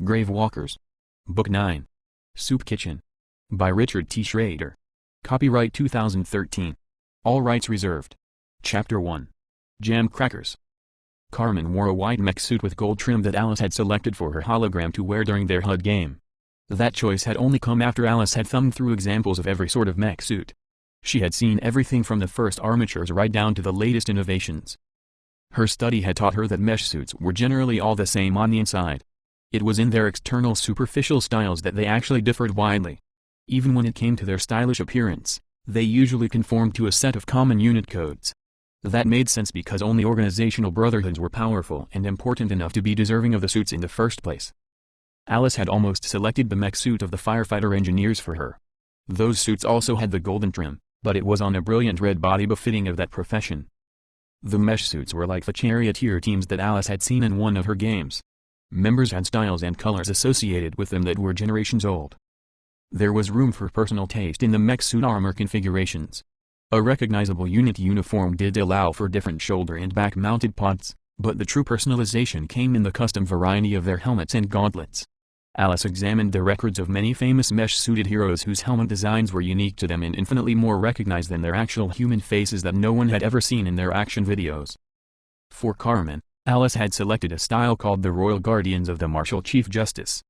Grave Walkers. Book 9. Soup Kitchen. By Richard T. Schrader. Copyright 2013. All rights reserved. Chapter 1. Jam Crackers. Carmen wore a white mech suit with gold trim that Alice had selected for her hologram to wear during their HUD game. That choice had only come after Alice had thumbed through examples of every sort of mech suit. She had seen everything from the first armatures right down to the latest innovations. Her study had taught her that mesh suits were generally all the same on the inside. It was in their external superficial styles that they actually differed widely. Even when it came to their stylish appearance, they usually conformed to a set of common unit codes. That made sense because only organizational brotherhoods were powerful and important enough to be deserving of the suits in the first place. Alice had almost selected the mech suit of the firefighter engineers for her. Those suits also had the golden trim, but it was on a brilliant red body befitting of that profession. The mesh suits were like the charioteer teams that Alice had seen in one of her games. Members had styles and colors associated with them that were generations old. There was room for personal taste in the mech suit armor configurations. A recognizable unit uniform did allow for different shoulder and back mounted pods, but the true personalization came in the custom variety of their helmets and gauntlets. Alice examined the records of many famous mesh-suited heroes whose helmet designs were unique to them and infinitely more recognized than their actual human faces that no one had ever seen in their action videos. For Carmen, Alice had selected a style called the Royal Guardians of the Marshal Chief Justice.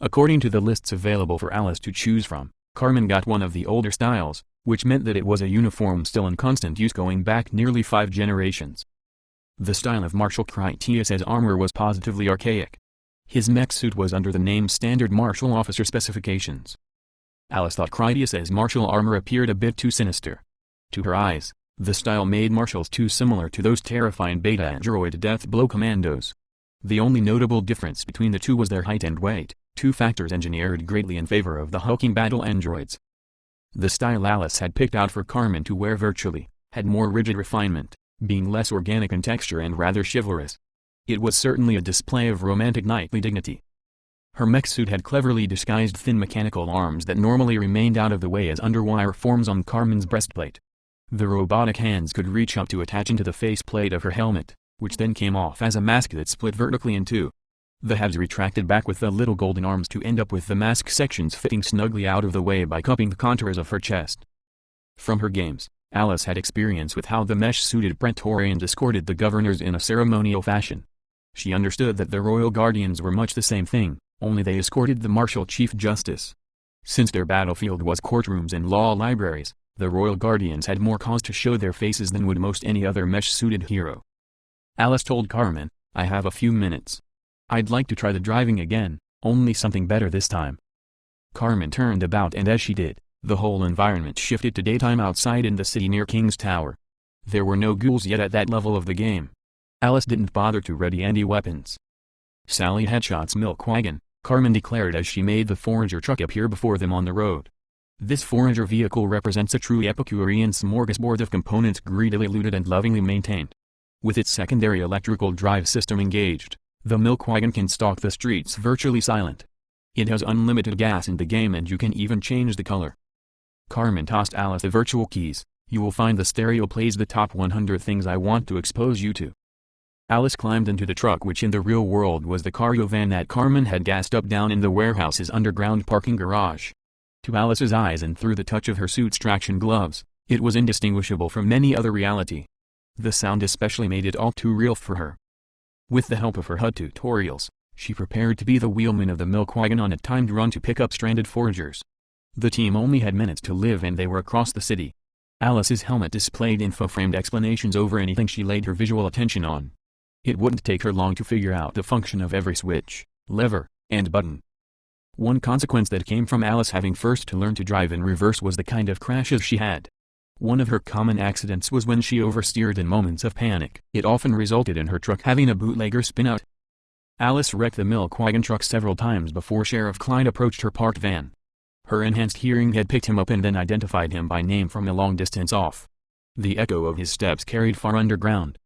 According to the lists available for Alice to choose from, Carmen got one of the older styles, which meant that it was a uniform still in constant use going back nearly 5 generations. The style of Marshal Critias's armor was positively archaic. His mech suit was under the name Standard Martial Officer Specifications. Alice thought Critias's martial armor appeared a bit too sinister. To her eyes, the style made marshals too similar to those terrifying beta android death blow commandos. The only notable difference between the two was their height and weight, 2 factors engineered greatly in favor of the hulking battle androids. The style Alice had picked out for Carmen to wear virtually had more rigid refinement, being less organic in texture and rather chivalrous. It was certainly a display of romantic knightly dignity. Her mech suit had cleverly disguised thin mechanical arms that normally remained out of the way as underwire forms on Carmen's breastplate. The robotic hands could reach up to attach into the faceplate of her helmet, which then came off as a mask that split vertically in two. The halves retracted back with the little golden arms to end up with the mask sections fitting snugly out of the way by cupping the contours of her chest. From her games, Alice had experience with how the mesh-suited Praetorians escorted the governors in a ceremonial fashion. She understood that the Royal Guardians were much the same thing, only they escorted the Marshal Chief Justice. Since their battlefield was courtrooms and law libraries, the Royal Guardians had more cause to show their faces than would most any other mesh-suited hero. Alice told Carmen, "I have a few minutes. I'd like to try the driving again, only something better this time." Carmen turned about and as she did, the whole environment shifted to daytime outside in the city near King's Tower. There were no ghouls yet at that level of the game. Alice didn't bother to ready any weapons. "Sally Headshot's milk wagon," Carmen declared as she made the forager truck appear before them on the road. This forager vehicle represents a truly Epicurean smorgasbord of components greedily looted and lovingly maintained. With its secondary electrical drive system engaged, the milk wagon can stalk the streets virtually silent. It has unlimited gas in the game and you can even change the color. Carmen tossed Alice the virtual keys. "You will find the stereo plays the top 100 things I want to expose you to." Alice climbed into the truck which in the real world was the cargo van that Carmen had gassed up down in the warehouse's underground parking garage. To Alice's eyes and through the touch of her suit's traction gloves, it was indistinguishable from any other reality. The sound especially made it all too real for her. With the help of her HUD tutorials, she prepared to be the wheelman of the milk wagon on a timed run to pick up stranded foragers. The team only had minutes to live and they were across the city. Alice's helmet displayed info-framed explanations over anything she laid her visual attention on. It wouldn't take her long to figure out the function of every switch, lever, and button. One consequence that came from Alice having first to learn to drive in reverse was the kind of crashes she had. One of her common accidents was when she oversteered in moments of panic. It often resulted in her truck having a bootlegger spin out. Alice wrecked the milk wagon truck several times before Sheriff Clyde approached her parked van. Her enhanced hearing had picked him up and then identified him by name from a long distance off. The echo of his steps carried far underground.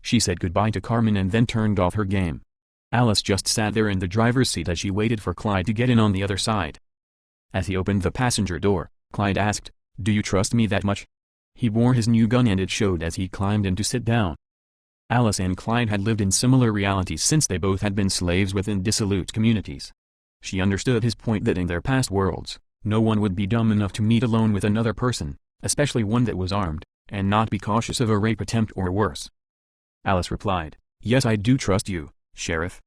She said goodbye to Carmen and then turned off her game. Alice just sat there in the driver's seat as she waited for Clyde to get in on the other side. As he opened the passenger door, Clyde asked, "Do you trust me that much?" He wore his new gun and it showed as he climbed in to sit down. Alice and Clyde had lived in similar realities since they both had been slaves within dissolute communities. She understood his point that in their past worlds, no one would be dumb enough to meet alone with another person, especially one that was armed, and not be cautious of a rape attempt or worse. Alice replied, "Yes, I do trust you, Sheriff.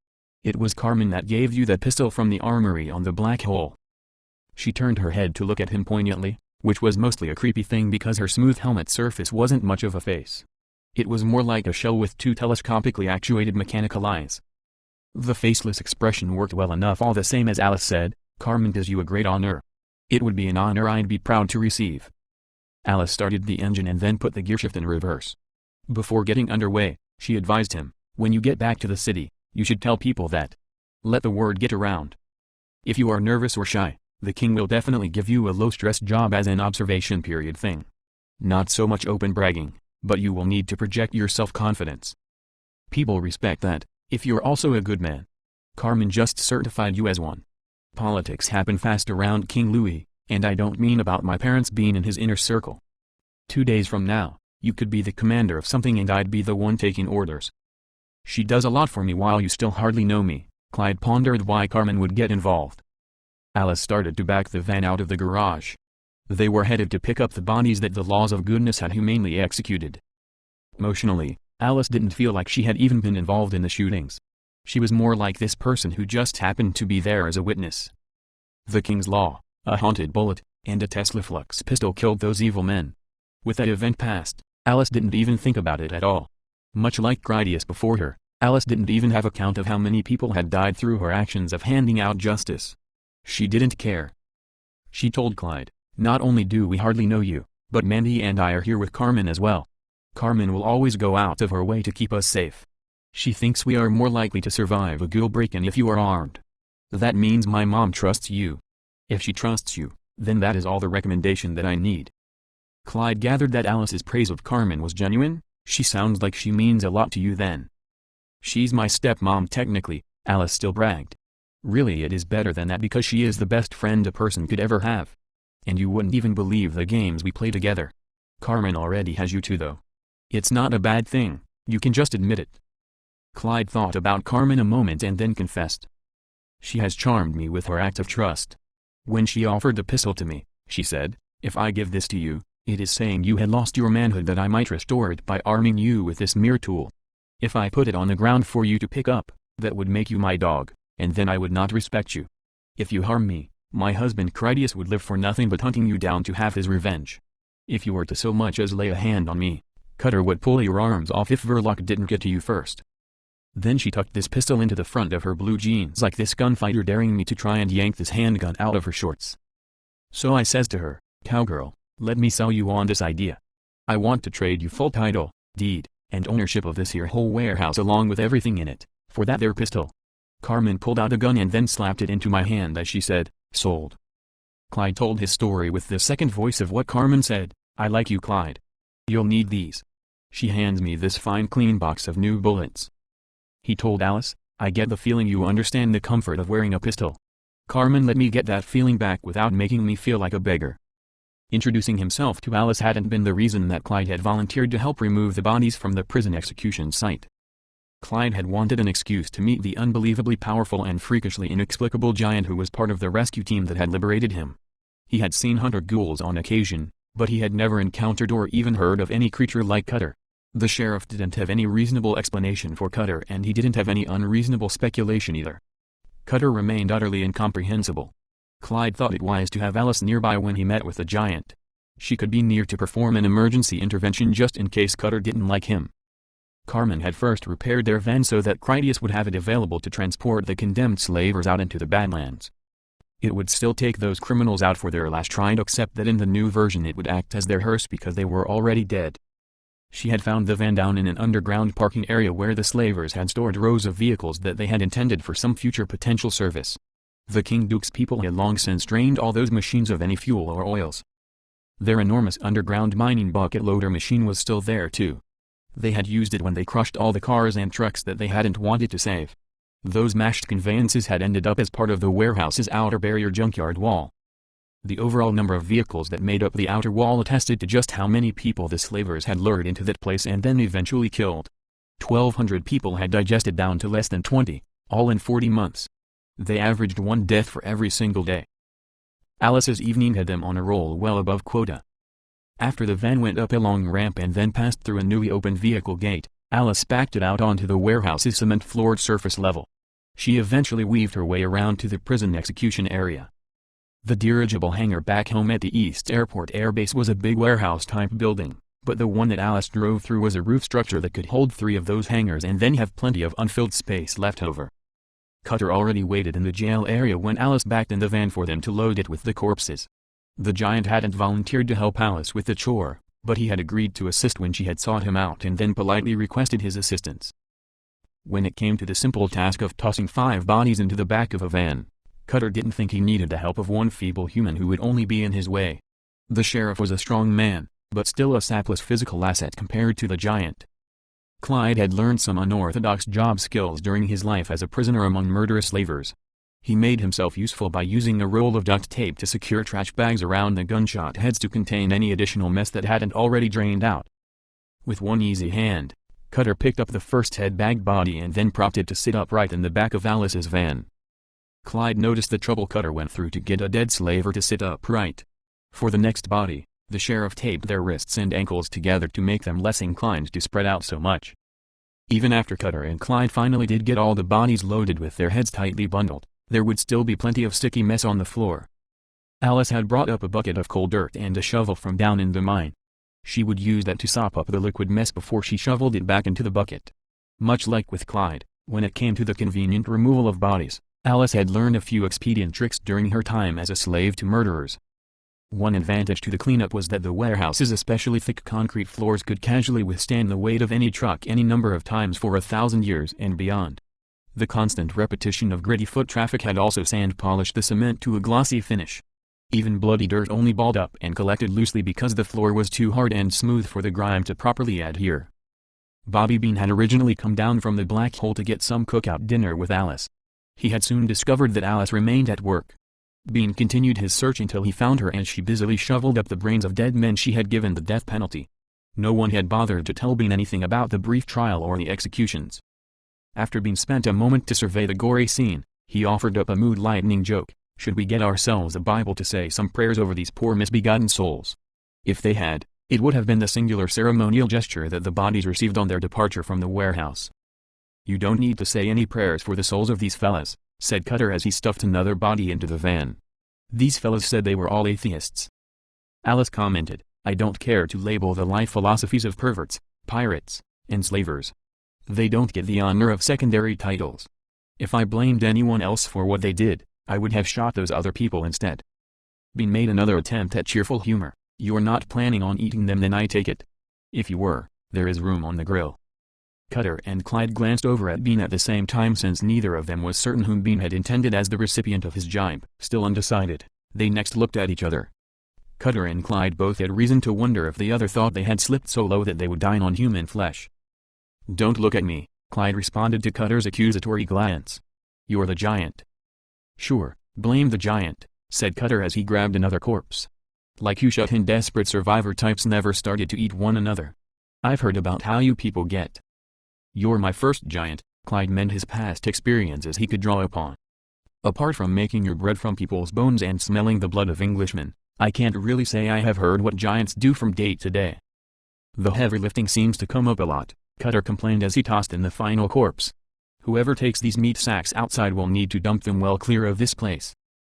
It was Carmen that gave you that pistol from the armory on the Black Hole." She turned her head to look at him poignantly, which was mostly a creepy thing because her smooth helmet surface wasn't much of a face. It was more like a shell with two telescopically actuated mechanical eyes. The faceless expression worked well enough all the same as Alice said, "Carmen does you a great honor. It would be an honor I'd be proud to receive." Alice started the engine and then put the gearshift in reverse. Before getting underway, she advised him, "When you get back to the city, you should tell people that. Let the word get around. If you are nervous or shy, the king will definitely give you a low-stress job as an observation period thing. Not so much open bragging, but you will need to project your self-confidence. People respect that, if you're also a good man. Carmen just certified you as one. Politics happen fast around King Louis, and I don't mean about my parents being in his inner circle. 2 days from now, you could be the commander of something and I'd be the one taking orders. She does a lot for me while you still hardly know me." Clyde pondered why Carmen would get involved. Alice started to back the van out of the garage. They were headed to pick up the bodies that the laws of goodness had humanely executed. Emotionally, Alice didn't feel like she had even been involved in the shootings. She was more like this person who just happened to be there as a witness. The King's Law, a haunted bullet, and a Tesla flux pistol killed those evil men. With that event past, Alice didn't even think about it at all. Much like Grydius before her, Alice didn't even have a count of how many people had died through her actions of handing out justice. She didn't care. She told Clyde, "Not only do we hardly know you, but Mandy and I are here with Carmen as well. Carmen will always go out of her way to keep us safe. She thinks we are more likely to survive a ghoul break-in if you are armed. That means my mom trusts you. If she trusts you, then that is all the recommendation that I need." Clyde gathered that Alice's praise of Carmen was genuine. "She sounds like she means a lot to you then." "She's my stepmom technically," Alice still bragged. "Really, it is better than that because she is the best friend a person could ever have. And you wouldn't even believe the games we play together. Carmen already has you too though. It's not a bad thing, you can just admit it." Clyde thought about Carmen a moment and then confessed. "She has charmed me with her act of trust. When she offered the pistol to me, she said, 'If I give this to you, it is saying you had lost your manhood that I might restore it by arming you with this mere tool. If I put it on the ground for you to pick up, that would make you my dog, and then I would not respect you. If you harm me, my husband Grydius would live for nothing but hunting you down to have his revenge. If you were to so much as lay a hand on me, Cutter would pull your arms off if Verloc didn't get to you first.' Then she tucked this pistol into the front of her blue jeans like this gunfighter daring me to try and yank this handgun out of her shorts. So I says to her, 'Cowgirl, let me sell you on this idea. I want to trade you full title, deed, and ownership of this here whole warehouse along with everything in it, for that there pistol.' Carmen pulled out a gun and then slapped it into my hand as she said, 'Sold.'" Clyde told his story with the second voice of what Carmen said, "I like you, Clyde. You'll need these." She hands me this fine clean box of new bullets. He told Alice, "I get the feeling you understand the comfort of wearing a pistol. Carmen let me get that feeling back without making me feel like a beggar." Introducing himself to Alice hadn't been the reason that Clyde had volunteered to help remove the bodies from the prison execution site. Clyde had wanted an excuse to meet the unbelievably powerful and freakishly inexplicable giant who was part of the rescue team that had liberated him. He had seen hunter ghouls on occasion, but he had never encountered or even heard of any creature like Cutter. The sheriff didn't have any reasonable explanation for Cutter and he didn't have any unreasonable speculation either. Cutter remained utterly incomprehensible. Clyde thought it wise to have Alice nearby when he met with the giant. She could be near to perform an emergency intervention just in case Cutter didn't like him. Carmen had first repaired their van so that Grydius would have it available to transport the condemned slavers out into the Badlands. It would still take those criminals out for their last ride, except that in the new version it would act as their hearse because they were already dead. She had found the van down in an underground parking area where the slavers had stored rows of vehicles that they had intended for some future potential service. The King Duke's people had long since drained all those machines of any fuel or oils. Their enormous underground mining bucket loader machine was still there too. They had used it when they crushed all the cars and trucks that they hadn't wanted to save. Those mashed conveyances had ended up as part of the warehouse's outer barrier junkyard wall. The overall number of vehicles that made up the outer wall attested to just how many people the slavers had lured into that place and then eventually killed. 1,200 people had digested down to less than 20, all in 40 months. They averaged 1 death for every single day. Alice's evening had them on a roll well above quota. After the van went up a long ramp and then passed through a newly opened vehicle gate, Alice backed it out onto the warehouse's cement-floored surface level. She eventually weaved her way around to the prison execution area. The dirigible hangar back home at the East Airport Air Base was a big warehouse-type building, but the one that Alice drove through was a roof structure that could hold 3 of those hangars and then have plenty of unfilled space left over. Cutter already waited in the jail area when Alice backed in the van for them to load it with the corpses. The giant hadn't volunteered to help Alice with the chore, but he had agreed to assist when she had sought him out and then politely requested his assistance. When it came to the simple task of tossing 5 bodies into the back of a van, Cutter didn't think he needed the help of one feeble human who would only be in his way. The sheriff was a strong man, but still a sapless physical asset compared to the giant. Clyde had learned some unorthodox job skills during his life as a prisoner among murderous slavers. He made himself useful by using a roll of duct tape to secure trash bags around the gunshot heads to contain any additional mess that hadn't already drained out. With one easy hand, Cutter picked up the first head-bag body and then propped it to sit upright in the back of Alice's van. Clyde noticed the trouble Cutter went through to get a dead slaver to sit upright. For the next body, the sheriff taped their wrists and ankles together to make them less inclined to spread out so much. Even after Cutter and Clyde finally did get all the bodies loaded with their heads tightly bundled, there would still be plenty of sticky mess on the floor. Alice had brought up a bucket of coal dirt and a shovel from down in the mine. She would use that to sop up the liquid mess before she shoveled it back into the bucket. Much like with Clyde, when it came to the convenient removal of bodies, Alice had learned a few expedient tricks during her time as a slave to murderers. One advantage to the cleanup was that the warehouse's especially thick concrete floors could casually withstand the weight of any truck any number of times for 1,000 years and beyond. The constant repetition of gritty foot traffic had also sand-polished the cement to a glossy finish. Even bloody dirt only balled up and collected loosely because the floor was too hard and smooth for the grime to properly adhere. Bobby Bean had originally come down from the Black Hole to get some cookout dinner with Alice. He had soon discovered that Alice remained at work. Bean continued his search until he found her as she busily shoveled up the brains of dead men she had given the death penalty. No one had bothered to tell Bean anything about the brief trial or the executions. After Bean spent a moment to survey the gory scene, he offered up a mood-lightening joke. Should we get ourselves a Bible to say some prayers over these poor misbegotten souls? If they had, it would have been the singular ceremonial gesture that the bodies received on their departure from the warehouse. You don't need to say any prayers for the souls of these fellas, said Cutter as he stuffed another body into the van. These fellas said they were all atheists. Alice commented, I don't care to label the life philosophies of perverts, pirates, and slavers. They don't get the honor of secondary titles. If I blamed anyone else for what they did, I would have shot those other people instead. Bean made another attempt at cheerful humor. You're not planning on eating them then, I take it? If you were, there is room on the grill. Cutter and Clyde glanced over at Bean at the same time since neither of them was certain whom Bean had intended as the recipient of his jibe. Still undecided, they next looked at each other. Cutter and Clyde both had reason to wonder if the other thought they had slipped so low that they would dine on human flesh. Don't look at me, Clyde responded to Cutter's accusatory glance. You're the giant. Sure, blame the giant, said Cutter as he grabbed another corpse. Like you shut-in desperate survivor types never started to eat one another. I've heard about how you people get. You're my first giant, Clyde meant his past experiences he could draw upon. Apart from making your bread from people's bones and smelling the blood of Englishmen, I can't really say I have heard what giants do from day to day. The heavy lifting seems to come up a lot, Cutter complained as he tossed in the final corpse. Whoever takes these meat sacks outside will need to dump them well clear of this place.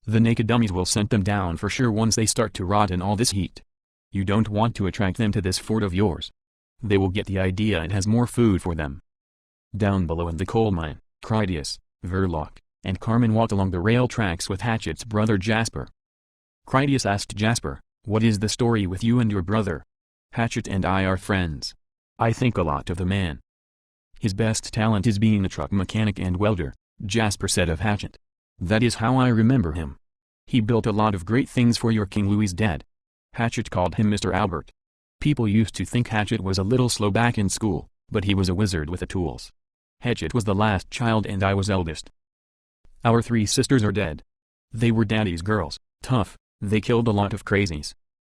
The naked dummies will scent them down for sure once they start to rot in all this heat. You don't want to attract them to this fort of yours. They will get the idea it has more food for them. Down below in the coal mine, Critias, Verloc, and Carmen walked along the rail tracks with Hatchet's brother Jasper. Critias asked Jasper, what is the story with you and your brother? Hatchet and I are friends. I think a lot of the man. His best talent is being a truck mechanic and welder, Jasper said of Hatchet. That is how I remember him. He built a lot of great things for your King Louis's dad. Hatchet called him Mr. Albert. People used to think Hatchet was a little slow back in school, but he was a wizard with the tools. Hatchet was the last child and I was eldest. Our 3 sisters are dead. They were daddy's girls, tough, they killed a lot of crazies.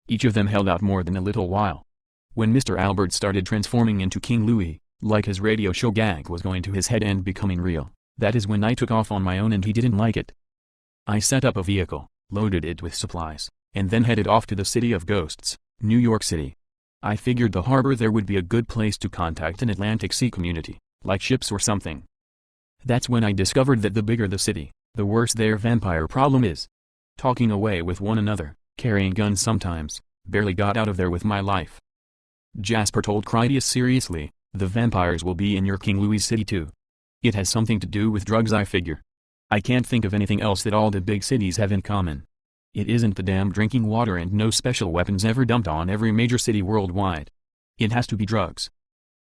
Each of them held out more than a little while. When Mr. Albert started transforming into King Louis, Like his radio show gag was going to his head and becoming real. That is when I took off on my own and he didn't like it. I set up a vehicle, loaded it with supplies, and then headed off to the City of Ghosts, New York City. I figured the harbor there would be a good place to contact an Atlantic Sea community, like ships or something. That's when I discovered that the bigger the city, the worse their vampire problem is. Talking away with one another, carrying guns sometimes, barely got out of there with my life. Jasper told Critias seriously, the vampires will be in your King Louis city too. It has something to do with drugs, I figure. I can't think of anything else that all the big cities have in common. It isn't the damn drinking water and no special weapons ever dumped on every major city worldwide. It has to be drugs.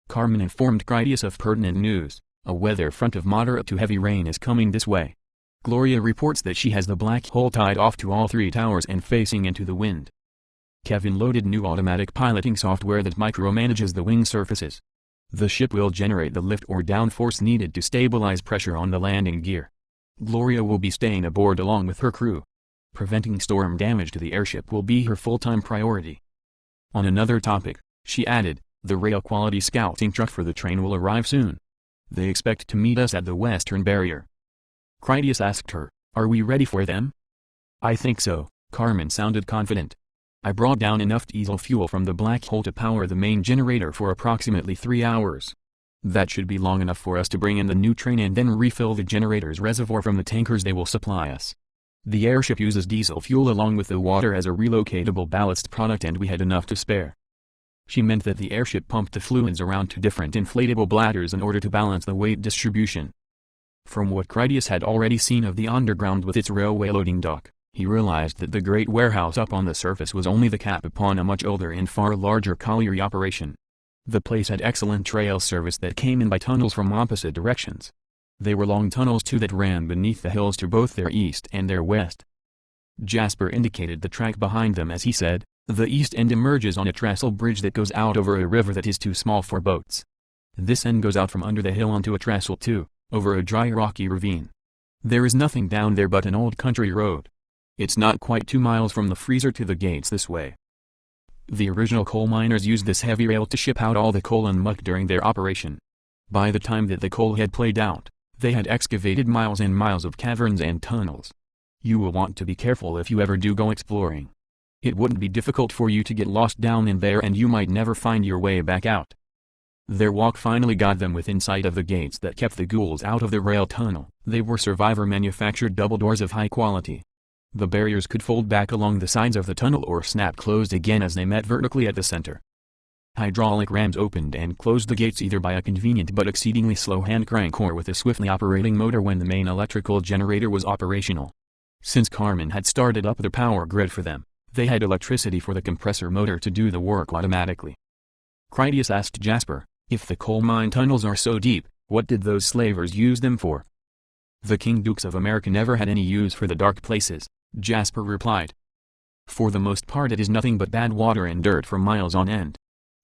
Carmen informed Critias of pertinent news. A weather front of moderate to heavy rain is coming this way. Gloria reports that she has the black hole tied off to all 3 towers and facing into the wind. Kevin loaded new automatic piloting software that micromanages the wing surfaces. The ship will generate the lift or downforce needed to stabilize pressure on the landing gear. Gloria will be staying aboard along with her crew. Preventing storm damage to the airship will be her full-time priority. On another topic, she added, the rail quality scouting truck for the train will arrive soon. They expect to meet us at the Western Barrier. Critias asked her, are we ready for them? I think so, Carmen sounded confident. I brought down enough diesel fuel from the black hole to power the main generator for approximately 3 hours. That should be long enough for us to bring in the new train and then refill the generator's reservoir from the tankers they will supply us. The airship uses diesel fuel along with the water as a relocatable ballast product and we had enough to spare. She meant that the airship pumped the fluids around 2 different inflatable bladders in order to balance the weight distribution. From what Critias had already seen of the underground with its railway loading dock, he realized that the great warehouse up on the surface was only the cap upon a much older and far larger colliery operation. The place had excellent trail service that came in by tunnels from opposite directions. They were long tunnels too that ran beneath the hills to both their east and their west. Jasper indicated the track behind them as he said, the east end emerges on a trestle bridge that goes out over a river that is too small for boats. This end goes out from under the hill onto a trestle too, over a dry rocky ravine. There is nothing down there but an old country road. It's not quite 2 miles from the freezer to the gates this way. The original coal miners used this heavy rail to ship out all the coal and muck during their operation. By the time that the coal had played out, they had excavated miles and miles of caverns and tunnels. You will want to be careful if you ever do go exploring. It wouldn't be difficult for you to get lost down in there and you might never find your way back out. Their walk finally got them within sight of the gates that kept the ghouls out of the rail tunnel. They were Survivor-manufactured double doors of high quality. The barriers could fold back along the sides of the tunnel or snap closed again as they met vertically at the center. Hydraulic rams opened and closed the gates either by a convenient but exceedingly slow hand crank or with a swiftly operating motor when the main electrical generator was operational. Since Carmen had started up the power grid for them, they had electricity for the compressor motor to do the work automatically. Critias asked Jasper, if the coal mine tunnels are so deep, what did those slavers use them for? The King Dukes of America never had any use for the dark places, Jasper replied. For the most part it is nothing but bad water and dirt for miles on end.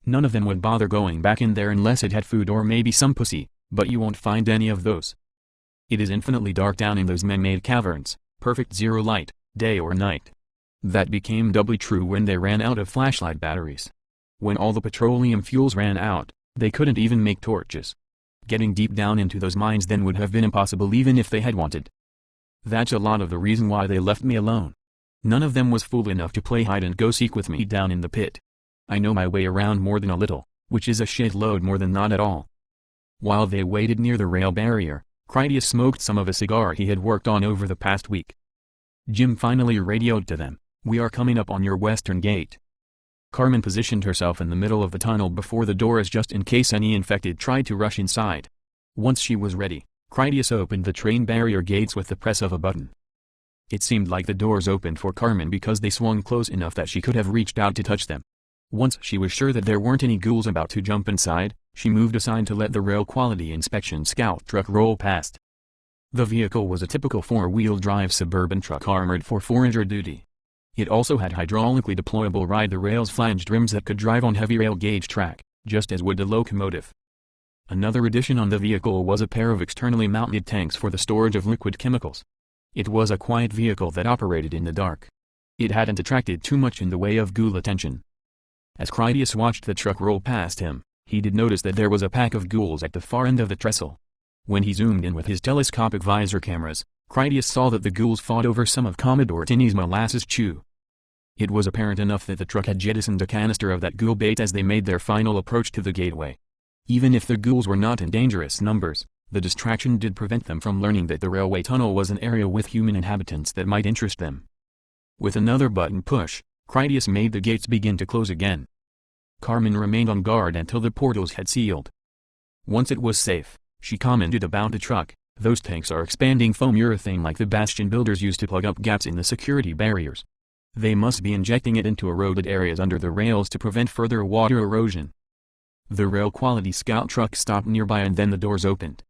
None of them would bother going back in there unless it had food or maybe some pussy, but you won't find any of those. It is infinitely dark down in those man-made caverns, perfect zero light, day or night. That became doubly true when they ran out of flashlight batteries. When all the petroleum fuels ran out, they couldn't even make torches. Getting deep down into those mines then would have been impossible even if they had wanted. That's a lot of the reason why they left me alone. None of them was fool enough to play hide-and-go-seek with me down in the pit. I know my way around more than a little, which is a shitload more than not at all. While they waited near the rail barrier, Critias smoked some of a cigar he had worked on over the past week. Jim finally radioed to them, we are coming up on your western gate. Carmen positioned herself in the middle of the tunnel before the doors just in case any infected tried to rush inside. Once she was ready, Critias opened the train barrier gates with the press of a button. It seemed like the doors opened for Carmen because they swung close enough that she could have reached out to touch them. Once she was sure that there weren't any ghouls about to jump inside, she moved aside to let the rail quality inspection scout truck roll past. The vehicle was a typical four-wheel drive suburban truck armored for forager duty. It also had hydraulically deployable ride-the-rails flanged rims that could drive on heavy rail gauge track, just as would the locomotive. Another addition on the vehicle was a pair of externally mounted tanks for the storage of liquid chemicals. It was a quiet vehicle that operated in the dark. It hadn't attracted too much in the way of ghoul attention. As Critias watched the truck roll past him, He did notice that there was a pack of ghouls at the far end of the trestle. When he zoomed in with his telescopic visor cameras, Critias saw that the ghouls fought over some of Commodore Tinny's molasses chew. It was apparent enough that the truck had jettisoned a canister of that ghoul bait as they made their final approach to the gateway. Even if the ghouls were not in dangerous numbers, the distraction did prevent them from learning that the railway tunnel was an area with human inhabitants that might interest them. With another button push, Critias made the gates begin to close again. Carmen remained on guard until the portals had sealed. Once it was safe, she commented about the truck. Those tanks are expanding foam urethane like the bastion builders used to plug up gaps in the security barriers. They must be injecting it into eroded areas under the rails to prevent further water erosion. The rail-quality scout truck stopped nearby and then the doors opened.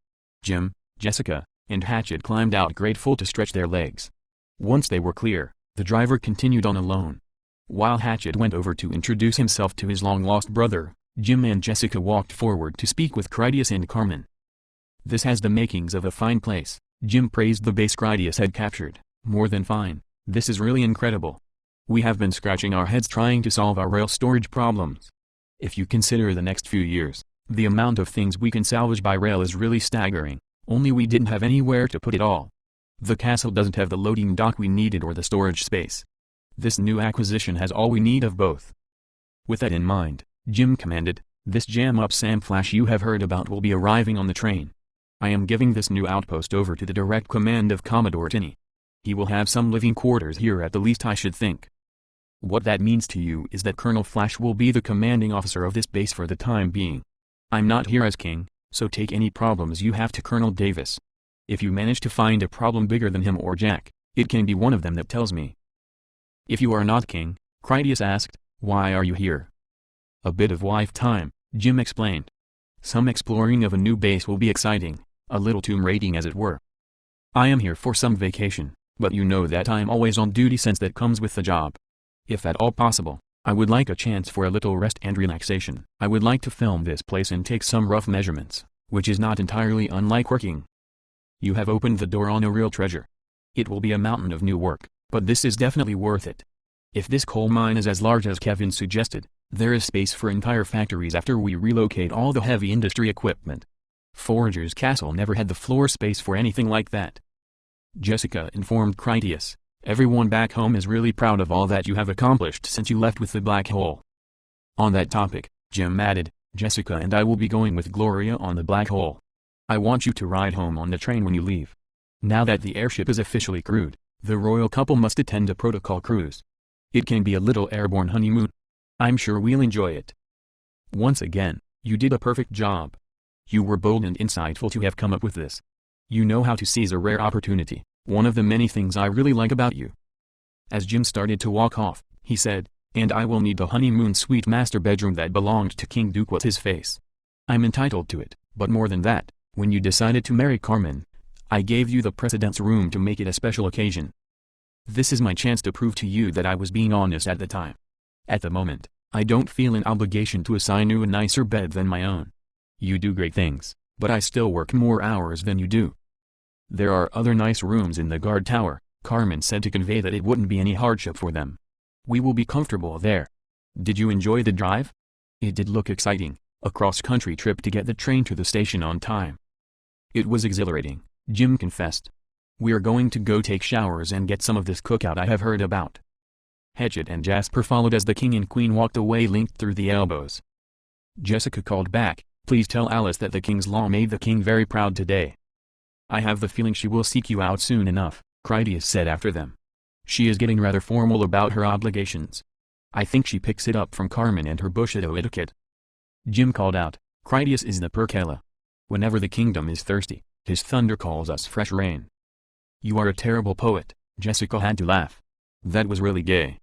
Jim, Jessica, and Hatchet climbed out grateful to stretch their legs. Once they were clear, the driver continued on alone. While Hatchet went over to introduce himself to his long-lost brother, Jim and Jessica walked forward to speak with Critias and Carmen. "This has the makings of a fine place," Jim praised the base Critias had captured. "More than fine, this is really incredible. We have been scratching our heads trying to solve our rail storage problems. If you consider the next few years, the amount of things we can salvage by rail is really staggering, only we didn't have anywhere to put it all. The castle doesn't have the loading dock we needed or the storage space. This new acquisition has all we need of both." With that in mind, Jim commanded, "This jam-up Sam Flash you have heard about will be arriving on the train. I am giving this new outpost over to the direct command of Commodore Tinny. He will have some living quarters here at the least I should think. What that means to you is that Colonel Flash will be the commanding officer of this base for the time being. I'm not here as king, so take any problems you have to Colonel Davis. If you manage to find a problem bigger than him or Jack, it can be one of them that tells me." "If you are not king," Critias asked, "why are you here?" "A bit of wife time," Jim explained. "Some exploring of a new base will be exciting, a little tomb raiding as it were. I am here for some vacation, but you know that I'm always on duty since that comes with the job. If at all possible, I would like a chance for a little rest and relaxation. I would like to film this place and take some rough measurements, which is not entirely unlike working. You have opened the door on a real treasure. It will be a mountain of new work, but this is definitely worth it. If this coal mine is as large as Kevin suggested, there is space for entire factories after we relocate all the heavy industry equipment. Forager's Castle never had the floor space for anything like that." Jessica informed Critias, "Everyone back home is really proud of all that you have accomplished since you left with the Black Hole." On that topic, Jim added, "Jessica and I will be going with Gloria on the Black Hole. I want you to ride home on the train when you leave. Now that the airship is officially crewed, the royal couple must attend a protocol cruise. It can be a little airborne honeymoon. I'm sure we'll enjoy it." "Once again, you did a perfect job. You were bold and insightful to have come up with this. You know how to seize a rare opportunity, one of the many things I really like about you." As Jim started to walk off, he said, "And I will need the honeymoon suite master bedroom that belonged to King Duke What's His Face. I'm entitled to it, but more than that, when you decided to marry Carmen, I gave you the precedence room to make it a special occasion. This is my chance to prove to you that I was being honest at the time. At the moment, I don't feel an obligation to assign you a nicer bed than my own. You do great things, but I still work more hours than you do." "There are other nice rooms in the guard tower," Carmen said to convey that it wouldn't be any hardship for them. "We will be comfortable there. Did you enjoy the drive? It did look exciting, a cross-country trip to get the train to the station on time." "It was exhilarating," Jim confessed. "We're going to go take showers and get some of this cookout I have heard about." Hatchet and Jasper followed as the king and queen walked away linked through the elbows. Jessica called back, "Please tell Alice that the king's law made the king very proud today." "I have the feeling she will seek you out soon enough," Critias said after them. "She is getting rather formal about her obligations. I think she picks it up from Carmen and her Bushido etiquette." Jim called out, "Critias is the Perkele. Whenever the kingdom is thirsty, his thunder calls us fresh rain." "You are a terrible poet," Jessica had to laugh. "That was really gay."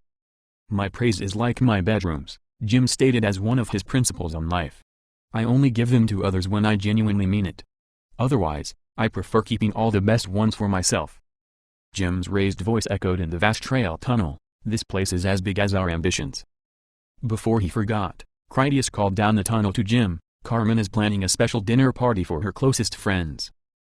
"My praise is like my bedrooms," Jim stated as one of his principles on life. "I only give them to others when I genuinely mean it. Otherwise, I prefer keeping all the best ones for myself." Jim's raised voice echoed in the vast trail tunnel, "This place is as big as our ambitions." Before he forgot, Critias called down the tunnel to Jim, "Carmen is planning a special dinner party for her closest friends.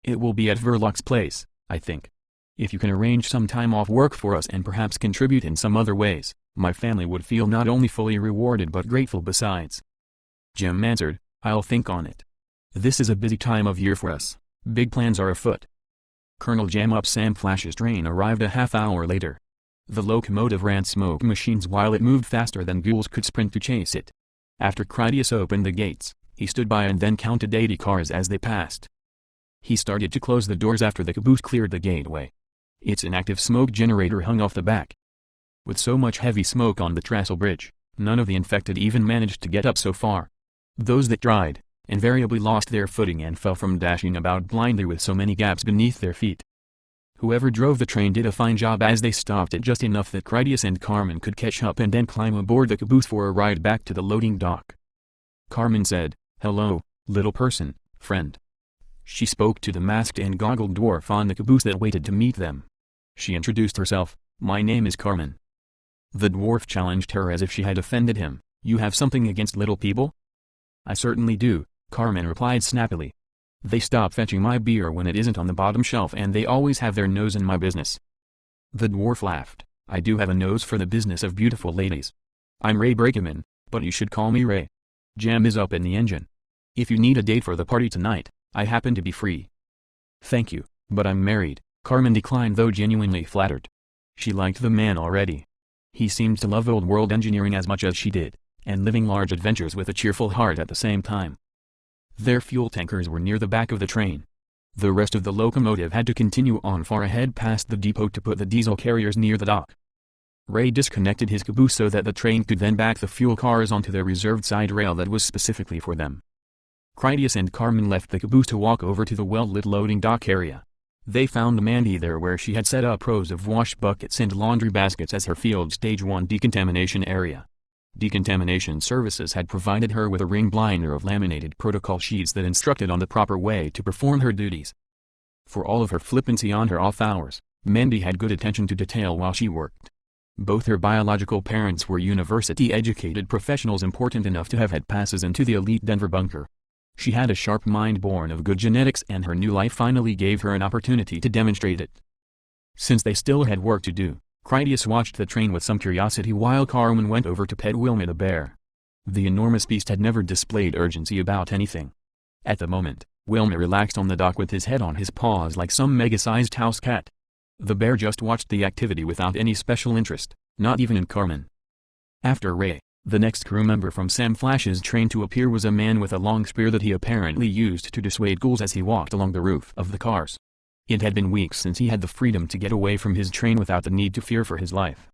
It will be at Verloc's place, I think. If you can arrange some time off work for us and perhaps contribute in some other ways, my family would feel not only fully rewarded but grateful besides." Jim answered, I'll think on it. This is a busy time of year for us. Big plans are afoot. Colonel Jam Up Sam Flash's train arrived a half hour later. The locomotive ran smoke machines while it moved faster than ghouls could sprint to chase it. After Critias opened the gates, he stood by and then counted 80 cars as they passed. He started to close the doors after the caboose cleared the gateway. Its inactive smoke generator hung off the back. With so much heavy smoke on the trestle bridge, none of the infected even managed to get up so far. Those that tried, invariably lost their footing and fell from dashing about blindly with so many gaps beneath their feet. Whoever drove the train did a fine job as they stopped it just enough that Critias and Carmen could catch up and then climb aboard the caboose for a ride back to the loading dock. Carmen said, "Hello, little person, friend." She spoke to the masked and goggled dwarf on the caboose that waited to meet them. She introduced herself, "My name is Carmen." The dwarf challenged her as if she had offended him, "You have something against little people?" "I certainly do," Carmen replied snappily. "They stop fetching my beer when it isn't on the bottom shelf and they always have their nose in my business." The dwarf laughed, "I do have a nose for the business of beautiful ladies. I'm Ray Brakeman, but you should call me Ray. Jam is up in the engine. If you need a date for the party tonight, I happen to be free." "Thank you, but I'm married," Carmen declined though genuinely flattered. She liked the man already. He seemed to love old-world engineering as much as she did, and living large adventures with a cheerful heart at the same time. Their fuel tankers were near the back of the train. The rest of the locomotive had to continue on far ahead past the depot to put the diesel carriers near the dock. Ray disconnected his caboose so that the train could then back the fuel cars onto the reserved side rail that was specifically for them. Critias and Carmen left the caboose to walk over to the well-lit loading dock area. They found Mandy there where she had set up rows of wash buckets and laundry baskets as her field Stage 1 decontamination area. Decontamination Services had provided her with a ring blinder of laminated protocol sheets that instructed on the proper way to perform her duties. For all of her flippancy on her off hours, Mandy had good attention to detail while she worked. Both her biological parents were university-educated professionals important enough to have had passes into the elite Denver bunker. She had a sharp mind born of good genetics and her new life finally gave her an opportunity to demonstrate it. Since they still had work to do, Critias watched the train with some curiosity while Carmen went over to pet Wilma the bear. The enormous beast had never displayed urgency about anything. At the moment, Wilma relaxed on the dock with his head on his paws like some mega-sized house cat. The bear just watched the activity without any special interest, not even in Carmen. After Ray, the next crew member from Sam Flash's train to appear was a man with a long spear that he apparently used to dissuade ghouls as he walked along the roof of the cars. It had been weeks since he had the freedom to get away from his train without the need to fear for his life.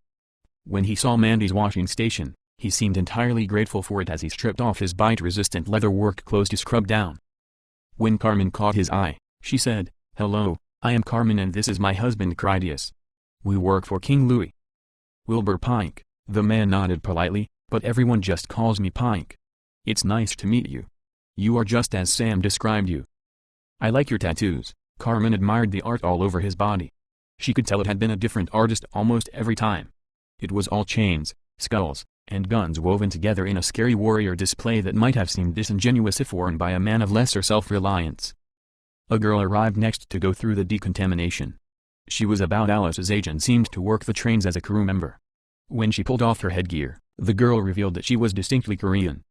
When he saw Mandy's washing station, he seemed entirely grateful for it as he stripped off his bite-resistant leather work clothes to scrub down. When Carmen caught his eye, she said, "Hello, I am Carmen and this is my husband Critias. We work for King Louis." "Wilbur Pike," the man nodded politely, "but everyone just calls me Pike. It's nice to meet you. You are just as Sam described you." "I like your tattoos." Carmen admired the art all over his body. She could tell it had been a different artist almost every time. It was all chains, skulls, and guns woven together in a scary warrior display that might have seemed disingenuous if worn by a man of lesser self-reliance. A girl arrived next to go through the decontamination. She was about Alice's age and seemed to work the trains as a crew member. When she pulled off her headgear, the girl revealed that she was distinctly Korean.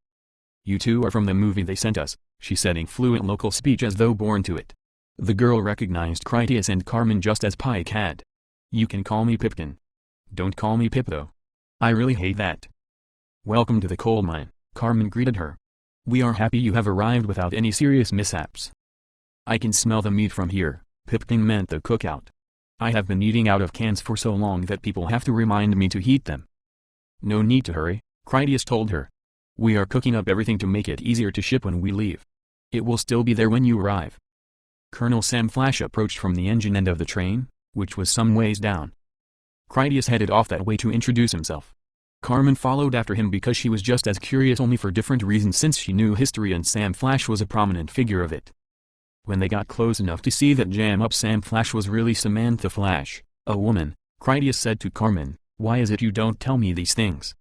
"You two are from the movie they sent us," she said in fluent local speech as though born to it. The girl recognized Critias and Carmen just as Pike had. "You can call me Pipkin. Don't call me Pip though. I really hate that." "Welcome to the coal mine," Carmen greeted her. "We are happy you have arrived without any serious mishaps." "I can smell the meat from here," Pipkin meant the cookout. "I have been eating out of cans for so long that people have to remind me to heat them." "No need to hurry," Critias told her. "We are cooking up everything to make it easier to ship when we leave. It will still be there when you arrive." Colonel Sam Flash approached from the engine end of the train, which was some ways down. Critias headed off that way to introduce himself. Carmen followed after him because she was just as curious, only for different reasons, since she knew history and Sam Flash was a prominent figure of it. When they got close enough to see that Jam Up Sam Flash was really Samantha Flash, a woman, Critias said to Carmen, "Why is it you don't tell me these things?"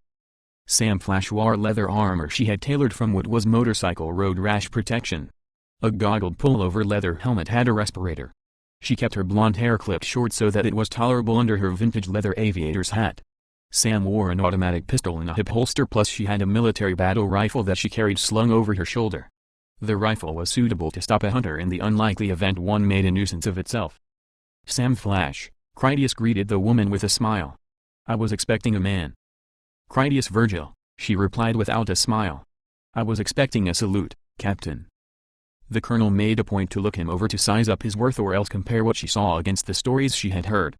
Sam Flash wore leather armor she had tailored from what was motorcycle road rash protection. A goggled pullover leather helmet had a respirator. She kept her blonde hair clipped short so that it was tolerable under her vintage leather aviator's hat. Sam wore an automatic pistol in a hip holster, plus she had a military battle rifle that she carried slung over her shoulder. The rifle was suitable to stop a hunter in the unlikely event one made a nuisance of itself. "Sam Flash," Critias greeted the woman with a smile. "I was expecting a man." "Critias Virgil," she replied without a smile. "I was expecting a salute, Captain." The colonel made a point to look him over to size up his worth or else compare what she saw against the stories she had heard.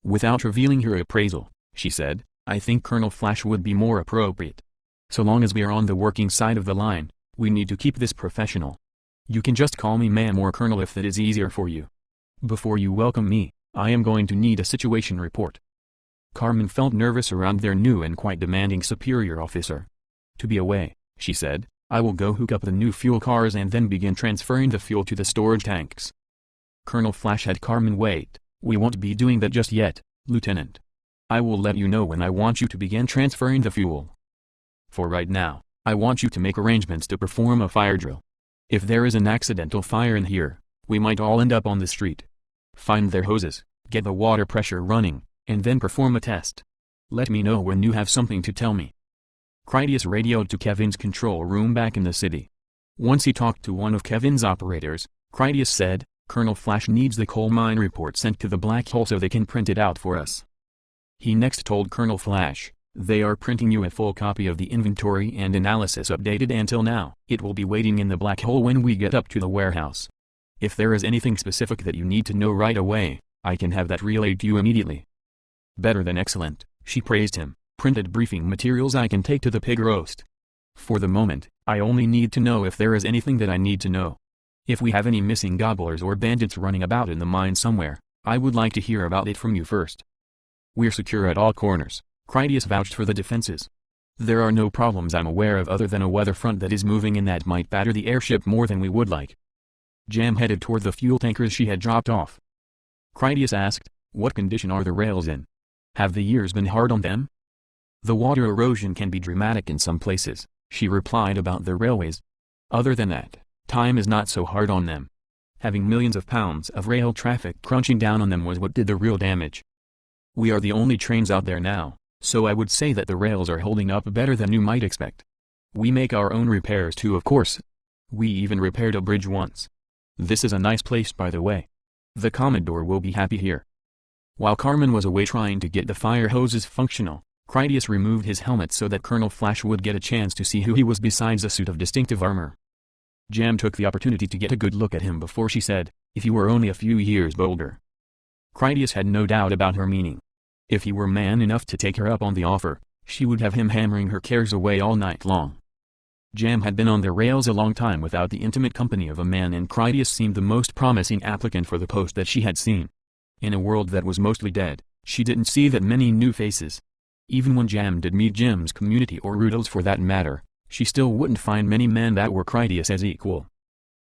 Without revealing her appraisal, she said, "I think Colonel Flash would be more appropriate. So long as we are on the working side of the line, we need to keep this professional. You can just call me ma'am or colonel if that is easier for you. Before you welcome me, I am going to need a situation report." Carmen felt nervous around their new and quite demanding superior officer. "To be away," she said, "I will go hook up the new fuel cars and then begin transferring the fuel to the storage tanks." Colonel Flash had Carmen wait. "We won't be doing that just yet, Lieutenant. I will let you know when I want you to begin transferring the fuel. For right now, I want you to make arrangements to perform a fire drill. If there is an accidental fire in here, we might all end up on the street. Find their hoses, get the water pressure running, and then perform a test. Let me know when you have something to tell me." Critias radioed to Kevin's control room back in the city. Once he talked to one of Kevin's operators, Critias said, "Colonel Flash needs the coal mine report sent to the Black Hole so they can print it out for us." He next told Colonel Flash, "They are printing you a full copy of the inventory and analysis updated until now. It will be waiting in the Black Hole when we get up to the warehouse. If there is anything specific that you need to know right away, I can have that relayed to you immediately." "Better than excellent," she praised him. "Printed briefing materials I can take to the pig roast. For the moment, I only need to know if there is anything that I need to know. If we have any missing gobblers or bandits running about in the mine somewhere, I would like to hear about it from you first." "We're secure at all corners," Critias vouched for the defenses. "There are no problems I'm aware of other than a weather front that is moving and that might batter the airship more than we would like." Jam headed toward the fuel tankers she had dropped off. Critias asked, "What condition are the rails in? Have the years been hard on them?" "The water erosion can be dramatic in some places," she replied about the railways. "Other than that, time is not so hard on them. Having millions of pounds of rail traffic crunching down on them was what did the real damage. We are the only trains out there now, so I would say that the rails are holding up better than you might expect. We make our own repairs too, of course. We even repaired a bridge once. This is a nice place, by the way. The Commodore will be happy here." While Carmen was away trying to get the fire hoses functional, Critias removed his helmet so that Colonel Flash would get a chance to see who he was besides a suit of distinctive armor. Jam took the opportunity to get a good look at him before she said, "If you were only a few years older." Critias had no doubt about her meaning. If he were man enough to take her up on the offer, she would have him hammering her cares away all night long. Jam had been on the rails a long time without the intimate company of a man, and Critias seemed the most promising applicant for the post that she had seen. In a world that was mostly dead, she didn't see that many new faces. Even when Jam did meet Jim's community or Rudol's for that matter, she still wouldn't find many men that were Critias as equal.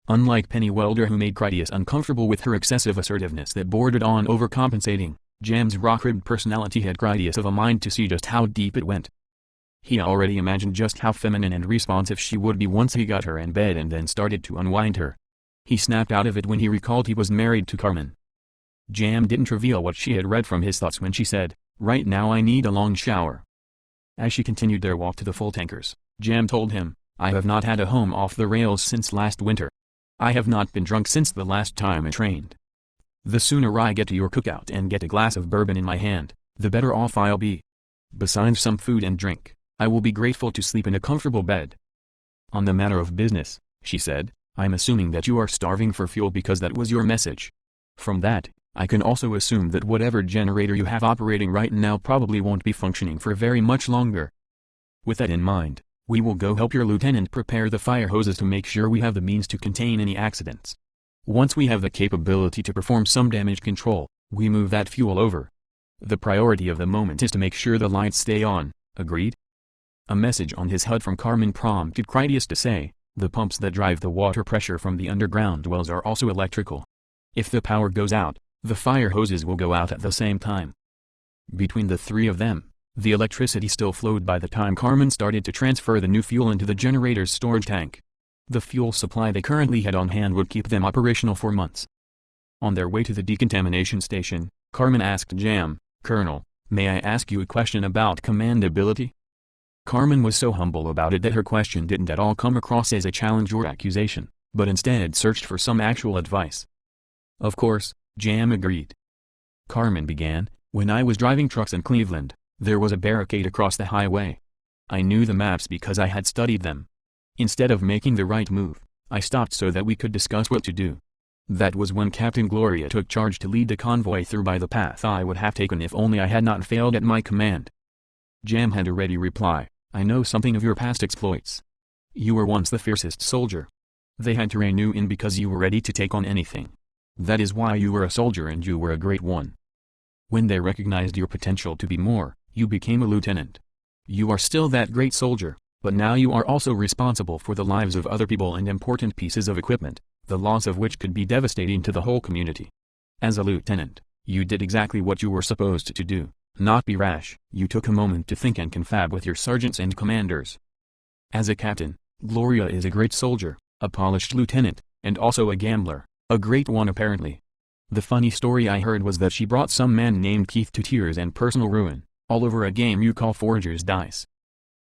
Unlike Penny Welder, who made Critias uncomfortable with her excessive assertiveness that bordered on overcompensating, Jam's rock-ribbed personality had Critias of a mind to see just how deep it went. He already imagined just how feminine and responsive she would be once he got her in bed and then started to unwind her. He snapped out of it when he recalled he was married to Carmen. Jam didn't reveal what she had read from his thoughts when she said, "Right now I need a long shower." As she continued their walk to the full tankers, Jam told him, "I have not had a home off the rails since last winter. I have not been drunk since the last time I trained. The sooner I get to your cookout and get a glass of bourbon in my hand, the better off I'll be. Besides some food and drink, I will be grateful to sleep in a comfortable bed." "On the matter of business," she said, "I'm assuming that you are starving for fuel because that was your message. From that, I can also assume that whatever generator you have operating right now probably won't be functioning for very much longer. With that in mind, we will go help your lieutenant prepare the fire hoses to make sure we have the means to contain any accidents. Once we have the capability to perform some damage control, we move that fuel over. The priority of the moment is to make sure the lights stay on, agreed?" A message on his HUD from Carmen prompted Critias to say, "The pumps that drive the water pressure from the underground wells are also electrical. If the power goes out, the fire hoses will go out at the same time." Between the three of them, the electricity still flowed by the time Carmen started to transfer the new fuel into the generator's storage tank. The fuel supply they currently had on hand would keep them operational for months. On their way to the decontamination station, Carmen asked Jam, "Colonel, may I ask you a question about command ability?" Carmen was so humble about it that her question didn't at all come across as a challenge or accusation, but instead searched for some actual advice. Of course, Jam agreed. Carmen began, when I was driving trucks in Cleveland, there was a barricade across the highway. I knew the maps because I had studied them. Instead of making the right move, I stopped so that we could discuss what to do. That was when Captain Gloria took charge to lead the convoy through by the path I would have taken if only I had not failed at my command. Jam had a ready reply, I know something of your past exploits. You were once the fiercest soldier. They had to rein you in because you were ready to take on anything. That is why you were a soldier and you were a great one. When they recognized your potential to be more, you became a lieutenant. You are still that great soldier, but now you are also responsible for the lives of other people and important pieces of equipment, the loss of which could be devastating to the whole community. As a lieutenant, you did exactly what you were supposed to do, not be rash. You took a moment to think and confab with your sergeants and commanders. As a captain, Gloria is a great soldier, a polished lieutenant, and also a gambler, a great one apparently. The funny story I heard was that she brought some man named Keith to tears and personal ruin, all over a game you call Forager's Dice.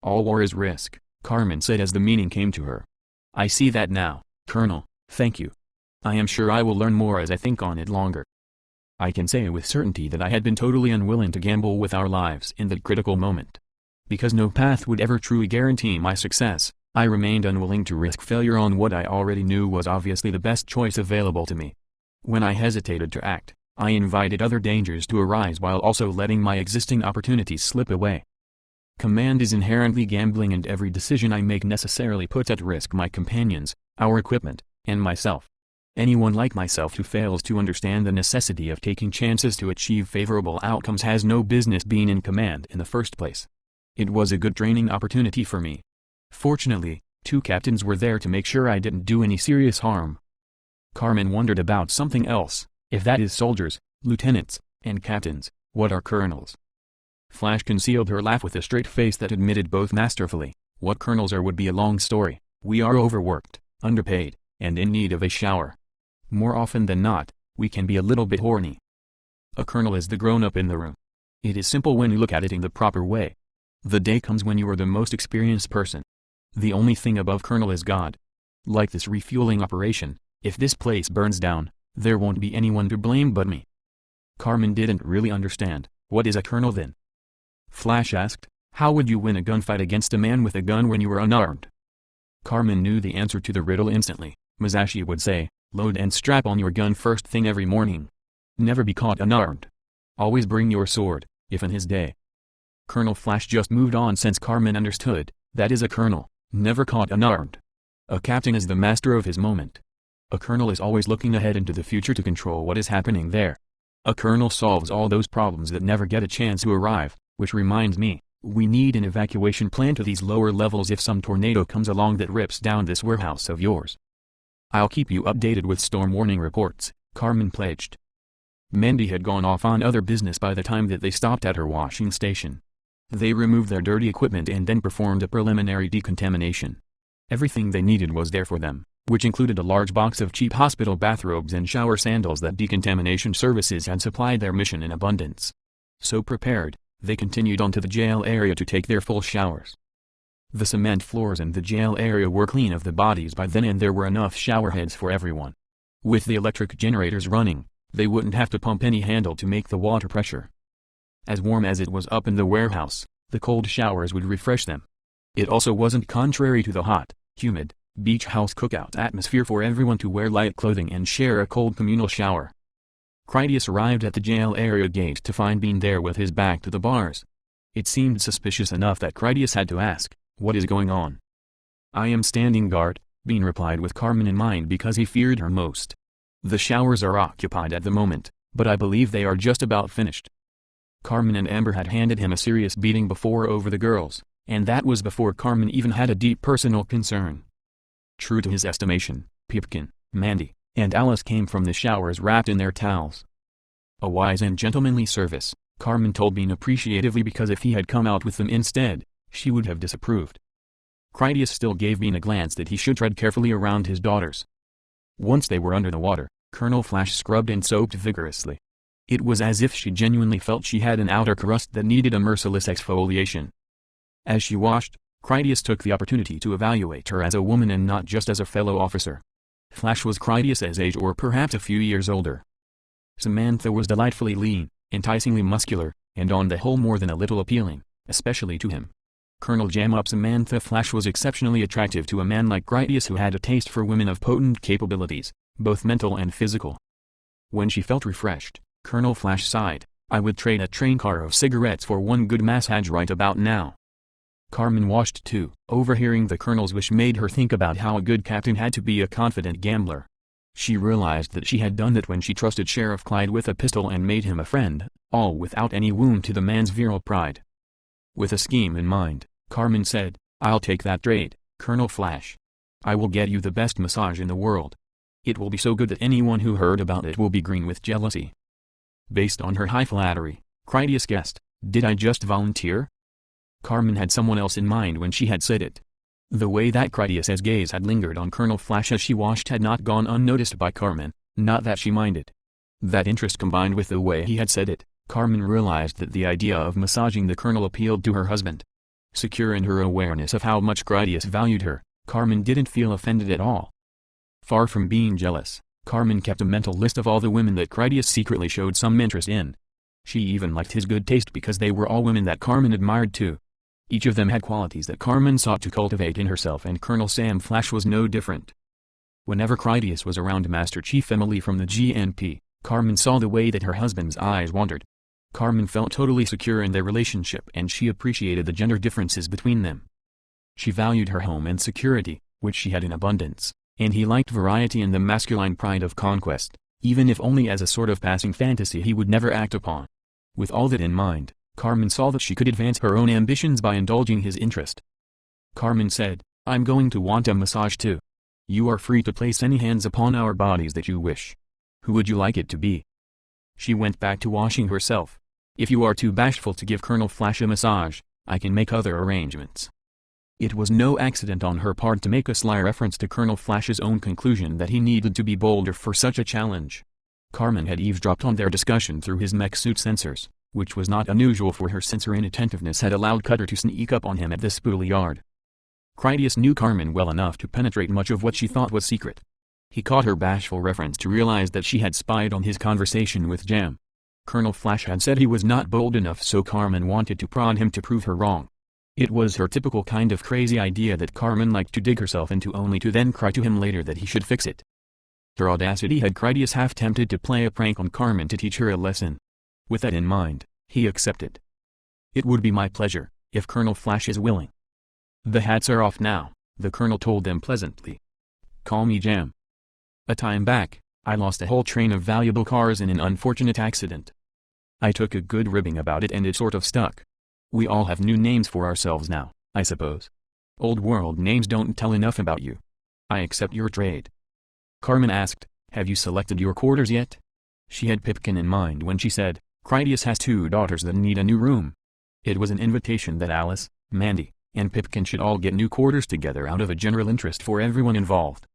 All war is risk, Carmen said as the meaning came to her. I see that now, Colonel, thank you. I am sure I will learn more as I think on it longer. I can say with certainty that I had been totally unwilling to gamble with our lives in that critical moment. Because no path would ever truly guarantee my success, I remained unwilling to risk failure on what I already knew was obviously the best choice available to me. When I hesitated to act, I invited other dangers to arise while also letting my existing opportunities slip away. Command is inherently gambling and every decision I make necessarily puts at risk my companions, our equipment, and myself. Anyone like myself who fails to understand the necessity of taking chances to achieve favorable outcomes has no business being in command in the first place. It was a good training opportunity for me. Fortunately, 2 captains were there to make sure I didn't do any serious harm. Carmen wondered about something else. If that is soldiers, lieutenants, and captains, what are colonels? Flash concealed her laugh with a straight face that admitted both masterfully, what colonels are would be a long story. We are overworked, underpaid, and in need of a shower. More often than not, we can be a little bit horny. A colonel is the grown-up in the room. It is simple when you look at it in the proper way. The day comes when you are the most experienced person. The only thing above colonel is God. Like this refueling operation, if this place burns down, there won't be anyone to blame but me. Carmen didn't really understand. What is a colonel then? Flash asked, how would you win a gunfight against a man with a gun when you were unarmed? Carmen knew the answer to the riddle instantly. Masashi would say, load and strap on your gun first thing every morning. Never be caught unarmed. Always bring your sword, if in his day. Colonel Flash just moved on since Carmen understood, that is a colonel, never caught unarmed. A captain is the master of his moment. A colonel is always looking ahead into the future to control what is happening there. A colonel solves all those problems that never get a chance to arrive, which reminds me, we need an evacuation plan to these lower levels if some tornado comes along that rips down this warehouse of yours. I'll keep you updated with storm warning reports, Carmen pledged. Mandy had gone off on other business by the time that they stopped at her washing station. They removed their dirty equipment and then performed a preliminary decontamination. Everything they needed was there for them, which included a large box of cheap hospital bathrobes and shower sandals that decontamination services had supplied their mission in abundance. So prepared, they continued on to the jail area to take their full showers. The cement floors in the jail area were clean of the bodies by then and there were enough shower heads for everyone. With the electric generators running, they wouldn't have to pump any handle to make the water pressure. As warm as it was up in the warehouse, the cold showers would refresh them. It also wasn't contrary to the hot, humid, beach house cookout atmosphere for everyone to wear light clothing and share a cold communal shower. Critias arrived at the jail area gate to find Bean there with his back to the bars. It seemed suspicious enough that Critias had to ask, what is going on? I am standing guard, Bean replied with Carmen in mind because he feared her most. The showers are occupied at the moment, but I believe they are just about finished. Carmen and Amber had handed him a serious beating before over the girls, and that was before Carmen even had a deep personal concern. True to his estimation, Pipkin, Mandy, and Alice came from the showers wrapped in their towels. A wise and gentlemanly service, Carmen told Bean appreciatively because if he had come out with them instead, she would have disapproved. Critias still gave Bean a glance that he should tread carefully around his daughters. Once they were under the water, Colonel Flash scrubbed and soaped vigorously. It was as if she genuinely felt she had an outer crust that needed a merciless exfoliation. As she washed, Critias took the opportunity to evaluate her as a woman and not just as a fellow officer. Flash was Critias's age or perhaps a few years older. Samantha was delightfully lean, enticingly muscular, and on the whole more than a little appealing, especially to him. Colonel Jam-Up Samantha Flash was exceptionally attractive to a man like Critias who had a taste for women of potent capabilities, both mental and physical. When she felt refreshed, Colonel Flash sighed, "I would trade a train car of cigarettes for one good massage right about now." Carmen washed too, overhearing the Colonel's wish made her think about how a good captain had to be a confident gambler. She realized that she had done that when she trusted Sheriff Clyde with a pistol and made him a friend, all without any wound to the man's virile pride. With a scheme in mind, Carmen said, "I'll take that trade, Colonel Flash. I will get you the best massage in the world. It will be so good that anyone who heard about it will be green with jealousy." Based on her high flattery, Critias guessed, "Did I just volunteer?" Carmen had someone else in mind when she had said it. The way that Critias's gaze had lingered on Colonel Flash as she washed had not gone unnoticed by Carmen, not that she minded. That interest combined with the way he had said it, Carmen realized that the idea of massaging the Colonel appealed to her husband. Secure in her awareness of how much Critias valued her, Carmen didn't feel offended at all. Far from being jealous, Carmen kept a mental list of all the women that Critias secretly showed some interest in. She even liked his good taste because they were all women that Carmen admired too. Each of them had qualities that Carmen sought to cultivate in herself, and Colonel Sam Flash was no different. Whenever Critias was around Master Chief Emily from the GNP, Carmen saw the way that her husband's eyes wandered. Carmen felt totally secure in their relationship and she appreciated the gender differences between them. She valued her home and security, which she had in abundance, and he liked variety and the masculine pride of conquest, even if only as a sort of passing fantasy he would never act upon. With all that in mind, Carmen saw that she could advance her own ambitions by indulging his interest. Carmen said, "I'm going to want a massage too. You are free to place any hands upon our bodies that you wish. Who would you like it to be?" She went back to washing herself. "If you are too bashful to give Colonel Flash a massage, I can make other arrangements." It was no accident on her part to make a sly reference to Colonel Flash's own conclusion that he needed to be bolder for such a challenge. Carmen had eavesdropped on their discussion through his mech suit sensors, which was not unusual for her since her inattentiveness had allowed Cutter to sneak up on him at the spool yard. Critias knew Carmen well enough to penetrate much of what she thought was secret. He caught her bashful reference to realize that she had spied on his conversation with Jam. Colonel Flash had said he was not bold enough, so Carmen wanted to prod him to prove her wrong. It was her typical kind of crazy idea that Carmen liked to dig herself into only to then cry to him later that he should fix it. Her audacity had Critias half tempted to play a prank on Carmen to teach her a lesson. With that in mind, he accepted. "It would be my pleasure, if Colonel Flash is willing." "The hats are off now," the Colonel told them pleasantly. "Call me Jam. A time back, I lost a whole train of valuable cars in an unfortunate accident. I took a good ribbing about it and it sort of stuck. We all have new names for ourselves now, I suppose. Old world names don't tell enough about you. I accept your trade." Carmen asked, "Have you selected your quarters yet?" She had Pipkin in mind when she said, "Critias has 2 daughters that need a new room." It was an invitation that Alice, Mandy, and Pipkin should all get new quarters together out of a general interest for everyone involved.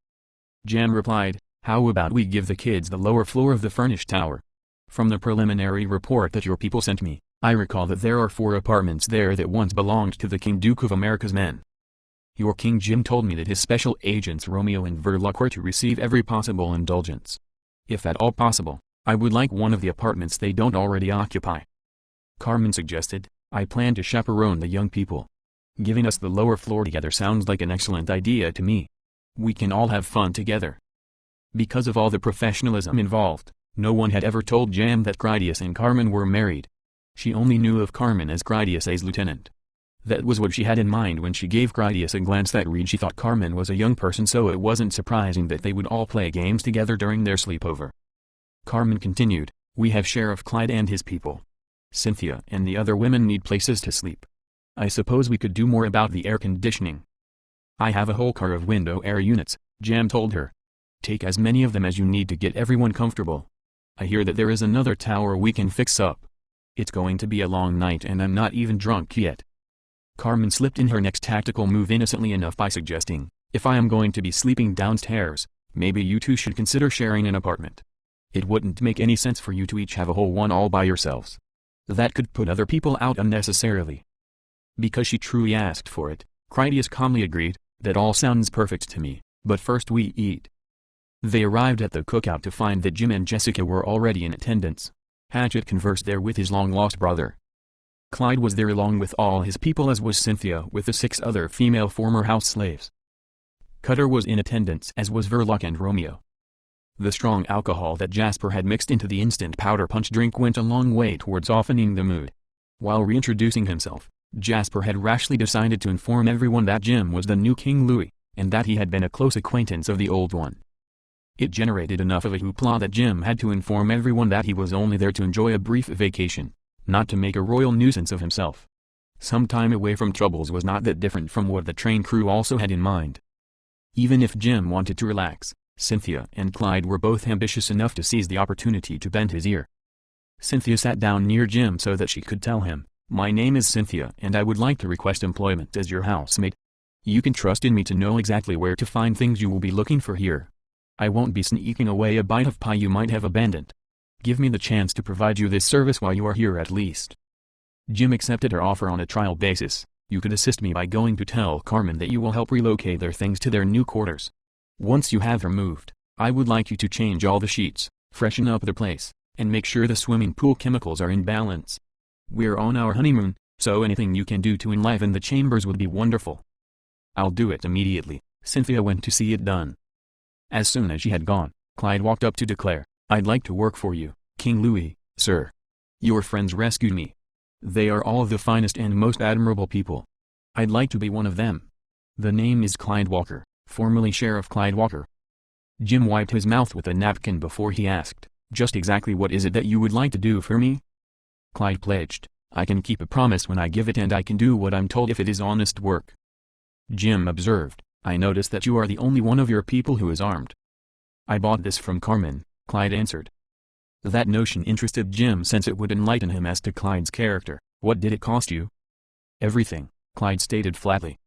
Jam replied, "How about we give the kids the lower floor of the furnished tower? From the preliminary report that your people sent me, I recall that there are 4 apartments there that once belonged to the King Duke of America's men. Your King Jim told me that his special agents Romeo and Verloc were to receive every possible indulgence. If at all possible, I would like one of the apartments they don't already occupy." Carmen suggested, "I plan to chaperone the young people. Giving us the lower floor together sounds like an excellent idea to me. We can all have fun together." Because of all the professionalism involved, no one had ever told Jam that Critias and Carmen were married. She only knew of Carmen as Critias's lieutenant. That was what she had in mind when she gave Critias a glance that read she thought Carmen was a young person, so it wasn't surprising that they would all play games together during their sleepover. Carmen continued, "We have Sheriff Clyde and his people. Cynthia and the other women need places to sleep. I suppose we could do more about the air conditioning." "I have a whole car of window air units," Jam told her. "Take as many of them as you need to get everyone comfortable. I hear that there is another tower we can fix up. It's going to be a long night and I'm not even drunk yet." Carmen slipped in her next tactical move innocently enough by suggesting, "If I am going to be sleeping downstairs, maybe you two should consider sharing an apartment. It wouldn't make any sense for you to each have a whole one all by yourselves. That could put other people out unnecessarily." Because she truly asked for it, Critias calmly agreed, "That all sounds perfect to me, but first we eat." They arrived at the cookout to find that Jim and Jessica were already in attendance. Hatchet conversed there with his long-lost brother. Clyde was there along with all his people, as was Cynthia with the 6 other female former house slaves. Cutter was in attendance, as was Verloc and Romeo. The strong alcohol that Jasper had mixed into the instant powder punch drink went a long way towards softening the mood. While reintroducing himself, Jasper had rashly decided to inform everyone that Jim was the new King Louis, and that he had been a close acquaintance of the old one. It generated enough of a hoopla that Jim had to inform everyone that he was only there to enjoy a brief vacation, not to make a royal nuisance of himself. Some time away from troubles was not that different from what the train crew also had in mind. Even if Jim wanted to relax, Cynthia and Clyde were both ambitious enough to seize the opportunity to bend his ear. Cynthia sat down near Jim so that she could tell him, "My name is Cynthia and I would like to request employment as your housemaid. You can trust in me to know exactly where to find things you will be looking for here. I won't be sneaking away a bite of pie you might have abandoned. Give me the chance to provide you this service while you are here at least." Jim accepted her offer on a trial basis. "You could assist me by going to tell Carmen that you will help relocate their things to their new quarters. Once you have her moved, I would like you to change all the sheets, freshen up the place, and make sure the swimming pool chemicals are in balance. We're on our honeymoon, so anything you can do to enliven the chambers would be wonderful." "I'll do it immediately." Cynthia went to see it done. As soon as she had gone, Clyde walked up to declare, "I'd like to work for you, King Louis, sir. Your friends rescued me. They are all the finest and most admirable people. I'd like to be one of them. The name is Clyde Walker, formerly Sheriff Clyde Walker." Jim wiped his mouth with a napkin before he asked, "Just exactly what is it that you would like to do for me?" Clyde pledged, "I can keep a promise when I give it and I can do what I'm told if it is honest work." Jim observed, "I notice that you are the only one of your people who is armed." "I bought this from Carmen," Clyde answered. That notion interested Jim since it would enlighten him as to Clyde's character. "What did it cost you?" "Everything," Clyde stated flatly.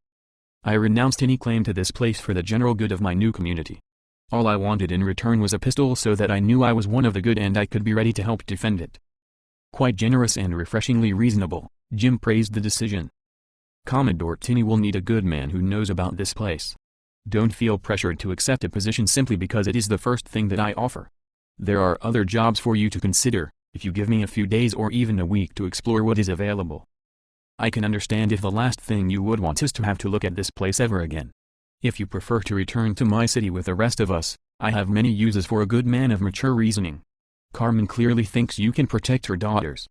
"I renounced any claim to this place for the general good of my new community. All I wanted in return was a pistol so that I knew I was one of the good and I could be ready to help defend it." Quite generous and refreshingly reasonable, Jim praised the decision. "Commodore Tinney will need a good man who knows about this place. Don't feel pressured to accept a position simply because it is the first thing that I offer. There are other jobs for you to consider, if you give me a few days or even a week to explore what is available. I can understand if the last thing you would want is to have to look at this place ever again. If you prefer to return to my city with the rest of us, I have many uses for a good man of mature reasoning. Carmen clearly thinks you can protect her daughters.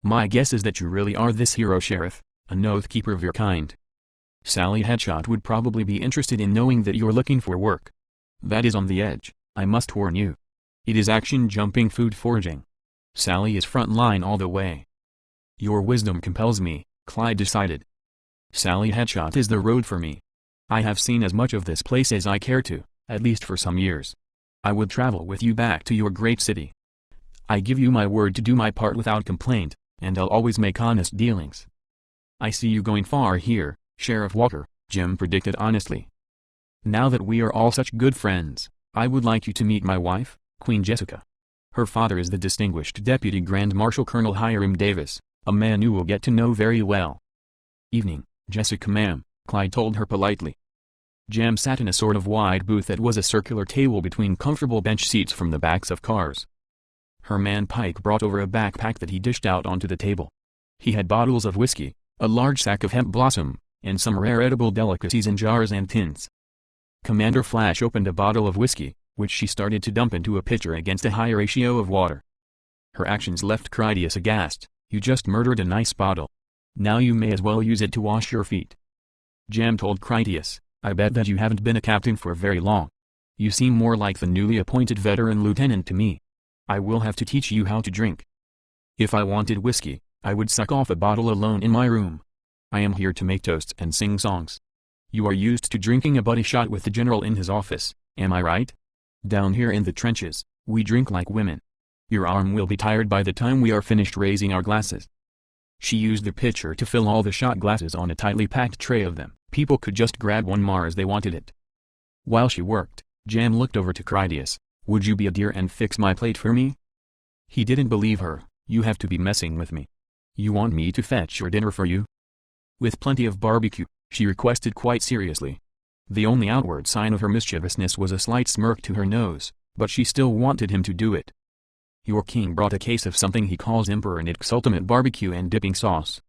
My guess is that you really are this hero sheriff, an oath keeper of your kind. Sally Headshot would probably be interested in knowing that you're looking for work. That is on the edge, I must warn you. It is action-jumping food foraging. Sally is front line all the way." "Your wisdom compels me," Clyde decided. "Sally Headshot is the road for me. I have seen as much of this place as I care to, at least for some years. I would travel with you back to your great city. I give you my word to do my part without complaint, and I'll always make honest dealings." "I see you going far here, Sheriff Walker," Jim predicted honestly. "Now that we are all such good friends, I would like you to meet my wife, Queen Jessica. Her father is the distinguished Deputy Grand Marshal Colonel Hiram Davis, a man you will get to know very well." "Evening, Jessica ma'am," Clyde told her politely. Jam sat in a sort of wide booth that was a circular table between comfortable bench seats from the backs of cars. Herman Pike brought over a backpack that he dished out onto the table. He had bottles of whiskey, a large sack of hemp blossom, and some rare edible delicacies in jars and tins. Commander Flash opened a bottle of whiskey, which she started to dump into a pitcher against a high ratio of water. Her actions left Critias aghast. "You just murdered a nice bottle. Now you may as well use it to wash your feet." Jam told Critias, "I bet that you haven't been a captain for very long. You seem more like the newly appointed veteran lieutenant to me. I will have to teach you how to drink. If I wanted whiskey, I would suck off a bottle alone in my room. I am here to make toasts and sing songs. You are used to drinking a buddy shot with the general in his office, am I right? Down here in the trenches, we drink like women. Your arm will be tired by the time we are finished raising our glasses." She used the pitcher to fill all the shot glasses on a tightly packed tray of them. People could just grab one more as they wanted it. While she worked, Jam looked over to Critias. "Would you be a dear and fix my plate for me?" He didn't believe her. "You have to be messing with me. You want me to fetch your dinner for you?" With plenty of barbecue, she requested quite seriously. The only outward sign of her mischievousness was a slight smirk to her nose, but she still wanted him to do it. Your king brought a case of something he calls Emperor Nick's Ultimate Barbecue and Dipping Sauce.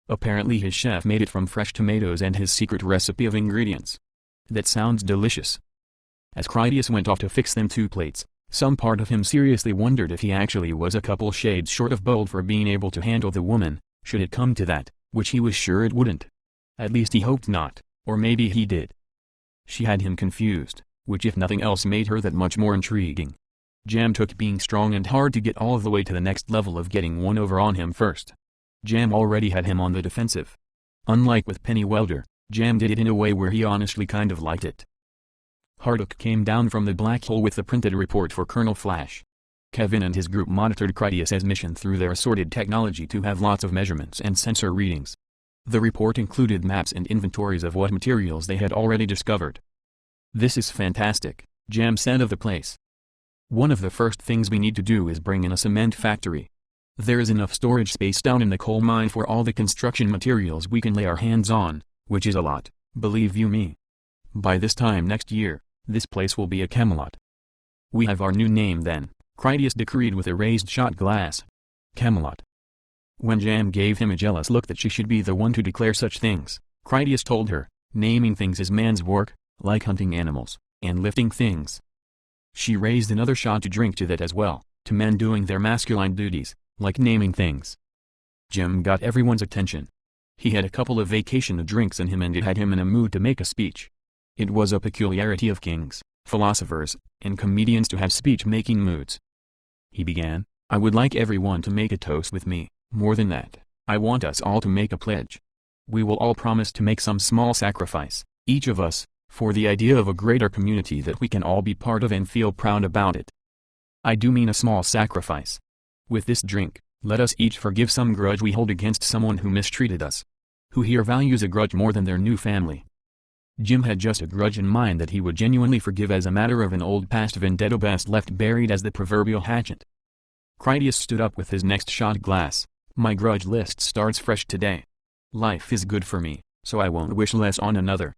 Apparently his chef made it from fresh tomatoes and his secret recipe of ingredients. That sounds delicious. As Critias went off to fix them 2 plates, some part of him seriously wondered if he actually was a couple shades short of bold for being able to handle the woman, should it come to that, which he was sure it wouldn't. At least he hoped not, or maybe he did. She had him confused, which if nothing else made her that much more intriguing. Jam took being strong and hard to get all the way to the next level of getting one over on him first. Jam already had him on the defensive. Unlike with Penny Welder, Jam did it in a way where he honestly kind of liked it. Hardock came down from the black hole with the printed report for Colonel Flash. Kevin and his group monitored Critias' mission through their assorted technology to have lots of measurements and sensor readings. The report included maps and inventories of what materials they had already discovered. "This is fantastic," Jam said of the place. "One of the first things we need to do is bring in a cement factory. There is enough storage space down in the coal mine for all the construction materials we can lay our hands on, which is a lot, believe you me. By this time next year, this place will be a Camelot. We have our new name then," Critias decreed with a raised shot glass. "Camelot." When Jam gave him a jealous look that she should be the one to declare such things, Critias told her, "Naming things is man's work, like hunting animals, and lifting things." She raised another shot to drink to that as well, to men doing their masculine duties, like naming things. Jim got everyone's attention. He had a couple of vacation drinks in him and it had him in a mood to make a speech. It was a peculiarity of kings, philosophers, and comedians to have speech-making moods. He began, "I would like everyone to make a toast with me, more than that, I want us all to make a pledge. We will all promise to make some small sacrifice, each of us, for the idea of a greater community that we can all be part of and feel proud about it. I do mean a small sacrifice. With this drink, let us each forgive some grudge we hold against someone who mistreated us. Who here values a grudge more than their new family?" Jim had just a grudge in mind that he would genuinely forgive as a matter of an old past vendetta best left buried as the proverbial hatchet. Critias stood up with his next shot glass. "My grudge list starts fresh today. Life is good for me, so I won't wish less on another.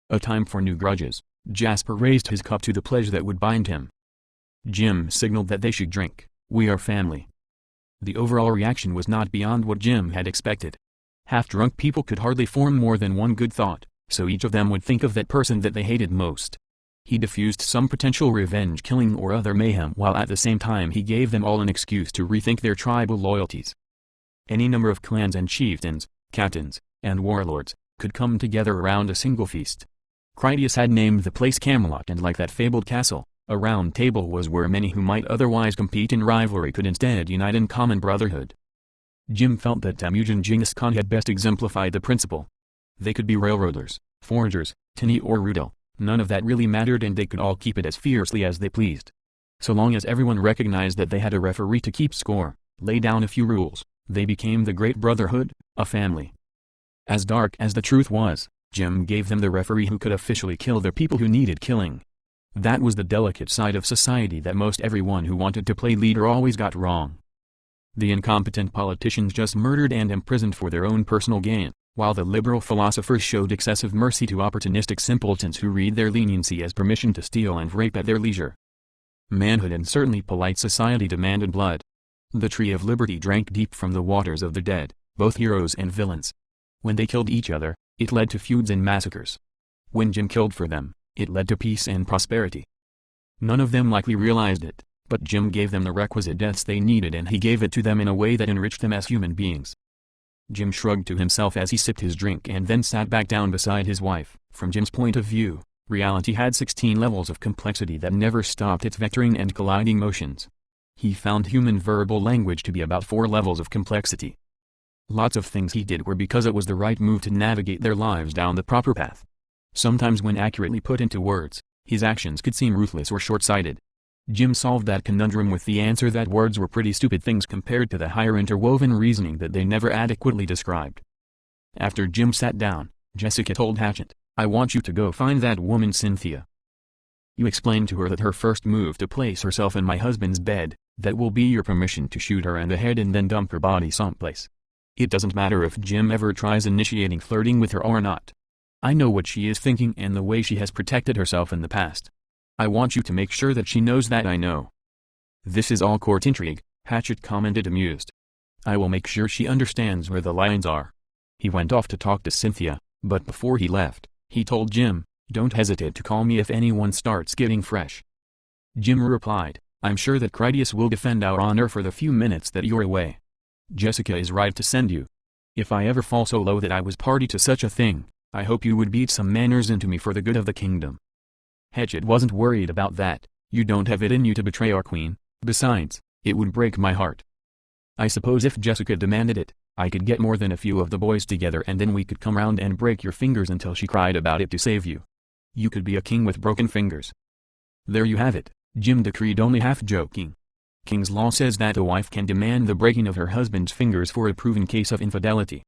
A time for new grudges." Jasper raised his cup to the pledge that would bind him. Jim signaled that they should drink. "We are family." The overall reaction was not beyond what Jim had expected. Half-drunk people could hardly form more than one good thought, so each of them would think of that person that they hated most. He diffused some potential revenge killing or other mayhem while at the same time he gave them all an excuse to rethink their tribal loyalties. Any number of clans and chieftains, captains, and warlords, could come together around a single feast. Critias had named the place Camelot, and like that fabled castle, a round table was where many who might otherwise compete in rivalry could instead unite in common brotherhood. Jim felt that Temujin Genghis Khan had best exemplified the principle. They could be railroaders, foragers, tinny or Rudel, none of that really mattered and they could all keep it as fiercely as they pleased. So long as everyone recognized that they had a referee to keep score, lay down a few rules, they became the Great Brotherhood, a family. As dark as the truth was, Jim gave them the referee who could officially kill the people who needed killing. That was the delicate side of society that most everyone who wanted to play leader always got wrong. The incompetent politicians just murdered and imprisoned for their own personal gain, while the liberal philosophers showed excessive mercy to opportunistic simpletons who read their leniency as permission to steal and rape at their leisure. Manhood and certainly polite society demanded blood. The Tree of Liberty drank deep from the waters of the dead, both heroes and villains. When they killed each other, it led to feuds and massacres. When Jim killed for them, it led to peace and prosperity. None of them likely realized it, but Jim gave them the requisite deaths they needed and he gave it to them in a way that enriched them as human beings. Jim shrugged to himself as he sipped his drink and then sat back down beside his wife. From Jim's point of view, reality had 16 levels of complexity that never stopped its vectoring and colliding motions. He found human verbal language to be about 4 levels of complexity. Lots of things he did were because it was the right move to navigate their lives down the proper path. Sometimes when accurately put into words, his actions could seem ruthless or short-sighted. Jim solved that conundrum with the answer that words were pretty stupid things compared to the higher interwoven reasoning that they never adequately described. After Jim sat down, Jessica told Hatchet, "I want you to go find that woman Cynthia. You explain to her that her first move to place herself in my husband's bed, that will be your permission to shoot her in the head and then dump her body someplace. It doesn't matter if Jim ever tries initiating flirting with her or not. I know what she is thinking and the way she has protected herself in the past. I want you to make sure that she knows that I know. This is all court intrigue, Hatchet commented amused. I will make sure she understands where the lines are. He went off to talk to Cynthia, but before he left, he told Jim, don't hesitate to call me if anyone starts getting fresh. Jim replied, I'm sure that Critias will defend our honor for the few minutes that you're away. Jessica is right to send you. If I ever fall so low that I was party to such a thing, I hope you would beat some manners into me for the good of the kingdom. Hatchet wasn't worried about that. You don't have it in you to betray our queen, besides, it would break my heart. I suppose if Jessica demanded it, I could get more than a few of the boys together and then we could come round and break your fingers until she cried about it to save you. You could be a king with broken fingers. There you have it, Jim decreed, only half joking. King's law says that a wife can demand the breaking of her husband's fingers for a proven case of infidelity.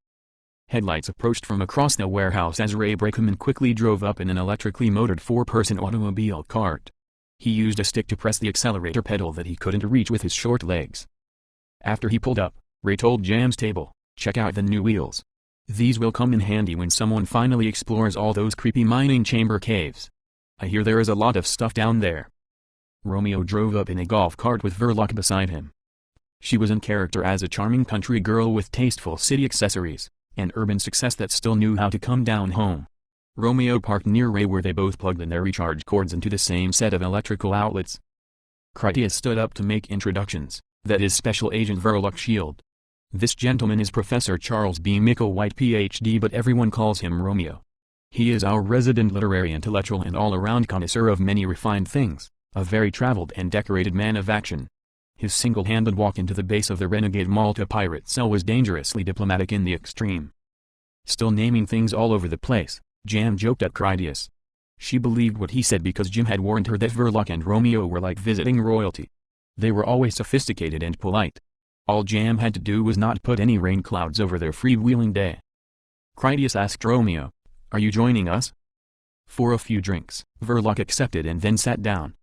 Headlights approached from across the warehouse as Ray Brakeman quickly drove up in an electrically motored four-person automobile cart. He used a stick to press the accelerator pedal that he couldn't reach with his short legs. After he pulled up, Ray told Jam's table, check out the new wheels. These will come in handy when someone finally explores all those creepy mining chamber caves. I hear there is a lot of stuff down there. Romeo drove up in a golf cart with Verloc beside him. She was in character as a charming country girl with tasteful city accessories, and urban success that still knew how to come down home. Romeo parked near Ray where they both plugged in their recharge cords into the same set of electrical outlets. Critias stood up to make introductions. That is Special Agent Verloc Shield. This gentleman is Professor Charles B. Micklewhite Ph.D. but everyone calls him Romeo. He is our resident literary intellectual and all-around connoisseur of many refined things, a very traveled and decorated man of action. His single-handed walk into the base of the renegade Malta pirate cell was dangerously diplomatic in the extreme. Still naming things all over the place, Jam joked at Critias. She believed what he said because Jim had warned her that Verloc and Romeo were like visiting royalty. They were always sophisticated and polite. All Jam had to do was not put any rain clouds over their freewheeling day. Critias asked Romeo, are you joining us? For a few drinks, Verloc accepted and then sat down.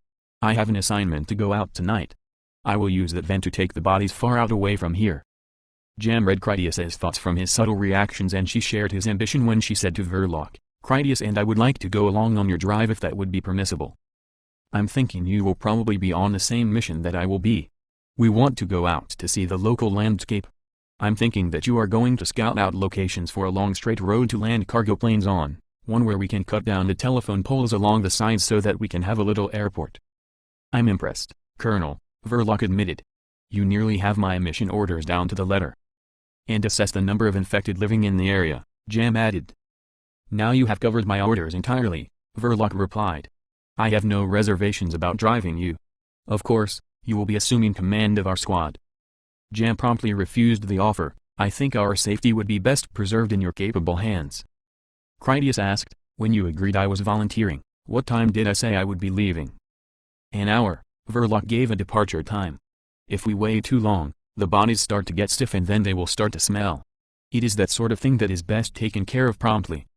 I have an assignment to go out tonight. I will use that van to take the bodies far out away from here. Jam read Critias's thoughts from his subtle reactions and she shared his ambition when she said to Verloc, Critias and I would like to go along on your drive if that would be permissible. I'm thinking you will probably be on the same mission that I will be. We want to go out to see the local landscape. I'm thinking that you are going to scout out locations for a long straight road to land cargo planes on, one where we can cut down the telephone poles along the sides so that we can have a little airport. I'm impressed, Colonel, Verloc admitted. You nearly have my mission orders down to the letter. And assess the number of infected living in the area, Jam added. Now you have covered my orders entirely, Verloc replied. I have no reservations about driving you. Of course, you will be assuming command of our squad. Jam promptly refused the offer. I think our safety would be best preserved in your capable hands. Critias asked, when you agreed I was volunteering, what time did I say I would be leaving? An hour, Verloc gave a departure time. If we wait too long, the bodies start to get stiff and then they will start to smell. It is that sort of thing that is best taken care of promptly.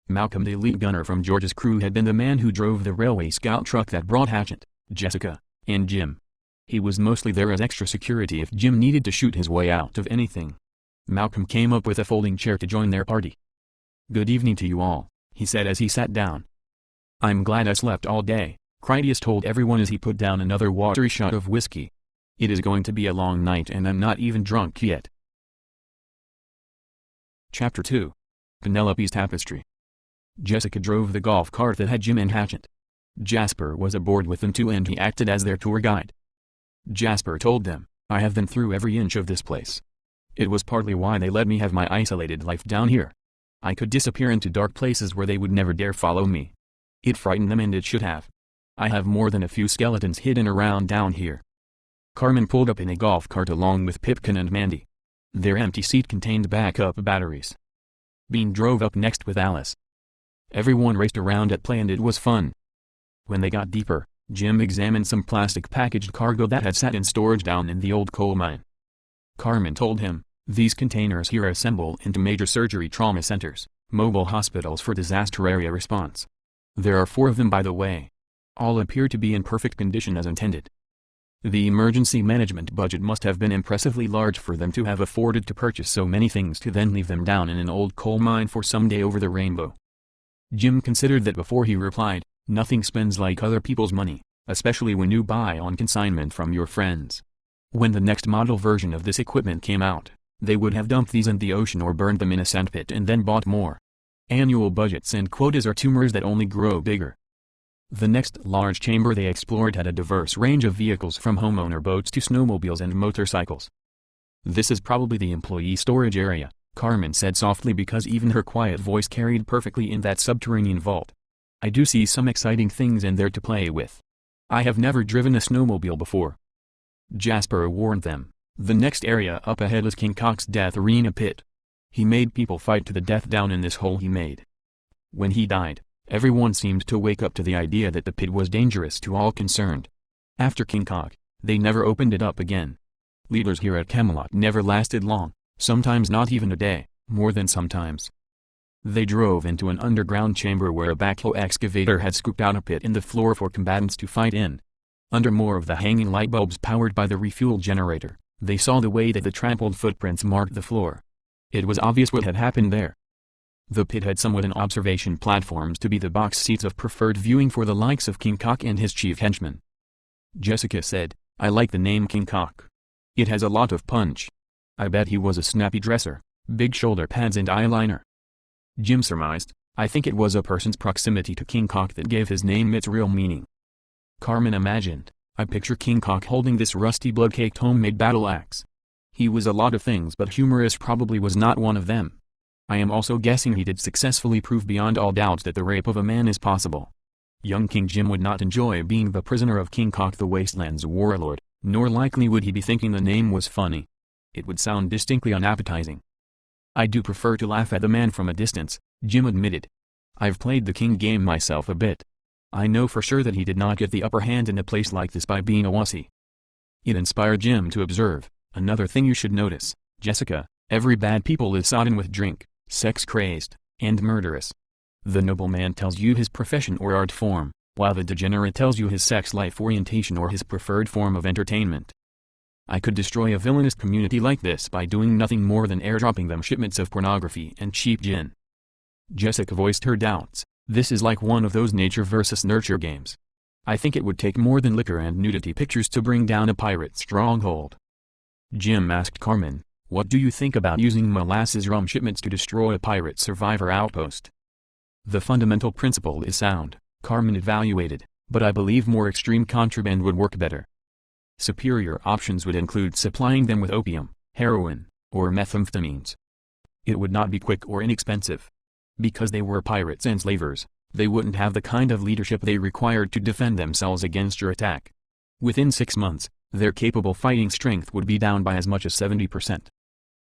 Malcolm, the elite gunner from George's crew, had been the man who drove the railway scout truck that brought Hatchet, Jessica, and Jim. He was mostly there as extra security if Jim needed to shoot his way out of anything. Malcolm came up with a folding chair to join their party. Good evening to you all, he said as he sat down. I'm glad I slept all day, Critias told everyone as he put down another watery shot of whiskey. It is going to be a long night and I'm not even drunk yet. Chapter 2. Penelope's Tapestry. Jessica drove the golf cart that had Jim and Hatchet. Jasper was aboard with them too and he acted as their tour guide. Jasper told them, I have been through every inch of this place. It was partly why they let me have my isolated life down here. I could disappear into dark places where they would never dare follow me. It frightened them and it should have. I have more than a few skeletons hidden around down here. Carmen pulled up in a golf cart along with Pipkin and Mandy. Their empty seat contained backup batteries. Bean drove up next with Alice. Everyone raced around at play and it was fun. When they got deeper, Jim examined some plastic packaged cargo that had sat in storage down in the old coal mine. Carmen told him, these containers here assemble into major surgery trauma centers, mobile hospitals for disaster area response. There are 4 of them by the way. All appear to be in perfect condition as intended. The emergency management budget must have been impressively large for them to have afforded to purchase so many things to then leave them down in an old coal mine for some day over the rainbow. Jim considered that before he replied, "Nothing spends like other people's money, especially when you buy on consignment from your friends." When the next model version of this equipment came out, they would have dumped these in the ocean or burned them in a sandpit and then bought more. Annual budgets and quotas are tumors that only grow bigger. The next large chamber they explored had a diverse range of vehicles from homeowner boats to snowmobiles and motorcycles. "This is probably the employee storage area," Carmen said softly because even her quiet voice carried perfectly in that subterranean vault. "I do see some exciting things in there to play with. I have never driven a snowmobile before." Jasper warned them, "The next area up ahead is King Kok's death arena pit. He made people fight to the death down in this hole he made. When he died, everyone seemed to wake up to the idea that the pit was dangerous to all concerned. After King Kok, they never opened it up again. Leaders here at Camelot never lasted long, sometimes not even a day, more than sometimes." They drove into an underground chamber where a backhoe excavator had scooped out a pit in the floor for combatants to fight in. Under more of the hanging light bulbs powered by the refuel generator, they saw the way that the trampled footprints marked the floor. It was obvious what had happened there. The pit had somewhat an observation platforms to be the box seats of preferred viewing for the likes of King Kok and his chief henchmen. Jessica said, "I like the name King Kok. It has a lot of punch. I bet he was a snappy dresser, big shoulder pads and eyeliner." Jim surmised, "I think it was a person's proximity to King Kok that gave his name its real meaning." Carmen imagined, "I picture King Kok holding this rusty blood-caked homemade battle axe. He was a lot of things but humorous probably was not one of them. I am also guessing he did successfully prove beyond all doubt that the rape of a man is possible." Young King Jim would not enjoy being the prisoner of King Kok the Wasteland's warlord, nor likely would he be thinking the name was funny. It would sound distinctly unappetizing. "I do prefer to laugh at the man from a distance," Jim admitted. "I've played the king game myself a bit. I know for sure that he did not get the upper hand in a place like this by being a wussy." It inspired Jim to observe, "Another thing you should notice, Jessica, every bad people is sodden with drink, sex-crazed, and murderous. The nobleman tells you his profession or art form, while the degenerate tells you his sex life orientation or his preferred form of entertainment. I could destroy a villainous community like this by doing nothing more than airdropping them shipments of pornography and cheap gin." Jessica voiced her doubts. "This is like one of those nature versus nurture games. I think it would take more than liquor and nudity pictures to bring down a pirate stronghold." Jim asked Carmen, "What do you think about using molasses rum shipments to destroy a pirate survivor outpost?" "The fundamental principle is sound," Carmen evaluated, "but I believe more extreme contraband would work better. Superior options would include supplying them with opium, heroin, or methamphetamines. It would not be quick or inexpensive. Because they were pirates and slavers, they wouldn't have the kind of leadership they required to defend themselves against your attack. Within 6 months, their capable fighting strength would be down by as much as 70%.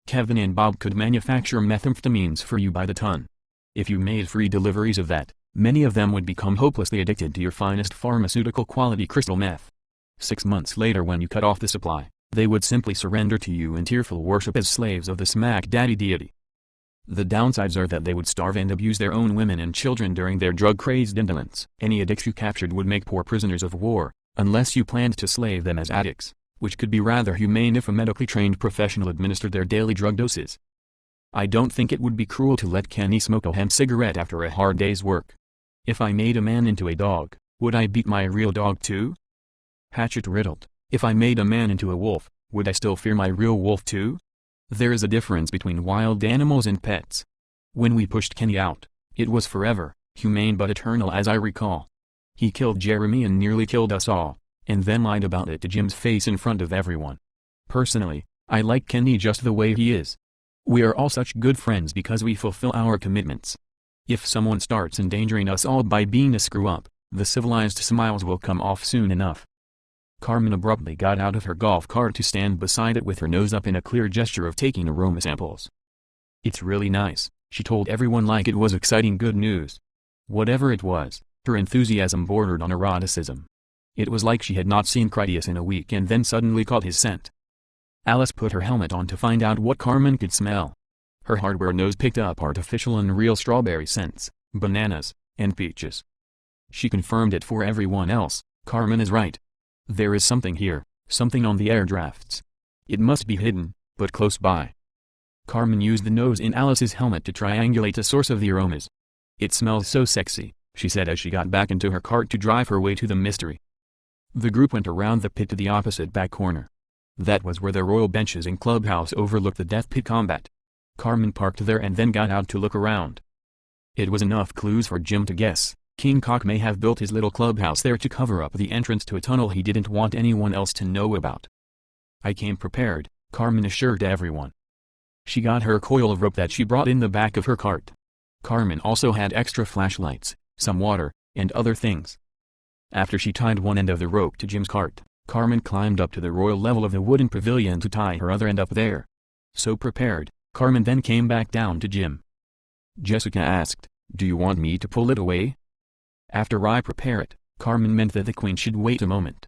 Kevin and Bob could manufacture methamphetamines for you by the ton. If you made free deliveries of that, many of them would become hopelessly addicted to your finest pharmaceutical quality crystal meth. 6 months later when you cut off the supply, they would simply surrender to you in tearful worship as slaves of the Smack Daddy deity. The downsides are that they would starve and abuse their own women and children during their drug-crazed indolence. Any addicts you captured would make poor prisoners of war, unless you planned to slave them as addicts, which could be rather humane if a medically trained professional administered their daily drug doses. I don't think it would be cruel to let Kenny smoke a hemp cigarette after a hard day's work. If I made a man into a dog, would I beat my real dog too? Hatchet riddled, if I made a man into a wolf, would I still fear my real wolf too? There is a difference between wild animals and pets. When we pushed Kenny out, it was forever, humane but eternal as I recall. He killed Jeremy and nearly killed us all, and then lied about it to Jim's face in front of everyone. Personally, I like Kenny just the way he is. We are all such good friends because we fulfill our commitments. If someone starts endangering us all by being a screw-up, the civilized smiles will come off soon enough." Carmen abruptly got out of her golf cart to stand beside it with her nose up in a clear gesture of taking aroma samples. "It's really nice," she told everyone like it was exciting good news. Whatever it was, her enthusiasm bordered on eroticism. It was like she had not seen Critias in a week and then suddenly caught his scent. Alice put her helmet on to find out what Carmen could smell. Her hardware nose picked up artificial and real strawberry scents, bananas, and peaches. She confirmed it for everyone else, "Carmen is right. There is something here, Something on the air drafts. It must be hidden, but close by. Carmen used the nose in Alice's helmet to triangulate the source of the aromas. It smells so sexy, she said as she got back into her cart to drive her way to the mystery. The group went around the pit to the opposite back corner. That was where the royal benches and clubhouse overlooked the death pit combat. Carmen parked there and then got out to look around. It was enough clues for Jim to guess. King Cock may have built his little clubhouse there to cover up the entrance to a tunnel he didn't want anyone else to know about. I came prepared, Carmen assured everyone. She got her coil of rope that she brought in the back of her cart. Carmen also had extra flashlights, some water, and other things. After she tied one end of the rope to Jim's cart, Carmen climbed up to the royal level of the wooden pavilion to tie her other end up there. So prepared, Carmen then came back down to Jim. Jessica asked, "Do you want me to pull it away?" "After I prepare it," Carmen meant that the queen should wait a moment.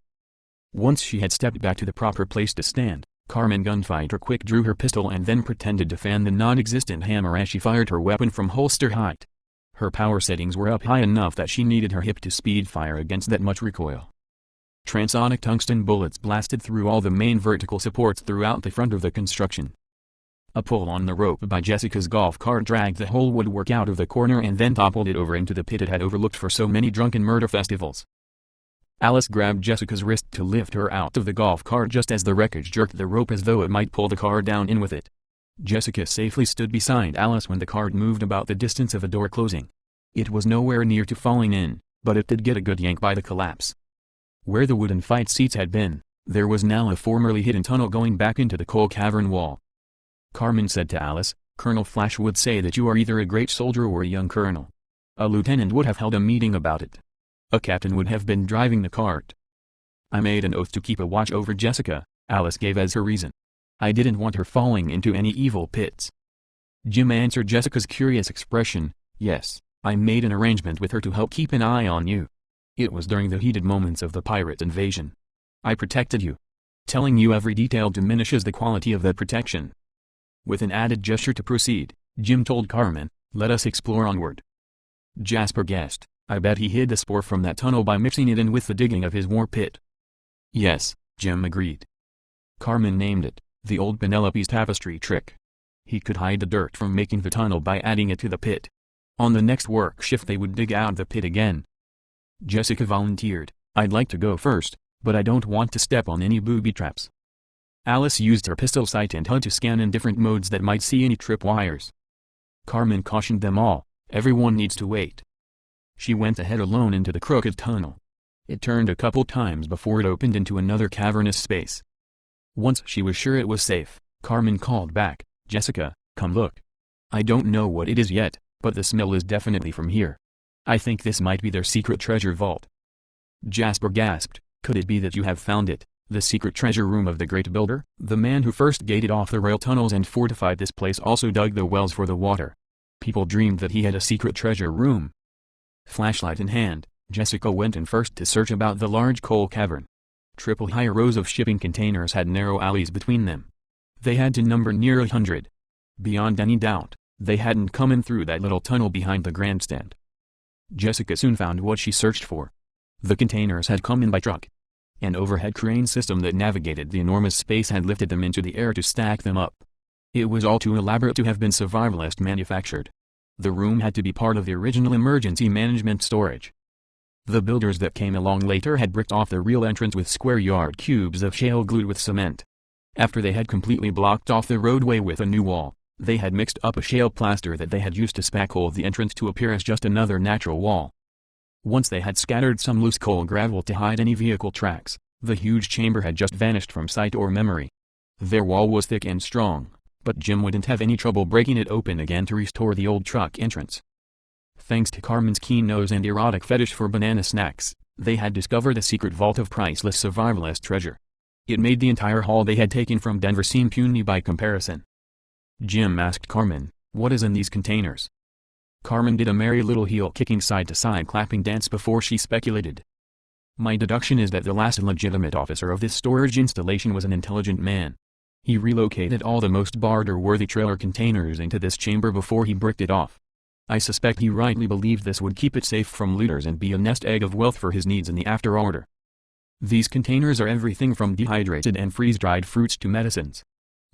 Once she had stepped back to the proper place to stand, Carmen Gunfighter quick drew her pistol and then pretended to fan the non-existent hammer as she fired her weapon from holster height. Her power settings were up high enough that she needed her hip to speed fire against that much recoil. Transonic tungsten bullets blasted through all the main vertical supports throughout the front of the construction. A pull on the rope by Jessica's golf cart dragged the whole woodwork out of the corner and then toppled it over into the pit it had overlooked for so many drunken murder festivals. Alice grabbed Jessica's wrist to lift her out of the golf cart just as the wreckage jerked the rope as though it might pull the car down in with it. Jessica safely stood beside Alice when the cart moved about the distance of a door closing. It was nowhere near to falling in, but it did get a good yank by the collapse. Where the wooden fight seats had been, there was now a formerly hidden tunnel going back into the coal cavern wall. Carmen said to Alice, "Colonel Flash would say that you are either a great soldier or a young colonel. A lieutenant would have held a meeting about it. A captain would have been driving the cart." "I made an oath to keep a watch over Jessica," Alice gave as her reason. "I didn't want her falling into any evil pits." Jim answered Jessica's curious expression, "Yes, I made an arrangement with her to help keep an eye on you. It was during the heated moments of the pirate invasion. I protected you. Telling you every detail diminishes the quality of that protection." With an added gesture to proceed, Jim told Carmen, "Let us explore onward." Jasper guessed, "I bet he hid the spore from that tunnel by mixing it in with the digging of his war pit." "Yes," Jim agreed. Carmen named it, the old Penelope's tapestry trick. He could hide the dirt from making the tunnel by adding it to the pit. On the next work shift they would dig out the pit again. Jessica volunteered, "I'd like to go first, but I don't want to step on any booby traps." Alice used her pistol sight and HUD to scan in different modes that might see any tripwires. Carmen cautioned them all, "Everyone needs to wait." She went ahead alone into the crooked tunnel. It turned a couple times before it opened into another cavernous space. Once she was sure it was safe, Carmen called back, "Jessica, come look. I don't know what it is yet, but the smell is definitely from here. I think this might be their secret treasure vault." Jasper gasped, "Could it be that you have found it? The secret treasure room of the great builder?" "The man who first gated off the rail tunnels and fortified this place also dug the wells for the water. People dreamed that he had a secret treasure room." Flashlight in hand, Jessica went in first to search about the large coal cavern. Triple high rows of shipping containers had narrow alleys between them. They had to number near 100. Beyond any doubt, they hadn't come in through that little tunnel behind the grandstand. Jessica soon found what she searched for. The containers had come in by truck. An overhead crane system that navigated the enormous space had lifted them into the air to stack them up. It was all too elaborate to have been survivalist manufactured. The room had to be part of the original emergency management storage. The builders that came along later had bricked off the real entrance with square yard cubes of shale glued with cement. After they had completely blocked off the roadway with a new wall, they had mixed up a shale plaster that they had used to spackle the entrance to appear as just another natural wall. Once they had scattered some loose coal gravel to hide any vehicle tracks, the huge chamber had just vanished from sight or memory. Their wall was thick and strong, but Jim wouldn't have any trouble breaking it open again to restore the old truck entrance. Thanks to Carmen's keen nose and erotic fetish for banana snacks, they had discovered a secret vault of priceless survivalist treasure. It made the entire haul they had taken from Denver seem puny by comparison. Jim asked Carmen, "What is in these containers?" Carmen did a merry little heel-kicking side-to-side clapping dance before she speculated. "My deduction is that the last legitimate officer of this storage installation was an intelligent man. He relocated all the most barter-worthy trailer containers into this chamber before he bricked it off. I suspect he rightly believed this would keep it safe from looters and be a nest egg of wealth for his needs in the after order." These containers are everything from dehydrated and freeze-dried fruits to medicines.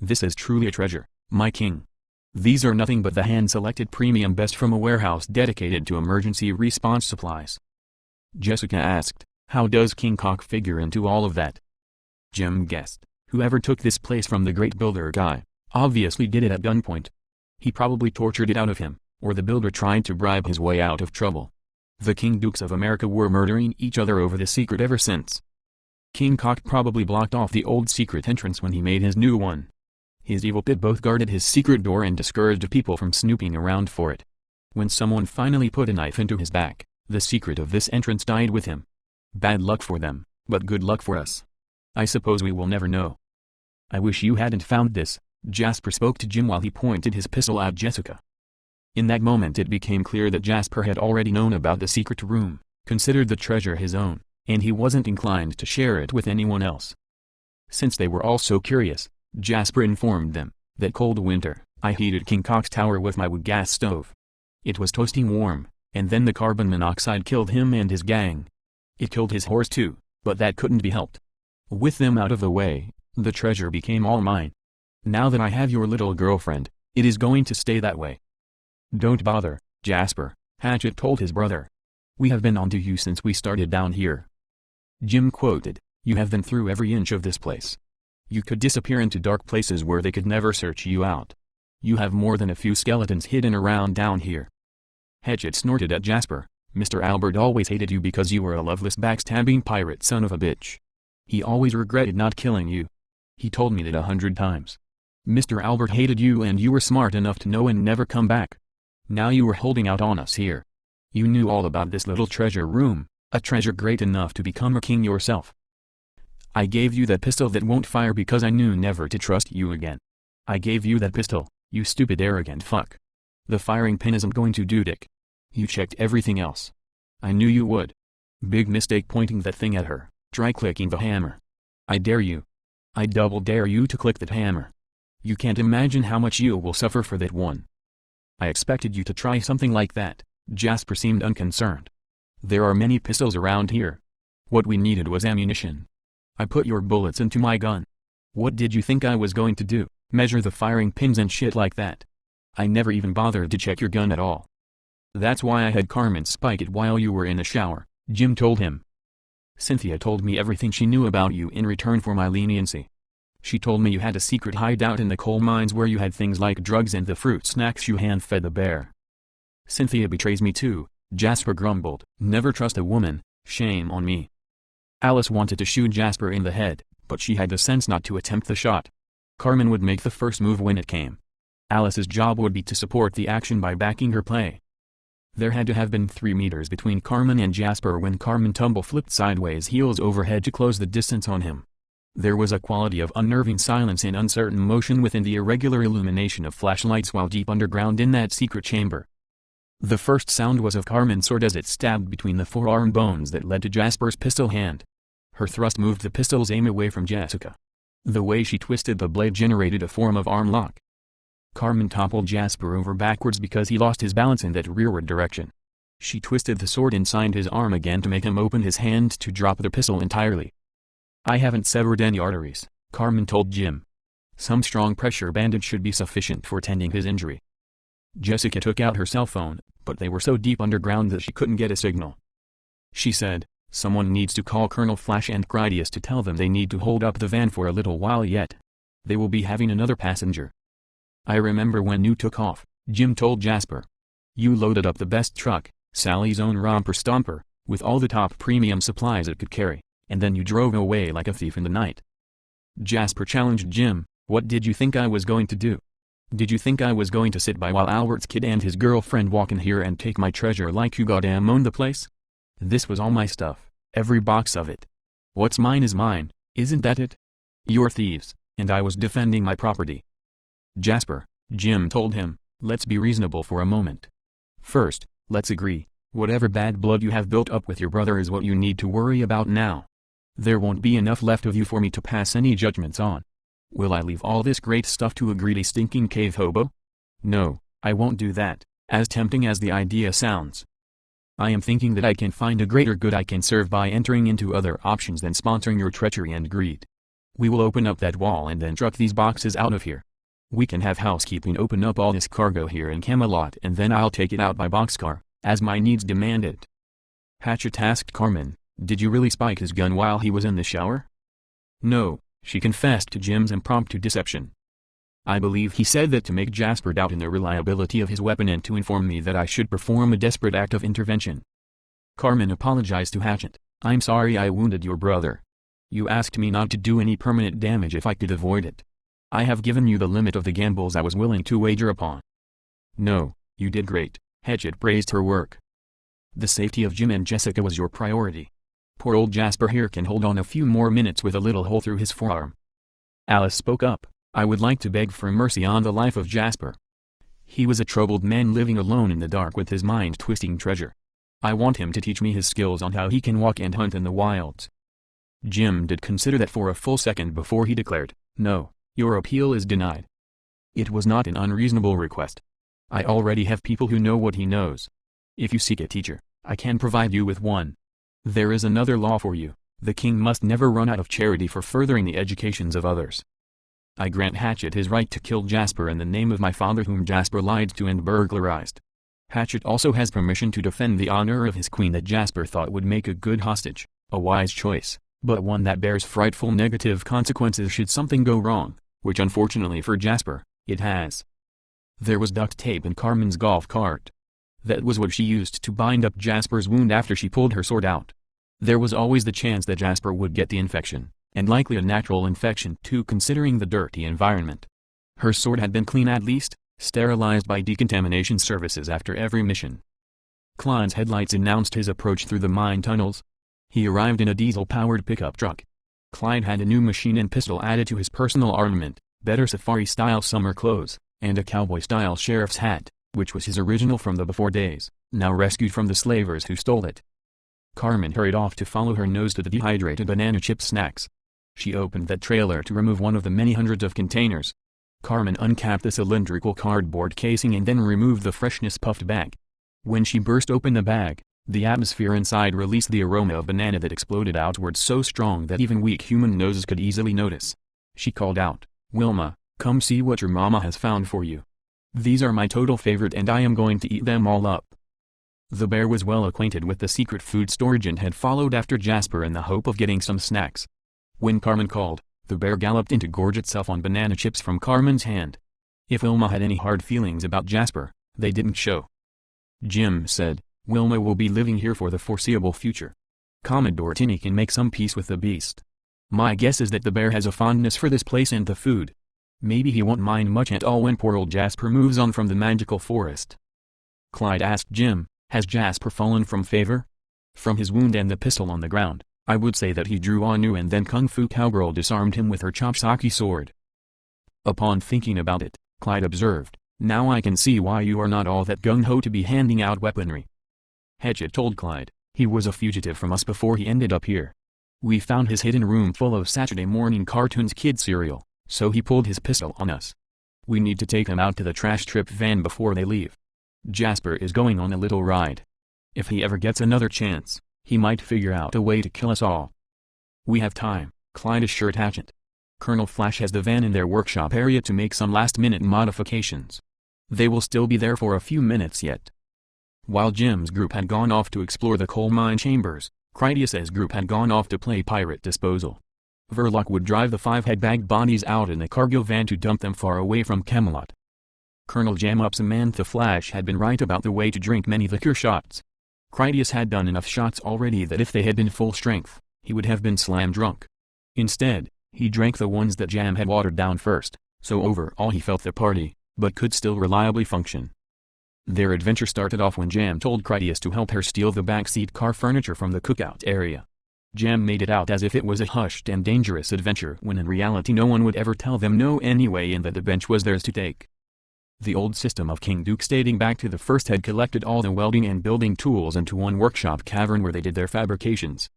This is truly a treasure, my king. These are nothing but the hand-selected premium best from a warehouse dedicated to emergency response supplies. Jessica asked, how does King Cock figure into all of that? Jim guessed, whoever took this place from the great builder guy, obviously did it at gunpoint. He probably tortured it out of him, or the builder tried to bribe his way out of trouble. The King Dukes of America were murdering each other over this secret ever since. King Cock probably blocked off the old secret entrance when he made his new one. His evil pit both guarded his secret door and discouraged people from snooping around for it. When someone finally put a knife into his back, the secret of this entrance died with him. Bad luck for them, but good luck for us. I suppose we will never know. I wish you hadn't found this, Jasper spoke to Jim while he pointed his pistol at Jessica. In that moment it became clear that Jasper had already known about the secret room, considered the treasure his own, and he wasn't inclined to share it with anyone else. Since they were all so curious, Jasper informed them that cold winter, I heated King Cock's tower with my wood gas stove. It was toasting warm, and then the carbon monoxide killed him and his gang. It killed his horse too, but that couldn't be helped. With them out of the way, the treasure became all mine. Now that I have your little girlfriend, it is going to stay that way. Don't bother, Jasper, Hatchet told his brother. We have been onto you since we started down here. Jim quoted, you have been through every inch of this place. You could disappear into dark places where they could never search you out. You have more than a few skeletons hidden around down here. Hatchet snorted at Jasper, Mr. Albert always hated you because you were a loveless backstabbing pirate son of a bitch. He always regretted not killing you. He told me that 100 times. Mr. Albert hated you and you were smart enough to know and never come back. Now you were holding out on us here. You knew all about this little treasure room, a treasure great enough to become a king yourself. I gave you that pistol that won't fire because I knew never to trust you again. I gave you that pistol, you stupid arrogant fuck. The firing pin isn't going to do dick. You checked everything else. I knew you would. Big mistake pointing that thing at her, try clicking the hammer. I dare you. I double dare you to click that hammer. You can't imagine how much you will suffer for that one. I expected you to try something like that, Jasper seemed unconcerned. There are many pistols around here. What we needed was ammunition. I put your bullets into my gun. What did you think I was going to do, measure the firing pins and shit like that? I never even bothered to check your gun at all. That's why I had Carmen spike it while you were in the shower, Jim told him. Cynthia told me everything she knew about you in return for my leniency. She told me you had a secret hideout in the coal mines where you had things like drugs and the fruit snacks you hand-fed the bear. Cynthia betrays me too, Jasper grumbled. Never trust a woman, shame on me. Alice wanted to shoot Jasper in the head, but she had the sense not to attempt the shot. Carmen would make the first move when it came. Alice's job would be to support the action by backing her play. There had to have been 3 meters between Carmen and Jasper when Carmen flipped sideways heels overhead to close the distance on him. There was a quality of unnerving silence and uncertain motion within the irregular illumination of flashlights while deep underground in that secret chamber. The first sound was of Carmen's sword as it stabbed between the forearm bones that led to Jasper's pistol hand. Her thrust moved the pistol's aim away from Jessica. The way she twisted the blade generated a form of arm lock. Carmen toppled Jasper over backwards because he lost his balance in that rearward direction. She twisted the sword inside his arm again to make him open his hand to drop the pistol entirely. I haven't severed any arteries, Carmen told Jim. Some strong pressure bandage should be sufficient for tending his injury. Jessica took out her cell phone, but they were so deep underground that she couldn't get a signal. She said, someone needs to call Colonel Flash and Cridius to tell them they need to hold up the van for a little while yet. They will be having another passenger. I remember when you took off, Jim told Jasper. You loaded up the best truck, Sally's own Romper Stomper, with all the top premium supplies it could carry, and then you drove away like a thief in the night. Jasper challenged Jim, what did you think I was going to do? Did you think I was going to sit by while Albert's kid and his girlfriend walk in here and take my treasure like you goddamn owned the place? This was all my stuff, every box of it. What's mine is mine, isn't that it? You're thieves, and I was defending my property. Jasper, Jim told him, let's be reasonable for a moment. First, let's agree, whatever bad blood you have built up with your brother is what you need to worry about now. There won't be enough left of you for me to pass any judgments on. Will I leave all this great stuff to a greedy stinking cave hobo? No, I won't do that, as tempting as the idea sounds. I am thinking that I can find a greater good I can serve by entering into other options than sponsoring your treachery and greed. We will open up that wall and then truck these boxes out of here. We can have housekeeping open up all this cargo here in Camelot and then I'll take it out by boxcar, as my needs demand it." Hatchet asked Carmen, "Did you really spike his gun while he was in the shower?" "No," she confessed to Jim's impromptu deception. "I believe he said that to make Jasper doubt in the reliability of his weapon and to inform me that I should perform a desperate act of intervention." Carmen apologized to Hatchet. "I'm sorry I wounded your brother. You asked me not to do any permanent damage if I could avoid it. I have given you the limit of the gambles I was willing to wager upon." "No, you did great," Hatchet praised her work. "The safety of Jim and Jessica was your priority. Poor old Jasper here can hold on a few more minutes with a little hole through his forearm." Alice spoke up. "I would like to beg for mercy on the life of Jasper. He was a troubled man living alone in the dark with his mind twisting treasure. I want him to teach me his skills on how he can walk and hunt in the wilds." Jim did consider that for a full second before he declared, "No, your appeal is denied." It was not an unreasonable request. "I already have people who know what he knows. If you seek a teacher, I can provide you with one. There is another law for you: the king must never run out of charity for furthering the educations of others. I grant Hatchet his right to kill Jasper in the name of my father whom Jasper lied to and burglarized. Hatchet also has permission to defend the honor of his queen that Jasper thought would make a good hostage, a wise choice, but one that bears frightful negative consequences should something go wrong, which unfortunately for Jasper, it has." There was duct tape in Carmen's golf cart. That was what she used to bind up Jasper's wound after she pulled her sword out. There was always the chance that Jasper would get the infection, and likely a natural infection too considering the dirty environment. Her sword had been clean at least, sterilized by decontamination services after every mission. Clyde's headlights announced his approach through the mine tunnels. He arrived in a diesel-powered pickup truck. Clyde had a new machine and pistol added to his personal armament, better safari-style summer clothes, and a cowboy-style sheriff's hat, which was his original from the before days, now rescued from the slavers who stole it. Carmen hurried off to follow her nose to the dehydrated banana chip snacks. She opened that trailer to remove one of the many hundreds of containers. Carmen uncapped the cylindrical cardboard casing and then removed the freshness-puffed bag. When she burst open the bag, the atmosphere inside released the aroma of banana that exploded outward so strong that even weak human noses could easily notice. She called out, "Wilma, come see what your mama has found for you. These are my total favorite and I am going to eat them all up." The bear was well acquainted with the secret food storage and had followed after Jasper in the hope of getting some snacks. When Carmen called, the bear galloped in to gorge itself on banana chips from Carmen's hand. If Wilma had any hard feelings about Jasper, they didn't show. Jim said, "Wilma will be living here for the foreseeable future. Commodore Tinney can make some peace with the beast. My guess is that the bear has a fondness for this place and the food. Maybe he won't mind much at all when poor old Jasper moves on from the magical forest." Clyde asked Jim, "Has Jasper fallen from favor?" From his wound and the pistol on the ground, I would say that he drew Anu and then Kung Fu Cowgirl disarmed him with her Chopsaki sword. Upon thinking about it, Clyde observed, "Now I can see why you are not all that gung-ho to be handing out weaponry." Hatchet told Clyde, "He was a fugitive from us before he ended up here. We found his hidden room full of Saturday morning cartoons kid cereal, so he pulled his pistol on us. We need to take him out to the trash trip van before they leave. Jasper is going on a little ride. If he ever gets another chance, he might figure out a way to kill us all." "We have time," Clyde assured Hatchet. "Colonel Flash has the van in their workshop area to make some last-minute modifications. They will still be there for a few minutes yet." While Jim's group had gone off to explore the coal mine chambers, Critias's group had gone off to play pirate disposal. Verloc would drive the 5 head-bagged bodies out in the cargo van to dump them far away from Camelot. Colonel Jam-Up Samantha Flash had been right about the way to drink many liquor shots. Critias had done enough shots already that if they had been full strength, he would have been slam drunk. Instead, he drank the ones that Jam had watered down first, so overall he felt the party, but could still reliably function. Their adventure started off when Jam told Critias to help her steal the backseat car furniture from the cookout area. Jam made it out as if it was a hushed and dangerous adventure when in reality no one would ever tell them no anyway and that the bench was theirs to take. The old system of King Duke's dating back to the first had collected all the welding and building tools into one workshop cavern where they did their fabrications.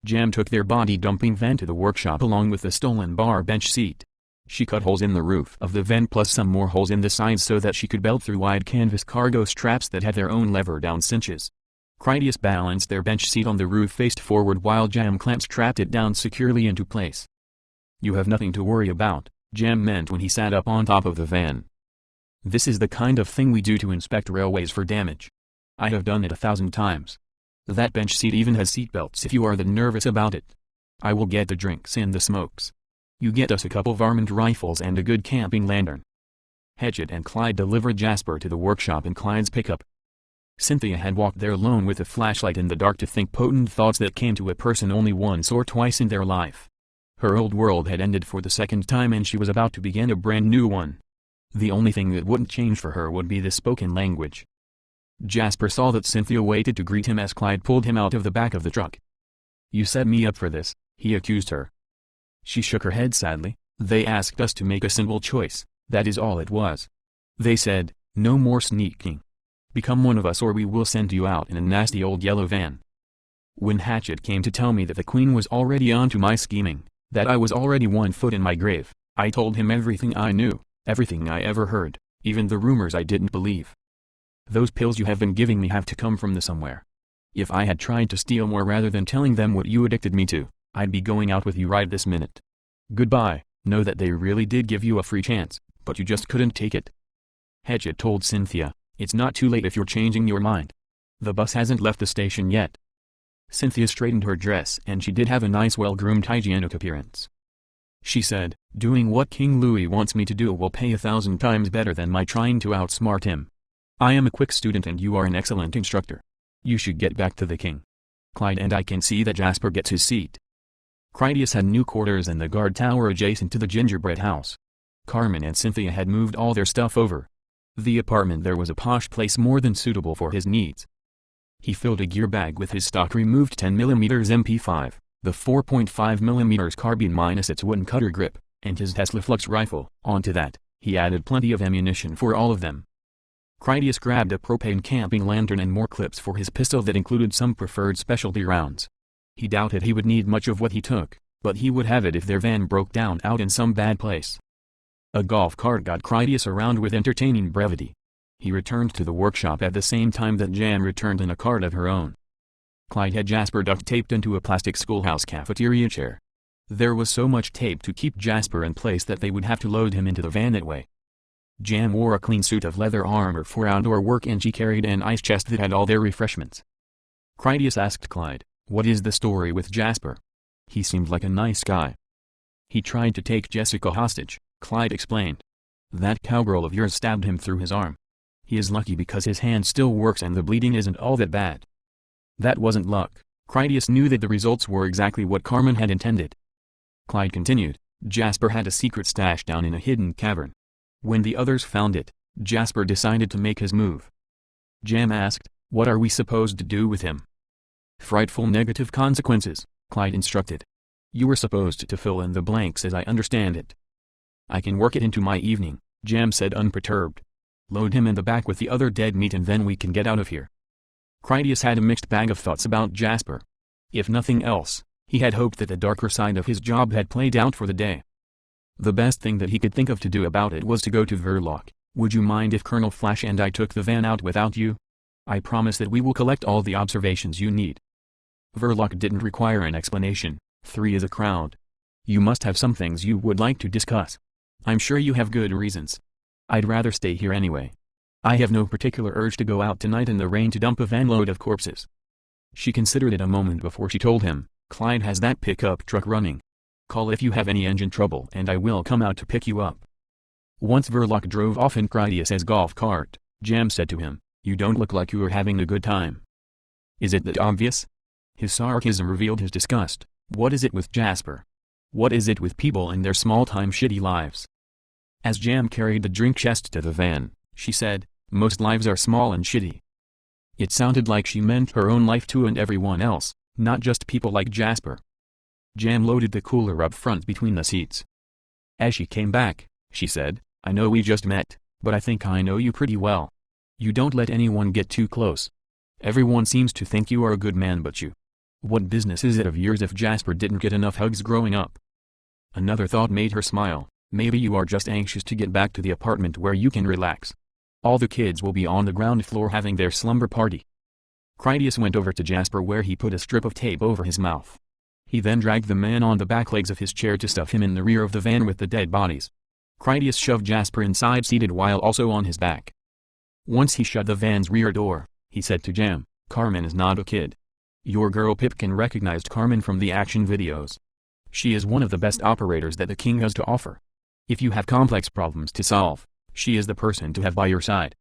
Jam took their body-dumping van to the workshop along with the stolen bar bench seat. She cut holes in the roof of the van plus some more holes in the sides so that she could belt through wide canvas cargo straps that had their own lever-down cinches. Critias balanced their bench seat on the roof faced forward while Jam Clamps trapped it down securely into place. "You have nothing to worry about," Jam meant when he sat up on top of the van. "This is the kind of thing we do to inspect railways for damage. I have done it 1,000 times. That bench seat even has seatbelts if you are that nervous about it. I will get the drinks and the smokes. You get us a couple varmint rifles and a good camping lantern." Hatchet and Clyde delivered Jasper to the workshop in Clyde's pickup. Cynthia had walked there alone with a flashlight in the dark to think potent thoughts that came to a person only once or twice in their life. Her old world had ended for the second time and she was about to begin a brand new one. The only thing that wouldn't change for her would be the spoken language. Jasper saw that Cynthia waited to greet him as Clyde pulled him out of the back of the truck. "You set me up for this," he accused her. She shook her head sadly. "They asked us to make a simple choice, that is all it was. They said, no more sneaking. Become one of us or we will send you out in a nasty old yellow van." When Hatchet came to tell me that the Queen was already onto my scheming, that I was already 1 foot in my grave, I told him everything I knew, everything I ever heard, even the rumors I didn't believe. "Those pills you have been giving me have to come from somewhere. If I had tried to steal more rather than telling them what you addicted me to, I'd be going out with you right this minute. Goodbye, know that they really did give you a free chance, but you just couldn't take it." Hatchet told Cynthia, "It's not too late if you're changing your mind. The bus hasn't left the station yet." Cynthia straightened her dress and she did have a nice well-groomed hygienic appearance. She said, "Doing what King Louis wants me to do will pay 1,000 times better than my trying to outsmart him. I am a quick student and you are an excellent instructor. You should get back to the king. Clyde and I can see that Jasper gets his seat." Critias had new quarters in the guard tower adjacent to the gingerbread house. Carmen and Cynthia had moved all their stuff over. The apartment there was a posh place more than suitable for his needs. He filled a gear bag with his stock removed 10mm MP5, the 4.5mm carbine minus its wooden cutter grip, and his Tesla Flux rifle. Onto that, he added plenty of ammunition for all of them. Critias grabbed a propane camping lantern and more clips for his pistol that included some preferred specialty rounds. He doubted he would need much of what he took, but he would have it if their van broke down out in some bad place. A golf cart got Critias around with entertaining brevity. He returned to the workshop at the same time that Jam returned in a cart of her own. Clyde had Jasper duct-taped into a plastic schoolhouse cafeteria chair. There was so much tape to keep Jasper in place that they would have to load him into the van that way. Jam wore a clean suit of leather armor for outdoor work and she carried an ice chest that had all their refreshments. Critias asked Clyde, "What is the story with Jasper? He seemed like a nice guy." "He tried to take Jessica hostage," Clyde explained. "That cowgirl of yours stabbed him through his arm. He is lucky because his hand still works and the bleeding isn't all that bad." That wasn't luck. Critias knew that the results were exactly what Carmen had intended. Clyde continued, "Jasper had a secret stash down in a hidden cavern. When the others found it, Jasper decided to make his move." Jam asked, "What are we supposed to do with him?" "Frightful negative consequences," Clyde instructed. "You were supposed to fill in the blanks as I understand it." "I can work it into my evening," Jam said unperturbed. "Load him in the back with the other dead meat and then we can get out of here." Critias had a mixed bag of thoughts about Jasper. If nothing else, he had hoped that the darker side of his job had played out for the day. The best thing that he could think of to do about it was to go to Verloc. "Would you mind if Colonel Flash and I took the van out without you? I promise that we will collect all the observations you need." Verloc didn't require an explanation. 3 is a crowd. "You must have some things you would like to discuss. I'm sure you have good reasons." "I'd rather stay here anyway. I have no particular urge to go out tonight in the rain to dump a van load of corpses." She considered it a moment before she told him, "Clyde has that pickup truck running. Call if you have any engine trouble and I will come out to pick you up." Once Verloc drove off in Critias's golf cart, Jam said to him, "You don't look like you are having a good time." "Is it that obvious?" His sarcasm revealed his disgust. "What is it with Jasper? What is it with people and their small-time shitty lives?" As Jam carried the drink chest to the van, she said, "Most lives are small and shitty." It sounded like she meant her own life too and everyone else, not just people like Jasper. Jam loaded the cooler up front between the seats. As she came back, she said, "I know we just met, but I think I know you pretty well. You don't let anyone get too close. Everyone seems to think you are a good man but you. What business is it of yours if Jasper didn't get enough hugs growing up?" Another thought made her smile. "Maybe you are just anxious to get back to the apartment where you can relax. All the kids will be on the ground floor having their slumber party." Critias went over to Jasper where he put a strip of tape over his mouth. He then dragged the man on the back legs of his chair to stuff him in the rear of the van with the dead bodies. Critias shoved Jasper inside seated while also on his back. Once he shut the van's rear door, he said to Jam, "Carmen is not a kid. Your girl Pipkin recognized Carmen from the action videos. She is one of the best operators that the king has to offer. If you have complex problems to solve, she is the person to have by your side."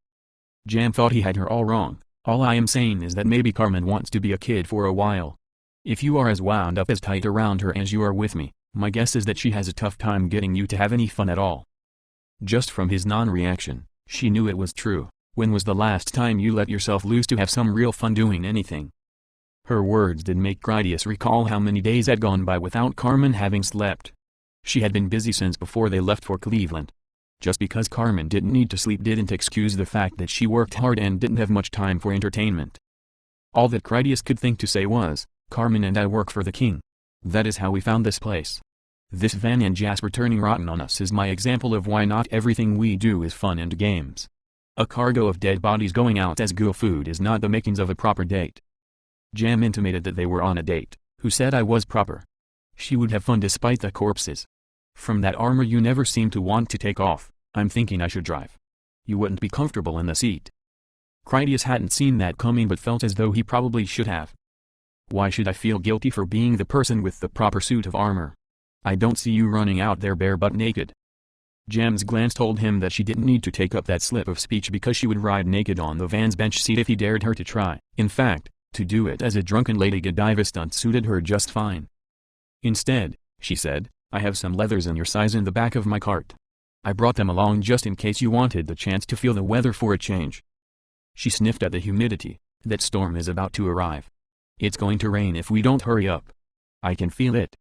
Jam thought he had her all wrong. "All I am saying is that maybe Carmen wants to be a kid for a while. If you are as wound up as tight around her as you are with me, my guess is that she has a tough time getting you to have any fun at all." Just from his non-reaction, she knew it was true. When was the last time you let yourself loose to have some real fun doing anything? Her words did make Critias recall how many days had gone by without Carmen having slept. She had been busy since before they left for Cleveland. Just because Carmen didn't need to sleep didn't excuse the fact that she worked hard and didn't have much time for entertainment. All that Critias could think to say was, "Carmen and I work for the king. That is how we found this place. This van and Jasper turning rotten on us is my example of why not everything we do is fun and games. A cargo of dead bodies going out as ghoul food is not the makings of a proper date." Jam intimated that they were on a date. "Who said I was proper? She would have fun despite the corpses. From that armor you never seem to want to take off. I'm thinking I should drive. You wouldn't be comfortable in the seat." Critias hadn't seen that coming but felt as though he probably should have. "Why should I feel guilty for being the person with the proper suit of armor? I don't see you running out there bare butt naked." Jam's glance told him that she didn't need to take up that slip of speech because she would ride naked on the van's bench seat if he dared her to try. In fact, to do it as a drunken Lady Godiva stunt suited her just fine. "Instead," she said, "I have some leathers in your size in the back of my cart. I brought them along just in case you wanted the chance to feel the weather for a change." She sniffed at the humidity. "That storm is about to arrive. It's going to rain if we don't hurry up. I can feel it."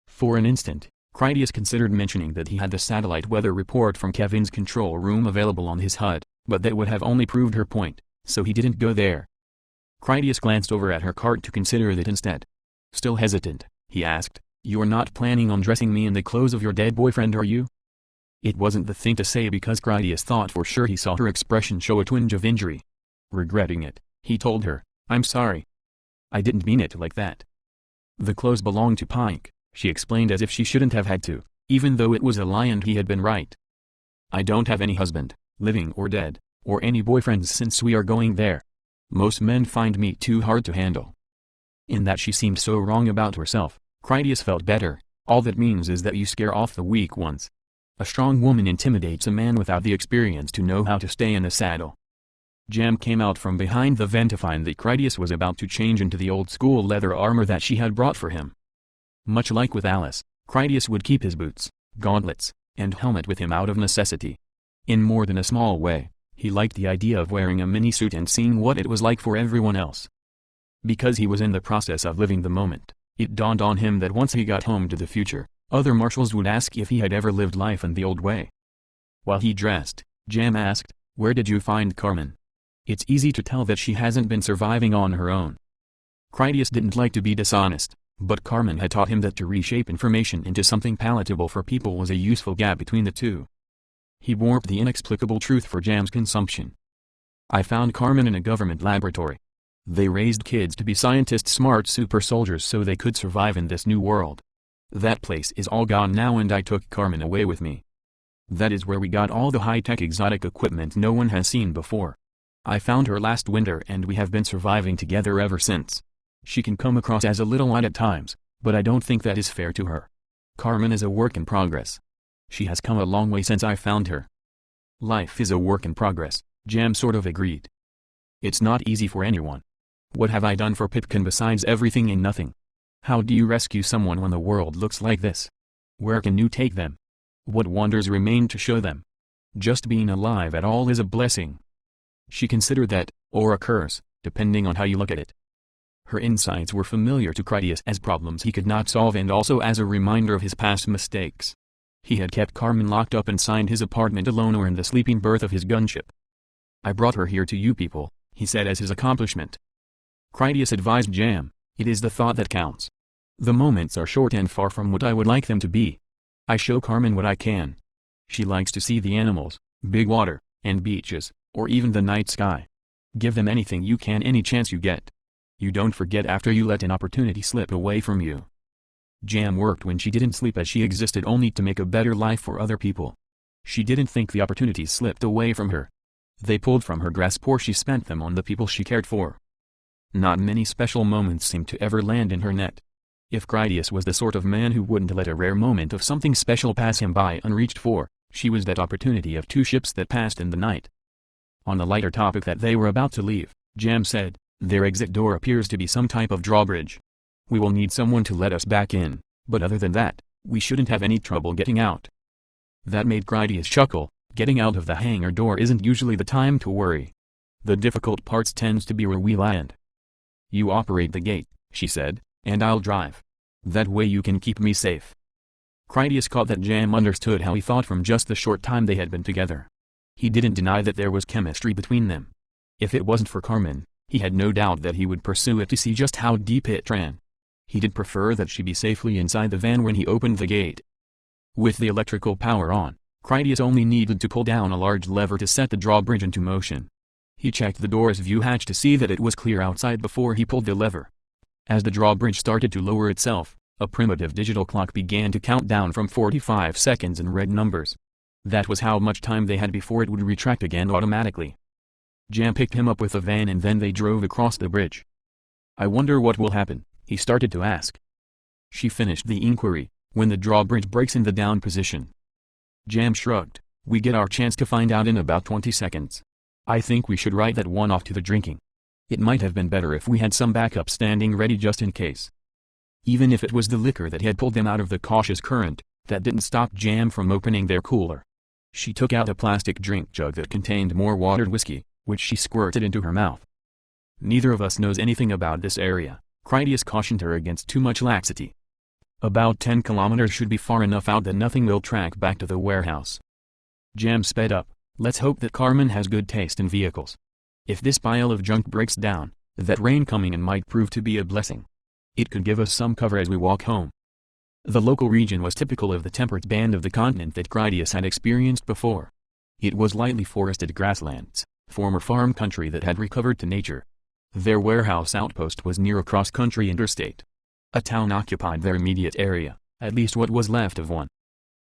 For an instant, Critias considered mentioning that he had the satellite weather report from Kevin's control room available on his HUD, but that would have only proved her point, so he didn't go there. Critias glanced over at her cart to consider that instead. Still hesitant, he asked, "You're not planning on dressing me in the clothes of your dead boyfriend, are you?" It wasn't the thing to say because Critias thought for sure he saw her expression show a twinge of injury. Regretting it, he told her, "I'm sorry. I didn't mean it like that. The clothes belong to Pike," she explained as if she shouldn't have had to, even though it was a lie and he had been right. "I don't have any husband, living or dead, or any boyfriends since we are going there. Most men find me too hard to handle." In that she seemed so wrong about herself, Critias felt better. All that means is that you scare off the weak ones. A strong woman intimidates a man without the experience to know how to stay in the saddle. Jam came out from behind the van to find that Critias was about to change into the old-school leather armor that she had brought for him. Much like with Alice, Critias would keep his boots, gauntlets, and helmet with him out of necessity. In more than a small way, he liked the idea of wearing a mini-suit and seeing what it was like for everyone else. Because he was in the process of living the moment, it dawned on him that once he got home to the future, other marshals would ask if he had ever lived life in the old way. While he dressed, Jam asked, "Where did you find Carmen? It's easy to tell that she hasn't been surviving on her own." Critias didn't like to be dishonest, but Carmen had taught him that to reshape information into something palatable for people was a useful gap between the two. He warped the inexplicable truth for Jam's consumption. "I found Carmen in a government laboratory. They raised kids to be scientists, smart super soldiers so they could survive in this new world. That place is all gone now and I took Carmen away with me. That is where we got all the high-tech exotic equipment no one has seen before. I found her last winter and we have been surviving together ever since. She can come across as a little odd at times, but I don't think that is fair to her. Carmen is a work in progress. She has come a long way since I found her." Life is a work in progress, Jam sort of agreed. "It's not easy for anyone. What have I done for Pipkin besides everything and nothing? How do you rescue someone when the world looks like this? Where can you take them? What wonders remain to show them? Just being alive at all is a blessing." She considered that, or a curse, depending on how you look at it. Her insights were familiar to Critias as problems he could not solve and also as a reminder of his past mistakes. He had kept Carmen locked up inside his apartment alone or in the sleeping berth of his gunship. "I brought her here to you people," he said as his accomplishment. Critias advised Jam, "It is the thought that counts. The moments are short and far from what I would like them to be. I show Carmen what I can. She likes to see the animals, big water, and beaches, or even the night sky. Give them anything you can any chance you get. You don't forget after you let an opportunity slip away from you. Jam worked when she didn't sleep as she existed only to make a better life for other people. She didn't think the opportunities slipped away from her. They pulled from her grasp or she spent them on the people she cared for. Not many special moments seemed to ever land in her net. If Critias was the sort of man who wouldn't let a rare moment of something special pass him by unreached for, she was that opportunity of two ships that passed in the night. On the lighter topic that they were about to leave, Jam said, "Their exit door appears to be some type of drawbridge. We will need someone to let us back in, but other than that, we shouldn't have any trouble getting out." That made Critias chuckle. Getting out of the hangar door isn't usually the time to worry. The difficult parts tends to be where we land. "You operate the gate," she said, "and I'll drive. That way you can keep me safe." Critias caught that Jam understood how he thought from just the short time they had been together. He didn't deny that there was chemistry between them. If it wasn't for Carmen, he had no doubt that he would pursue it to see just how deep it ran. He did prefer that she be safely inside the van when he opened the gate. With the electrical power on, Critias only needed to pull down a large lever to set the drawbridge into motion. He checked the door's view hatch to see that it was clear outside before he pulled the lever. As the drawbridge started to lower itself, a primitive digital clock began to count down from 45 seconds in red numbers. That was how much time they had before it would retract again automatically. Jam picked him up with the van and then they drove across the bridge. "I wonder what will happen," he started to ask. She finished the inquiry, "When the drawbridge breaks in the down position." Jam shrugged, "We get our chance to find out in about 20 seconds. I think we should write that one off to the drinking. It might have been better if we had some backup standing ready just in case." Even if it was the liquor that had pulled them out of the cautious current, that didn't stop Jam from opening their cooler. She took out a plastic drink jug that contained more watered whiskey, which she squirted into her mouth. "Neither of us knows anything about this area," Critias cautioned her against too much laxity. "About 10 kilometers should be far enough out that nothing will track back to the warehouse." Jam sped up, "Let's hope that Carmen has good taste in vehicles. If this pile of junk breaks down, that rain coming in might prove to be a blessing. It could give us some cover as we walk home." The local region was typical of the temperate band of the continent that Critias had experienced before. It was lightly forested grasslands, former farm country that had recovered to nature. Their warehouse outpost was near a cross-country interstate. A town occupied their immediate area, at least what was left of one.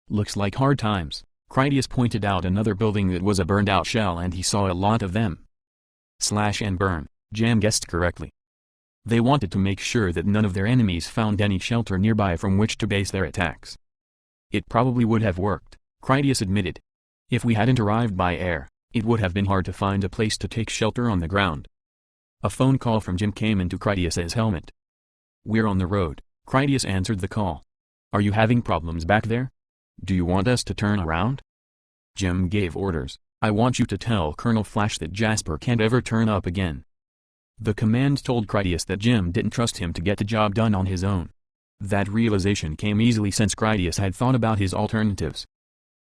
"Looks like hard times," Critias pointed out another building that was a burned-out shell and he saw a lot of them. Slash and burn, Jam guessed correctly. They wanted to make sure that none of their enemies found any shelter nearby from which to base their attacks. "It probably would have worked," Critias admitted. "If we hadn't arrived by air, it would have been hard to find a place to take shelter on the ground." A phone call from Jim came into Critias's helmet. "We're on the road," Critias answered the call. "Are you having problems back there? Do you want us to turn around?" Jim gave orders, "I want you to tell Colonel Flash that Jasper can't ever turn up again." The command told Critias that Jim didn't trust him to get the job done on his own. That realization came easily since Critias had thought about his alternatives.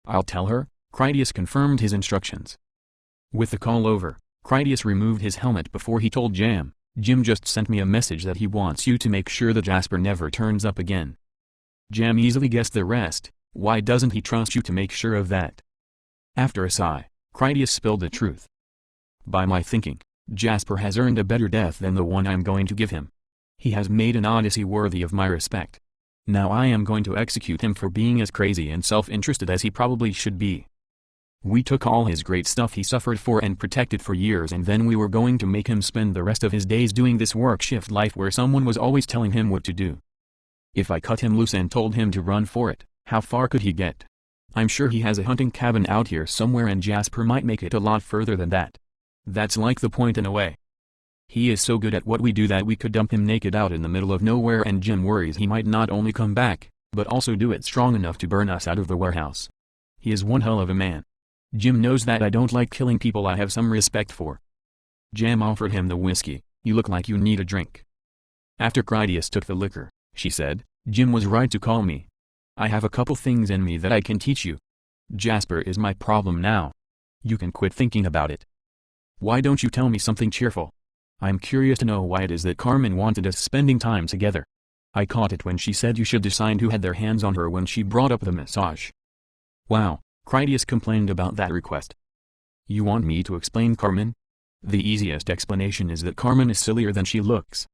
"I'll tell her," Critias confirmed his instructions. With the call over, Critias removed his helmet before he told Jam, "Jim just sent me a message that he wants you to make sure that Jasper never turns up again." Jam easily guessed the rest. Why doesn't he trust you to make sure of that? After a sigh, Critias spilled the truth. "By my thinking, Jasper has earned a better death than the one I'm going to give him. He has made an odyssey worthy of my respect. Now I am going to execute him for being as crazy and self-interested as he probably should be. We took all his great stuff he suffered for and protected for years and then we were going to make him spend the rest of his days doing this work shift life where someone was always telling him what to do. If I cut him loose and told him to run for it, how far could he get? I'm sure he has a hunting cabin out here somewhere and Jasper might make it a lot further than that. That's like the point in a way. He is so good at what we do that we could dump him naked out in the middle of nowhere and Jim worries he might not only come back, but also do it strong enough to burn us out of the warehouse. He is one hell of a man. Jim knows that I don't like killing people I have some respect for." Jam offered him the whiskey. "You look like you need a drink." After Critias took the liquor, she said, "Jim was right to call me. I have a couple things in me that I can teach you. Jasper is my problem now. You can quit thinking about it. Why don't you tell me something cheerful? I'm curious to know why it is that Carmen wanted us spending time together. I caught it when she said you should decide who had their hands on her when she brought up the massage." "Wow," Critias complained about that request. "You want me to explain Carmen? The easiest explanation is that Carmen is sillier than she looks.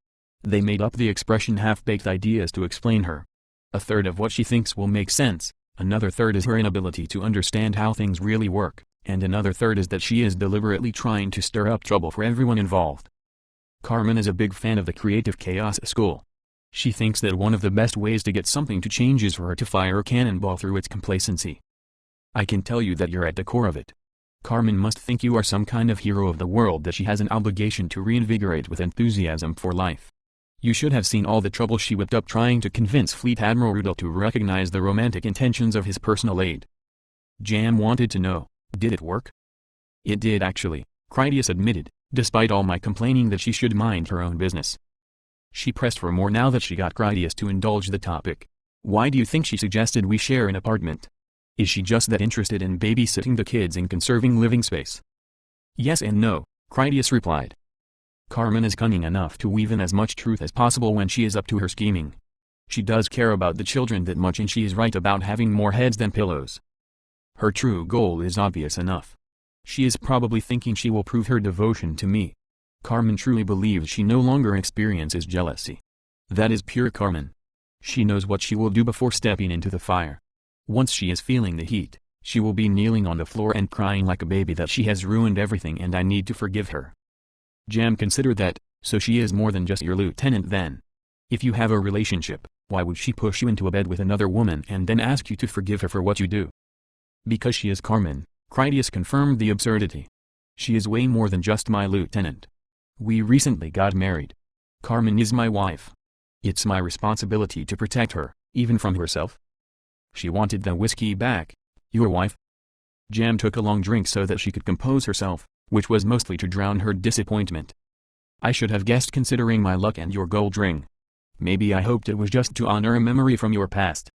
They made up the expression half-baked ideas to explain her. A third of what she thinks will make sense, another third is her inability to understand how things really work, and another third is that she is deliberately trying to stir up trouble for everyone involved. Carmen is a big fan of the creative chaos school. She thinks that one of the best ways to get something to change is for her to fire a cannonball through its complacency. I can tell you that you're at the core of it. Carmen must think you are some kind of hero of the world that she has an obligation to reinvigorate with enthusiasm for life. You should have seen all the trouble she whipped up trying to convince Fleet Admiral Rudel to recognize the romantic intentions of his personal aide. Jam wanted to know, did it work? It did actually, Critias admitted, despite all my complaining that she should mind her own business. She pressed for more now that she got Critias to indulge the topic. Why do you think she suggested we share an apartment? Is she just that interested in babysitting the kids and conserving living space? Yes and no, Critias replied. Carmen is cunning enough to weave in as much truth as possible when she is up to her scheming. She does care about the children that much, and she is right about having more heads than pillows. Her true goal is obvious enough. She is probably thinking she will prove her devotion to me. Carmen truly believes she no longer experiences jealousy. That is pure Carmen. She knows what she will do before stepping into the fire. Once she is feeling the heat, she will be kneeling on the floor and crying like a baby that she has ruined everything and I need to forgive her. Jam considered that, so she is more than just your lieutenant then. If you have a relationship, why would she push you into a bed with another woman and then ask you to forgive her for what you do? Because she is Carmen, Critias confirmed the absurdity. She is way more than just my lieutenant. We recently got married. Carmen is my wife. It's my responsibility to protect her, even from herself. She wanted the whiskey back. Your wife? Jam took a long drink so that she could compose herself, which was mostly to drown her disappointment. I should have guessed considering my luck and your gold ring. Maybe I hoped it was just to honor a memory from your past.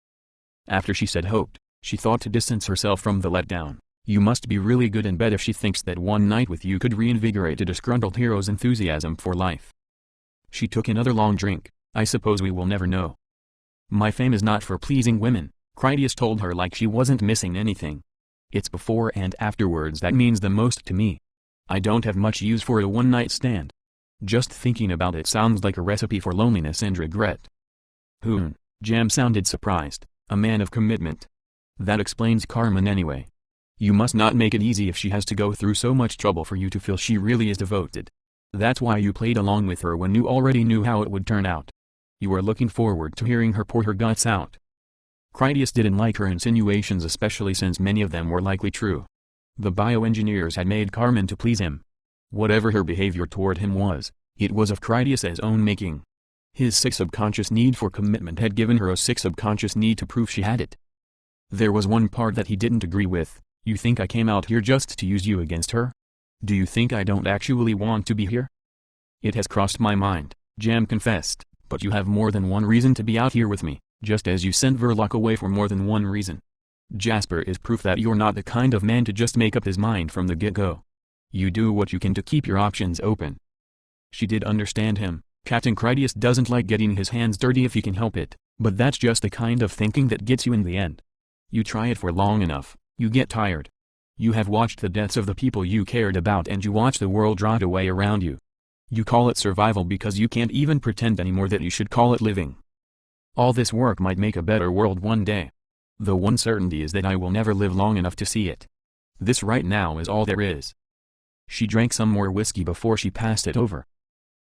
After she said hoped, she thought to distance herself from the letdown. You must be really good in bed if she thinks that one night with you could reinvigorate a disgruntled hero's enthusiasm for life. She took another long drink. I suppose we will never know. My fame is not for pleasing women, Critias told her like she wasn't missing anything. It's before and afterwards that means the most to me. I don't have much use for a one-night stand. Just thinking about it sounds like a recipe for loneliness and regret. Jam sounded surprised, a man of commitment. That explains Carmen anyway. You must not make it easy if she has to go through so much trouble for you to feel she really is devoted. That's why you played along with her when you already knew how it would turn out. You were looking forward to hearing her pour her guts out. Critias didn't like her insinuations, especially since many of them were likely true. The bioengineers had made Carmen to please him. Whatever her behavior toward him was, it was of Critias's own making. His sick subconscious need for commitment had given her a sick subconscious need to prove she had it. There was one part that he didn't agree with. You think I came out here just to use you against her? Do you think I don't actually want to be here? It has crossed my mind, Jam confessed, but you have more than one reason to be out here with me, just as you sent Verloc away for more than one reason. Jasper is proof that you're not the kind of man to just make up his mind from the get-go. You do what you can to keep your options open. She did understand him. Captain Critias doesn't like getting his hands dirty if he can help it, but that's just the kind of thinking that gets you in the end. You try it for long enough, you get tired. You have watched the deaths of the people you cared about and you watch the world rot away around you. You call it survival because you can't even pretend anymore that you should call it living. All this work might make a better world one day. The one certainty is that I will never live long enough to see it. This right now is all there is. She drank some more whiskey before she passed it over.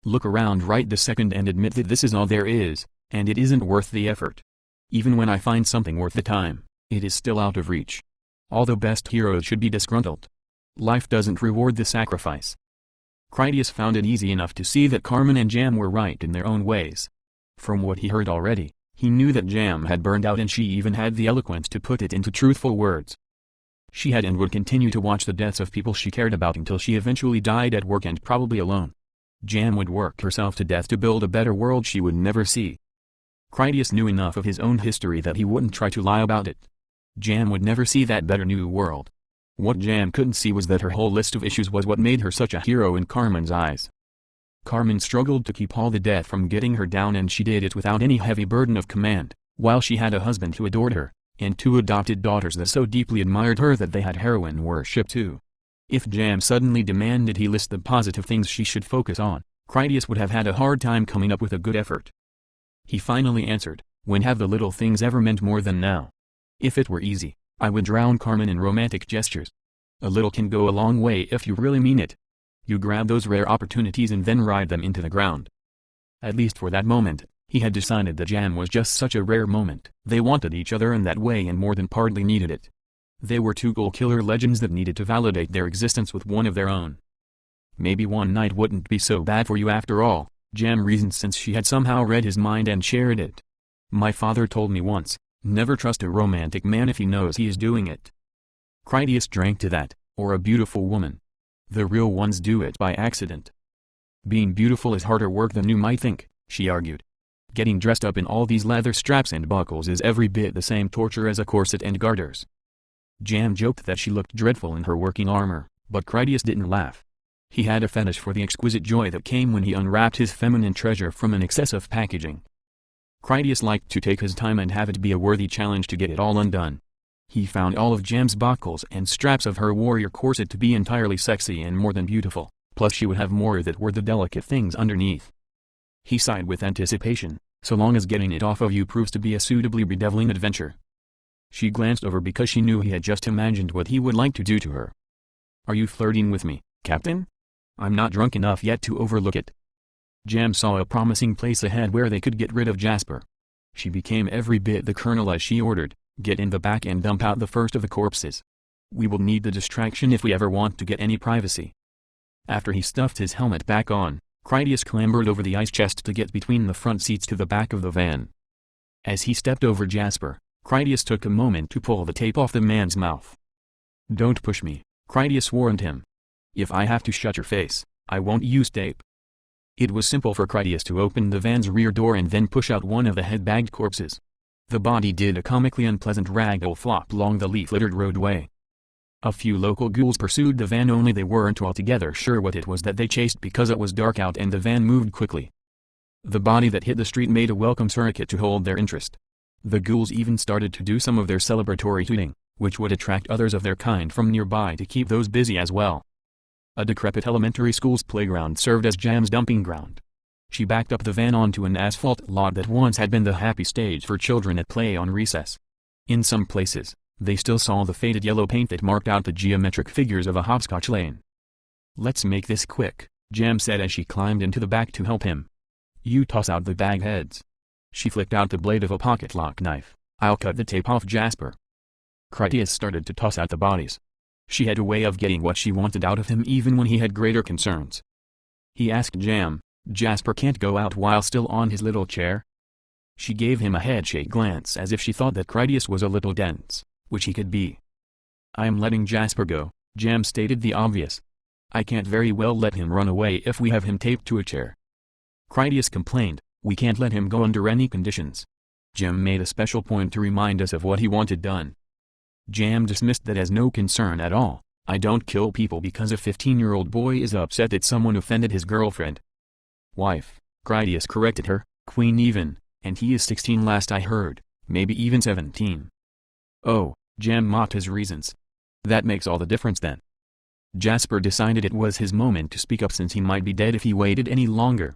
Look around right this second and admit that this is all there is, and it isn't worth the effort. Even when I find something worth the time, it is still out of reach. All the best heroes should be disgruntled. Life doesn't reward the sacrifice. Critias found it easy enough to see that Carmen and Jam were right in their own ways. From what he heard already, he knew that Jam had burned out and she even had the eloquence to put it into truthful words. She had and would continue to watch the deaths of people she cared about until she eventually died at work and probably alone. Jam would work herself to death to build a better world she would never see. Critias knew enough of his own history that he wouldn't try to lie about it. Jam would never see that better new world. What Jam couldn't see was that her whole list of issues was what made her such a hero in Carmen's eyes. Carmen struggled to keep all the death from getting her down, and she did it without any heavy burden of command, while she had a husband who adored her, and two adopted daughters that so deeply admired her that they had heroine worship too. If Jam suddenly demanded he list the positive things she should focus on, Critias would have had a hard time coming up with a good effort. He finally answered, "When have the little things ever meant more than now? If it were easy, I would drown Carmen in romantic gestures. A little can go a long way if you really mean it. You grab those rare opportunities and then ride them into the ground." At least for that moment, he had decided that Jam was just such a rare moment. They wanted each other in that way and more than partly needed it. They were two goal-killer legends that needed to validate their existence with one of their own. Maybe one night wouldn't be so bad for you after all, Jam reasoned, since she had somehow read his mind and shared it. "My father told me once, never trust a romantic man if he knows he is doing it." Critias drank to that, or a beautiful woman. The real ones do it by accident. "Being beautiful is harder work than you might think," she argued. "Getting dressed up in all these leather straps and buckles is every bit the same torture as a corset and garters." Jam joked that she looked dreadful in her working armor, but Critias didn't laugh. He had a fetish for the exquisite joy that came when he unwrapped his feminine treasure from an excessive packaging. Critias liked to take his time and have it be a worthy challenge to get it all undone. He found all of Jam's buckles and straps of her warrior corset to be entirely sexy and more than beautiful, plus she would have more that were the delicate things underneath. He sighed with anticipation, so long as getting it off of you proves to be a suitably bedeviling adventure. She glanced over because she knew he had just imagined what he would like to do to her. "Are you flirting with me, Captain? I'm not drunk enough yet to overlook it." Jam saw a promising place ahead where they could get rid of Jasper. She became every bit the colonel as she ordered, "Get in the back and dump out the first of the corpses. We will need the distraction if we ever want to get any privacy." After he stuffed his helmet back on, Critias clambered over the ice chest to get between the front seats to the back of the van. As he stepped over Jasper, Critias took a moment to pull the tape off the man's mouth. "Don't push me," Critias warned him. "If I have to shut your face, I won't use tape." It was simple for Critias to open the van's rear door and then push out one of the head-bagged corpses. The body did a comically unpleasant ragdoll flop along the leaf-littered roadway. A few local ghouls pursued the van, only they weren't altogether sure what it was that they chased because it was dark out and the van moved quickly. The body that hit the street made a welcome surrogate to hold their interest. The ghouls even started to do some of their celebratory hooting, which would attract others of their kind from nearby to keep those busy as well. A decrepit elementary school's playground served as Jam's dumping ground. She backed up the van onto an asphalt lot that once had been the happy stage for children at play on recess. In some places, they still saw the faded yellow paint that marked out the geometric figures of a hopscotch lane. "Let's make this quick," Jam said as she climbed into the back to help him. "You toss out the bag heads." She flicked out the blade of a pocket-lock knife. "I'll cut the tape off Jasper." Critias started to toss out the bodies. She had a way of getting what she wanted out of him even when he had greater concerns. He asked Jam, "Jasper can't go out while still on his little chair?" She gave him a headshake glance as if she thought that Critias was a little dense, which he could be. "I am letting Jasper go," Jam stated the obvious. "I can't very well let him run away if we have him taped to a chair." Critias complained, "We can't let him go under any conditions." Jam made a special point to remind us of what he wanted done. Jam dismissed that as no concern at all. "I don't kill people because a 15-year-old boy is upset that someone offended his girlfriend." "Wife," Critias corrected her, "Queen even, and he is 16 last I heard, maybe even 17. "Oh," Jam mocked his reasons. "That makes all the difference then." Jasper decided it was his moment to speak up since he might be dead if he waited any longer.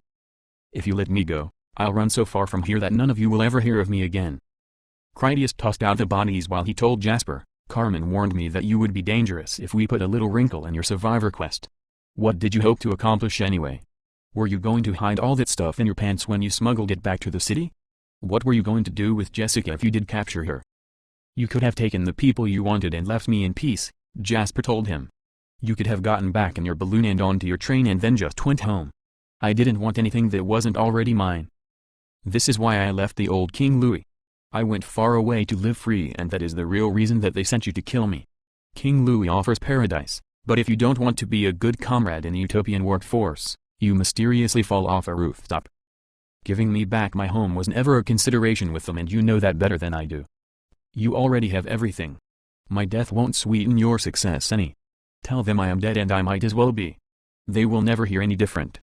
"If you let me go, I'll run so far from here that none of you will ever hear of me again." Critias tossed out the bodies while he told Jasper, "Carmen warned me that you would be dangerous if we put a little wrinkle in your survivor quest. What did you hope to accomplish anyway? Were you going to hide all that stuff in your pants when you smuggled it back to the city? What were you going to do with Jessica if you did capture her?" "You could have taken the people you wanted and left me in peace," Jasper told him. "You could have gotten back in your balloon and onto your train and then just went home. I didn't want anything that wasn't already mine. This is why I left the old King Louis. I went far away to live free, and that is the real reason that they sent you to kill me. King Louis offers paradise, but if you don't want to be a good comrade in the utopian workforce, you mysteriously fall off a rooftop. Giving me back my home was never a consideration with them, and you know that better than I do. You already have everything. My death won't sweeten your success any. Tell them I am dead and I might as well be. They will never hear any different."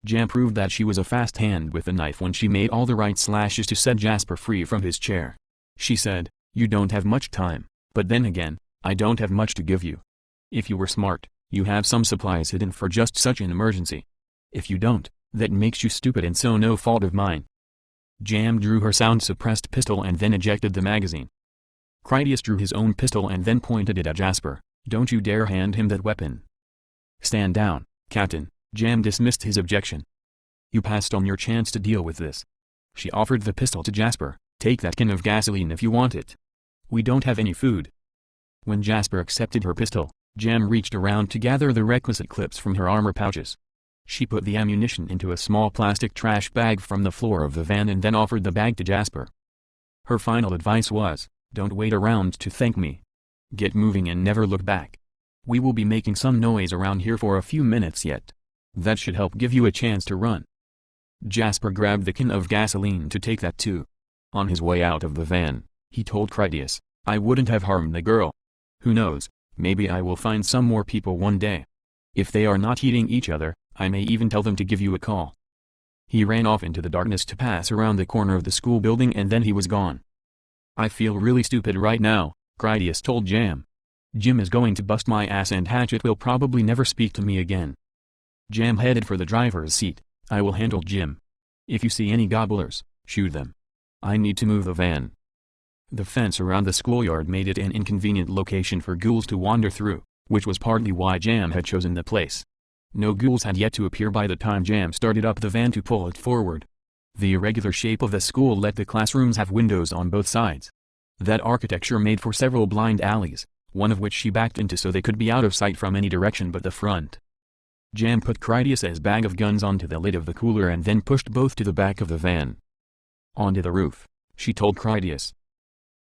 Jam proved that she was a fast hand with the knife when she made all the right slashes to set Jasper free from his chair. She said, "You don't have much time, but then again, I don't have much to give you. If you were smart, You have some supplies hidden for just such an emergency. If you don't, that makes you stupid and so no fault of mine. Jam drew her sound-suppressed pistol and then ejected the magazine. Critias drew his own pistol and then pointed it at Jasper. Don't you dare hand him that weapon. Stand down, Captain. Jam dismissed his objection. You passed on your chance to deal with this. She offered the pistol to Jasper. Take that can of gasoline if you want it. We don't have any food. When Jasper accepted her pistol, Jam reached around to gather the requisite clips from her armor pouches. She put the ammunition into a small plastic trash bag from the floor of the van and then offered the bag to Jasper. Her final advice was, don't wait around to thank me. Get moving and never look back. We will be making some noise around here for a few minutes yet. That should help give you a chance to run. Jasper grabbed the can of gasoline to take that too. On his way out of the van, he told Critias, I wouldn't have harmed the girl. Who knows, maybe I will find some more people one day. If they are not eating each other, I may even tell them to give you a call. He ran off into the darkness to pass around the corner of the school building and then he was gone. I feel really stupid right now, Critias told Jam. Jim is going to bust my ass and Hatchet will probably never speak to me again. Jam headed for the driver's seat. I will handle Jim. If you see any gobblers, shoot them. I need to move the van. The fence around the schoolyard made it an inconvenient location for ghouls to wander through, which was partly why Jam had chosen the place. No ghouls had yet to appear by the time Jam started up the van to pull it forward. The irregular shape of the school let the classrooms have windows on both sides. That architecture made for several blind alleys, one of which she backed into so they could be out of sight from any direction but the front. Jam put Critias's bag of guns onto the lid of the cooler and then pushed both to the back of the van. Onto the roof, she told Critias.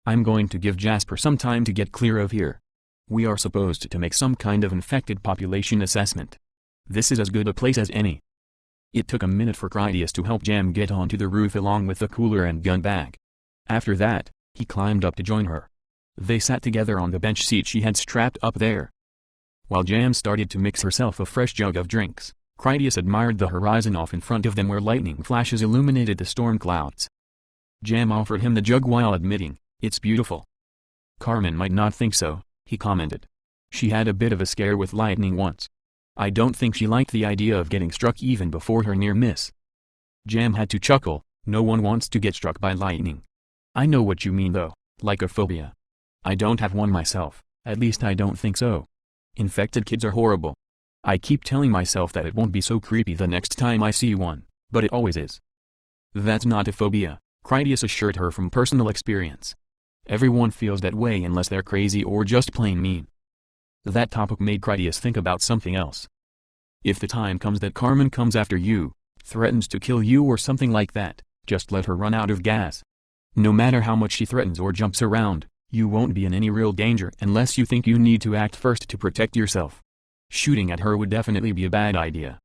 I'm going to give Jasper some time to get clear of here. We are supposed to make some kind of infected population assessment. This is as good a place as any. It took a minute for Critias to help Jam get onto the roof along with the cooler and gun bag. After that, he climbed up to join her. They sat together on the bench seat she had strapped up there. While Jam started to mix herself a fresh jug of drinks, Critias admired the horizon off in front of them where lightning flashes illuminated the storm clouds. Jam offered him the jug while admitting, it's beautiful. Carmen might not think so, he commented. She had a bit of a scare with lightning once. I don't think she liked the idea of getting struck even before her near miss. Jam had to chuckle, no one wants to get struck by lightning. I know what you mean though, like a phobia. I don't have one myself, at least I don't think so. Infected kids are horrible. I keep telling myself that it won't be so creepy the next time I see one, but it always is. That's not a phobia, Critias assured her from personal experience. Everyone feels that way unless they're crazy or just plain mean. That topic made Critias think about something else. If the time comes that Carmen comes after you, threatens to kill you or something like that, just let her run out of gas. No matter how much she threatens or jumps around, you won't be in any real danger unless you think you need to act first to protect yourself. Shooting at her would definitely be a bad idea.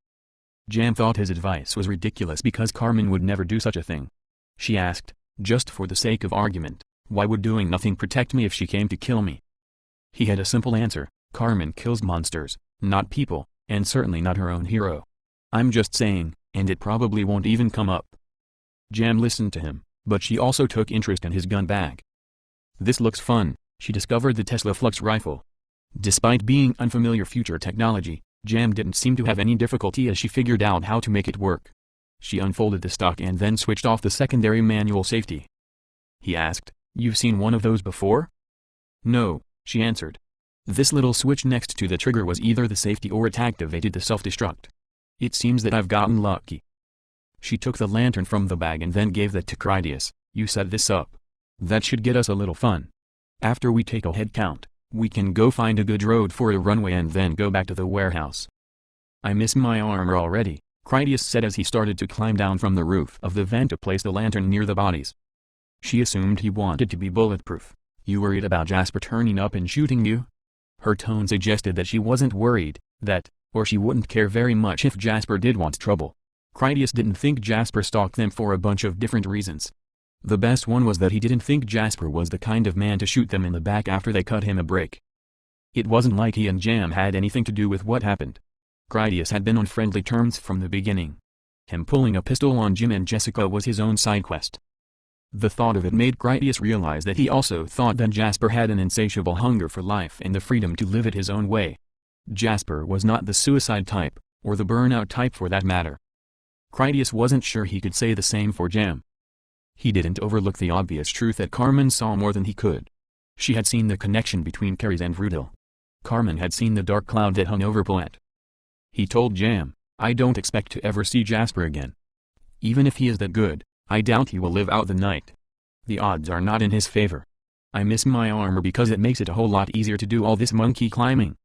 Jam thought his advice was ridiculous because Carmen would never do such a thing. She asked, just for the sake of argument, why would doing nothing protect me if she came to kill me? He had a simple answer, Carmen kills monsters, not people, and certainly not her own hero. I'm just saying, and it probably won't even come up. Jam listened to him, but she also took interest in his gun bag. This looks fun, she discovered the Tesla Flux rifle. Despite being unfamiliar future technology, Jam didn't seem to have any difficulty as she figured out how to make it work. She unfolded the stock and then switched off the secondary manual safety. He asked, You've seen one of those before? No, she answered. This little switch next to the trigger was either the safety or it activated the self-destruct. It seems that I've gotten lucky. She took the lantern from the bag and then gave that to Critias. You set this up. That should get us a little fun. After we take a head count, we can go find a good road for a runway and then go back to the warehouse. I miss my armor already, Critias said as he started to climb down from the roof of the van to place the lantern near the bodies. She assumed he wanted to be bulletproof. You worried about Jasper turning up and shooting you? Her tone suggested that she wasn't worried, or she wouldn't care very much if Jasper did want trouble. Critias didn't think Jasper stalked them for a bunch of different reasons. The best one was that he didn't think Jasper was the kind of man to shoot them in the back after they cut him a break. It wasn't like he and Jam had anything to do with what happened. Critias had been on friendly terms from the beginning. Him pulling a pistol on Jim and Jessica was his own side quest. The thought of it made Critias realize that he also thought that Jasper had an insatiable hunger for life and the freedom to live it his own way. Jasper was not the suicide type, or the burnout type for that matter. Critias wasn't sure he could say the same for Jam. He didn't overlook the obvious truth that Carmen saw more than he could. She had seen the connection between Caris and Vrudil. Carmen had seen the dark cloud that hung over Paulette. He told Jam, "I don't expect to ever see Jasper again. Even if he is that good, I doubt he will live out the night. The odds are not in his favor. I miss my armor because it makes it a whole lot easier to do all this monkey climbing."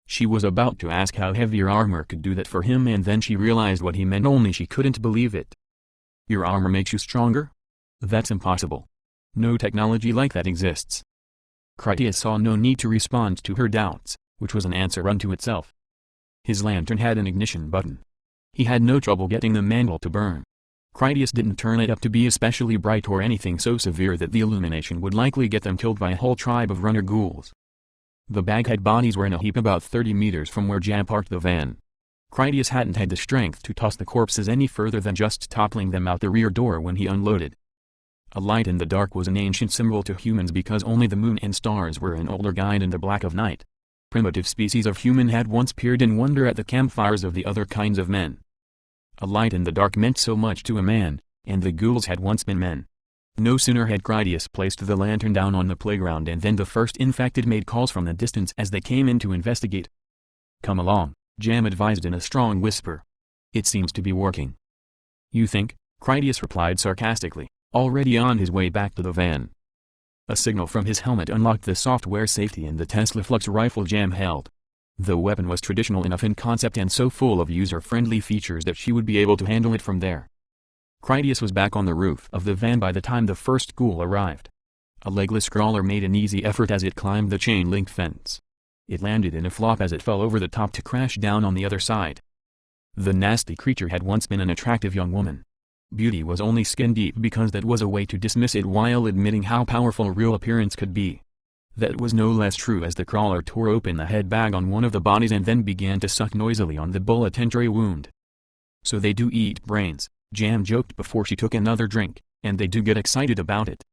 She was about to ask how heavier armor could do that for him, and then she realized what he meant, only she couldn't believe it. "Your armor makes you stronger? That's impossible. No technology like that exists." Critias saw no need to respond to her doubts, which was an answer unto itself. His lantern had an ignition button. He had no trouble getting the mantle to burn. Critias didn't turn it up to be especially bright or anything so severe that the illumination would likely get them killed by a whole tribe of runner ghouls. The Baghead bodies were in a heap about 30 meters from where Jam parked the van. Critias hadn't had the strength to toss the corpses any further than just toppling them out the rear door when he unloaded. A light in the dark was an ancient symbol to humans because only the moon and stars were an older guide in the black of night. Primitive species of human had once peered in wonder at the campfires of the other kinds of men. A light in the dark meant so much to a man, and the ghouls had once been men. No sooner had Critias placed the lantern down on the playground and then the first infected made calls from the distance as they came in to investigate. "Come along," Jam advised in a strong whisper. "It seems to be working." "You think?" Critias replied sarcastically, already on his way back to the van. A signal from his helmet unlocked the software safety in the Tesla Flux rifle Jam held. The weapon was traditional enough in concept and so full of user-friendly features that she would be able to handle it from there. Critias was back on the roof of the van by the time the first ghoul arrived. A legless crawler made an easy effort as it climbed the chain-link fence. It landed in a flop as it fell over the top to crash down on the other side. The nasty creature had once been an attractive young woman. Beauty was only skin-deep because that was a way to dismiss it while admitting how powerful real appearance could be. That was no less true as the crawler tore open the head bag on one of the bodies and then began to suck noisily on the bullet entry wound. "So they do eat brains," Jam joked before she took another drink, "and they do get excited about it."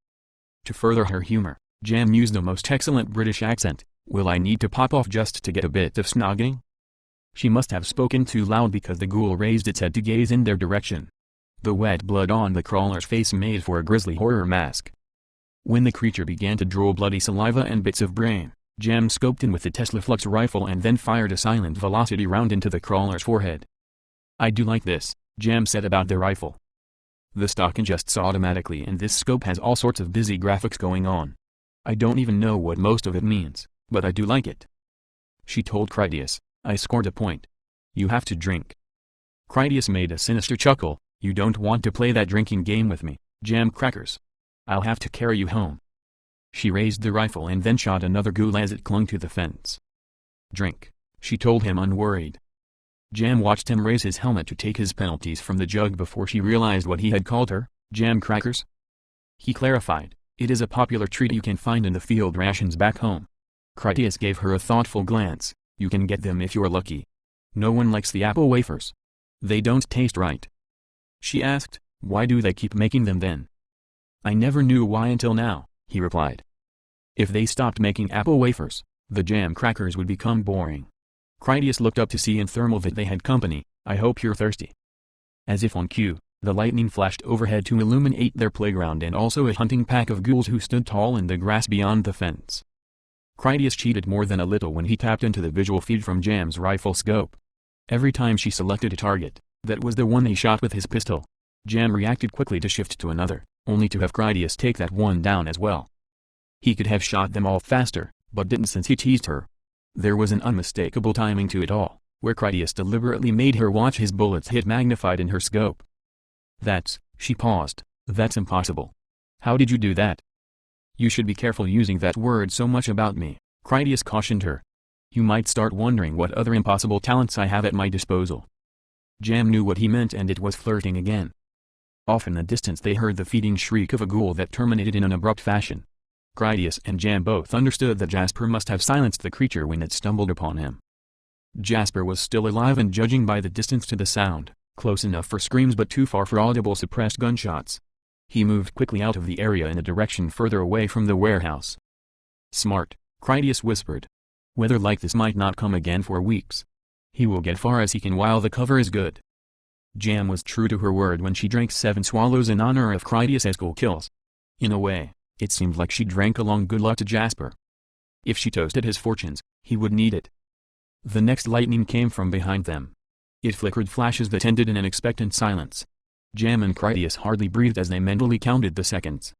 To further her humor, Jam used the most excellent British accent. "Will I need to pop off just to get a bit of snogging?" She must have spoken too loud because the ghoul raised its head to gaze in their direction. The wet blood on the crawler's face made for a grisly horror mask. When the creature began to drool bloody saliva and bits of brain, Jam scoped in with the Tesla Flux rifle and then fired a silent velocity round into the crawler's forehead. "I do like this," Jam said about the rifle. "The stock adjusts automatically and this scope has all sorts of busy graphics going on. I don't even know what most of it means, but I do like it." She told Critias, "I scored a point. You have to drink." Critias made a sinister chuckle. "You don't want to play that drinking game with me, Jam Crackers. I'll have to carry you home." She raised the rifle and then shot another ghoul as it clung to the fence. "Drink," she told him unworried. Jam watched him raise his helmet to take his penalties from the jug before she realized what he had called her, Jam Crackers. He clarified, "It is a popular treat you can find in the field rations back home." Critias gave her a thoughtful glance. "You can get them if you're lucky. No one likes the apple wafers. They don't taste right." She asked, "Why do they keep making them then?" "I never knew why until now," he replied. "If they stopped making apple wafers, the Jam Crackers would become boring." Critias looked up to see in thermal that they had company. "I hope you're thirsty." As if on cue, the lightning flashed overhead to illuminate their playground and also a hunting pack of ghouls who stood tall in the grass beyond the fence. Critias cheated more than a little when he tapped into the visual feed from Jam's rifle scope. Every time she selected a target, that was the one he shot with his pistol. Jam reacted quickly to shift to another, only to have Critias take that one down as well. He could have shot them all faster, but didn't since he teased her. There was an unmistakable timing to it all, where Critias deliberately made her watch his bullets hit magnified in her scope. She paused, "That's impossible. How did you do that?" "You should be careful using that word so much about me," Critias cautioned her. "You might start wondering what other impossible talents I have at my disposal." Jam knew what he meant and it was flirting again. Off in the distance they heard the feeding shriek of a ghoul that terminated in an abrupt fashion. Critias and Jam both understood that Jasper must have silenced the creature when it stumbled upon him. Jasper was still alive and judging by the distance to the sound, close enough for screams but too far for audible suppressed gunshots. He moved quickly out of the area in a direction further away from the warehouse. "Smart," Critias whispered. Weather like this might not come again for weeks. He will get far as he can while the cover is good. Jam was true to her word when she drank 7 swallows in honor of Critias's cool kills. In a way, it seemed like she drank along good luck to Jasper. If she toasted his fortunes, he would need it. The next lightning came from behind them. It flickered flashes that ended in an expectant silence. Jam and Critias hardly breathed as they mentally counted the seconds.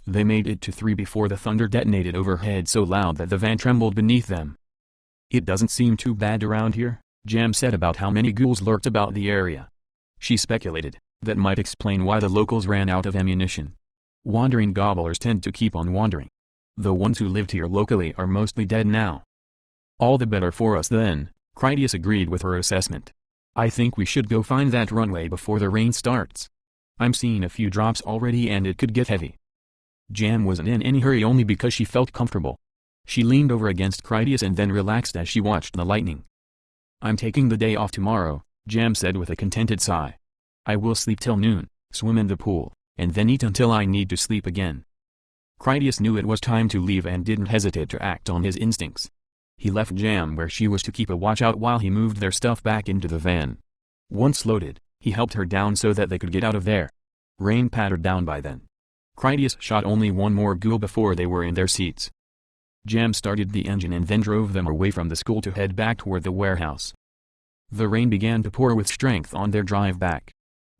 They made it to 3 before the thunder detonated overhead so loud that the van trembled beneath them. "It doesn't seem too bad around here," Jam said about how many ghouls lurked about the area. She speculated, that might explain why the locals ran out of ammunition. Wandering gobblers tend to keep on wandering. The ones who lived here locally are mostly dead now. "All the better for us then," Critias agreed with her assessment. "I think we should go find that runway before the rain starts. I'm seeing a few drops already and it could get heavy." Jam wasn't in any hurry only because she felt comfortable. She leaned over against Critias and then relaxed as she watched the lightning. "I'm taking the day off tomorrow," Jam said with a contented sigh. "I will sleep till noon, swim in the pool, and then eat until I need to sleep again." Critias knew it was time to leave and didn't hesitate to act on his instincts. He left Jam where she was to keep a watch out while he moved their stuff back into the van. Once loaded, he helped her down so that they could get out of there. Rain pattered down by then. Critias shot only one more ghoul before they were in their seats. Jam started the engine and then drove them away from the school to head back toward the warehouse. The rain began to pour with strength on their drive back.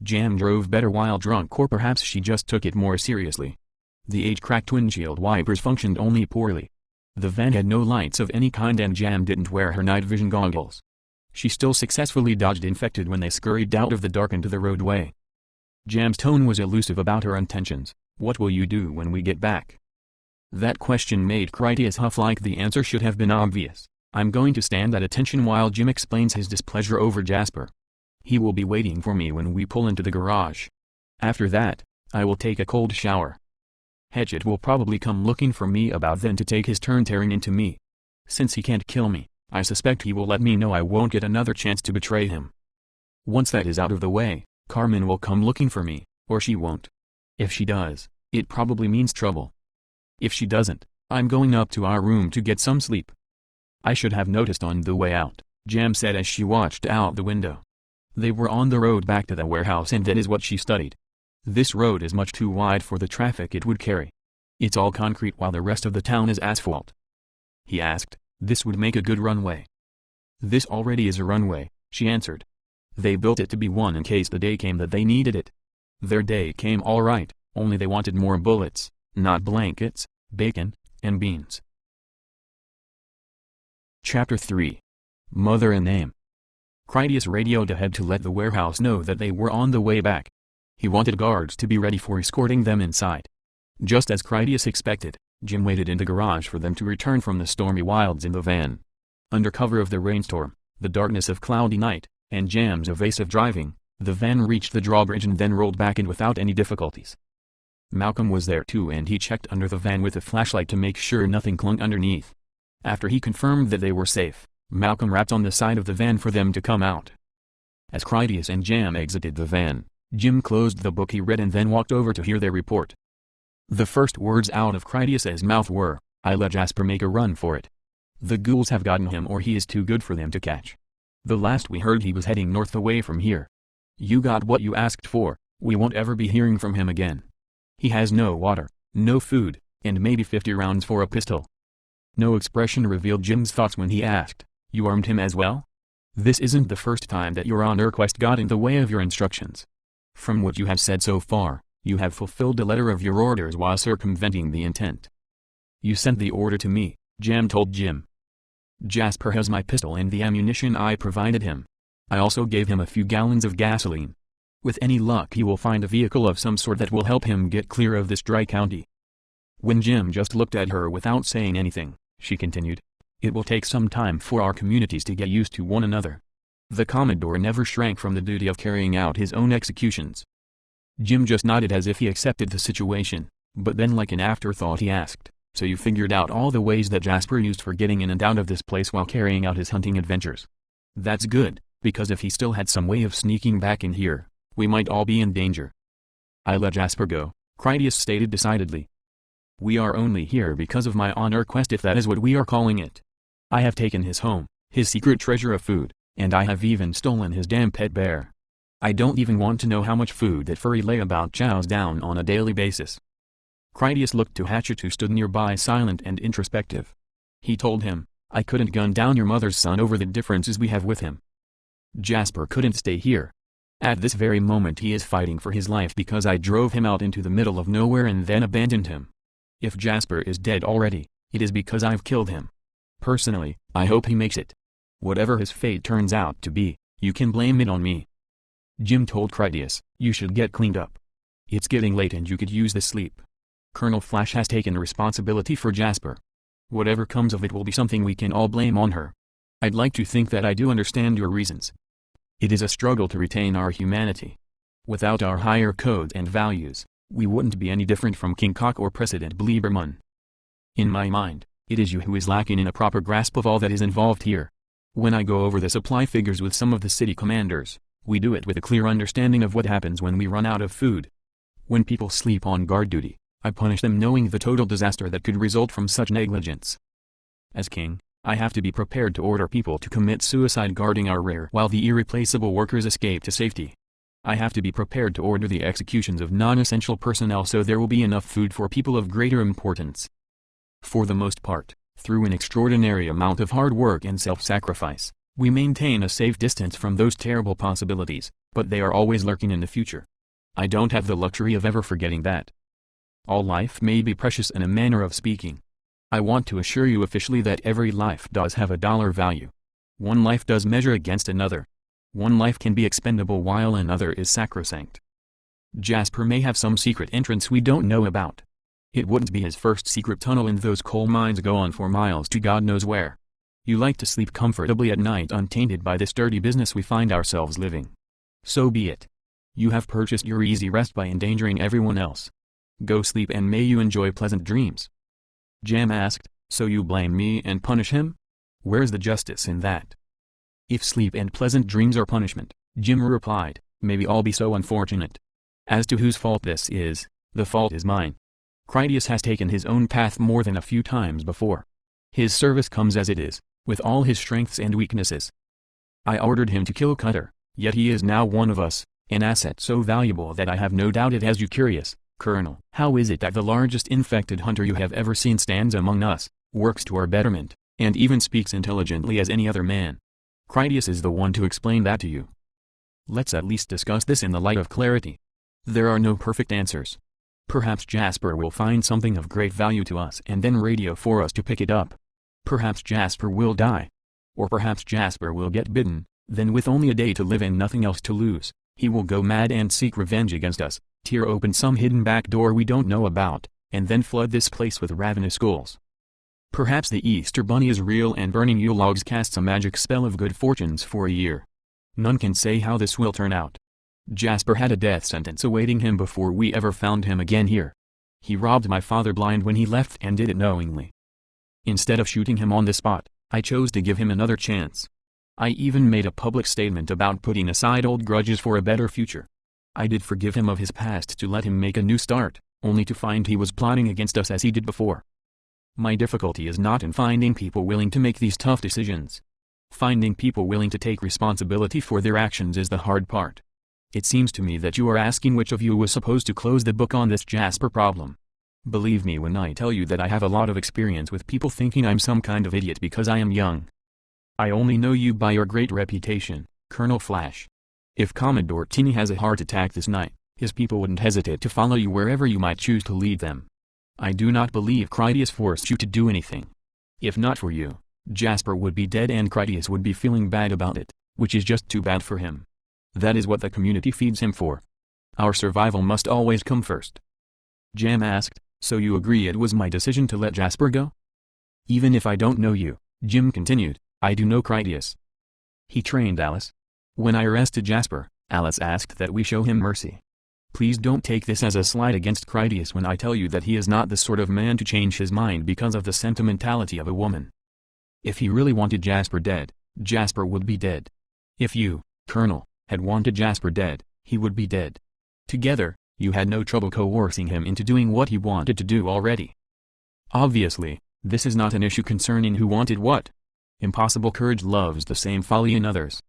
Jam drove better while drunk, or perhaps she just took it more seriously. The age-cracked windshield wipers functioned only poorly. The van had no lights of any kind and Jam didn't wear her night vision goggles. She still successfully dodged infected when they scurried out of the dark into the roadway. Jam's tone was elusive about her intentions. "What will you do when we get back?" That question made Critias huff like the answer should have been obvious. "I'm going to stand at attention while Jim explains his displeasure over Jasper. He will be waiting for me when we pull into the garage. After that, I will take a cold shower. Hatchet will probably come looking for me about then to take his turn tearing into me. Since he can't kill me, I suspect he will let me know I won't get another chance to betray him. Once that is out of the way, Carmen will come looking for me, or she won't. If she does, it probably means trouble. If she doesn't, I'm going up to our room to get some sleep." "I should have noticed on the way out," Jam said as she watched out the window. They were on the road back to the warehouse and that is what she studied. This road is much too wide for the traffic it would carry. It's all concrete while the rest of the town is asphalt. He asked, "This would make a good runway." "This already is a runway," she answered. "They built it to be one in case the day came that they needed it." Their day came all right, only they wanted more bullets, not blankets, bacon, and beans. Chapter 3. Mother and Name. Critias radioed ahead to let the warehouse know that they were on the way back. He wanted guards to be ready for escorting them inside. Just as Critias expected, Jim waited in the garage for them to return from the stormy wilds in the van. Under cover of the rainstorm, the darkness of cloudy night, and Jam's evasive driving, the van reached the drawbridge and then rolled back in without any difficulties. Malcolm was there too and he checked under the van with a flashlight to make sure nothing clung underneath. After he confirmed that they were safe, Malcolm rapped on the side of the van for them to come out. As Critias and Jam exited the van, Jim closed the book he read and then walked over to hear their report. The first words out of Critias's mouth were, "I let Jasper make a run for it. The ghouls have gotten him or he is too good for them to catch. The last we heard he was heading north away from here. You got what you asked for, we won't ever be hearing from him again. He has no water, no food, and maybe 50 rounds for a pistol." No expression revealed Jim's thoughts when he asked, "You armed him as well? This isn't the first time that your honor quest got in the way of your instructions. From what you have said so far, you have fulfilled the letter of your orders while circumventing the intent." "You sent the order to me," Jam told Jim. "Jasper has my pistol and the ammunition I provided him. I also gave him a few gallons of gasoline. With any luck he will find a vehicle of some sort that will help him get clear of this dry county." When Jim just looked at her without saying anything, she continued, "It will take some time for our communities to get used to one another. The Commodore never shrank from the duty of carrying out his own executions." Jim just nodded as if he accepted the situation, but then like an afterthought he asked, "So you figured out all the ways that Jasper used for getting in and out of this place while carrying out his hunting adventures? That's good, because if he still had some way of sneaking back in here, we might all be in danger." "I let Jasper go," Critias stated decidedly. "We are only here because of my honor quest if that is what we are calling it. I have taken his home, his secret treasure of food, and I have even stolen his damn pet bear. I don't even want to know how much food that furry layabout chows down on a daily basis." Critias looked to Hatchet, who stood nearby silent and introspective. He told him, "I couldn't gun down your mother's son over the differences we have with him. Jasper couldn't stay here. At this very moment he is fighting for his life because I drove him out into the middle of nowhere and then abandoned him. If Jasper is dead already, it is because I've killed him. Personally, I hope he makes it. Whatever his fate turns out to be, you can blame it on me." Jim told Critias, "You should get cleaned up. It's getting late and you could use the sleep. Colonel Flash has taken responsibility for Jasper. Whatever comes of it will be something we can all blame on her. I'd like to think that I do understand your reasons. It is a struggle to retain our humanity. Without our higher codes and values, we wouldn't be any different from King Cock or President Bleeberman. In my mind, it is you who is lacking in a proper grasp of all that is involved here. When I go over the supply figures with some of the city commanders, we do it with a clear understanding of what happens when we run out of food. When people sleep on guard duty, I punish them knowing the total disaster that could result from such negligence. As king, I have to be prepared to order people to commit suicide guarding our rear while the irreplaceable workers escape to safety. I have to be prepared to order the executions of non-essential personnel so there will be enough food for people of greater importance. For the most part, through an extraordinary amount of hard work and self-sacrifice, we maintain a safe distance from those terrible possibilities, but they are always lurking in the future. I don't have the luxury of ever forgetting that. All life may be precious in a manner of speaking. I want to assure you officially that every life does have a dollar value. One life does measure against another. One life can be expendable while another is sacrosanct. Jasper may have some secret entrance we don't know about. It wouldn't be his first secret tunnel, and those coal mines go on for miles to God knows where. You like to sleep comfortably at night untainted by this dirty business we find ourselves living. So be it. You have purchased your easy rest by endangering everyone else. Go sleep and may you enjoy pleasant dreams." Jam asked, "So you blame me and punish him? Where's the justice in that?" "If sleep and pleasant dreams are punishment," Jim replied, "maybe I'll be so unfortunate. As to whose fault this is, the fault is mine. Critias has taken his own path more than a few times before. His service comes as it is, with all his strengths and weaknesses. I ordered him to kill Cutter, yet he is now one of us, an asset so valuable that I have no doubt it has you curious, Colonel. How is it that the largest infected hunter you have ever seen stands among us, works to our betterment, and even speaks intelligently as any other man? Critias is the one to explain that to you. Let's at least discuss this in the light of clarity. There are no perfect answers. Perhaps Jasper will find something of great value to us and then radio for us to pick it up. Perhaps Jasper will die. Or perhaps Jasper will get bitten, then with only a day to live and nothing else to lose, he will go mad and seek revenge against us, tear open some hidden back door we don't know about, and then flood this place with ravenous ghouls. Perhaps the Easter Bunny is real and burning Yule logs casts a magic spell of good fortunes for a year. None can say how this will turn out. Jasper had a death sentence awaiting him before we ever found him again here. He robbed my father blind when he left and did it knowingly. Instead of shooting him on the spot, I chose to give him another chance. I even made a public statement about putting aside old grudges for a better future. I did forgive him of his past to let him make a new start, only to find he was plotting against us as he did before. My difficulty is not in finding people willing to make these tough decisions. Finding people willing to take responsibility for their actions is the hard part. It seems to me that you are asking which of you was supposed to close the book on this Jasper problem. Believe me when I tell you that I have a lot of experience with people thinking I'm some kind of idiot because I am young. I only know you by your great reputation, Colonel Flash. If Commodore Teeny has a heart attack this night, his people wouldn't hesitate to follow you wherever you might choose to lead them. I do not believe Critias forced you to do anything. If not for you, Jasper would be dead and Critias would be feeling bad about it, which is just too bad for him. That is what the community feeds him for. Our survival must always come first. Jam asked, "So you agree it was my decision to let Jasper go?" "Even if I don't know you," Jim continued, "I do know Critias. He trained Alice. When I arrested Jasper, Alice asked that we show him mercy. Please don't take this as a slight against Critias when I tell you that he is not the sort of man to change his mind because of the sentimentality of a woman. If he really wanted Jasper dead, Jasper would be dead. If you, Colonel, had wanted Jasper dead, he would be dead. Together, you had no trouble coercing him into doing what he wanted to do already. Obviously, this is not an issue concerning who wanted what. Impossible courage loves the same folly in others.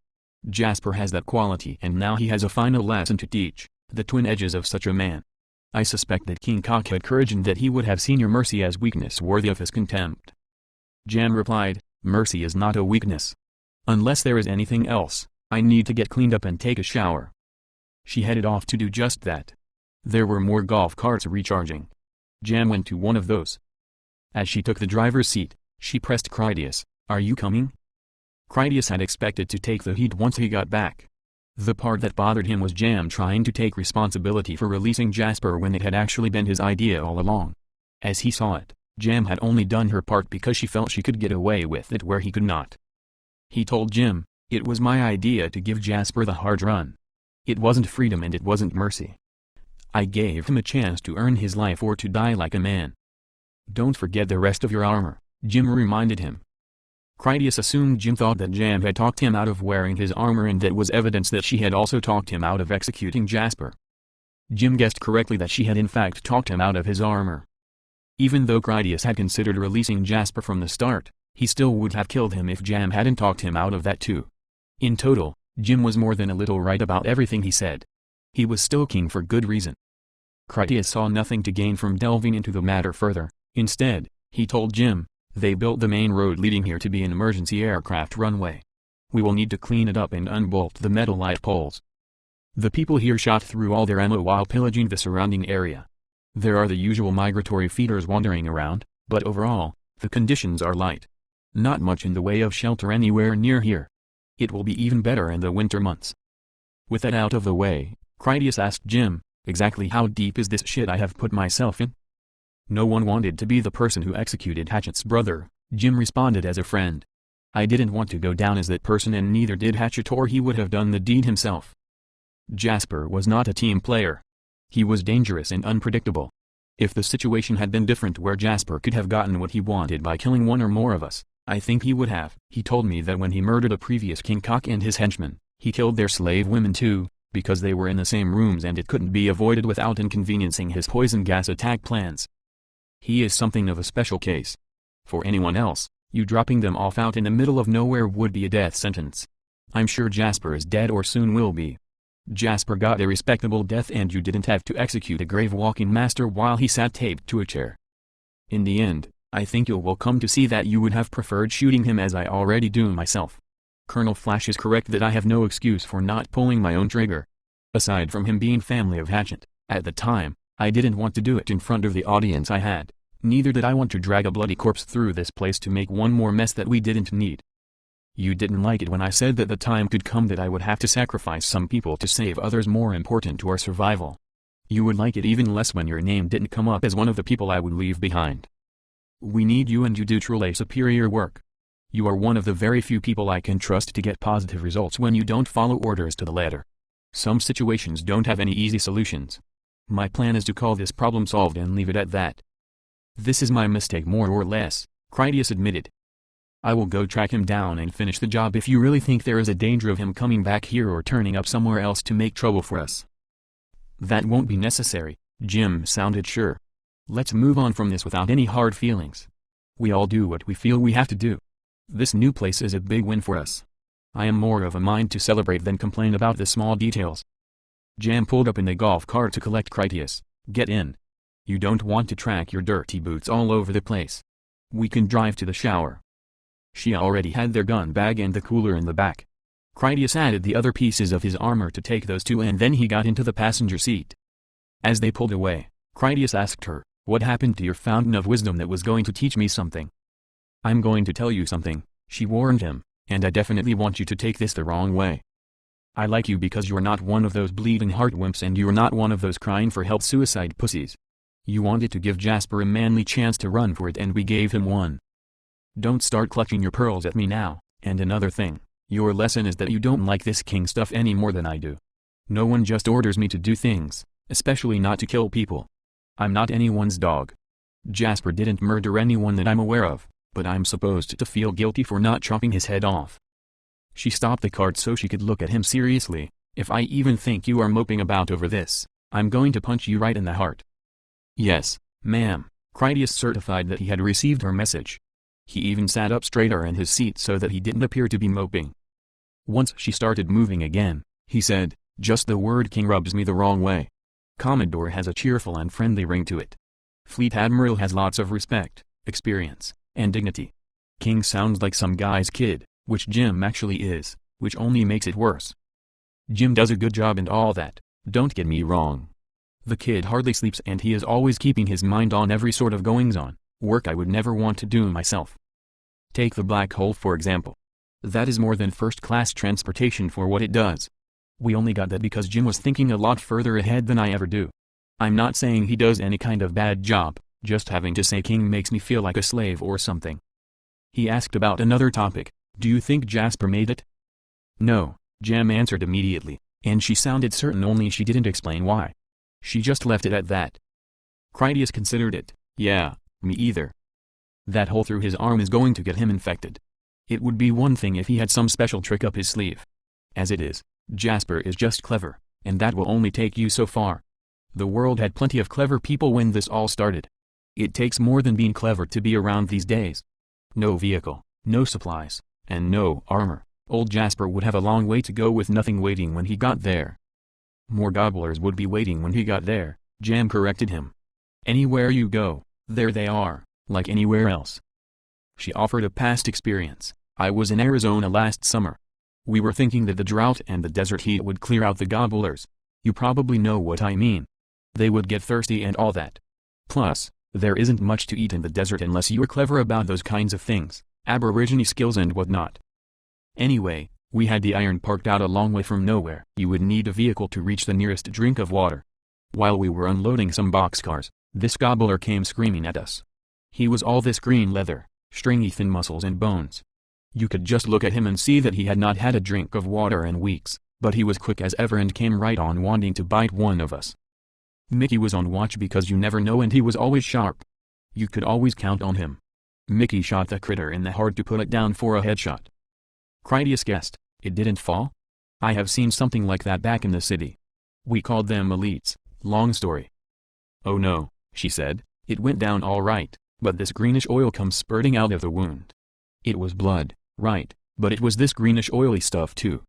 Jasper has that quality, and now he has a final lesson to teach, the twin edges of such a man. I suspect that King Cock had courage and that he would have seen your mercy as weakness worthy of his contempt. Jam replied, mercy is not a weakness. Unless there is anything else, I need to get cleaned up and take a shower. She headed off to do just that. There were more golf carts recharging. Jam went to one of those. As she took the driver's seat, she pressed Critias, are you coming? Critias had expected to take the heat once he got back. The part that bothered him was Jam trying to take responsibility for releasing Jasper when it had actually been his idea all along. As he saw it, Jam had only done her part because she felt she could get away with it where he could not. He told Jim, it was my idea to give Jasper the hard run. It wasn't freedom and it wasn't mercy. I gave him a chance to earn his life or to die like a man. Don't forget the rest of your armor, Jim reminded him. Critias assumed Jim thought that Jam had talked him out of wearing his armor, and that was evidence that she had also talked him out of executing Jasper. Jim guessed correctly that she had in fact talked him out of his armor. Even though Critias had considered releasing Jasper from the start, he still would have killed him if Jam hadn't talked him out of that too. In total, Jim was more than a little right about everything he said. He was still king for good reason. Critias saw nothing to gain from delving into the matter further. Instead, he told Jim, they built the main road leading here to be an emergency aircraft runway. We will need to clean it up and unbolt the metal light poles. The people here shot through all their ammo while pillaging the surrounding area. There are the usual migratory feeders wandering around, but overall, the conditions are light. Not much in the way of shelter anywhere near here. It will be even better in the winter months. With that out of the way, Critias asked Jim, exactly how deep is this shit I have put myself in? No one wanted to be the person who executed Hatchet's brother, Jim responded as a friend. I didn't want to go down as that person, and neither did Hatchet, or he would have done the deed himself. Jasper was not a team player. He was dangerous and unpredictable. If the situation had been different where Jasper could have gotten what he wanted by killing one or more of us, I think he would have. He told me that when he murdered a previous King Cock and his henchmen, he killed their slave women too, because they were in the same rooms and it couldn't be avoided without inconveniencing his poison gas attack plans. He is something of a special case. For anyone else, you dropping them off out in the middle of nowhere would be a death sentence. I'm sure Jasper is dead or soon will be. Jasper got a respectable death and you didn't have to execute a grave-walking master while he sat taped to a chair. In the end, I think you will come to see that you would have preferred shooting him, as I already do myself. Colonel Flash is correct that I have no excuse for not pulling my own trigger. Aside from him being family of Hatchet, at the time, I didn't want to do it in front of the audience I had. Neither did I want to drag a bloody corpse through this place to make one more mess that we didn't need. You didn't like it when I said that the time could come that I would have to sacrifice some people to save others more important to our survival. You would like it even less when your name didn't come up as one of the people I would leave behind. We need you, and you do truly superior work. You are one of the very few people I can trust to get positive results when you don't follow orders to the letter. Some situations don't have any easy solutions. My plan is to call this problem solved and leave it at that. This is my mistake more or less, Critias admitted. I will go track him down and finish the job if you really think there is a danger of him coming back here or turning up somewhere else to make trouble for us. That won't be necessary, Jim sounded sure. Let's move on from this without any hard feelings. We all do what we feel we have to do. This new place is a big win for us. I am more of a mind to celebrate than complain about the small details. Jam pulled up in the golf cart to collect Critias. Get in. You don't want to track your dirty boots all over the place. We can drive to the shower. She already had their gun bag and the cooler in the back. Critias added the other pieces of his armor to take those too, and then he got into the passenger seat. As they pulled away, Critias asked her, what happened to your fountain of wisdom that was going to teach me something? I'm going to tell you something, she warned him, and I definitely want you to take this the wrong way. I like you because you're not one of those bleeding heart wimps, and you're not one of those crying for help suicide pussies. You wanted to give Jasper a manly chance to run for it, and we gave him one. Don't start clutching your pearls at me now. And another thing, your lesson is that you don't like this king stuff any more than I do. No one just orders me to do things, especially not to kill people. I'm not anyone's dog. Jasper didn't murder anyone that I'm aware of, but I'm supposed to feel guilty for not chopping his head off. She stopped the cart so she could look at him seriously. If I even think you are moping about over this, I'm going to punch you right in the heart. Yes, ma'am, Critias certified that he had received her message. He even sat up straighter in his seat so that he didn't appear to be moping. Once she started moving again, he said, "Just the word king rubs me the wrong way. Commodore has a cheerful and friendly ring to it. Fleet Admiral has lots of respect, experience, and dignity. King sounds like some guy's kid, which Jim actually is, which only makes it worse. Jim does a good job and all that, don't get me wrong. The kid hardly sleeps and he is always keeping his mind on every sort of goings-on, work I would never want to do myself. Take the black hole for example. That is more than first-class transportation for what it does. We only got that because Jim was thinking a lot further ahead than I ever do. I'm not saying he does any kind of bad job, just having to say king makes me feel like a slave or something." He asked about another topic. "Do you think Jasper made it?" "No," Jam answered immediately, and she sounded certain only she didn't explain why. She just left it at that. Critias considered it. "Yeah, me either. That hole through his arm is going to get him infected. It would be one thing if he had some special trick up his sleeve. As it is, Jasper is just clever, and that will only take you so far. The world had plenty of clever people when this all started. It takes more than being clever to be around these days. No vehicle, no supplies, and no armor. Old Jasper would have a long way to go with nothing waiting when he got there." "More gobblers would be waiting when he got there," Jam corrected him. "Anywhere you go, there they are, like anywhere else." She offered a past experience. "I was in Arizona last summer. We were thinking that the drought and the desert heat would clear out the gobblers. You probably know what I mean. They would get thirsty and all that. Plus, there isn't much to eat in the desert unless you're clever about those kinds of things, Aborigine skills and whatnot. Anyway, we had the iron parked out a long way from nowhere. You would need a vehicle to reach the nearest drink of water. While we were unloading some boxcars, this gobbler came screaming at us. He was all this green leather, stringy thin muscles and bones. You could just look at him and see that he had not had a drink of water in weeks, but he was quick as ever and came right on wanting to bite one of us. Mickey was on watch because you never know and he was always sharp. You could always count on him. Mickey shot the critter in the heart to put it down for a headshot." Critias guessed, "It didn't fall?" "I have seen something like that back in the city. We called them elites, long story." "Oh no," she said, "it went down all right, but this greenish oil comes spurting out of the wound. It was blood, right, but it was this greenish oily stuff too.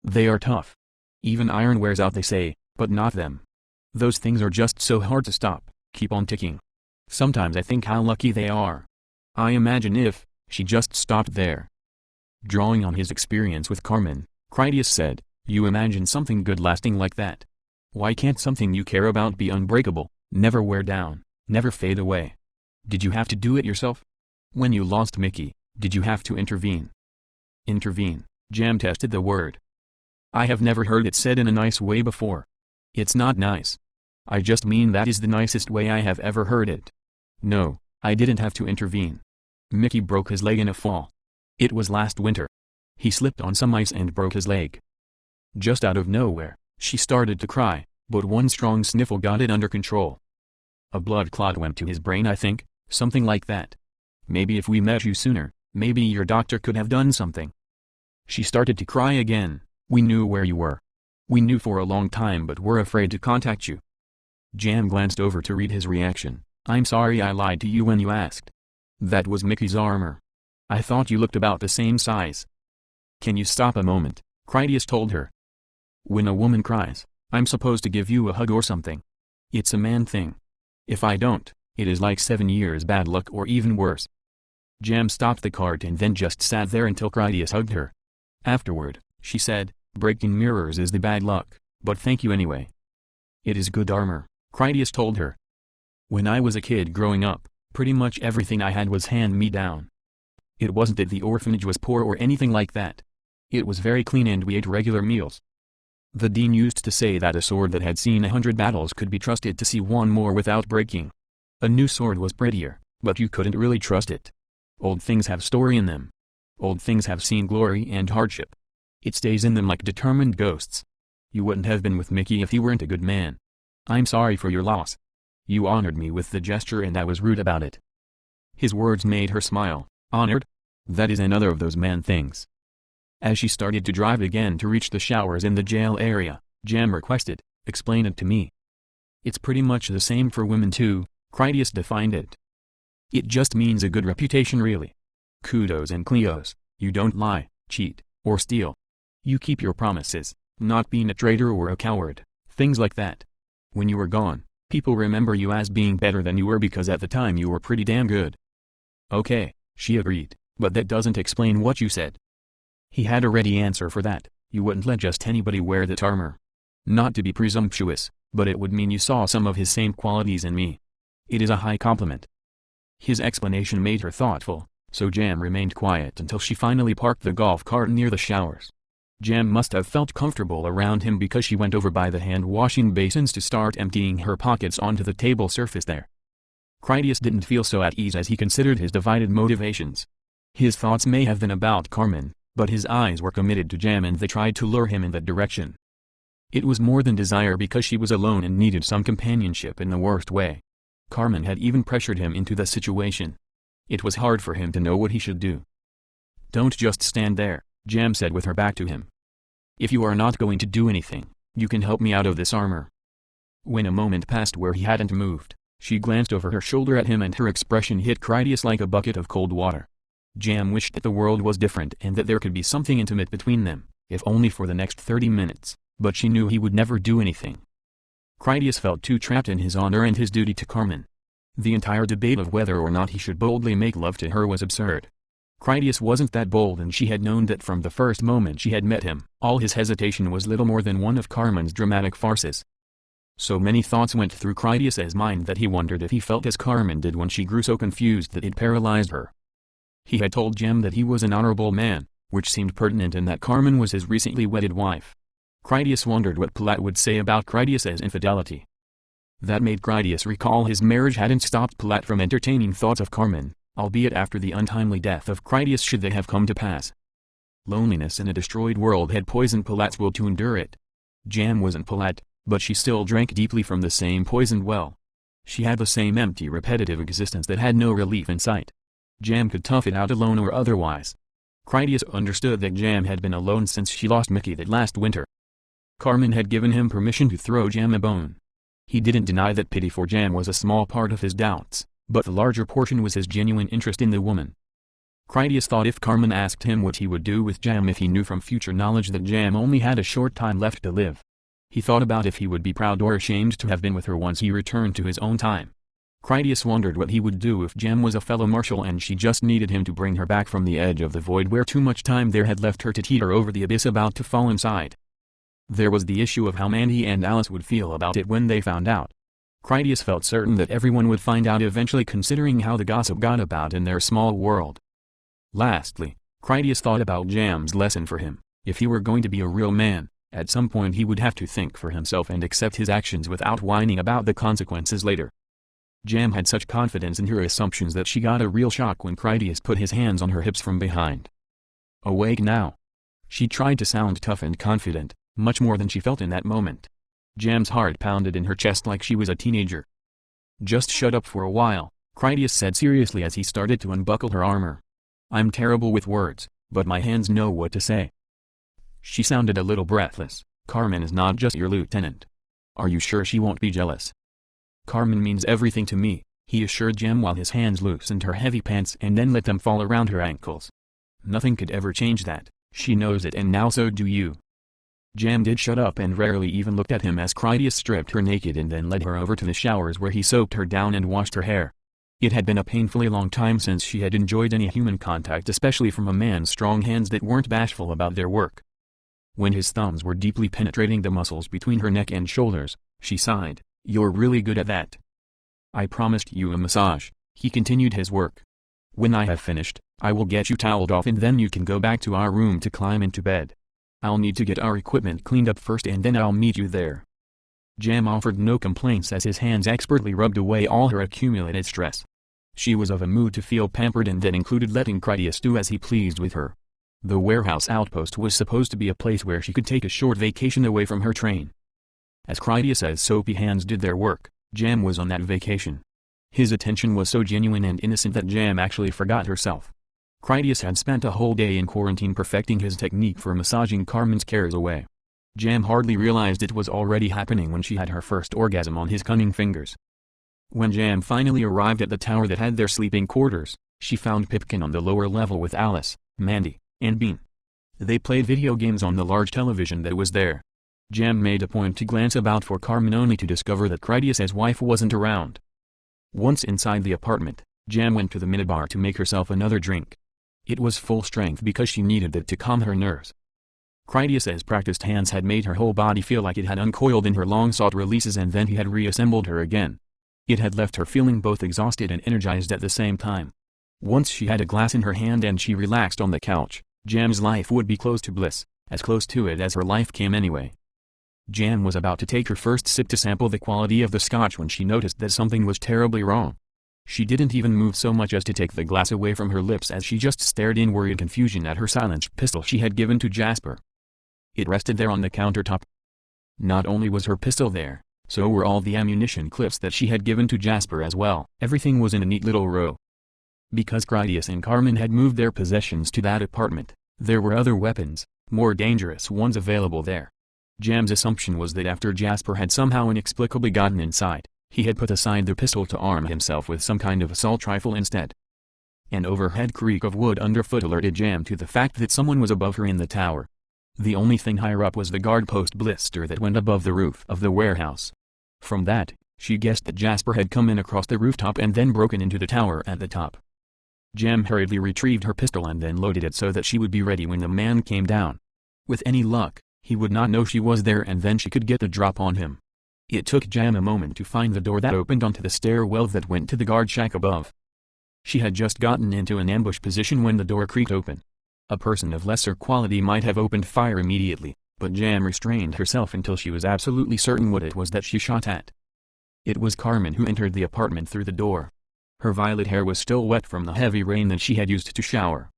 They are tough. Even iron wears out they say, but not them. Those things are just so hard to stop, keep on ticking. Sometimes I think how lucky they are. I imagine if," she just stopped there. Drawing on his experience with Carmen, Critias said, "You imagine something good lasting like that. Why can't something you care about be unbreakable, never wear down, never fade away? Did you have to do it yourself? When you lost Mickey, did you have to intervene?" "Intervene," Jam tested the word. "I have never heard it said in a nice way before. It's not nice. I just mean that is the nicest way I have ever heard it. No, I didn't have to intervene. Mickey broke his leg in a fall. It was last winter. He slipped on some ice and broke his leg." Just out of nowhere, she started to cry, but one strong sniffle got it under control. "A blood clot went to his brain I think, something like that. Maybe if we met you sooner, maybe your doctor could have done something." She started to cry again. "We knew where you were. We knew for a long time but were afraid to contact you." Jam glanced over to read his reaction. "I'm sorry I lied to you when you asked. That was Mickey's armor. I thought you looked about the same size." "Can you stop a moment?" Critias told her. "When a woman cries, I'm supposed to give you a hug or something. It's a man thing. If I don't, it is like 7 years bad luck or even worse." Jam stopped the cart and then just sat there until Critias hugged her. Afterward, she said, "Breaking mirrors is the bad luck, but thank you anyway." "It is good armor," Critias told her. "When I was a kid growing up, pretty much everything I had was hand-me-down. It wasn't that the orphanage was poor or anything like that. It was very clean and we ate regular meals. The dean used to say that a sword that had seen 100 battles could be trusted to see one more without breaking. A new sword was prettier, but you couldn't really trust it. Old things have story in them. Old things have seen glory and hardship. It stays in them like determined ghosts. You wouldn't have been with Mickey if he weren't a good man. I'm sorry for your loss. You honored me with the gesture and I was rude about it." His words made her smile. "Honored? That is another of those man things." As she started to drive again to reach the showers in the jail area, Jam requested, "Explain it to me." "It's pretty much the same for women too," Critias defined it. "It just means a good reputation really. Kudos and Cleos, you don't lie, cheat, or steal. You keep your promises, not being a traitor or a coward, things like that. When you were gone, people remember you as being better than you were because at the time you were pretty damn good. Okay, she agreed, but that doesn't explain what you said. He had a ready answer for that. You wouldn't let just anybody wear that armor. Not to be presumptuous, but it would mean you saw some of his same qualities in me. It is a high compliment. His explanation made her thoughtful, so Jam remained quiet until she finally parked the golf cart near the showers. Jam must have felt comfortable around him because she went over by the hand-washing basins to start emptying her pockets onto the table surface there. Critias didn't feel so at ease as he considered his divided motivations. His thoughts may have been about Carmen, but his eyes were committed to Jam and they tried to lure him in that direction. It was more than desire because she was alone and needed some companionship in the worst way. Carmen had even pressured him into the situation. It was hard for him to know what he should do. Don't just stand there, Jam said with her back to him. If you are not going to do anything, you can help me out of this armor. When a moment passed where he hadn't moved, she glanced over her shoulder at him and her expression hit Critias like a bucket of cold water. Jam wished that the world was different and that there could be something intimate between them, if only for the next 30 minutes, but she knew he would never do anything. Critias felt too trapped in his honor and his duty to Carmen. The entire debate of whether or not he should boldly make love to her was absurd. Critias wasn't that bold and she had known that from the first moment she had met him. All his hesitation was little more than one of Carmen's dramatic farces. So many thoughts went through Critias's mind that he wondered if he felt as Carmen did when she grew so confused that it paralyzed her. He had told Jam that he was an honorable man, which seemed pertinent in that Carmen was his recently wedded wife. Critias wondered what Palat would say about Critias's infidelity. That made Critias recall his marriage hadn't stopped Palat from entertaining thoughts of Carmen, albeit after the untimely death of Critias should they have come to pass. Loneliness in a destroyed world had poisoned Palat's will to endure it. Jam wasn't Palat, but she still drank deeply from the same poisoned well. She had the same empty repetitive existence that had no relief in sight. Jam could tough it out alone or otherwise. Critias understood that Jam had been alone since she lost Mickey that last winter. Carmen had given him permission to throw Jam a bone. He didn't deny that pity for Jam was a small part of his doubts, but the larger portion was his genuine interest in the woman. Critias thought if Carmen asked him what he would do with Jam if he knew from future knowledge that Jam only had a short time left to live. He thought about if he would be proud or ashamed to have been with her once he returned to his own time. Critias wondered what he would do if Jam was a fellow marshal and she just needed him to bring her back from the edge of the void where too much time there had left her to teeter over the abyss about to fall inside. There was the issue of how Mandy and Alice would feel about it when they found out. Critias felt certain that everyone would find out eventually considering how the gossip got about in their small world. Lastly, Critias thought about Jam's lesson for him. If he were going to be a real man, at some point he would have to think for himself and accept his actions without whining about the consequences later. Jam had such confidence in her assumptions that she got a real shock when Critias put his hands on her hips from behind. Awake now. She tried to sound tough and confident, much more than she felt in that moment. Jam's heart pounded in her chest like she was a teenager. Just shut up for a while, Critias said seriously as he started to unbuckle her armor. I'm terrible with words, but my hands know what to say. She sounded a little breathless. Carmen is not just your lieutenant. Are you sure she won't be jealous? Carmen means everything to me, he assured Jam while his hands loosened her heavy pants and then let them fall around her ankles. Nothing could ever change that, she knows it and now so do you. Jam did shut up and rarely even looked at him as Critias stripped her naked and then led her over to the showers where he soaked her down and washed her hair. It had been a painfully long time since she had enjoyed any human contact, especially from a man's strong hands that weren't bashful about their work. When his thumbs were deeply penetrating the muscles between her neck and shoulders, she sighed. You're really good at that. I promised you a massage, he continued his work. When I have finished, I will get you toweled off and then you can go back to our room to climb into bed. I'll need to get our equipment cleaned up first and then I'll meet you there. Jam offered no complaints as his hands expertly rubbed away all her accumulated stress. She was of a mood to feel pampered and that included letting Critias do as he pleased with her. The warehouse outpost was supposed to be a place where she could take a short vacation away from her train. As Critias's soapy hands did their work, Jam was on that vacation. His attention was so genuine and innocent that Jam actually forgot herself. Critias had spent a whole day in quarantine perfecting his technique for massaging Carmen's cares away. Jam hardly realized it was already happening when she had her first orgasm on his cunning fingers. When Jam finally arrived at the tower that had their sleeping quarters, She found Pipkin on the lower level with Alice, Mandy, and Bean. They played video games on the large television that was there. Jam made a point to glance about for Carmen only to discover that Critias's wife wasn't around. Once inside the apartment, Jam went to the minibar to make herself another drink. It was full strength because she needed it to calm her nerves. Critias's practiced hands had made her whole body feel like it had uncoiled in her long-sought releases, and then he had reassembled her again. It had left her feeling both exhausted and energized at the same time. Once she had a glass in her hand and she relaxed on the couch, Jam's life would be close to bliss, as close to it as her life came anyway. Jam was about to take her first sip to sample the quality of the scotch when she noticed that something was terribly wrong. She didn't even move so much as to take the glass away from her lips as she just stared in worried confusion at her silenced pistol she had given to Jasper. It rested there on the countertop. Not only was her pistol there, so were all the ammunition clips that she had given to Jasper as well. Everything was in a neat little row. Because Critias and Carmen had moved their possessions to that apartment, there were other weapons, more dangerous ones available there. Jam's assumption was that after Jasper had somehow inexplicably gotten inside, he had put aside the pistol to arm himself with some kind of assault rifle instead. An overhead creak of wood underfoot alerted Jam to the fact that someone was above her in the tower. The only thing higher up was the guard post blister that went above the roof of the warehouse. From that, she guessed that Jasper had come in across the rooftop and then broken into the tower at the top. Jam hurriedly retrieved her pistol and then loaded it so that she would be ready when the man came down. With any luck, he would not know she was there and then she could get the drop on him. It took Jam a moment to find the door that opened onto the stairwell that went to the guard shack above. She had just gotten into an ambush position when the door creaked open. A person of lesser quality might have opened fire immediately, but Jam restrained herself until she was absolutely certain what it was that she shot at. It was Carmen who entered the apartment through the door. Her violet hair was still wet from the heavy rain that she had used to shower.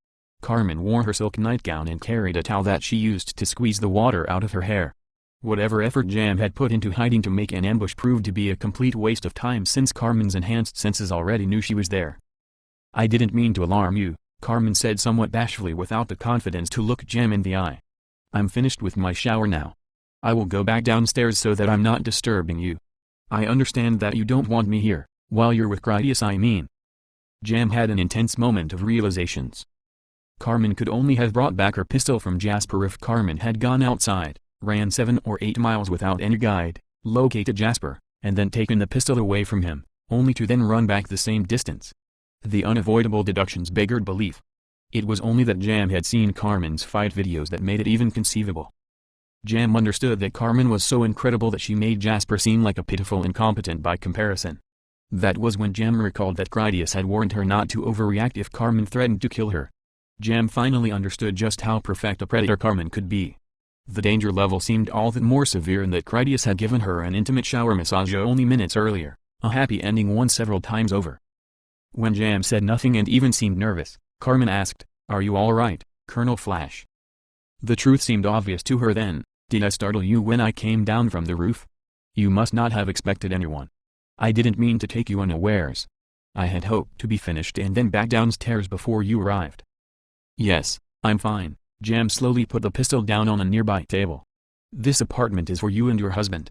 Carmen wore her silk nightgown and carried a towel that she used to squeeze the water out of her hair. Whatever effort Jam had put into hiding to make an ambush proved to be a complete waste of time since Carmen's enhanced senses already knew she was there. "I didn't mean to alarm you," Carmen said somewhat bashfully without the confidence to look Jam in the eye. "I'm finished with my shower now. I will go back downstairs so that I'm not disturbing you. I understand that you don't want me here, while you're with Critias I mean." Jam had an intense moment of realizations. Carmen could only have brought back her pistol from Jasper if Carmen had gone outside, ran 7 or 8 miles without any guide, located Jasper, and then taken the pistol away from him, only to then run back the same distance. The unavoidable deductions beggared belief. It was only that Jam had seen Carmen's fight videos that made it even conceivable. Jam understood that Carmen was so incredible that she made Jasper seem like a pitiful incompetent by comparison. That was when Jam recalled that Critias had warned her not to overreact if Carmen threatened to kill her. Jam finally understood just how perfect a predator Carmen could be. The danger level seemed all the more severe in that Critias had given her an intimate shower massage only minutes earlier, a happy ending one several times over. When Jam said nothing and even seemed nervous, Carmen asked, "Are you all right, Colonel Flash?" The truth seemed obvious to her then. "Did I startle you when I came down from the roof? You must not have expected anyone. I didn't mean to take you unawares. I had hoped to be finished and then back downstairs before you arrived." "Yes, I'm fine." Jam slowly put the pistol down on a nearby table. "This apartment is for you and your husband.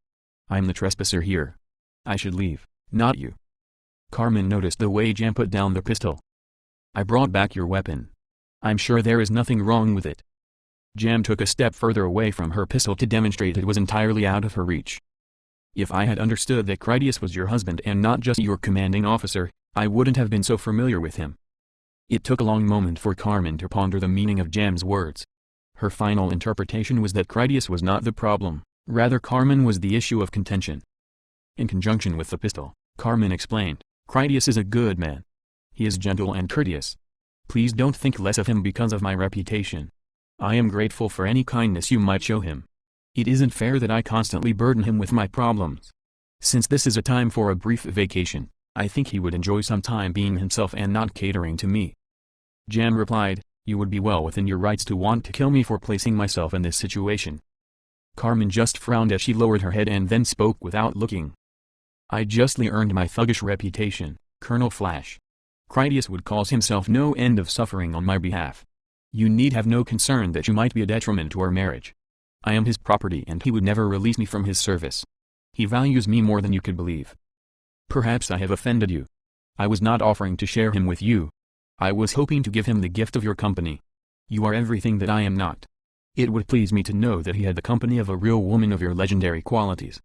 I'm the trespasser here. I should leave, not you." Carmen noticed the way Jam put down the pistol. "I brought back your weapon. I'm sure there is nothing wrong with it." Jam took a step further away from her pistol to demonstrate it was entirely out of her reach. "If I had understood that Critias was your husband and not just your commanding officer, I wouldn't have been so familiar with him." It took a long moment for Carmen to ponder the meaning of Jam's words. Her final interpretation was that Critias was not the problem, rather Carmen was the issue of contention. In conjunction with the pistol, Carmen explained, "Critias is a good man. He is gentle and courteous. Please don't think less of him because of my reputation. I am grateful for any kindness you might show him. It isn't fair that I constantly burden him with my problems. Since this is a time for a brief vacation, I think he would enjoy some time being himself and not catering to me." Jam replied, "You would be well within your rights to want to kill me for placing myself in this situation." Carmen just frowned as she lowered her head and then spoke without looking. "I justly earned my thuggish reputation, Colonel Flash. Critias would cause himself no end of suffering on my behalf. You need have no concern that you might be a detriment to our marriage. I am his property and he would never release me from his service. He values me more than you could believe. Perhaps I have offended you. I was not offering to share him with you. I was hoping to give him the gift of your company. You are everything that I am not. It would please me to know that he had the company of a real woman of your legendary qualities.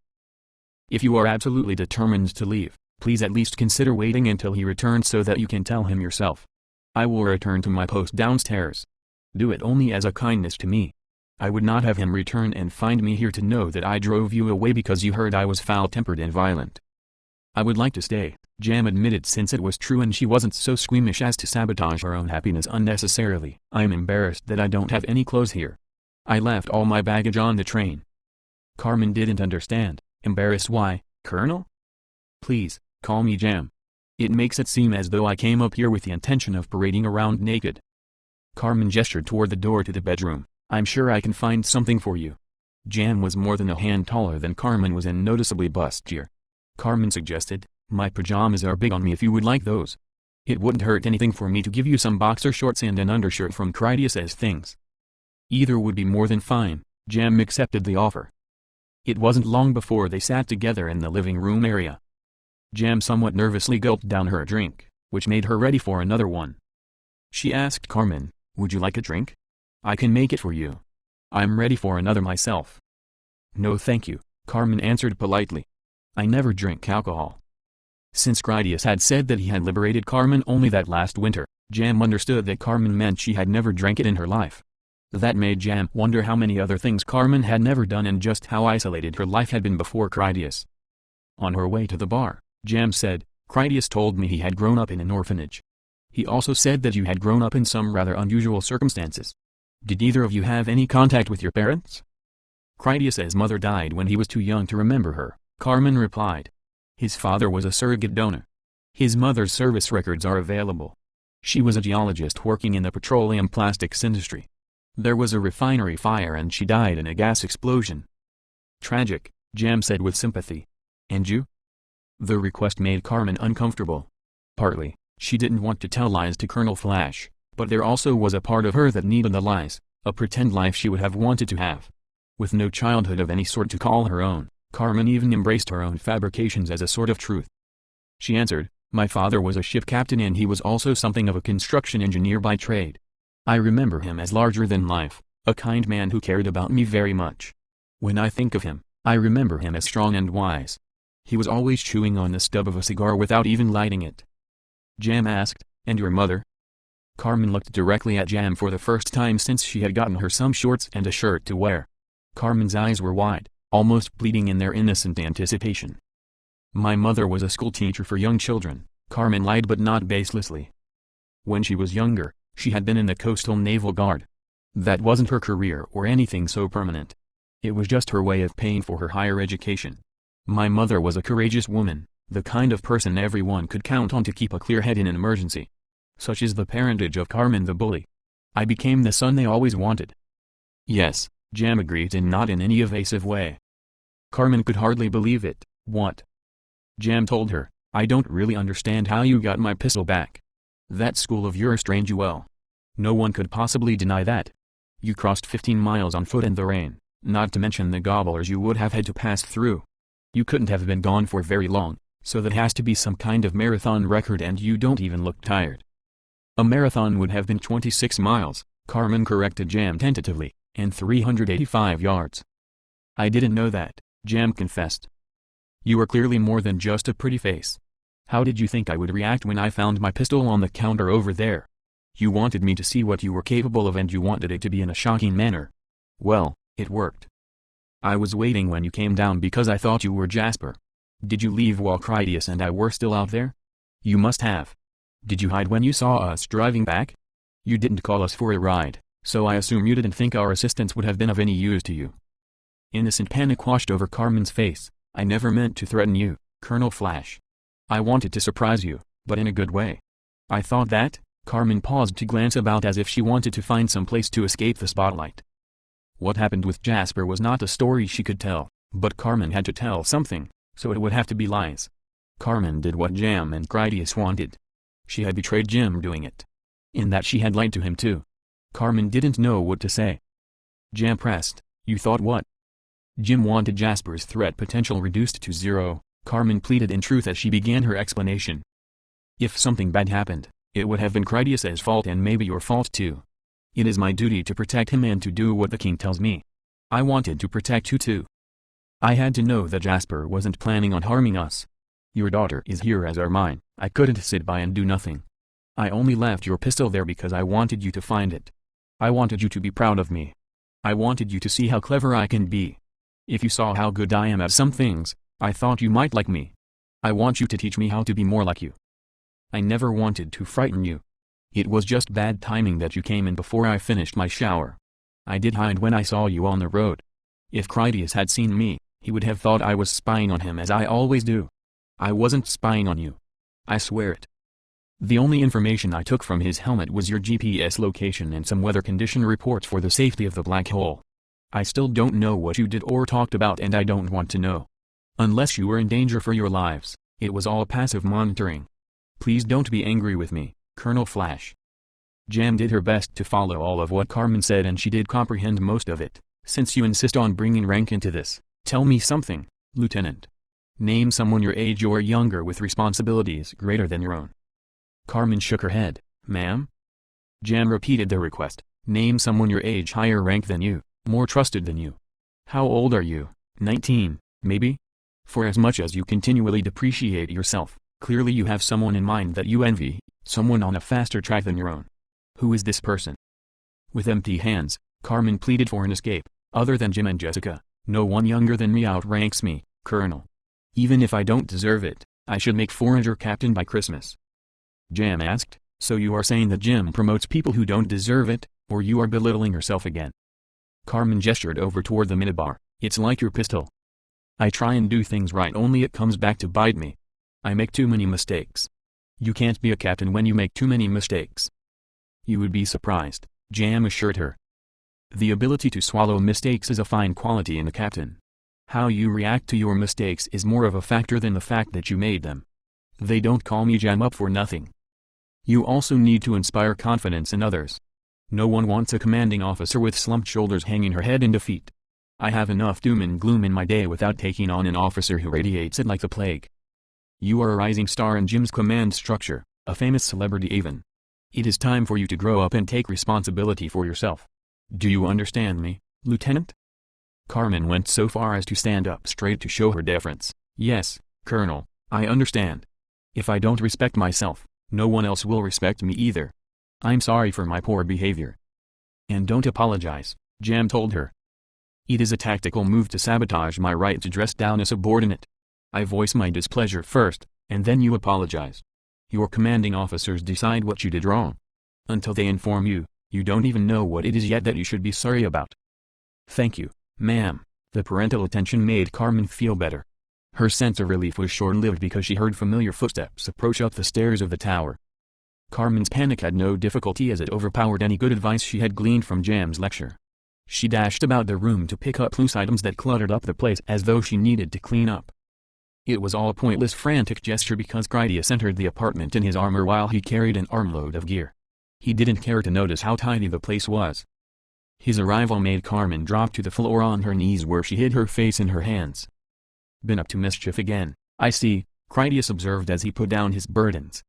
If you are absolutely determined to leave, please at least consider waiting until he returns so that you can tell him yourself. I will return to my post downstairs. Do it only as a kindness to me. I would not have him return and find me here to know that I drove you away because you heard I was foul-tempered and violent. I would like to stay, Jam admitted, since it was true and she wasn't so squeamish as to sabotage her own happiness unnecessarily. I'm embarrassed that I don't have any clothes here. I left all my baggage on the train. Carmen didn't understand. Embarrassed? Why, Colonel? Please, call me Jam. It makes it seem as though I came up here with the intention of parading around naked. Carmen gestured toward the door to the bedroom. I'm sure I can find something for you. Jam was more than a hand taller than Carmen was and noticeably bustier. Carmen suggested, my pajamas are big on me if you would like those. It wouldn't hurt anything for me to give you some boxer shorts and an undershirt from Critias as things. Either would be more than fine. Jam accepted the offer. It wasn't long before they sat together in the living room area. Jam somewhat nervously gulped down her drink, which made her ready for another one. She asked Carmen, would you like a drink? I can make it for you. I'm ready for another myself. No thank you, Carmen answered politely. I never drink alcohol. Since Critias had said that he had liberated Carmen only that last winter, Jam understood that Carmen meant she had never drank it in her life. That made Jam wonder how many other things Carmen had never done and just how isolated her life had been before Critias. On her way to the bar, Jam said, Critias told me he had grown up in an orphanage. He also said that you had grown up in some rather unusual circumstances. Did either of you have any contact with your parents? Critias's mother died when he was too young to remember her, Carmen replied. His father was a surrogate donor. His mother's service records are available. She was a geologist working in the petroleum plastics industry. There was a refinery fire and she died in a gas explosion. Tragic, Jam said with sympathy. And you? The request made Carmen uncomfortable. Partly, she didn't want to tell lies to Colonel Flash, but there also was a part of her that needed the lies, a pretend life she would have wanted to have. With no childhood of any sort to call her own, Carmen even embraced her own fabrications as a sort of truth. She answered, my father was a ship captain and he was also something of a construction engineer by trade. I remember him as larger than life, a kind man who cared about me very much. When I think of him, I remember him as strong and wise. He was always chewing on the stub of a cigar without even lighting it. Jam asked, and your mother? Carmen looked directly at Jam for the first time since she had gotten her some shorts and a shirt to wear. Carmen's eyes were wide, almost pleading in their innocent anticipation. My mother was a schoolteacher for young children, Carmen lied but not baselessly. When she was younger, she had been in the Coastal Naval Guard. That wasn't her career or anything so permanent. It was just her way of paying for her higher education. My mother was a courageous woman, the kind of person everyone could count on to keep a clear head in an emergency. Such is the parentage of Carmen the bully. I became the son they always wanted. Yes, Jam agreed, and not in any evasive way. Carmen could hardly believe it. What? Jam told her, I don't really understand how you got my pistol back. That school of yours trained you well. No one could possibly deny that. You crossed 15 miles on foot in the rain, not to mention the gobblers you would have had to pass through. You couldn't have been gone for very long, so that has to be some kind of marathon record, and you don't even look tired. A marathon would have been 26 miles, Carmen corrected Jam tentatively, and 385 yards. I didn't know that, Jam confessed. You were clearly more than just a pretty face. How did you think I would react when I found my pistol on the counter over there? You wanted me to see what you were capable of, and you wanted it to be in a shocking manner. Well, it worked. I was waiting when you came down because I thought you were Jasper. Did you leave while Critias and I were still out there? You must have. Did you hide when you saw us driving back? You didn't call us for a ride, so I assume you didn't think our assistance would have been of any use to you. Innocent panic washed over Carmen's face. I never meant to threaten you, Colonel Flash. I wanted to surprise you, but in a good way. I thought that. Carmen paused to glance about as if she wanted to find some place to escape the spotlight. What happened with Jasper was not a story she could tell, but Carmen had to tell something, so it would have to be lies. Carmen did what Jam and Critias wanted. She had betrayed Jim doing it. In that she had lied to him too. Carmen didn't know what to say. Jam pressed, you thought what? Jim wanted Jasper's threat potential reduced to zero, Carmen pleaded in truth as she began her explanation. If something bad happened, It would have been Critias's fault and maybe your fault too. It is my duty to protect him and to do what the king tells me. I wanted to protect you too. I had to know that Jasper wasn't planning on harming us. Your daughter is here as are mine. I couldn't sit by and do nothing. I only left your pistol there because I wanted you to find it. I wanted you to be proud of me. I wanted you to see how clever I can be. If you saw how good I am at some things, I thought you might like me. I want you to teach me how to be more like you. I never wanted to frighten you. It was just bad timing that you came in before I finished my shower. I did hide when I saw you on the road. If Critias had seen me, he would have thought I was spying on him as I always do. I wasn't spying on you. I swear it. The only information I took from his helmet was your GPS location and some weather condition reports for the safety of the black hole. I still don't know what you did or talked about and I don't want to know. Unless you were in danger for your lives, it was all passive monitoring. Please don't be angry with me, Colonel Flash. Jam did her best to follow all of what Carmen said and she did comprehend most of it. Since you insist on bringing rank into this, tell me something, Lieutenant. Name someone your age or younger with responsibilities greater than your own. Carmen shook her head. Ma'am? Jam repeated the request. Name someone your age higher rank than you, more trusted than you. How old are you? 19, maybe? For as much as you continually depreciate yourself, clearly you have someone in mind that you envy, someone on a faster track than your own. Who is this person? With empty hands, Carmen pleaded for an escape. Other than Jim and Jessica, no one younger than me outranks me, Colonel. Even if I don't deserve it, I should make Forager captain by Christmas. Jam asked, so you are saying that Jim promotes people who don't deserve it, or you are belittling yourself again? Carmen gestured over toward the minibar. It's like your pistol. I try and do things right only it comes back to bite me. I make too many mistakes. You can't be a captain when you make too many mistakes. You would be surprised, Jam assured her. The ability to swallow mistakes is a fine quality in a captain. How you react to your mistakes is more of a factor than the fact that you made them. They don't call me Jam up for nothing. You also need to inspire confidence in others. No one wants a commanding officer with slumped shoulders hanging her head in defeat. I have enough doom and gloom in my day without taking on an officer who radiates it like the plague. You are a rising star in Jim's command structure, a famous celebrity even. It is time for you to grow up and take responsibility for yourself. Do you understand me, Lieutenant? Carmen went so far as to stand up straight to show her deference. Yes, Colonel, I understand. If I don't respect myself, no one else will respect me either. I'm sorry for my poor behavior. And don't apologize, Jam told her. It is a tactical move to sabotage my right to dress down a subordinate. I voice my displeasure first, and then you apologize. Your commanding officers decide what you did wrong. Until they inform you, you don't even know what it is yet that you should be sorry about. Thank you, ma'am. The parental attention made Carmen feel better. Her sense of relief was short-lived because she heard familiar footsteps approach up the stairs of the tower. Carmen's panic had no difficulty as it overpowered any good advice she had gleaned from Jam's lecture. She dashed about the room to pick up loose items that cluttered up the place as though she needed to clean up. It was all a pointless frantic gesture because Critias entered the apartment in his armor while he carried an armload of gear. He didn't care to notice how tidy the place was. His arrival made Carmen drop to the floor on her knees where she hid her face in her hands. Been up to mischief again, I see, Critias observed as he put down his burdens.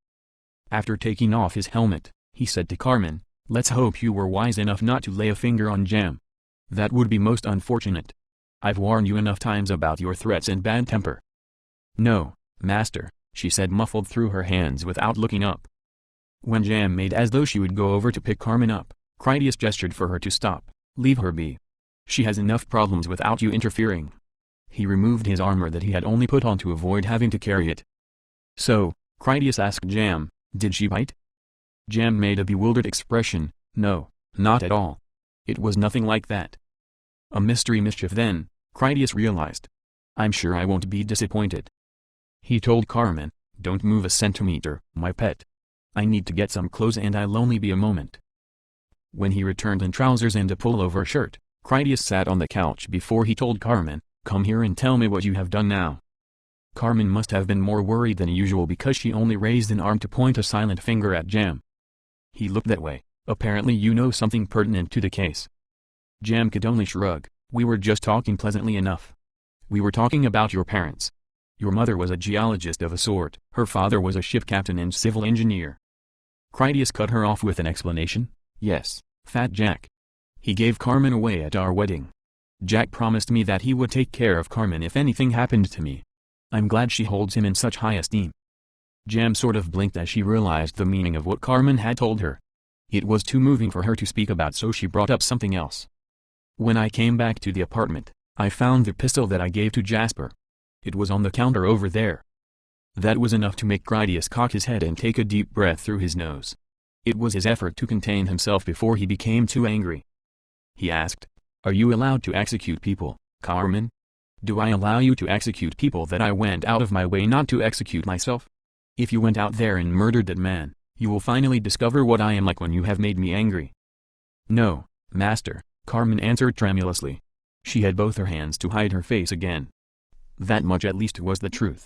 After taking off his helmet, he said to Carmen, let's hope you were wise enough not to lay a finger on Jam. That would be most unfortunate. I've warned you enough times about your threats and bad temper. No, Master, she said muffled through her hands without looking up. When Jam made as though she would go over to pick Carmen up, Critias gestured for her to stop. Leave her be. She has enough problems without you interfering. He removed his armor that he had only put on to avoid having to carry it. So, Critias asked Jam, did she bite? Jam made a bewildered expression. No, not at all. It was nothing like that. A mystery mischief then, Critias realized. I'm sure I won't be disappointed. He told Carmen, don't move a centimeter, my pet. I need to get some clothes and I'll only be a moment. When he returned in trousers and a pullover shirt, Critias sat on the couch before he told Carmen, come here and tell me what you have done now. Carmen must have been more worried than usual because she only raised an arm to point a silent finger at Jam. He looked that way. Apparently you know something pertinent to the case. Jam could only shrug. We were just talking pleasantly enough. We were talking about your parents. Your mother was a geologist of a sort. Her father was a ship captain and civil engineer. Critias cut her off with an explanation. Yes, Fat Jack. He gave Carmen away at our wedding. Jack promised me that he would take care of Carmen if anything happened to me. I'm glad she holds him in such high esteem. Jam sort of blinked as she realized the meaning of what Carmen had told her. It was too moving for her to speak about, so she brought up something else. When I came back to the apartment, I found the pistol that I gave to Jasper. It was on the counter over there. That was enough to make Critias cock his head and take a deep breath through his nose. It was his effort to contain himself before he became too angry. He asked, "Are you allowed to execute people, Carmen? Do I allow you to execute people that I went out of my way not to execute myself? If you went out there and murdered that man, you will finally discover what I am like when you have made me angry." "No, master," Carmen answered tremulously. She had both her hands to hide her face again. That much at least was the truth.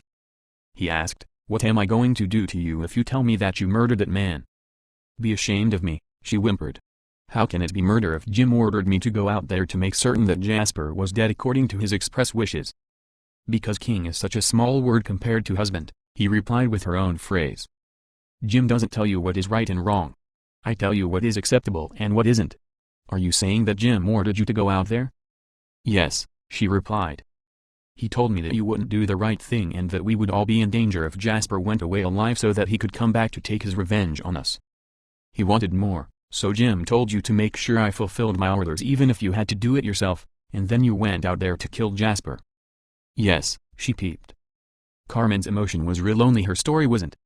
He asked, "What am I going to do to you if you tell me that you murdered that man?" "Be ashamed of me," she whimpered. "How can it be murder if Jim ordered me to go out there to make certain that Jasper was dead according to his express wishes?" "Because king is such a small word compared to husband," he replied with her own phrase. "Jim doesn't tell you what is right and wrong. I tell you what is acceptable and what isn't. Are you saying that Jim ordered you to go out there?" "Yes," she replied. "He told me that you wouldn't do the right thing and that we would all be in danger if Jasper went away alive so that he could come back to take his revenge on us. He wanted more, so Jim told you to make sure I fulfilled my orders even if you had to do it yourself, and then you went out there to kill Jasper." "Yes," she peeped. Carmen's emotion was real, only her story wasn't.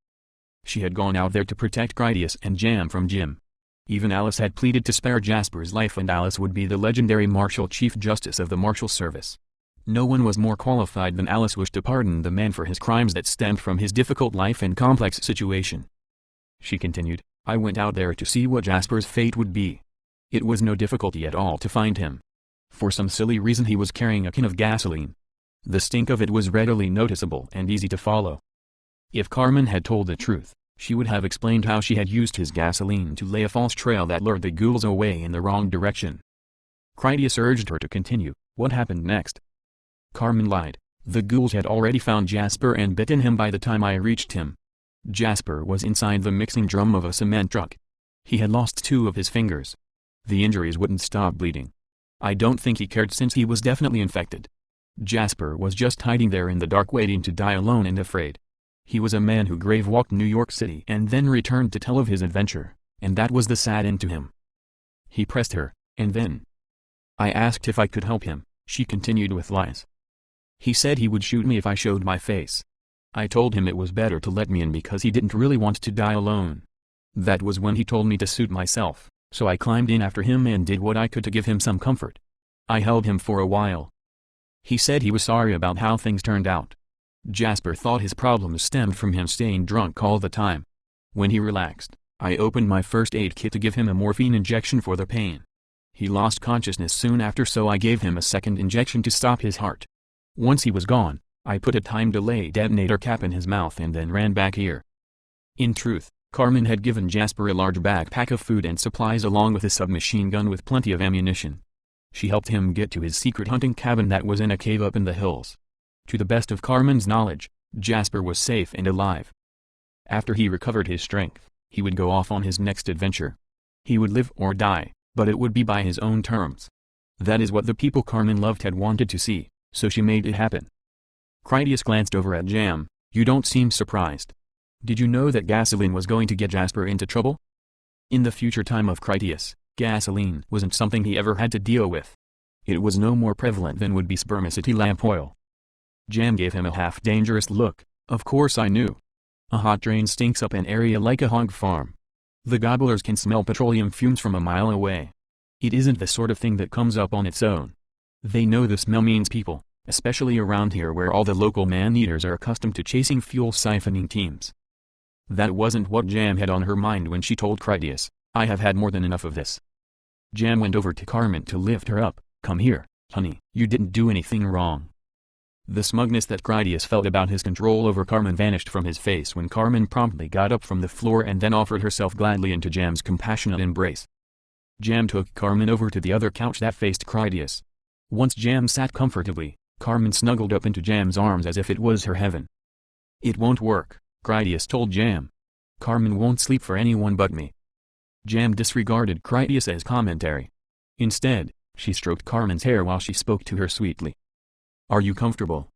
She had gone out there to protect Critias and Jam from Jim. Even Alice had pleaded to spare Jasper's life, and Alice would be the legendary Marshal Chief Justice of the Marshal Service. No one was more qualified than Alice wished to pardon the man for his crimes that stemmed from his difficult life and complex situation. She continued, "I went out there to see what Jasper's fate would be. It was no difficulty at all to find him. For some silly reason he was carrying a can of gasoline. The stink of it was readily noticeable and easy to follow." If Carmen had told the truth, she would have explained how she had used his gasoline to lay a false trail that lured the ghouls away in the wrong direction. Critias urged her to continue. What happened next? Carmen lied. The ghouls had already found Jasper and bitten him by the time I reached him. Jasper was inside the mixing drum of a cement truck. He had lost 2 of his fingers. The injuries wouldn't stop bleeding. I don't think he cared since he was definitely infected. Jasper was just hiding there in the dark waiting to die alone and afraid. He was a man who grave-walked New York City and then returned to tell of his adventure, and that was the sad end to him. He pressed her, and then I asked if I could help him, she continued with lies. He said he would shoot me if I showed my face. I told him it was better to let me in because he didn't really want to die alone. That was when he told me to suit myself, so I climbed in after him and did what I could to give him some comfort. I held him for a while. He said he was sorry about how things turned out. Jasper thought his problems stemmed from him staying drunk all the time. When he relaxed, I opened my first aid kit to give him a morphine injection for the pain. He lost consciousness soon after, so I gave him a second injection to stop his heart. Once he was gone, I put a time delay detonator cap in his mouth and then ran back here. In truth, Carmen had given Jasper a large backpack of food and supplies along with a submachine gun with plenty of ammunition. She helped him get to his secret hunting cabin that was in a cave up in the hills. To the best of Carmen's knowledge, Jasper was safe and alive. After he recovered his strength, he would go off on his next adventure. He would live or die, but it would be by his own terms. That is what the people Carmen loved had wanted to see, so she made it happen. Critias glanced over at Jam. "You don't seem surprised. Did you know that gasoline was going to get Jasper into trouble?" In the future time of Critias, gasoline wasn't something he ever had to deal with. It was no more prevalent than would be spermaceti lamp oil. Jam gave him a half-dangerous look. "Of course I knew. A hot drain stinks up an area like a hog farm. The gobblers can smell petroleum fumes from a mile away. It isn't the sort of thing that comes up on its own. They know the smell means people, especially around here where all the local man-eaters are accustomed to chasing fuel-siphoning teams." That wasn't what Jam had on her mind when she told Critias, "I have had more than enough of this." Jam went over to Carmen to lift her up. "Come here, honey, you didn't do anything wrong." The smugness that Critias felt about his control over Carmen vanished from his face when Carmen promptly got up from the floor and then offered herself gladly into Jam's compassionate embrace. Jam took Carmen over to the other couch that faced Critias. Once Jam sat comfortably, Carmen snuggled up into Jam's arms as if it was her heaven. "It won't work," Critias told Jam. Carmen won't sleep for anyone but me. Jam disregarded Critias's commentary. Instead, she stroked Carmen's hair while she spoke to her sweetly. Are you comfortable?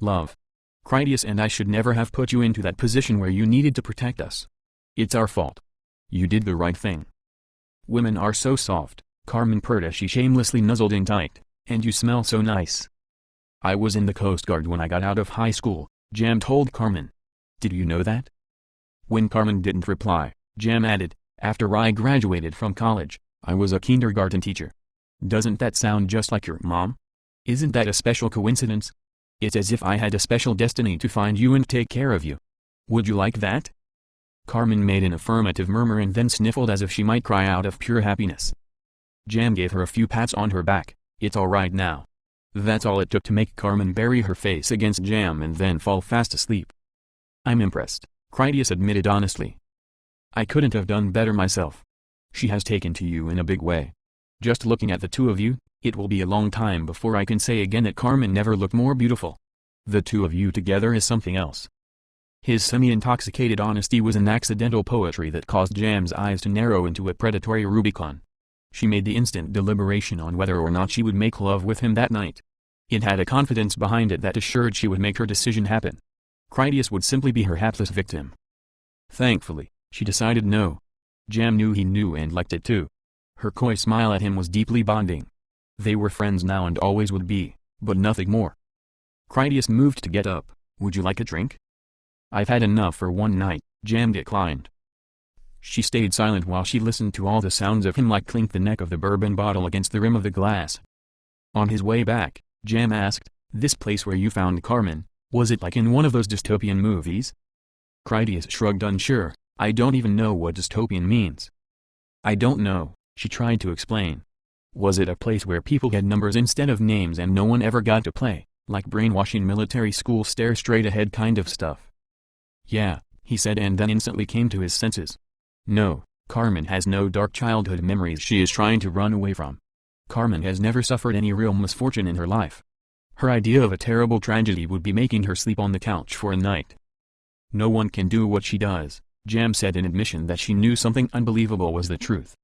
Love. Critias and I should never have put you into that position where you needed to protect us. It's our fault. You did the right thing. Women are so soft, Carmen purred as she shamelessly nuzzled in tight, and you smell so nice. I was in the Coast Guard when I got out of high school, Jam told Carmen. Did you know that? When Carmen didn't reply, Jam added, after I graduated from college, I was a kindergarten teacher. Doesn't that sound just like your mom? Isn't that a special coincidence? It's as if I had a special destiny to find you and take care of you. Would you like that? Carmen made an affirmative murmur and then sniffled as if she might cry out of pure happiness. Jam gave her a few pats on her back. It's all right now. That's all it took to make Carmen bury her face against Jam and then fall fast asleep. I'm impressed, Critias admitted honestly. I couldn't have done better myself. She has taken to you in a big way. Just looking at the two of you, it will be a long time before I can say again that Carmen never looked more beautiful. The two of you together is something else. His semi-intoxicated honesty was an accidental poetry that caused Jam's eyes to narrow into a predatory Rubicon. She made the instant deliberation on whether or not she would make love with him that night. It had a confidence behind it that assured she would make her decision happen. Critias would simply be her hapless victim. Thankfully, she decided no. Jam knew he knew and liked it too. Her coy smile at him was deeply bonding. They were friends now and always would be, but nothing more. Critias moved to get up. Would you like a drink? I've had enough for one night, Jam declined. She stayed silent while she listened to all the sounds of him like clink the neck of the bourbon bottle against the rim of the glass. On his way back, Jam asked, this place where you found Carmen, was it like in one of those dystopian movies? Critias shrugged unsure. I don't even know what dystopian means. I don't know, she tried to explain. Was it a place where people had numbers instead of names and no one ever got to play, like brainwashing military school stare straight ahead kind of stuff? Yeah, he said and then instantly came to his senses. No, Carmen has no dark childhood memories she is trying to run away from. Carmen has never suffered any real misfortune in her life. Her idea of a terrible tragedy would be making her sleep on the couch for a night. No one can do what she does, Jam said in admission that she knew something unbelievable was the truth.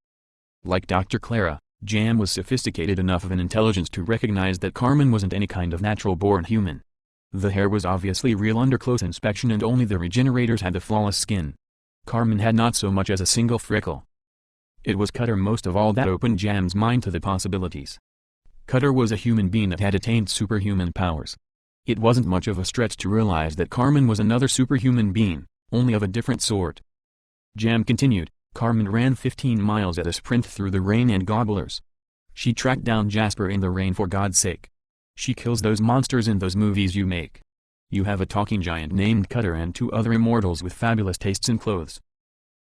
Like Dr. Clara, Jam was sophisticated enough of an intelligence to recognize that Carmen wasn't any kind of natural-born human. The hair was obviously real under close inspection and only the regenerators had the flawless skin. Carmen had not so much as a single freckle. It was Cutter most of all that opened Jam's mind to the possibilities. Cutter was a human being that had attained superhuman powers. It wasn't much of a stretch to realize that Carmen was another superhuman being, only of a different sort. Jam continued, Carmen ran 15 miles at a sprint through the rain and gobblers. She tracked down Jasper in the rain for God's sake. She kills those monsters in those movies you make. You have a talking giant named Cutter and two other immortals with fabulous tastes in clothes.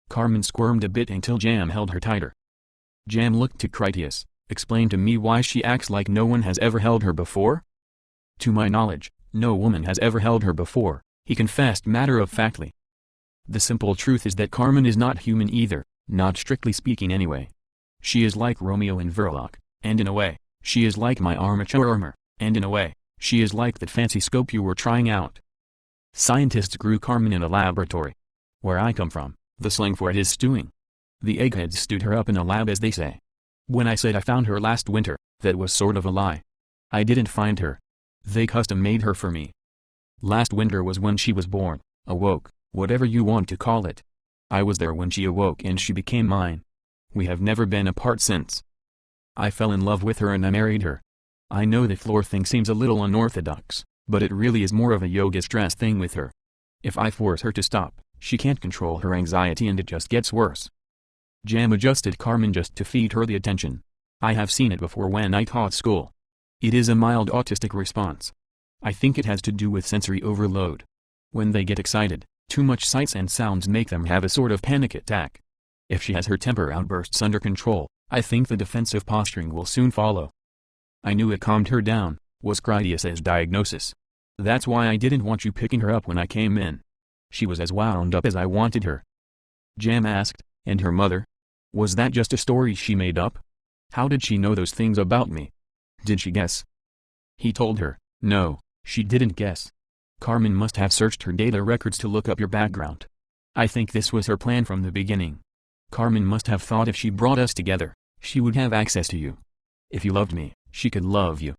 Carmen squirmed a bit until Jam held her tighter. Jam looked to Critias, explain to me why she acts like no one has ever held her before? To my knowledge, no woman has ever held her before, he confessed matter-of-factly. The simple truth is that Carmen is not human either, not strictly speaking anyway. She is like Romeo and Verloc, and in a way, she is like my armature armor, and in a way, she is like that fancy scope you were trying out. Scientists grew Carmen in a laboratory. Where I come from, the slang for it is stewing. The eggheads stewed her up in a lab as they say. When I said I found her last winter, that was sort of a lie. I didn't find her. They custom-made her for me. Last winter was when she was born, awoke, whatever you want to call it. I was there when she awoke and she became mine. We have never been apart since. I fell in love with her and I married her. I know the floor thing seems a little unorthodox, but it really is more of a yoga stress thing with her. If I force her to stop, she can't control her anxiety and it just gets worse. Jam adjusted Carmen just to feed her the attention. I have seen it before when I taught school. It is a mild autistic response. I think it has to do with sensory overload. When they get excited, too much sights and sounds make them have a sort of panic attack. If she has her temper outbursts under control, I think the defensive posturing will soon follow. I knew it calmed her down, was Critias's diagnosis. That's why I didn't want you picking her up when I came in. She was as wound up as I wanted her. Jam asked, and her mother? Was that just a story she made up? How did she know those things about me? Did she guess? He told her, no, she didn't guess. Carmen must have searched her data records to look up your background. I think this was her plan from the beginning. Carmen must have thought if she brought us together, she would have access to you. If you loved me, she could love you.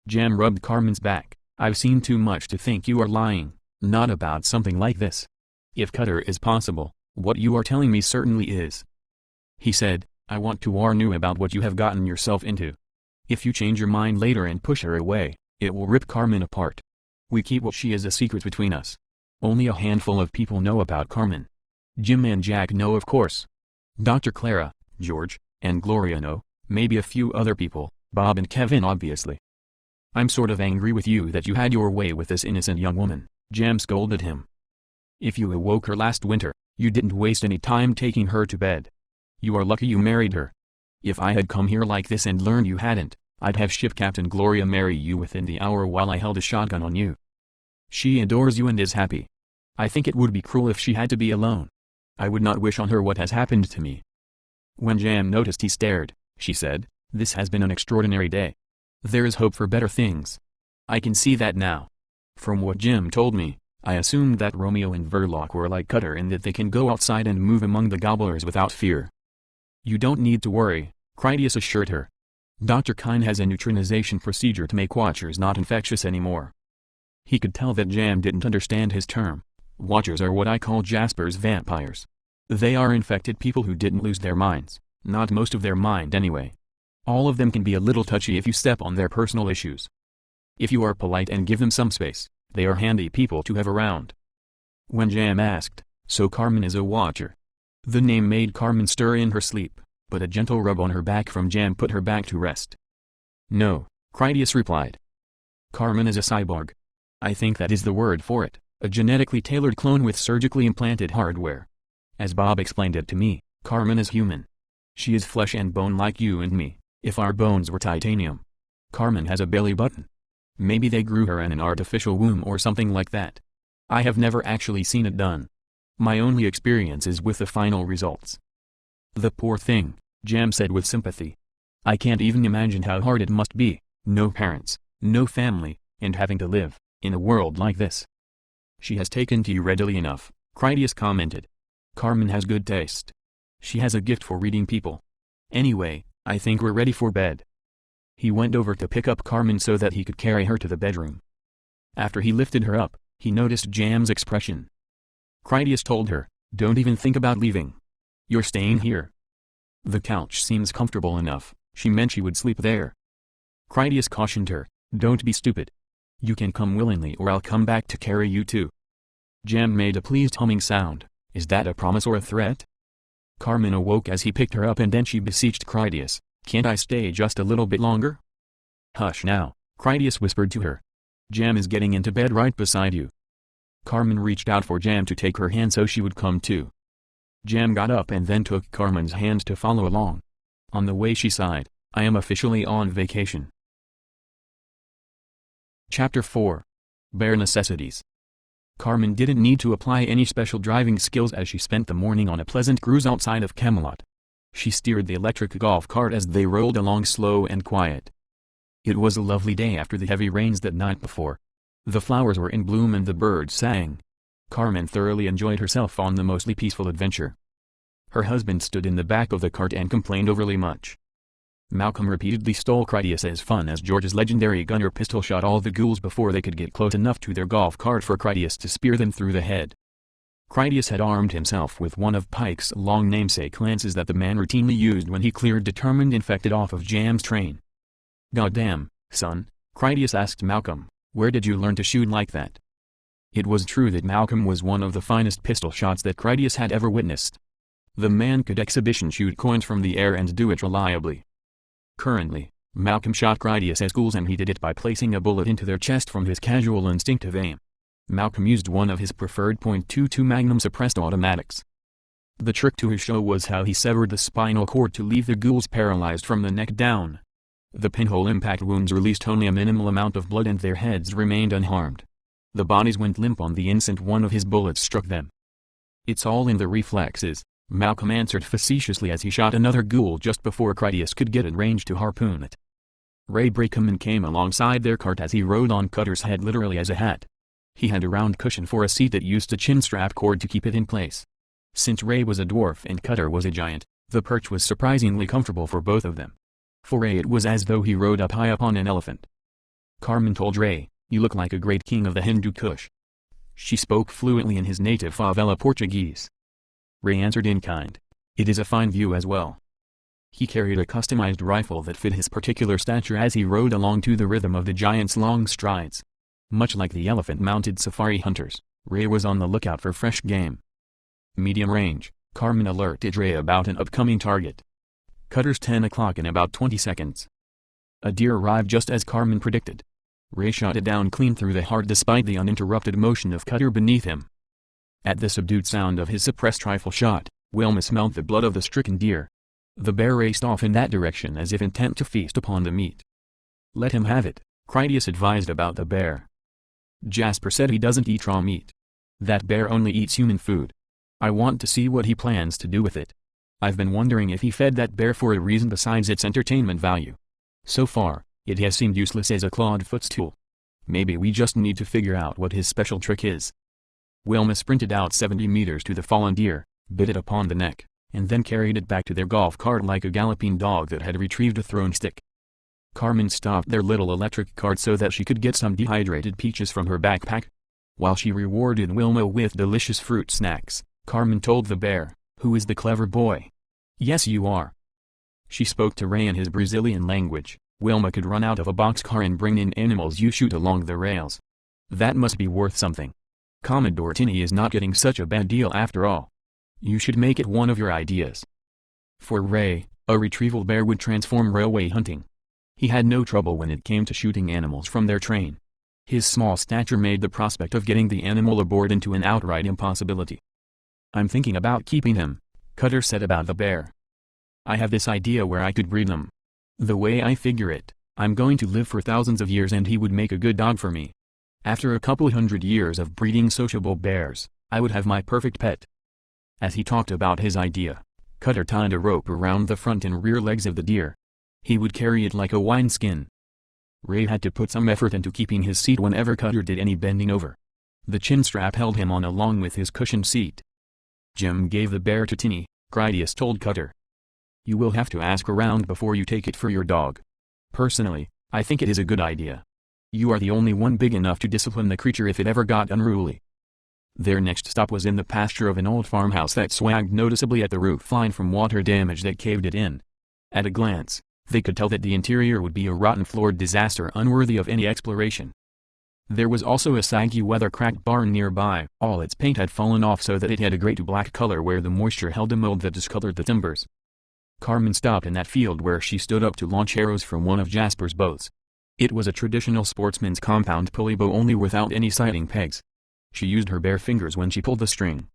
Jam rubbed Carmen's back. I've seen too much to think you are lying, not about something like this. If Cutter is possible, what you are telling me certainly is. He said, I want to warn you about what you have gotten yourself into. If you change your mind later and push her away, it will rip Carmen apart. We keep what she is a secret between us. Only a handful of people know about Carmen. Jim and Jack know, of course. Dr. Clara, George, and Gloria know, maybe a few other people, Bob and Kevin obviously. I'm sort of angry with you that you had your way with this innocent young woman, Jam scolded him. If you awoke her last winter, you didn't waste any time taking her to bed. You are lucky you married her. If I had come here like this and learned you hadn't, I'd have Ship Captain Gloria marry you within the hour while I held a shotgun on you. She adores you and is happy. I think it would be cruel if she had to be alone. I would not wish on her what has happened to me. When Jam noticed he stared, she said, This has been an extraordinary day. There is hope for better things. I can see that now. From what Jim told me, I assumed that Romeo and Verloc were like Cutter in that they can go outside and move among the gobblers without fear. You don't need to worry, Critias assured her. Dr. Kine has a neutronization procedure to make Watchers not infectious anymore. He could tell that Jam didn't understand his term. Watchers are what I call Jasper's vampires. They are infected people who didn't lose their minds, not most of their mind anyway. All of them can be a little touchy if you step on their personal issues. If you are polite and give them some space, they are handy people to have around. When Jam asked, So Carmen is a Watcher? The name made Carmen stir in her sleep, but a gentle rub on her back from Jam put her back to rest. No, Critias replied. Carmen is a cyborg. I think that is the word for it, a genetically tailored clone with surgically implanted hardware. As Bob explained it to me, Carmen is human. She is flesh and bone like you and me, if our bones were titanium. Carmen has a belly button. Maybe they grew her in an artificial womb or something like that. I have never actually seen it done. My only experience is with the final results. The poor thing, Jam said with sympathy. I can't even imagine how hard it must be, no parents, no family, and having to live in a world like this. She has taken to you readily enough, Critias commented. Carmen has good taste. She has a gift for reading people. Anyway, I think we're ready for bed. He went over to pick up Carmen so that he could carry her to the bedroom. After he lifted her up, he noticed Jam's expression. Critias told her, Don't even think about leaving. You're staying here. The couch seems comfortable enough, she meant she would sleep there. Critias cautioned her, Don't be stupid. You can come willingly or I'll come back to carry you too. Jam made a pleased humming sound. Is that a promise or a threat? Carmen awoke as he picked her up and then she beseeched Critias, Can't I stay just a little bit longer? Hush now, Critias whispered to her. Jam is getting into bed right beside you. Carmen reached out for Jam to take her hand so she would come too. Jam got up and then took Carmen's hand to follow along. On the way she sighed, I am officially on vacation. Chapter 4. Bare Necessities. Carmen didn't need to apply any special driving skills as she spent the morning on a pleasant cruise outside of Camelot. She steered the electric golf cart as they rolled along slow and quiet. It was a lovely day after the heavy rains that night before. The flowers were in bloom and the birds sang. Carmen thoroughly enjoyed herself on the mostly peaceful adventure. Her husband stood in the back of the cart and complained overly much. Malcolm repeatedly stole Critias's fun as George's legendary gunner pistol shot all the ghouls before they could get close enough to their golf cart for Critias to spear them through the head. Critias had armed himself with one of Pike's long namesake lances that the man routinely used when he cleared determined infected off of Jam's train. Goddamn, son, Critias asked Malcolm, where did you learn to shoot like that? It was true that Malcolm was one of the finest pistol shots that Critias had ever witnessed. The man could exhibition shoot coins from the air and do it reliably. Currently, Malcolm shot Critias's ghouls and he did it by placing a bullet into their chest from his casual instinctive aim. Malcolm used one of his preferred .22 Magnum suppressed automatics. The trick to his show was how he severed the spinal cord to leave the ghouls paralyzed from the neck down. The pinhole impact wounds released only a minimal amount of blood and their heads remained unharmed. The bodies went limp on the instant one of his bullets struck them. It's all in the reflexes, Malcolm answered facetiously as he shot another ghoul just before Critias could get in range to harpoon it. Ray Brakeman came alongside their cart as he rode on Cutter's head literally as a hat. He had a round cushion for a seat that used a chin strap cord to keep it in place. Since Ray was a dwarf and Cutter was a giant, the perch was surprisingly comfortable for both of them. For Ray it was as though he rode up high upon an elephant. Carmen told Ray, "You look like a great king of the Hindu Kush." She spoke fluently in his native favela Portuguese. Ray answered in kind. "It is a fine view as well." He carried a customized rifle that fit his particular stature as he rode along to the rhythm of the giant's long strides. Much like the elephant-mounted safari hunters, Ray was on the lookout for fresh game. Medium range, Carmen alerted Ray about an upcoming target. Cutter's 10 o'clock in about 20 seconds. A deer arrived just as Carmen predicted. Ray shot it down clean through the heart despite the uninterrupted motion of Cutter beneath him. At the subdued sound of his suppressed rifle shot, Wilma smelled the blood of the stricken deer. The bear raced off in that direction as if intent to feast upon the meat. "Let him have it," Critias advised about the bear. "Jasper said he doesn't eat raw meat. That bear only eats human food. I want to see what he plans to do with it. I've been wondering if he fed that bear for a reason besides its entertainment value. So far, it has seemed useless as a clawed footstool. Maybe we just need to figure out what his special trick is." Wilma sprinted out 70 meters to the fallen deer, bit it upon the neck, and then carried it back to their golf cart like a galloping dog that had retrieved a thrown stick. Carmen stopped their little electric cart so that she could get some dehydrated peaches from her backpack. While she rewarded Wilma with delicious fruit snacks, Carmen told the bear, "Who is the clever boy?" "Yes, you are." She spoke to Ray in his Brazilian language. "Wilma could run out of a boxcar and bring in animals you shoot along the rails. That must be worth something. Commodore Tinney is not getting such a bad deal after all. You should make it one of your ideas." For Ray, a retrieval bear would transform railway hunting. He had no trouble when it came to shooting animals from their train. His small stature made the prospect of getting the animal aboard into an outright impossibility. "I'm thinking about keeping him," Cutter said about the bear. "I have this idea where I could breed them. The way I figure it, I'm going to live for thousands of years and he would make a good dog for me. After a couple hundred years of breeding sociable bears, I would have my perfect pet." As he talked about his idea, Cutter tied a rope around the front and rear legs of the deer. He would carry it like a wineskin. Ray had to put some effort into keeping his seat whenever Cutter did any bending over. The chin strap held him on along with his cushioned seat. "Jim gave the bear to Tinney," Critias told Cutter. "You will have to ask around before you take it for your dog. Personally, I think it is a good idea. You are the only one big enough to discipline the creature if it ever got unruly." Their next stop was in the pasture of an old farmhouse that swagged noticeably at the roof line from water damage that caved it in. At a glance, they could tell that the interior would be a rotten-floored disaster unworthy of any exploration. There was also a saggy weather-cracked barn nearby. All its paint had fallen off so that it had a grey to black color where the moisture held a mold that discolored the timbers. Carmen stopped in that field where she stood up to launch arrows from one of Jasper's bows. It was a traditional sportsman's compound pulley bow only without any sighting pegs. She used her bare fingers when she pulled the string.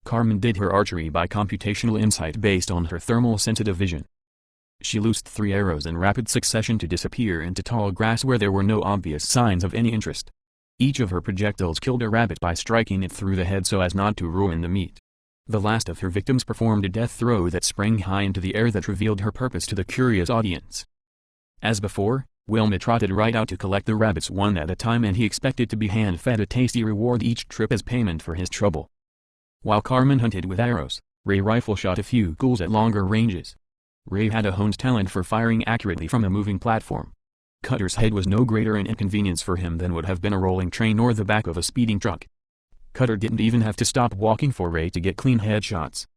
Carmen did her archery by computational insight based on her thermal-sensitive vision. She loosed 3 arrows in rapid succession to disappear into tall grass where there were no obvious signs of any interest. Each of her projectiles killed a rabbit by striking it through the head so as not to ruin the meat. The last of her victims performed a death throw that sprang high into the air that revealed her purpose to the curious audience. As before, Wilma trotted right out to collect the rabbits one at a time and he expected to be hand-fed a tasty reward each trip as payment for his trouble. While Carmen hunted with arrows, Ray rifle shot a few ghouls at longer ranges. Ray had a honed talent for firing accurately from a moving platform. Cutter's head was no greater an inconvenience for him than would have been a rolling train or the back of a speeding truck. Cutter didn't even have to stop walking for Ray to get clean headshots.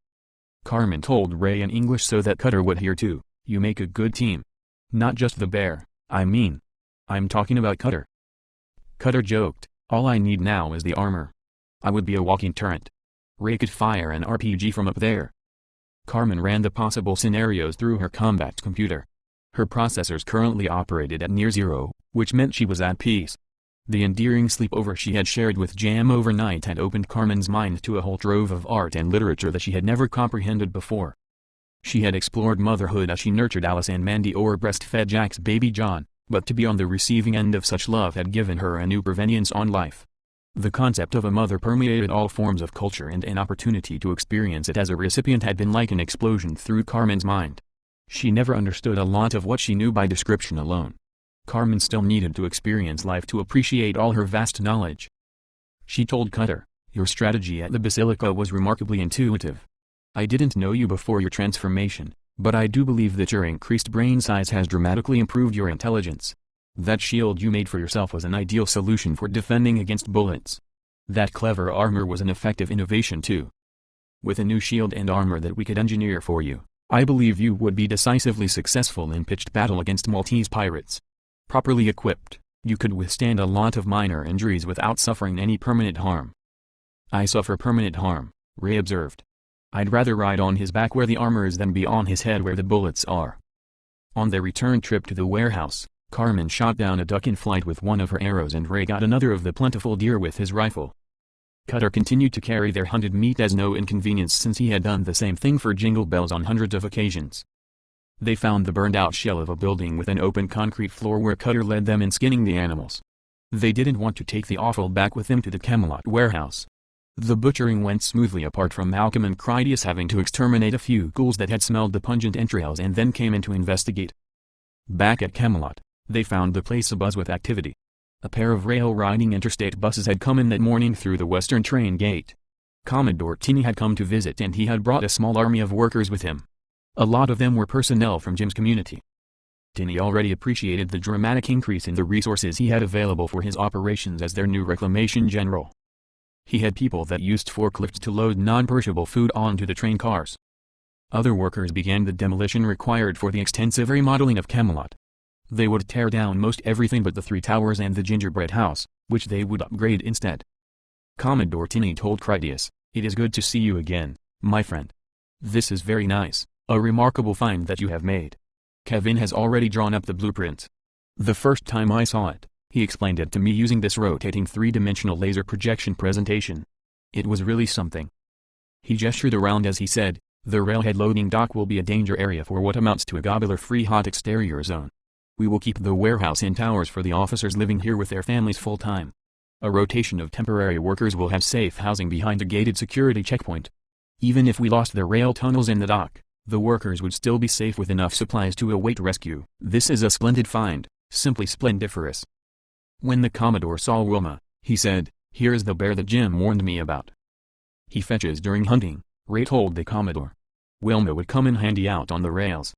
Carmen told Ray in English so that Cutter would hear too, "You make a good team. Not just the bear, I mean. I'm talking about Cutter." Cutter joked, "All I need now is the armor. I would be a walking turret. Ray could fire an RPG from up there." Carmen ran the possible scenarios through her combat computer. Her processors currently operated at near zero, which meant she was at peace. The endearing sleepover she had shared with Jam overnight had opened Carmen's mind to a whole trove of art and literature that she had never comprehended before. She had explored motherhood as she nurtured Alice and Mandy or breastfed Jack's baby John, but to be on the receiving end of such love had given her a new provenience on life. The concept of a mother permeated all forms of culture and an opportunity to experience it as a recipient had been like an explosion through Carmen's mind. She never understood a lot of what she knew by description alone. Carmen still needed to experience life to appreciate all her vast knowledge. She told Cutter, "Your strategy at the Basilica was remarkably intuitive. I didn't know you before your transformation, but I do believe that your increased brain size has dramatically improved your intelligence. That shield you made for yourself was an ideal solution for defending against bullets. That clever armor was an effective innovation too. With a new shield and armor that we could engineer for you, I believe you would be decisively successful in pitched battle against Maltese pirates. Properly equipped, you could withstand a lot of minor injuries without suffering any permanent harm." "I suffer permanent harm," Ray observed. "I'd rather ride on his back where the armor is than be on his head where the bullets are." On their return trip to the warehouse, Carmen shot down a duck in flight with one of her arrows and Ray got another of the plentiful deer with his rifle. Cutter continued to carry their hunted meat as no inconvenience since he had done the same thing for Jingle Bells on hundreds of occasions. They found the burned-out shell of a building with an open concrete floor where Cutter led them in skinning the animals. They didn't want to take the offal back with them to the Camelot warehouse. The butchering went smoothly apart from Malcolm and Critias having to exterminate a few ghouls that had smelled the pungent entrails and then came in to investigate. Back at Camelot, they found the place abuzz with activity. A pair of rail-riding interstate buses had come in that morning through the western train gate. Commodore Tinney had come to visit and he had brought a small army of workers with him. A lot of them were personnel from Jim's community. Tinney already appreciated the dramatic increase in the resources he had available for his operations as their new reclamation general. He had people that used forklifts to load non-perishable food onto the train cars. Other workers began the demolition required for the extensive remodeling of Camelot. They would tear down most everything but the 3 towers and the gingerbread house, which they would upgrade instead. Commodore Tinney told Critias, "It is good to see you again, my friend. This is very nice, a remarkable find that you have made. Kevin has already drawn up the blueprint. The first time I saw it, he explained it to me using this rotating 3-dimensional laser projection presentation. It was really something." He gestured around as he said, "The railhead loading dock will be a danger area for what amounts to a gobbler-free hot exterior zone. We will keep the warehouse and towers for the officers living here with their families full-time. A rotation of temporary workers will have safe housing behind a gated security checkpoint. Even if we lost the rail tunnels in the dock, the workers would still be safe with enough supplies to await rescue. This is a splendid find, simply splendiferous." When the Commodore saw Wilma, he said, "Here is the bear that Jim warned me about. He fetches during hunting," Ray told the Commodore. "Wilma would come in handy out on the rails.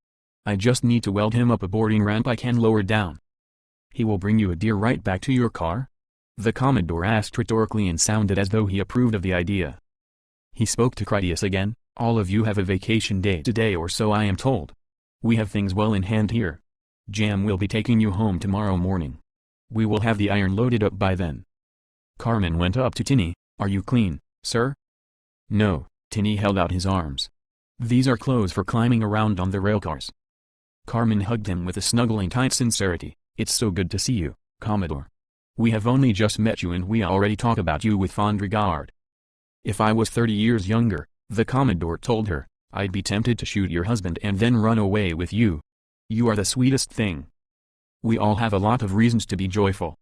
I just need to weld him up a boarding ramp I can lower down." "He will bring you a deer right back to your car?" the Commodore asked rhetorically and sounded as though he approved of the idea. He spoke to Critias again, "All of you have a vacation day today or so I am told. We have things well in hand here. Jam will be taking you home tomorrow morning. We will have the iron loaded up by then." Carmen went up to Tinney, "Are you clean, sir?" "No," Tinney held out his arms. "These are clothes for climbing around on the railcars." Carmen hugged him with a snuggling tight sincerity. "It's so good to see you, Commodore. We have only just met you and we already talk about you with fond regard." "If I was 30 years younger," the Commodore told her, "I'd be tempted to shoot your husband and then run away with you. You are the sweetest thing." "We all have a lot of reasons to be joyful.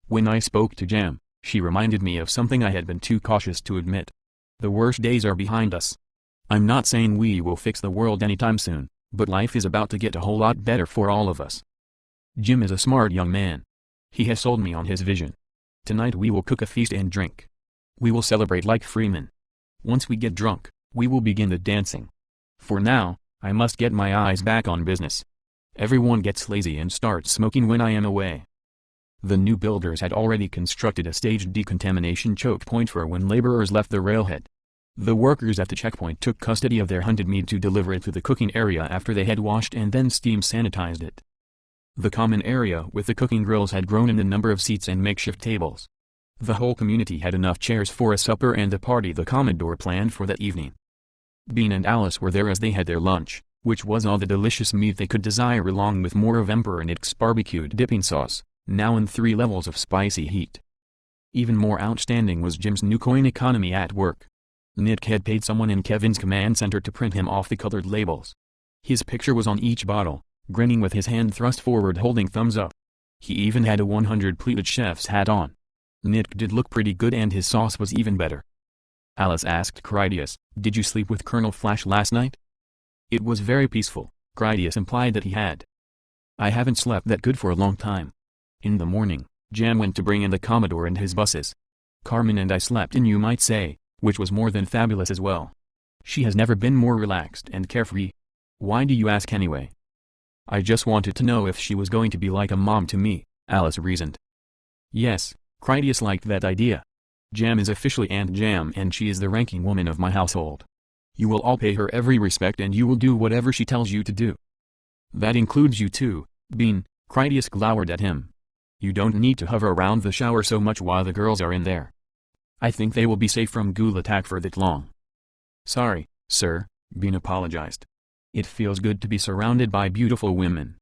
When I spoke to Jam, she reminded me of something I had been too cautious to admit. The worst days are behind us. I'm not saying we will fix the world anytime soon, but life is about to get a whole lot better for all of us. Jim is a smart young man. He has sold me on his vision. Tonight we will cook a feast and drink. We will celebrate like freemen. Once we get drunk, we will begin the dancing. For now, I must get my eyes back on business. Everyone gets lazy and starts smoking when I am away." The new builders had already constructed a staged decontamination choke point for when laborers left the railhead. The workers at the checkpoint took custody of their hunted meat to deliver it to the cooking area after they had washed and then steam sanitized it. The common area with the cooking grills had grown in the number of seats and makeshift tables. The whole community had enough chairs for a supper and the party the Commodore planned for that evening. Bean and Alice were there as they had their lunch, which was all the delicious meat they could desire along with more of Emperor Nick's barbecued dipping sauce, now in 3 levels of spicy heat. Even more outstanding was Jim's new coin economy at work. Nick had paid someone in Kevin's command center to print him off the colored labels. His picture was on each bottle, grinning with his hand thrust forward holding thumbs up. He even had a 100 pleated chef's hat on. Nick did look pretty good and his sauce was even better. Alice asked Critias, "Did you sleep with Colonel Flash last night?" "It was very peaceful," Critias implied that he had. "I haven't slept that good for a long time." In the morning, Jam went to bring in the Commodore and his buses. Carmen and I slept in, you might say, which was more than fabulous as well. She has never been more relaxed and carefree. Why do you ask anyway? I just wanted to know if she was going to be like a mom to me, Alice reasoned. Yes, Critias liked that idea. Jam is officially Aunt Jam and she is the ranking woman of my household. You will all pay her every respect and you will do whatever she tells you to do. That includes you too, Bean, Critias glowered at him. You don't need to hover around the shower so much while the girls are in there. I think they will be safe from ghoul attack for that long. Sorry, sir, Bean apologized. It feels good to be surrounded by beautiful women.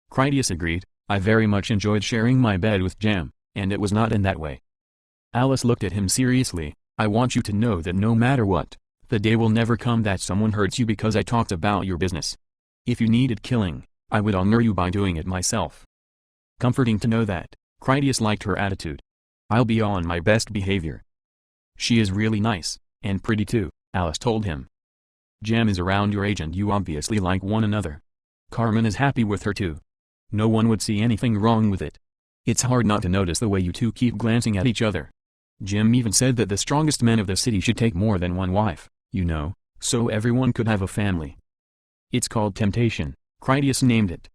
Critias agreed, I very much enjoyed sharing my bed with Jam, and it was not in that way. Alice looked at him seriously, I want you to know that no matter what, the day will never come that someone hurts you because I talked about your business. If you needed killing, I would honor you by doing it myself. Comforting to know that, Critias liked her attitude. I'll be on my best behavior. She is really nice, and pretty too, Alice told him. Jam is around your age and you obviously like one another. Carmen is happy with her too. No one would see anything wrong with it. It's hard not to notice the way you two keep glancing at each other. Jim even said that the strongest men of the city should take more than one wife, you know, so everyone could have a family. It's called temptation, Critias named it.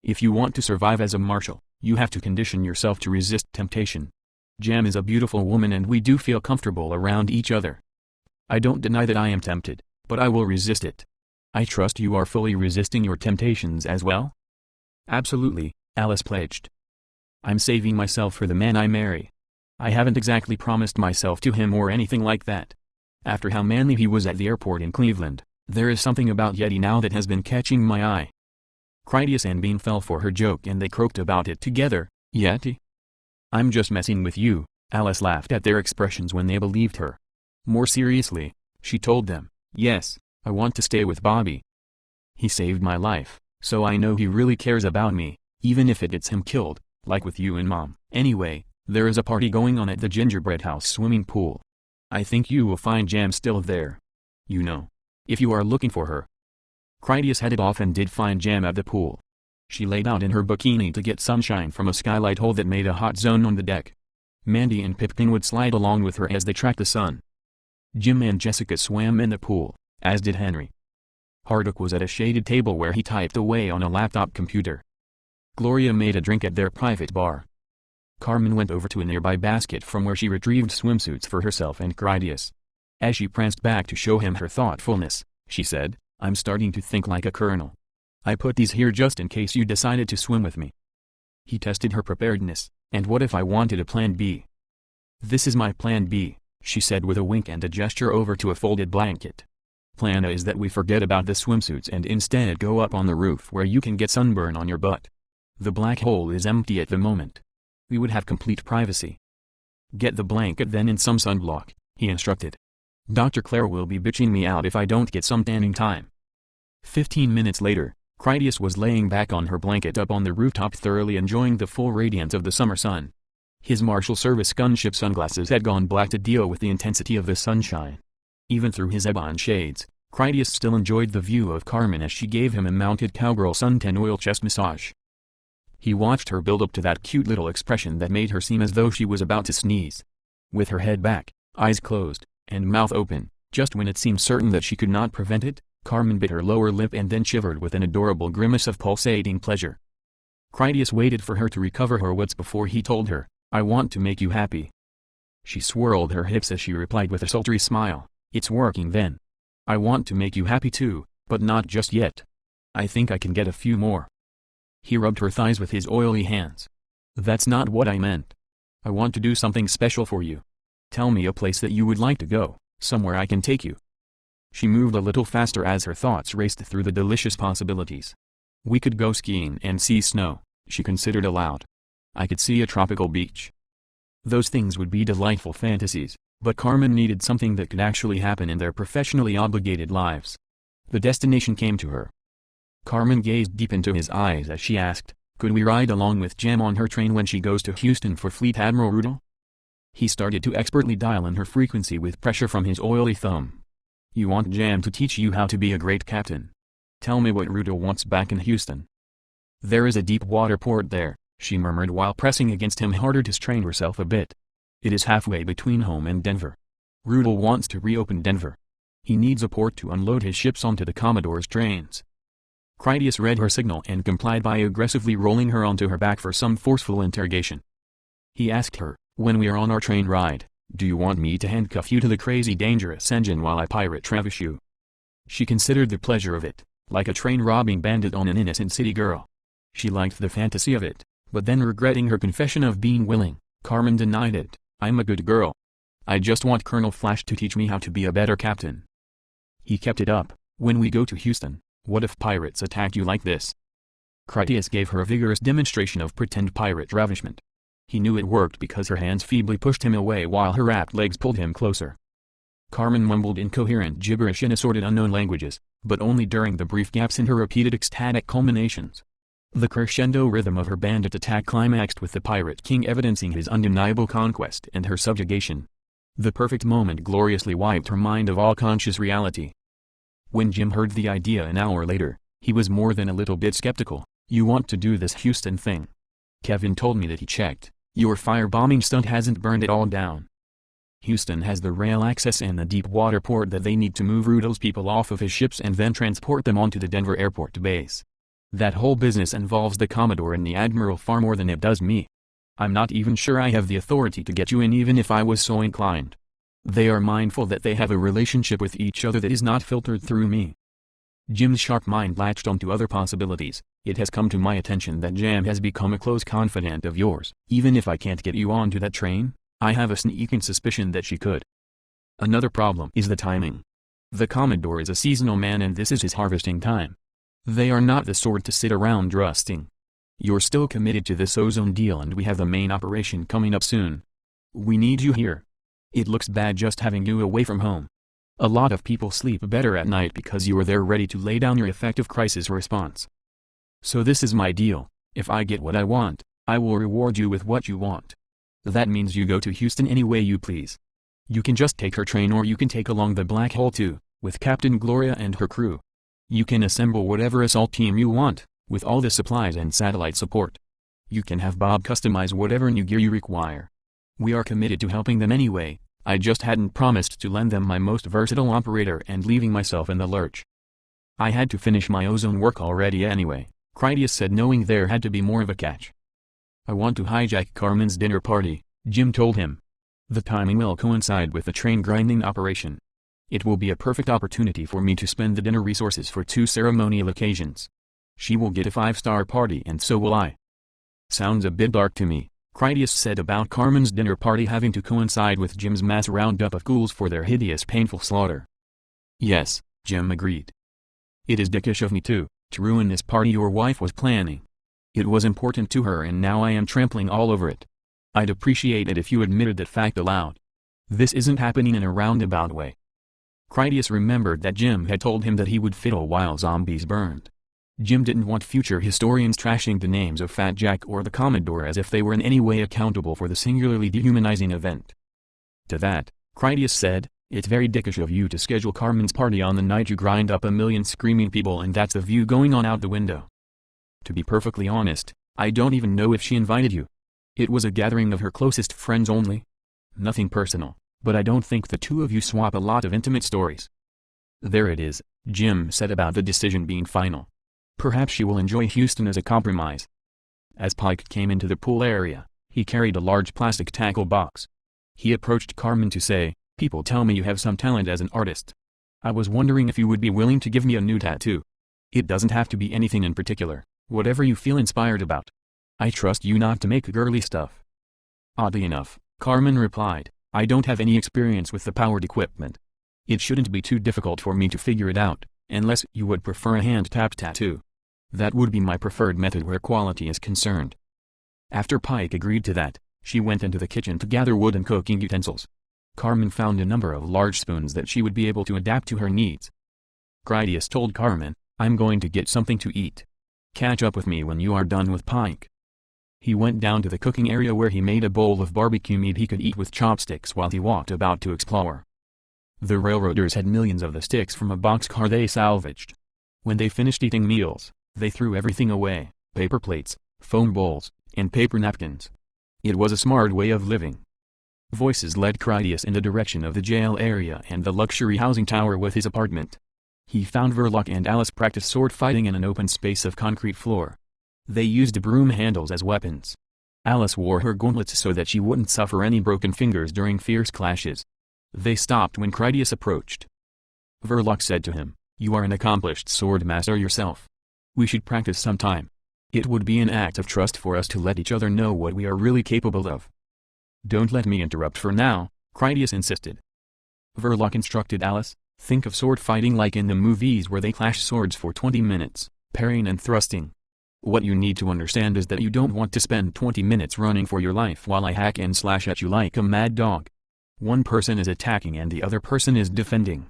If you want to survive as a marshal, you have to condition yourself to resist temptation. Jam is a beautiful woman and we do feel comfortable around each other. I don't deny that I am tempted, but I will resist it. I trust you are fully resisting your temptations as well? Absolutely, Alice pledged. I'm saving myself for the man I marry. I haven't exactly promised myself to him or anything like that. After how manly he was at the airport in Cleveland, there is something about Yeti now that has been catching my eye. Critias and Bean fell for her joke and they croaked about it together. Yeti? I'm just messing with you, Alice laughed at their expressions when they believed her. More seriously, she told them, yes, I want to stay with Bobby. He saved my life, so I know he really cares about me, even if it gets him killed, like with you and Mom. Anyway, there is a party going on at the Gingerbread House swimming pool. I think you will find Jam still there. You know, if you are looking for her. Critias headed off and did find Jam at the pool. She laid out in her bikini to get sunshine from a skylight hole that made a hot zone on the deck. Mandy and Pipkin would slide along with her as they tracked the sun. Jim and Jessica swam in the pool, as did Henry. Hardock was at a shaded table where he typed away on a laptop computer. Gloria made a drink at their private bar. Carmen went over to a nearby basket from where she retrieved swimsuits for herself and Critias. As she pranced back to show him her thoughtfulness, she said, I'm starting to think like a colonel. I put these here just in case you decided to swim with me. He tested her preparedness, and what if I wanted a plan B? This is my plan B, she said with a wink and a gesture over to a folded blanket. Plan A is that we forget about the swimsuits and instead go up on the roof where you can get sunburn on your butt. The black hole is empty at the moment. We would have complete privacy. Get the blanket then and some sunblock, he instructed. Dr. Claire will be bitching me out if I don't get some tanning time. 15 minutes later, Critias was laying back on her blanket up on the rooftop thoroughly enjoying the full radiance of the summer sun. His Marshal Service gunship sunglasses had gone black to deal with the intensity of the sunshine. Even through his ebon shades, Critias still enjoyed the view of Carmen as she gave him a mounted cowgirl suntan oil chest massage. He watched her build up to that cute little expression that made her seem as though she was about to sneeze. With her head back, eyes closed, and mouth open, just when it seemed certain that she could not prevent it, Carmen bit her lower lip and then shivered with an adorable grimace of pulsating pleasure. Critias waited for her to recover her wits before he told her, I want to make you happy. She swirled her hips as she replied with a sultry smile, it's working then. I want to make you happy too, but not just yet. I think I can get a few more. He rubbed her thighs with his oily hands. That's not what I meant. I want to do something special for you. Tell me a place that you would like to go, somewhere I can take you. She moved a little faster as her thoughts raced through the delicious possibilities. We could go skiing and see snow, she considered aloud. I could see a tropical beach. Those things would be delightful fantasies, but Carmen needed something that could actually happen in their professionally obligated lives. The destination came to her. Carmen gazed deep into his eyes as she asked, could we ride along with Jam on her train when she goes to Houston for Fleet Admiral Rudel? He started to expertly dial in her frequency with pressure from his oily thumb. You want Jam to teach you how to be a great captain. Tell me what Rudel wants back in Houston. There is a deep water port there, she murmured while pressing against him harder to strain herself a bit. It is halfway between home and Denver. Rudel wants to reopen Denver. He needs a port to unload his ships onto the Commodore's trains. Critias read her signal and complied by aggressively rolling her onto her back for some forceful interrogation. He asked her, "When we are on our train ride, do you want me to handcuff you to the crazy dangerous engine while I pirate Travis you?" She considered the pleasure of it, like a train-robbing bandit on an innocent city girl. She liked the fantasy of it, but then regretting her confession of being willing, Carmen denied it. "I'm a good girl. I just want Colonel Flash to teach me how to be a better captain." He kept it up. "When we go to Houston, what if pirates attack you like this?" Critias gave her a vigorous demonstration of pretend pirate ravishment. He knew it worked because her hands feebly pushed him away while her wrapped legs pulled him closer. Carmen mumbled incoherent gibberish in assorted unknown languages, but only during the brief gaps in her repeated ecstatic culminations. The crescendo rhythm of her bandit attack climaxed with the Pirate King evidencing his undeniable conquest and her subjugation. The perfect moment gloriously wiped her mind of all conscious reality. When Jim heard the idea an hour later, he was more than a little bit skeptical. "You want to do this Houston thing? Kevin told me that he checked. Your firebombing stunt hasn't burned it all down." Houston has the rail access and the deep water port that they need to move Rudel's people off of his ships and then transport them onto the Denver airport base. That whole business involves the Commodore and the Admiral far more than it does me. I'm not even sure I have the authority to get you in even if I was so inclined. They are mindful that they have a relationship with each other that is not filtered through me. Jim's sharp mind latched onto other possibilities. "It has come to my attention that Jam has become a close confidant of yours. Even if I can't get you onto that train, I have a sneaking suspicion that she could. Another problem is the timing. The Commodore is a seasonal man and this is his harvesting time. They are not the sort to sit around rusting. You're still committed to this ozone deal and we have the main operation coming up soon. We need you here. It looks bad just having you away from home. A lot of people sleep better at night because you are there ready to lay down your effective crisis response. So this is my deal. If I get what I want, I will reward you with what you want. That means you go to Houston any way you please. You can just take her train or you can take along the Black Hole too, with Captain Gloria and her crew. You can assemble whatever assault team you want, with all the supplies and satellite support. You can have Bob customize whatever new gear you require. We are committed to helping them anyway. I just hadn't promised to lend them my most versatile operator and leaving myself in the lurch. I had to finish my ozone work already anyway, Critias said, knowing there had to be more of a catch. I want to hijack Carmen's dinner party, Jim told him. The timing will coincide with the train grinding operation. It will be a perfect opportunity for me to spend the dinner resources for 2 ceremonial occasions. She will get a 5-star party and so will I. Sounds a bit dark to me, Critias said about Carmen's dinner party having to coincide with Jim's mass roundup of ghouls for their hideous painful slaughter. Yes, Jim agreed. It is dickish of me too, to ruin this party your wife was planning. It was important to her and now I am trampling all over it. I'd appreciate it if you admitted that fact aloud. This isn't happening in a roundabout way. Critias remembered that Jim had told him that he would fiddle while zombies burned. Jim didn't want future historians trashing the names of Fat Jack or the Commodore as if they were in any way accountable for the singularly dehumanizing event. To that, Critias said, "It's very dickish of you to schedule Carmen's party on the night you grind up a million screaming people and that's the view going on out the window. To be perfectly honest, I don't even know if she invited you. It was a gathering of her closest friends only. Nothing personal, but I don't think the two of you swap a lot of intimate stories." "There it is," Jim said about the decision being final. "Perhaps she will enjoy Houston as a compromise." As Pike came into the pool area, he carried a large plastic tackle box. He approached Carmen to say, "People tell me you have some talent as an artist. I was wondering if you would be willing to give me a new tattoo. It doesn't have to be anything in particular. Whatever you feel inspired about. I trust you not to make girly stuff." Oddly enough, Carmen replied, "I don't have any experience with the powered equipment. It shouldn't be too difficult for me to figure it out, unless you would prefer a hand-tapped tattoo. That would be my preferred method where quality is concerned." After Pike agreed to that, she went into the kitchen to gather wood and cooking utensils. Carmen found a number of large spoons that she would be able to adapt to her needs. Critias told Carmen, "I'm going to get something to eat. Catch up with me when you are done with Pike." He went down to the cooking area where he made a bowl of barbecue meat he could eat with chopsticks while he walked about to explore. The railroaders had millions of the sticks from a boxcar they salvaged. When they finished eating meals, they threw everything away, paper plates, foam bowls, and paper napkins. It was a smart way of living. Voices led Critias in the direction of the jail area and the luxury housing tower with his apartment. He found Verloc and Alice practice sword fighting in an open space of concrete floor. They used broom handles as weapons. Alice wore her gauntlets so that she wouldn't suffer any broken fingers during fierce clashes. They stopped when Critias approached. Verloc said to him, "You are an accomplished sword master yourself. We should practice sometime. It would be an act of trust for us to let each other know what we are really capable of." "Don't let me interrupt for now," Critias insisted. Verloc instructed Alice, "Think of sword fighting like in the movies where they clash swords for 20 minutes, parrying and thrusting. What you need to understand is that you don't want to spend 20 minutes running for your life while I hack and slash at you like a mad dog. One person is attacking and the other person is defending.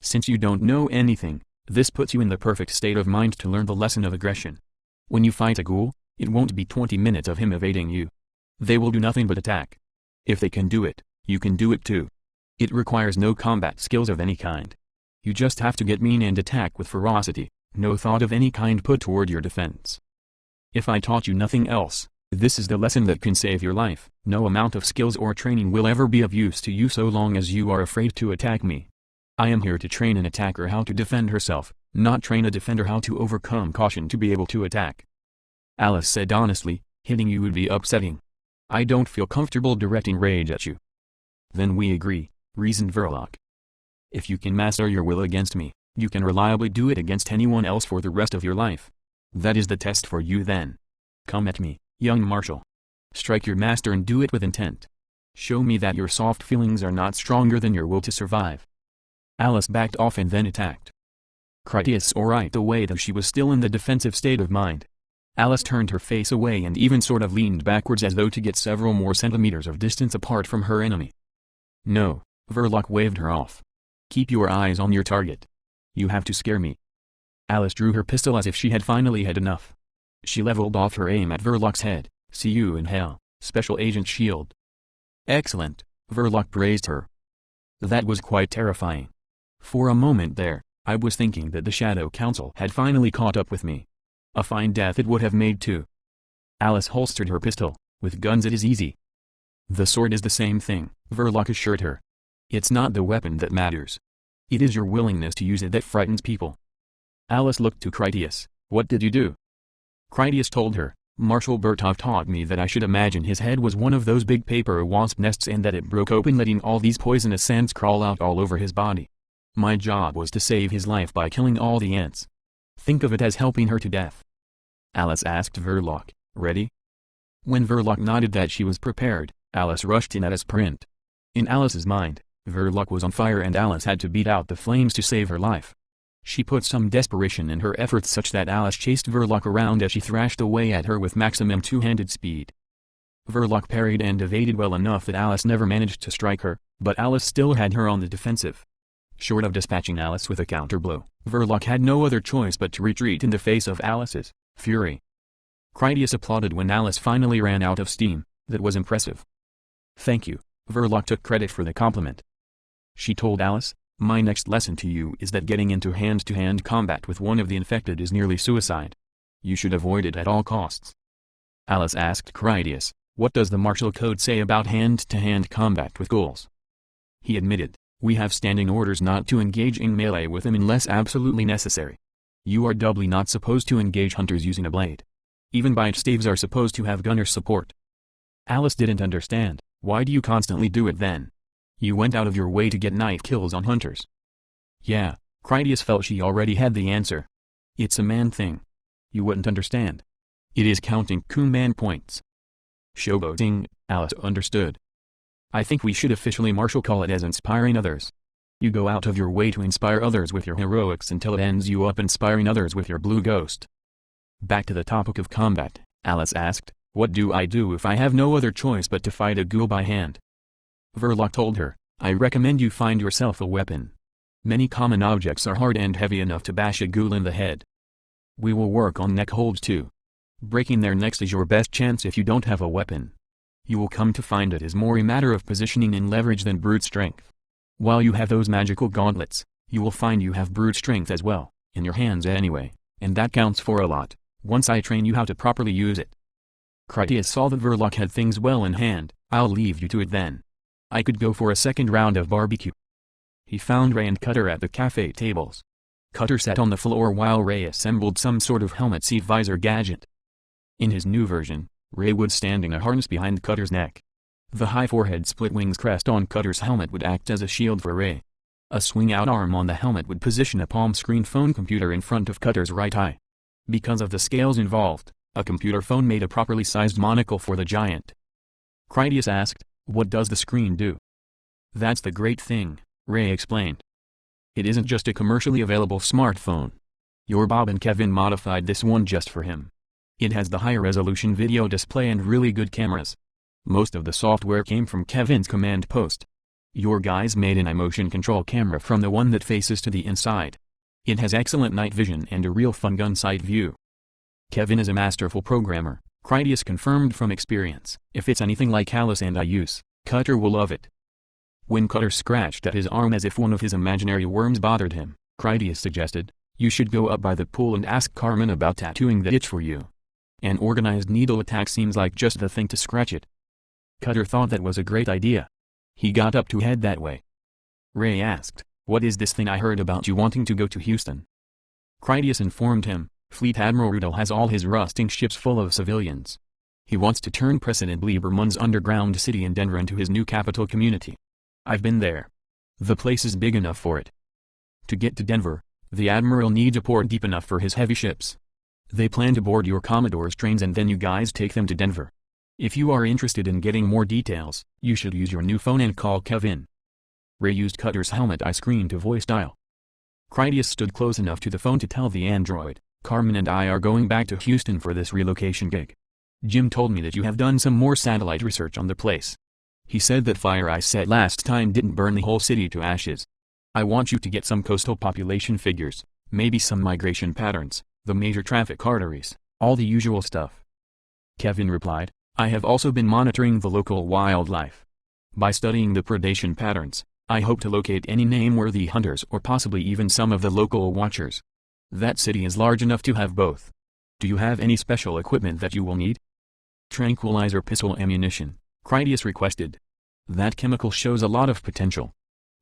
Since you don't know anything, this puts you in the perfect state of mind to learn the lesson of aggression. When you fight a ghoul, it won't be 20 minutes of him evading you. They will do nothing but attack. If they can do it, you can do it too. It requires no combat skills of any kind. You just have to get mean and attack with ferocity, no thought of any kind put toward your defense. If I taught you nothing else, this is the lesson that can save your life. No amount of skills or training will ever be of use to you so long as you are afraid to attack me. I am here to train an attacker how to defend herself, not train a defender how to overcome caution to be able to attack." Alice said honestly, "Hitting you would be upsetting. I don't feel comfortable directing rage at you." "Then we agree," reasoned Verloc. "If you can master your will against me, you can reliably do it against anyone else for the rest of your life. That is the test for you then. Come at me, young Marshal. Strike your master and do it with intent. Show me that your soft feelings are not stronger than your will to survive." Alice backed off and then attacked. Critias saw right away that she was still in the defensive state of mind. Alice turned her face away and even sort of leaned backwards as though to get several more centimeters of distance apart from her enemy. "No," Verloc waved her off. "Keep your eyes on your target. You have to scare me." Alice drew her pistol as if she had finally had enough. She leveled off her aim at Verloc's head. "See you in hell, Special Agent Shield." "Excellent," Verloc praised her. "That was quite terrifying. For a moment there, I was thinking that the Shadow Council had finally caught up with me. A fine death it would have made too." Alice holstered her pistol. "With guns it is easy." "The sword is the same thing," Verloc assured her. "It's not the weapon that matters. It is your willingness to use it that frightens people." Alice looked to Critias. "What did you do?" Critias told her, "Marshal Bertov taught me that I should imagine his head was one of those big paper wasp nests and that it broke open letting all these poisonous ants crawl out all over his body. My job was to save his life by killing all the ants. Think of it as helping her to death." Alice asked Verloc, "Ready?" When Verloc nodded that she was prepared, Alice rushed in at a sprint. In Alice's mind, Verloc was on fire and Alice had to beat out the flames to save her life. She put some desperation in her efforts such that Alice chased Verloc around as she thrashed away at her with maximum two-handed speed. Verloc parried and evaded well enough that Alice never managed to strike her, but Alice still had her on the defensive. Short of dispatching Alice with a counterblow, Verloc had no other choice but to retreat in the face of Alice's fury. Critias applauded when Alice finally ran out of steam. That was impressive. "Thank you," Verloc took credit for the compliment. She told Alice, "My next lesson to you is that getting into hand-to-hand combat with one of the infected is nearly suicide. You should avoid it at all costs." Alice asked Critias, "What does the martial code say about hand-to-hand combat with ghouls?" He admitted, "We have standing orders not to engage in melee with them unless absolutely necessary. You are doubly not supposed to engage hunters using a blade. Even bite staves are supposed to have gunner support." Alice didn't understand. "Why do you constantly do it then? You went out of your way to get knife kills on hunters." "Yeah," Critias felt she already had the answer. "It's a man thing. You wouldn't understand. It is counting command points." "Showboating," Alice understood. "I think we should officially call it as inspiring others. You go out of your way to inspire others with your heroics until it ends you up inspiring others with your blue ghost." Back to the topic of combat, Alice asked, "What do I do if I have no other choice but to fight a ghoul by hand?" Verloc told her, "I recommend you find yourself a weapon. Many common objects are hard and heavy enough to bash a ghoul in the head. We will work on neck holds too. Breaking their necks is your best chance if you don't have a weapon. You will come to find it is more a matter of positioning and leverage than brute strength. While you have those magical gauntlets, you will find you have brute strength as well, in your hands anyway, and that counts for a lot, once I train you how to properly use it." Critias saw that Verloc had things well in hand. "I'll leave you to it then. I could go for a second round of barbecue. He found Ray and Cutter at the cafe tables. Cutter sat on the floor while Ray assembled some sort of helmet seat visor gadget. In his new version, Ray would stand in a harness behind Cutter's neck. The high forehead split wings crest on Cutter's helmet would act as a shield for Ray. A swing-out arm on the helmet would position a palm screen phone computer in front of Cutter's right eye. Because of the scales involved, a computer phone made a properly sized monocle for the giant. Critias asked, "What does the screen do?" "That's the great thing," Ray explained. "It isn't just a commercially available smartphone. Your Bob and Kevin modified this one just for him. It has the higher resolution video display and really good cameras. Most of the software came from Kevin's command post. Your guys made an eye-motion control camera from the one that faces to the inside. It has excellent night vision and a real fun gun sight view." Kevin is a masterful programmer, Critias confirmed from experience. "If it's anything like Alice and I use, Cutter will love it." When Cutter scratched at his arm as if one of his imaginary worms bothered him, Critias suggested, "You should go up by the pool and ask Carmen about tattooing the itch for you. An organized needle attack seems like just the thing to scratch it." Cutter thought that was a great idea. He got up to head that way. Ray asked, "What is this thing I heard about you wanting to go to Houston?" Critias informed him, "Fleet Admiral Rudel has all his rusting ships full of civilians. He wants to turn President Lieberman's underground city in Denver into his new capital community. I've been there. The place is big enough for it. To get to Denver, the Admiral needs a port deep enough for his heavy ships. They plan to board your Commodore's trains and then you guys take them to Denver. If you are interested in getting more details, you should use your new phone and call Kevin." Ray used Cutter's helmet eye screen to voice dial. Critias stood close enough to the phone to tell the android, "Carmen and I are going back to Houston for this relocation gig. Jim told me that you have done some more satellite research on the place. He said that fire I set last time didn't burn the whole city to ashes. I want you to get some coastal population figures, maybe some migration patterns, the major traffic arteries, all the usual stuff." Kevin replied, "I have also been monitoring the local wildlife. By studying the predation patterns, I hope to locate any name-worthy hunters or possibly even some of the local watchers. That city is large enough to have both. Do you have any special equipment that you will need?" "Tranquilizer pistol ammunition," Critias requested. "That chemical shows a lot of potential.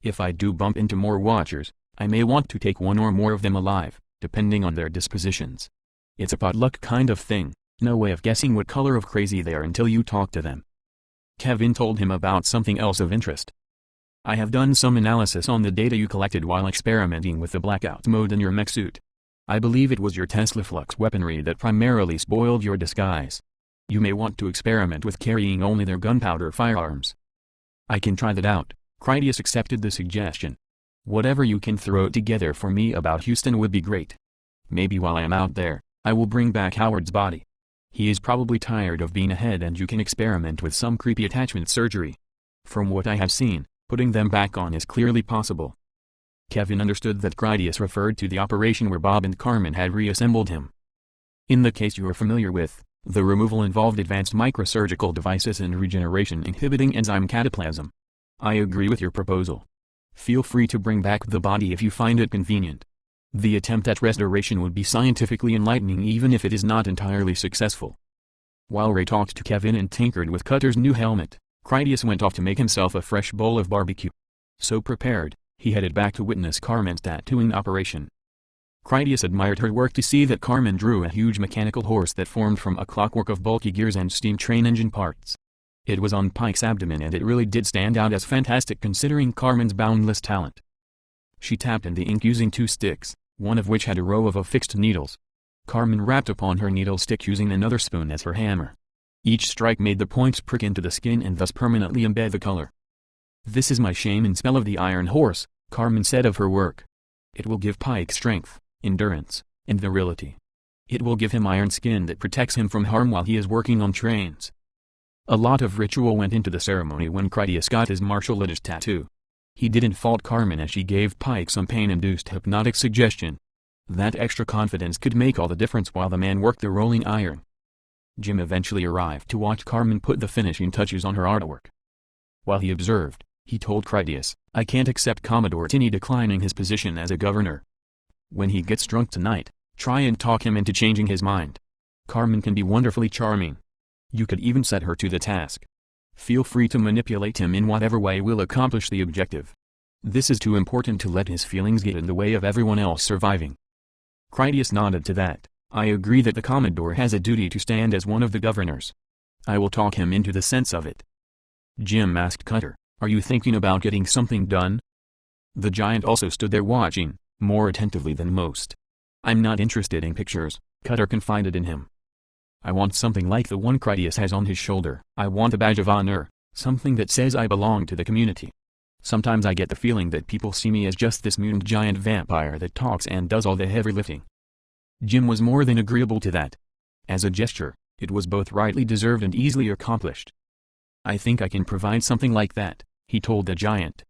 If I do bump into more watchers, I may want to take one or more of them alive, depending on their dispositions. It's a potluck kind of thing. No way of guessing what color of crazy they are until you talk to them." Kevin told him about something else of interest. "I have done some analysis on the data you collected while experimenting with the blackout mode in your mech suit. I believe it was your Tesla Flux weaponry that primarily spoiled your disguise. You may want to experiment with carrying only their gunpowder firearms." "I can try that out," Critias accepted the suggestion. "Whatever you can throw together for me about Houston would be great. Maybe while I am out there, I will bring back Howard's body. He is probably tired of being ahead and you can experiment with some creepy attachment surgery. From what I have seen, putting them back on is clearly possible." Kevin understood that Critias referred to the operation where Bob and Carmen had reassembled him. "In the case you are familiar with, the removal involved advanced microsurgical devices and regeneration-inhibiting enzyme cataplasm. I agree with your proposal. Feel free to bring back the body if you find it convenient. The attempt at restoration would be scientifically enlightening even if it is not entirely successful." While Ray talked to Kevin and tinkered with Cutter's new helmet, Critias went off to make himself a fresh bowl of barbecue. So prepared, he headed back to witness Carmen's tattooing operation. Critias admired her work to see that Carmen drew a huge mechanical horse that formed from a clockwork of bulky gears and steam train engine parts. It was on Pike's abdomen and it really did stand out as fantastic considering Carmen's boundless talent. She tapped in the ink using 2 sticks, one of which had a row of affixed needles. Carmen rapped upon her needle stick using another spoon as her hammer. Each strike made the points prick into the skin and thus permanently embed the color. "This is my shaman spell of the Iron Horse," Carmen said of her work. "It will give Pike strength, endurance, and virility. It will give him iron skin that protects him from harm while he is working on trains." A lot of ritual went into the ceremony when Critias got his martial lineage tattoo. He didn't fault Carmen as she gave Pike some pain-induced hypnotic suggestion. That extra confidence could make all the difference while the man worked the rolling iron. Jim eventually arrived to watch Carmen put the finishing touches on her artwork. While he observed, he told Critias, "I can't accept Commodore Tinney declining his position as a governor. When he gets drunk tonight, try and talk him into changing his mind. Carmen can be wonderfully charming. You could even set her to the task. Feel free to manipulate him in whatever way will accomplish the objective. This is too important to let his feelings get in the way of everyone else surviving. Critias nodded to that. I agree that the Commodore has a duty to stand as one of the governors. I will talk him into the sense of it. Jim asked Cutter, are you thinking about getting something done? The giant also stood there watching, more attentively than most. I'm not interested in pictures, Cutter confided in him. I want something like the one Critias has on his shoulder. I want a badge of honor, something that says I belong to the community. Sometimes I get the feeling that people see me as just this mutant giant vampire that talks and does all the heavy lifting. Jim was more than agreeable to that. As a gesture, it was both rightly deserved and easily accomplished. I think I can provide something like that, he told the giant.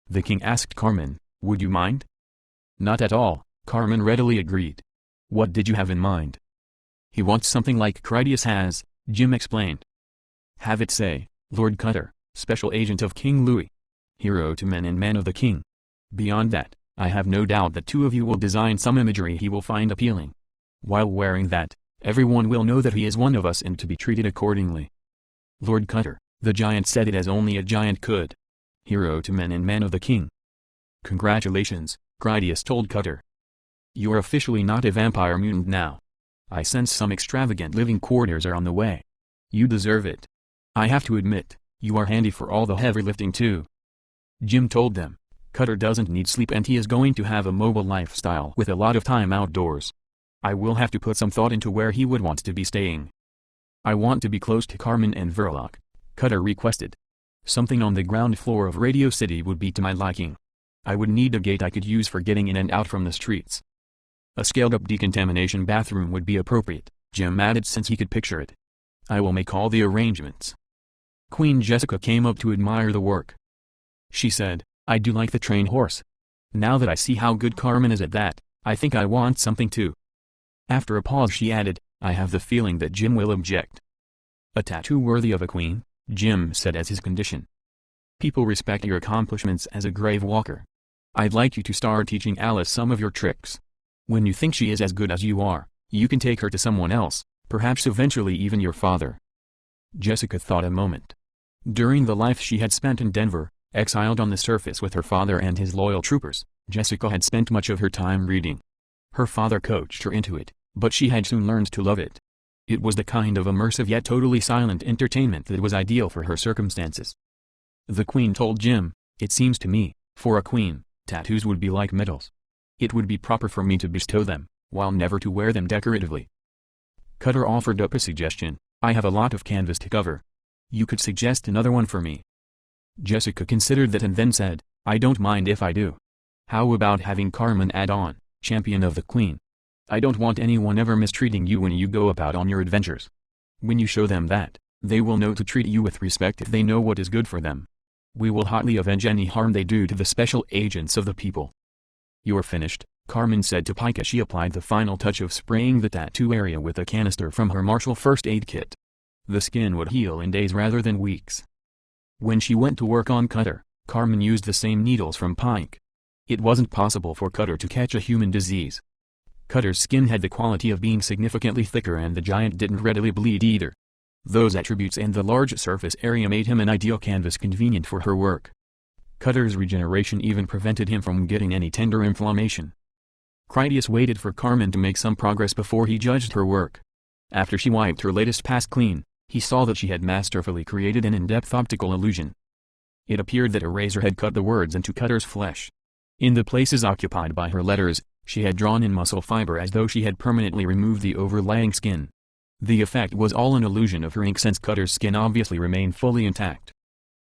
The king asked Carmen, would you mind? Not at all, Carmen readily agreed. What did you have in mind? He wants something like Critias has, Jim explained. Have it say, Lord Cutter, Special Agent of King Louis. Hero to men and man of the king. Beyond that, I have no doubt that two of you will design some imagery he will find appealing. While wearing that, everyone will know that he is one of us and to be treated accordingly. Lord Cutter, the giant said it as only a giant could. Hero to men and man of the king. Congratulations, Critias told Cutter. You're officially not a vampire mutant now. I sense some extravagant living quarters are on the way. You deserve it. I have to admit, you are handy for all the heavy lifting too. Jim told them, Cutter doesn't need sleep and he is going to have a mobile lifestyle with a lot of time outdoors. I will have to put some thought into where he would want to be staying. I want to be close to Carmen and Verloc, Cutter requested. Something on the ground floor of Radio City would be to my liking. I would need a gate I could use for getting in and out from the streets. A scaled-up decontamination bathroom would be appropriate, Jim added since he could picture it. I will make all the arrangements. Queen Jessica came up to admire the work. She said, I do like the trained horse. Now that I see how good Carmen is at that, I think I want something too. After a pause she added, I have the feeling that Jim will object. A tattoo worthy of a queen, Jim said as his condition. People respect your accomplishments as a grave walker. I'd like you to start teaching Alice some of your tricks. When you think she is as good as you are, you can take her to someone else, perhaps eventually even your father. Jessica thought a moment. During the life she had spent in Denver, exiled on the surface with her father and his loyal troopers, Jessica had spent much of her time reading. Her father coached her into it, but she had soon learned to love it. It was the kind of immersive yet totally silent entertainment that was ideal for her circumstances. The queen told Jim, it seems to me, for a queen, tattoos would be like medals. It would be proper for me to bestow them, while never to wear them decoratively. Cutter offered up a suggestion, I have a lot of canvas to cover. You could suggest another one for me. Jessica considered that and then said, I don't mind if I do. How about having Carmen add on, champion of the queen? I don't want anyone ever mistreating you when you go about on your adventures. When you show them that, they will know to treat you with respect if they know what is good for them. We will hotly avenge any harm they do to the special agents of the people. You're finished, Carmen said to Pike as she applied the final touch of spraying the tattoo area with a canister from her martial first aid kit. The skin would heal in days rather than weeks. When she went to work on Cutter, Carmen used the same needles from Pike. It wasn't possible for Cutter to catch a human disease. Cutter's skin had the quality of being significantly thicker and the giant didn't readily bleed either. Those attributes and the large surface area made him an ideal canvas convenient for her work. Cutter's regeneration even prevented him from getting any tender inflammation. Critias waited for Carmen to make some progress before he judged her work. After she wiped her latest pass clean, he saw that she had masterfully created an in-depth optical illusion. It appeared that a razor had cut the words into Cutter's flesh. In the places occupied by her letters, she had drawn in muscle fiber as though she had permanently removed the overlying skin. The effect was all an illusion of her ink since Cutter's skin obviously remained fully intact.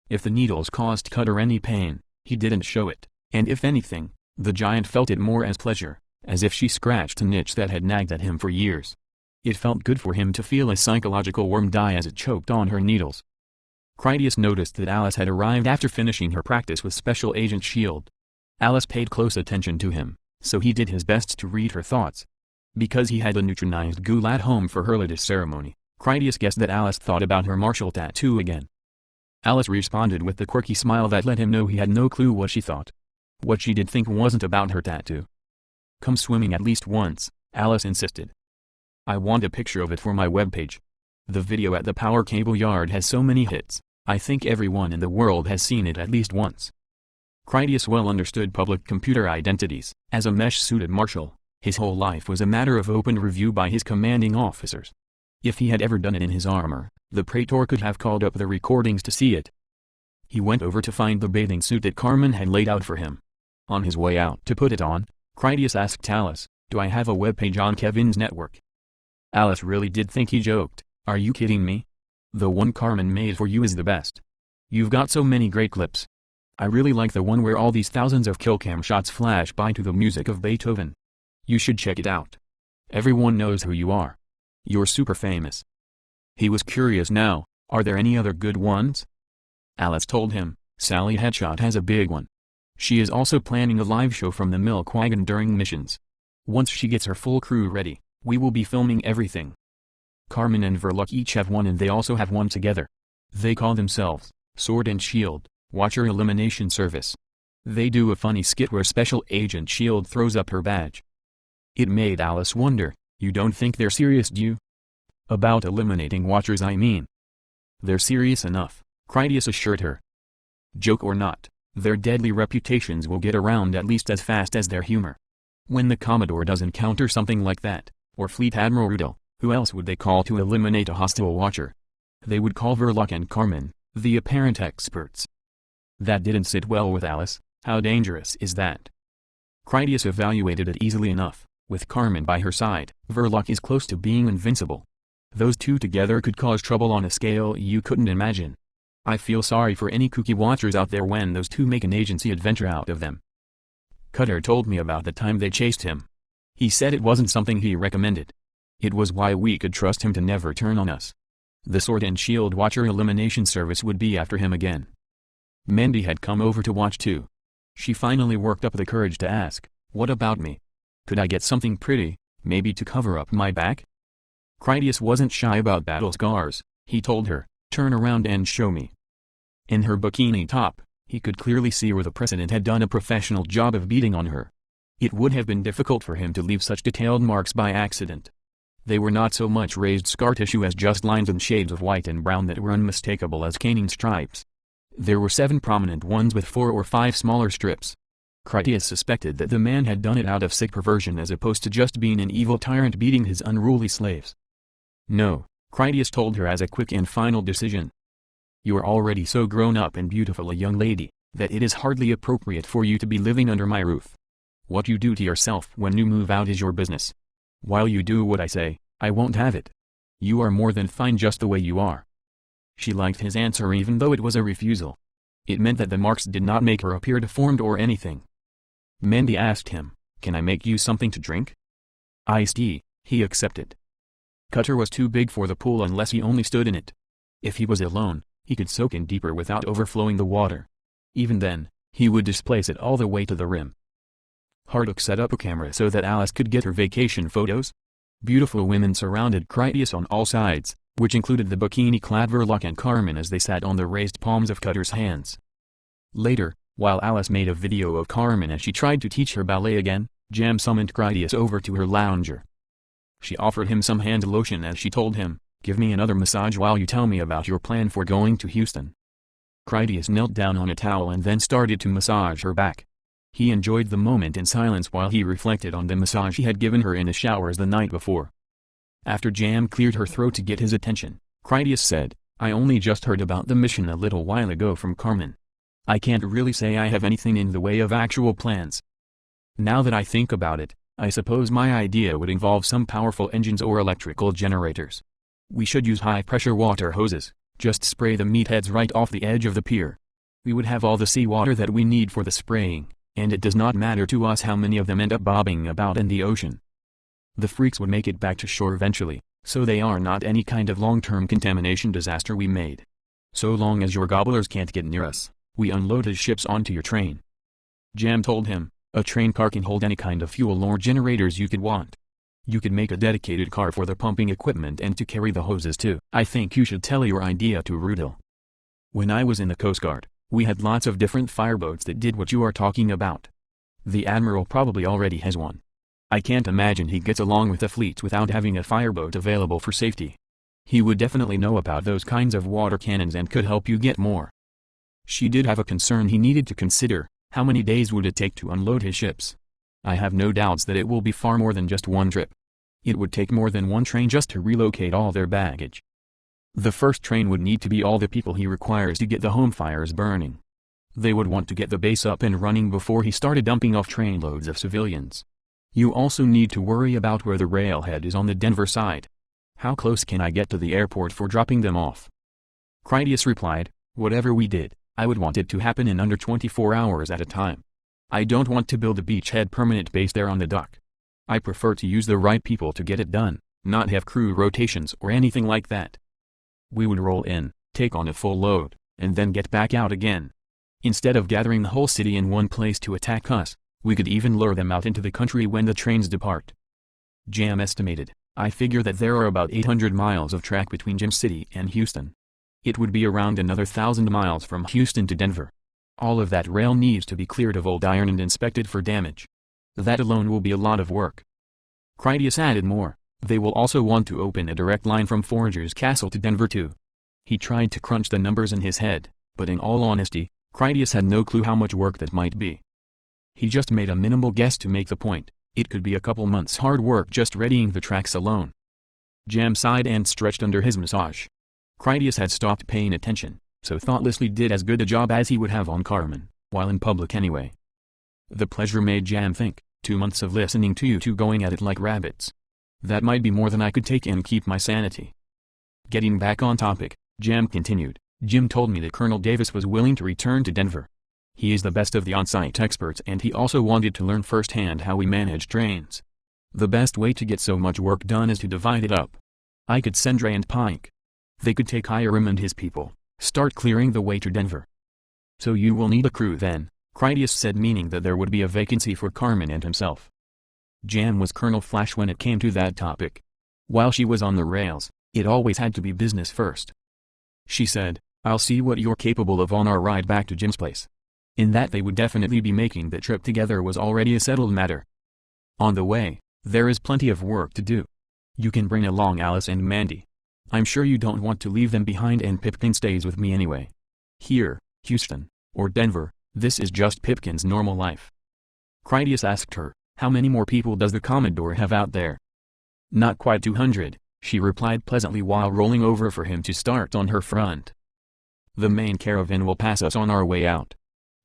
If the needles caused Cutter any pain, he didn't show it, and if anything, the giant felt it more as pleasure, as if she scratched an itch that had nagged at him for years. It felt good for him to feel a psychological worm die as it choked on her needles. Critias noticed that Alice had arrived after finishing her practice with Special Agent S.H.I.E.L.D. Alice paid close attention to him, so he did his best to read her thoughts. Because he had a neutronized ghoul at home for her latest ceremony, Critias guessed that Alice thought about her martial tattoo again. Alice responded with the quirky smile that let him know he had no clue what she thought. What she did think wasn't about her tattoo. Come swimming at least once, Alice insisted. I want a picture of it for my webpage. The video at the power cable yard has so many hits. I think everyone in the world has seen it at least once. Critias well understood public computer identities. As a mesh-suited marshal, his whole life was a matter of open review by his commanding officers. If he had ever done it in his armor, the praetor could have called up the recordings to see it. He went over to find the bathing suit that Carmen had laid out for him. On his way out to put it on, Critias asked Alice, "Do I have a webpage on Kevin's network?" Alice really did think he joked. "Are you kidding me? The one Carmen made for you is the best. You've got so many great clips. I really like the one where all these thousands of killcam shots flash by to the music of Beethoven. You should check it out. Everyone knows who you are. You're super famous." He was curious now, are there any other good ones? Alice told him, Sally Headshot has a big one. She is also planning a live show from the Milk Wagon during missions. Once she gets her full crew ready, we will be filming everything. Carmen and Verloc each have one and they also have one together. They call themselves, Sword and Shield, Watcher Elimination Service. They do a funny skit where Special Agent Shield throws up her badge. It made Alice wonder, you don't think they're serious, do you? About eliminating Watchers, I mean. They're serious enough, Critias assured her. Joke or not, their deadly reputations will get around at least as fast as their humor. When the Commodore does encounter something like that, or Fleet Admiral Rudel, who else would they call to eliminate a hostile Watcher? They would call Verloc and Carmen, the apparent experts. That didn't sit well with Alice. How dangerous is that? Critias evaluated it easily enough. With Carmen by her side, Verloc is close to being invincible. Those two together could cause trouble on a scale you couldn't imagine. I feel sorry for any kooky Watchers out there when those two make an agency adventure out of them. Cutter told me about the time they chased him. He said it wasn't something he recommended. It was why we could trust him to never turn on us. The Sword and Shield Watcher Elimination Service would be after him again. Mandy had come over to watch too. She finally worked up the courage to ask, "What about me? Could I get something pretty, maybe to cover up my back?" Critias wasn't shy about battle scars. He told her, "Turn around and show me." In her bikini top, he could clearly see where the President had done a professional job of beating on her. It would have been difficult for him to leave such detailed marks by accident. They were not so much raised scar tissue as just lines and shades of white and brown that were unmistakable as caning stripes. There were 7 prominent ones with 4 or 5 smaller strips. Critias suspected that the man had done it out of sick perversion as opposed to just being an evil tyrant beating his unruly slaves. "No," Critias told her as a quick and final decision. "You are already so grown up and beautiful a young lady, that it is hardly appropriate for you to be living under my roof. What you do to yourself when you move out is your business. While you do what I say, I won't have it. You are more than fine just the way you are." She liked his answer even though it was a refusal. It meant that the marks did not make her appear deformed or anything. Mandy asked him, "Can I make you something to drink?" "Iced tea," he accepted. Cutter was too big for the pool unless he only stood in it. If he was alone, he could soak in deeper without overflowing the water. Even then, he would displace it all the way to the rim. Hardock set up a camera so that Alice could get her vacation photos. Beautiful women surrounded Critias on all sides, which included the bikini-clad Verloc and Carmen as they sat on the raised palms of Cutter's hands. Later, while Alice made a video of Carmen as she tried to teach her ballet again, Jam summoned Critias over to her lounger. She offered him some hand lotion as she told him, "Give me another massage while you tell me about your plan for going to Houston." Critias knelt down on a towel and then started to massage her back. He enjoyed the moment in silence while he reflected on the massage he had given her in the showers the night before. After Jam cleared her throat to get his attention, Critias said, "I only just heard about the mission a little while ago from Carmen. I can't really say I have anything in the way of actual plans. Now that I think about it, I suppose my idea would involve some powerful engines or electrical generators. We should use high-pressure water hoses, just spray the meatheads right off the edge of the pier. We would have all the seawater that we need for the spraying, and it does not matter to us how many of them end up bobbing about in the ocean. The freaks would make it back to shore eventually, so they are not any kind of long-term contamination disaster we made. So long as your gobblers can't get near us, we unload his ships onto your train." Jam told him, "A train car can hold any kind of fuel or generators you could want. You could make a dedicated car for the pumping equipment and to carry the hoses too. I think you should tell your idea to Rudel. When I was in the Coast Guard, we had lots of different fireboats that did what you are talking about. The Admiral probably already has one. I can't imagine he gets along with the fleets without having a fireboat available for safety. He would definitely know about those kinds of water cannons and could help you get more. She did have a concern he needed to consider: how many days would it take to unload his ships? I have no doubts that it will be far more than just one trip. It would take more than one train just to relocate all their baggage. The first train would need to be all the people he requires to get the home fires burning. They would want to get the base up and running before he started dumping off trainloads of civilians. You also need to worry about where the railhead is on the Denver side. How close can I get to the airport for dropping them off? Critias replied, whatever we did, I would want it to happen in under 24 hours at a time. I don't want to build a beachhead permanent base there on the dock. I prefer to use the right people to get it done, not have crew rotations or anything like that. We would roll in, take on a full load, and then get back out again. Instead of gathering the whole city in one place to attack us, we could even lure them out into the country when the trains depart. Jam estimated, I figure that there are about 800 miles of track between Gem City and Houston. It would be around another 1,000 miles from Houston to Denver. All of that rail needs to be cleared of old iron and inspected for damage. That alone will be a lot of work. Critias added more, they will also want to open a direct line from Forager's Castle to Denver too. He tried to crunch the numbers in his head, but in all honesty, Critias had no clue how much work that might be. He just made a minimal guess to make the point. It could be a couple months hard work just readying the tracks alone. Jam sighed and stretched under his massage. Critias had stopped paying attention, so thoughtlessly did as good a job as he would have on Carmen, while in public anyway. The pleasure made Jam think, 2 months of listening to you two going at it like rabbits. That might be more than I could take and keep my sanity. Getting back on topic, Jam continued, Jim told me that Colonel Davis was willing to return to Denver. He is the best of the on-site experts and he also wanted to learn firsthand how we manage trains. The best way to get so much work done is to divide it up. I could send Ray and Pike. They could take Hiram and his people, start clearing the way to Denver. So you will need a crew then, Critias said, meaning that there would be a vacancy for Carmen and himself. Jam was Colonel Flash when it came to that topic. While she was on the rails, it always had to be business first. She said, I'll see what you're capable of on our ride back to Jim's place. In that they would definitely be making the trip together was already a settled matter. On the way, there is plenty of work to do. You can bring along Alice and Mandy. I'm sure you don't want to leave them behind and Pipkin stays with me anyway. Here, Houston, or Denver, this is just Pipkin's normal life. Critias asked her, how many more people does the Commodore have out there? Not quite 200, she replied pleasantly while rolling over for him to start on her front. The main caravan will pass us on our way out.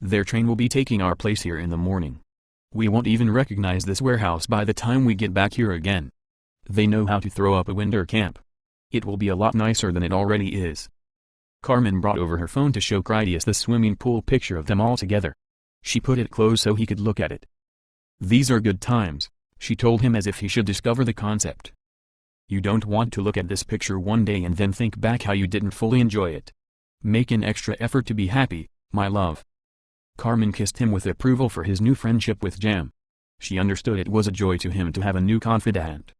Their train will be taking our place here in the morning. We won't even recognize this warehouse by the time we get back here again. They know how to throw up a winter camp. It will be a lot nicer than it already is. Carmen brought over her phone to show Critias the swimming pool picture of them all together. She put it close so he could look at it. These are good times, she told him as if he should discover the concept. You don't want to look at this picture one day and then think back how you didn't fully enjoy it. Make an extra effort to be happy, my love. Carmen kissed him with approval for his new friendship with Jam. She understood it was a joy to him to have a new confidant.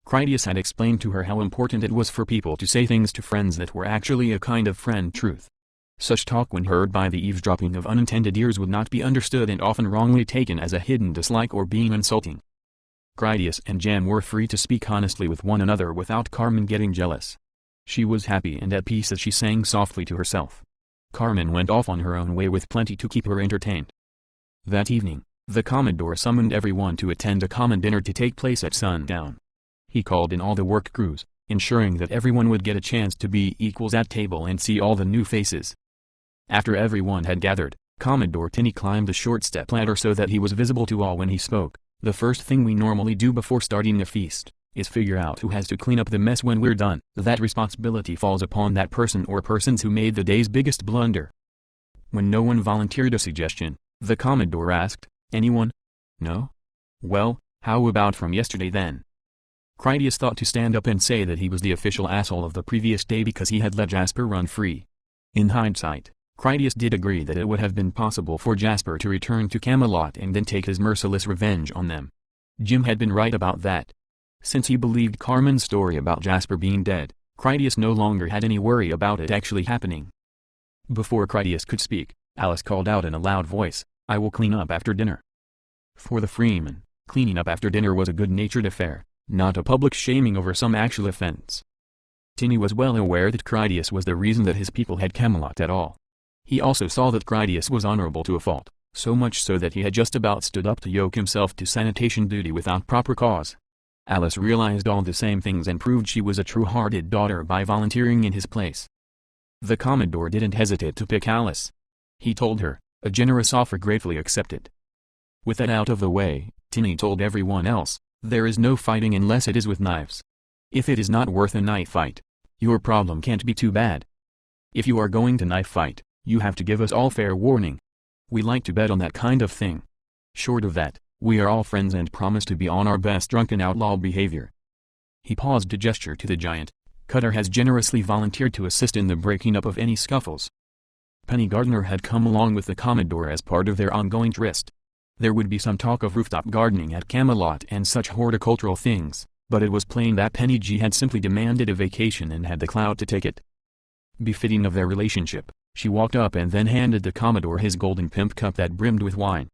Critias had explained to her how important it was for people to say things to friends that were actually a kind of friend truth. Such talk when heard by the eavesdropping of unintended ears would not be understood and often wrongly taken as a hidden dislike or being insulting. Critias and Jam were free to speak honestly with one another without Carmen getting jealous. She was happy and at peace as she sang softly to herself. Carmen went off on her own way with plenty to keep her entertained. That evening, the Commodore summoned everyone to attend a common dinner to take place at sundown. He called in all the work crews, ensuring that everyone would get a chance to be equals at table and see all the new faces. After everyone had gathered, Commodore Tinney climbed a short step ladder so that he was visible to all when he spoke. The first thing we normally do before starting a feast is figure out who has to clean up the mess when we're done. That responsibility falls upon that person or persons who made the day's biggest blunder. When no one volunteered a suggestion, the Commodore asked, anyone? No? Well, how about from yesterday then? Critias thought to stand up and say that he was the official asshole of the previous day because he had let Jasper run free. In hindsight, Critias did agree that it would have been possible for Jasper to return to Camelot and then take his merciless revenge on them. Jim had been right about that. Since he believed Carmen's story about Jasper being dead, Critias no longer had any worry about it actually happening. Before Critias could speak, Alice called out in a loud voice, I will clean up after dinner. For the Freeman, cleaning up after dinner was a good-natured affair, not a public shaming over some actual offense. Tiny was well aware that Critias was the reason that his people had Camelot at all. He also saw that Critias was honorable to a fault, so much so that he had just about stood up to yoke himself to sanitation duty without proper cause. Alice realized all the same things and proved she was a true-hearted daughter by volunteering in his place. The Commodore didn't hesitate to pick Alice. He told her, a generous offer gratefully accepted. With that out of the way, Tiny told everyone else, there is no fighting unless it is with knives. If it is not worth a knife fight, your problem can't be too bad. If you are going to knife fight, you have to give us all fair warning. We like to bet on that kind of thing. Short of that, we are all friends and promise to be on our best drunken outlaw behavior. He paused to gesture to the giant. Cutter has generously volunteered to assist in the breaking up of any scuffles. Penny Gardner had come along with the Commodore as part of their ongoing tryst. There would be some talk of rooftop gardening at Camelot and such horticultural things, but it was plain that Penny G had simply demanded a vacation and had the clout to take it. Befitting of their relationship, she walked up and then handed the Commodore his golden pimp cup that brimmed with wine.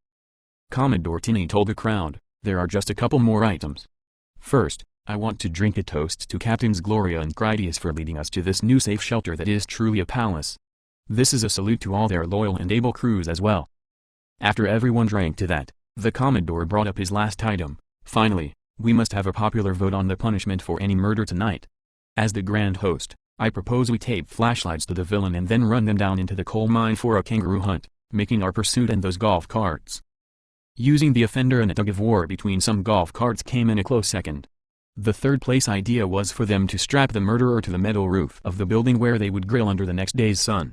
Commodore Tiny told the crowd, there are just a couple more items. First, I want to drink a toast to Captains Gloria and Critias for leading us to this new safe shelter that is truly a palace. This is a salute to all their loyal and able crews as well. After everyone drank to that, the Commodore brought up his last item. Finally, we must have a popular vote on the punishment for any murder tonight. As the grand host, I propose we tape flashlights to the villain and then run them down into the coal mine for a kangaroo hunt, making our pursuit and those golf carts. Using the offender in a tug-of-war between some golf carts came in a close second. The third-place idea was for them to strap the murderer to the metal roof of the building where they would grill under the next day's sun.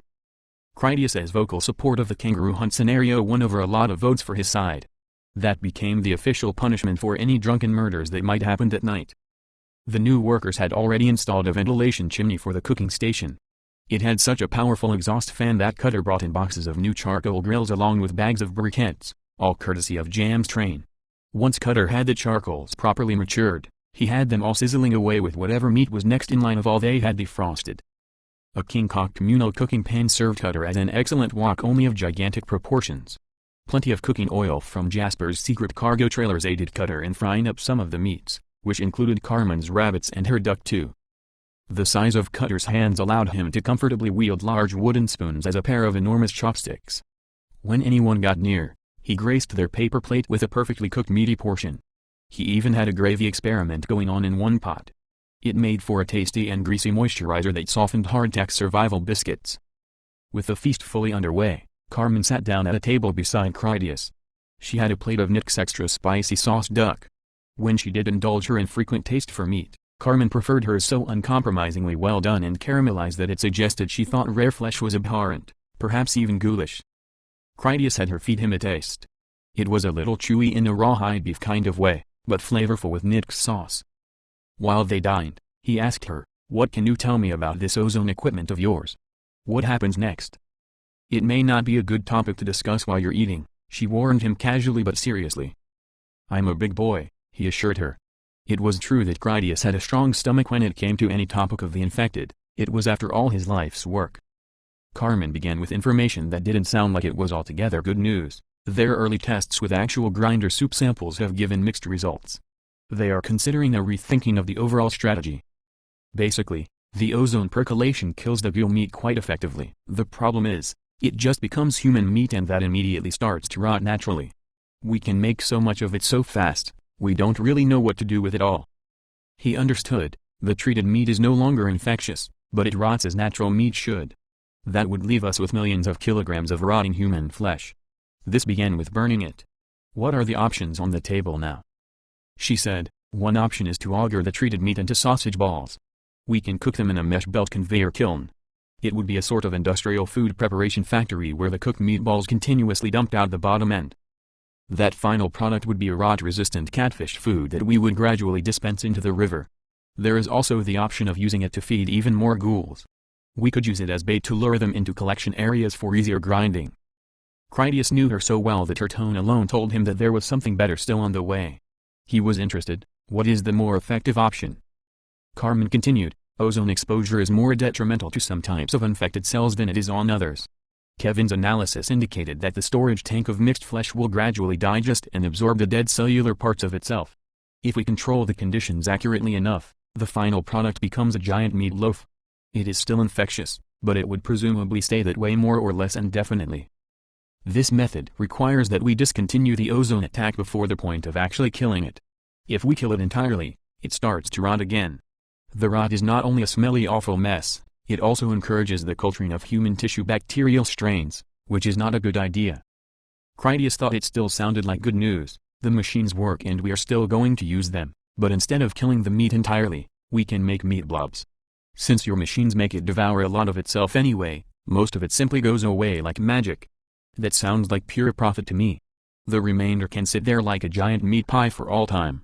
Critias' vocal support of the kangaroo hunt scenario won over a lot of votes for his side. That became the official punishment for any drunken murders that might happen that night. The new workers had already installed a ventilation chimney for the cooking station. It had such a powerful exhaust fan that Cutter brought in boxes of new charcoal grills along with bags of briquettes, all courtesy of Jam's train. Once Cutter had the charcoals properly matured, he had them all sizzling away with whatever meat was next in line of all they had defrosted. A King Cock communal cooking pan served Cutter as an excellent wok only of gigantic proportions. Plenty of cooking oil from Jasper's secret cargo trailers aided Cutter in frying up some of the meats, which included Carmen's rabbits and her duck too. The size of Cutter's hands allowed him to comfortably wield large wooden spoons as a pair of enormous chopsticks. When anyone got near, he graced their paper plate with a perfectly cooked meaty portion. He even had a gravy experiment going on in one pot. It made for a tasty and greasy moisturizer that softened hardtack survival biscuits. With the feast fully underway, Carmen sat down at a table beside Critias. She had a plate of Nick's extra spicy sauce duck. When she did indulge her infrequent taste for meat, Carmen preferred hers so uncompromisingly well done and caramelized that it suggested she thought rare flesh was abhorrent, perhaps even ghoulish. Critias had her feed him a taste. It was a little chewy in a rawhide beef kind of way, but flavorful with Nick's sauce. While they dined, he asked her, "What can you tell me about this ozone equipment of yours? What happens next?" "It may not be a good topic to discuss while you're eating," she warned him casually but seriously. "I'm a big boy," he assured her. It was true that Critias had a strong stomach when it came to any topic of the infected. It was after all his life's work. Carmen began with information that didn't sound like it was altogether good news. Their early tests with actual grinder soup samples have given mixed results. They are considering a rethinking of the overall strategy. Basically, the ozone percolation kills the ghoul meat quite effectively. The problem is, it just becomes human meat and that immediately starts to rot naturally. We can make so much of it so fast, we don't really know what to do with it all. He understood, the treated meat is no longer infectious, but it rots as natural meat should. That would leave us with millions of kilograms of rotting human flesh. This began with burning it. What are the options on the table now? She said, one option is to auger the treated meat into sausage balls. We can cook them in a mesh belt conveyor kiln. It would be a sort of industrial food preparation factory where the cooked meatballs continuously dumped out the bottom end. That final product would be a rot-resistant catfish food that we would gradually dispense into the river. There is also the option of using it to feed even more ghouls. We could use it as bait to lure them into collection areas for easier grinding. Critias knew her so well that her tone alone told him that there was something better still on the way. He was interested. What is the more effective option? Carmen continued, ozone exposure is more detrimental to some types of infected cells than it is on others. Kevin's analysis indicated that the storage tank of mixed flesh will gradually digest and absorb the dead cellular parts of itself. If we control the conditions accurately enough, The final product becomes a giant meatloaf. It is still infectious, but it would presumably stay that way more or less indefinitely. This method requires that we discontinue the ozone attack before the point of actually killing it. If we kill it entirely, it starts to rot again. The rot is not only a smelly awful mess, it also encourages the culturing of human tissue bacterial strains, which is not a good idea. Critias thought it still sounded like good news. The machines work and we are still going to use them, but instead of killing the meat entirely, we can make meat blobs. Since your machines make it devour a lot of itself anyway, most of it simply goes away like magic. That sounds like pure profit to me. The remainder can sit there like a giant meat pie for all time.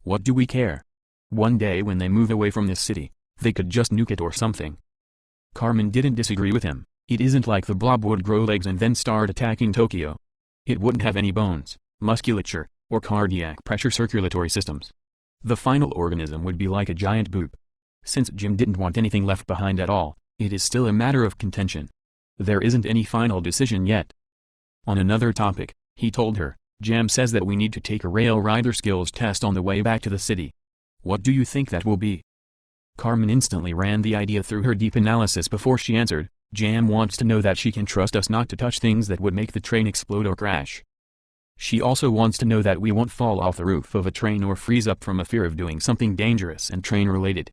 What do we care? One day when they move away from this city, they could just nuke it or something. Carmen didn't disagree with him. It isn't like the blob would grow legs and then start attacking Tokyo. It wouldn't have any bones, musculature, or cardiac pressure circulatory systems. The final organism would be like a giant boob. Since Jim didn't want anything left behind at all, it is still a matter of contention. There isn't any final decision yet. On another topic, he told her, Jam says that we need to take a rail rider skills test on the way back to the city. What do you think that will be? Carmen instantly ran the idea through her deep analysis before she answered, Jam wants to know that she can trust us not to touch things that would make the train explode or crash. She also wants to know that we won't fall off the roof of a train or freeze up from a fear of doing something dangerous and train-related.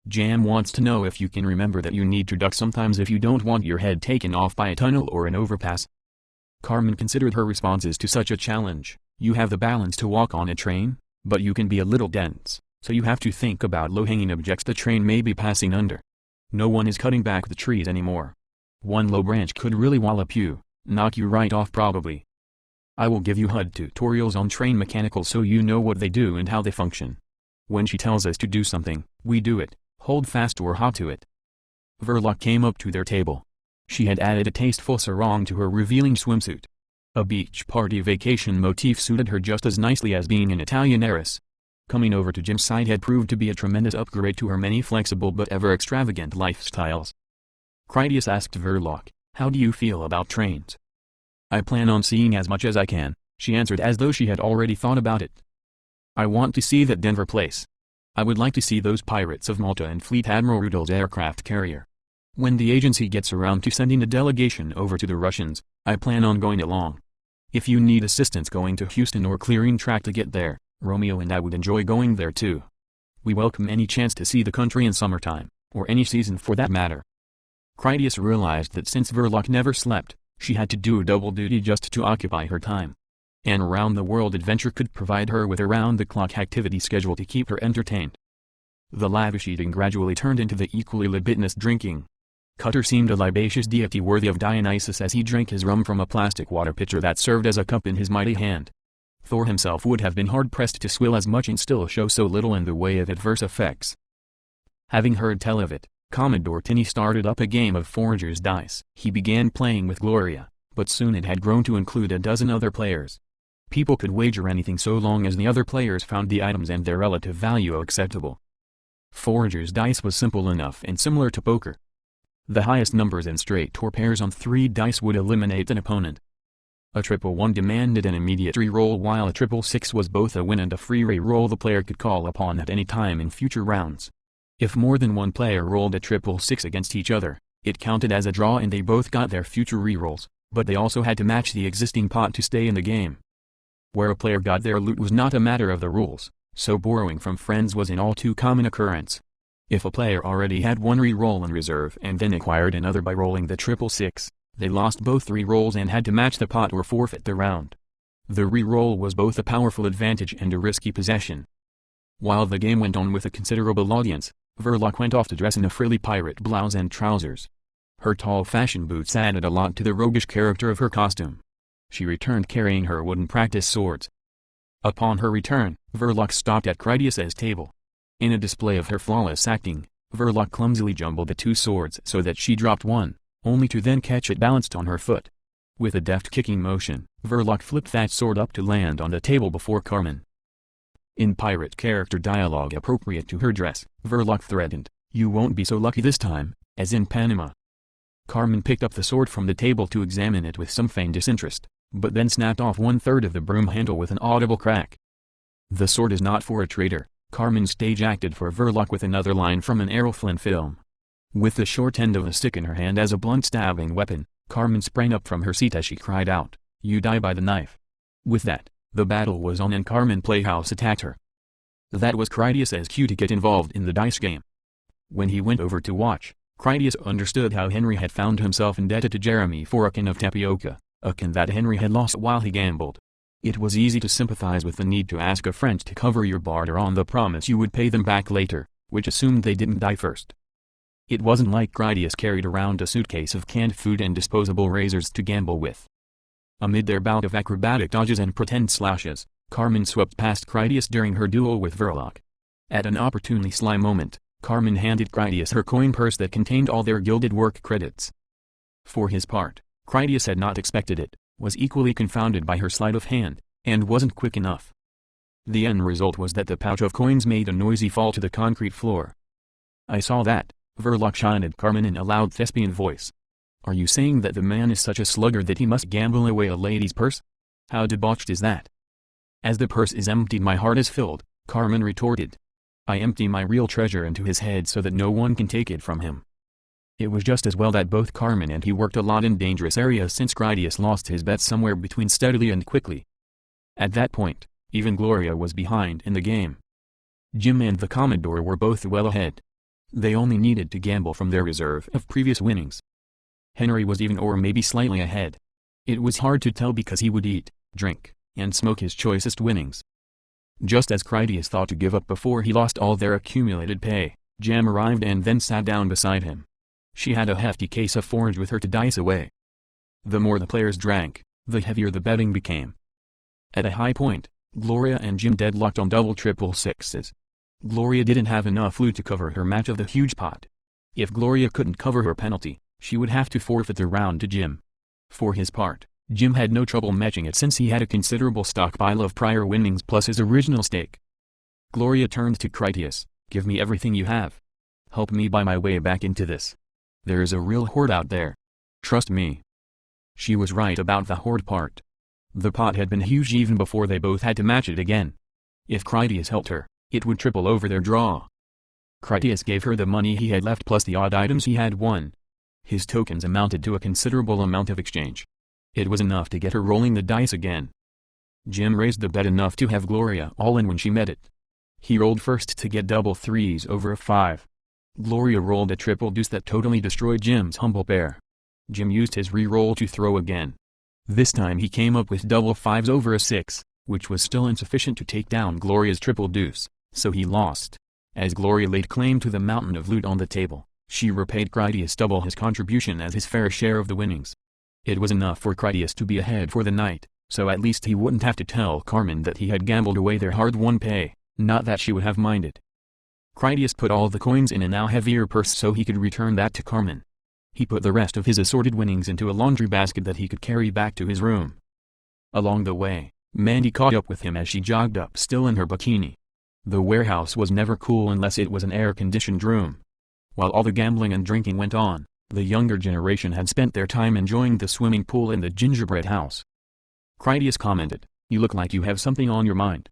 Jam wants to know if you can remember that you need to duck sometimes if you don't want your head taken off by a tunnel or an overpass. Carmen considered her responses to such a challenge. You have the balance to walk on a train, but you can be a little dense, so you have to think about low-hanging objects the train may be passing under. No one is cutting back the trees anymore. One low branch could really wallop you, knock you right off probably. I will give you HUD tutorials on train mechanicals so you know what they do and how they function. When she tells us to do something, we do it, hold fast or hop to it. Verloc came up to their table. She had added a tasteful sarong to her revealing swimsuit. A beach party vacation motif suited her just as nicely as being an Italian heiress. Coming over to Jim's side had proved to be a tremendous upgrade to her many flexible but ever extravagant lifestyles. Critias asked Verloc, how do you feel about trains? I plan on seeing as much as I can, she answered as though she had already thought about it. I want to see that Denver place. I would like to see those Pirates of Malta and Fleet Admiral Rudel's aircraft carrier. When the agency gets around to sending a delegation over to the Russians, I plan on going along. If you need assistance going to Houston or clearing track to get there, Romeo and I would enjoy going there too. We welcome any chance to see the country in summertime, or any season for that matter. Critias realized that since Verloc never slept, she had to do double duty just to occupy her time. An around-the-world adventure could provide her with a round-the-clock activity schedule to keep her entertained. The lavish eating gradually turned into the equally libidinous drinking. Cutter seemed a libacious deity worthy of Dionysus as he drank his rum from a plastic water pitcher that served as a cup in his mighty hand. Thor himself would have been hard-pressed to swill as much and still show so little in the way of adverse effects. Having heard tell of it, Commodore Tinney started up a game of Forager's Dice. He began playing with Gloria, but soon it had grown to include a dozen other players. People could wager anything so long as the other players found the items and their relative value acceptable. Forager's Dice was simple enough and similar to poker. The highest numbers in straight or pairs on 3 dice would eliminate an opponent. A triple 1 demanded an immediate re-roll while a triple 6 was both a win and a free re-roll the player could call upon at any time in future rounds. If more than one player rolled a triple 6 against each other, it counted as a draw and they both got their future re-rolls, but they also had to match the existing pot to stay in the game. Where a player got their loot was not a matter of the rules, so borrowing from friends was an all too common occurrence. If a player already had one re-roll in reserve and then acquired another by rolling the triple 6, they lost both re-rolls and had to match the pot or forfeit the round. The re-roll was both a powerful advantage and a risky possession. While the game went on with a considerable audience, Verloc went off to dress in a frilly pirate blouse and trousers. Her tall fashion boots added a lot to the roguish character of her costume. She returned carrying her wooden practice swords. Upon her return, Verloc stopped at Critias's table. In a display of her flawless acting, Verloc clumsily jumbled the 2 swords so that she dropped one, only to then catch it balanced on her foot. With a deft kicking motion, Verloc flipped that sword up to land on the table before Carmen. In pirate character dialogue appropriate to her dress, Verloc threatened, "You won't be so lucky this time, as in Panama." Carmen picked up the sword from the table to examine it with some feigned disinterest, but then snapped off 1/3 of the broom handle with an audible crack. "The sword is not for a traitor," Carmen stage-acted for Verloc with another line from an Errol Flynn film. With the short end of a stick in her hand as a blunt stabbing weapon, Carmen sprang up from her seat as she cried out, "You die by the knife." With that, the battle was on and Carmen Playhouse attacked her. That was Critias's cue to get involved in the dice game. When he went over to watch, Critias understood how Henry had found himself indebted to Jeremy for a can of tapioca, a can that Henry had lost while he gambled. It was easy to sympathize with the need to ask a friend to cover your barter on the promise you would pay them back later, which assumed they didn't die first. It wasn't like Critias carried around a suitcase of canned food and disposable razors to gamble with. Amid their bout of acrobatic dodges and pretend slashes, Carmen swept past Critias during her duel with Verloc. At an opportunely sly moment, Carmen handed Critias her coin purse that contained all their gilded work credits. For his part, Critias had not expected it, was equally confounded by her sleight of hand, and wasn't quick enough. The end result was that the pouch of coins made a noisy fall to the concrete floor. "I saw that," Verloc shined at Carmen in a loud thespian voice. "Are you saying that the man is such a sluggard that he must gamble away a lady's purse? How debauched is that?" "As the purse is emptied my heart is filled," Carmen retorted. "I empty my real treasure into his head so that no one can take it from him." It was just as well that both Carmen and he worked a lot in dangerous areas since Critias lost his bet somewhere between steadily and quickly. At that point, even Gloria was behind in the game. Jim and the Commodore were both well ahead. They only needed to gamble from their reserve of previous winnings. Henry was even or maybe slightly ahead. It was hard to tell because he would eat, drink, and smoke his choicest winnings. Just as Critias thought to give up before he lost all their accumulated pay, Jam arrived and then sat down beside him. She had a hefty case of forage with her to dice away. The more the players drank, the heavier the betting became. At a high point, Gloria and Jim deadlocked on double triple sixes. Gloria didn't have enough loot to cover her match of the huge pot. If Gloria couldn't cover her penalty, she would have to forfeit the round to Jim. For his part, Jim had no trouble matching it since he had a considerable stockpile of prior winnings plus his original stake. Gloria turned to Critias, "Give me everything you have. Help me buy my way back into this. There is a real hoard out there. Trust me." She was right about the hoard part. The pot had been huge even before they both had to match it again. If Critias helped her, it would triple over their draw. Critias gave her the money he had left plus the odd items he had won. His tokens amounted to a considerable amount of exchange. It was enough to get her rolling the dice again. Jim raised the bet enough to have Gloria all in when she met it. He rolled first to get double threes over a 5. Gloria rolled a triple deuce that totally destroyed Jim's humble pair. Jim used his re-roll to throw again. This time he came up with double 5s over a 6, which was still insufficient to take down Gloria's triple deuce, so he lost. As Gloria laid claim to the mountain of loot on the table, she repaid Critias double his contribution as his fair share of the winnings. It was enough for Critias to be ahead for the night, so at least he wouldn't have to tell Carmen that he had gambled away their hard-won pay, not that she would have minded. Critias put all the coins in a now heavier purse so he could return that to Carmen. He put the rest of his assorted winnings into a laundry basket that he could carry back to his room. Along the way, Mandy caught up with him as she jogged up still in her bikini. The warehouse was never cool unless it was an air-conditioned room. While all the gambling and drinking went on, the younger generation had spent their time enjoying the swimming pool in the gingerbread house. Critias commented, "You look like you have something on your mind."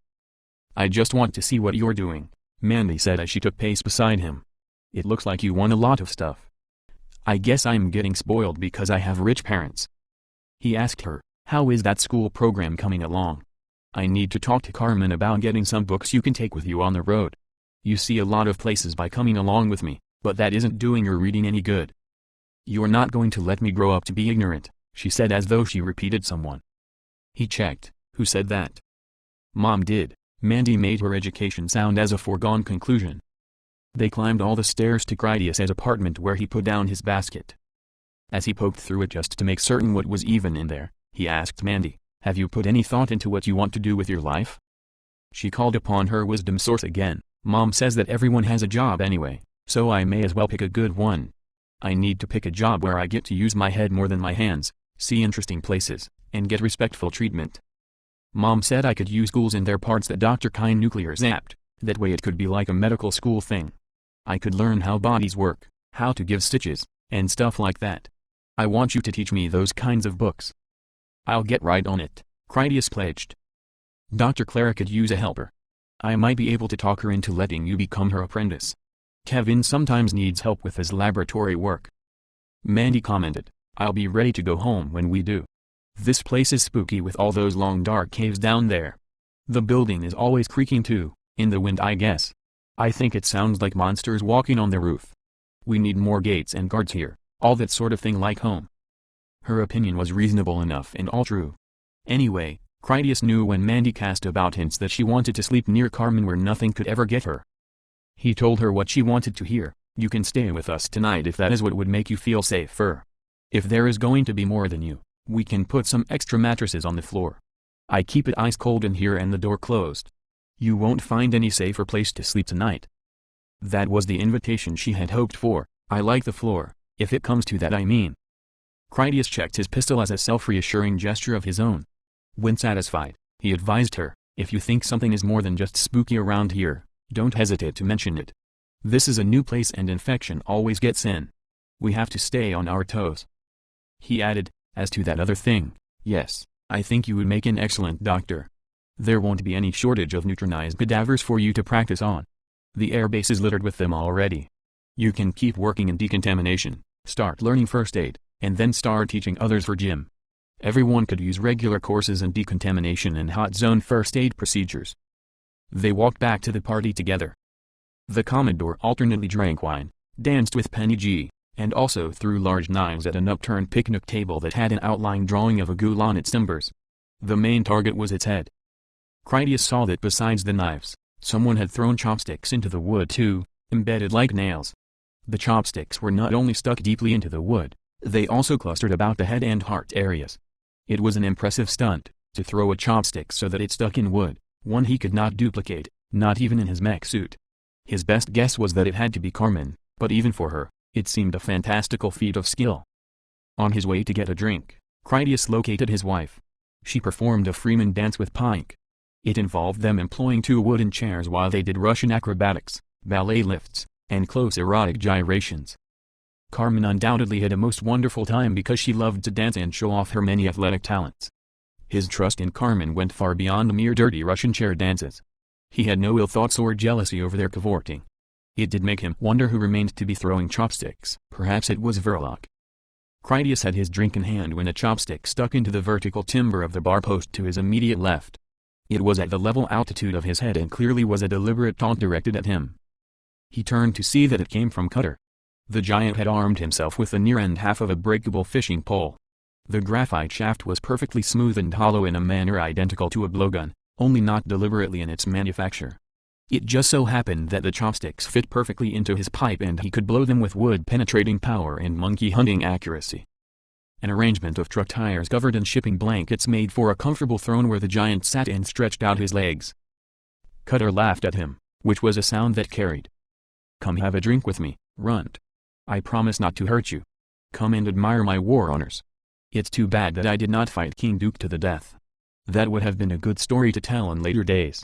"I just want to see what you're doing," Mandy said as she took pace beside him. "It looks like you won a lot of stuff." "I guess I'm getting spoiled because I have rich parents." He asked her, "How is that school program coming along? I need to talk to Carmen about getting some books you can take with you on the road. You see a lot of places by coming along with me, but that isn't doing your reading any good." "You're not going to let me grow up to be ignorant," she said as though she repeated someone. He checked, "Who said that?" "Mom did." Mandy made her education sound as a foregone conclusion. They climbed all the stairs to Critias's apartment where he put down his basket. As he poked through it just to make certain what was even in there, he asked Mandy, "Have you put any thought into what you want to do with your life?" She called upon her wisdom source again. "Mom says that everyone has a job anyway, so I may as well pick a good one. I need to pick a job where I get to use my head more than my hands, see interesting places, and get respectful treatment. Mom said I could use schools in their parts that Dr. Kine nuclear zapped, that way it could be like a medical school thing. I could learn how bodies work, how to give stitches, and stuff like that. I want you to teach me those kinds of books." "I'll get right on it," Critias pledged. Dr. Clara could use a helper. I might be able to talk her into letting you become her apprentice. Kevin sometimes needs help with his laboratory work." Mandy commented, "I'll be ready to go home when we do. This place is spooky with all those long dark caves down there. The building is always creaking too, in the wind I guess. I think it sounds like monsters walking on the roof. We need more gates and guards here, all that sort of thing like home." Her opinion was reasonable enough and all true. Anyway, Critias knew when Mandy cast about hints that she wanted to sleep near Carmen where nothing could ever get her. He told her what she wanted to hear: "You can stay with us tonight if that is what would make you feel safer. If there is going to be more than you, we can put some extra mattresses on the floor. I keep it ice cold in here and the door closed. You won't find any safer place to sleep tonight." That was the invitation she had hoped for. "I like the floor, if it comes to that I mean." Critias checked his pistol as a self-reassuring gesture of his own. When satisfied, he advised her, "If you think something is more than just spooky around here, don't hesitate to mention it. This is a new place and infection always gets in. We have to stay on our toes." He added, "As to that other thing, yes, I think you would make an excellent doctor. There won't be any shortage of neutronized cadavers for you to practice on. The airbase is littered with them already. You can keep working in decontamination, start learning first aid, and then start teaching others for gym. Everyone could use regular courses in decontamination and hot zone first aid procedures." They walked back to the party together. The Commodore alternately drank wine, danced with Penny G, and also threw large knives at an upturned picnic table that had an outline drawing of a ghoul on its timbers. The main target was its head. Critias saw that besides the knives, someone had thrown chopsticks into the wood too, embedded like nails. The chopsticks were not only stuck deeply into the wood, they also clustered about the head and heart areas. It was an impressive stunt, to throw a chopstick so that it stuck in wood, one he could not duplicate, not even in his mech suit. His best guess was that it had to be Carmen, but even for her, it seemed a fantastical feat of skill. On his way to get a drink, Critias located his wife. She performed a Freeman dance with Pike. It involved them employing 2 wooden chairs while they did Russian acrobatics, ballet lifts, and close erotic gyrations. Carmen undoubtedly had a most wonderful time because she loved to dance and show off her many athletic talents. His trust in Carmen went far beyond mere dirty Russian chair dances. He had no ill thoughts or jealousy over their cavorting. It did make him wonder who remained to be throwing chopsticks. Perhaps it was Verloc. Critias had his drink in hand when a chopstick stuck into the vertical timber of the bar post to his immediate left. It was at the level altitude of his head and clearly was a deliberate taunt directed at him. He turned to see that it came from Cutter. The giant had armed himself with the near end half of a breakable fishing pole. The graphite shaft was perfectly smooth and hollow in a manner identical to a blowgun, only not deliberately in its manufacture. It just so happened that the chopsticks fit perfectly into his pipe and he could blow them with wood-penetrating power and monkey-hunting accuracy. An arrangement of truck tires covered in shipping blankets made for a comfortable throne where the giant sat and stretched out his legs. Cutter laughed at him, which was a sound that carried. "Come have a drink with me, Runt. I promise not to hurt you. Come and admire my war honors. It's too bad that I did not fight King Duke to the death. That would have been a good story to tell in later days."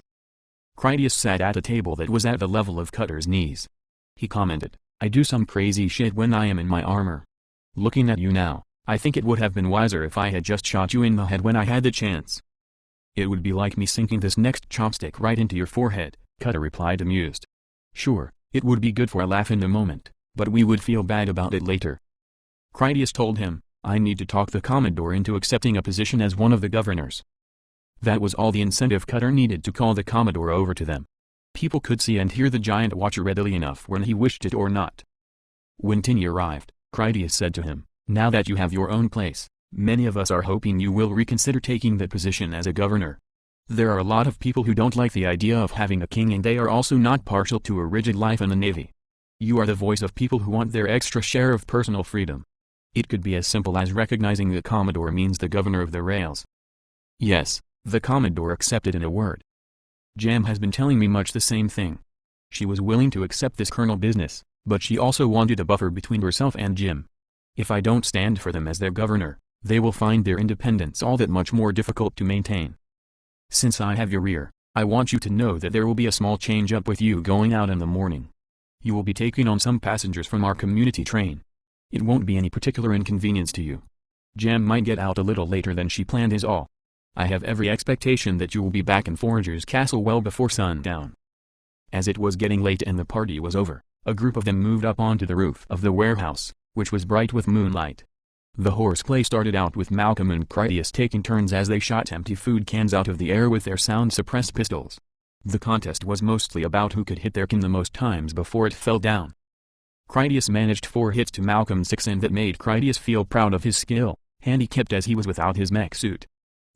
Critias sat at a table that was at the level of Cutter's knees. He commented, "I do some crazy shit when I am in my armor. Looking at you now, I think it would have been wiser if I had just shot you in the head when I had the chance." "It would be like me sinking this next chopstick right into your forehead," Cutter replied amused. "Sure, it would be good for a laugh in the moment, but we would feel bad about it later." Critias told him, "I need to talk the Commodore into accepting a position as one of the governors." That was all the incentive Cutter needed to call the Commodore over to them. People could see and hear the giant watcher readily enough when he wished it or not. When Tinny arrived, Critias said to him, "Now that you have your own place, many of us are hoping you will reconsider taking that position as a governor. There are a lot of people who don't like the idea of having a king and they are also not partial to a rigid life in the Navy. You are the voice of people who want their extra share of personal freedom. It could be as simple as recognizing the Commodore means the governor of the rails." "Yes," the Commodore accepted in a word. "Jam has been telling me much the same thing. She was willing to accept this colonel business, but she also wanted a buffer between herself and Jim. If I don't stand for them as their governor, they will find their independence all that much more difficult to maintain. Since I have your ear, I want you to know that there will be a small change-up with you going out in the morning. You will be taking on some passengers from our community train. It won't be any particular inconvenience to you. Jam might get out a little later than she planned is all. I have every expectation that you will be back in Forager's castle well before sundown. As it was getting late and the party was over, a group of them moved up onto the roof of the warehouse, which was bright with moonlight. The horseplay started out with Malcolm and Critias taking turns as they shot empty food cans out of the air with their sound-suppressed pistols. The contest was mostly about who could hit their can the most times before it fell down. Critias managed 4 hits to Malcolm's 6, and that made Critias feel proud of his skill, handicapped as he was without his mech suit.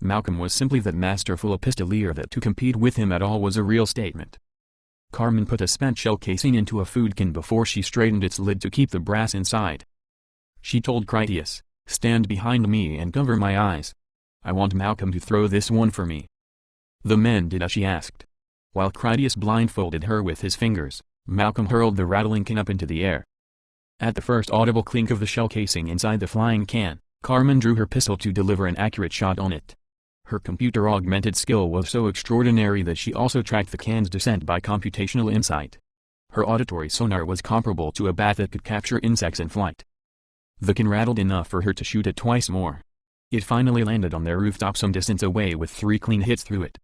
Malcolm was simply that masterful a pistolier that to compete with him at all was a real statement. Carmen put a spent shell casing into a food can before she straightened its lid to keep the brass inside. She told Critias, "Stand behind me and cover my eyes. I want Malcolm to throw this one for me." The men did as she asked. While Critias blindfolded her with his fingers, Malcolm hurled the rattling can up into the air. At the first audible clink of the shell casing inside the flying can, Carmen drew her pistol to deliver an accurate shot on it. Her computer-augmented skill was so extraordinary that she also tracked the can's descent by computational insight. Her auditory sonar was comparable to a bat that could capture insects in flight. The can rattled enough for her to shoot it twice more. It finally landed on their rooftop some distance away with 3 clean hits through it.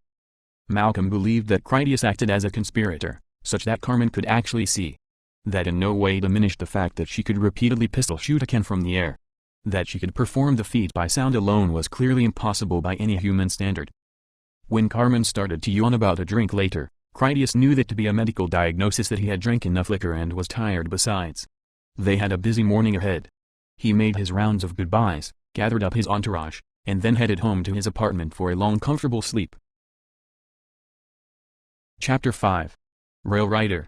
Malcolm believed that Critias acted as a conspirator, such that Carmen could actually see. That in no way diminished the fact that she could repeatedly pistol shoot a can from the air. That she could perform the feat by sound alone was clearly impossible by any human standard. When Carmen started to yawn about a drink later, Critias knew that to be a medical diagnosis that he had drank enough liquor and was tired besides. They had a busy morning ahead. He made his rounds of goodbyes, gathered up his entourage, and then headed home to his apartment for a long comfortable sleep. Chapter 5. Rail Rider.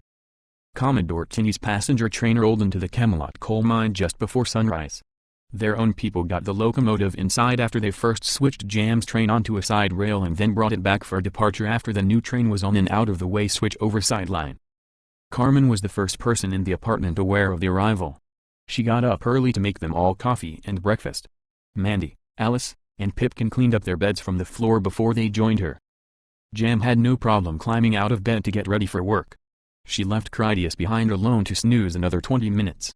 Commodore Tinny's passenger train rolled into the Camelot coal mine just before sunrise. Their own people got the locomotive inside after they first switched Jam's train onto a side rail and then brought it back for departure after the new train was on an out-of-the-way switch-over sideline. Carmen was the first person in the apartment aware of the arrival. She got up early to make them all coffee and breakfast. Mandy, Alice, and Pipkin cleaned up their beds from the floor before they joined her. Jam had no problem climbing out of bed to get ready for work. She left Critias behind alone to snooze another 20 minutes.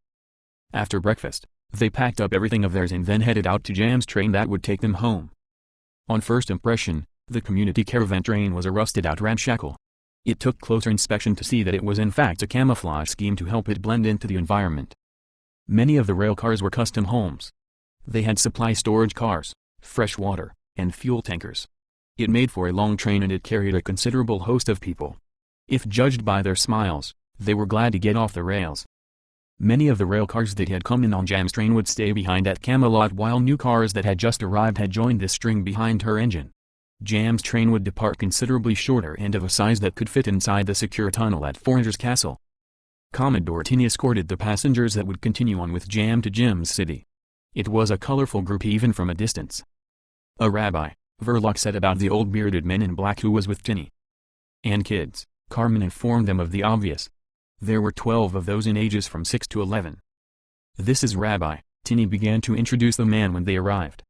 After breakfast, they packed up everything of theirs and then headed out to Jam's train that would take them home. On first impression, the community caravan train was a rusted-out ramshackle. It took closer inspection to see that it was in fact a camouflage scheme to help it blend into the environment. Many of the rail cars were custom homes. They had supply storage cars, fresh water, and fuel tankers. It made for a long train and it carried a considerable host of people. If judged by their smiles, they were glad to get off the rails. Many of the rail cars that had come in on Jam's train would stay behind at Camelot while new cars that had just arrived had joined this string behind her engine. Jam's train would depart considerably shorter and of a size that could fit inside the secure tunnel at Forager's castle. Commodore Tinny escorted the passengers that would continue on with Jam to Jim's city. It was a colorful group even from a distance. A rabbi, Verloc said about the old bearded man in black who was with Tinny. And kids, Carmen informed them of the obvious. There were 12 of those in ages from 6 to 11. "This is Rabbi," Tinny began to introduce the man when they arrived.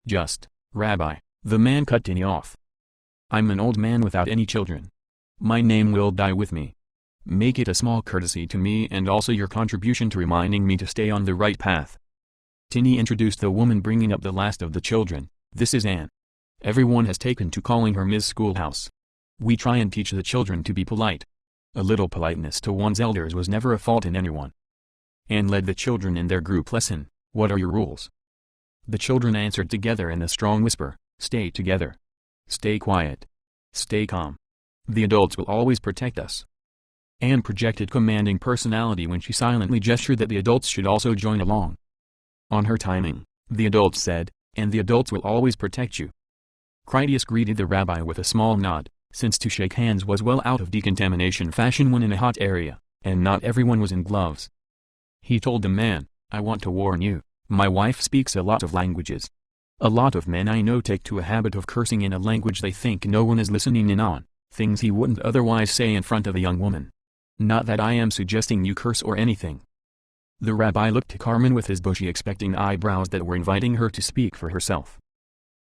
"Just, Rabbi," the man cut Tinny off. "I'm an old man without any children. My name will die with me. Make it a small courtesy to me and also your contribution to reminding me to stay on the right path." Tinny introduced the woman bringing up the last of the children. "This is Anne. Everyone has taken to calling her Ms. Schoolhouse. We try and teach the children to be polite. A little politeness to one's elders was never a fault in anyone." Anne led the children in their group lesson. "What are your rules?" The children answered together in a strong whisper, "Stay together. Stay quiet. Stay calm. The adults will always protect us." Anne projected commanding personality when she silently gestured that the adults should also join along. On her timing, the adults said, "And the adults will always protect you." Critias greeted the rabbi with a small nod, since to shake hands was well out of decontamination fashion when in a hot area, and not everyone was in gloves. He told the man, "I want to warn you, my wife speaks a lot of languages. A lot of men I know take to a habit of cursing in a language they think no one is listening in on, things he wouldn't otherwise say in front of a young woman. Not that I am suggesting you curse or anything." The rabbi looked to Carmen with his bushy expecting eyebrows that were inviting her to speak for herself.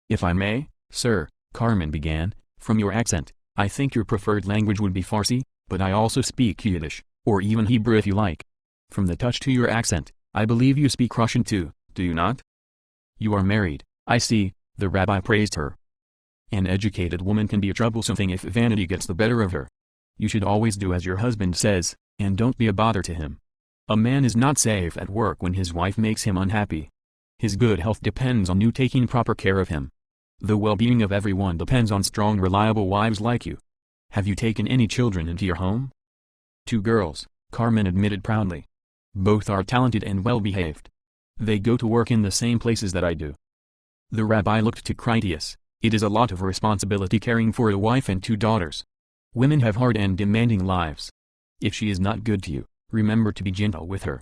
"If I may, sir," Carmen began, "from your accent, I think your preferred language would be Farsi, but I also speak Yiddish, or even Hebrew if you like. From the touch to your accent, I believe you speak Russian too, do you not? You are married, I see," the rabbi praised her. An educated woman can be a troublesome thing if vanity gets the better of her. You should always do as your husband says, and don't be a bother to him. A man is not safe at work when his wife makes him unhappy. His good health depends on you taking proper care of him. The well-being of everyone depends on strong, reliable wives like you. Have you taken any children into your home? 2 girls, Carmen admitted proudly. Both are talented and well-behaved. They go to work in the same places that I do. The rabbi looked to Critias. It is a lot of responsibility caring for a wife and 2 daughters. Women have hard and demanding lives. If she is not good to you, remember to be gentle with her.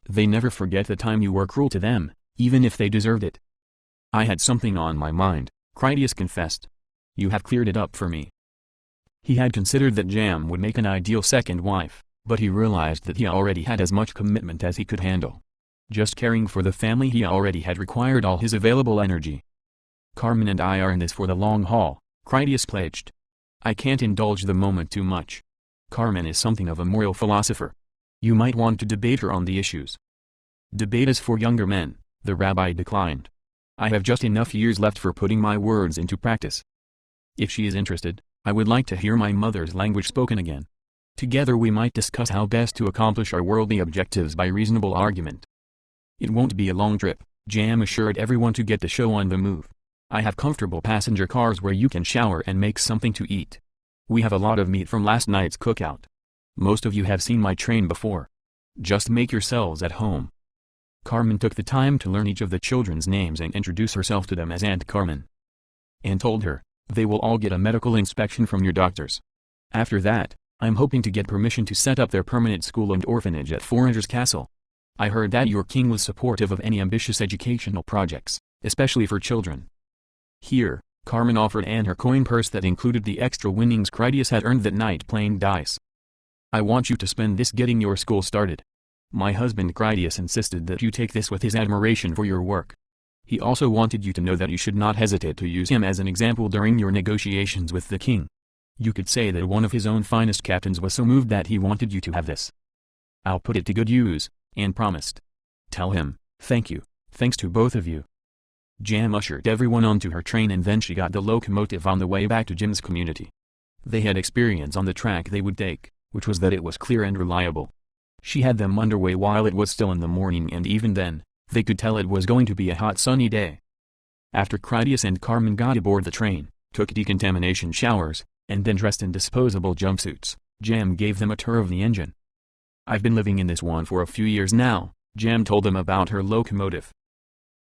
They never forget the time you were cruel to them, even if they deserved it. I had something on my mind, Critias confessed. You have cleared it up for me. He had considered that Jam would make an ideal second wife, but he realized that he already had as much commitment as he could handle. Just caring for the family he already had required all his available energy. Carmen and I are in this for the long haul, Critias pledged. I can't indulge the moment too much. Carmen is something of a moral philosopher. You might want to debate her on the issues. Debate is for younger men, the rabbi declined. I have just enough years left for putting my words into practice. If she is interested, I would like to hear my mother's language spoken again. Together we might discuss how best to accomplish our worldly objectives by reasonable argument. It won't be a long trip, Jam assured everyone to get the show on the move. I have comfortable passenger cars where you can shower and make something to eat. We have a lot of meat from last night's cookout. Most of you have seen my train before. Just make yourselves at home. Carmen took the time to learn each of the children's names and introduce herself to them as Aunt Carmen. And told her, they will all get a medical inspection from your doctors. After that, I'm hoping to get permission to set up their permanent school and orphanage at Foreigners Castle. I heard that your king was supportive of any ambitious educational projects, especially for children. Here, Carmen offered Anne her coin purse that included the extra winnings Critias had earned that night playing dice. I want you to spend this getting your school started. My husband Critias insisted that you take this with his admiration for your work. He also wanted you to know that you should not hesitate to use him as an example during your negotiations with the king. You could say that one of his own finest captains was so moved that he wanted you to have this. I'll put it to good use, Anne promised. Tell him, thank you, thanks to both of you. Jam ushered everyone onto her train and then she got the locomotive on the way back to Jim's community. They had experience on the track they would take, which was that it was clear and reliable. She had them underway while it was still in the morning, and even then, they could tell it was going to be a hot sunny day. After Critias and Carmen got aboard the train, took decontamination showers, and then dressed in disposable jumpsuits, Jam gave them a tour of the engine. I've been living in this one for a few years now, Jam told them about her locomotive.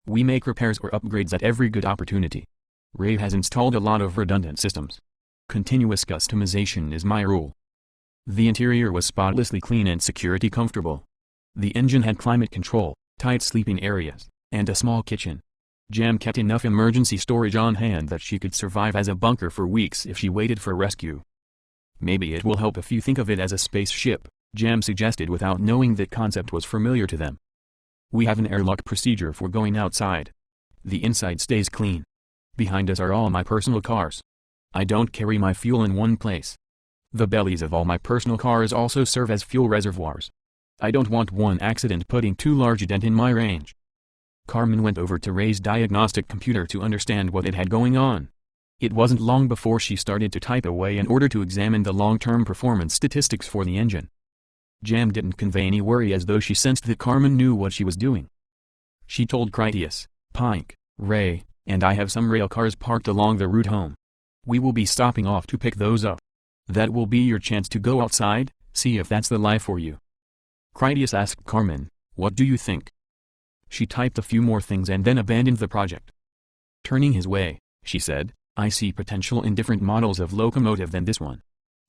We make repairs or upgrades at every good opportunity. Ray has installed a lot of redundant systems. Continuous customization is my rule. The interior was spotlessly clean and security comfortable. The engine had climate control, tight sleeping areas, and a small kitchen. Jam kept enough emergency storage on hand that she could survive as a bunker for weeks if she waited for rescue. Maybe it will help if you think of it as a spaceship, Jam suggested without knowing that concept was familiar to them. We have an airlock procedure for going outside. The inside stays clean. Behind us are all my personal cars. I don't carry my fuel in one place. The bellies of all my personal cars also serve as fuel reservoirs. I don't want one accident putting too large a dent in my range. Carmen went over to Ray's diagnostic computer to understand what it had going on. It wasn't long before she started to type away in order to examine the long-term performance statistics for the engine. Jam didn't convey any worry, as though she sensed that Carmen knew what she was doing. She told Critias, Pike, Ray, and I have some rail cars parked along the route home. We will be stopping off to pick those up. That will be your chance to go outside, see if that's the life for you. Critias asked Carmen, what do you think? She typed a few more things and then abandoned the project. Turning his way, she said, I see potential in different models of locomotive than this one.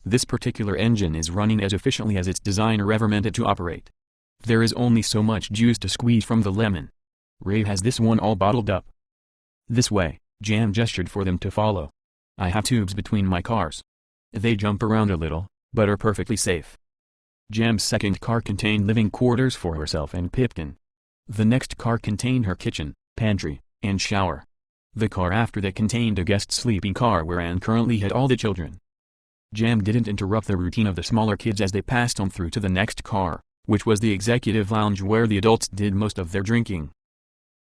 This particular engine is running as efficiently as its designer ever meant it to operate. There is only so much juice to squeeze from the lemon. Ray has this one all bottled up. This way, Jam gestured for them to follow. I have tubes between my cars. They jump around a little, but are perfectly safe. Jam's second car contained living quarters for herself and Pipkin. The next car contained her kitchen, pantry, and shower. The car after that contained a guest sleeping car where Anne currently had all the children. Jam didn't interrupt the routine of the smaller kids as they passed on through to the next car, which was the executive lounge where the adults did most of their drinking.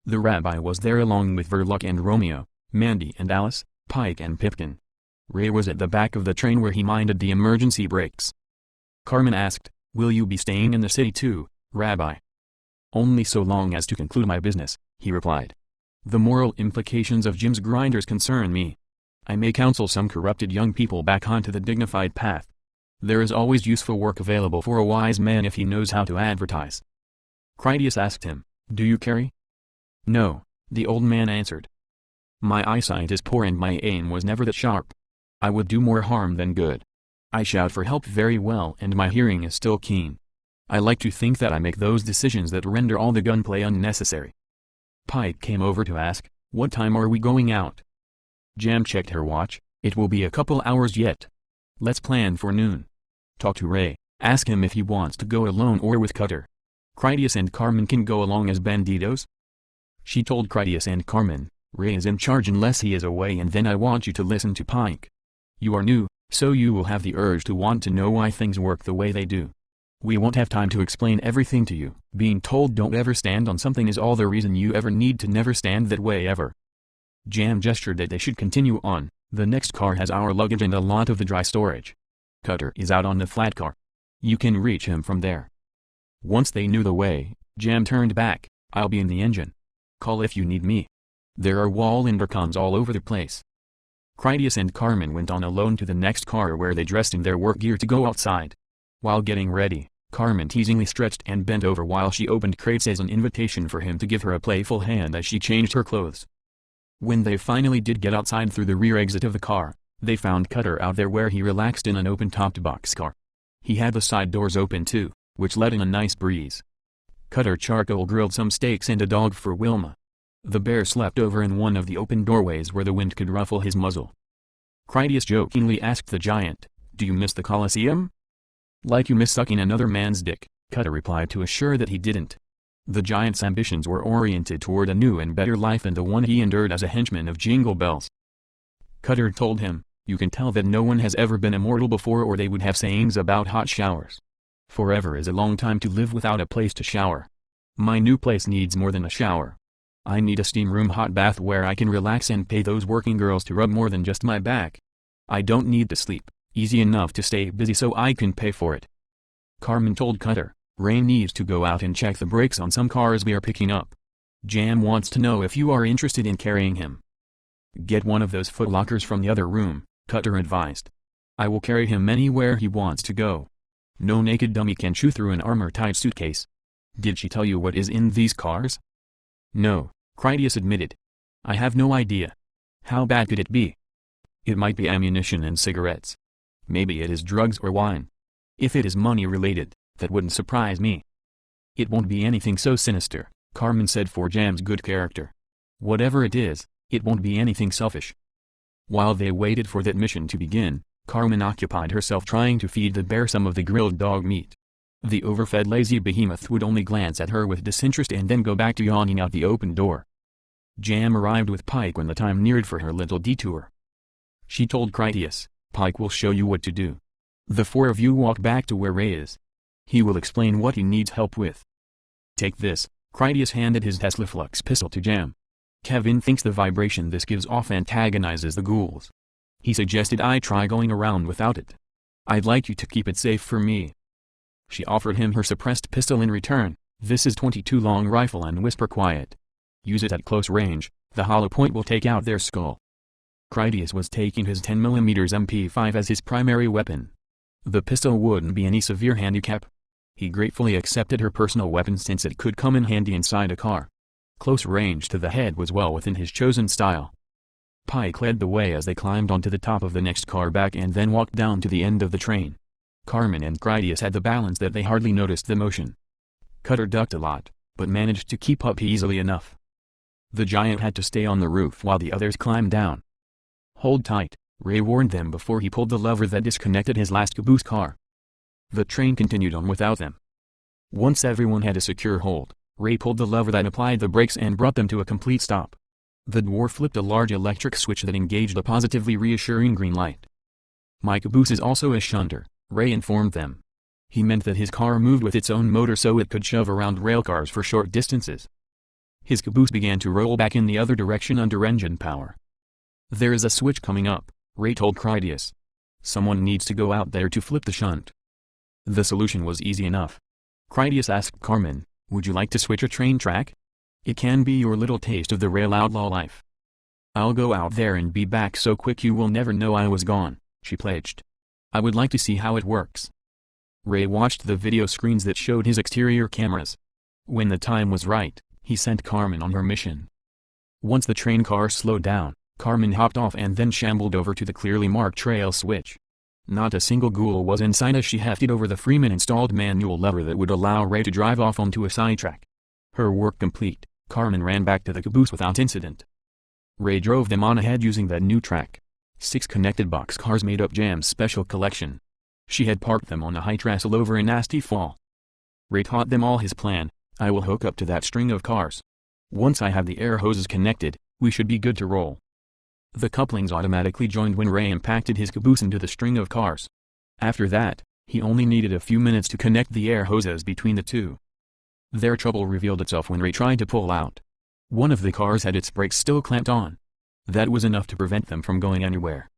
The rabbi was there along with Verloc and Romeo, Mandy and Alice, Pike and Pipkin. Ray was at the back of the train where he minded the emergency brakes. Carmen asked, "Will you be staying in the city too, Rabbi?" "Only so long as to conclude my business," he replied. "The moral implications of Jim's grinders concern me. I may counsel some corrupted young people back onto the dignified path. There is always useful work available for a wise man if he knows how to advertise." Critias asked him, "Do you carry?" "No," the old man answered. "My eyesight is poor and my aim was never that sharp. I would do more harm than good. I shout for help very well and my hearing is still keen. I like to think that I make those decisions that render all the gunplay unnecessary." Pike came over to ask, "What time are we going out?" Jam checked her watch. "It will be a couple hours yet. Let's plan for noon. Talk to Ray, ask him if he wants to go alone or with Cutter. Critias and Carmen can go along as banditos." She told Critias and Carmen, "Ray is in charge unless he is away and then I want you to listen to Pike. You are new, so you will have the urge to want to know why things work the way they do. We won't have time to explain everything to you. Being told don't ever stand on something is all the reason you ever need to never stand that way ever." Jam gestured that they should continue on. "The next car has our luggage and a lot of the dry storage. Cutter is out on the flat car. You can reach him from there." Once they knew the way, Jam turned back. "I'll be in the engine. Call if you need me. There are wall intercoms all over the place." Critias and Carmen went on alone to the next car where they dressed in their work gear to go outside. While getting ready, Carmen teasingly stretched and bent over while she opened crates as an invitation for him to give her a playful hand as she changed her clothes. When they finally did get outside through the rear exit of the car, they found Cutter out there where he relaxed in an open-topped boxcar. He had the side doors open too, which let in a nice breeze. Cutter charcoal grilled some steaks and a dog for Wilma. The bear slept over in one of the open doorways where the wind could ruffle his muzzle. Critias jokingly asked the giant, "Do you miss the Colosseum?" "Like you miss sucking another man's dick," Cutter replied to assure that he didn't. The giant's ambitions were oriented toward a new and better life than the one he endured as a henchman of Jingle Bells. Cutter told him, "You can tell that no one has ever been immortal before or they would have sayings about hot showers. Forever is a long time to live without a place to shower. My new place needs more than a shower. I need a steam room hot bath where I can relax and pay those working girls to rub more than just my back. I don't need to sleep, easy enough to stay busy so I can pay for it." Carmen told Cutter, "Ray needs to go out and check the brakes on some cars we are picking up. Jam wants to know if you are interested in carrying him." "Get one of those footlockers from the other room," Cutter advised. "I will carry him anywhere he wants to go. No naked dummy can chew through an armor-tight suitcase." "Did she tell you what is in these cars?" "No," Critias admitted. "I have no idea. How bad could it be? It might be ammunition and cigarettes. Maybe it is drugs or wine. If it is money-related, that wouldn't surprise me." "It won't be anything so sinister," Carmen said for Jam's good character. "Whatever it is, it won't be anything selfish." While they waited for that mission to begin, Carmen occupied herself trying to feed the bear some of the grilled dog meat. The overfed lazy behemoth would only glance at her with disinterest and then go back to yawning out the open door. Jam arrived with Pike when the time neared for her little detour. She told Critias, "Pike will show you what to do. The four of you walk back to where Ray is. He will explain what he needs help with. Take this." Critias handed his Tesla Flux pistol to Jam. "Kevin thinks the vibration this gives off antagonizes the ghouls. He suggested I try going around without it. I'd like you to keep it safe for me." She offered him her suppressed pistol in return. "This is .22 long rifle and whisper quiet. Use it at close range, the hollow point will take out their skull." Critias was taking his 10mm MP5 as his primary weapon. The pistol wouldn't be any severe handicap. He gratefully accepted her personal weapon since it could come in handy inside a car. Close range to the head was well within his chosen style. Pike led the way as they climbed onto the top of the next car back and then walked down to the end of the train. Carmen and Critias had the balance that they hardly noticed the motion. Cutter ducked a lot, but managed to keep up easily enough. The giant had to stay on the roof while the others climbed down. "Hold tight," Ray warned them before he pulled the lever that disconnected his last caboose car. The train continued on without them. Once everyone had a secure hold, Ray pulled the lever that applied the brakes and brought them to a complete stop. The dwarf flipped a large electric switch that engaged a positively reassuring green light. "My caboose is also a shunter," Ray informed them. He meant that his car moved with its own motor so it could shove around railcars for short distances. His caboose began to roll back in the other direction under engine power. There is a switch coming up, Ray told Critias. Someone needs to go out there to flip the shunt. The solution was easy enough. Critias asked Carmen, would you like to switch a train track? It can be your little taste of the rail outlaw life. I'll go out there and be back so quick you will never know I was gone, she pledged. I would like to see how it works. Ray watched the video screens that showed his exterior cameras. When the time was right, he sent Carmen on her mission. Once the train car slowed down, Carmen hopped off and then shambled over to the clearly marked trail switch. Not a single ghoul was in sight as she hefted over the Freeman-installed manual lever that would allow Ray to drive off onto a sidetrack. Her work complete, Carmen ran back to the caboose without incident. Ray drove them on ahead using that new track. 6 connected boxcars made up Jam's special collection. She had parked them on a high trestle over a nasty fall. Ray taught them all his plan. I will hook up to that string of cars. Once I have the air hoses connected, we should be good to roll. The couplings automatically joined when Ray impacted his caboose into the string of cars. After that, he only needed a few minutes to connect the air hoses between the two. Their trouble revealed itself when Ray tried to pull out. One of the cars had its brakes still clamped on. That was enough to prevent them from going anywhere.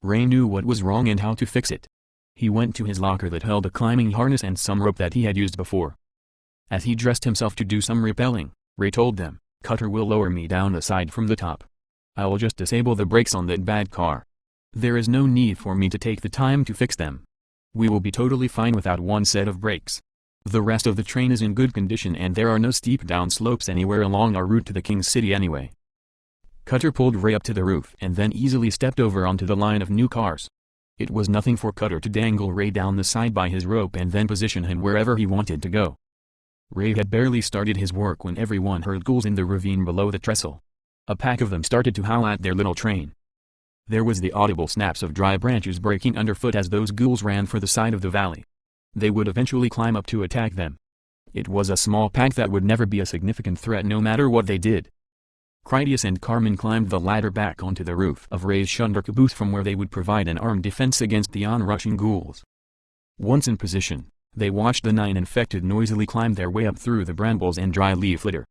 Ray knew what was wrong and how to fix it. He went to his locker that held a climbing harness and some rope that he had used before. As he dressed himself to do some rappelling, Ray told them, Cutter will lower me down the side from the top. I will just disable the brakes on that bad car. There is no need for me to take the time to fix them. We will be totally fine without one set of brakes. The rest of the train is in good condition and there are no steep down slopes anywhere along our route to the King City anyway. Cutter pulled Ray up to the roof and then easily stepped over onto the line of new cars. It was nothing for Cutter to dangle Ray down the side by his rope and then position him wherever he wanted to go. Ray had barely started his work when everyone heard ghouls in the ravine below the trestle. A pack of them started to howl at their little train. There was the audible snaps of dry branches breaking underfoot as those ghouls ran for the side of the valley. They would eventually climb up to attack them. It was a small pack that would never be a significant threat no matter what they did. Critias and Carmen climbed the ladder back onto the roof of Ray's shunder caboose from where they would provide an armed defense against the onrushing ghouls. Once in position, they watched the 9 infected noisily climb their way up through the brambles and dry leaf litter.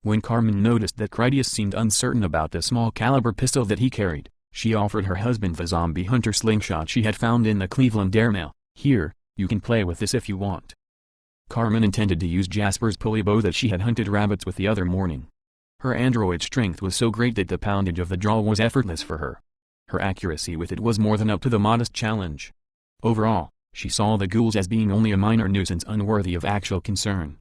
When Carmen noticed that Critias seemed uncertain about the small caliber pistol that he carried, she offered her husband the zombie hunter slingshot she had found in the Cleveland Airmail. Here, you can play with this if you want. Carmen intended to use Jasper's pulley bow that she had hunted rabbits with the other morning. Her android strength was so great that the poundage of the draw was effortless for her. Her accuracy with it was more than up to the modest challenge. Overall, she saw the ghouls as being only a minor nuisance unworthy of actual concern.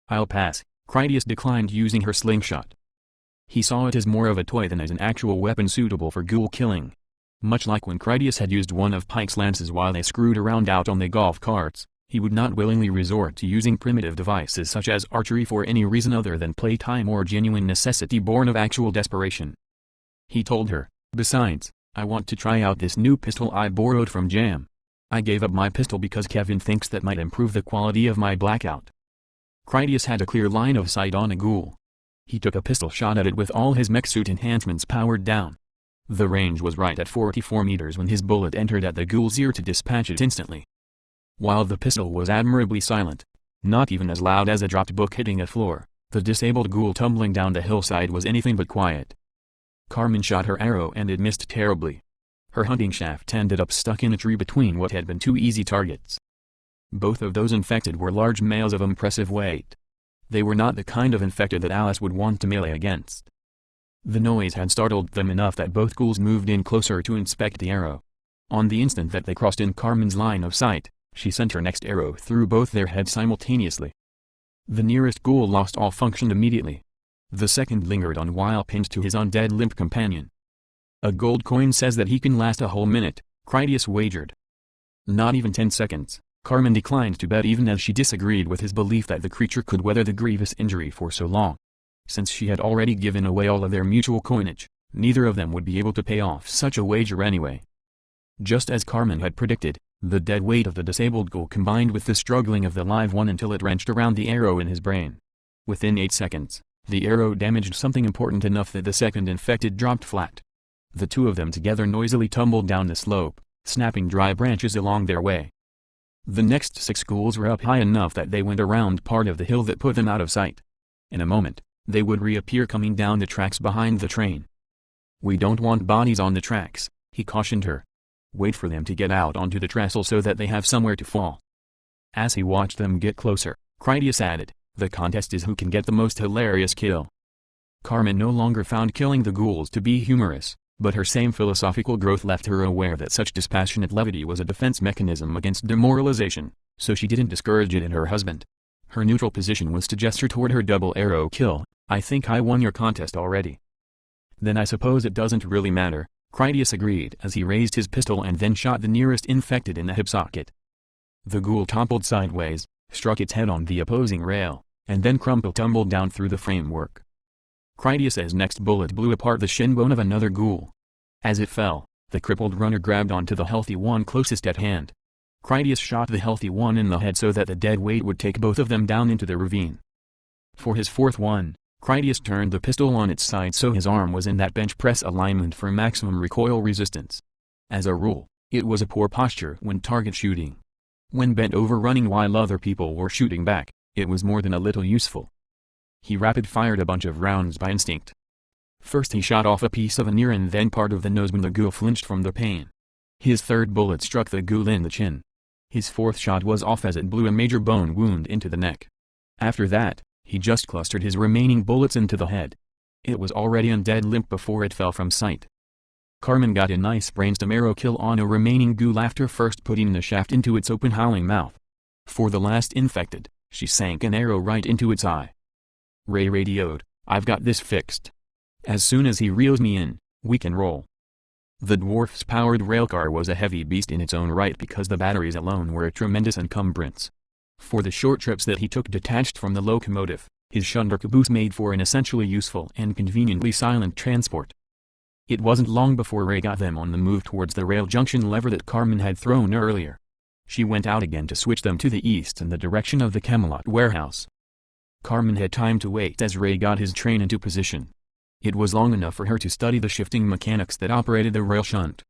I'll pass. Critias declined using her slingshot. He saw it as more of a toy than as an actual weapon suitable for ghoul killing. Much like when Critias had used one of Pike's lances while they screwed around out on the golf carts, he would not willingly resort to using primitive devices such as archery for any reason other than playtime or genuine necessity born of actual desperation. He told her, besides, I want to try out this new pistol I borrowed from Jam. I gave up my pistol because Kevin thinks that might improve the quality of my blackout. Critias had a clear line of sight on a ghoul. He took a pistol shot at it with all his mech suit enhancements powered down. The range was right at 44 meters when his bullet entered at the ghoul's ear to dispatch it instantly. While the pistol was admirably silent, not even as loud as a dropped book hitting a floor, the disabled ghoul tumbling down the hillside was anything but quiet. Carmen shot her arrow and it missed terribly. Her hunting shaft ended up stuck in a tree between what had been 2 easy targets. Both of those infected were large males of impressive weight. They were not the kind of infected that Alice would want to melee against. The noise had startled them enough that both ghouls moved in closer to inspect the arrow. On the instant that they crossed in Carmen's line of sight, she sent her next arrow through both their heads simultaneously. The nearest ghoul lost all function immediately. The second lingered on while pinned to his undead limp companion. A gold coin says that he can last a whole minute, Critias wagered. Not even 10 seconds. Carmen declined to bet even as she disagreed with his belief that the creature could weather the grievous injury for so long. Since she had already given away all of their mutual coinage, neither of them would be able to pay off such a wager anyway. Just as Carmen had predicted, the dead weight of the disabled ghoul combined with the struggling of the live one until it wrenched around the arrow in his brain. Within 8 seconds, the arrow damaged something important enough that the second infected dropped flat. The two of them together noisily tumbled down the slope, snapping dry branches along their way. The next 6 ghouls were up high enough that they went around part of the hill that put them out of sight. In a moment, they would reappear coming down the tracks behind the train. "We don't want bodies on the tracks," he cautioned her. "Wait for them to get out onto the trestle so that they have somewhere to fall." As he watched them get closer, Critias added, "The contest is who can get the most hilarious kill." Carmen no longer found killing the ghouls to be humorous, but her same philosophical growth left her aware that such dispassionate levity was a defense mechanism against demoralization, so she didn't discourage it in her husband. Her neutral position was to gesture toward her double arrow kill. "I think I won your contest already." "Then I suppose it doesn't really matter," Critias agreed as he raised his pistol and then shot the nearest infected in the hip socket. The ghoul toppled sideways, struck its head on the opposing rail, and then tumbled down through the framework. Critias's next bullet blew apart the shin bone of another ghoul. As it fell, the crippled runner grabbed onto the healthy one closest at hand. Critias shot the healthy one in the head so that the dead weight would take both of them down into the ravine. For his fourth one, Critias turned the pistol on its side so his arm was in that bench press alignment for maximum recoil resistance. As a rule, it was a poor posture when target shooting. When bent over running while other people were shooting back, it was more than a little useful. He rapid-fired a bunch of rounds by instinct. First he shot off a piece of an ear and then part of the nose when the ghoul flinched from the pain. His third bullet struck the ghoul in the chin. His fourth shot was off as it blew a major bone wound into the neck. After that, he just clustered his remaining bullets into the head. It was already on dead limp before it fell from sight. Carmen got a nice brainstem arrow kill on a remaining ghoul after first putting the shaft into its open howling mouth. For the last infected, she sank an arrow right into its eye. Ray radioed, "I've got this fixed. As soon as he reels me in, we can roll." The dwarf's powered railcar was a heavy beast in its own right because the batteries alone were a tremendous encumbrance. For the short trips that he took detached from the locomotive, his Shunder caboose made for an essentially useful and conveniently silent transport. It wasn't long before Ray got them on the move towards the rail junction lever that Carmen had thrown earlier. She went out again to switch them to the east in the direction of the Camelot warehouse. Carmen had time to wait as Ray got his train into position. It was long enough for her to study the shifting mechanics that operated the rail shunt.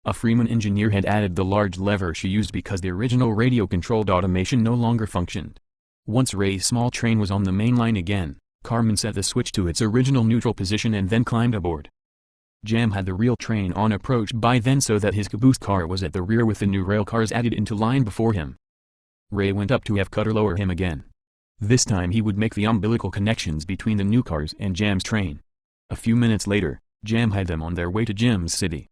A Freeman engineer had added the large lever she used because the original radio-controlled automation no longer functioned. Once Ray's small train was on the main line again, Carmen set the switch to its original neutral position and then climbed aboard. Jam had the real train on approach by then so that his caboose car was at the rear with the new rail cars added into line before him. Ray went up to have Cutter lower him again. This time he would make the umbilical connections between the new cars and Jam's train. A few minutes later, Jam had them on their way to Jim's city.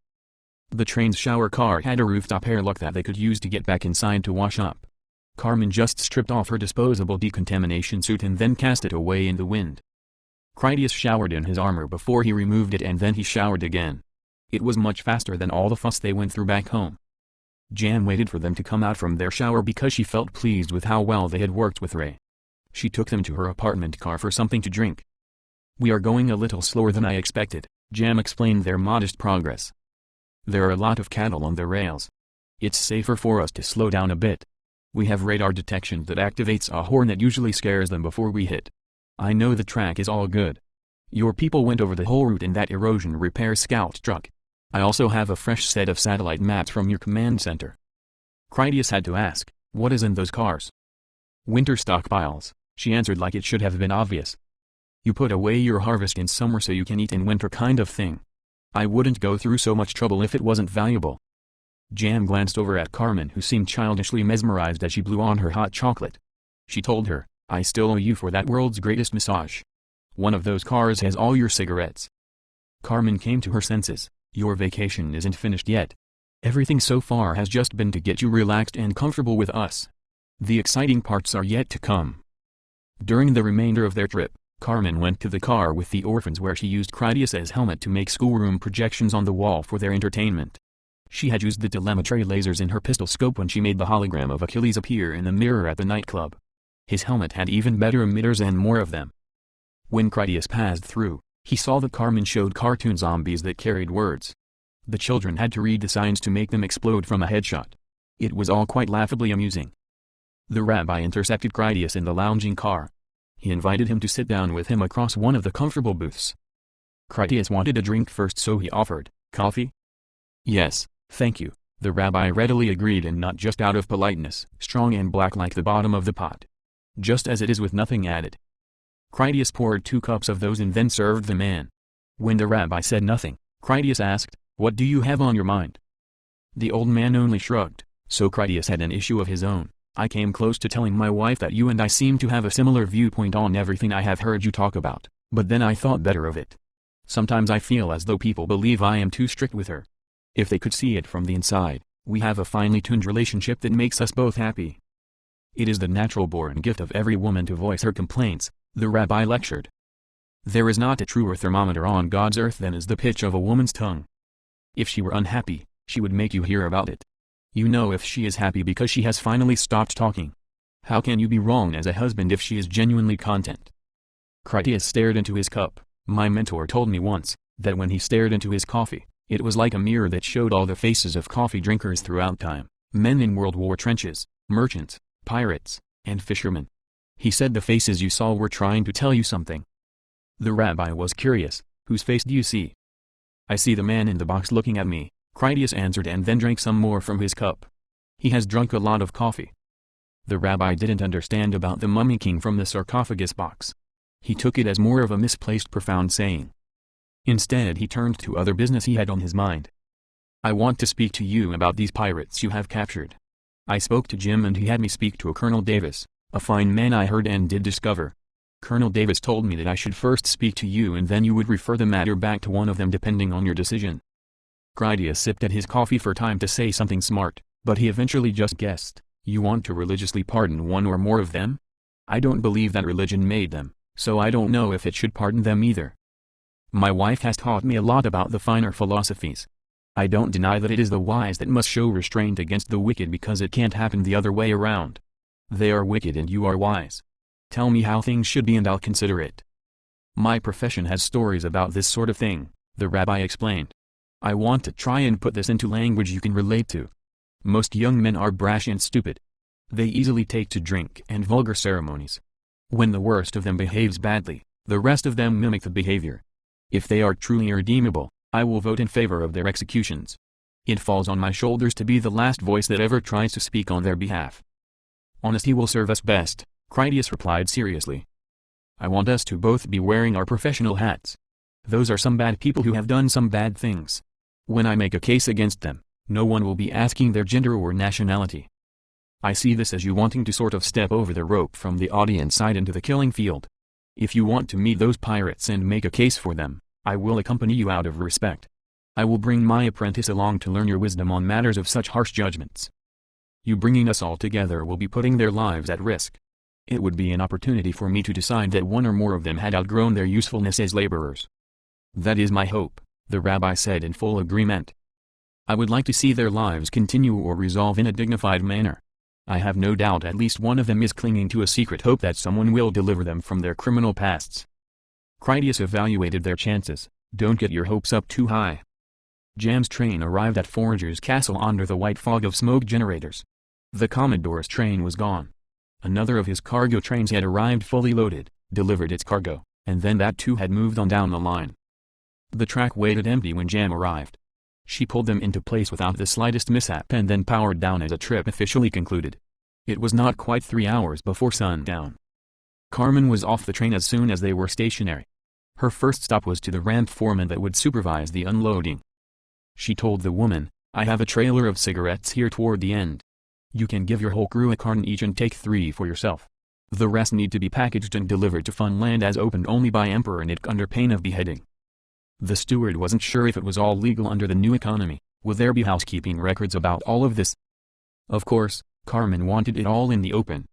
The train's shower car had a rooftop airlock that they could use to get back inside to wash up. Carmen just stripped off her disposable decontamination suit and then cast it away in the wind. Critias showered in his armor before he removed it and then he showered again. It was much faster than all the fuss they went through back home. Jam waited for them to come out from their shower because she felt pleased with how well they had worked with Ray. She took them to her apartment car for something to drink. "We are going a little slower than I expected," Jam explained their modest progress. "There are a lot of cattle on the rails. It's safer for us to slow down a bit. We have radar detection that activates a horn that usually scares them before we hit. I know the track is all good. Your people went over the whole route in that erosion repair scout truck. I also have a fresh set of satellite maps from your command center." Critias had to ask, "What is in those cars?" "Winter stockpiles," she answered like it should have been obvious. "You put away your harvest in summer so you can eat in winter kind of thing. I wouldn't go through so much trouble if it wasn't valuable." Jam glanced over at Carmen who seemed childishly mesmerized as she blew on her hot chocolate. She told her, "I still owe you for that world's greatest massage. One of those cars has all your cigarettes." Carmen came to her senses. "Your vacation isn't finished yet. Everything so far has just been to get you relaxed and comfortable with us. The exciting parts are yet to come." During the remainder of their trip, Carmen went to the car with the orphans where she used Critias's helmet to make schoolroom projections on the wall for their entertainment. She had used the telemetry lasers in her pistol scope when she made the hologram of Achilles appear in the mirror at the nightclub. His helmet had even better emitters and more of them. When Critias passed through, he saw that Carmen showed cartoon zombies that carried words. The children had to read the signs to make them explode from a headshot. It was all quite laughably amusing. The rabbi intercepted Critias in the lounging car. He invited him to sit down with him across one of the comfortable booths. Critias wanted a drink first so he offered, "Coffee?" "Yes, thank you," the rabbi readily agreed and not just out of politeness, strong and black like the bottom of the pot. "Just as it is with nothing added." Critias poured 2 cups of those and then served the man. When the rabbi said nothing, Critias asked, "What do you have on your mind?" The old man only shrugged. So Critias had an issue of his own. "I came close to telling my wife that you and I seem to have a similar viewpoint on everything I have heard you talk about, but then I thought better of it. Sometimes I feel as though people believe I am too strict with her. If they could see it from the inside, we have a finely tuned relationship that makes us both happy." "It is the natural-born gift of every woman to voice her complaints," the rabbi lectured. "There is not a truer thermometer on God's earth than is the pitch of a woman's tongue. If she were unhappy, she would make you hear about it. You know if she is happy because she has finally stopped talking. How can you be wrong as a husband if she is genuinely content?" Critias stared into his cup. "My mentor told me once, that when he stared into his coffee, it was like a mirror that showed all the faces of coffee drinkers throughout time, men in World War trenches, merchants, pirates, and fishermen. He said the faces you saw were trying to tell you something." The rabbi was curious. "Whose face do you see?" "I see the man in the box looking at me," Critias answered and then drank some more from his cup. "He has drunk a lot of coffee." The rabbi didn't understand about the mummy king from the sarcophagus box. He took it as more of a misplaced profound saying. Instead he turned to other business he had on his mind. "I want to speak to you about these pirates you have captured. I spoke to Jim and he had me speak to a Colonel Davis, a fine man I heard and did discover. Colonel Davis told me that I should first speak to you and then you would refer the matter back to one of them depending on your decision." Critias sipped at his coffee for time to say something smart, but he eventually just guessed, "You want to religiously pardon one or more of them? I don't believe that religion made them, so I don't know if it should pardon them either. My wife has taught me a lot about the finer philosophies. I don't deny that it is the wise that must show restraint against the wicked because it can't happen the other way around. They are wicked and you are wise. Tell me how things should be and I'll consider it." "My profession has stories about this sort of thing," the rabbi explained. "I want to try and put this into language you can relate to. Most young men are brash and stupid. They easily take to drink and vulgar ceremonies. When the worst of them behaves badly, the rest of them mimic the behavior. If they are truly irredeemable, I will vote in favor of their executions. It falls on my shoulders to be the last voice that ever tries to speak on their behalf." "Honesty will serve us best," Critias replied seriously. "I want us to both be wearing our professional hats. Those are some bad people who have done some bad things. When I make a case against them, no one will be asking their gender or nationality. I see this as you wanting to sort of step over the rope from the audience side into the killing field. If you want to meet those pirates and make a case for them, I will accompany you out of respect. I will bring my apprentice along to learn your wisdom on matters of such harsh judgments. You bringing us all together will be putting their lives at risk. It would be an opportunity for me to decide that one or more of them had outgrown their usefulness as laborers." "That is my hope," the rabbi said in full agreement. "I would like to see their lives continue or resolve in a dignified manner. I have no doubt at least one of them is clinging to a secret hope that someone will deliver them from their criminal pasts." Critias evaluated their chances. "Don't get your hopes up too high." Jam's train arrived at Forager's Castle under the white fog of smoke generators. The Commodore's train was gone. Another of his cargo trains had arrived fully loaded, delivered its cargo, and then that too had moved on down the line. The track waited empty when Jam arrived. She pulled them into place without the slightest mishap and then powered down as the trip officially concluded. It was not quite 3 hours before sundown. Carmen was off the train as soon as they were stationary. Her first stop was to the ramp foreman that would supervise the unloading. She told the woman, "I have a trailer of cigarettes here toward the end. You can give your whole crew a carton each and take 3 for yourself. The rest need to be packaged and delivered to Funland as opened only by Emperor Nick under pain of beheading." The steward wasn't sure if it was all legal under the new economy. Would there be housekeeping records about all of this? Of course, Carmen wanted it all in the open.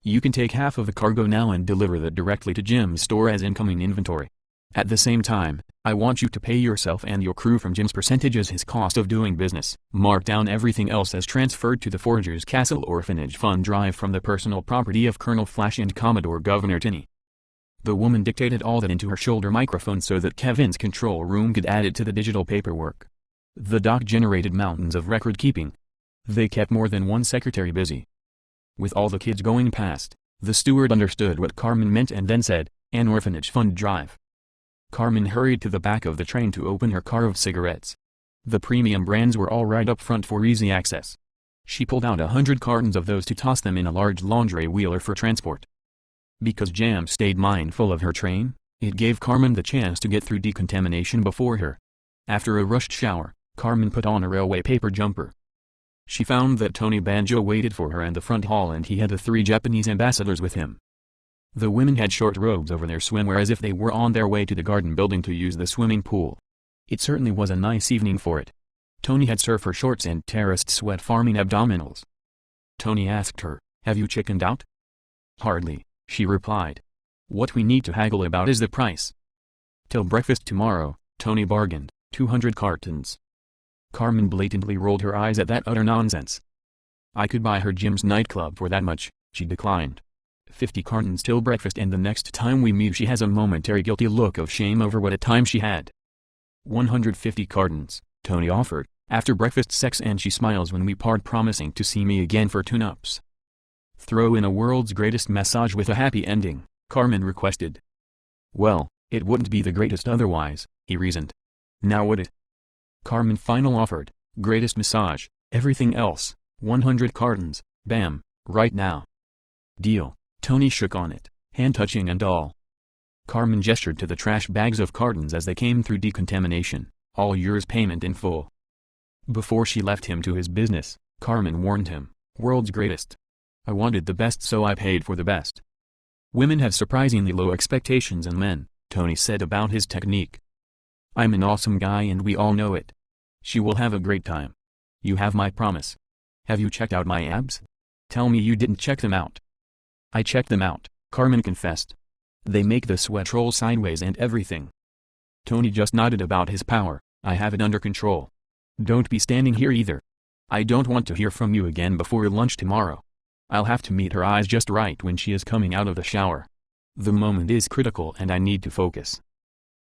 "You can take half of the cargo now and deliver that directly to Jim's store as incoming inventory. At the same time, I want you to pay yourself and your crew from Jim's percentage as his cost of doing business. Mark down everything else as transferred to the Forager's Castle Orphanage Fund Drive from the personal property of Colonel Flash and Commodore Governor Tinney." The woman dictated all that into her shoulder microphone so that Kevin's control room could add it to the digital paperwork. The doc generated mountains of record keeping. They kept more than one secretary busy. With all the kids going past, the steward understood what Carmen meant and then said, "An orphanage fund drive." Carmen hurried to the back of the train to open her car of cigarettes. The premium brands were all right up front for easy access. She pulled out 100 cartons of those to toss them in a large laundry wheeler for transport. Because Jam stayed mindful of her train, it gave Carmen the chance to get through decontamination before her. After a rushed shower, Carmen put on a railway paper jumper. She found that Tony Banjo waited for her in the front hall and he had the 3 Japanese ambassadors with him. The women had short robes over their swimwear as if they were on their way to the garden building to use the swimming pool. It certainly was a nice evening for it. Tony had surfer shorts and terraced sweat farming abdominals. Tony asked her, "Have you chickened out?" "Hardly," she replied. "What we need to haggle about is the price." "Till breakfast tomorrow," Tony bargained, 200 cartons. Carmen blatantly rolled her eyes at that utter nonsense. "I could buy her Jim's nightclub for that much," she declined. 50 cartons till breakfast, and the next time we meet she has a momentary guilty look of shame over what a time she had. 150 cartons, Tony offered, after breakfast sex, and she smiles when we part, promising to see me again for tune-ups. "Throw in a world's greatest massage with a happy ending," Carmen requested. "Well, it wouldn't be the greatest otherwise," he reasoned. "Now would it?" Carmen final offered, "Greatest massage, everything else, 100 cartons, bam, right now." "Deal." Tony shook on it, hand-touching and all. Carmen gestured to the trash bags of cartons as they came through decontamination, "All yours, payment in full." Before she left him to his business, Carmen warned him, "World's greatest. I wanted the best, so I paid for the best." "Women have surprisingly low expectations in men," Tony said about his technique. "I'm an awesome guy and we all know it. She will have a great time. You have my promise. Have you checked out my abs? Tell me you didn't check them out." "I checked them out," Carmen confessed. "They make the sweat roll sideways and everything." Tony just nodded about his power. "I have it under control. Don't be standing here either. I don't want to hear from you again before lunch tomorrow. I'll have to meet her eyes just right when she is coming out of the shower. The moment is critical and I need to focus."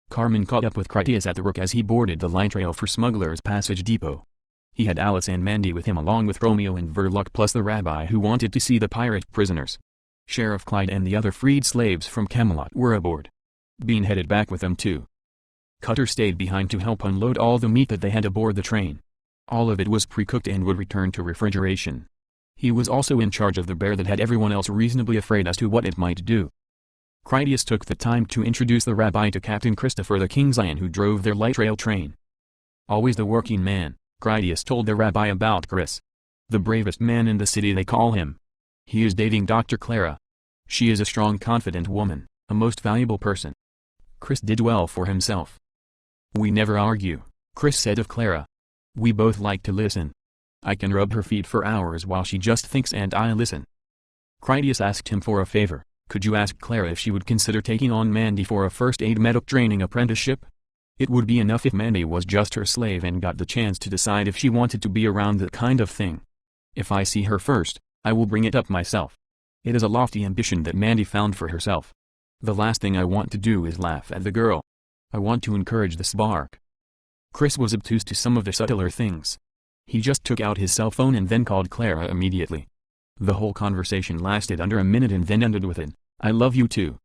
Carmen caught up with Critias at the Rook as he boarded the light rail for Smuggler's Passage Depot. He had Alice and Mandy with him, along with Romeo and Verloc, plus the rabbi who wanted to see the pirate prisoners. Sheriff Clyde and the other freed slaves from Camelot were aboard. Bean headed back with them too. Cutter stayed behind to help unload all the meat that they had aboard the train. All of it was pre-cooked and would return to refrigeration. He was also in charge of the bear that had everyone else reasonably afraid as to what it might do. Critias took the time to introduce the rabbi to Captain Christopher the King's-Lion, who drove their light rail train. "Always the working man," Critias told the rabbi about Chris. "The bravest man in the city, they call him. He is dating Dr. Clara. She is a strong, confident woman, a most valuable person. Chris did well for himself." "We never argue," Chris said of Clara. "We both like to listen. I can rub her feet for hours while she just thinks and I listen." Critias asked him for a favor. "Could you ask Clara if she would consider taking on Mandy for a first aid medic training apprenticeship? It would be enough if Mandy was just her slave and got the chance to decide if she wanted to be around that kind of thing. If I see her first, I will bring it up myself. It is a lofty ambition that Mandy found for herself. The last thing I want to do is laugh at the girl. I want to encourage the spark." Chris was obtuse to some of the subtler things. He just took out his cell phone and then called Clara immediately. The whole conversation lasted under a minute and then ended with an, "I love you too."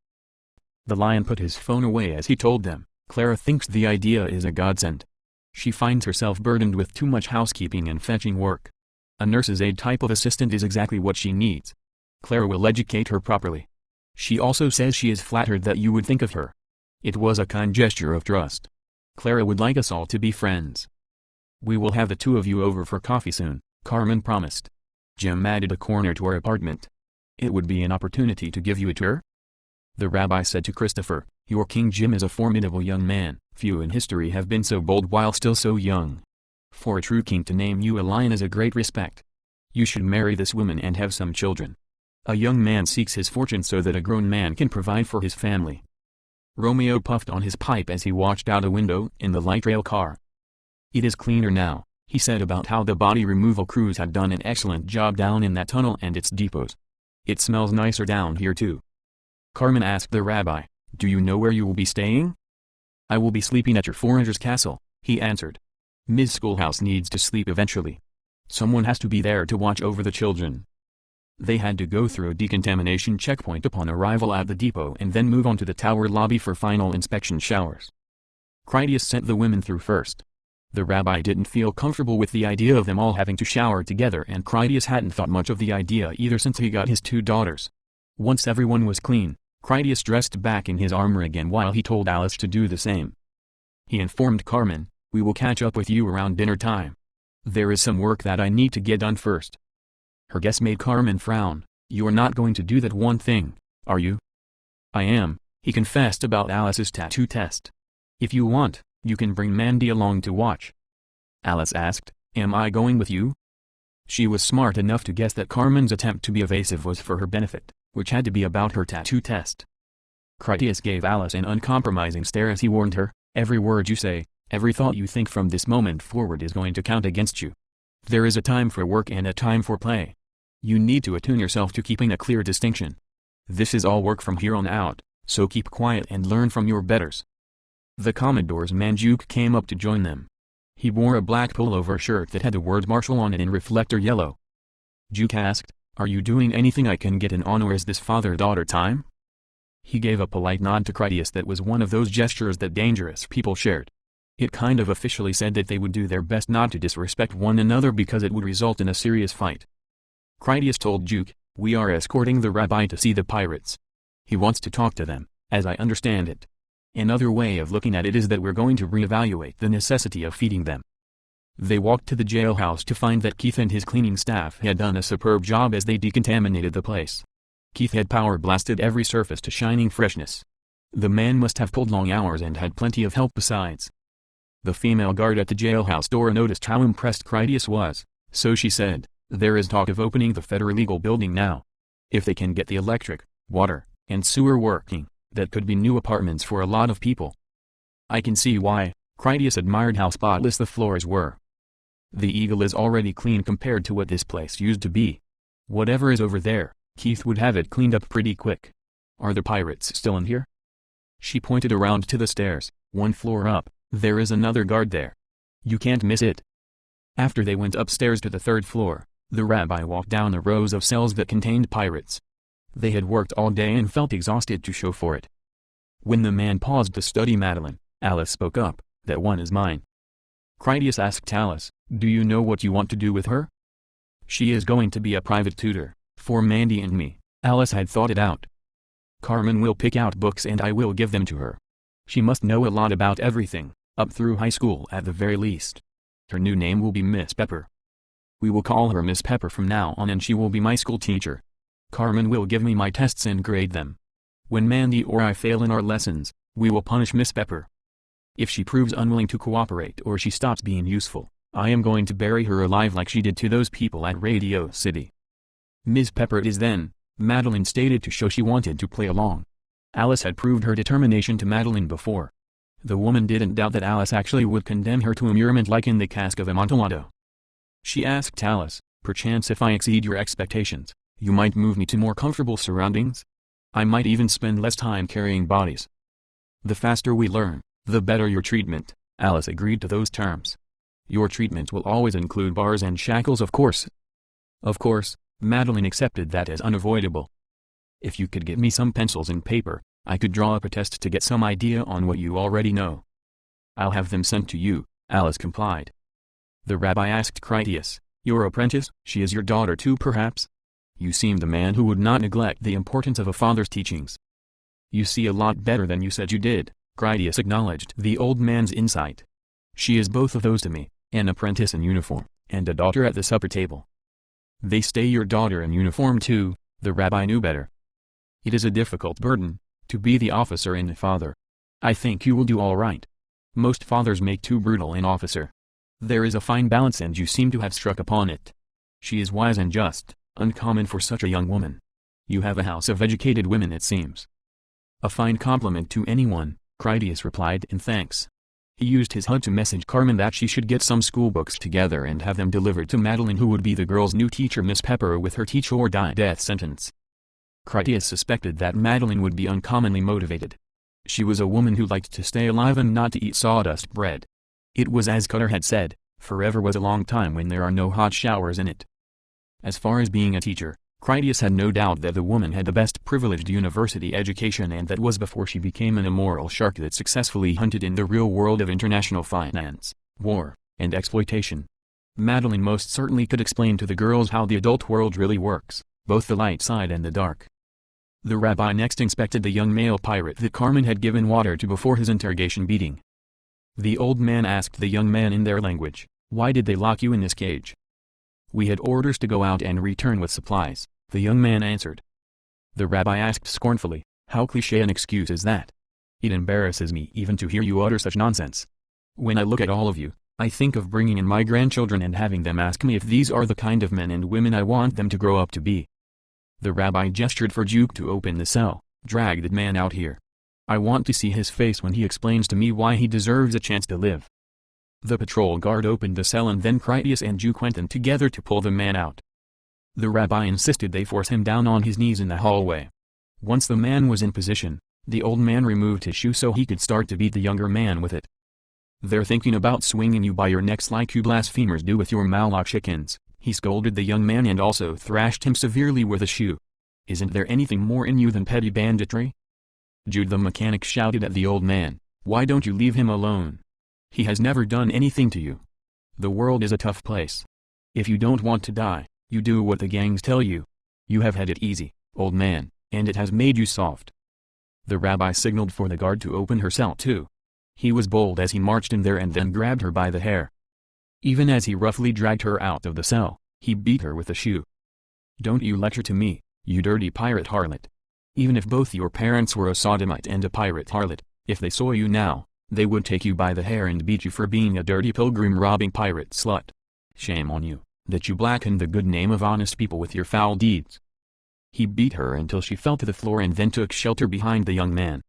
The Lion put his phone away as he told them, "Clara thinks the idea is a godsend. She finds herself burdened with too much housekeeping and fetching work. A nurse's aide type of assistant is exactly what she needs. Clara will educate her properly. She also says she is flattered that you would think of her. It was a kind gesture of trust. Clara would like us all to be friends." "We will have the two of you over for coffee soon," Carmen promised. Jim added a corner to our apartment. "It would be an opportunity to give you a tour?" The rabbi said to Christopher, "Your King Jim is a formidable young man. Few in history have been so bold while still so young. For a true king to name you a lion is a great respect. You should marry this woman and have some children. A young man seeks his fortune so that a grown man can provide for his family." Romeo puffed on his pipe as he watched out a window in the light rail car. "It is cleaner now," he said about how the body removal crews had done an excellent job down in that tunnel and its depots. "It smells nicer down here too." Carmen asked the rabbi, "Do you know where you will be staying?" "I will be sleeping at your foreigners' castle," he answered. "Ms. Schoolhouse needs to sleep eventually. Someone has to be there to watch over the children." They had to go through a decontamination checkpoint upon arrival at the depot and then move on to the tower lobby for final inspection showers. Critias sent the women through first. The rabbi didn't feel comfortable with the idea of them all having to shower together, and Critias hadn't thought much of the idea either since he got his 2 daughters. Once everyone was clean, Critias dressed back in his armor again while he told Alice to do the same. He informed Carmen, We will catch up with you around dinner time. There is some work that I need to get done first. Her guess made Carmen frown. You're not going to do that one thing, are you? I am, he confessed about Alice's tattoo test. If you want, you can bring Mandy along to watch. Alice asked, am I going with you? She was smart enough to guess that Carmen's attempt to be evasive was for her benefit, which had to be about her tattoo test. Critias gave Alice an uncompromising stare as he warned her, every word you say, every thought you think from this moment forward is going to count against you. There is a time for work and a time for play. You need to attune yourself to keeping a clear distinction. This is all work from here on out, so keep quiet and learn from your betters. The Commodore's man Juke came up to join them. He wore a black pullover shirt that had the word Marshall on it in reflector yellow. Juke asked, are you doing anything I can get in on, or is this father-daughter time? He gave a polite nod to Critias that was one of those gestures that dangerous people shared. It kind of officially said that they would do their best not to disrespect one another because it would result in a serious fight. Critias told Juke, we are escorting the rabbi to see the pirates. He wants to talk to them, as I understand it. Another way of looking at it is that we're going to reevaluate the necessity of feeding them. They walked to the jailhouse to find that Keith and his cleaning staff had done a superb job as they decontaminated the place. Keith had power blasted every surface to shining freshness. The man must have pulled long hours and had plenty of help besides. The female guard at the jailhouse door noticed how impressed Critias was, so she said, there is talk of opening the Federal Legal Building now. If they can get the electric, water, and sewer working, that could be new apartments for a lot of people. I can see why. Critias admired how spotless the floors were. The Eagle is already clean compared to what this place used to be. Whatever is over there, Keith would have it cleaned up pretty quick. Are the pirates still in here? She pointed around to the stairs, one floor up, there is another guard there. You can't miss it. After they went upstairs to the third floor, the rabbi walked down the rows of cells that contained pirates. They had worked all day and felt exhausted to show for it. When the man paused to study Madeline, Alice spoke up, that one is mine. Critias asked Alice, do you know what you want to do with her? She is going to be a private tutor, for Mandy and me. Alice had thought it out. Carmen will pick out books and I will give them to her. She must know a lot about everything, up through high school at the very least. Her new name will be Miss Pepper. We will call her Miss Pepper from now on and she will be my school teacher. Carmen will give me my tests and grade them. When Mandy or I fail in our lessons, we will punish Miss Pepper. If she proves unwilling to cooperate or she stops being useful, I am going to bury her alive like she did to those people at Radio City. Miss Pepper it is then, Madeline stated to show she wanted to play along. Alice had proved her determination to Madeline before. The woman didn't doubt that Alice actually would condemn her to immurement like in the cask of Amontillado. She asked Alice, perchance if I exceed your expectations, you might move me to more comfortable surroundings? I might even spend less time carrying bodies. The faster we learn, the better your treatment. Alice agreed to those terms. Your treatment will always include bars and shackles, of course. Of course, Madeline accepted that as unavoidable. If you could get me some pencils and paper, I could draw up a test to get some idea on what you already know. I'll have them sent to you, Alice complied. The rabbi asked Critias, your apprentice, she is your daughter too perhaps? You seem the man who would not neglect the importance of a father's teachings. You see a lot better than you said you did, Critias acknowledged the old man's insight. She is both of those to me, an apprentice in uniform, and a daughter at the supper table. They stay your daughter in uniform too, the rabbi knew better. It is a difficult burden, to be the officer and the father. I think you will do all right. Most fathers make too brutal an officer. There is a fine balance and you seem to have struck upon it. She is wise and just, uncommon for such a young woman. You have a house of educated women it seems. A fine compliment to anyone, Critias replied in thanks. He used his HUD to message Carmen that she should get some school books together and have them delivered to Madeline, who would be the girl's new teacher, Miss Pepper, with her teach or die death sentence. Critias suspected that Madeline would be uncommonly motivated. She was a woman who liked to stay alive and not to eat sawdust bread. It was as Cutter had said, forever was a long time when there are no hot showers in it. As far as being a teacher, Critias had no doubt that the woman had the best privileged university education, and that was before she became an immoral shark that successfully hunted in the real world of international finance, war, and exploitation. Madeline most certainly could explain to the girls how the adult world really works, both the light side and the dark. The rabbi next inspected the young male pirate that Carmen had given water to before his interrogation beating. The old man asked the young man in their language, "Why did they lock you in this cage?" "We had orders to go out and return with supplies," the young man answered. The rabbi asked scornfully, "How cliché an excuse is that? It embarrasses me even to hear you utter such nonsense. When I look at all of you, I think of bringing in my grandchildren and having them ask me if these are the kind of men and women I want them to grow up to be." The rabbi gestured for Juke to open the cell. "Drag that man out here. I want to see his face when he explains to me why he deserves a chance to live." The patrol guard opened the cell and then Critias and Juke went in together to pull the man out. The rabbi insisted they force him down on his knees in the hallway. Once the man was in position, the old man removed his shoe so he could start to beat the younger man with it. "They're thinking about swinging you by your necks like you blasphemers do with your Moloch chickens," he scolded the young man and also thrashed him severely with a shoe. "Isn't there anything more in you than petty banditry?" Jude the mechanic shouted at the old man, "Why don't you leave him alone? He has never done anything to you. The world is a tough place. If you don't want to die, you do what the gangs tell you. You have had it easy, old man, and it has made you soft." The rabbi signaled for the guard to open her cell too. He was bold as he marched in there and then grabbed her by the hair. Even as he roughly dragged her out of the cell, he beat her with a shoe. "Don't you lecture to me, you dirty pirate harlot. Even if both your parents were a sodomite and a pirate harlot, if they saw you now, they would take you by the hair and beat you for being a dirty pilgrim robbing pirate slut. Shame on you, that you blackened the good name of honest people with your foul deeds." He beat her until she fell to the floor and then took shelter behind the young man.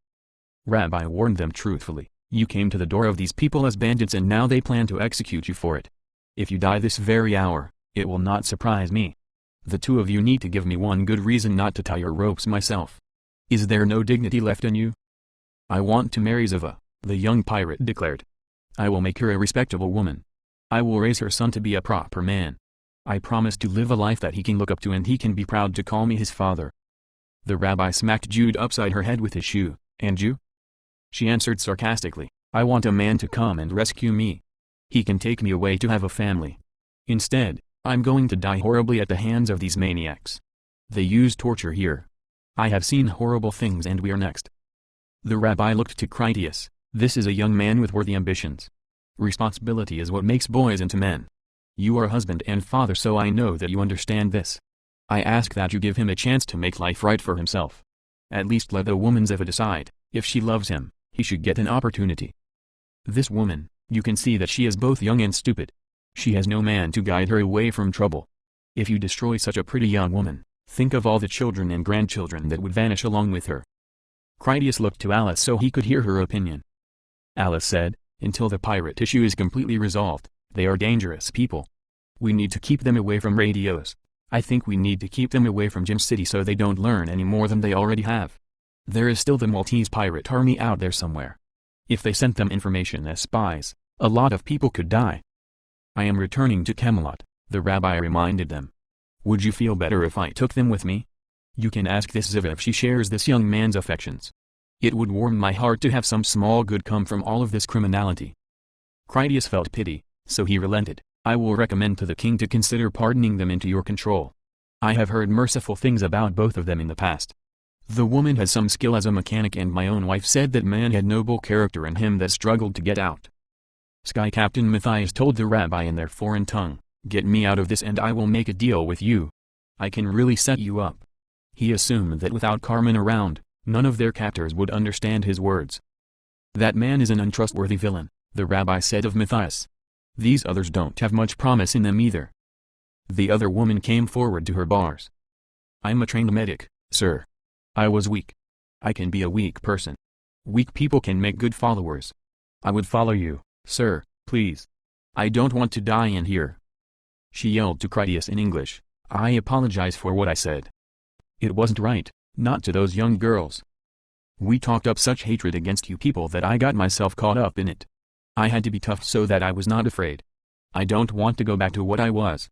Rabbi warned them truthfully, "You came to the door of these people as bandits and now they plan to execute you for it. If you die this very hour, it will not surprise me. The two of you need to give me one good reason not to tie your ropes myself. Is there no dignity left in you?" "I want to marry Ziva," the young pirate declared. "I will make her a respectable woman. I will raise her son to be a proper man. I promise to live a life that he can look up to and he can be proud to call me his father." The rabbi smacked Jude upside her head with his shoe. "And you?" She answered sarcastically, "I want a man to come and rescue me. He can take me away to have a family. Instead, I'm going to die horribly at the hands of these maniacs. They use torture here. I have seen horrible things and we are next." The rabbi looked to Critias. "This is a young man with worthy ambitions. Responsibility is what makes boys into men. You are husband and father so I know that you understand this. I ask that you give him a chance to make life right for himself. At least let the woman Ziva decide, if she loves him, he should get an opportunity. This woman, you can see that she is both young and stupid. She has no man to guide her away from trouble. If you destroy such a pretty young woman, think of all the children and grandchildren that would vanish along with her." Critias looked to Alice so he could hear her opinion. Alice said, "Until the pirate issue is completely resolved, they are dangerous people. We need to keep them away from radios. I think we need to keep them away from Gem City so they don't learn any more than they already have. There is still the Maltese pirate army out there somewhere. If they sent them information as spies, a lot of people could die." "I am returning to Camelot," the rabbi reminded them. "Would you feel better if I took them with me? You can ask this Ziva if she shares this young man's affections. It would warm my heart to have some small good come from all of this criminality." Critias felt pity, so he relented. "I will recommend to the king to consider pardoning them into your control. I have heard merciful things about both of them in the past. The woman has some skill as a mechanic and my own wife said that man had noble character in him that struggled to get out." Sky Captain Matthias told the rabbi in their foreign tongue, "Get me out of this and I will make a deal with you. I can really set you up." He assumed that without Carmen around, none of their captors would understand his words. "That man is an untrustworthy villain," the rabbi said of Matthias. "These others don't have much promise in them either." The other woman came forward to her bars. "I'm a trained medic, sir. I was weak. I can be a weak person. Weak people can make good followers. I would follow you, sir, please. I don't want to die in here." She yelled to Critias in English, "I apologize for what I said. It wasn't right, not to those young girls. We talked up such hatred against you people that I got myself caught up in it. I had to be tough so that I was not afraid. I don't want to go back to what I was.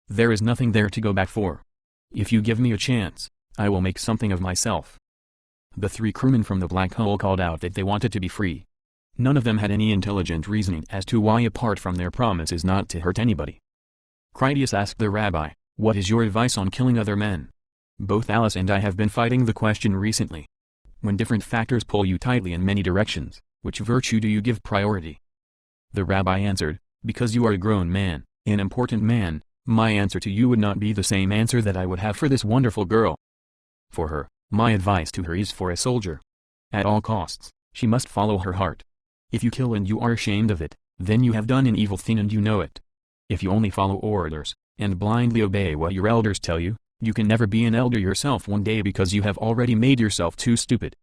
There is nothing there to go back for. If you give me a chance, I will make something of myself." The three crewmen from the Black Hole called out that they wanted to be free. None of them had any intelligent reasoning as to why apart from their promises not to hurt anybody. Critias asked the rabbi, "What is your advice on killing other men? Both Alice and I have been fighting the question recently. When different factors pull you tightly in many directions, which virtue do you give priority?" The rabbi answered, because you are a grown man, an important man, my answer to you would not be the same answer that I would have for this wonderful girl. For her, my advice to her is for a soldier. At all costs, she must follow her heart. If you kill and you are ashamed of it, then you have done an evil thing and you know it. If you only follow orders, and blindly obey what your elders tell you, you can never be an elder yourself one day because you have already made yourself too stupid.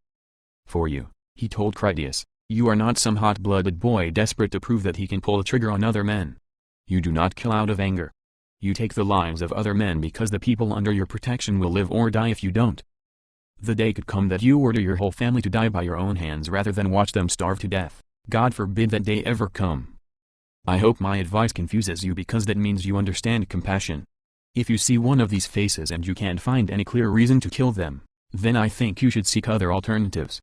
For you, he told Critias, you are not some hot-blooded boy desperate to prove that he can pull a trigger on other men. You do not kill out of anger. You take the lives of other men because the people under your protection will live or die if you don't. The day could come that you order your whole family to die by your own hands rather than watch them starve to death. God forbid that day ever come. I hope my advice confuses you because that means you understand compassion. If you see one of these faces and you can't find any clear reason to kill them, then I think you should seek other alternatives.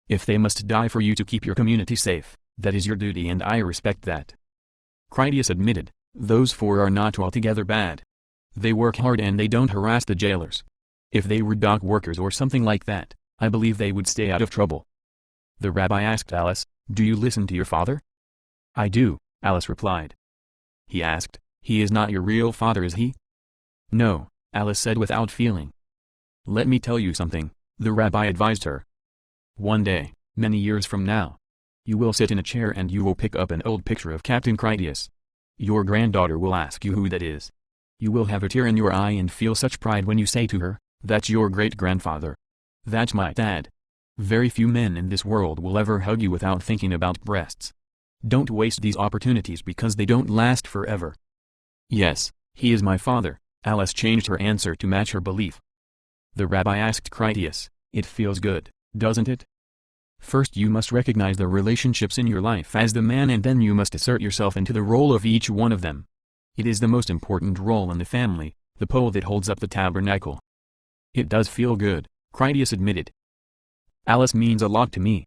If they must die for you to keep your community safe, that is your duty and I respect that. Critias admitted, those four are not altogether bad. They work hard and they don't harass the jailers. If they were dock workers or something like that, I believe they would stay out of trouble. The rabbi asked Alice, do you listen to your father? I do, Alice replied. He asked, he is not your real father, is he? No, Alice said without feeling. Let me tell you something, the rabbi advised her. One day, many years from now, you will sit in a chair and you will pick up an old picture of Captain Critias. Your granddaughter will ask you who that is. You will have a tear in your eye and feel such pride when you say to her, that's your great-grandfather. That's my dad. Very few men in this world will ever hug you without thinking about breasts. Don't waste these opportunities because they don't last forever. Yes, he is my father, Alice changed her answer to match her belief. The rabbi asked Critias, it feels good, doesn't it? First you must recognize the relationships in your life as the man and then you must assert yourself into the role of each one of them. It is the most important role in the family, the pole that holds up the tabernacle. It does feel good, Critias admitted. Alice means a lot to me.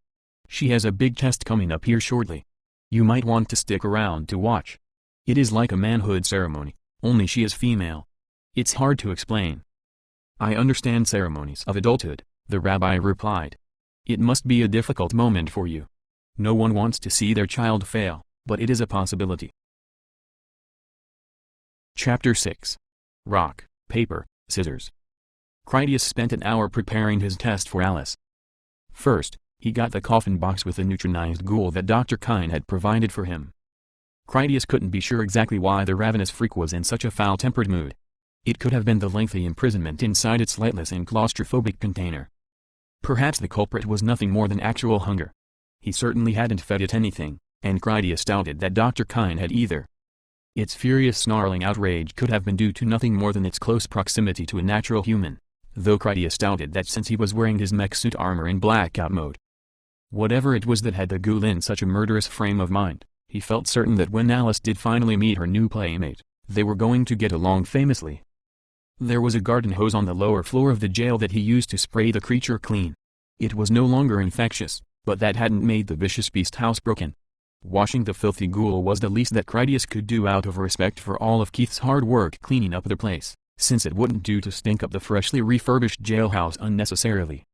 She has a big test coming up here shortly. You might want to stick around to watch. It is like a manhood ceremony, only she is female. It's hard to explain. I understand ceremonies of adulthood, the rabbi replied. It must be a difficult moment for you. No one wants to see their child fail, but it is a possibility. Chapter 6. Rock, Paper, Scissors. Critias spent an hour preparing his test for Alice. First, he got the coffin box with the neutronized ghoul that Dr. Kyne had provided for him. Critias couldn't be sure exactly why the ravenous freak was in such a foul-tempered mood. It could have been the lengthy imprisonment inside its lightless and claustrophobic container. Perhaps the culprit was nothing more than actual hunger. He certainly hadn't fed it anything, and Critias doubted that Dr. Kyne had either. Its furious snarling outrage could have been due to nothing more than its close proximity to a natural human, though Critias doubted that since he was wearing his mech suit armor in blackout mode. Whatever it was that had the ghoul in such a murderous frame of mind, he felt certain that when Alice did finally meet her new playmate, they were going to get along famously. There was a garden hose on the lower floor of the jail that he used to spray the creature clean. It was no longer infectious, but that hadn't made the vicious beast housebroken. Washing the filthy ghoul was the least that Critias could do out of respect for all of Keith's hard work cleaning up the place, since it wouldn't do to stink up the freshly refurbished jailhouse unnecessarily.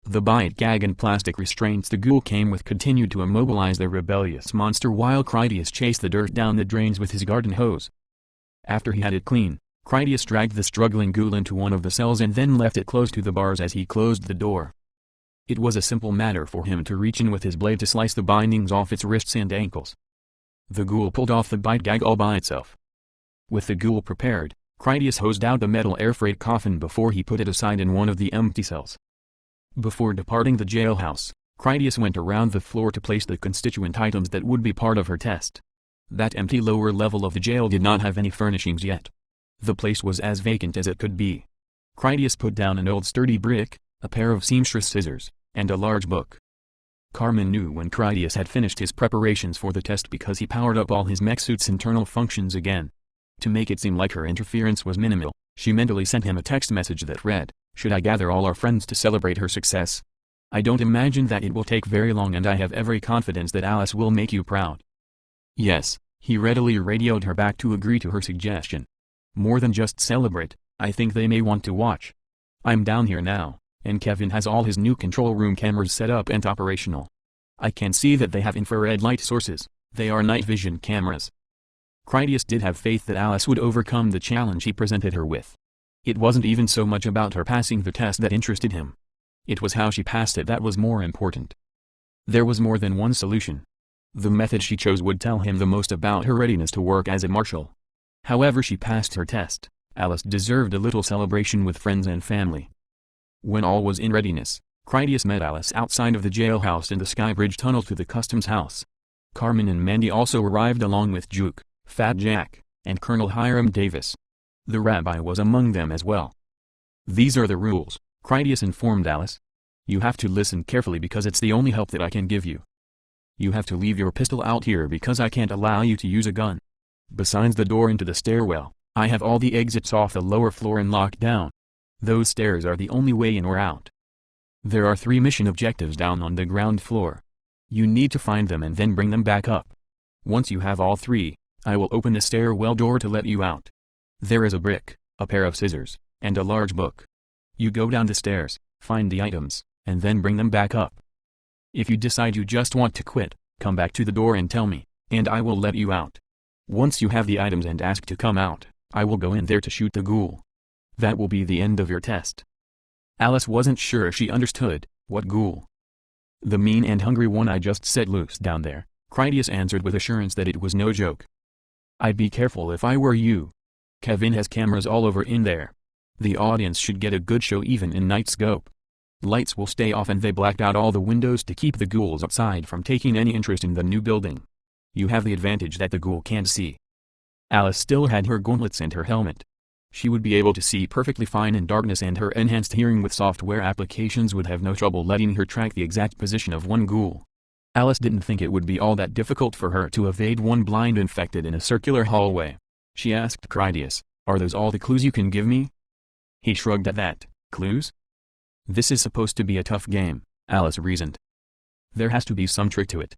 The bite gag and plastic restraints the ghoul came with continued to immobilize the rebellious monster while Critias chased the dirt down the drains with his garden hose. After he had it clean, Critias dragged the struggling ghoul into one of the cells and then left it close to the bars as he closed the door. It was a simple matter for him to reach in with his blade to slice the bindings off its wrists and ankles. The ghoul pulled off the bite gag all by itself. With the ghoul prepared, Critias hosed out the metal air freight coffin before he put it aside in one of the empty cells. Before departing the jailhouse, Critias went around the floor to place the constituent items that would be part of her test. That empty lower level of the jail did not have any furnishings yet. The place was as vacant as it could be. Critias put down an old sturdy brick, a pair of seamstress scissors, and a large book. Carmen knew when Critias had finished his preparations for the test because he powered up all his mech suit's internal functions again. To make it seem like her interference was minimal, she mentally sent him a text message that read, "Should I gather all our friends to celebrate her success? I don't imagine that it will take very long and I have every confidence that Alice will make you proud." Yes, he readily radioed her back to agree to her suggestion. More than just celebrate, I think they may want to watch. I'm down here now, and Kevin has all his new control room cameras set up and operational. I can see that they have infrared light sources, They are night vision cameras. Critias did have faith that Alice would overcome the challenge he presented her with. It wasn't even so much about her passing the test that interested him. It was how she passed it that was more important. There was more than one solution. The method she chose would tell him the most about her readiness to work as a marshal. However she passed her test, Alice deserved a little celebration with friends and family. When all was in readiness, Critias met Alice outside of the jailhouse in the Skybridge tunnel to the customs house. Carmen and Mandy also arrived along with Juke, Fat Jack, and Colonel Hiram Davis. The rabbi was among them as well. "These are the rules," Critias informed Alice. "You have to listen carefully because it's the only help that I can give you. You have to leave your pistol out here because I can't allow you to use a gun. Besides the door into the stairwell, I have all the exits off the lower floor and locked down. Those stairs are the only way in or out. There are 3 mission objectives down on the ground floor. You need to find them and then bring them back up. Once you have all 3, I will open the stairwell door to let you out. There is a brick, a pair of scissors, and a large book. You go down the stairs, find the items, and then bring them back up. If you decide you just want to quit, come back to the door and tell me, and I will let you out. Once you have the items and ask to come out, I will go in there to shoot the ghoul. That will be the end of your test." Alice wasn't sure if she understood. What ghoul? "The mean and hungry one I just set loose down there," Critias answered with assurance that it was no joke. "I'd be careful if I were you. Kevin has cameras all over in there. The audience should get a good show even in night scope. Lights will stay off and they blacked out all the windows to keep the ghouls outside from taking any interest in the new building. You have the advantage that the ghoul can't see." Alice still had her gauntlets and her helmet. She would be able to see perfectly fine in darkness, and her enhanced hearing with software applications would have no trouble letting her track the exact position of one ghoul. Alice didn't think it would be all that difficult for her to evade one blind infected in a circular hallway. She asked Critias, "Are those all the clues you can give me?" He shrugged at that. "Clues? This is supposed to be a tough game," Alice reasoned. "There has to be some trick to it.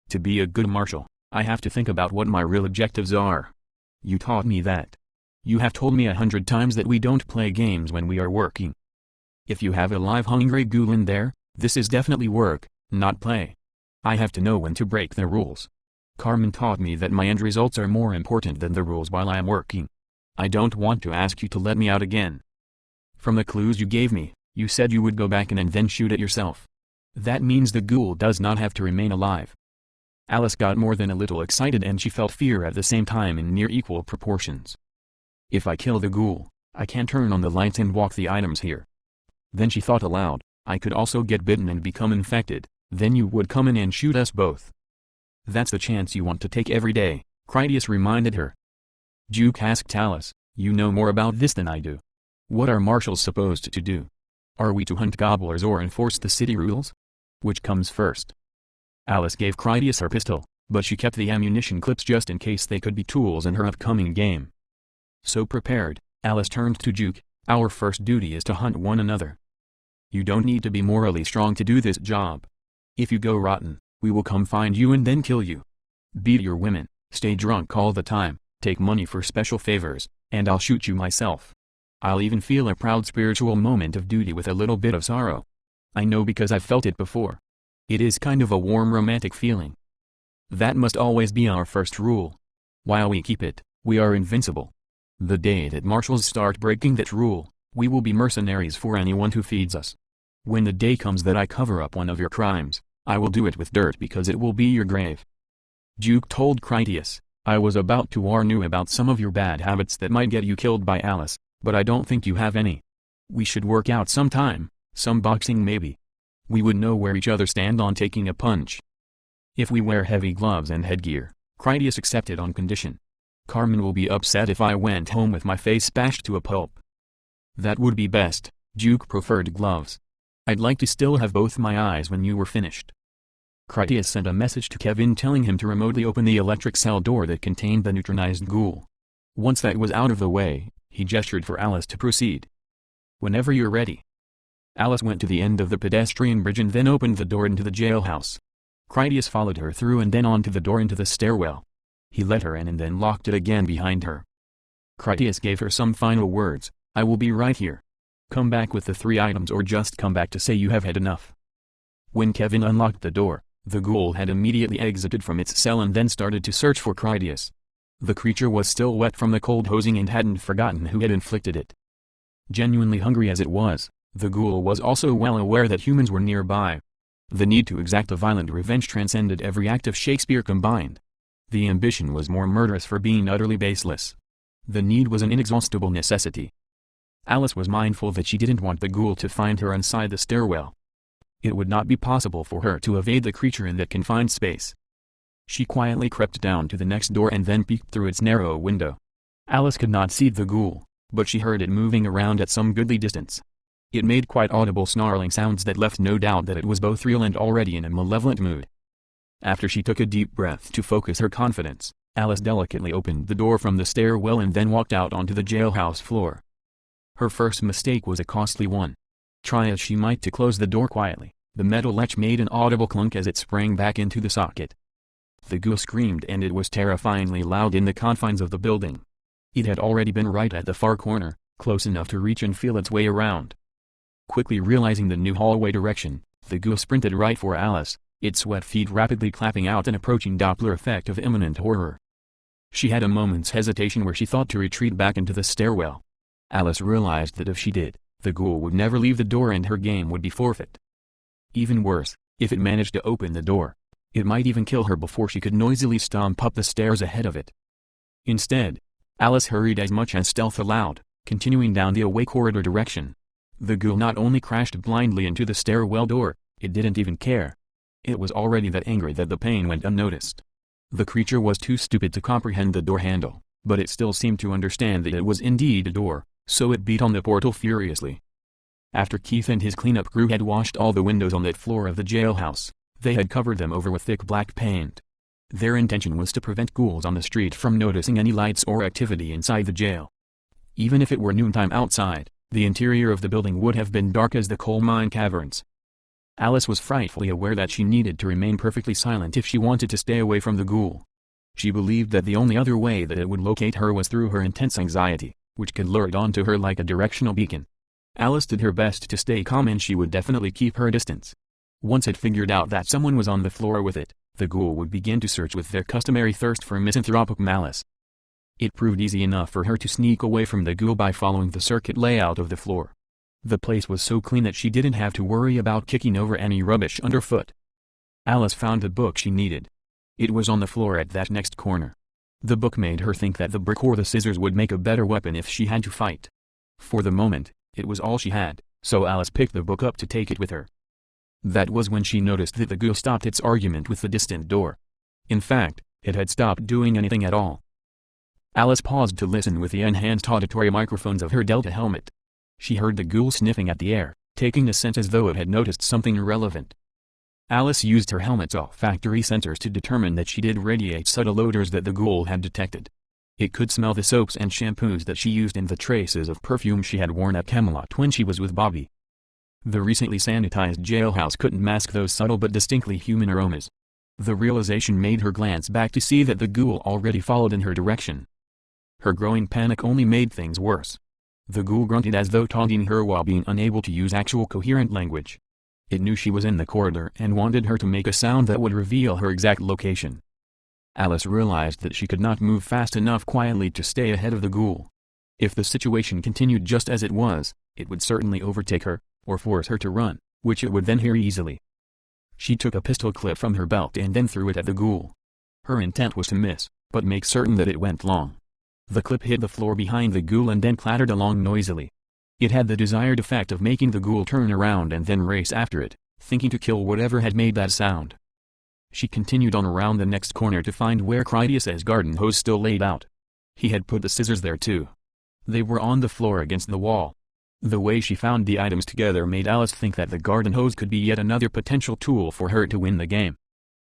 To be a good marshal, I have to think about what my real objectives are. You taught me that. You have told me 100 times that we don't play games when we are working. If you have a live hungry ghoul in there, this is definitely work, not play. I have to know when to break the rules. Carmen taught me that my end results are more important than the rules while I am working. I don't want to ask you to let me out again. From the clues you gave me, you said you would go back in and then shoot it yourself. That means the ghoul does not have to remain alive." Alice got more than a little excited, and she felt fear at the same time in near equal proportions. "If I kill the ghoul, I can turn on the lights and walk the items here." Then she thought aloud, "I could also get bitten and become infected, then you would come in and shoot us both." "That's the chance you want to take every day," Critias reminded her. Juke asked Alice, "You know more about this than I do. What are marshals supposed to do? Are we to hunt gobblers or enforce the city rules? Which comes first?" Alice gave Critias her pistol, but she kept the ammunition clips just in case they could be tools in her upcoming game. So prepared, Alice turned to Juke. "Our first duty is to hunt one another. You don't need to be morally strong to do this job. If you go rotten, we will come find you and then kill you. Beat your women, stay drunk all the time, take money for special favors, and I'll shoot you myself. I'll even feel a proud spiritual moment of duty with a little bit of sorrow. I know because I've felt it before. It is kind of a warm romantic feeling. That must always be our first rule. While we keep it, we are invincible. The day that marshals start breaking that rule, we will be mercenaries for anyone who feeds us. When the day comes that I cover up one of your crimes, I will do it with dirt because it will be your grave." Juke told Critias, "I was about to warn you about some of your bad habits that might get you killed by Alice, but I don't think you have any. We should work out sometime, some boxing maybe. We would know where each other stand on taking a punch. If we wear heavy gloves and headgear," Critias accepted on condition. "Carmen will be upset if I went home with my face bashed to a pulp." "That would be best." Juke preferred gloves. "I'd like to still have both my eyes when you were finished." Critias sent a message to Kevin telling him to remotely open the electric cell door that contained the neutronized ghoul. Once that was out of the way, he gestured for Alice to proceed. "Whenever you're ready." Alice went to the end of the pedestrian bridge and then opened the door into the jailhouse. Critias followed her through and then onto the door into the stairwell. He let her in and then locked it again behind her. Critias gave her some final words. "I will be right here. Come back with the 3 items or just come back to say you have had enough." When Kevin unlocked the door, The ghoul had immediately exited from its cell and then started to search for Critias. The creature was still wet from the cold hosing and hadn't forgotten who had inflicted it. Genuinely hungry as it was, the ghoul was also well aware that humans were nearby. The need to exact a violent revenge transcended every act of Shakespeare combined. The ambition was more murderous for being utterly baseless. The need was an inexhaustible necessity. Alice was mindful that she didn't want the ghoul to find her inside the stairwell. It would not be possible for her to evade the creature in that confined space. She quietly crept down to the next door and then peeked through its narrow window. Alice could not see the ghoul, but she heard it moving around at some goodly distance. It made quite audible snarling sounds that left no doubt that it was both real and already in a malevolent mood. After she took a deep breath to focus her confidence, Alice delicately opened the door from the stairwell and then walked out onto the jailhouse floor. Her first mistake was a costly one. Try as she might to close the door quietly, the metal latch made an audible clunk as it sprang back into the socket. The ghoul screamed and it was terrifyingly loud in the confines of the building. It had already been right at the far corner, close enough to reach and feel its way around. Quickly realizing the new hallway direction, the ghoul sprinted right for Alice, its wet feet rapidly clapping out an approaching Doppler effect of imminent horror. She had a moment's hesitation where she thought to retreat back into the stairwell. Alice realized that if she did, the ghoul would never leave the door and her game would be forfeit. Even worse, if it managed to open the door, it might even kill her before she could noisily stomp up the stairs ahead of it. Instead, Alice hurried as much as stealth allowed, continuing down the away corridor direction. The ghoul not only crashed blindly into the stairwell door, it didn't even care. It was already that angry that the pain went unnoticed. The creature was too stupid to comprehend the door handle, but it still seemed to understand that it was indeed a door, so it beat on the portal furiously. After Keith and his cleanup crew had washed all the windows on that floor of the jailhouse, they had covered them over with thick black paint. Their intention was to prevent ghouls on the street from noticing any lights or activity inside the jail. Even if it were noontime outside, the interior of the building would have been dark as the coal mine caverns. Alice was frightfully aware that she needed to remain perfectly silent if she wanted to stay away from the ghoul. She believed that the only other way that it would locate her was through her intense anxiety, which could lure it onto her like a directional beacon. Alice did her best to stay calm and she would definitely keep her distance. Once it figured out that someone was on the floor with it, the ghoul would begin to search with their customary thirst for misanthropic malice. It proved easy enough for her to sneak away from the ghoul by following the circuit layout of the floor. The place was so clean that she didn't have to worry about kicking over any rubbish underfoot. Alice found the book she needed. It was on the floor at that next corner. The book made her think that the brick or the scissors would make a better weapon if she had to fight. For the moment, it was all she had, so Alice picked the book up to take it with her. That was when she noticed that the ghoul stopped its argument with the distant door. In fact, it had stopped doing anything at all. Alice paused to listen with the enhanced auditory microphones of her Delta helmet. She heard the ghoul sniffing at the air, taking the scent as though it had noticed something irrelevant. Alice used her helmet's olfactory sensors to determine that she did radiate subtle odors that the ghoul had detected. It could smell the soaps and shampoos that she used and the traces of perfume she had worn at Camelot when she was with Bobby. The recently sanitized jailhouse couldn't mask those subtle but distinctly human aromas. The realization made her glance back to see that the ghoul already followed in her direction. Her growing panic only made things worse. The ghoul grunted as though taunting her while being unable to use actual coherent language. It knew she was in the corridor and wanted her to make a sound that would reveal her exact location. Alice realized that she could not move fast enough quietly to stay ahead of the ghoul. If the situation continued just as it was, it would certainly overtake her, or force her to run, which it would then hear easily. She took a pistol clip from her belt and then threw it at the ghoul. Her intent was to miss, but make certain that it went long. The clip hit the floor behind the ghoul and then clattered along noisily. It had the desired effect of making the ghoul turn around and then race after it, thinking to kill whatever had made that sound. She continued on around the next corner to find where Critias's garden hose still laid out. He had put the scissors there too. They were on the floor against the wall. The way she found the items together made Alice think that the garden hose could be yet another potential tool for her to win the game.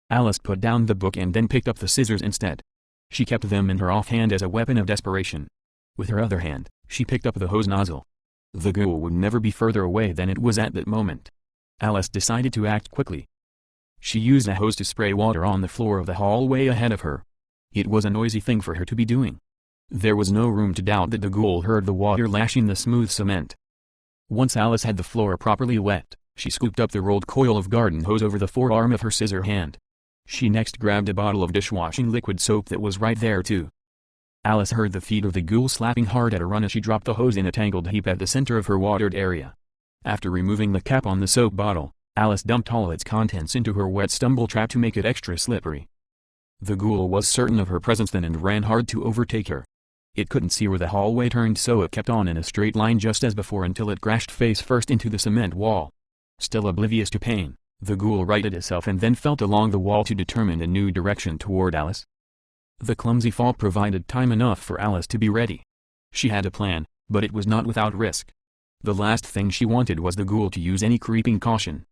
Alice put down the book and then picked up the scissors instead. She kept them in her offhand as a weapon of desperation. With her other hand, she picked up the hose nozzle. The ghoul would never be further away than it was at that moment. Alice decided to act quickly. She used a hose to spray water on the floor of the hallway ahead of her. It was a noisy thing for her to be doing. There was no room to doubt that the ghoul heard the water lashing the smooth cement. Once Alice had the floor properly wet, She scooped up the rolled coil of garden hose over the forearm of her scissor hand. She next grabbed a bottle of dishwashing liquid soap that was right there too. Alice heard the feet of the ghoul slapping hard at a run as she dropped the hose in a tangled heap at the center of her watered area. After removing the cap on the soap bottle, Alice dumped all its contents into her wet stumble trap to make it extra slippery. The ghoul was certain of her presence then and ran hard to overtake her. It couldn't see where the hallway turned, so it kept on in a straight line just as before until it crashed face first into the cement wall. Still oblivious to pain, the ghoul righted itself and then felt along the wall to determine a new direction toward Alice. The clumsy fall provided time enough for Alice to be ready. She had a plan, but it was not without risk. The last thing she wanted was the ghoul to use any creeping caution.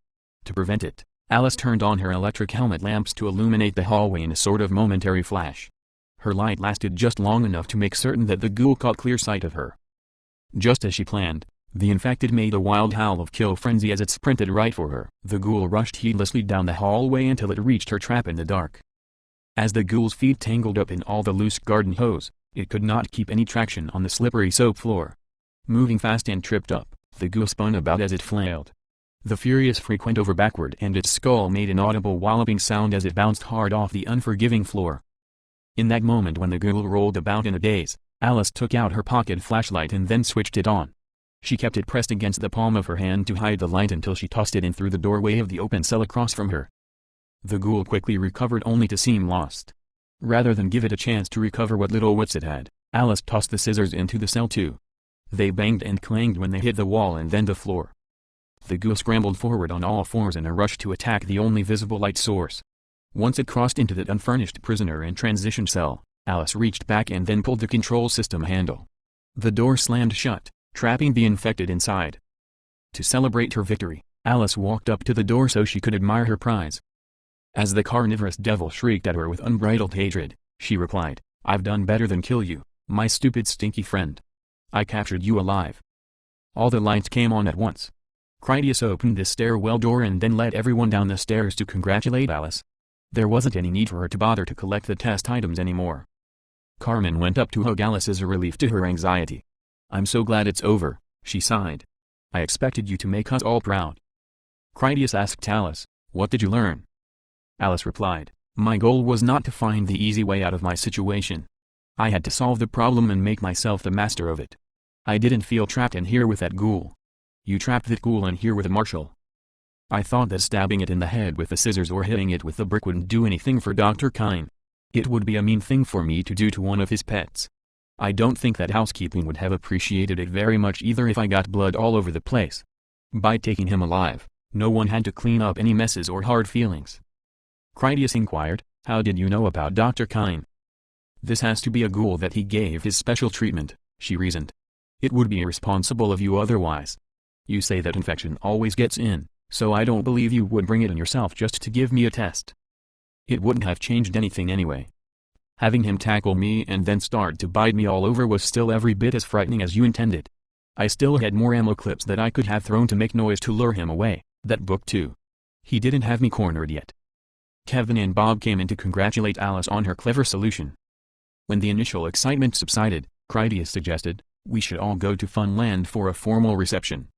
To prevent it, Alice turned on her electric helmet lamps to illuminate the hallway in a sort of momentary flash. Her light lasted just long enough to make certain that the ghoul caught clear sight of her. Just as she planned, the infected made a wild howl of kill frenzy as it sprinted right for her. The ghoul rushed heedlessly down the hallway until it reached her trap in the dark. As the ghoul's feet tangled up in all the loose garden hose, it could not keep any traction on the slippery soap floor. Moving fast and tripped up, the ghoul spun about as it flailed. The furious freak went over backward and its skull made an audible walloping sound as it bounced hard off the unforgiving floor. In that moment when the ghoul rolled about in a daze, Alice took out her pocket flashlight and then switched it on. She kept it pressed against the palm of her hand to hide the light until she tossed it in through the doorway of the open cell across from her. The ghoul quickly recovered only to seem lost. Rather than give it a chance to recover what little wits it had, Alice tossed the scissors into the cell too. They banged and clanged when they hit the wall and then the floor. The ghoul scrambled forward on all fours in a rush to attack the only visible light source. Once it crossed into that unfurnished prisoner and transition cell, Alice reached back and then pulled the control system handle. The door slammed shut, trapping the infected inside. To celebrate her victory, Alice walked up to the door so she could admire her prize. As the carnivorous devil shrieked at her with unbridled hatred, she replied, "I've done better than kill you, my stupid stinky friend. I captured you alive." All the lights came on at once. Critias opened the stairwell door and then led everyone down the stairs to congratulate Alice. There wasn't any need for her to bother to collect the test items anymore. Carmen went up to hug Alice as a relief to her anxiety. "I'm so glad it's over," she sighed. "I expected you to make us all proud." Critias asked Alice, "What did you learn?" Alice replied, "My goal was not to find the easy way out of my situation. I had to solve the problem and make myself the master of it. I didn't feel trapped in here with that ghoul. You trapped that ghoul in here with a marshal. I thought that stabbing it in the head with the scissors or hitting it with the brick wouldn't do anything for Dr. Kyne. It would be a mean thing for me to do to one of his pets. I don't think that housekeeping would have appreciated it very much either if I got blood all over the place. By taking him alive, no one had to clean up any messes or hard feelings." Critias inquired, "How did you know about Dr. Kyne?" "This has to be a ghoul that he gave his special treatment," she reasoned. "It would be irresponsible of you otherwise. You say that infection always gets in, so I don't believe you would bring it in yourself just to give me a test. It wouldn't have changed anything anyway. Having him tackle me and then start to bite me all over was still every bit as frightening as you intended. I still had more ammo clips that I could have thrown to make noise to lure him away, that book too. He didn't have me cornered yet." Kevin and Bob came in to congratulate Alice on her clever solution. When the initial excitement subsided, Critias suggested, "We should all go to Funland for a formal reception.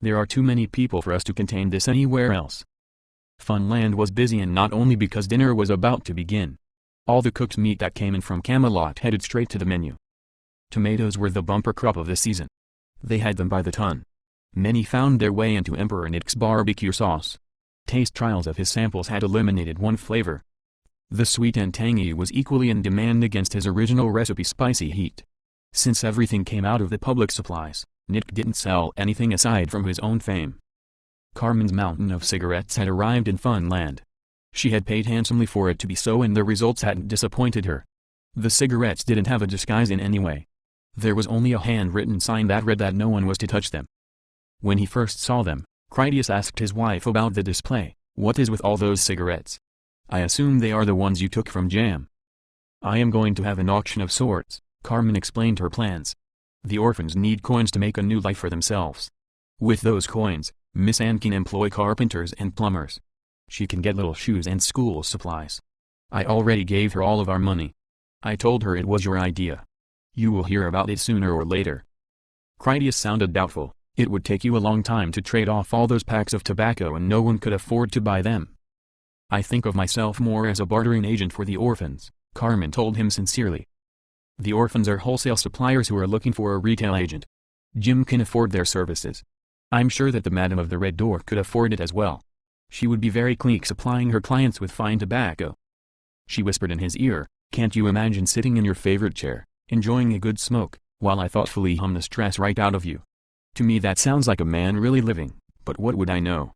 There are too many people for us to contain this anywhere else." Funland was busy, and not only because dinner was about to begin. All the cooked meat that came in from Camelot headed straight to the menu. Tomatoes were the bumper crop of the season. They had them by the ton. Many found their way into Emperor Nick's barbecue sauce. Taste trials of his samples had eliminated one flavor. The sweet and tangy was equally in demand against his original recipe spicy heat. Since everything came out of the public supplies, Nick didn't sell anything aside from his own fame. Carmen's mountain of cigarettes had arrived in Funland. She had paid handsomely for it to be so, and the results hadn't disappointed her. The cigarettes didn't have a disguise in any way. There was only a handwritten sign that read that no one was to touch them. When he first saw them, Critias asked his wife about the display. "What is with all those cigarettes? I assume they are the ones you took from Jam." "I am going to have an auction of sorts," Carmen explained her plans. "The orphans need coins to make a new life for themselves. With those coins, Miss Anne can employ carpenters and plumbers. She can get little shoes and school supplies. I already gave her all of our money. I told her it was your idea. You will hear about it sooner or later." Critias sounded doubtful. It would take you a long time to trade off all those packs of tobacco and no one could afford to buy them. I think of myself more as a bartering agent for the orphans, Carmen told him sincerely. The orphans are wholesale suppliers who are looking for a retail agent. Jim can afford their services. I'm sure that the Madam of the Red Door could afford it as well. She would be very clique supplying her clients with fine tobacco. She whispered in his ear, can't you imagine sitting in your favorite chair, enjoying a good smoke, while I thoughtfully hum the stress right out of you? To me that sounds like a man really living, but what would I know?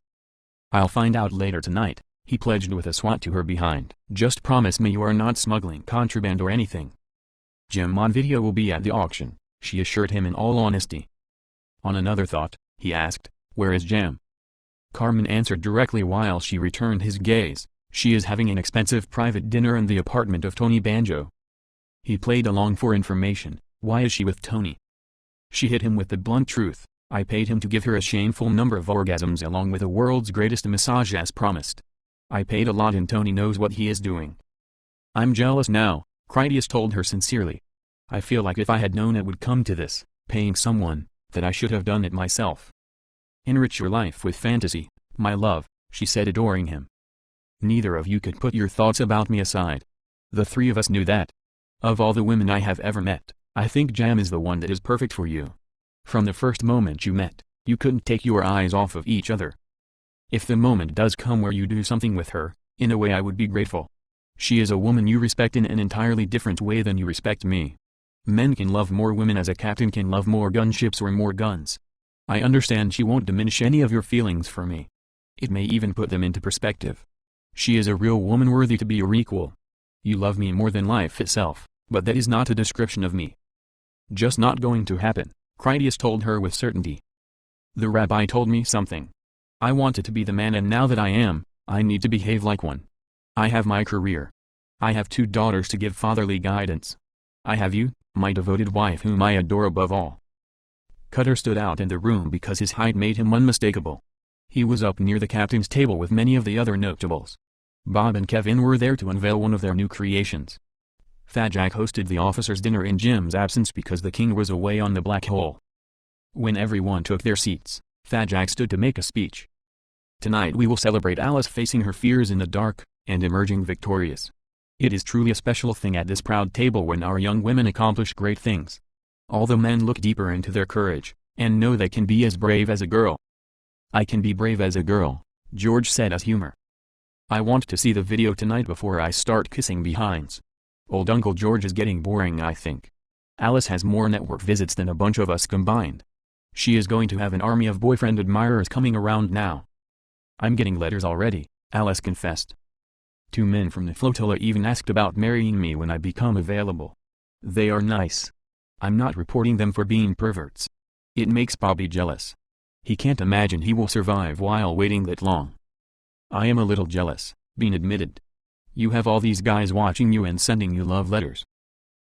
I'll find out later tonight, he pledged with a swat to her behind. Just promise me you are not smuggling contraband or anything. Jim on video will be at the auction, she assured him in all honesty. On another thought, he asked, where is Jam? Carmen answered directly while she returned his gaze, she is having an expensive private dinner in the apartment of Tony Banjo. He played along for information, why is she with Tony? She hit him with the blunt truth, I paid him to give her a shameful number of orgasms along with the world's greatest massage as promised. I paid a lot and Tony knows what he is doing. I'm jealous now, Critias told her sincerely. I feel like if I had known it would come to this, paying someone, that I should have done it myself. Enrich your life with fantasy, my love, she said adoring him. Neither of you could put your thoughts about me aside. The three of us knew that. Of all the women I have ever met, I think Jam is the one that is perfect for you. From the first moment you met, you couldn't take your eyes off of each other. If the moment does come where you do something with her, in a way I would be grateful. She is a woman you respect in an entirely different way than you respect me. Men can love more women as a captain can love more gunships or more guns. I understand she won't diminish any of your feelings for me. It may even put them into perspective. She is a real woman worthy to be your equal. You love me more than life itself, but that is not a description of me. Just not going to happen, Critias told her with certainty. The rabbi told me something. I wanted to be the man and now that I am, I need to behave like one. I have my career. I have 2 daughters to give fatherly guidance. I have you, my devoted wife whom I adore above all. Cutter stood out in the room because his height made him unmistakable. He was up near the captain's table with many of the other notables. Bob and Kevin were there to unveil one of their new creations. Fat Jack hosted the officers' dinner in Jim's absence because the king was away on the Black Hole. When everyone took their seats, Fat Jack stood to make a speech. Tonight we will celebrate Alice facing her fears in the dark, and emerging victorious. It is truly a special thing at this proud table when our young women accomplish great things. All the men look deeper into their courage, and know they can be as brave as a girl. I can be brave as a girl, George said as humor. I want to see the video tonight before I start kissing behinds. Old Uncle George is getting boring I think. Alice has more network visits than a bunch of us combined. She is going to have an army of boyfriend admirers coming around now. I'm getting letters already, Alice confessed. 2 men from the flotilla even asked about marrying me when I become available. They are nice. I'm not reporting them for being perverts. It makes Bobby jealous. He can't imagine he will survive while waiting that long. I am a little jealous, Bean admitted. You have all these guys watching you and sending you love letters.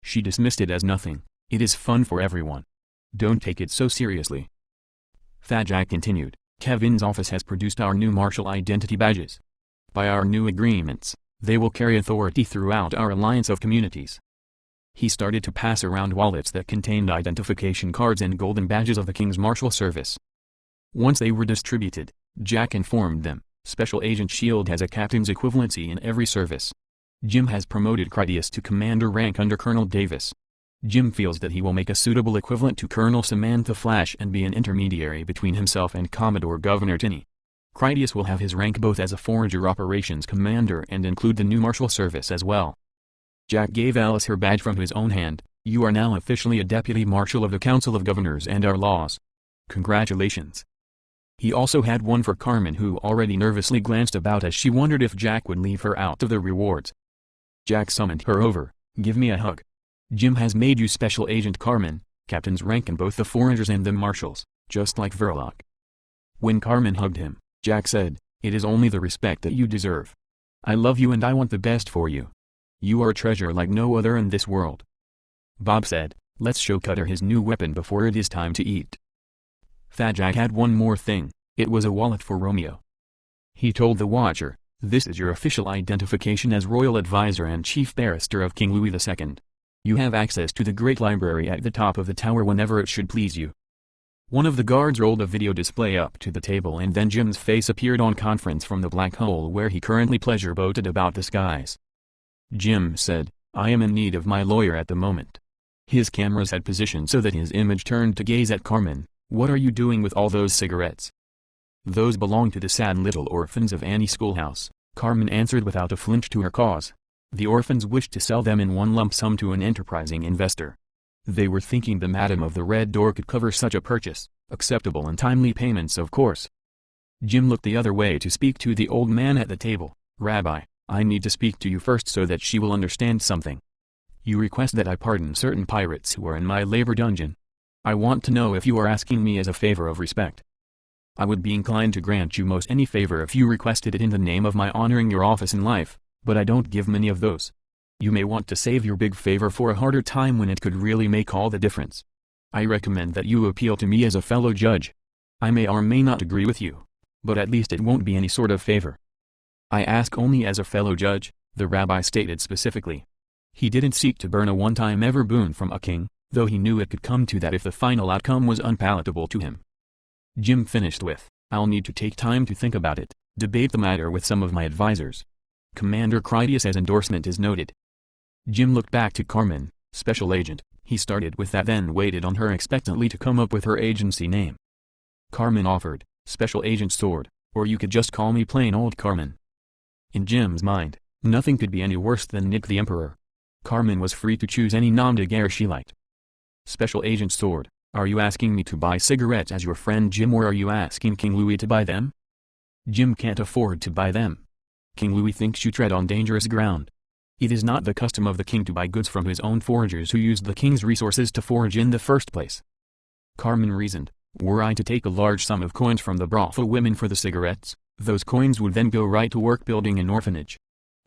She dismissed it as nothing, it is fun for everyone. Don't take it so seriously. Fat Jack continued, Kevin's office has produced our new martial identity badges. By our new agreements, they will carry authority throughout our alliance of communities. He started to pass around wallets that contained identification cards and golden badges of the King's Marshal Service. Once they were distributed, Jack informed them, Special Agent SHIELD has a captain's equivalency in every service. Jim has promoted Critias to commander rank under Colonel Davis. Jim feels that he will make a suitable equivalent to Colonel Samantha Flash and be an intermediary between himself and Commodore Governor Tinney. Critias will have his rank both as a Forager Operations Commander and include the new Marshal Service as well. Jack gave Alice her badge from his own hand. You are now officially a Deputy Marshal of the Council of Governors and our laws. Congratulations. He also had one for Carmen who already nervously glanced about as she wondered if Jack would leave her out of the rewards. Jack summoned her over, give me a hug. Jim has made you Special Agent Carmen, captain's rank in both the Foragers and the Marshals, just like Verloc. When Carmen hugged him, Jack said, it is only the respect that you deserve. I love you and I want the best for you. You are a treasure like no other in this world. Bob said, let's show Cutter his new weapon before it is time to eat. Fat Jack had one more thing, it was a wallet for Romeo. He told the Watcher, this is your official identification as Royal Advisor and Chief Barrister of King Louis II. You have access to the Great Library at the top of the tower whenever it should please you. One of the guards rolled a video display up to the table and then Jim's face appeared on conference from the black hole where he currently pleasure boated about the skies. Jim said, "I am in need of my lawyer at the moment." His cameras had positioned so that his image turned to gaze at Carmen. "What are you doing with all those cigarettes?" "Those belong to the sad little orphans of Annie Schoolhouse," Carmen answered without a flinch to her cause. "The orphans wished to sell them in one lump sum to an enterprising investor. They were thinking the Madam of the Red Door could cover such a purchase, acceptable and timely payments of course." Jim looked the other way to speak to the old man at the table. "Rabbi, I need to speak to you first so that she will understand something. You request that I pardon certain pirates who are in my labor dungeon. I want to know if you are asking me as a favor of respect. I would be inclined to grant you most any favor if you requested it in the name of my honoring your office in life, but I don't give many of those. You may want to save your big favor for a harder time when it could really make all the difference. I recommend that you appeal to me as a fellow judge. I may or may not agree with you, but at least it won't be any sort of favor." "I ask only as a fellow judge," the rabbi stated specifically. He didn't seek to burn a one-time ever boon from a king, though he knew it could come to that if the final outcome was unpalatable to him. Jim finished with, "I'll need to take time to think about it, debate the matter with some of my advisors. Commander Critias's endorsement is noted." Jim looked back to Carmen, "Special Agent," he started with that then waited on her expectantly to come up with her agency name. Carmen offered, "Special Agent Sword, or you could just call me plain old Carmen." In Jim's mind, nothing could be any worse than Nick the Emperor. Carmen was free to choose any nom de guerre she liked. "Special Agent Sword, are you asking me to buy cigarettes as your friend Jim or are you asking King Louis to buy them?" "Jim can't afford to buy them. King Louis thinks you tread on dangerous ground. It is not the custom of the king to buy goods from his own foragers who used the king's resources to forage in the first place." Carmen reasoned, "Were I to take a large sum of coins from the brothel women for the cigarettes, those coins would then go right to work building an orphanage.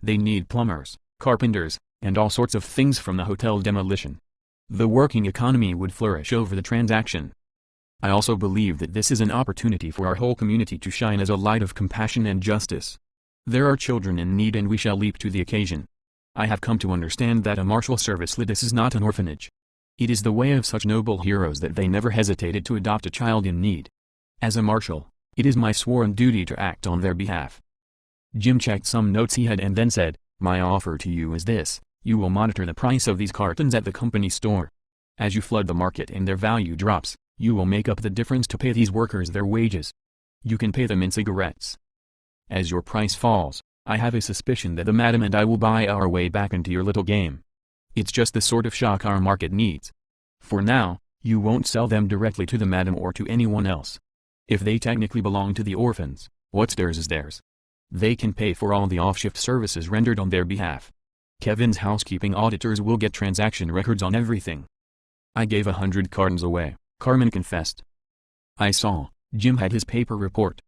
They need plumbers, carpenters, and all sorts of things from the hotel demolition. The working economy would flourish over the transaction. I also believe that this is an opportunity for our whole community to shine as a light of compassion and justice. There are children in need and we shall leap to the occasion. I have come to understand that a martial service like this is not an orphanage. It is the way of such noble heroes that they never hesitated to adopt a child in need. As a marshal, it is my sworn duty to act on their behalf." Jim checked some notes he had and then said, "My offer to you is this. You will monitor the price of these cartons at the company store. As you flood the market and their value drops, you will make up the difference to pay these workers their wages. You can pay them in cigarettes. As your price falls, I have a suspicion that the madam and I will buy our way back into your little game. It's just the sort of shock our market needs. For now, you won't sell them directly to the madam or to anyone else. If they technically belong to the orphans, what's theirs is theirs. They can pay for all the off-shift services rendered on their behalf. Kevin's housekeeping auditors will get transaction records on everything." "I gave 100 cartons away," Carmen confessed. "I saw." Jim had his paper report.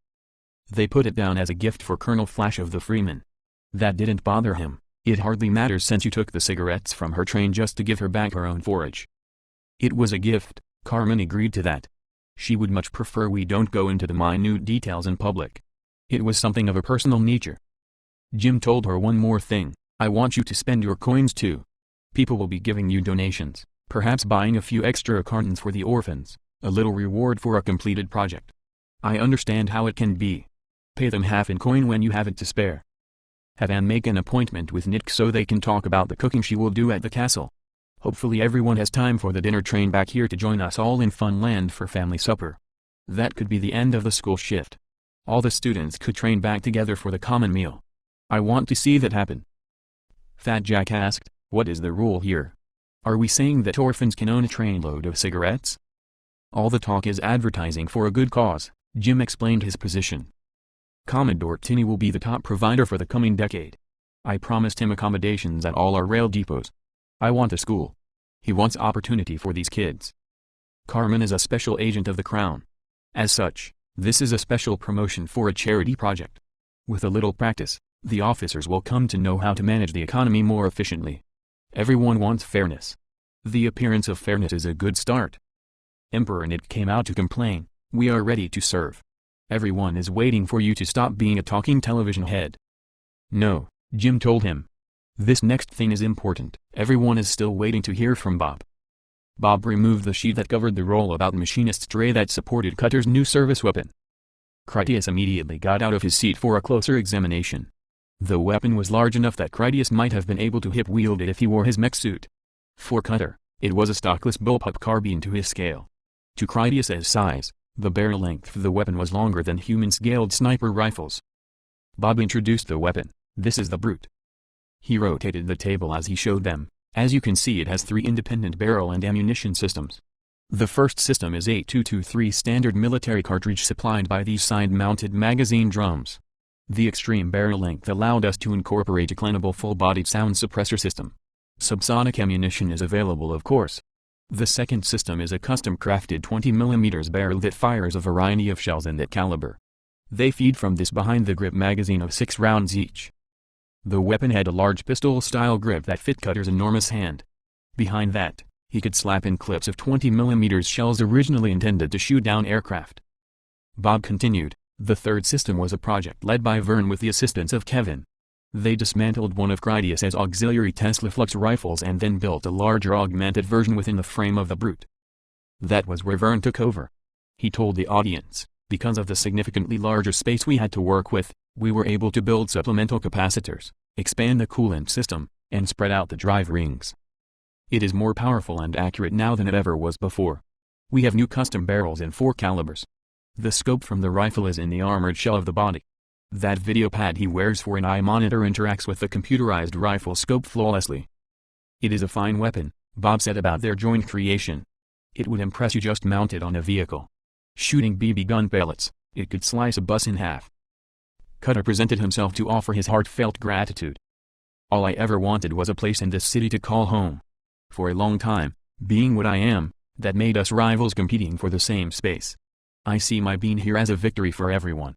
"They put it down as a gift for Colonel Flash of the Freeman. That didn't bother him. It hardly matters since you took the cigarettes from her train just to give her back her own forage." "It was a gift," Carmen agreed to that. She would much prefer we don't go into the minute details in public. It was something of a personal nature. Jim told her one more thing, "I want you to spend your coins too. People will be giving you donations, perhaps buying a few extra cartons for the orphans, a little reward for a completed project. I understand how it can be. Pay them half in coin when you have it to spare. Have Anne make an appointment with Nick so they can talk about the cooking she will do at the castle. Hopefully everyone has time for the dinner train back here to join us all in Funland for family supper. That could be the end of the school shift. All the students could train back together for the common meal. I want to see that happen." Fat Jack asked, "What is the rule here? Are we saying that orphans can own a trainload of cigarettes?" "All the talk is advertising for a good cause," Jim explained his position. "Commodore Tinney will be the top provider for the coming decade. I promised him accommodations at all our rail depots. I want a school. He wants opportunity for these kids. Carmen is a special agent of the Crown. As such, this is a special promotion for a charity project. With a little practice, the officers will come to know how to manage the economy more efficiently. Everyone wants fairness. The appearance of fairness is a good start. Emperor Nick came out to complain, "We are ready to serve. Everyone is waiting for you to stop being a talking television head." "No," Jim told him. "This next thing is important. Everyone is still waiting to hear from Bob." Bob removed the sheet that covered the roll-about machinist's tray that supported Cutter's new service weapon. Critias immediately got out of his seat for a closer examination. The weapon was large enough that Critias might have been able to hip-wield it if he wore his mech suit. For Cutter, it was a stockless bullpup carbine to his scale. To Critias's size, the barrel length of the weapon was longer than human-scaled sniper rifles. Bob introduced the weapon. "This is the Brute." He rotated the table as he showed them. As you can see, it has 3 independent barrel and ammunition systems. The first system is a 223 standard military cartridge supplied by these side-mounted magazine drums. The extreme barrel length allowed us to incorporate a cleanable full-bodied sound suppressor system. Subsonic ammunition is available, of course. The second system is a custom-crafted 20mm barrel that fires a variety of shells in that caliber. They feed from this behind-the-grip magazine of 6 rounds each. The weapon had a large pistol-style grip that fit Cutter's enormous hand. Behind that, he could slap in clips of 20mm shells originally intended to shoot down aircraft. Bob continued, "The third system was a project led by Vern with the assistance of Kevin. They dismantled one of Critias's auxiliary Tesla Flux rifles and then built a larger augmented version within the frame of the Brute. That was where Vern took over. He told the audience, because of the significantly larger space we had to work with, we were able to build supplemental capacitors, expand the coolant system, and spread out the drive rings. It is more powerful and accurate now than it ever was before. We have new custom barrels in 4 calibers. The scope from the rifle is in the armored shell of the body. That video pad he wears for an eye monitor interacts with the computerized rifle scope flawlessly. It is a fine weapon," Bob said about their joint creation. "It would impress you just mounted on a vehicle. Shooting BB gun pellets, it could slice a bus in half." Cutter presented himself to offer his heartfelt gratitude. "All I ever wanted was a place in this city to call home. For a long time, being what I am, that made us rivals competing for the same space. I see my being here as a victory for everyone.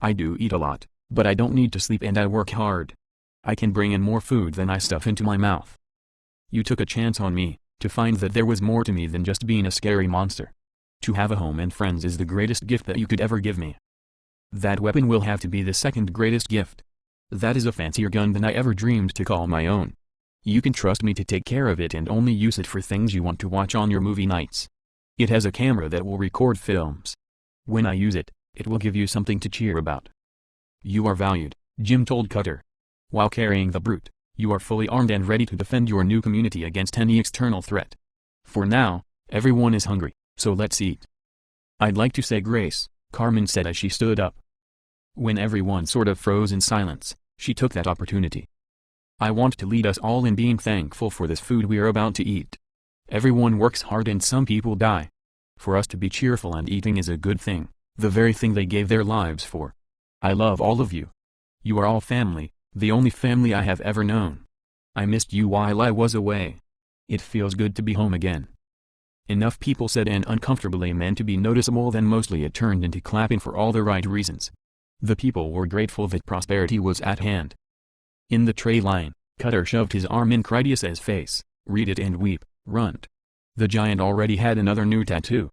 I do eat a lot, but I don't need to sleep and I work hard. I can bring in more food than I stuff into my mouth. You took a chance on me, to find that there was more to me than just being a scary monster. To have a home and friends is the greatest gift that you could ever give me. That weapon will have to be the second greatest gift. That is a fancier gun than I ever dreamed to call my own. You can trust me to take care of it and only use it for things you want to watch on your movie nights. It has a camera that will record films. When I use it, it will give you something to cheer about. You are valued," Jim told Cutter. "While carrying the Brute, you are fully armed and ready to defend your new community against any external threat. For now, everyone is hungry, so let's eat." "I'd like to say grace," Carmen said as she stood up. When everyone sort of froze in silence, she took that opportunity. "I want to lead us all in being thankful for this food we are about to eat. Everyone works hard and some people die. For us to be cheerful and eating is a good thing, the very thing they gave their lives for. I love all of you. You are all family, the only family I have ever known. I missed you while I was away. It feels good to be home again." Enough people said an uncomfortable amen to be noticeable, then mostly it turned into clapping for all the right reasons. The people were grateful that prosperity was at hand. In the tray line, Cutter shoved his arm in Critias's face. "Read it and weep, runt." The giant already had another new tattoo.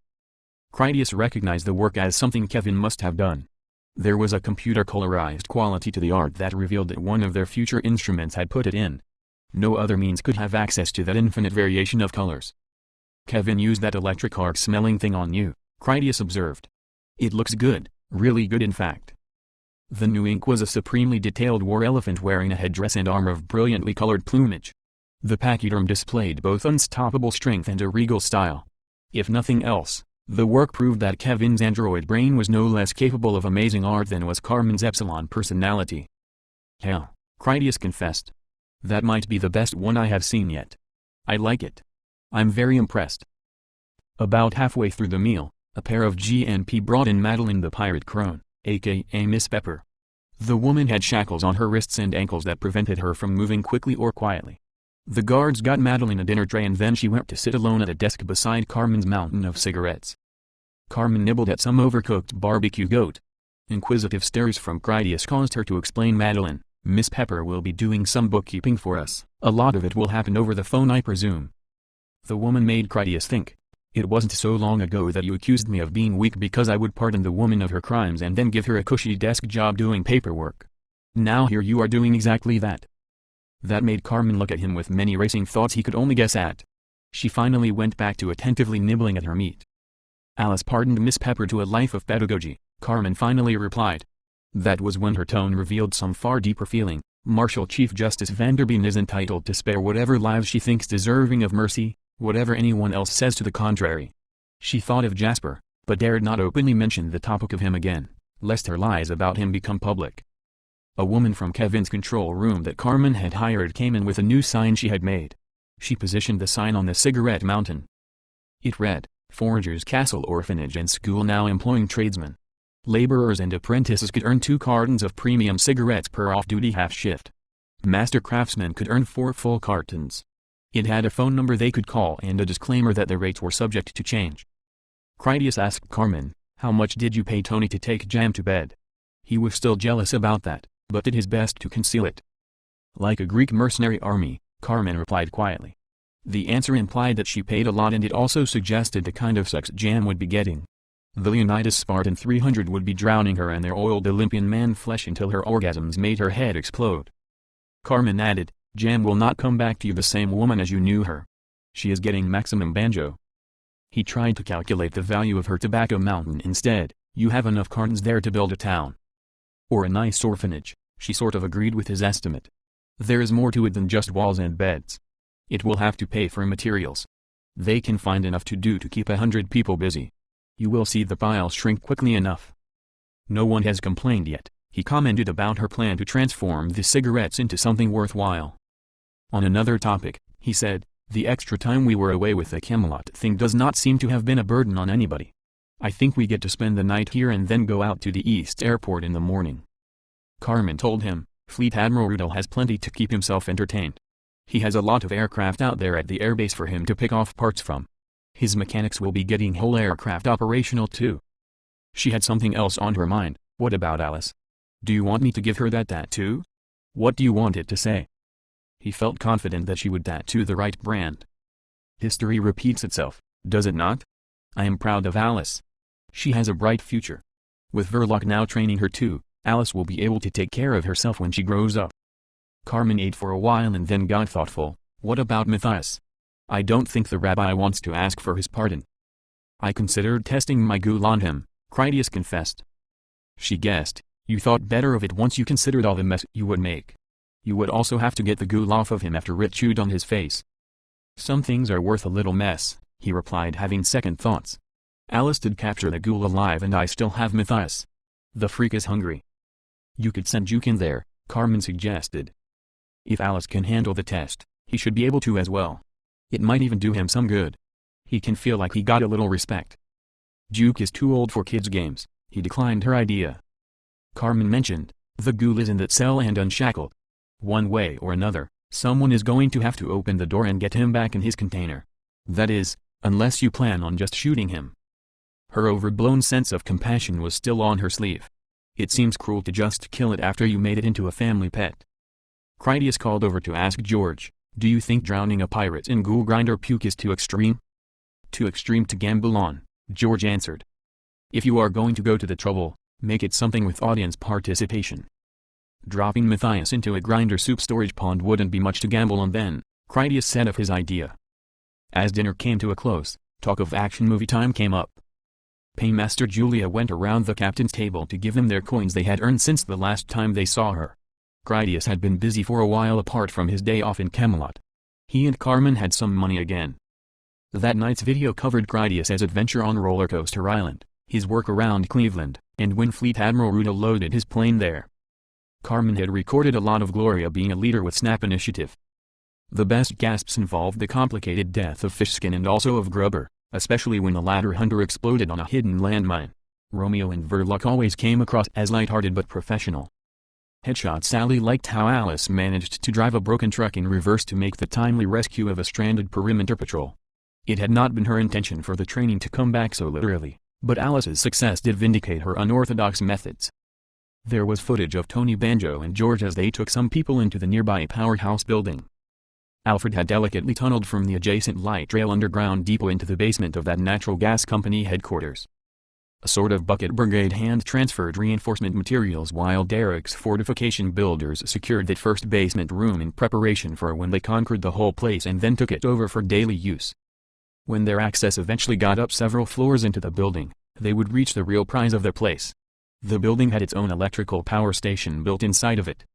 Critias recognized the work as something Kevin must have done. There was a computer-colorized quality to the art that revealed that one of their future instruments had put it in. No other means could have access to that infinite variation of colors. "Kevin used that electric arc smelling thing on you," Critias observed. "It looks good, really good in fact." The new ink was a supremely detailed war elephant wearing a headdress and armor of brilliantly colored plumage. The pachyderm displayed both unstoppable strength and a regal style. If nothing else, the work proved that Kevin's android brain was no less capable of amazing art than was Carmen's Epsilon personality. "Hell," Critias confessed. "That might be the best one I have seen yet. I like it. I'm very impressed." About halfway through the meal, a pair of GNP brought in Madeline the Pirate Crone, aka Miss Pepper. The woman had shackles on her wrists and ankles that prevented her from moving quickly or quietly. The guards got Madeline a dinner tray and then she went to sit alone at a desk beside Carmen's mountain of cigarettes. Carmen nibbled at some overcooked barbecue goat. Inquisitive stares from Critias caused her to explain. "Madeline, Miss Pepper will be doing some bookkeeping for us. A lot of it will happen over the phone, I presume." The woman made Critias think. "It wasn't so long ago that you accused me of being weak because I would pardon the woman of her crimes and then give her a cushy desk job doing paperwork. Now here you are doing exactly that." That made Carmen look at him with many racing thoughts he could only guess at. She finally went back to attentively nibbling at her meat. Alice pardoned Miss Pepper to a life of pedagogy, Carmen finally replied. That was when her tone revealed some far deeper feeling. Marshal Chief Justice Vanderbean is entitled to spare whatever lives she thinks deserving of mercy, whatever anyone else says to the contrary. She thought of Jasper, but dared not openly mention the topic of him again, lest her lies about him become public. A woman from Kevin's control room that Carmen had hired came in with a new sign she had made. She positioned the sign on the cigarette mountain. It read, Forager's Castle Orphanage and School now employing tradesmen. Laborers and apprentices could earn 2 cartons of premium cigarettes per off-duty half shift. Master craftsmen could earn 4 full cartons. It had a phone number they could call and a disclaimer that the rates were subject to change. Critias asked Carmen, how much did you pay Tony to take Jam to bed? He was still jealous about that, but did his best to conceal it. Like a Greek mercenary army, Carmen replied quietly. The answer implied that she paid a lot, and it also suggested the kind of sex Jam would be getting. The Leonidas Spartan 300 would be drowning her in their oiled Olympian man flesh until her orgasms made her head explode. Carmen added, Jam will not come back to you the same woman as you knew her. She is getting maximum banjo. He tried to calculate the value of her tobacco mountain instead. You have enough cartons there to build a town. Or a nice orphanage, she sort of agreed with his estimate. There is more to it than just walls and beds. It will have to pay for materials. They can find enough to do to keep 100 people busy. You will see the pile shrink quickly enough. No one has complained yet, he commented about her plan to transform the cigarettes into something worthwhile. On another topic, he said, the extra time we were away with the Camelot thing does not seem to have been a burden on anybody. I think we get to spend the night here and then go out to the East Airport in the morning. Carmen told him, Fleet Admiral Rudel has plenty to keep himself entertained. He has a lot of aircraft out there at the airbase for him to pick off parts from. His mechanics will be getting whole aircraft operational too. She had something else on her mind. What about Alice? Do you want me to give her that tattoo? What do you want it to say? He felt confident that she would tattoo the right brand. History repeats itself, does it not? I am proud of Alice. She has a bright future. With Verloc now training her too, Alice will be able to take care of herself when she grows up. Carmen ate for a while and then got thoughtful. What about Matthias? I don't think the rabbi wants to ask for his pardon. I considered testing my ghoul on him, Critias confessed. She guessed, you thought better of it once you considered all the mess you would make. You would also have to get the ghoul off of him after Rit chewed on his face. Some things are worth a little mess, he replied, having second thoughts. Alice did capture the ghoul alive and I still have Matthias. The freak is hungry. You could send Juke in there, Carmen suggested. If Alice can handle the test, he should be able to as well. It might even do him some good. He can feel like he got a little respect. Juke is too old for kids' games, he declined her idea. Carmen mentioned, the ghoul is in that cell and unshackled. One way or another, someone is going to have to open the door and get him back in his container. That is, unless you plan on just shooting him. Her overblown sense of compassion was still on her sleeve. It seems cruel to just kill it after you made it into a family pet. Critias called over to ask George, do you think drowning a pirate in ghoul grinder puke is too extreme? Too extreme to gamble on, George answered. If you are going to go to the trouble, make it something with audience participation. Dropping Matthias into a grinder soup storage pond wouldn't be much to gamble on then, Critias said of his idea. As dinner came to a close, talk of action movie time came up. Paymaster Julia went around the captain's table to give them their coins they had earned since the last time they saw her. Critias had been busy for a while apart from his day off in Camelot. He and Carmen had some money again. That night's video covered Critias' adventure on Roller Coaster Island, his work around Cleveland, and when Fleet Admiral Rudel loaded his plane there. Carmen had recorded a lot of Gloria being a leader with Snap Initiative. The best gasps involved the complicated death of Fishskin and also of Grubber, especially when the latter hunter exploded on a hidden landmine. Romeo and Verloc always came across as lighthearted but professional. Headshot Sally liked how Alice managed to drive a broken truck in reverse to make the timely rescue of a stranded perimeter patrol. It had not been her intention for the training to come back so literally, but Alice's success did vindicate her unorthodox methods. There was footage of Tony Banjo and George as they took some people into the nearby powerhouse building. Alfred had delicately tunneled from the adjacent light rail underground depot into the basement of that natural gas company headquarters. A sort of bucket brigade hand-transferred reinforcement materials while Derek's fortification builders secured that first basement room in preparation for when they conquered the whole place and then took it over for daily use. When their access eventually got up several floors into the building, they would reach the real prize of the place. The building had its own electrical power station built inside of it.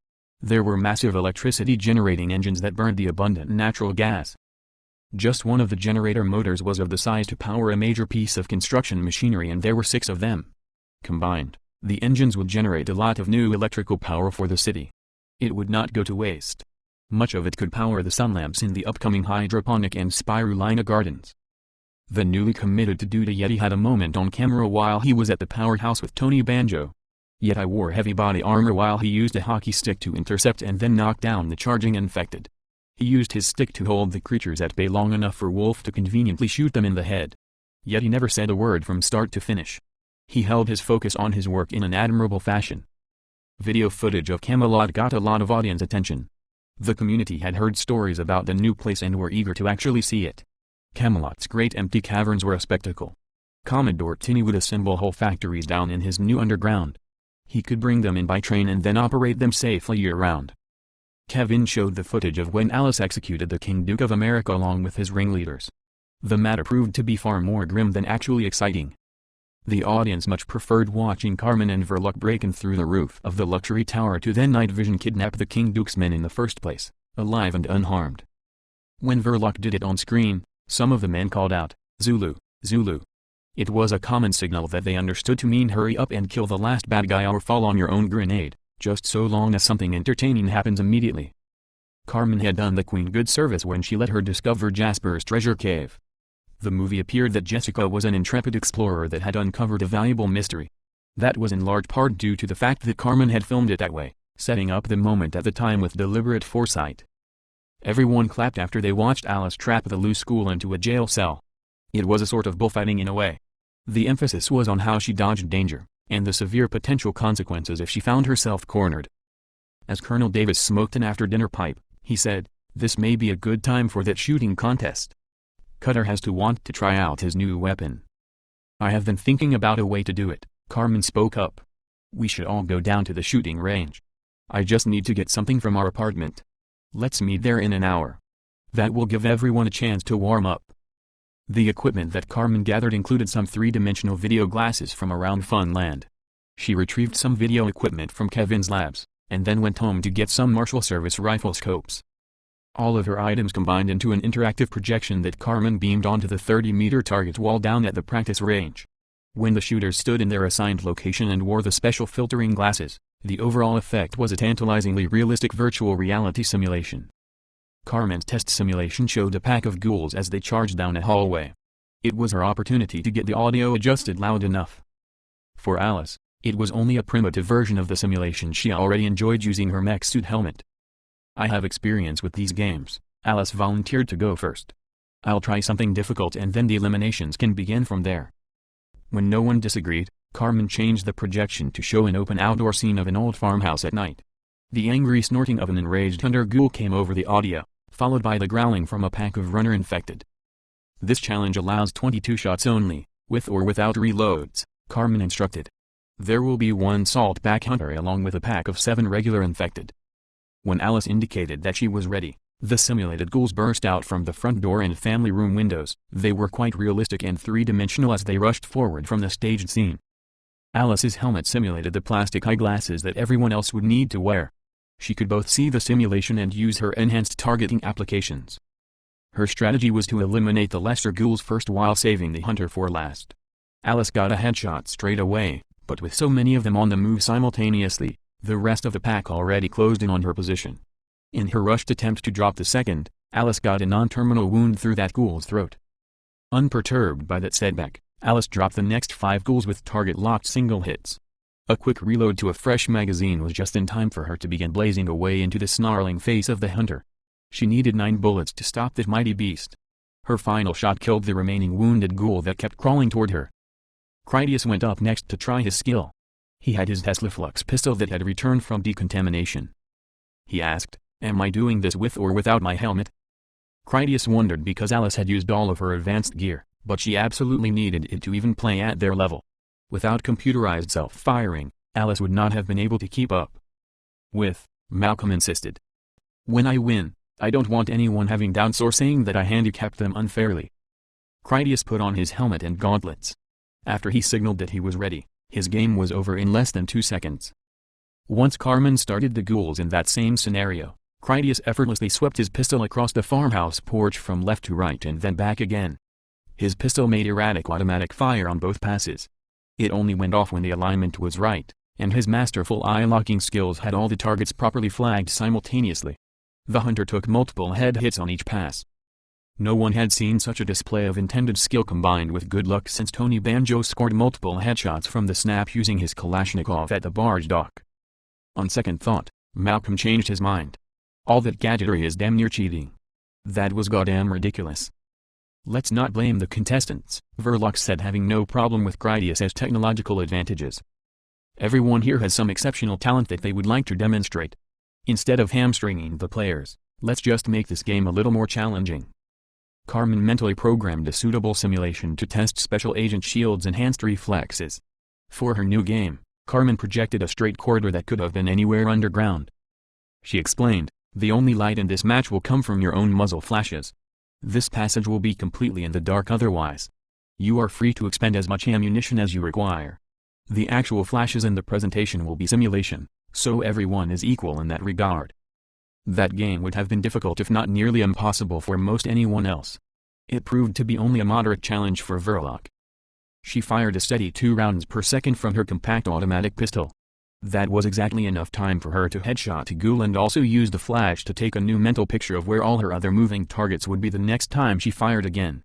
There were massive electricity-generating engines that burned the abundant natural gas. Just one of the generator motors was of the size to power a major piece of construction machinery, and there were 6 of them. Combined, the engines would generate a lot of new electrical power for the city. It would not go to waste. Much of it could power the sun lamps in the upcoming hydroponic and spirulina gardens. The newly committed to duty Yeti had a moment on camera while he was at the powerhouse with Tony Banjo. Yeti wore heavy body armor while he used a hockey stick to intercept and then knock down the charging infected. He used his stick to hold the creatures at bay long enough for Wolf to conveniently shoot them in the head. Yeti never said a word from start to finish. He held his focus on his work in an admirable fashion. Video footage of Camelot got a lot of audience attention. The community had heard stories about the new place and were eager to actually see it. Camelot's great empty caverns were a spectacle. Commodore Tinny would assemble whole factories down in his new underground. He could bring them in by train and then operate them safely year-round. Kevin showed the footage of when Alice executed the King Duke of America along with his ringleaders. The matter proved to be far more grim than actually exciting. The audience much preferred watching Carmen and Verloc breaking through the roof of the luxury tower to then night vision kidnap the King Duke's men in the first place, alive and unharmed. When Verloc did it on screen, some of the men called out, "Zulu, Zulu." It was a common signal that they understood to mean hurry up and kill the last bad guy or fall on your own grenade, just so long as something entertaining happens immediately. Carmen had done the Queen good service when she let her discover Jasper's treasure cave. The movie appeared that Jessica was an intrepid explorer that had uncovered a valuable mystery. That was in large part due to the fact that Carmen had filmed it that way, setting up the moment at the time with deliberate foresight. Everyone clapped after they watched Alice trap the loose school into a jail cell. It was a sort of bullfighting in a way. The emphasis was on how she dodged danger, and the severe potential consequences if she found herself cornered. As Colonel Davis smoked an after-dinner pipe, he said, "This may be a good time for that shooting contest. Cutter has to want to try out his new weapon." "I have been thinking about a way to do it," Carmen spoke up. "We should all go down to the shooting range. I just need to get something from our apartment. Let's meet there in an hour. That will give everyone a chance to warm up." The equipment that Carmen gathered included some 3-dimensional video glasses from around Funland. She retrieved some video equipment from Kevin's labs, and then went home to get some Marshall Service rifle scopes. All of her items combined into an interactive projection that Carmen beamed onto the 30-meter target wall down at the practice range. When the shooters stood in their assigned location and wore the special filtering glasses, the overall effect was a tantalizingly realistic virtual reality simulation. Carmen's test simulation showed a pack of ghouls as they charged down a hallway. It was her opportunity to get the audio adjusted loud enough. For Alice, it was only a primitive version of the simulation she already enjoyed using her mech suit helmet. "I have experience with these games," Alice volunteered to go first. "I'll try something difficult and then the eliminations can begin from there." When no one disagreed, Carmen changed the projection to show an open outdoor scene of an old farmhouse at night. The angry snorting of an enraged hunter ghoul came over the audio, followed by the growling from a pack of runner infected. "This challenge allows 22 shots only, with or without reloads," Carmen instructed. "There will be one saltback hunter along with a pack of 7 regular infected." When Alice indicated that she was ready, the simulated ghouls burst out from the front door and family room windows. They were quite realistic and 3-dimensional as they rushed forward from the staged scene. Alice's helmet simulated the plastic eyeglasses that everyone else would need to wear. She could both see the simulation and use her enhanced targeting applications. Her strategy was to eliminate the lesser ghouls first while saving the hunter for last. Alice got a headshot straight away, but with so many of them on the move simultaneously, the rest of the pack already closed in on her position. In her rushed attempt to drop the second, Alice got a non-terminal wound through that ghoul's throat. Unperturbed by that setback, Alice dropped the next 5 ghouls with target-locked single hits. A quick reload to a fresh magazine was just in time for her to begin blazing away into the snarling face of the hunter. She needed 9 bullets to stop that mighty beast. Her final shot killed the remaining wounded ghoul that kept crawling toward her. Critias went up next to try his skill. He had his Tesla Flux pistol that had returned from decontamination. He asked, "Am I doing this with or without my helmet?" Critias wondered because Alice had used all of her advanced gear, but she absolutely needed it to even play at their level. Without computerized self-firing, Alice would not have been able to keep up. "With," Malcolm insisted. "When I win, I don't want anyone having doubts or saying that I handicapped them unfairly." Critias put on his helmet and gauntlets. After he signaled that he was ready, his game was over in less than 2 seconds. Once Carmen started the ghouls in that same scenario, Critias effortlessly swept his pistol across the farmhouse porch from left to right and then back again. His pistol made erratic automatic fire on both passes. It only went off when the alignment was right, and his masterful eye-locking skills had all the targets properly flagged simultaneously. The hunter took multiple head hits on each pass. No one had seen such a display of intended skill combined with good luck since Tony Banjo scored multiple headshots from the snap using his Kalashnikov at the barge dock. On second thought, Malcolm changed his mind. All that gadgetry is damn near cheating. That was goddamn ridiculous. Let's not blame the contestants, Verloc said, having no problem with Critias' technological advantages. Everyone here has some exceptional talent that they would like to demonstrate. Instead of hamstringing the players, let's just make this game a little more challenging. Carmen mentally programmed a suitable simulation to test Special Agent Shield's enhanced reflexes. For her new game, Carmen projected a straight corridor that could have been anywhere underground. She explained, "The only light in this match will come from your own muzzle flashes. This passage will be completely in the dark otherwise. You are free to expend as much ammunition as you require. The actual flashes in the presentation will be simulation, so everyone is equal in that regard." That game would have been difficult if not nearly impossible for most anyone else. It proved to be only a moderate challenge for Verloc. She fired a steady 2 rounds per second from her compact automatic pistol. That was exactly enough time for her to headshot a ghoul and also use the flash to take a new mental picture of where all her other moving targets would be the next time she fired again.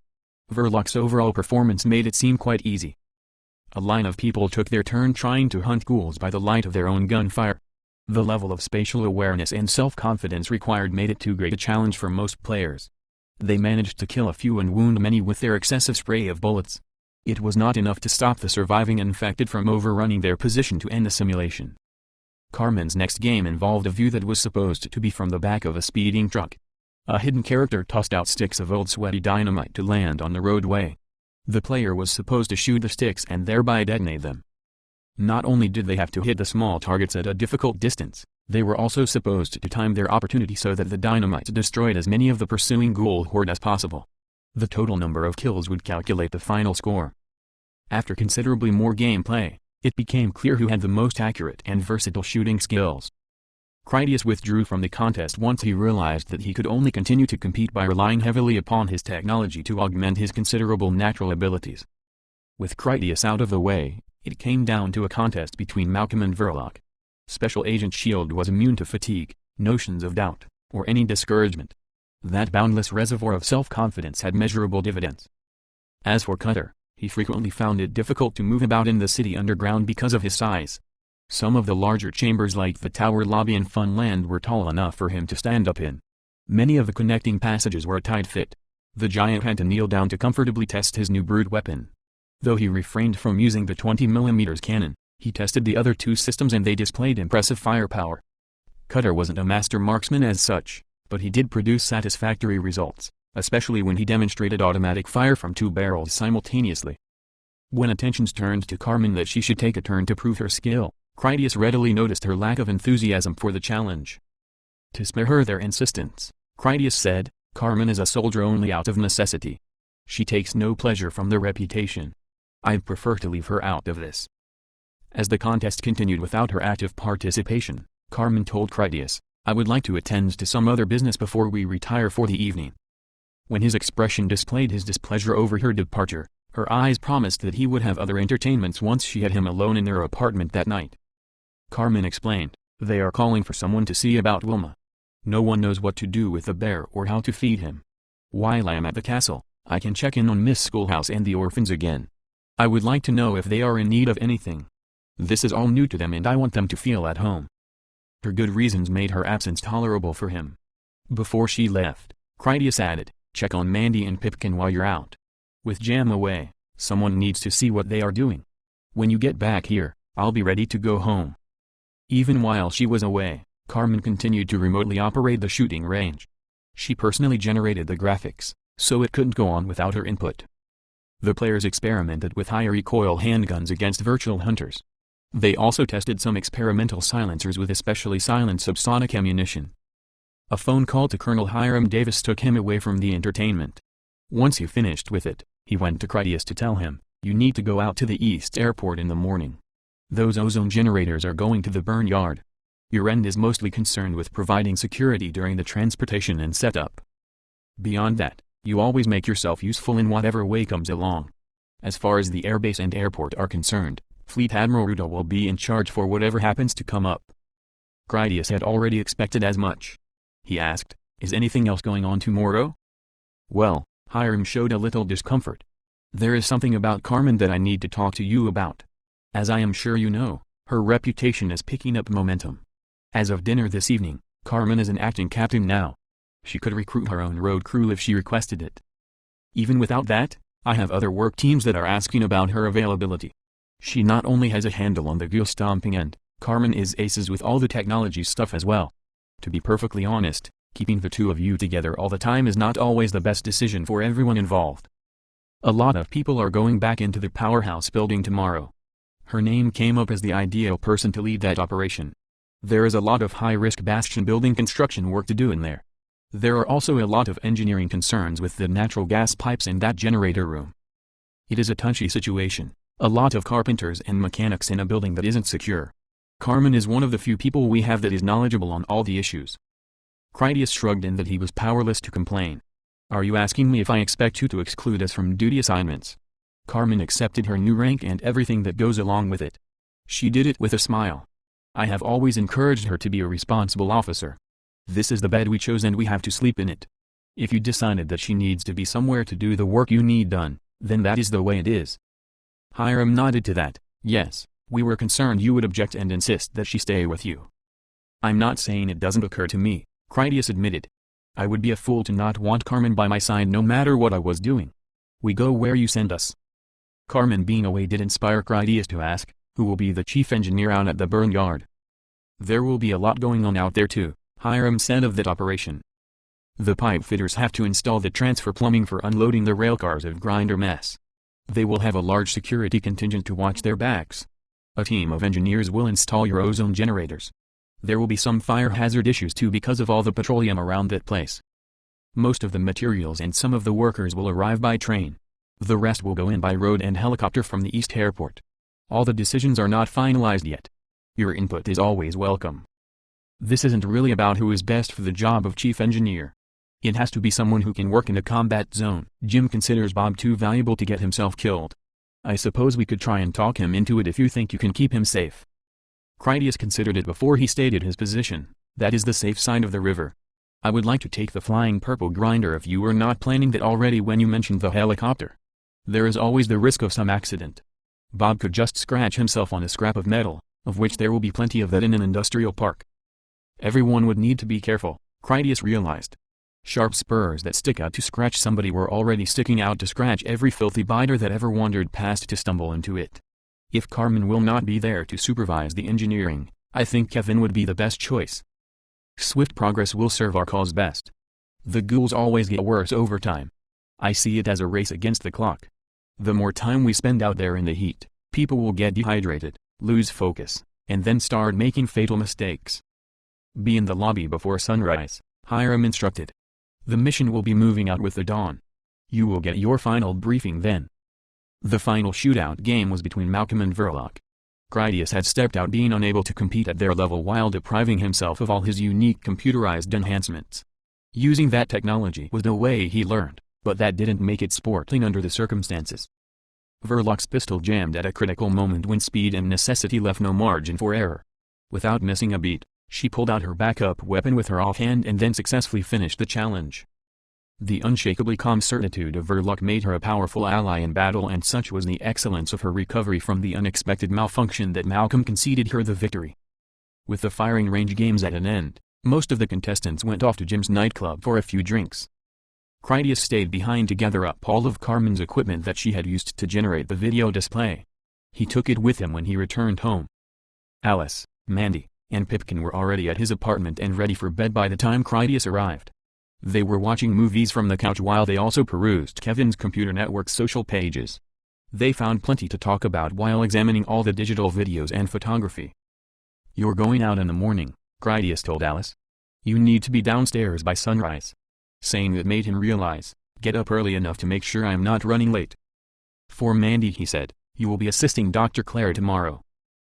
Verloc's overall performance made it seem quite easy. A line of people took their turn trying to hunt ghouls by the light of their own gunfire. The level of spatial awareness and self-confidence required made it too great a challenge for most players. They managed to kill a few and wound many with their excessive spray of bullets. It was not enough to stop the surviving infected from overrunning their position to end the simulation. Carmen's next game involved a view that was supposed to be from the back of a speeding truck. A hidden character tossed out sticks of old sweaty dynamite to land on the roadway. The player was supposed to shoot the sticks and thereby detonate them. Not only did they have to hit the small targets at a difficult distance, they were also supposed to time their opportunity so that the dynamite destroyed as many of the pursuing ghoul horde as possible. The total number of kills would calculate the final score. After considerably more gameplay, it became clear who had the most accurate and versatile shooting skills. Critias withdrew from the contest once he realized that he could only continue to compete by relying heavily upon his technology to augment his considerable natural abilities. With Critias out of the way, it came down to a contest between Malcolm and Verloc. Special Agent Shield was immune to fatigue, notions of doubt, or any discouragement. That boundless reservoir of self-confidence had measurable dividends. As for Cutter, he frequently found it difficult to move about in the city underground because of his size. Some of the larger chambers like the Tower Lobby and Funland were tall enough for him to stand up in. Many of the connecting passages were a tight fit. The giant had to kneel down to comfortably test his new brood weapon. Though he refrained from using the 20mm cannon, he tested the other 2 systems and they displayed impressive firepower. Cutter wasn't a master marksman as such, but he did produce satisfactory results, especially when he demonstrated automatic fire from 2 barrels simultaneously. When attentions turned to Carmen that she should take a turn to prove her skill, Critias readily noticed her lack of enthusiasm for the challenge. To spare her their insistence, Critias said, "Carmen is a soldier only out of necessity. She takes no pleasure from the reputation. I'd prefer to leave her out of this." As the contest continued without her active participation, Carmen told Critias, "I would like to attend to some other business before we retire for the evening." When his expression displayed his displeasure over her departure, her eyes promised that he would have other entertainments once she had him alone in their apartment that night. Carmen explained, "They are calling for someone to see about Wilma. No one knows what to do with the bear or how to feed him. While I am at the castle, I can check in on Miss Schoolhouse and the orphans again. I would like to know if they are in need of anything. This is all new to them and I want them to feel at home." Her good reasons made her absence tolerable for him. Before she left, Critias added, "Check on Mandy and Pipkin while you're out. With Jam away, someone needs to see what they are doing. When you get back here, I'll be ready to go home." Even while she was away, Carmen continued to remotely operate the shooting range. She personally generated the graphics, so it couldn't go on without her input. The players experimented with higher recoil handguns against virtual hunters. They also tested some experimental silencers with especially silent subsonic ammunition. A phone call to Colonel Hiram Davis took him away from the entertainment. Once he finished with it, He went to Critias to tell him, "You need to go out to the East Airport in the morning. Those ozone generators are going to the burn yard. Your end is mostly concerned with providing security during the transportation and setup. Beyond that, you always make yourself useful in whatever way comes along. As far as the airbase and airport are concerned, Fleet Admiral Ruda will be in charge for whatever happens to come up." Critias had already expected as much. He asked, "Is anything else going on tomorrow?" "Well," Hiram showed a little discomfort. "There is something about Carmen that I need to talk to you about. As I am sure you know, her reputation is picking up momentum. As of dinner this evening, Carmen is an acting captain now. She could recruit her own road crew if she requested it. Even without that, I have other work teams that are asking about her availability. She not only has a handle on the ghoul stomping end, Carmen is aces with all the technology stuff as well. To be perfectly honest, keeping the two of you together all the time is not always the best decision for everyone involved. A lot of people are going back into the powerhouse building tomorrow. Her name came up as the ideal person to lead that operation. There is a lot of high-risk bastion building construction work to do in there. There are also a lot of engineering concerns with the natural gas pipes in that generator room. It is a touchy situation, a lot of carpenters and mechanics in a building that isn't secure. Carmen is one of the few people we have that is knowledgeable on all the issues." Critias shrugged in that he was powerless to complain. "Are you asking me if I expect you to exclude us from duty assignments?" Carmen accepted her new rank and everything that goes along with it. She did it with a smile. "I have always encouraged her to be a responsible officer. This is the bed we chose and we have to sleep in it. If you decided that she needs to be somewhere to do the work you need done, then that is the way it is." Hiram nodded to that. "Yes, we were concerned you would object and insist that she stay with you." "I'm not saying it doesn't occur to me," Critias admitted. "I would be a fool to not want Carmen by my side no matter what I was doing. We go where you send us." Carmen being away did inspire Critias to ask, "Who will be the chief engineer out at the burn yard?" "There will be a lot going on out there too," Hiram said of that operation. "The pipe fitters have to install the transfer plumbing for unloading the railcars of grinder mess. They will have a large security contingent to watch their backs. A team of engineers will install your ozone generators. There will be some fire hazard issues too because of all the petroleum around that place. Most of the materials and some of the workers will arrive by train. The rest will go in by road and helicopter from the East Airport. All the decisions are not finalized yet. Your input is always welcome. This isn't really about who is best for the job of chief engineer. It has to be someone who can work in a combat zone. Jim considers Bob too valuable to get himself killed. I suppose we could try and talk him into it if you think you can keep him safe." Critias considered it before he stated his position. "That is the safe side of the river. I would like to take the flying purple grinder if you were not planning that already when you mentioned the helicopter. There is always the risk of some accident. Bob could just scratch himself on a scrap of metal, of which there will be plenty of that in an industrial park. Everyone would need to be careful," Critias realized. Sharp spurs that stick out to scratch somebody were already sticking out to scratch every filthy biter that ever wandered past to stumble into it. If Carmen will not be there to supervise the engineering, I think Kevin would be the best choice. Swift progress will serve our cause best. The ghouls always get worse over time. I see it as a race against the clock. The more time we spend out there in the heat, people will get dehydrated, lose focus, and then start making fatal mistakes. Be in the lobby before sunrise, Hiram instructed. The mission will be moving out with the dawn. You will get your final briefing then. The final shootout game was between Malcolm and Verloc. Critias had stepped out being unable to compete at their level while depriving himself of all his unique computerized enhancements. Using that technology was the way he learned, but that didn't make it sporting under the circumstances. Verloc's pistol jammed at a critical moment when speed and necessity left no margin for error. Without missing a beat, she pulled out her backup weapon with her offhand and then successfully finished the challenge. The unshakably calm certitude of Verloc made her a powerful ally in battle, and such was the excellence of her recovery from the unexpected malfunction that Malcolm conceded her the victory. With the firing range games at an end, most of the contestants went off to Jim's nightclub for a few drinks. Critias stayed behind to gather up all of Carmen's equipment that she had used to generate the video display. He took it with him when he returned home. Alice, Mandy, and Pipkin were already at his apartment and ready for bed by the time Critias arrived. They were watching movies from the couch while they also perused Kevin's computer network's social pages. They found plenty to talk about while examining all the digital videos and photography. "You're going out in the morning," Critias told Alice. "You need to be downstairs by sunrise." Saying that made him realize, Get up early enough to make sure I'm not running late. For Mandy, he said, you will be assisting Dr. Claire tomorrow.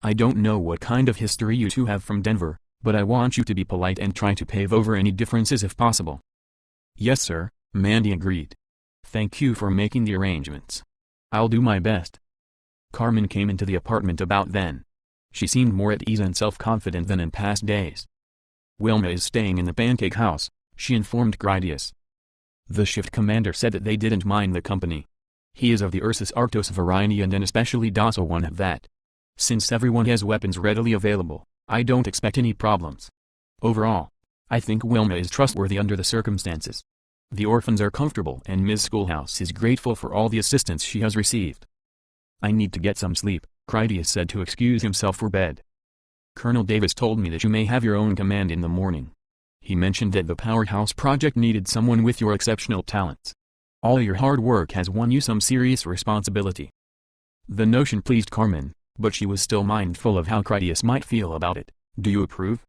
I don't know what kind of history you two have from Denver, but I want you to be polite and try to pave over any differences if possible. Yes, sir, Mandy agreed. Thank you for making the arrangements. I'll do my best. Carmen came into the apartment about then. She seemed more at ease and self-confident than in past days. Wilma is staying in the pancake house, she informed Critias. The shift commander said that they didn't mind the company. He is of the Ursus Arctos variety and an especially docile one at that. Since everyone has weapons readily available, I don't expect any problems. Overall, I think Wilma is trustworthy under the circumstances. The orphans are comfortable and Ms. Schoolhouse is grateful for all the assistance she has received. I need to get some sleep, Critias said to excuse himself for bed. Colonel Davis told me that you may have your own command in the morning. He mentioned that the Powerhouse project needed someone with your exceptional talents. All your hard work has won you some serious responsibility. The notion pleased Carmen, but she was still mindful of how Critias might feel about it. Do you approve?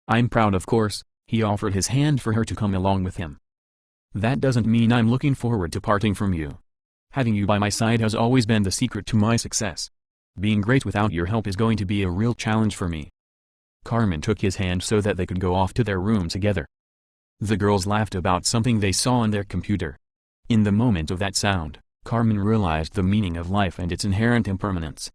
I'm proud, of course. He offered his hand for her to come along with him. That doesn't mean I'm looking forward to parting from you. Having you by my side has always been the secret to my success. Being great without your help is going to be a real challenge for me. Carmen took his hand so that they could go off to their room together. The girls laughed about something they saw on their computer. In the moment of that sound, Carmen realized the meaning of life and its inherent impermanence.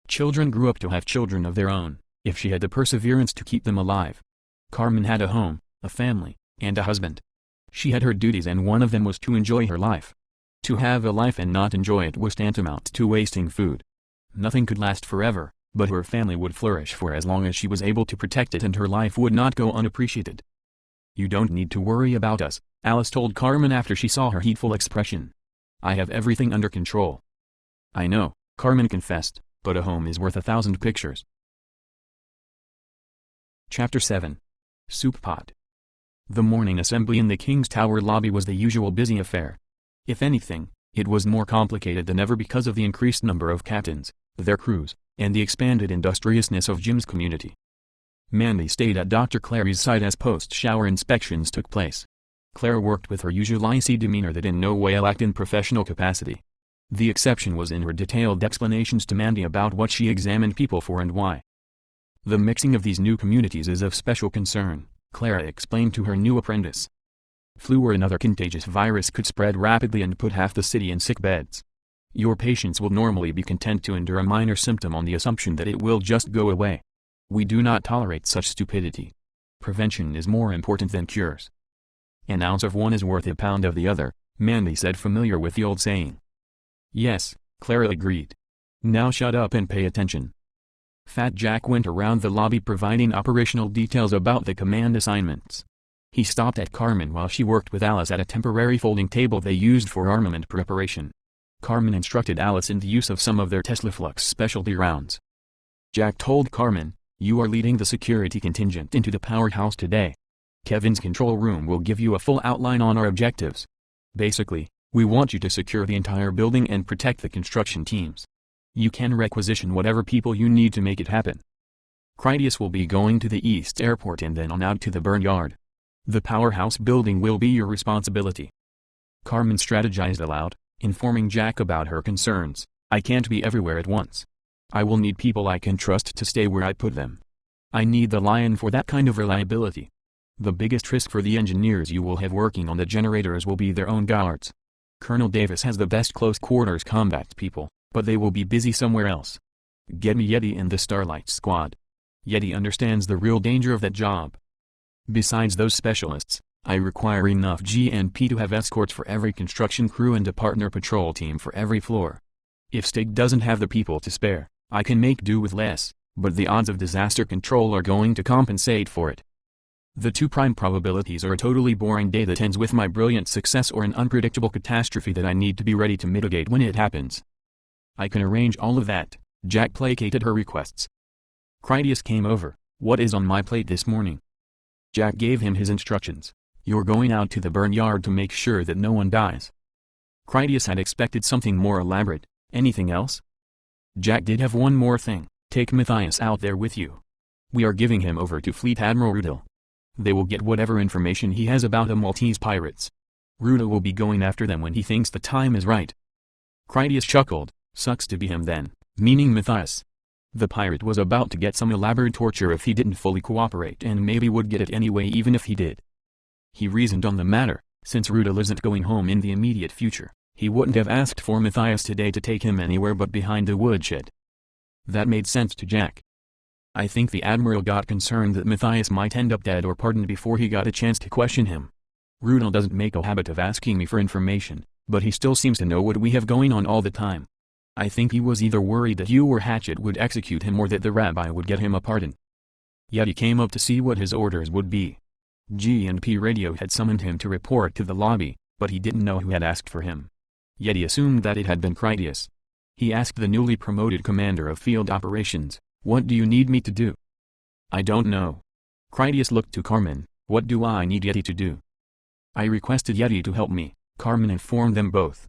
Children grew up to have children of their own, if she had the perseverance to keep them alive. Carmen had a home, a family, and a husband. She had her duties and one of them was to enjoy her life. To have a life and not enjoy it was tantamount to wasting food. Nothing could last forever, but her family would flourish for as long as she was able to protect it and her life would not go unappreciated. You don't need to worry about us, Alice told Carmen after she saw her heedful expression. I have everything under control. I know, Carmen confessed, but a home is worth 1,000 pictures. Chapter 7. Soup Pot. The morning assembly in the King's Tower lobby was the usual busy affair. If anything, it was more complicated than ever because of the increased number of captains, their crews, and the expanded industriousness of Jim's community. Mandy stayed at Dr. Clary's side as post-shower inspections took place. Claire worked with her usual icy demeanor that in no way lacked in professional capacity. The exception was in her detailed explanations to Mandy about what she examined people for and why. The mixing of these new communities is of special concern, Clara explained to her new apprentice. Flu or another contagious virus could spread rapidly and put half the city in sick beds. Your patients will normally be content to endure a minor symptom on the assumption that it will just go away. We do not tolerate such stupidity. Prevention is more important than cures. An ounce of one is worth a pound of the other, Mandy said, familiar with the old saying. Yes, Clara agreed. Now shut up and pay attention. Fat Jack went around the lobby providing operational details about the command assignments. He stopped at Carmen while she worked with Alice at a temporary folding table they used for armament preparation. Carmen instructed Alice in the use of some of their Teslaflux specialty rounds. Jack told Carmen, you are leading the security contingent into the powerhouse today. Kevin's control room will give you a full outline on our objectives. Basically, we want you to secure the entire building and protect the construction teams. You can requisition whatever people you need to make it happen. Critias will be going to the East Airport and then on out to the Burnyard. The powerhouse building will be your responsibility. Carmen strategized aloud, informing Jack about her concerns. I can't be everywhere at once. I will need people I can trust to stay where I put them. I need the Lion for that kind of reliability. The biggest risk for the engineers you will have working on the generators will be their own guards. Colonel Davis has the best close quarters combat people, but they will be busy somewhere else. Get me Yeti and the Starlight Squad. Yeti understands the real danger of that job. Besides those specialists, I require enough GNP to have escorts for every construction crew and a partner patrol team for every floor. If Stig doesn't have the people to spare, I can make do with less, but the odds of disaster control are going to compensate for it. The two prime probabilities are a totally boring day that ends with my brilliant success or an unpredictable catastrophe that I need to be ready to mitigate when it happens. I can arrange all of that, Jack placated her requests. Critias came over. What is on my plate this morning? Jack gave him his instructions. You're going out to the Burnyard to make sure that no one dies. Critias had expected something more elaborate. Anything else? Jack did have one more thing. Take Matthias out there with you. We are giving him over to Fleet Admiral Rudel. They will get whatever information he has about the Maltese pirates. Ruda will be going after them when he thinks the time is right. Critias chuckled. Sucks to be him then, meaning Matthias. The pirate was about to get some elaborate torture if he didn't fully cooperate, and maybe would get it anyway even if he did. He reasoned on the matter. Since Ruda isn't going home in the immediate future, he wouldn't have asked for Matthias today to take him anywhere but behind the woodshed. That made sense to Jack. I think the Admiral got concerned that Matthias might end up dead or pardoned before he got a chance to question him. Ruda doesn't make a habit of asking me for information, but he still seems to know what we have going on all the time. I think he was either worried that you or Hatchet would execute him or that the rabbi would get him a pardon. Yeti came up to see what his orders would be. G&P Radio had summoned him to report to the lobby, but he didn't know who had asked for him. Yeti assumed that it had been Critias. He asked the newly promoted commander of field operations, "What do you need me to do?" "I don't know." Critias looked to Carmen. "What do I need Yeti to do?" "I requested Yeti to help me," Carmen informed them both.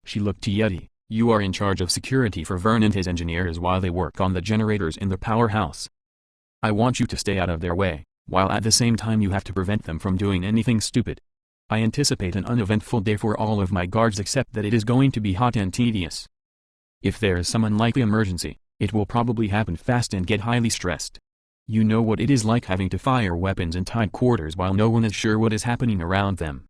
She looked to Yeti. "You are in charge of security for Vern and his engineers while they work on the generators in the powerhouse. I want you to stay out of their way, while at the same time you have to prevent them from doing anything stupid. I anticipate an uneventful day for all of my guards except that it is going to be hot and tedious. If there is some unlikely emergency, it will probably happen fast and get highly stressed. You know what it is like having to fire weapons in tight quarters while no one is sure what is happening around them."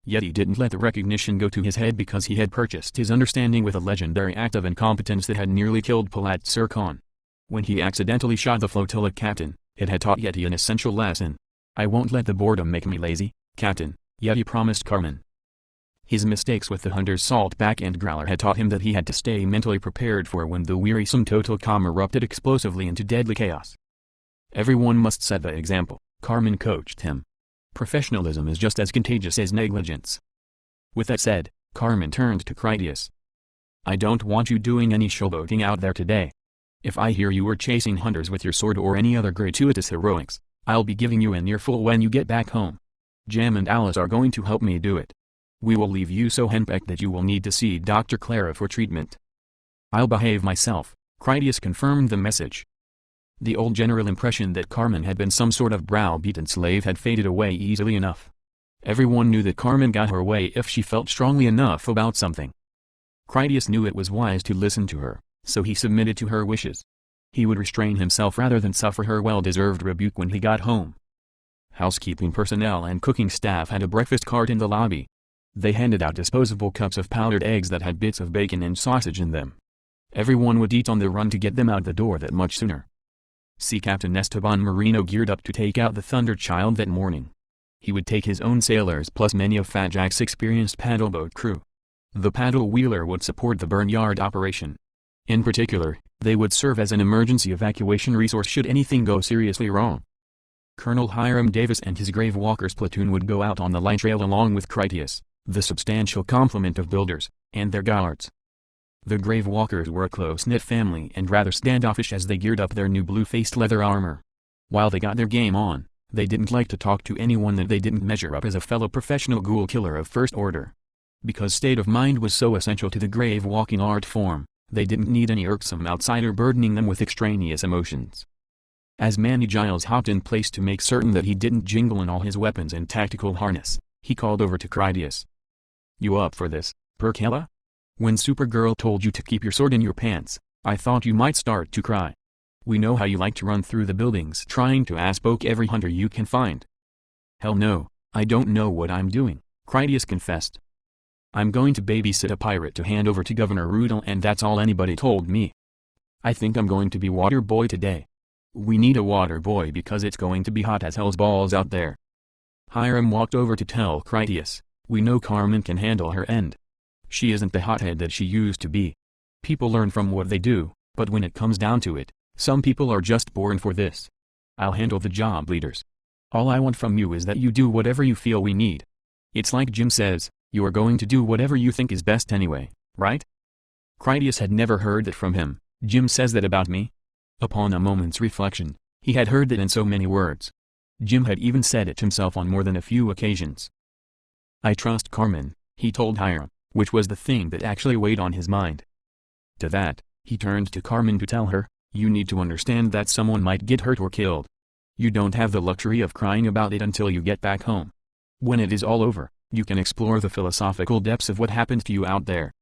Yeti didn't let the recognition go to his head because he had purchased his understanding with a legendary act of incompetence that had nearly killed Palat Sircon. When he accidentally shot the flotilla captain, it had taught Yeti an essential lesson. "I won't let the boredom make me lazy, Captain," Yeti promised Carmen. His mistakes with the Hunter's Saltback and Growler had taught him that he had to stay mentally prepared for when the wearisome Total Calm erupted explosively into deadly chaos. "Everyone must set the example," Carmen coached him. "Professionalism is just as contagious as negligence." With that said, Carmen turned to Critias. "I don't want you doing any showboating out there today. If I hear you were chasing hunters with your sword or any other gratuitous heroics, I'll be giving you an earful when you get back home. Jam and Alice are going to help me do it. We will leave you so henpecked that you will need to see Dr. Clara for treatment." "I'll behave myself," Critias confirmed the message. The old general impression that Carmen had been some sort of browbeaten slave had faded away easily enough. Everyone knew that Carmen got her way if she felt strongly enough about something. Critias knew it was wise to listen to her, so he submitted to her wishes. He would restrain himself rather than suffer her well-deserved rebuke when he got home. Housekeeping personnel and cooking staff had a breakfast cart in the lobby. They handed out disposable cups of powdered eggs that had bits of bacon and sausage in them. Everyone would eat on the run to get them out the door that much sooner. Sea Captain Esteban Marino geared up to take out the Thunder Child that morning. He would take his own sailors plus many of Fat Jack's experienced paddleboat crew. The paddle wheeler would support the Burneyard operation. In particular, they would serve as an emergency evacuation resource should anything go seriously wrong. Colonel Hiram Davis and his Grave Walkers platoon would go out on the light trail along with Critias, the substantial complement of builders, and their guards. The Grave Walkers were a close-knit family and rather standoffish as they geared up their new blue-faced leather armor. While they got their game on, they didn't like to talk to anyone that they didn't measure up as a fellow professional ghoul killer of first order. Because state of mind was so essential to the grave walking art form, they didn't need any irksome outsider burdening them with extraneous emotions. As Manny Giles hopped in place to make certain that he didn't jingle in all his weapons and tactical harness, he called over to Critias. "You up for this, Perkella? When Supergirl told you to keep your sword in your pants, I thought you might start to cry. We know how you like to run through the buildings trying to ass-poke every hunter you can find." "Hell no, I don't know what I'm doing," Critias confessed. "I'm going to babysit a pirate to hand over to Governor Rudel and that's all anybody told me. I think I'm going to be water boy today. We need a water boy because it's going to be hot as hell's balls out there." Hiram walked over to tell Critias, "We know Carmen can handle her end. She isn't the hothead that she used to be. People learn from what they do, but when it comes down to it, some people are just born for this. I'll handle the job leaders. All I want from you is that you do whatever you feel we need. It's like Jim says, you are going to do whatever you think is best anyway, right?" Critias had never heard that from him. "Jim says that about me?" Upon a moment's reflection, he had heard that in so many words. Jim had even said it himself on more than a few occasions. "I trust Carmen," he told Hiram, which was the thing that actually weighed on his mind. To that, he turned to Carmen to tell her, "You need to understand that someone might get hurt or killed. You don't have the luxury of crying about it until you get back home. When it is all over, You can explore the philosophical depths of what happened to you out there.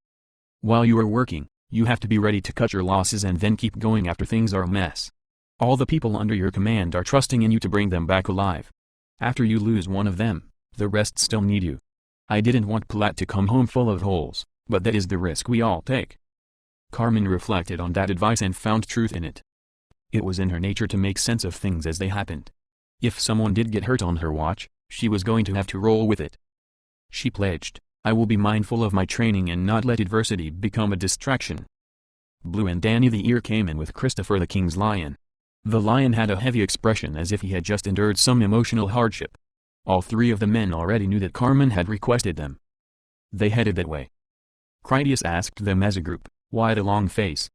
While you are working, you have to be ready to cut your losses and then keep going after things are a mess. All the people under your command are trusting in you to bring them back alive. After you lose one of them, the rest still need you. I didn't want Palat to come home full of holes, but that is the risk we all take. Carmen reflected on that advice and found truth in it. It was in her nature to make sense of things as they happened. If someone did get hurt on her watch, she was going to have to roll with it. She pledged, I will be mindful of my training and not let adversity become a distraction. Blue and Danny the Ear came in with Christopher the King's lion. The lion had a heavy expression as if he had just endured some emotional hardship. All three of the men already knew that Carmen had requested them. They headed that way. Critias asked them as a group, why the long face?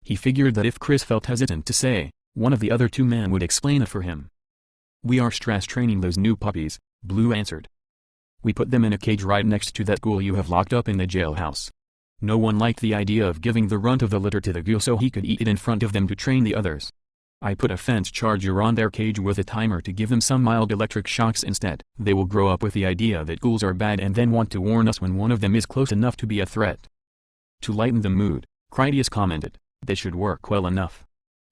He figured that if Chris felt hesitant to say, one of the other two men would explain it for him. We are stress training those new puppies, Blue answered. We put them in a cage right next to that ghoul you have locked up in the jailhouse. No one liked the idea of giving the runt of the litter to the ghoul so he could eat it in front of them to train the others. I put a fence charger on their cage with a timer to give them some mild electric shocks instead. They will grow up with the idea that ghouls are bad and then want to warn us when one of them is close enough to be a threat. To lighten the mood, Critias commented, they should work well enough.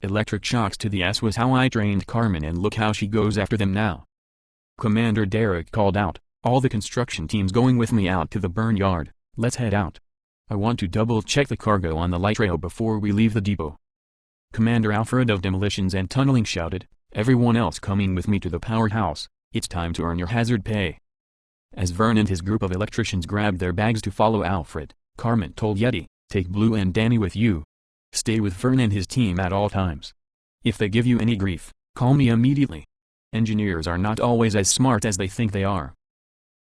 Electric shocks to the ass was how I trained Carmen and look how she goes after them now. Commander Derek called out, all the construction teams going with me out to the burn yard, let's head out. I want to double check the cargo on the light rail before we leave the depot. Commander Alfred of Demolitions and Tunneling shouted, everyone else coming with me to the powerhouse, it's time to earn your hazard pay. As Vern and his group of electricians grabbed their bags to follow Alfred, Carmen told Yeti, take Blue and Danny with you. Stay with Vern and his team at all times. If they give you any grief, call me immediately. Engineers are not always as smart as they think they are.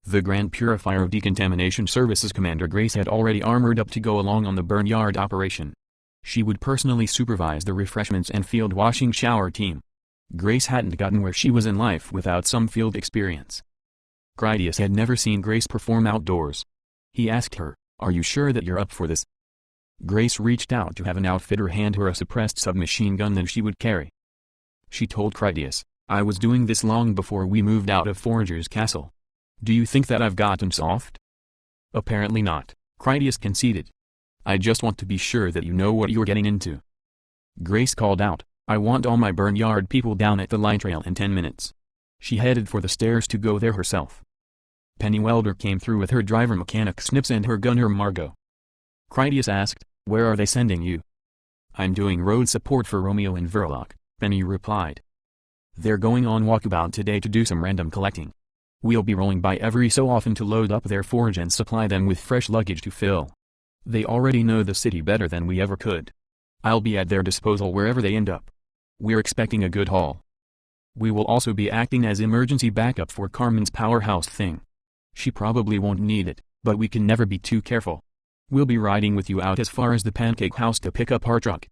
The Grand Purifier of Decontamination Services Commander Grace had already armored up to go along on the burn yard operation. She would personally supervise the refreshments and field washing shower team. Grace hadn't gotten where she was in life without some field experience. Critias had never seen Grace perform outdoors. He asked her, are you sure that you're up for this? Grace reached out to have an outfitter hand her a suppressed submachine gun that she would carry. She told Critias, I was doing this long before we moved out of Forager's castle. Do you think that I've gotten soft? Apparently not, Critias conceded. I just want to be sure that you know what you're getting into. Grace called out, I want all my burn yard people down at the light rail in 10 minutes. She headed for the stairs to go there herself. Penny Welder came through with her driver mechanic Snips and her gunner Margot. Critias asked, where are they sending you? I'm doing road support for Romeo and Verloc, Penny replied. They're going on walkabout today to do some random collecting. We'll be rolling by every so often to load up their forge and supply them with fresh luggage to fill. They already know the city better than we ever could. I'll be at their disposal wherever they end up. We're expecting a good haul. We will also be acting as emergency backup for Carmen's powerhouse thing. She probably won't need it, but we can never be too careful. We'll be riding with you out as far as the Pancake House to pick up our truck.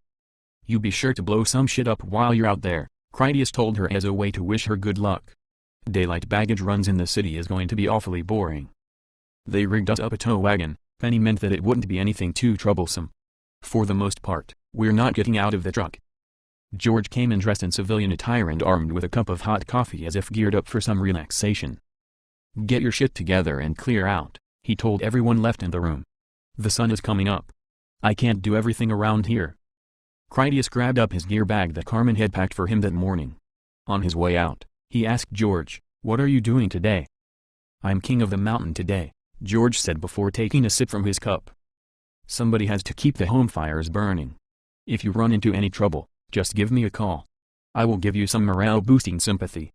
You be sure to blow some shit up while you're out there, Critias told her as a way to wish her good luck. Daylight baggage runs in the city is going to be awfully boring. They rigged us up a tow wagon. Penny meant that it wouldn't be anything too troublesome. For the most part, we're not getting out of the truck. George came in dressed in civilian attire and armed with a cup of hot coffee as if geared up for some relaxation. Get your shit together and clear out, he told everyone left in the room. The sun is coming up. I can't do everything around here. Critias grabbed up his gear bag that Carmen had packed for him that morning. On his way out, he asked George, what are you doing today? I'm king of the mountain today, George said before taking a sip from his cup. Somebody has to keep the home fires burning. If you run into any trouble, just give me a call. I will give you some morale-boosting sympathy.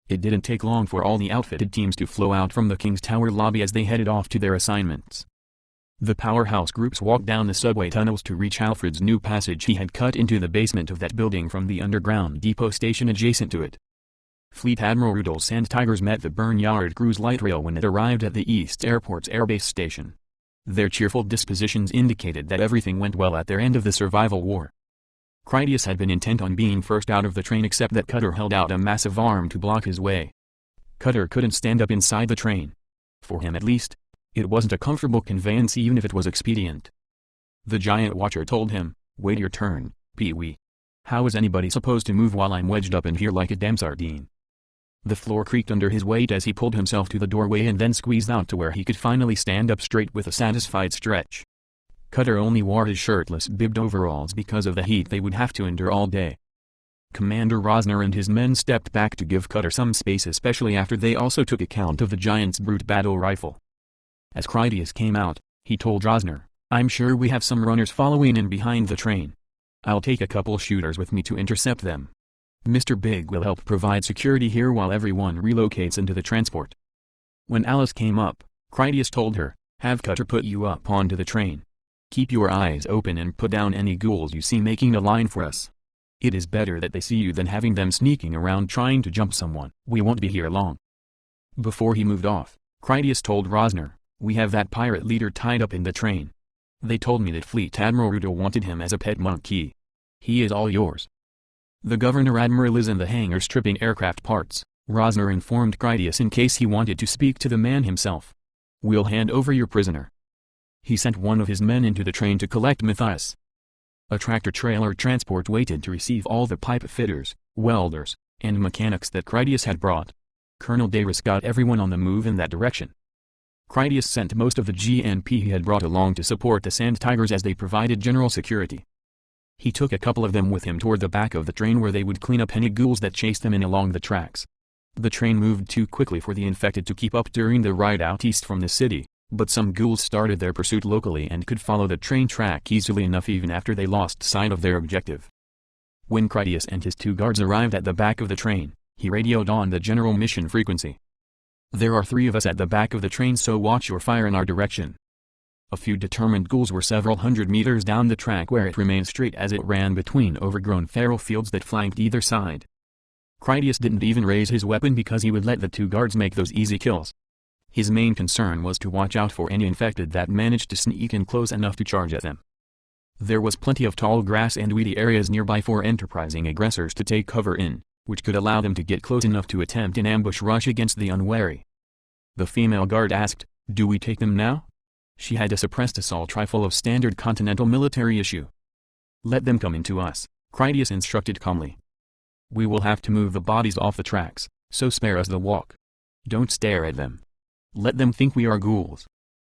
It didn't take long for all the outfitted teams to flow out from the King's Tower lobby as they headed off to their assignments. The powerhouse groups walked down the subway tunnels to reach Alfred's new passage he had cut into the basement of that building from the underground depot station adjacent to it. Fleet Admiral Rudolph Sand Tigers met the Burn Yard Cruise light rail when it arrived at the East Airport's airbase station. Their cheerful dispositions indicated that everything went well at their end of the survival war. Critias had been intent on being first out of the train except that Cutter held out a massive arm to block his way. Cutter couldn't stand up inside the train. For him at least, it wasn't a comfortable conveyance even if it was expedient. The giant watcher told him, wait your turn, Pee-wee. How is anybody supposed to move while I'm wedged up in here like a damn sardine? The floor creaked under his weight as he pulled himself to the doorway and then squeezed out to where he could finally stand up straight with a satisfied stretch. Cutter only wore his shirtless bibbed overalls because of the heat they would have to endure all day. Commander Rosner and his men stepped back to give Cutter some space, especially after they also took account of the giant's brute battle rifle. As Critias came out, he told Rosner, "I'm sure we have some runners following in behind the train. I'll take a couple shooters with me to intercept them. Mr. Big will help provide security here while everyone relocates into the transport." When Alice came up, Critias told her, "Have Cutter put you up onto the train. Keep your eyes open and put down any ghouls you see making a line for us. It is better that they see you than having them sneaking around trying to jump someone. We won't be here long." Before he moved off, Critias told Rosner, "We have that pirate leader tied up in the train. They told me that Fleet Admiral Rudo wanted him as a pet monkey. He is all yours." The Governor Admiral is in the hangar stripping aircraft parts, Rosner informed Critias in case he wanted to speak to the man himself. "We'll hand over your prisoner." He sent one of his men into the train to collect Matthias. A tractor-trailer transport waited to receive all the pipe fitters, welders, and mechanics that Critias had brought. Colonel Davis got everyone on the move in that direction. Critias sent most of the GNP he had brought along to support the Sand Tigers as they provided general security. He took a couple of them with him toward the back of the train where they would clean up any ghouls that chased them in along the tracks. The train moved too quickly for the infected to keep up during the ride out east from the city, but some ghouls started their pursuit locally and could follow the train track easily enough even after they lost sight of their objective. When Critias and his two guards arrived at the back of the train, he radioed on the general mission frequency. "There are 3 of us at the back of the train, so watch your fire in our direction." A few determined ghouls were several hundred meters down the track where it remained straight as it ran between overgrown feral fields that flanked either side. Critias didn't even raise his weapon because he would let the 2 guards make those easy kills. His main concern was to watch out for any infected that managed to sneak in close enough to charge at them. There was plenty of tall grass and weedy areas nearby for enterprising aggressors to take cover in, which could allow them to get close enough to attempt an ambush rush against the unwary. The female guard asked, "Do we take them now?" She had a suppressed assault rifle of standard Continental military issue. "Let them come into us," Critias instructed calmly. "We will have to move the bodies off the tracks, so spare us the walk. Don't stare at them. Let them think we are ghouls.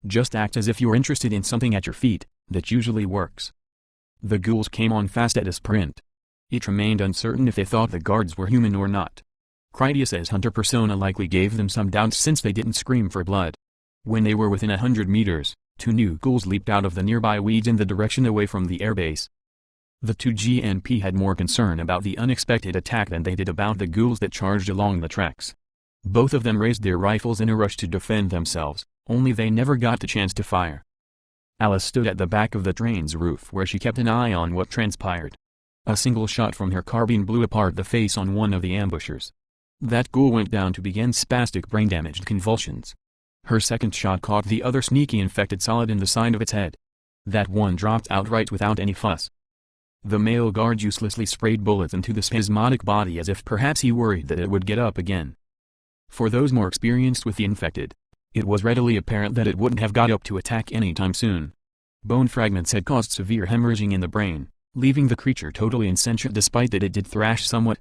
Just act as if you're interested in something at your feet, that usually works." The ghouls came on fast at a sprint. It remained uncertain if they thought the guards were human or not. Critias as hunter persona likely gave them some doubts since they didn't scream for blood. When they were within 100 meters, 2 new ghouls leaped out of the nearby weeds in the direction away from the airbase. The 2 GNP had more concern about the unexpected attack than they did about the ghouls that charged along the tracks. Both of them raised their rifles in a rush to defend themselves, only they never got the chance to fire. Alice stood at the back of the train's roof where she kept an eye on what transpired. A single shot from her carbine blew apart the face on one of the ambushers. That ghoul went down to begin spastic brain-damaged convulsions. Her second shot caught the other sneaky infected solid in the side of its head. That one dropped outright without any fuss. The male guard uselessly sprayed bullets into the spasmodic body as if perhaps he worried that it would get up again. For those more experienced with the infected, it was readily apparent that it wouldn't have got up to attack anytime soon. Bone fragments had caused severe hemorrhaging in the brain, leaving the creature totally insentient despite that it did thrash somewhat.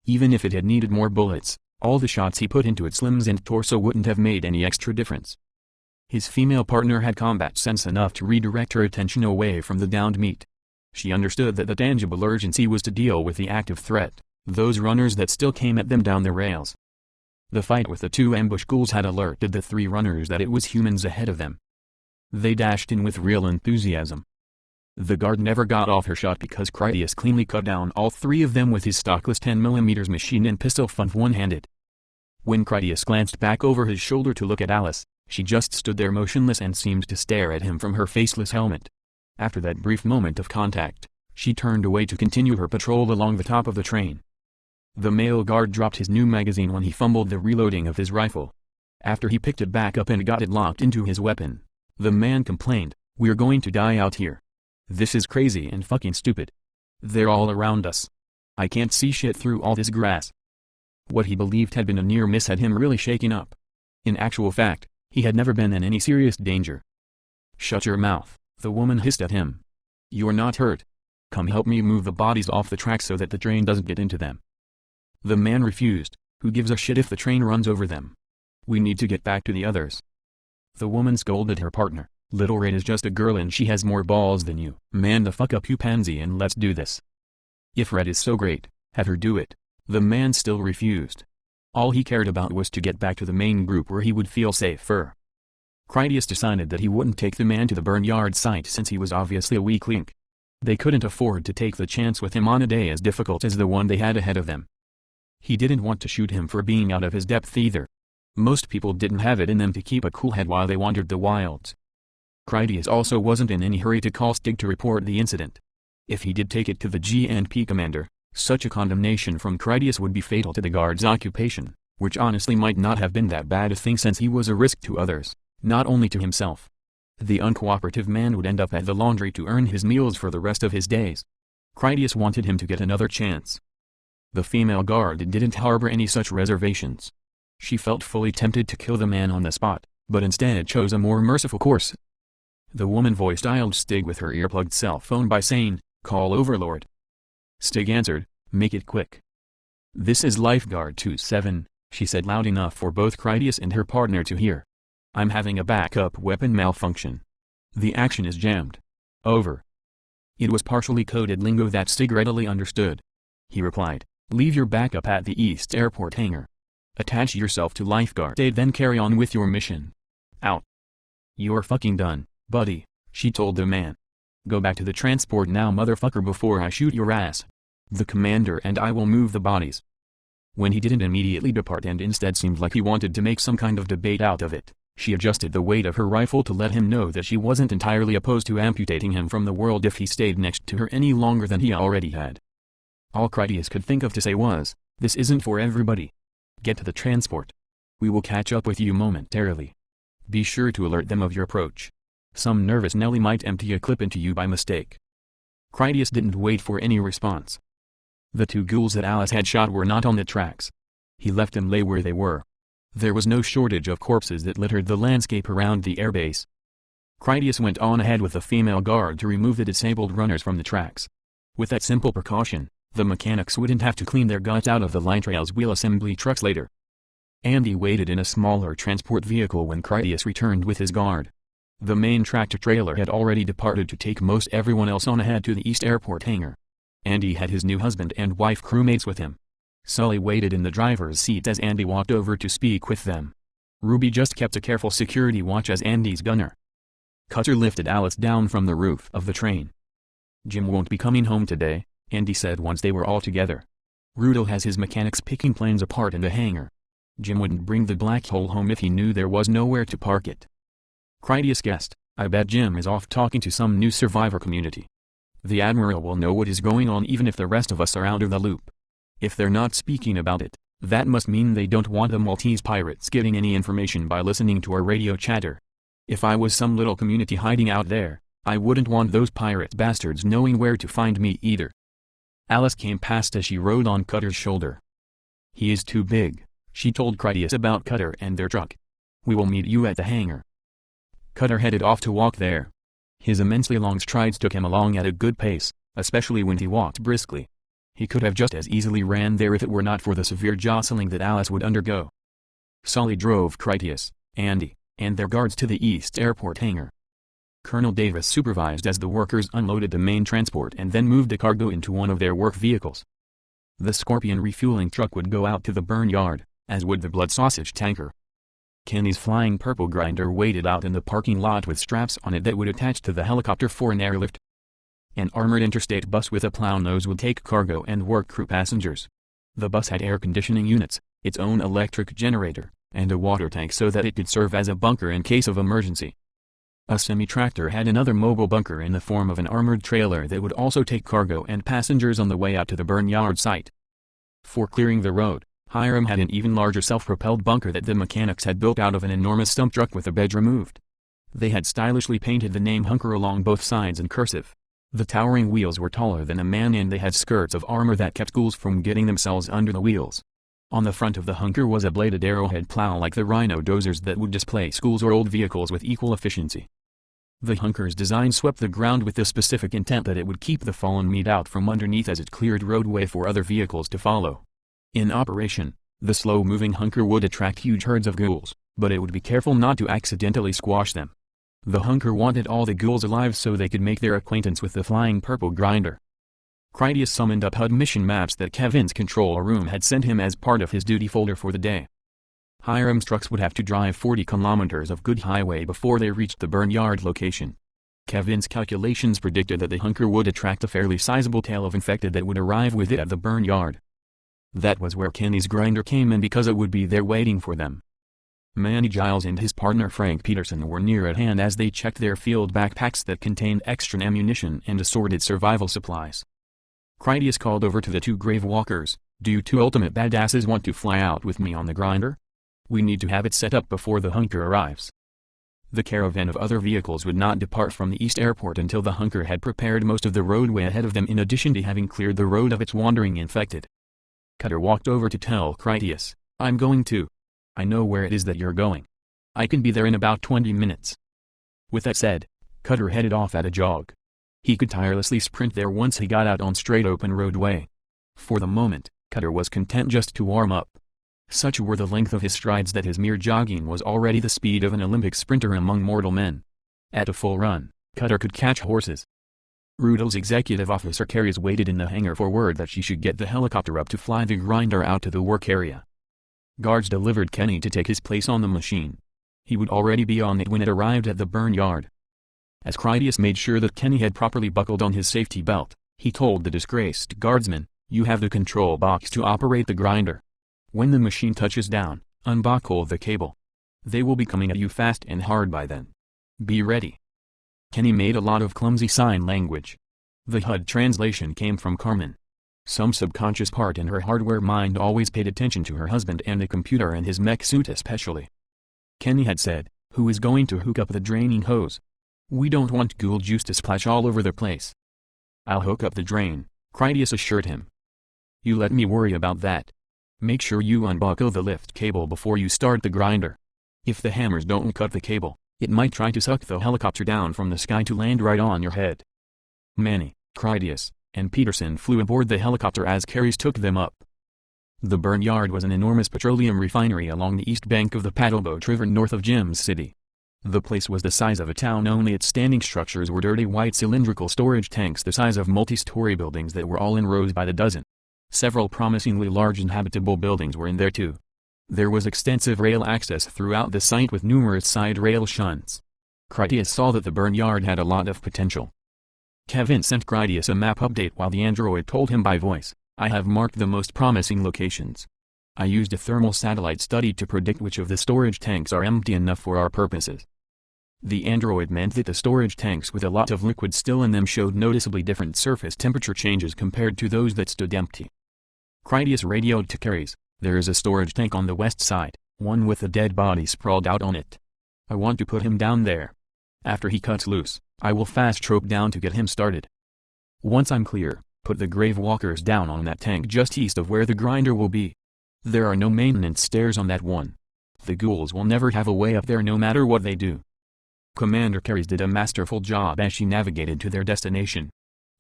Even if it had needed more bullets, all the shots he put into its limbs and torso wouldn't have made any extra difference. His female partner had combat sense enough to redirect her attention away from the downed meat. She understood that the tangible urgency was to deal with the active threat, those runners that still came at them down the rails. The fight with the 2 ambush ghouls had alerted the 3 runners that it was humans ahead of them. They dashed in with real enthusiasm. The guard never got off her shot because Critias cleanly cut down all 3 of them with his stockless 10mm machine and pistol front one-handed. When Critias glanced back over his shoulder to look at Alice, she just stood there motionless and seemed to stare at him from her faceless helmet. After that brief moment of contact, she turned away to continue her patrol along the top of the train. The male guard dropped his new magazine when he fumbled the reloading of his rifle. After he picked it back up and got it locked into his weapon, the man complained, "We're going to die out here. This is crazy and fucking stupid. They're all around us. I can't see shit through all this grass." What he believed had been a near miss had him really shaken up. In actual fact, he had never been in any serious danger. "Shut your mouth," the woman hissed at him. "You're not hurt. Come help me move the bodies off the track so that the train doesn't get into them." The man refused, Who gives a shit if the train runs over them? We need to get back to the others. The woman scolded her partner. Little Red is just a girl and she has more balls than you. Man the fuck up, you pansy, and let's do this. If Red is so great, have her do it. The man still refused. All he cared about was to get back to the main group where he would feel safer. Critias decided that he wouldn't take the man to the Burnyard site since he was obviously a weak link. They couldn't afford to take the chance with him on a day as difficult as the one they had ahead of them. He didn't want to shoot him for being out of his depth either. Most people didn't have it in them to keep a cool head while they wandered the wilds. Critias also wasn't in any hurry to call Stig to report the incident. If he did take it to the G&P commander, such a condemnation from Critias would be fatal to the guard's occupation, which honestly might not have been that bad a thing since he was a risk to others, not only to himself. The uncooperative man would end up at the laundry to earn his meals for the rest of his days. Critias wanted him to get another chance. The female guard didn't harbor any such reservations. She felt fully tempted to kill the man on the spot, but instead chose a more merciful course. The woman voice-dialed Stig with her earplugged cell phone by saying, "Call Overlord." Stig answered, "Make it quick." "This is Lifeguard 27, she said loud enough for both Critias and her partner to hear. "I'm having a backup weapon malfunction. The action is jammed. Over." It was partially coded lingo that Stig readily understood. He replied, "Leave your backup at the East Airport hangar. Attach yourself to Lifeguard 8, then carry on with your mission. Out." "You're fucking done, buddy," she told the man. "Go back to the transport now, motherfucker, before I shoot your ass. The commander and I will move the bodies." When he didn't immediately depart and instead seemed like he wanted to make some kind of debate out of it, she adjusted the weight of her rifle to let him know that she wasn't entirely opposed to amputating him from the world if he stayed next to her any longer than he already had. All Critias could think of to say was, "This isn't for everybody. Get to the transport. We will catch up with you momentarily. Be sure to alert them of your approach. Some nervous Nelly might empty a clip into you by mistake." Critias didn't wait for any response. The two ghouls that Alice had shot were not on the tracks. He left them lay where they were. There was no shortage of corpses that littered the landscape around the airbase. Critias went on ahead with the female guard to remove the disabled runners from the tracks. With that simple precaution, the mechanics wouldn't have to clean their guts out of the Light Rail's wheel assembly trucks later. Andy waited in a smaller transport vehicle when Critias returned with his guard. The main tractor-trailer had already departed to take most everyone else on ahead to the East Airport hangar. Andy had his new husband and wife crewmates with him. Sully waited in the driver's seat as Andy walked over to speak with them. Ruby just kept a careful security watch as Andy's gunner. Cutter lifted Alice down from the roof of the train. "Jim won't be coming home today," Andy said once they were all together. "Rudel has his mechanics picking planes apart in the hangar. Jim wouldn't bring the black hole home if he knew there was nowhere to park it." Critias guessed, "I bet Jim is off talking to some new survivor community. The Admiral will know what is going on even if the rest of us are out of the loop. If they're not speaking about it, that must mean they don't want the Maltese pirates getting any information by listening to our radio chatter. If I was some little community hiding out there, I wouldn't want those pirate bastards knowing where to find me either." Alice came past as she rode on Cutter's shoulder. "He is too big," she told Critias about Cutter and their truck. "We will meet you at the hangar." Cutter headed off to walk there. His immensely long strides took him along at a good pace, especially when he walked briskly. He could have just as easily ran there if it were not for the severe jostling that Alice would undergo. Sully drove Critias, Andy, and their guards to the East Airport hangar. Colonel Davis supervised as the workers unloaded the main transport and then moved the cargo into one of their work vehicles. The Scorpion refueling truck would go out to the burn yard, as would the blood sausage tanker. Kenny's flying purple grinder waited out in the parking lot with straps on it that would attach to the helicopter for an airlift. An armored interstate bus with a plow nose would take cargo and work crew passengers. The bus had air conditioning units, its own electric generator, and a water tank so that it could serve as a bunker in case of emergency. A semi-tractor had another mobile bunker in the form of an armored trailer that would also take cargo and passengers on the way out to the burn yard site. For clearing the road, Hiram had an even larger self-propelled bunker that the mechanics had built out of an enormous stump truck with the bed removed. They had stylishly painted the name Hunker along both sides in cursive. The towering wheels were taller than a man and they had skirts of armor that kept ghouls from getting themselves under the wheels. On the front of the Hunker was a bladed arrowhead plow like the Rhino dozers that would displace ghouls or old vehicles with equal efficiency. The Hunker's design swept the ground with the specific intent that it would keep the fallen meat out from underneath as it cleared roadway for other vehicles to follow. In operation, The slow-moving hunker would attract huge herds of ghouls, but it would be careful not to accidentally squash them. The hunker wanted all the ghouls alive so they could make their acquaintance with the flying purple grinder. Critias summoned up HUD mission maps that Kevin's control room had sent him as part of his duty folder for the day. Hiram's trucks would have to drive 40 kilometers of good highway before they reached the Burnyard location. Kevin's calculations predicted that the hunker would attract a fairly sizable tail of infected that would arrive with it at the Burnyard. That was where Kenny's grinder came in because it would be there waiting for them. Manny Giles and his partner Frank Peterson were near at hand as they checked their field backpacks that contained extra ammunition and assorted survival supplies. Critias called over to the two grave walkers, "Do you two ultimate badasses want to fly out with me on the grinder? We need to have it set up before the hunker arrives." The caravan of other vehicles would not depart from the East Airport until the hunker had prepared most of the roadway ahead of them in addition to having cleared the road of its wandering infected. Cutter walked over to tell Critias, "I'm going to. I know where it is that you're going. I can be there in about 20 minutes. With that said, Cutter headed off at a jog. He could tirelessly sprint there once he got out on straight open roadway. For the moment, Cutter was content just to warm up. Such were the length of his strides that his mere jogging was already the speed of an Olympic sprinter among mortal men. At a full run, Cutter could catch horses. Rudol's executive officer Carries waited in the hangar for word that she should get the helicopter up to fly the grinder out to the work area. Guards delivered Kenny to take his place on the machine. He would already be on it when it arrived at the Burnyard. As Critias made sure that Kenny had properly buckled on his safety belt, he told the disgraced guardsman, "You have the control box to operate the grinder. When the machine touches down, unbuckle the cable. They will be coming at you fast and hard by then. Be ready." Kenny made a lot of clumsy sign language. The HUD translation came from Carmen. Some subconscious part in her hardware mind always paid attention to her husband and the computer and his mech suit especially. Kenny had said, "Who is going to hook up the draining hose? We don't want ghoul juice to splash all over the place." "I'll hook up the drain," Critias assured him. "You let me worry about that. Make sure you unbuckle the lift cable before you start the grinder. If the hammers don't cut the cable, it might try to suck the helicopter down from the sky to land right on your head." Manny, Critias, and Peterson flew aboard the helicopter as Carries took them up. The Burnyard was an enormous petroleum refinery along the east bank of the Paddleboat River north of Gems City. The place was the size of a town, only its standing structures were dirty white cylindrical storage tanks the size of multi-story buildings that were all in rows by the dozen. Several promisingly large and habitable buildings were in there too. There was extensive rail access throughout the site with numerous side rail shunts. Critias saw that the Burnyard had a lot of potential. Kevin sent Critias a map update while the android told him by voice, "I have marked the most promising locations. I used a thermal satellite study to predict which of the storage tanks are empty enough for our purposes." The android meant that the storage tanks with a lot of liquid still in them showed noticeably different surface temperature changes compared to those that stood empty. Critias radioed to Carries, "There is a storage tank on the west side, one with a dead body sprawled out on it. I want to put him down there. After he cuts loose, I will fast trope down to get him started. Once I'm clear, put the grave walkers down on that tank just east of where the grinder will be. There are no maintenance stairs on that one. The ghouls will never have a way up there no matter what they do." Commander Carries did a masterful job as she navigated to their destination.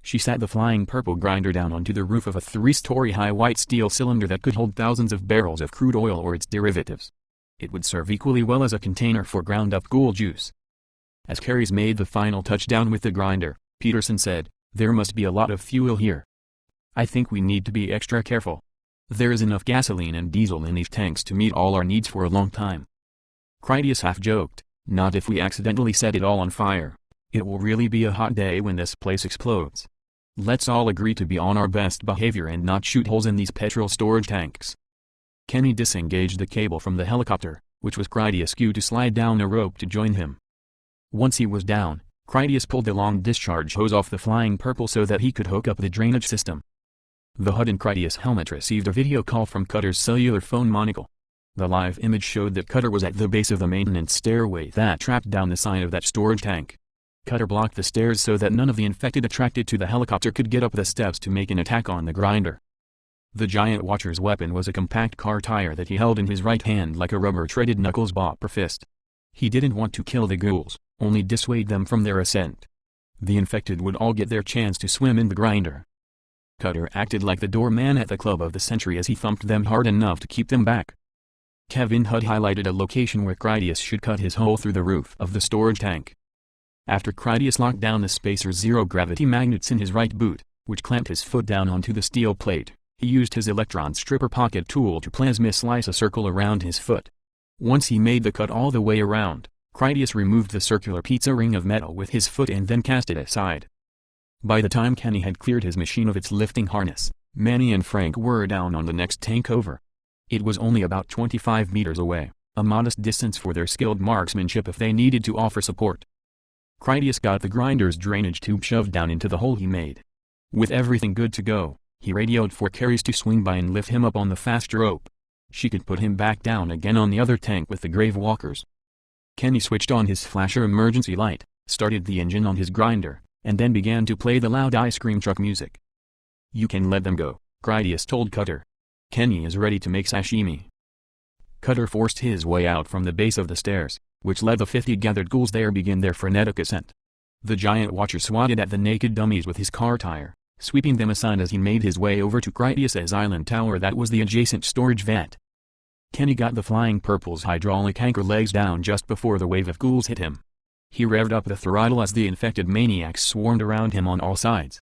She sat the flying purple grinder down onto the roof of a 3-story high white steel cylinder that could hold thousands of barrels of crude oil or its derivatives. It would serve equally well as a container for ground-up ghoul juice. As Carries made the final touchdown with the grinder, Peterson said, "There must be a lot of fuel here. I think we need to be extra careful. There is enough gasoline and diesel in these tanks to meet all our needs for a long time." Critias half-joked, "Not if we accidentally set it all on fire. It will really be a hot day when this place explodes. Let's all agree to be on our best behavior and not shoot holes in these petrol storage tanks." Kenny disengaged the cable from the helicopter, which was Critias' cue to slide down a rope to join him. Once he was down, Critias pulled the long discharge hose off the flying purple so that he could hook up the drainage system. The HUD in Critias' helmet received a video call from Cutter's cellular phone monocle. The live image showed that Cutter was at the base of the maintenance stairway that trapped down the side of that storage tank. Cutter blocked the stairs so that none of the infected attracted to the helicopter could get up the steps to make an attack on the grinder. The giant watcher's weapon was a compact car tire that he held in his right hand like a rubber-treaded knuckles bopper fist. He didn't want to kill the ghouls, only dissuade them from their ascent. The infected would all get their chance to swim in the grinder. Cutter acted like the doorman at the club of the century as he thumped them hard enough to keep them back. Kevin Hud highlighted a location where Critias should cut his hole through the roof of the storage tank. After Critias locked down the Spacer's zero-gravity magnets in his right boot, which clamped his foot down onto the steel plate, he used his electron stripper pocket tool to plasma slice a circle around his foot. Once he made the cut all the way around, Critias removed the circular pizza ring of metal with his foot and then cast it aside. By the time Kenny had cleared his machine of its lifting harness, Manny and Frank were down on the next tank over. It was only about 25 meters away, a modest distance for their skilled marksmanship if they needed to offer support. Critias got the grinder's drainage tube shoved down into the hole he made. With everything good to go, he radioed for Carries to swing by and lift him up on the fast rope. She could put him back down again on the other tank with the grave walkers. Kenny switched on his flasher emergency light, started the engine on his grinder, and then began to play the loud ice cream truck music. "You can let them go," Critias told Cutter. "Kenny is ready to make sashimi." Cutter forced his way out from the base of the stairs, which let the 50 gathered ghouls there begin their frenetic ascent. The giant watcher swatted at the naked dummies with his car tire, sweeping them aside as he made his way over to Critias's island tower that was the adjacent storage vat. Kenny got the Flying Purple's hydraulic anchor legs down just before the wave of ghouls hit him. He revved up the throttle as the infected maniacs swarmed around him on all sides.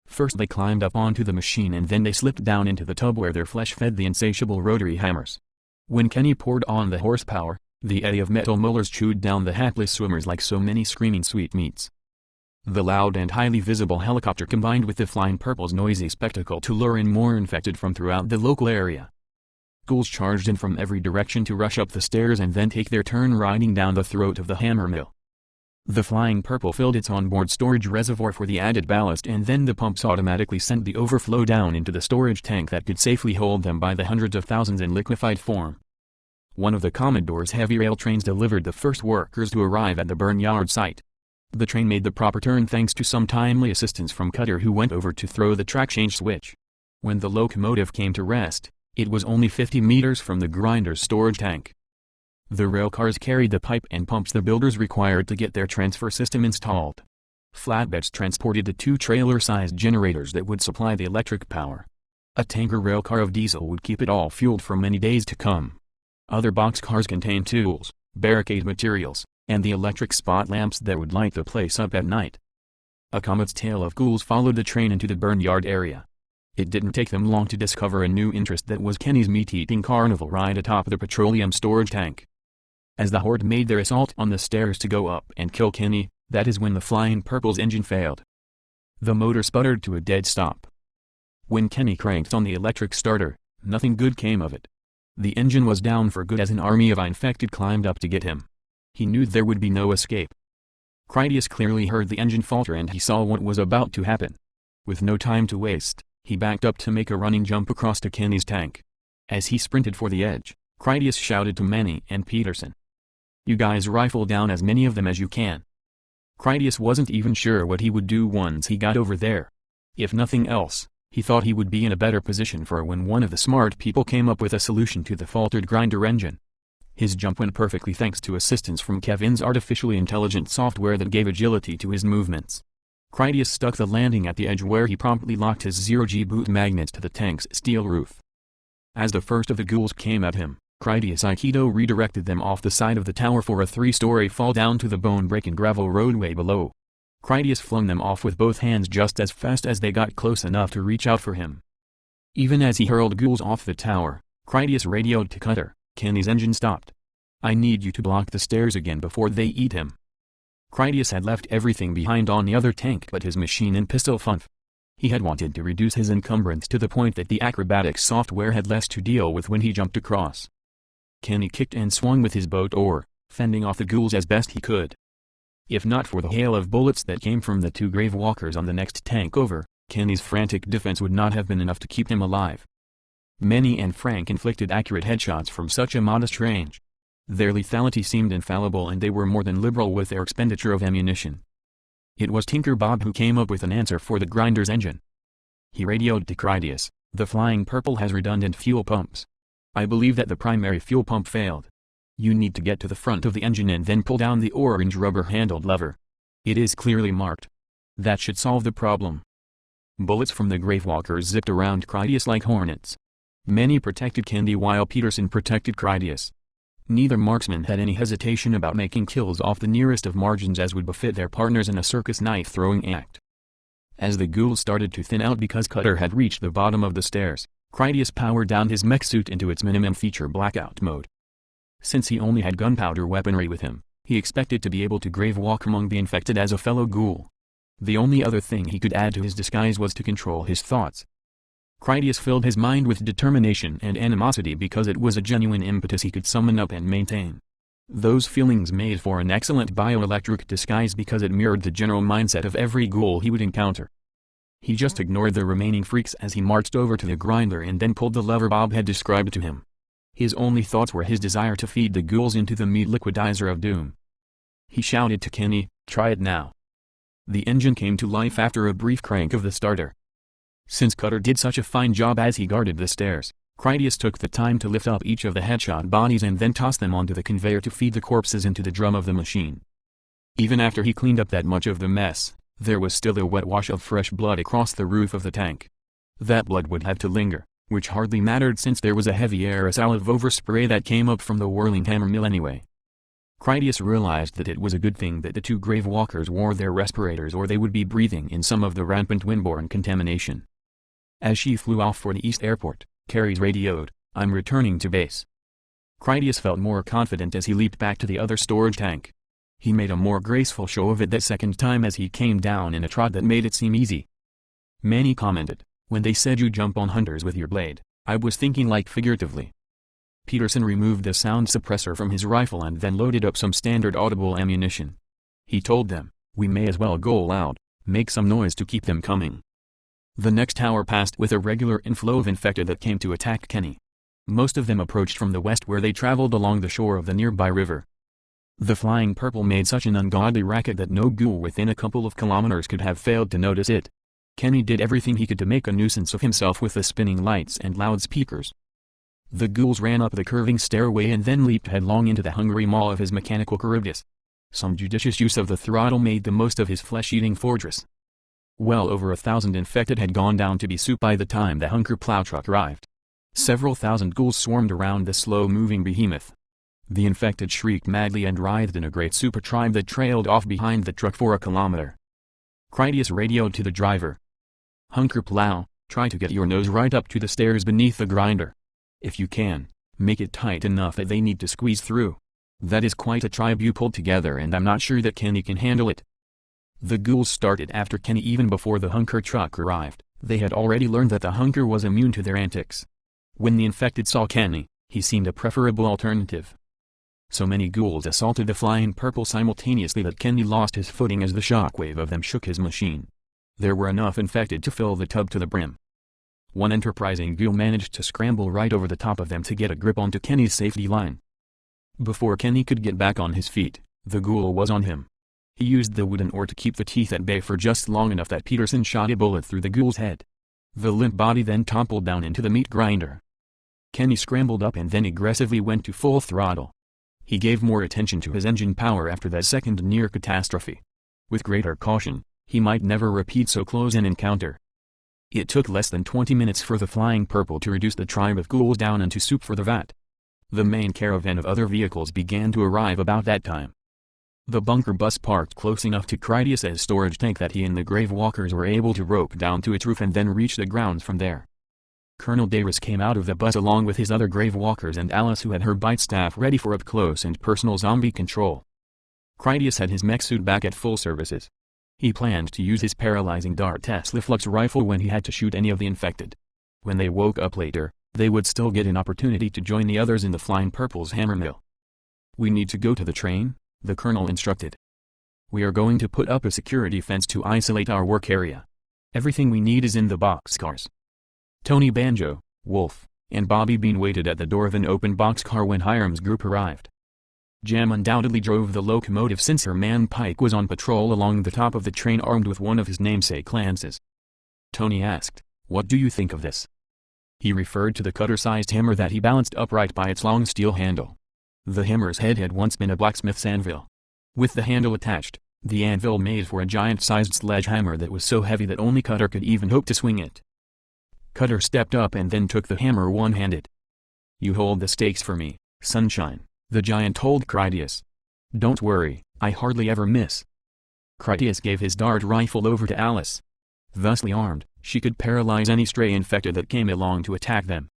First they climbed up onto the machine and then they slipped down into the tub where their flesh fed the insatiable rotary hammers. When Kenny poured on the horsepower, the eddy of metal molars chewed down the hapless swimmers like so many screaming sweetmeats. The loud and highly visible helicopter combined with the Flying Purple's noisy spectacle to lure in more infected from throughout the local area. Ghouls charged in from every direction to rush up the stairs and then take their turn riding down the throat of the hammer mill. The Flying Purple filled its onboard storage reservoir for the added ballast and then the pumps automatically sent the overflow down into the storage tank that could safely hold them by the hundreds of thousands in liquefied form. One of the Commodore's heavy rail trains delivered the first workers to arrive at the burnyard site. The train made the proper turn thanks to some timely assistance from Cutter who went over to throw the track change switch. When the locomotive came to rest, it was only 50 meters from the grinder's storage tank. The rail cars carried the pipe and pumps the builders required to get their transfer system installed. Flatbeds transported the two trailer-sized generators that would supply the electric power. A tanker rail car of diesel would keep it all fueled for many days to come. Other boxcars contained tools, barricade materials, and the electric spot lamps that would light the place up at night. A comet's tail of ghouls followed the train into the burnyard area. It didn't take them long to discover a new interest that was Kenny's meat-eating carnival ride atop the petroleum storage tank. As the horde made their assault on the stairs to go up and kill Kenny, that is when the Flying Purple's engine failed. The motor sputtered to a dead stop. When Kenny cranked on the electric starter, nothing good came of it. The engine was down for good as an army of infected climbed up to get him. He knew there would be no escape. Critias clearly heard the engine falter and he saw what was about to happen. With no time to waste, he backed up to make a running jump across to Kenny's tank. As he sprinted for the edge, Critias shouted to Manny and Peterson, "You guys rifle down as many of them as you can." Critias wasn't even sure what he would do once he got over there. If nothing else, he thought he would be in a better position for when one of the smart people came up with a solution to the faltered grinder engine. His jump went perfectly thanks to assistance from Kevin's artificially intelligent software that gave agility to his movements. Critias stuck the landing at the edge where he promptly locked his zero-G boot magnets to the tank's steel roof. As the first of the ghouls came at him, Critias Aikido redirected them off the side of the tower for a 3-story fall down to the bone-breaking gravel roadway below. Critias flung them off with both hands just as fast as they got close enough to reach out for him. Even as he hurled ghouls off the tower, Critias radioed to Cutter, "Kenny's engine stopped. I need you to block the stairs again before they eat him." Critias had left everything behind on the other tank but his machine and pistol funf. He had wanted to reduce his encumbrance to the point that the acrobatic software had less to deal with when he jumped across. Kenny kicked and swung with his boat oar, fending off the ghouls as best he could. If not for the hail of bullets that came from the two grave walkers on the next tank over, Kenny's frantic defense would not have been enough to keep him alive. Manny and Frank inflicted accurate headshots from such a modest range. Their lethality seemed infallible and they were more than liberal with their expenditure of ammunition. It was Tinker Bob who came up with an answer for the grinder's engine. He radioed to Critias, "The Flying Purple has redundant fuel pumps. I believe that the primary fuel pump failed. You need to get to the front of the engine and then pull down the orange rubber-handled lever. It is clearly marked. That should solve the problem." Bullets from the Gravewalkers zipped around Critias like hornets. Many protected Kenny while Peterson protected Critias. Neither marksman had any hesitation about making kills off the nearest of margins as would befit their partners in a circus knife-throwing act. As the ghouls started to thin out because Cutter had reached the bottom of the stairs, Critias powered down his mech suit into its minimum feature blackout mode. Since he only had gunpowder weaponry with him, he expected to be able to gravewalk among the infected as a fellow ghoul. The only other thing he could add to his disguise was to control his thoughts. Critias filled his mind with determination and animosity because it was a genuine impetus he could summon up and maintain. Those feelings made for an excellent bioelectric disguise because it mirrored the general mindset of every ghoul he would encounter. He just ignored the remaining freaks as he marched over to the grinder and then pulled the lever Bob had described to him. His only thoughts were his desire to feed the ghouls into the meat liquidizer of doom. He shouted to Kenny, "Try it now." The engine came to life after a brief crank of the starter. Since Cutter did such a fine job as he guarded the stairs, Critias took the time to lift up each of the headshot bodies and then toss them onto the conveyor to feed the corpses into the drum of the machine. Even after he cleaned up that much of the mess, there was still a wet wash of fresh blood across the roof of the tank. That blood would have to linger, which hardly mattered since there was a heavy aerosol of overspray that came up from the whirling hammer mill anyway. Critias realized that it was a good thing that the two Gravewalkers wore their respirators or they would be breathing in some of the rampant windborne contamination. As she flew off for the East Airport, Carries radioed, "I'm returning to base." Critias felt more confident as he leaped back to the other storage tank. He made a more graceful show of it that second time as he came down in a trot that made it seem easy. Many commented, "When they said you jump on hunters with your blade, I was thinking like figuratively." Peterson removed the sound suppressor from his rifle and then loaded up some standard audible ammunition. He told them, "We may as well go loud, make some noise to keep them coming." The next hour passed with a regular inflow of infected that came to attack Kenny. Most of them approached from the west where they traveled along the shore of the nearby river. The Flying Purple made such an ungodly racket that no ghoul within a couple of kilometers could have failed to notice it. Kenny did everything he could to make a nuisance of himself with the spinning lights and loudspeakers. The ghouls ran up the curving stairway and then leaped headlong into the hungry maw of his mechanical Charybdis. Some judicious use of the throttle made the most of his flesh-eating fortress. Well over 1,000 infected had gone down to be soup by the time the Hunker plow truck arrived. Several thousand ghouls swarmed around the slow-moving behemoth. The infected shrieked madly and writhed in a great super tribe that trailed off behind the truck for a kilometer. Critias radioed to the driver. "Hunker plow, try to get your nose right up to the stairs beneath the grinder. If you can, make it tight enough that they need to squeeze through. That is quite a tribe you pulled together and I'm not sure that Kenny can handle it." The ghouls started after Kenny even before the Hunker truck arrived. They had already learned that the Hunker was immune to their antics. When the infected saw Kenny, he seemed a preferable alternative. So many ghouls assaulted the Flying Purple simultaneously that Kenny lost his footing as the shockwave of them shook his machine. There were enough infected to fill the tub to the brim. One enterprising ghoul managed to scramble right over the top of them to get a grip onto Kenny's safety line. Before Kenny could get back on his feet, the ghoul was on him. He used the wooden oar to keep the teeth at bay for just long enough that Peterson shot a bullet through the ghoul's head. The limp body then toppled down into the meat grinder. Kenny scrambled up and then aggressively went to full throttle. He gave more attention to his engine power after that second near catastrophe. With greater caution, he might never repeat so close an encounter. It took less than 20 minutes for the Flying Purple to reduce the tribe of ghouls down into soup for the vat. The main caravan of other vehicles began to arrive about that time. The bunker bus parked close enough to Critias' storage tank that he and the Gravewalkers were able to rope down to its roof and then reach the grounds from there. Colonel Davis came out of the bus along with his other Gravewalkers and Alice, who had her bite staff ready for up-close and personal zombie control. Critias had his mech suit back at full services. He planned to use his paralyzing dart Tesla Flux rifle when he had to shoot any of the infected. When they woke up later, they would still get an opportunity to join the others in the Flying Purple's hammer mill. "We need to go to the train," the colonel instructed. "We are going to put up a security fence to isolate our work area. Everything we need is in the boxcars." Tony Banjo, Wolf, and Bobby Bean waited at the door of an open boxcar when Hiram's group arrived. Jam undoubtedly drove the locomotive since Herman Pike was on patrol along the top of the train armed with one of his namesake lances. Tony asked, "What do you think of this?" He referred to the cutter-sized hammer that he balanced upright by its long steel handle. The hammer's head had once been a blacksmith's anvil. With the handle attached, The anvil made for a giant-sized sledgehammer that was so heavy that only Cutter could even hope to swing it. Cutter stepped up and then took the hammer one-handed. "You hold the stakes for me, Sunshine," the giant told Critias. "Don't worry, I hardly ever miss." Critias gave his dart rifle over to Alice. Thusly armed, she could paralyze any stray infected that came along to attack them.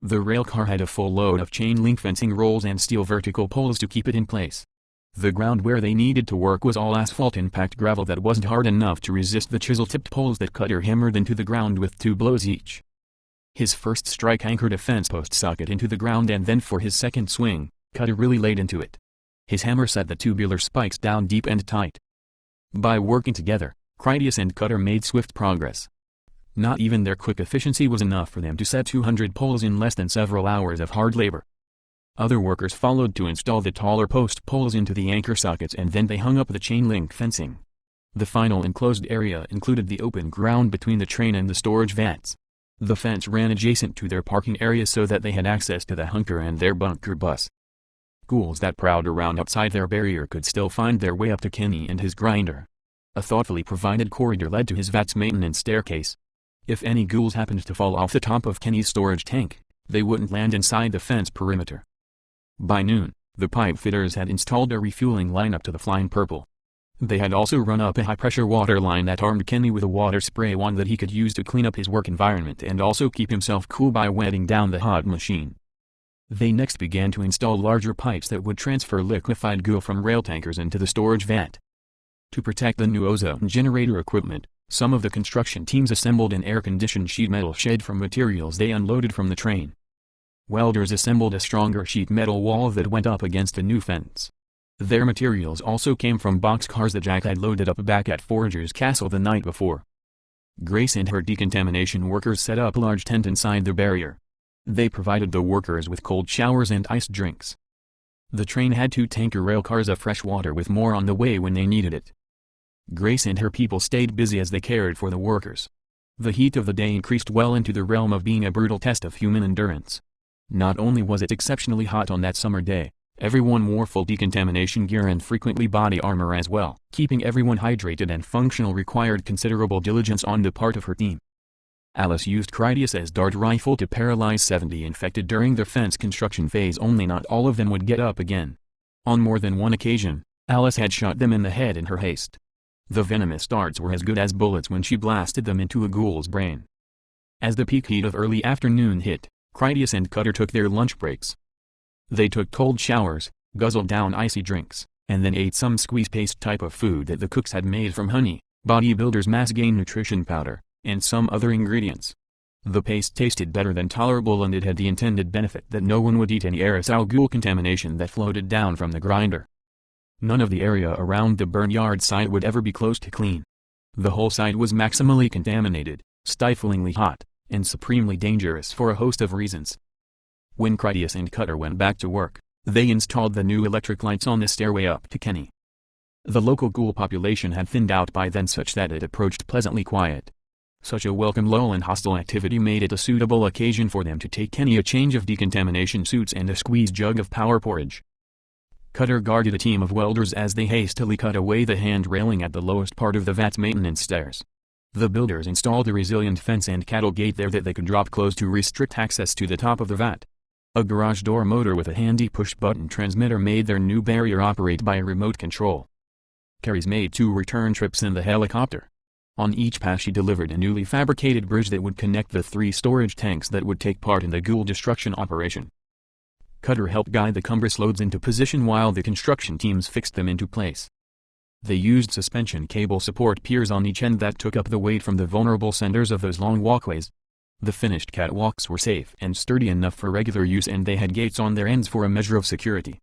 The railcar had a full load of chain-link fencing rolls and steel vertical poles to keep it in place. The ground where they needed to work was all asphalt and packed gravel that wasn't hard enough to resist the chisel-tipped poles that Cutter hammered into the ground with 2 blows each. His first strike anchored a fence post socket into the ground, and then for his second swing, Cutter really laid into it. His hammer set the tubular spikes down deep and tight. By working together, Critias and Cutter made swift progress. Not even their quick efficiency was enough for them to set 200 poles in less than several hours of hard labor. Other workers followed to install the taller post poles into the anchor sockets, and then they hung up the chain-link fencing. The final enclosed area included the open ground between the train and the storage vats. The fence ran adjacent to their parking area so that they had access to the hunker and their bunker bus. Ghouls that prowled around outside their barrier could still find their way up to Kenny and his grinder. A thoughtfully provided corridor led to his vat's maintenance staircase. If any ghouls happened to fall off the top of Kenny's storage tank, they wouldn't land inside the fence perimeter. By noon, the pipe fitters had installed a refueling line up to the Flying Purple. They had also run up a high-pressure water line that armed Kenny with a water spray wand that he could use to clean up his work environment and also keep himself cool by wetting down the hot machine. They next began to install larger pipes that would transfer liquefied goo from rail tankers into the storage vat. To protect the new ozone generator equipment, some of the construction teams assembled an air-conditioned sheet metal shed from materials they unloaded from the train. Welders assembled a stronger sheet metal wall that went up against the new fence. Their materials also came from boxcars that Jack had loaded up back at Forager's Castle the night before. Grace and her decontamination workers set up a large tent inside the barrier. They provided the workers with cold showers and iced drinks. The train had 2 tanker rail cars of fresh water with more on the way when they needed it. Grace and her people stayed busy as they cared for the workers. The heat of the day increased well into the realm of being a brutal test of human endurance. Not only was it exceptionally hot on that summer day, everyone wore full decontamination gear and frequently body armor as well. Keeping everyone hydrated and functional required considerable diligence on the part of her team. Alice used Critias as dart rifle to paralyze 70 infected during the fence construction phase, only not all of them would get up again. On more than one occasion, Alice had shot them in the head in her haste. The venomous darts were as good as bullets when she blasted them into a ghoul's brain. As the peak heat of early afternoon hit, Critias and Cutter took their lunch breaks. They took cold showers, guzzled down icy drinks, and then ate some squeeze paste type of food that the cooks had made from honey, bodybuilder's mass gain nutrition powder, and some other ingredients. The paste tasted better than tolerable, and it had the intended benefit that no one would eat any aerosol ghoul contamination that floated down from the grinder. None of the area around the barnyard site would ever be close to clean. The whole site was maximally contaminated, stiflingly hot, and supremely dangerous for a host of reasons. When Critias and Cutter went back to work, they installed the new electric lights on the stairway up to Kenny. The local ghoul population had thinned out by then such that it approached pleasantly quiet. Such a welcome lull in hostile activity made it a suitable occasion for them to take Kenny a change of decontamination suits and a squeeze jug of power porridge. Cutter guarded a team of welders as they hastily cut away the hand railing at the lowest part of the vat's maintenance stairs. The builders installed a resilient fence and cattle gate there that they could drop close to restrict access to the top of the vat. A garage door motor with a handy push-button transmitter made their new barrier operate by remote control. Carries made 2 return trips in the helicopter. On each pass she delivered a newly fabricated bridge that would connect the 3 storage tanks that would take part in the ghoul destruction operation. Cutter helped guide the cumbrous loads into position while the construction teams fixed them into place. They used suspension cable support piers on each end that took up the weight from the vulnerable centers of those long walkways. The finished catwalks were safe and sturdy enough for regular use, and they had gates on their ends for a measure of security.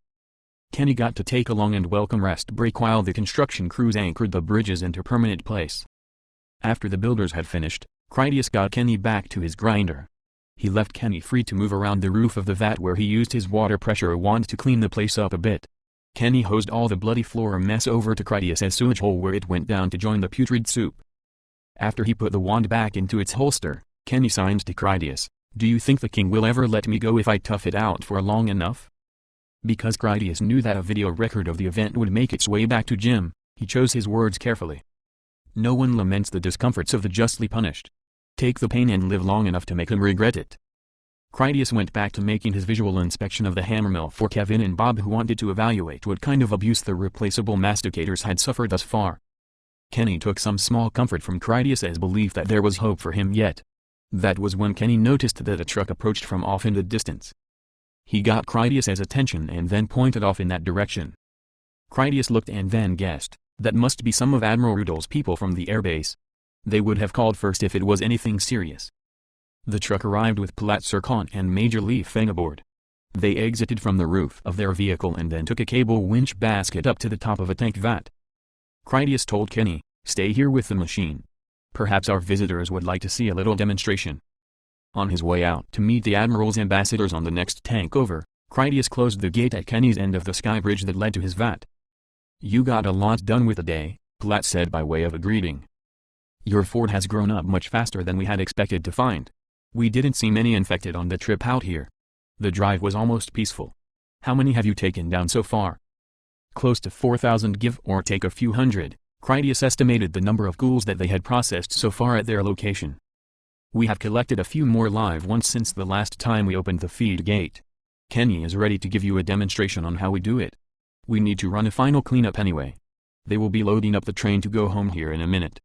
Kenny got to take a long and welcome rest break while the construction crews anchored the bridges into permanent place. After the builders had finished, Critias got Kenny back to his grinder. He left Kenny free to move around the roof of the vat where he used his water pressure wand to clean the place up a bit. Kenny hosed all the bloody floor mess over to Critias' sewage hole where it went down to join the putrid soup. After he put the wand back into its holster, Kenny signed to Critias, "Do you think the king will ever let me go if I tough it out for long enough?" Because Critias knew that a video record of the event would make its way back to Jim, He chose his words carefully. No one laments the discomforts of the justly punished. Take the pain and live long enough to make them regret it. Critias went back to making his visual inspection of the hammer mill for Kevin and Bob, who wanted to evaluate what kind of abuse the replaceable masticators had suffered thus far. Kenny took some small comfort from Critias's belief that there was hope for him yet. That was when Kenny noticed that a truck approached from off in the distance. He got Critias's attention and then pointed off in that direction. Critias looked and then guessed, that must be some of Admiral Rudel's people from the airbase. They would have called first if it was anything serious. The truck arrived with Palat Serkan and Major Li Feng aboard. They exited from the roof of their vehicle and then took a cable winch basket up to the top of a tank vat. Critias told Kenny, "Stay here with the machine. Perhaps our visitors would like to see a little demonstration." On his way out to meet the Admiral's ambassadors on the next tank over, Critias closed the gate at Kenny's end of the sky bridge that led to his vat. "You got a lot done with the day," Palat said by way of a greeting. "Your fort has grown up much faster than we had expected to find. We didn't see many infected on the trip out here. The drive was almost peaceful. How many have you taken down so far?" "Close to 4,000, give or take a few hundred." Critias estimated the number of ghouls that they had processed so far at their location. "We have collected a few more live ones since the last time we opened the feed gate. Kenny is ready to give you a demonstration on how we do it. We need to run a final cleanup anyway. They will be loading up the train to go home here in a minute."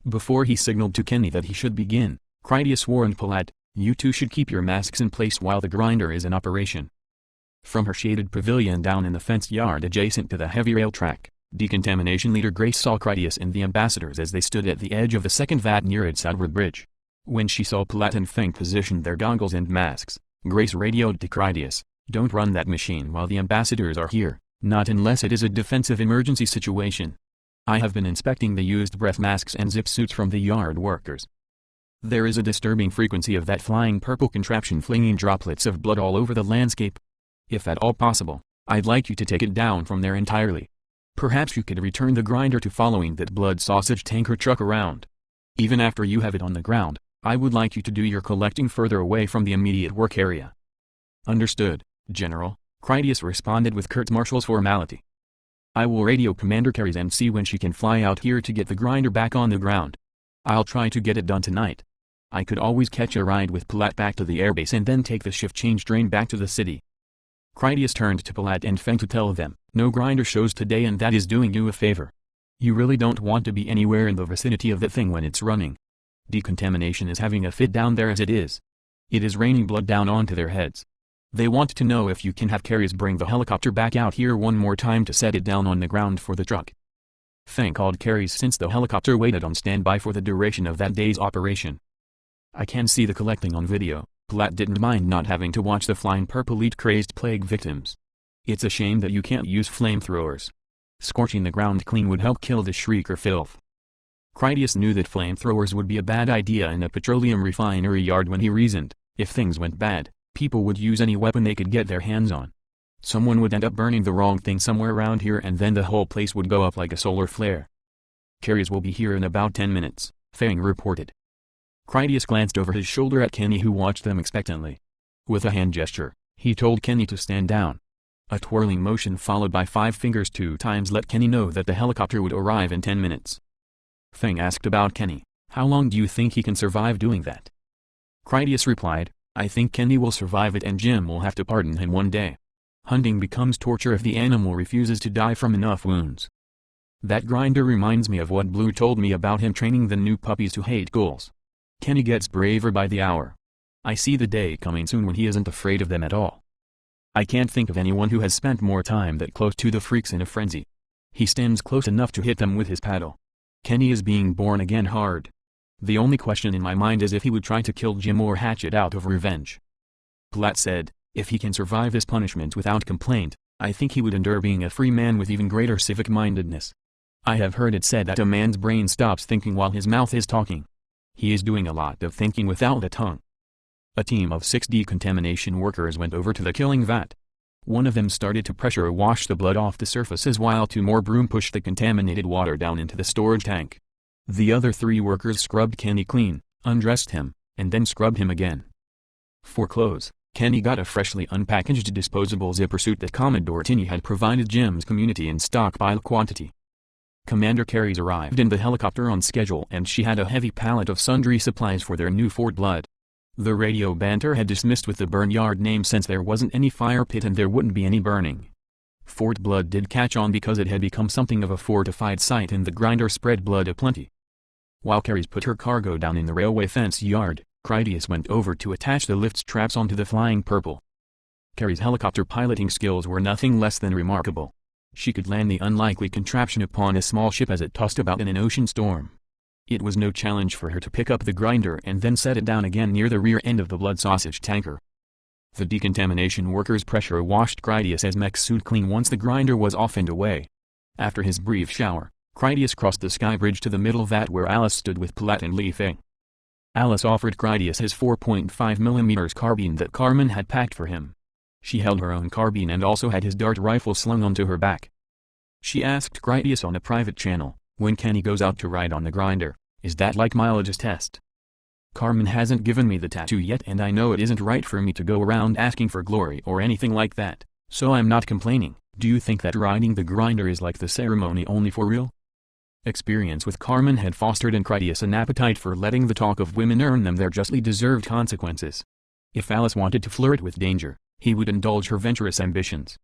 Before he signaled to Kenny that he should begin, Critias warned Palat, "You two should keep your masks in place while the grinder is in operation." From her shaded pavilion down in the fenced yard adjacent to the heavy rail track, Decontamination Leader Grace saw Critias and the ambassadors as they stood at the edge of the second vat near its outward bridge. When she saw Palat and Feng position their goggles and masks, Grace radioed to Critias, "Don't run that machine while the ambassadors are here, not unless it is a defensive emergency situation. I have been inspecting the used breath masks and zip suits from the yard workers. There is a disturbing frequency of that flying purple contraption flinging droplets of blood all over the landscape. If at all possible, I'd like you to take it down from there entirely. Perhaps you could return the grinder to following that blood sausage tanker truck around. Even after you have it on the ground, I would like you to do your collecting further away from the immediate work area." "Understood, General," Critias responded with curt marshal's formality. "I will radio Commander Carries and see when she can fly out here to get the grinder back on the ground. I'll try to get it done tonight. I could always catch a ride with Palat back to the airbase and then take the shift change train back to the city." Critias turned to Palat and Feng to tell them, "No grinder shows today and that is doing you a favor. You really don't want to be anywhere in the vicinity of that thing when it's running. Decontamination is having a fit down there as it is. It is raining blood down onto their heads. They want to know if you can have Carries bring the helicopter back out here one more time to set it down on the ground for the truck." Feng called Carries since the helicopter waited on standby for the duration of that day's operation. "I can see the collecting on video." Palat didn't mind not having to watch the flying purple eat crazed plague victims. "It's a shame that you can't use flamethrowers. Scorching the ground clean would help kill the shrieker filth." Critias knew that flamethrowers would be a bad idea in a petroleum refinery yard when he reasoned, if things went bad, people would use any weapon they could get their hands on. Someone would end up burning the wrong thing somewhere around here and then the whole place would go up like a solar flare. "Carries will be here in about 10 minutes, Feng reported. Critias glanced over his shoulder at Kenny, who watched them expectantly. With a hand gesture, he told Kenny to stand down. A twirling motion followed by 5 fingers 2 times let Kenny know that the helicopter would arrive in 10 minutes. Feng asked about Kenny, "How long do you think he can survive doing that?" Critias replied, "I think Kenny will survive it and Jim will have to pardon him one day. Hunting becomes torture if the animal refuses to die from enough wounds. That grinder reminds me of what Blue told me about him training the new puppies to hate ghouls. Kenny gets braver by the hour. I see the day coming soon when he isn't afraid of them at all. I can't think of anyone who has spent more time that close to the freaks in a frenzy. He stands close enough to hit them with his paddle. Kenny is being born again hard. The only question in my mind is if he would try to kill Jim or hatch it out of revenge." Palat said, "If he can survive this punishment without complaint, I think he would endure being a free man with even greater civic-mindedness. I have heard it said that a man's brain stops thinking while his mouth is talking. He is doing a lot of thinking without the tongue." A team of 6 decontamination workers went over to the killing vat. One of them started to pressure wash the blood off the surfaces while 2 more broom pushed the contaminated water down into the storage tank. The other 3 workers scrubbed Kenny clean, undressed him, and then scrubbed him again. For clothes, Kenny got a freshly unpackaged disposable zipper suit that Commodore Tinney had provided Jim's community in stockpile quantity. Commander Carey's arrived in the helicopter on schedule and she had a heavy pallet of sundry supplies for their new Fort Blood. The radio banter had dismissed with the Burnyard name since there wasn't any fire pit and there wouldn't be any burning. Fort Blood did catch on because it had become something of a fortified site and the grinder spread blood aplenty. While Carey's put her cargo down in the railway fence yard, Critias went over to attach the lift straps onto the Flying Purple. Carey's helicopter piloting skills were nothing less than remarkable. She could land the unlikely contraption upon a small ship as it tossed about in an ocean storm. It was no challenge for her to pick up the grinder and then set it down again near the rear end of the blood sausage tanker. The decontamination workers pressure washed Critias' mech suit clean once the grinder was off and away. After his brief shower, Critias crossed the sky bridge to the middle vat where Alice stood with Paulette and Li Feng. Alice offered Critias his 4.5mm carbine that Carmen had packed for him. She held her own carbine and also had his dart rifle slung onto her back. She asked Critias on a private channel, when Kenny goes out to ride on the grinder, is that like mileage test? Carmen hasn't given me the tattoo yet and I know it isn't right for me to go around asking for glory or anything like that, so I'm not complaining. Do you think that riding the grinder is like the ceremony only for real? Experience with Carmen had fostered in Critias an appetite for letting the talk of women earn them their justly deserved consequences. If Alice wanted to flirt with danger, he would indulge her venturous ambitions.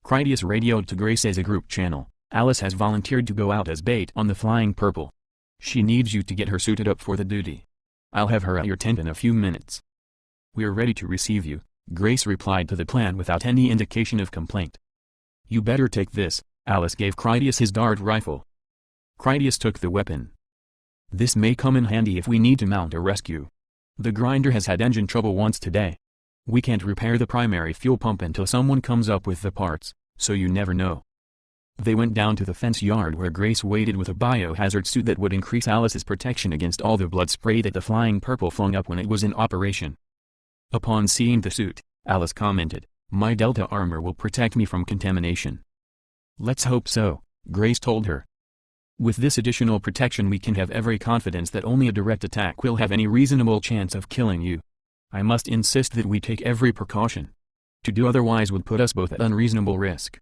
Critias radioed to Grace as a group channel, Alice has volunteered to go out as bait on the Flying Purple. She needs you to get her suited up for the duty. I'll have her at your tent in a few minutes. We're ready to receive you, Grace replied to the plan without any indication of complaint. You better take this, Alice gave Critias his dart rifle. Critias took the weapon. This may come in handy if we need to mount a rescue. The grinder has had engine trouble once today. We can't repair the primary fuel pump until someone comes up with the parts, so you never know. They went down to the fence yard where Grace waited with a biohazard suit that would increase Alice's protection against all the blood spray that the Flying Purple flung up when it was in operation. Upon seeing the suit, Alice commented, "My Delta armor will protect me from contamination." "Let's hope so," Grace told her. "With this additional protection we can have every confidence that only a direct attack will have any reasonable chance of killing you. I must insist that we take every precaution. To do otherwise would put us both at unreasonable risk."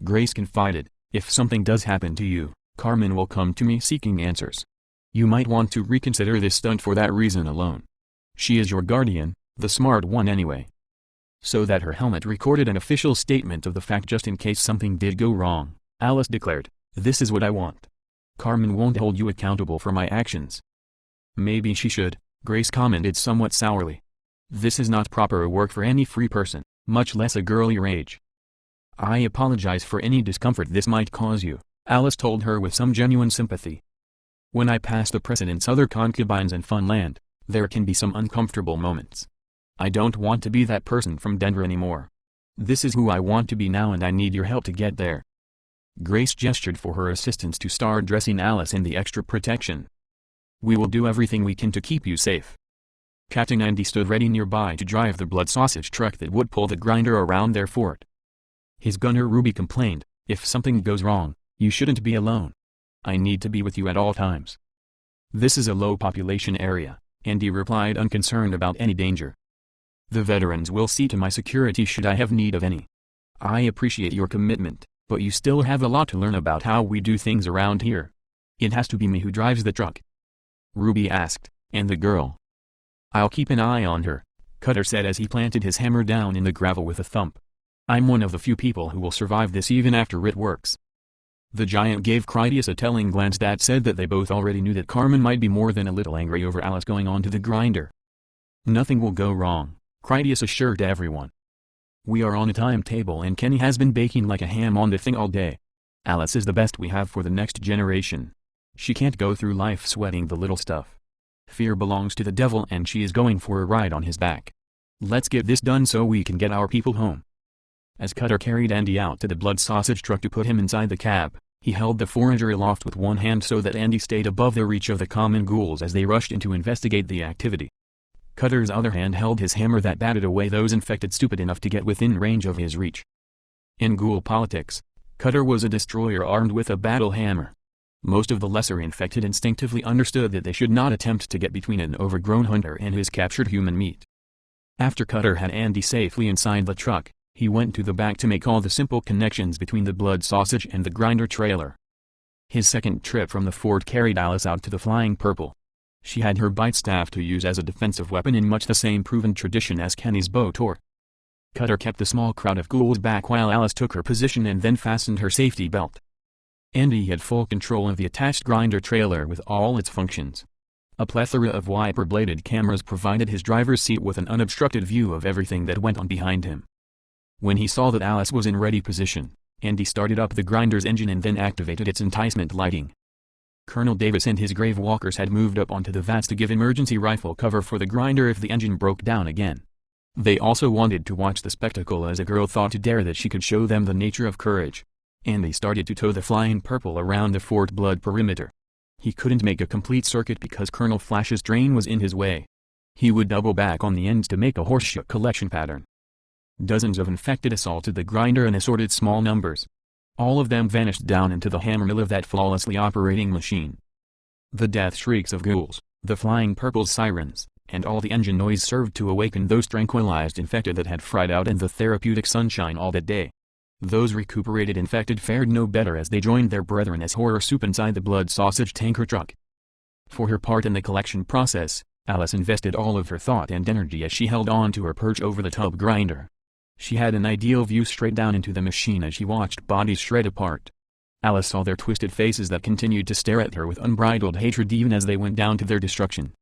Grace confided, "If something does happen to you, Carmen will come to me seeking answers. You might want to reconsider this stunt for that reason alone. She is your guardian, the smart one anyway." So that her helmet recorded an official statement of the fact just in case something did go wrong, Alice declared, "This is what I want. Carmen won't hold you accountable for my actions." "Maybe she should," Grace commented somewhat sourly. "This is not proper work for any free person, much less a girl your age." "I apologize for any discomfort this might cause you," Alice told her with some genuine sympathy. "When I pass the President's other concubines in Funland, there can be some uncomfortable moments. I don't want to be that person from Denver anymore. This is who I want to be now and I need your help to get there." Grace gestured for her assistants to start dressing Alice in the extra protection. "We will do everything we can to keep you safe." Captain Andy stood ready nearby to drive the blood sausage truck that would pull the grinder around their fort. His gunner Ruby complained, "If something goes wrong, you shouldn't be alone. I need to be with you at all times." "This is a low population area," Andy replied, unconcerned about any danger. "The veterans will see to my security should I have need of any. I appreciate your commitment, but you still have a lot to learn about how we do things around here. It has to be me who drives the truck." Ruby asked, "And the girl?" "I'll keep an eye on her," Cutter said as he planted his hammer down in the gravel with a thump. "I'm one of the few people who will survive this even after it works." The giant gave Critias a telling glance that said that they both already knew that Carmen might be more than a little angry over Alice going on to the grinder. "Nothing will go wrong," Critias assured everyone. "We are on a timetable and Kenny has been baking like a ham on the thing all day. Alice is the best we have for the next generation. She can't go through life sweating the little stuff. Fear belongs to the devil and she is going for a ride on his back. Let's get this done so we can get our people home." As Cutter carried Andy out to the blood sausage truck to put him inside the cab, he held the forager aloft with one hand so that Andy stayed above the reach of the common ghouls as they rushed in to investigate the activity. Cutter's other hand held his hammer that batted away those infected stupid enough to get within range of his reach. In ghoul politics, Cutter was a destroyer armed with a battle hammer. Most of the lesser infected instinctively understood that they should not attempt to get between an overgrown hunter and his captured human meat. After Cutter had Andy safely inside the truck, he went to the back to make all the simple connections between the blood sausage and the grinder trailer. His second trip from the fort carried Alice out to the Flying Purple. She had her bite staff to use as a defensive weapon in much the same proven tradition as Kenny's bow tore. Cutter kept the small crowd of ghouls back while Alice took her position and then fastened her safety belt. Andy had full control of the attached grinder trailer with all its functions. A plethora of wiper-bladed cameras provided his driver's seat with an unobstructed view of everything that went on behind him. When he saw that Alice was in ready position, Andy started up the grinder's engine and then activated its enticement lighting. Colonel Davis and his grave walkers had moved up onto the vats to give emergency rifle cover for the grinder if the engine broke down again. They also wanted to watch the spectacle as a girl thought to dare that she could show them the nature of courage. Andy started to tow the Flying Purple around the Fort Blood perimeter. He couldn't make a complete circuit because Colonel Flash's train was in his way. He would double back on the ends to make a horseshoe collection pattern. Dozens of infected assaulted the grinder in assorted small numbers. All of them vanished down into the hammermill of that flawlessly operating machine. The death shrieks of ghouls, the Flying Purple's sirens, and all the engine noise served to awaken those tranquilized infected that had fried out in the therapeutic sunshine all that day. Those recuperated infected fared no better as they joined their brethren as horror soup inside the blood sausage tanker truck. For her part in the collection process, Alice invested all of her thought and energy as she held on to her perch over the tub grinder. She had an ideal view straight down into the machine as she watched bodies shred apart. Alice saw their twisted faces that continued to stare at her with unbridled hatred even as they went down to their destruction.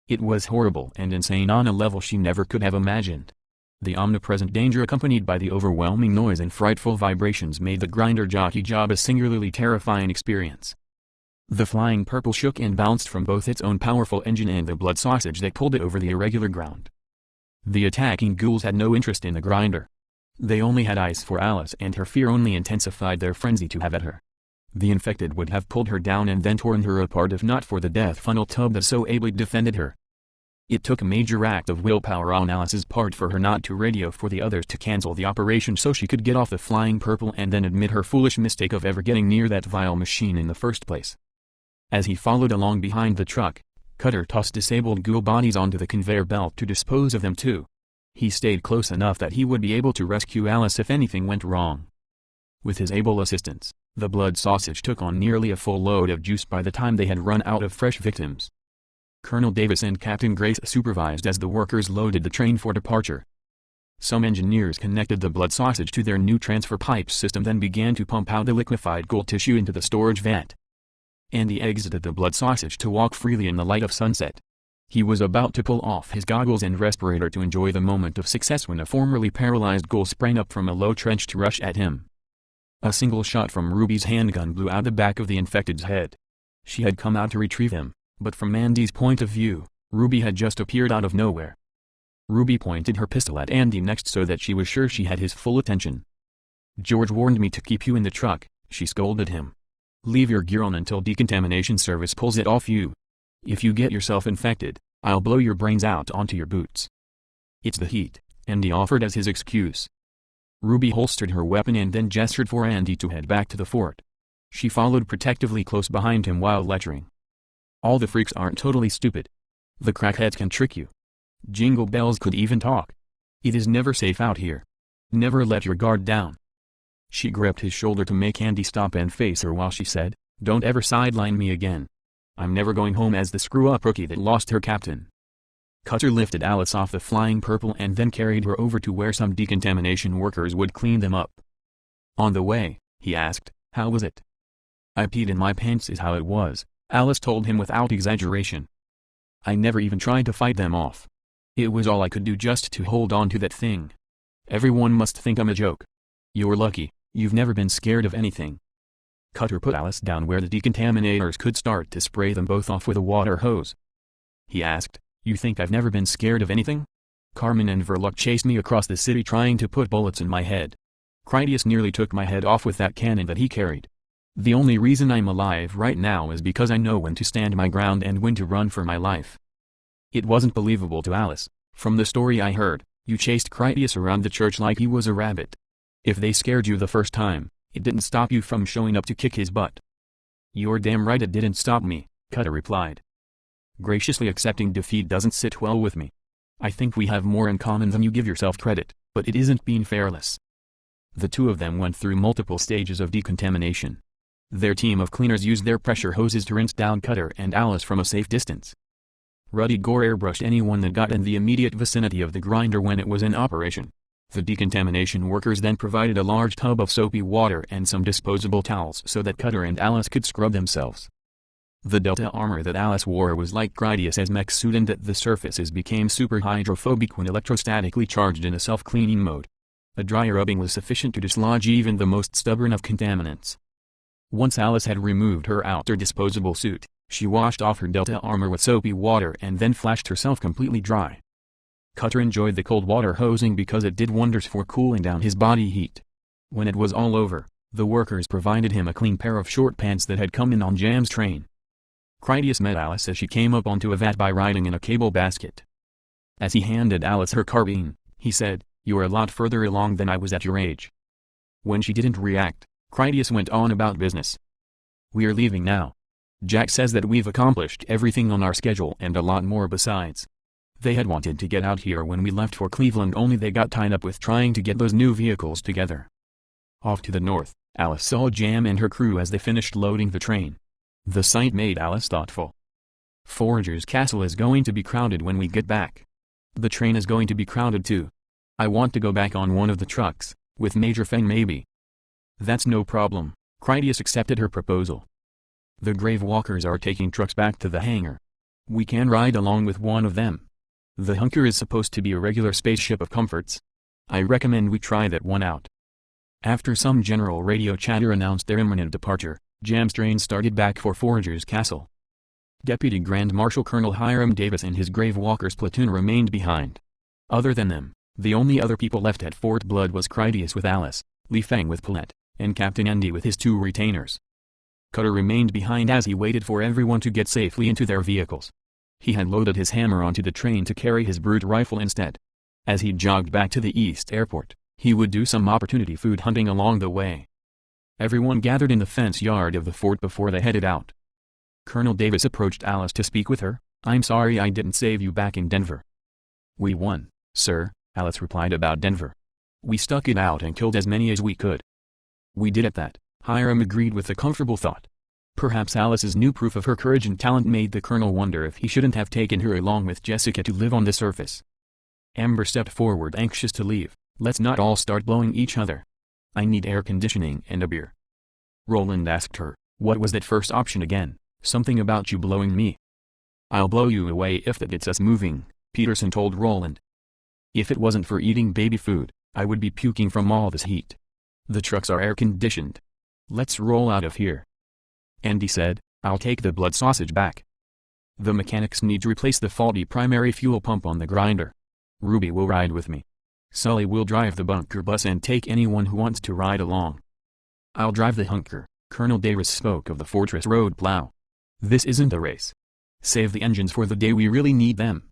It was horrible and insane on a level she never could have imagined. The omnipresent danger accompanied by the overwhelming noise and frightful vibrations made the grinder jockey job a singularly terrifying experience. The Flying Purple shook and bounced from both its own powerful engine and the blood sausage that pulled it over the irregular ground. The attacking ghouls had no interest in the grinder. They only had eyes for Alice, and her fear only intensified their frenzy to have at her. The infected would have pulled her down and then torn her apart if not for the death funnel tub that so ably defended her. It took a major act of willpower on Alice's part for her not to radio for the others to cancel the operation so she could get off the Flying Purple and then admit her foolish mistake of ever getting near that vile machine in the first place. As he followed along behind the truck, Cutter tossed disabled ghoul bodies onto the conveyor belt to dispose of them too. He stayed close enough that he would be able to rescue Alice if anything went wrong. With his able assistance, the blood sausage took on nearly a full load of juice by the time they had run out of fresh victims. Colonel Davis and Captain Grace supervised as the workers loaded the train for departure. Some engineers connected the blood sausage to their new transfer pipe system then began to pump out the liquefied ghoul tissue into the storage vat. Andy exited the blood sausage to walk freely in the light of sunset. He was about to pull off his goggles and respirator to enjoy the moment of success when a formerly paralyzed ghoul sprang up from a low trench to rush at him. A single shot from Ruby's handgun blew out the back of the infected's head. She had come out to retrieve him, but from Andy's point of view, Ruby had just appeared out of nowhere. Ruby pointed her pistol at Andy next so that she was sure she had his full attention. "George warned me to keep you in the truck," she scolded him. "Leave your gear on until decontamination service pulls it off you. If you get yourself infected, I'll blow your brains out onto your boots." "It's the heat," Andy offered as his excuse. Ruby holstered her weapon and then gestured for Andy to head back to the fort. She followed protectively close behind him while lecturing. "All the freaks aren't totally stupid. The crackheads can trick you. Jingle Bells could even talk. It is never safe out here. Never let your guard down." She gripped his shoulder to make Andy stop and face her while she said, "Don't ever sideline me again. I'm never going home as the screw-up rookie that lost her captain." Cutter lifted Alice off the Flying Purple and then carried her over to where some decontamination workers would clean them up. "On the way," he asked, "how was it?" "I peed in my pants is how it was," Alice told him without exaggeration. "I never even tried to fight them off. It was all I could do just to hold on to that thing. Everyone must think I'm a joke. You're lucky, you've never been scared of anything." Cutter put Alice down where the decontaminators could start to spray them both off with a water hose. He asked, "You think I've never been scared of anything? Carmen and Verloc chased me across the city trying to put bullets in my head. Critias nearly took my head off with that cannon that he carried. The only reason I'm alive right now is because I know when to stand my ground and when to run for my life." It wasn't believable to Alice. "From the story I heard, you chased Critias around the church like he was a rabbit. If they scared you the first time, it didn't stop you from showing up to kick his butt." "You're damn right it didn't stop me," Cutter replied. "Graciously accepting defeat doesn't sit well with me. I think we have more in common than you give yourself credit, but it isn't being fearless." The two of them went through multiple stages of decontamination. Their team of cleaners used their pressure hoses to rinse down Cutter and Alice from a safe distance. Ruddy Gore airbrushed anyone that got in the immediate vicinity of the grinder when it was in operation. The decontamination workers then provided a large tub of soapy water and some disposable towels so that Cutter and Alice could scrub themselves. The Delta armor that Alice wore was like Critias's mech suit in that the surfaces became super hydrophobic when electrostatically charged in a self-cleaning mode. A dry rubbing was sufficient to dislodge even the most stubborn of contaminants. Once Alice had removed her outer disposable suit, she washed off her Delta armor with soapy water and then flashed herself completely dry. Cutter enjoyed the cold water hosing because it did wonders for cooling down his body heat. When it was all over, the workers provided him a clean pair of short pants that had come in on Jam's train. Critias met Alice as she came up onto a vat by riding in a cable basket. As he handed Alice her carbine, he said, "You're a lot further along than I was at your age." When she didn't react, Critias went on about business. "We're leaving now. Jack says that we've accomplished everything on our schedule and a lot more besides. They had wanted to get out here when we left for Cleveland, only they got tied up with trying to get those new vehicles together." Off to the north, Alice saw Jam and her crew as they finished loading the train. The sight made Alice thoughtful. "Forager's Castle is going to be crowded when we get back. The train is going to be crowded too. I want to go back on one of the trucks, with Major Feng maybe." "That's no problem," Critias accepted her proposal. "The Grave Walkers are taking trucks back to the hangar. We can ride along with one of them. The Hunker is supposed to be a regular spaceship of comforts. I recommend we try that one out." After some general radio chatter announced their imminent departure, Jam's train started back for Forager's Castle. Deputy Grand Marshal Colonel Hiram Davis and his Grave Walkers platoon remained behind. Other than them, the only other people left at Fort Blood was Critias with Alice, Li Feng with Paulette, and Captain Andy with his 2 retainers. Cutter remained behind as he waited for everyone to get safely into their vehicles. He had loaded his hammer onto the train to carry his Brute rifle instead. As he jogged back to the East Airport, he would do some opportunity food hunting along the way. Everyone gathered in the fence yard of the fort before they headed out. Colonel Davis approached Alice to speak with her. "I'm sorry I didn't save you back in Denver." "We won, sir," Alice replied about Denver. "We stuck it out and killed as many as we could." "We did at that," Hiram agreed with a comfortable thought. Perhaps Alice's new proof of her courage and talent made the colonel wonder if he shouldn't have taken her along with Jessica to live on the surface. Amber stepped forward, anxious to leave. "Let's not all start blowing each other. I need air conditioning and a beer." Roland asked her, "What was that first option again? Something about you blowing me." "I'll blow you away if that gets us moving," Peterson told Roland. "If it wasn't for eating baby food, I would be puking from all this heat. The trucks are air-conditioned. Let's roll out of here." Andy said, "I'll take the blood sausage back. The mechanics need to replace the faulty primary fuel pump on the grinder. Ruby will ride with me. Sully will drive the bunker bus and take anyone who wants to ride along." "I'll drive the Hunker," Colonel Davis spoke of the Fortress Road plow. "This isn't a race. Save the engines for the day we really need them."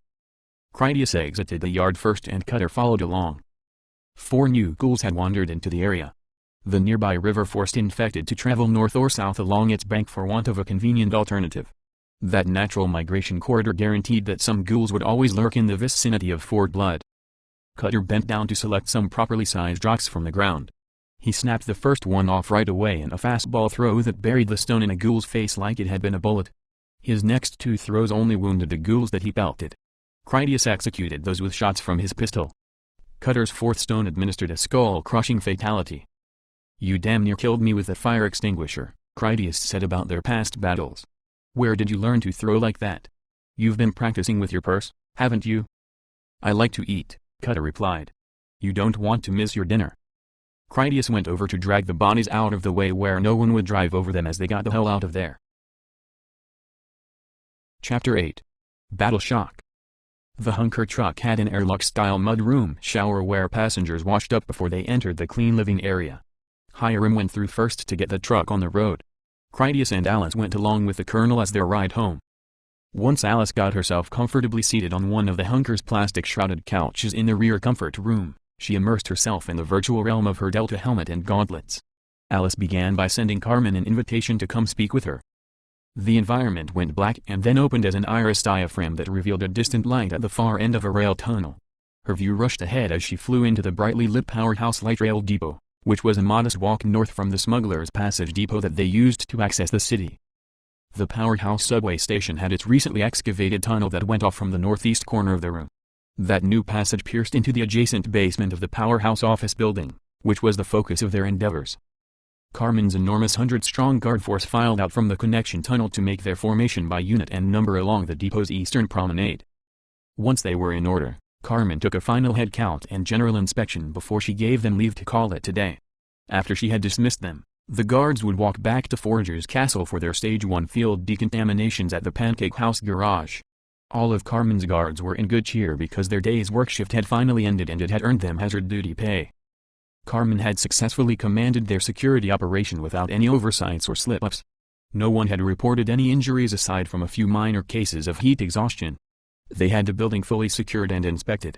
Critias exited the yard first and Cutter followed along. 4 new ghouls had wandered into the area. The nearby river forced infected to travel north or south along its bank for want of a convenient alternative. That natural migration corridor guaranteed that some ghouls would always lurk in the vicinity of Fort Blood. Cutter bent down to select some properly sized rocks from the ground. He snapped the first one off right away in a fastball throw that buried the stone in a ghoul's face like it had been a bullet. His next 2 throws only wounded the ghouls that he pelted. Critias executed those with shots from his pistol. Cutter's 4th stone administered a skull-crushing fatality. "You damn near killed me with a fire extinguisher," Critias said about their past battles. "Where did you learn to throw like that? You've been practicing with your purse, haven't you?" "I like to eat," Cutter replied. "You don't want to miss your dinner." Critias went over to drag the bodies out of the way where no one would drive over them as they got the hell out of there. Chapter 8. Battle Shock. The Hunker truck had an airlock-style mudroom shower where passengers washed up before they entered the clean living area. Hiram went through first to get the truck on the road. Critias and Alice went along with the colonel as their ride home. Once Alice got herself comfortably seated on one of the Hunker's plastic-shrouded couches in the rear comfort room, she immersed herself in the virtual realm of her Delta helmet and gauntlets. Alice began by sending Carmen an invitation to come speak with her. The environment went black and then opened as an iris diaphragm that revealed a distant light at the far end of a rail tunnel. Her view rushed ahead as she flew into the brightly lit powerhouse light rail depot, which was a modest walk north from the Smuggler's Passage depot that they used to access the city. The Powerhouse subway station had its recently excavated tunnel that went off from the northeast corner of the room. That new passage pierced into the adjacent basement of the Powerhouse office building, which was the focus of their endeavors. Carmen's enormous 100-strong guard force filed out from the connection tunnel to make their formation by unit and number along the depot's eastern promenade. Once they were in order, Carmen took a final head count and general inspection before she gave them leave to call it a day. After she had dismissed them, the guards would walk back to Forager's Castle for their Stage 1 field decontaminations at the Pancake House garage. All of Carmen's guards were in good cheer because their day's work shift had finally ended and it had earned them hazard duty pay. Carmen had successfully commanded their security operation without any oversights or slip-ups. No one had reported any injuries aside from a few minor cases of heat exhaustion. They had the building fully secured and inspected.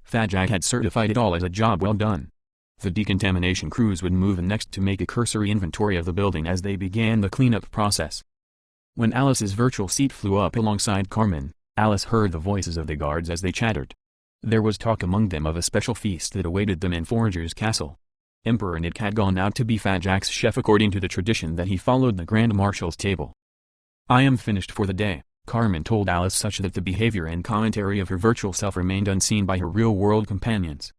Fat Jack had certified it all as a job well done. The decontamination crews would move in next to make a cursory inventory of the building as they began the cleanup process. When Alice's virtual seat flew up alongside Carmen, Alice heard the voices of the guards as they chattered. There was talk among them of a special feast that awaited them in Forager's Castle. Emperor Nick had gone out to be Fat Jack's chef according to the tradition that he followed the Grand Marshal's table. "I am finished for the day," Carmen told Alice, such that the behavior and commentary of her virtual self remained unseen by her real-world companions.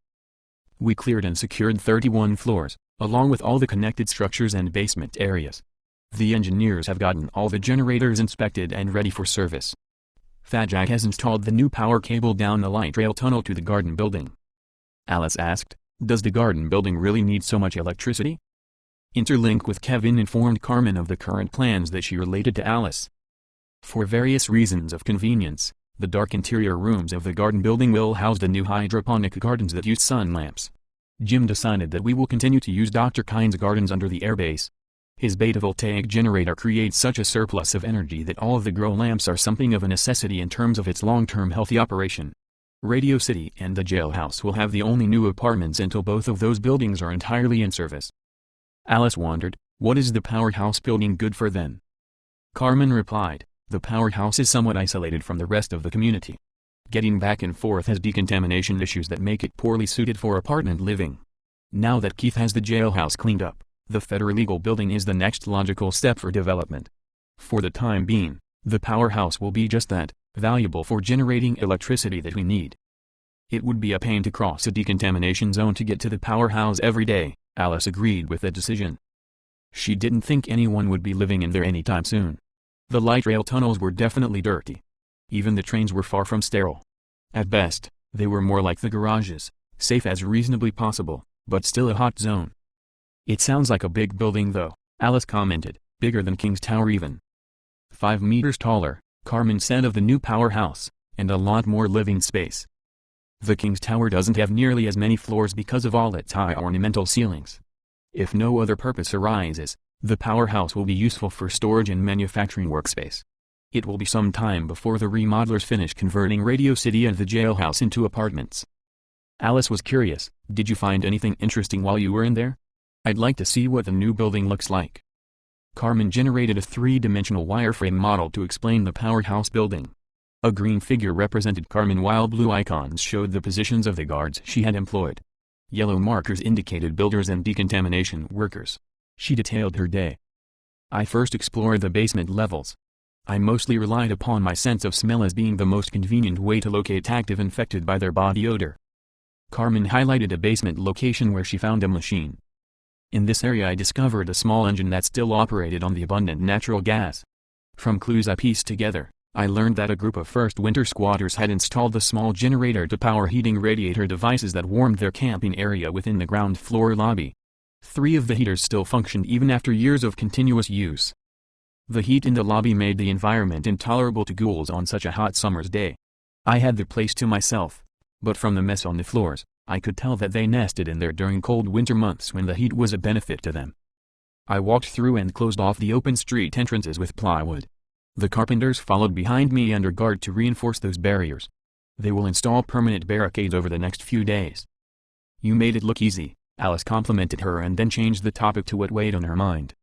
"We cleared and secured 31 floors, along with all the connected structures and basement areas. The engineers have gotten all the generators inspected and ready for service. Fat Jack has installed the new power cable down the light rail tunnel to the garden building." Alice asked, "Does the garden building really need so much electricity?" Interlink with Kevin informed Carmen of the current plans that she related to Alice. For various reasons of convenience, the dark interior rooms of the garden building will house the new hydroponic gardens that use sun lamps. Jim decided that we will continue to use Dr. Kind's gardens under the airbase. His beta voltaic generator creates such a surplus of energy that all of the grow lamps are something of a necessity in terms of its long-term healthy operation. Radio City and the jailhouse will have the only new apartments until both of those buildings are entirely in service. Alice wondered, what is the Powerhouse building good for then? Carmen replied, the Powerhouse is somewhat isolated from the rest of the community. Getting back and forth has decontamination issues that make it poorly suited for apartment living. Now that Keith has the jailhouse cleaned up, the federal legal building is the next logical step for development. For the time being, the Powerhouse will be just that, valuable for generating electricity that we need. It would be a pain to cross a decontamination zone to get to the Powerhouse every day, Alice agreed with the decision. She didn't think anyone would be living in there anytime soon. The light rail tunnels were definitely dirty. Even the trains were far from sterile. At best, they were more like the garages, safe as reasonably possible, but still a hot zone. It sounds like a big building though, Alice commented, bigger than King's Tower even. 5 meters taller, Carmen said of the new Powerhouse, and a lot more living space. The King's Tower doesn't have nearly as many floors because of all its high ornamental ceilings. If no other purpose arises, the Powerhouse will be useful for storage and manufacturing workspace. It will be some time before the remodelers finish converting Radio City and the jailhouse into apartments. Alice was curious, did you find anything interesting while you were in there? I'd like to see what the new building looks like. Carmen generated a 3-dimensional wireframe model to explain the Powerhouse building. A green figure represented Carmen while blue icons showed the positions of the guards she had employed. Yellow markers indicated builders and decontamination workers. She detailed her day. I first explored the basement levels. I mostly relied upon my sense of smell as being the most convenient way to locate active infected by their body odor. Carmen highlighted a basement location where she found a machine. In this area I discovered a small engine that still operated on the abundant natural gas. From clues I pieced together, I learned that a group of first winter squatters had installed a small generator to power heating radiator devices that warmed their camping area within the ground floor lobby. 3 of the heaters still functioned even after years of continuous use. The heat in the lobby made the environment intolerable to ghouls on such a hot summer's day. I had the place to myself, but from the mess on the floors, I could tell that they nested in there during cold winter months when the heat was a benefit to them. I walked through and closed off the open street entrances with plywood. The carpenters followed behind me under guard to reinforce those barriers. They will install permanent barricades over the next few days. You made it look easy, Alice complimented her and then changed the topic to what weighed on her mind.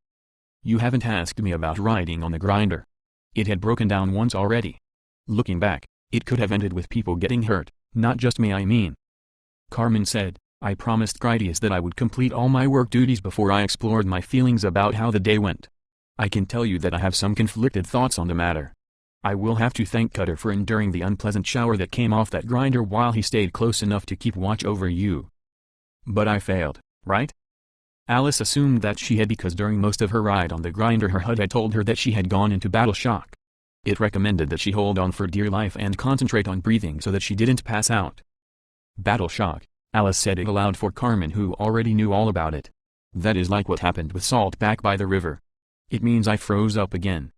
You haven't asked me about riding on the grinder. It had broken down once already. Looking back, it could have ended with people getting hurt, not just me I mean. Carmen said, I promised Critias that I would complete all my work duties before I explored my feelings about how the day went. I can tell you that I have some conflicted thoughts on the matter. I will have to thank Cutter for enduring the unpleasant shower that came off that grinder while he stayed close enough to keep watch over you. But I failed, right? Alice assumed that she had because during most of her ride on the grinder her HUD had told her that she had gone into battle shock. It recommended that she hold on for dear life and concentrate on breathing so that she didn't pass out. Battle shock, Alice said it aloud for Carmen who already knew all about it. That is like what happened with Salt back by the river. It means I froze up again.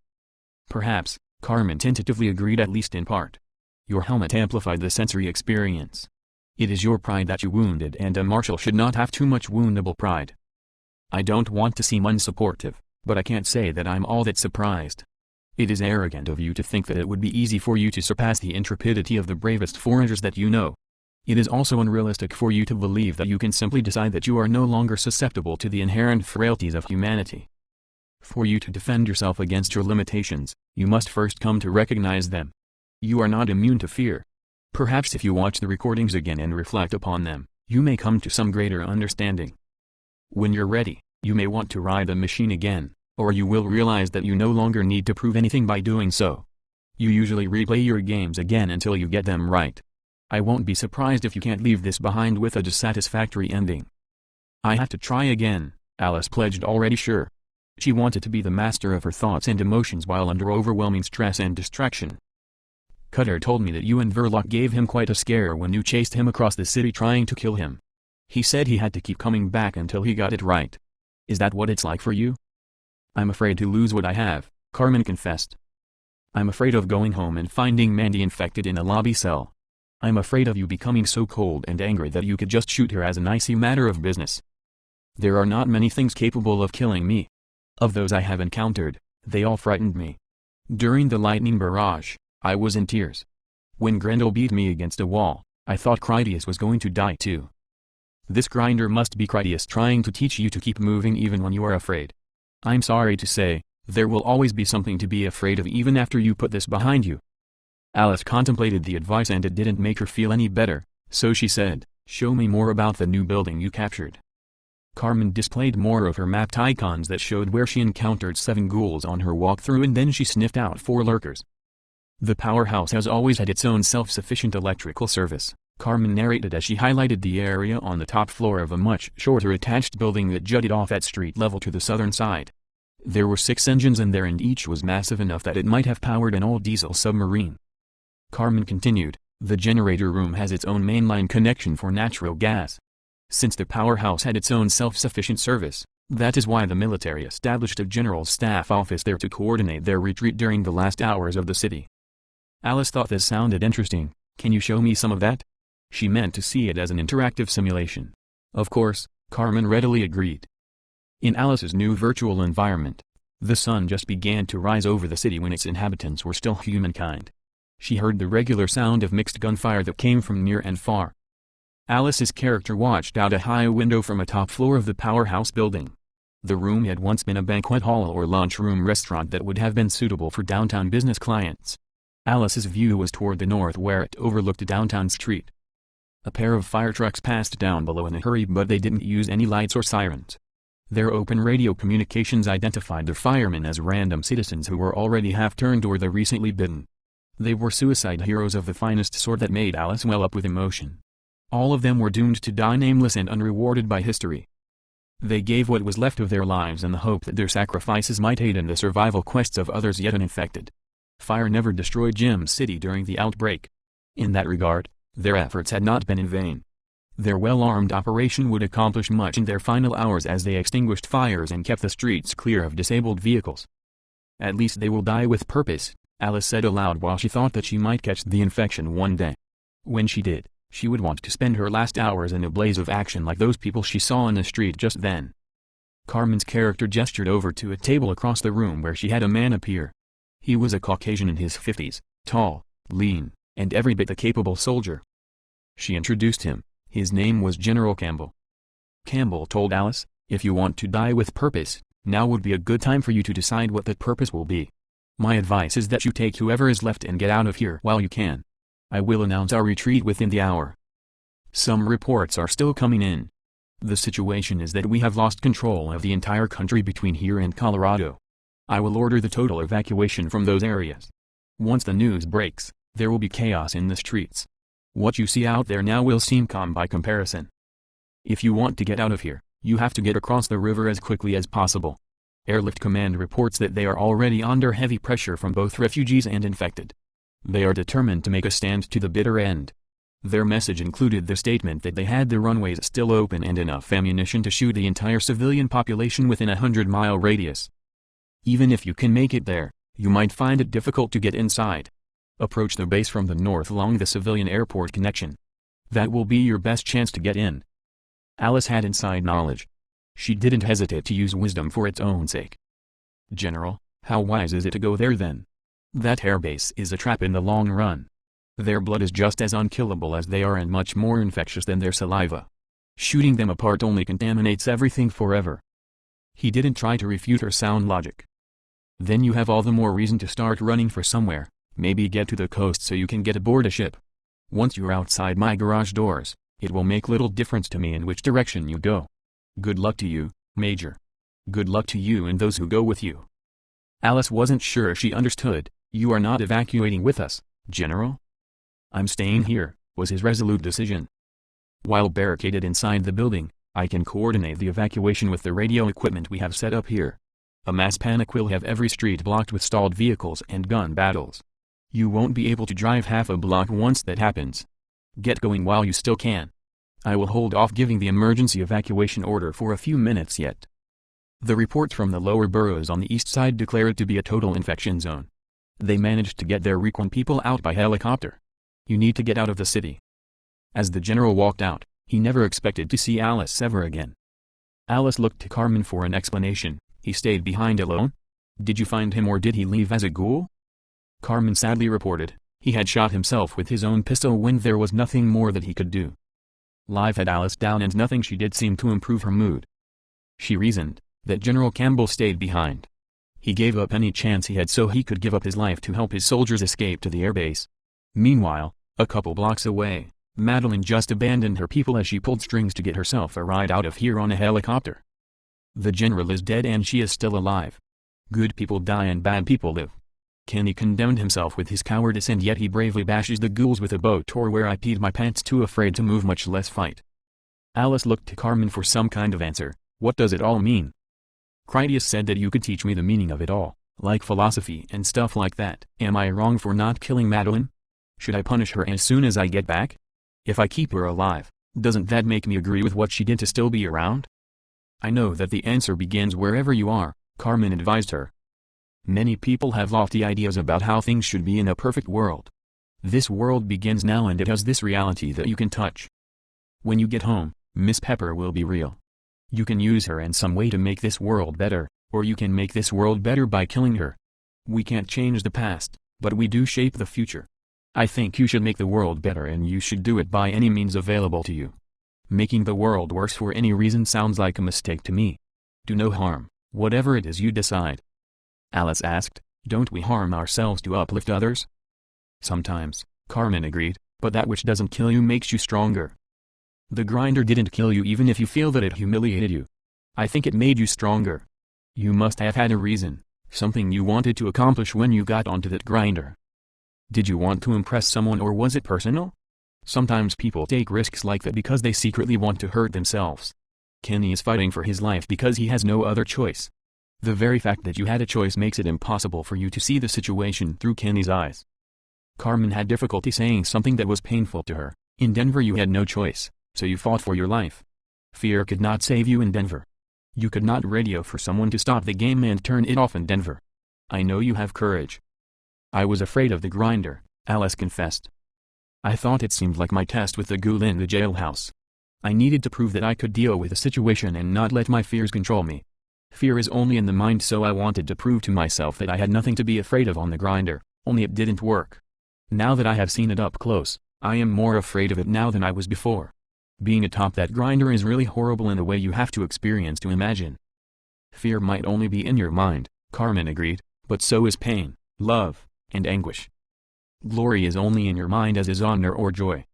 Perhaps, Carmen tentatively agreed at least in part. Your helmet amplified the sensory experience. It is your pride that you wounded and a marshal should not have too much woundable pride. I don't want to seem unsupportive, but I can't say that I'm all that surprised. It is arrogant of you to think that it would be easy for you to surpass the intrepidity of the bravest foragers that you know. It is also unrealistic for you to believe that you can simply decide that you are no longer susceptible to the inherent frailties of humanity. For you to defend yourself against your limitations, you must first come to recognize them. You are not immune to fear. Perhaps if you watch the recordings again and reflect upon them, you may come to some greater understanding. When you're ready, you may want to ride the machine again, or you will realize that you no longer need to prove anything by doing so. You usually replay your games again until you get them right. I won't be surprised if you can't leave this behind with a dissatisfactory ending. I have to try again, Alice pledged, already sure. She wanted to be the master of her thoughts and emotions while under overwhelming stress and distraction. Cutter told me that you and Verloc gave him quite a scare when you chased him across the city trying to kill him. He said he had to keep coming back until he got it right. Is that what it's like for you? I'm afraid to lose what I have, Carmen confessed. I'm afraid of going home and finding Mandy infected in a lobby cell. I'm afraid of you becoming so cold and angry that you could just shoot her as an icy matter of business. There are not many things capable of killing me. Of those I have encountered, they all frightened me. During the lightning barrage, I was in tears. When Grendel beat me against a wall, I thought Critias was going to die too. This grinder must be Critias trying to teach you to keep moving even when you are afraid. I'm sorry to say, there will always be something to be afraid of even after you put this behind you. Alice contemplated the advice and it didn't make her feel any better, so she said, show me more about the new building you captured. Carmen displayed more of her mapped icons that showed where she encountered 7 ghouls on her walkthrough and then she sniffed out 4 lurkers. The powerhouse has always had its own self-sufficient electrical service, Carmen narrated as she highlighted the area on the top floor of a much shorter attached building that jutted off at street level to the southern side. There were 6 engines in there and each was massive enough that it might have powered an old diesel submarine. Carmen continued, the generator room has its own mainline connection for natural gas. Since the powerhouse had its own self-sufficient service, that is why the military established a general staff office there to coordinate their retreat during the last hours of the city. Alice thought this sounded interesting. Can you show me some of that? She meant to see it as an interactive simulation. Of course, Carmen readily agreed. In Alice's new virtual environment, the sun just began to rise over the city when its inhabitants were still humankind. She heard the regular sound of mixed gunfire that came from near and far. Alice's character watched out a high window from a top floor of the powerhouse building. The room had once been a banquet hall or lunchroom restaurant that would have been suitable for downtown business clients. Alice's view was toward the north where it overlooked a downtown street. A pair of fire trucks passed down below in a hurry but they didn't use any lights or sirens. Their open radio communications identified the firemen as random citizens who were already half-turned or the recently bitten. They were suicide heroes of the finest sort that made Alice well up with emotion. All of them were doomed to die nameless and unrewarded by history. They gave what was left of their lives in the hope that their sacrifices might aid in the survival quests of others yet uninfected. Fire never destroyed Gem City during the outbreak. In that regard, their efforts had not been in vain. Their well-armed operation would accomplish much in their final hours as they extinguished fires and kept the streets clear of disabled vehicles. At least they will die with purpose, Alice said aloud while she thought that she might catch the infection one day. When she did, she would want to spend her last hours in a blaze of action like those people she saw in the street just then. Carmen's character gestured over to a table across the room where she had a man appear. He was a Caucasian in his 50s, tall, lean, and every bit a capable soldier. She introduced him. His name was General Campbell. Campbell told Alice, if you want to die with purpose, now would be a good time for you to decide what that purpose will be. My advice is that you take whoever is left and get out of here while you can. I will announce our retreat within the hour. Some reports are still coming in. The situation is that we have lost control of the entire country between here and Colorado. I will order the total evacuation from those areas. Once the news breaks, there will be chaos in the streets. What you see out there now will seem calm by comparison. If you want to get out of here, you have to get across the river as quickly as possible. Airlift Command reports that they are already under heavy pressure from both refugees and infected. They are determined to make a stand to the bitter end. Their message included the statement that they had the runways still open and enough ammunition to shoot the entire civilian population within a 100-mile radius. Even if you can make it there, you might find it difficult to get inside. Approach the base from the north along the civilian airport connection. That will be your best chance to get in. Alice had inside knowledge. She didn't hesitate to use wisdom for its own sake. General, how wise is it to go there then? That airbase is a trap in the long run. Their blood is just as unkillable as they are and much more infectious than their saliva. Shooting them apart only contaminates everything forever. He didn't try to refute her sound logic. Then you have all the more reason to start running for somewhere, maybe get to the coast so you can get aboard a ship. Once you're outside my garage doors, it will make little difference to me in which direction you go. Good luck to you, Major. Good luck to you and those who go with you. Alice wasn't sure she understood. You are not evacuating with us, General? I'm staying here, was his resolute decision. While barricaded inside the building, I can coordinate the evacuation with the radio equipment we have set up here. A mass panic will have every street blocked with stalled vehicles and gun battles. You won't be able to drive half a block once that happens. Get going while you still can. I will hold off giving the emergency evacuation order for a few minutes yet. The reports from the lower boroughs on the east side declare it to be a total infection zone. They managed to get their recon people out by helicopter. You need to get out of the city. As the general walked out, he never expected to see Alice ever again. Alice looked to Carmen for an explanation. He stayed behind alone? Did you find him or did he leave as a ghoul? Carmen sadly reported, he had shot himself with his own pistol when there was nothing more that he could do. Life had Alice down and nothing she did seemed to improve her mood. She reasoned that General Campbell stayed behind. He gave up any chance he had so he could give up his life to help his soldiers escape to the airbase. Meanwhile, a couple blocks away, Madeline just abandoned her people as she pulled strings to get herself a ride out of here on a helicopter. The general is dead and she is still alive. Good people die and bad people live. Kenny condemned himself with his cowardice and yet he bravely bashes the ghouls with a boat or where I peed my pants too afraid to move much less fight. Alice looked to Carmen for some kind of answer. What does it all mean? Critias said that you could teach me the meaning of it all, like philosophy and stuff like that. Am I wrong for not killing Madeline? Should I punish her as soon as I get back? If I keep her alive, doesn't that make me agree with what she did to still be around? I know that the answer begins wherever you are, Carmen advised her. Many people have lofty ideas about how things should be in a perfect world. This world begins now and it has this reality that you can touch. When you get home, Miss Pepper will be real. You can use her in some way to make this world better, or you can make this world better by killing her. We can't change the past, but we do shape the future. I think you should make the world better and you should do it by any means available to you. Making the world worse for any reason sounds like a mistake to me. Do no harm, whatever it is you decide. Alice asked, don't we harm ourselves to uplift others? Sometimes, Carmen agreed, but that which doesn't kill you makes you stronger. The grinder didn't kill you even if you feel that it humiliated you. I think it made you stronger. You must have had a reason, something you wanted to accomplish when you got onto that grinder. Did you want to impress someone or was it personal? Sometimes people take risks like that because they secretly want to hurt themselves. Kenny is fighting for his life because he has no other choice. The very fact that you had a choice makes it impossible for you to see the situation through Kenny's eyes. Carmen had difficulty saying something that was painful to her. In Denver you had no choice, so you fought for your life. Fear could not save you in Denver. You could not radio for someone to stop the game and turn it off in Denver. I know you have courage. I was afraid of the grinder, Alice confessed. I thought it seemed like my test with the ghoul in the jailhouse. I needed to prove that I could deal with the situation and not let my fears control me. Fear is only in the mind, so I wanted to prove to myself that I had nothing to be afraid of on the grinder, only it didn't work. Now that I have seen it up close, I am more afraid of it now than I was before. Being atop that grinder is really horrible in a way you have to experience to imagine. Fear might only be in your mind, Carmen agreed, but so is pain, love, and anguish. Glory is only in your mind as is honor or joy.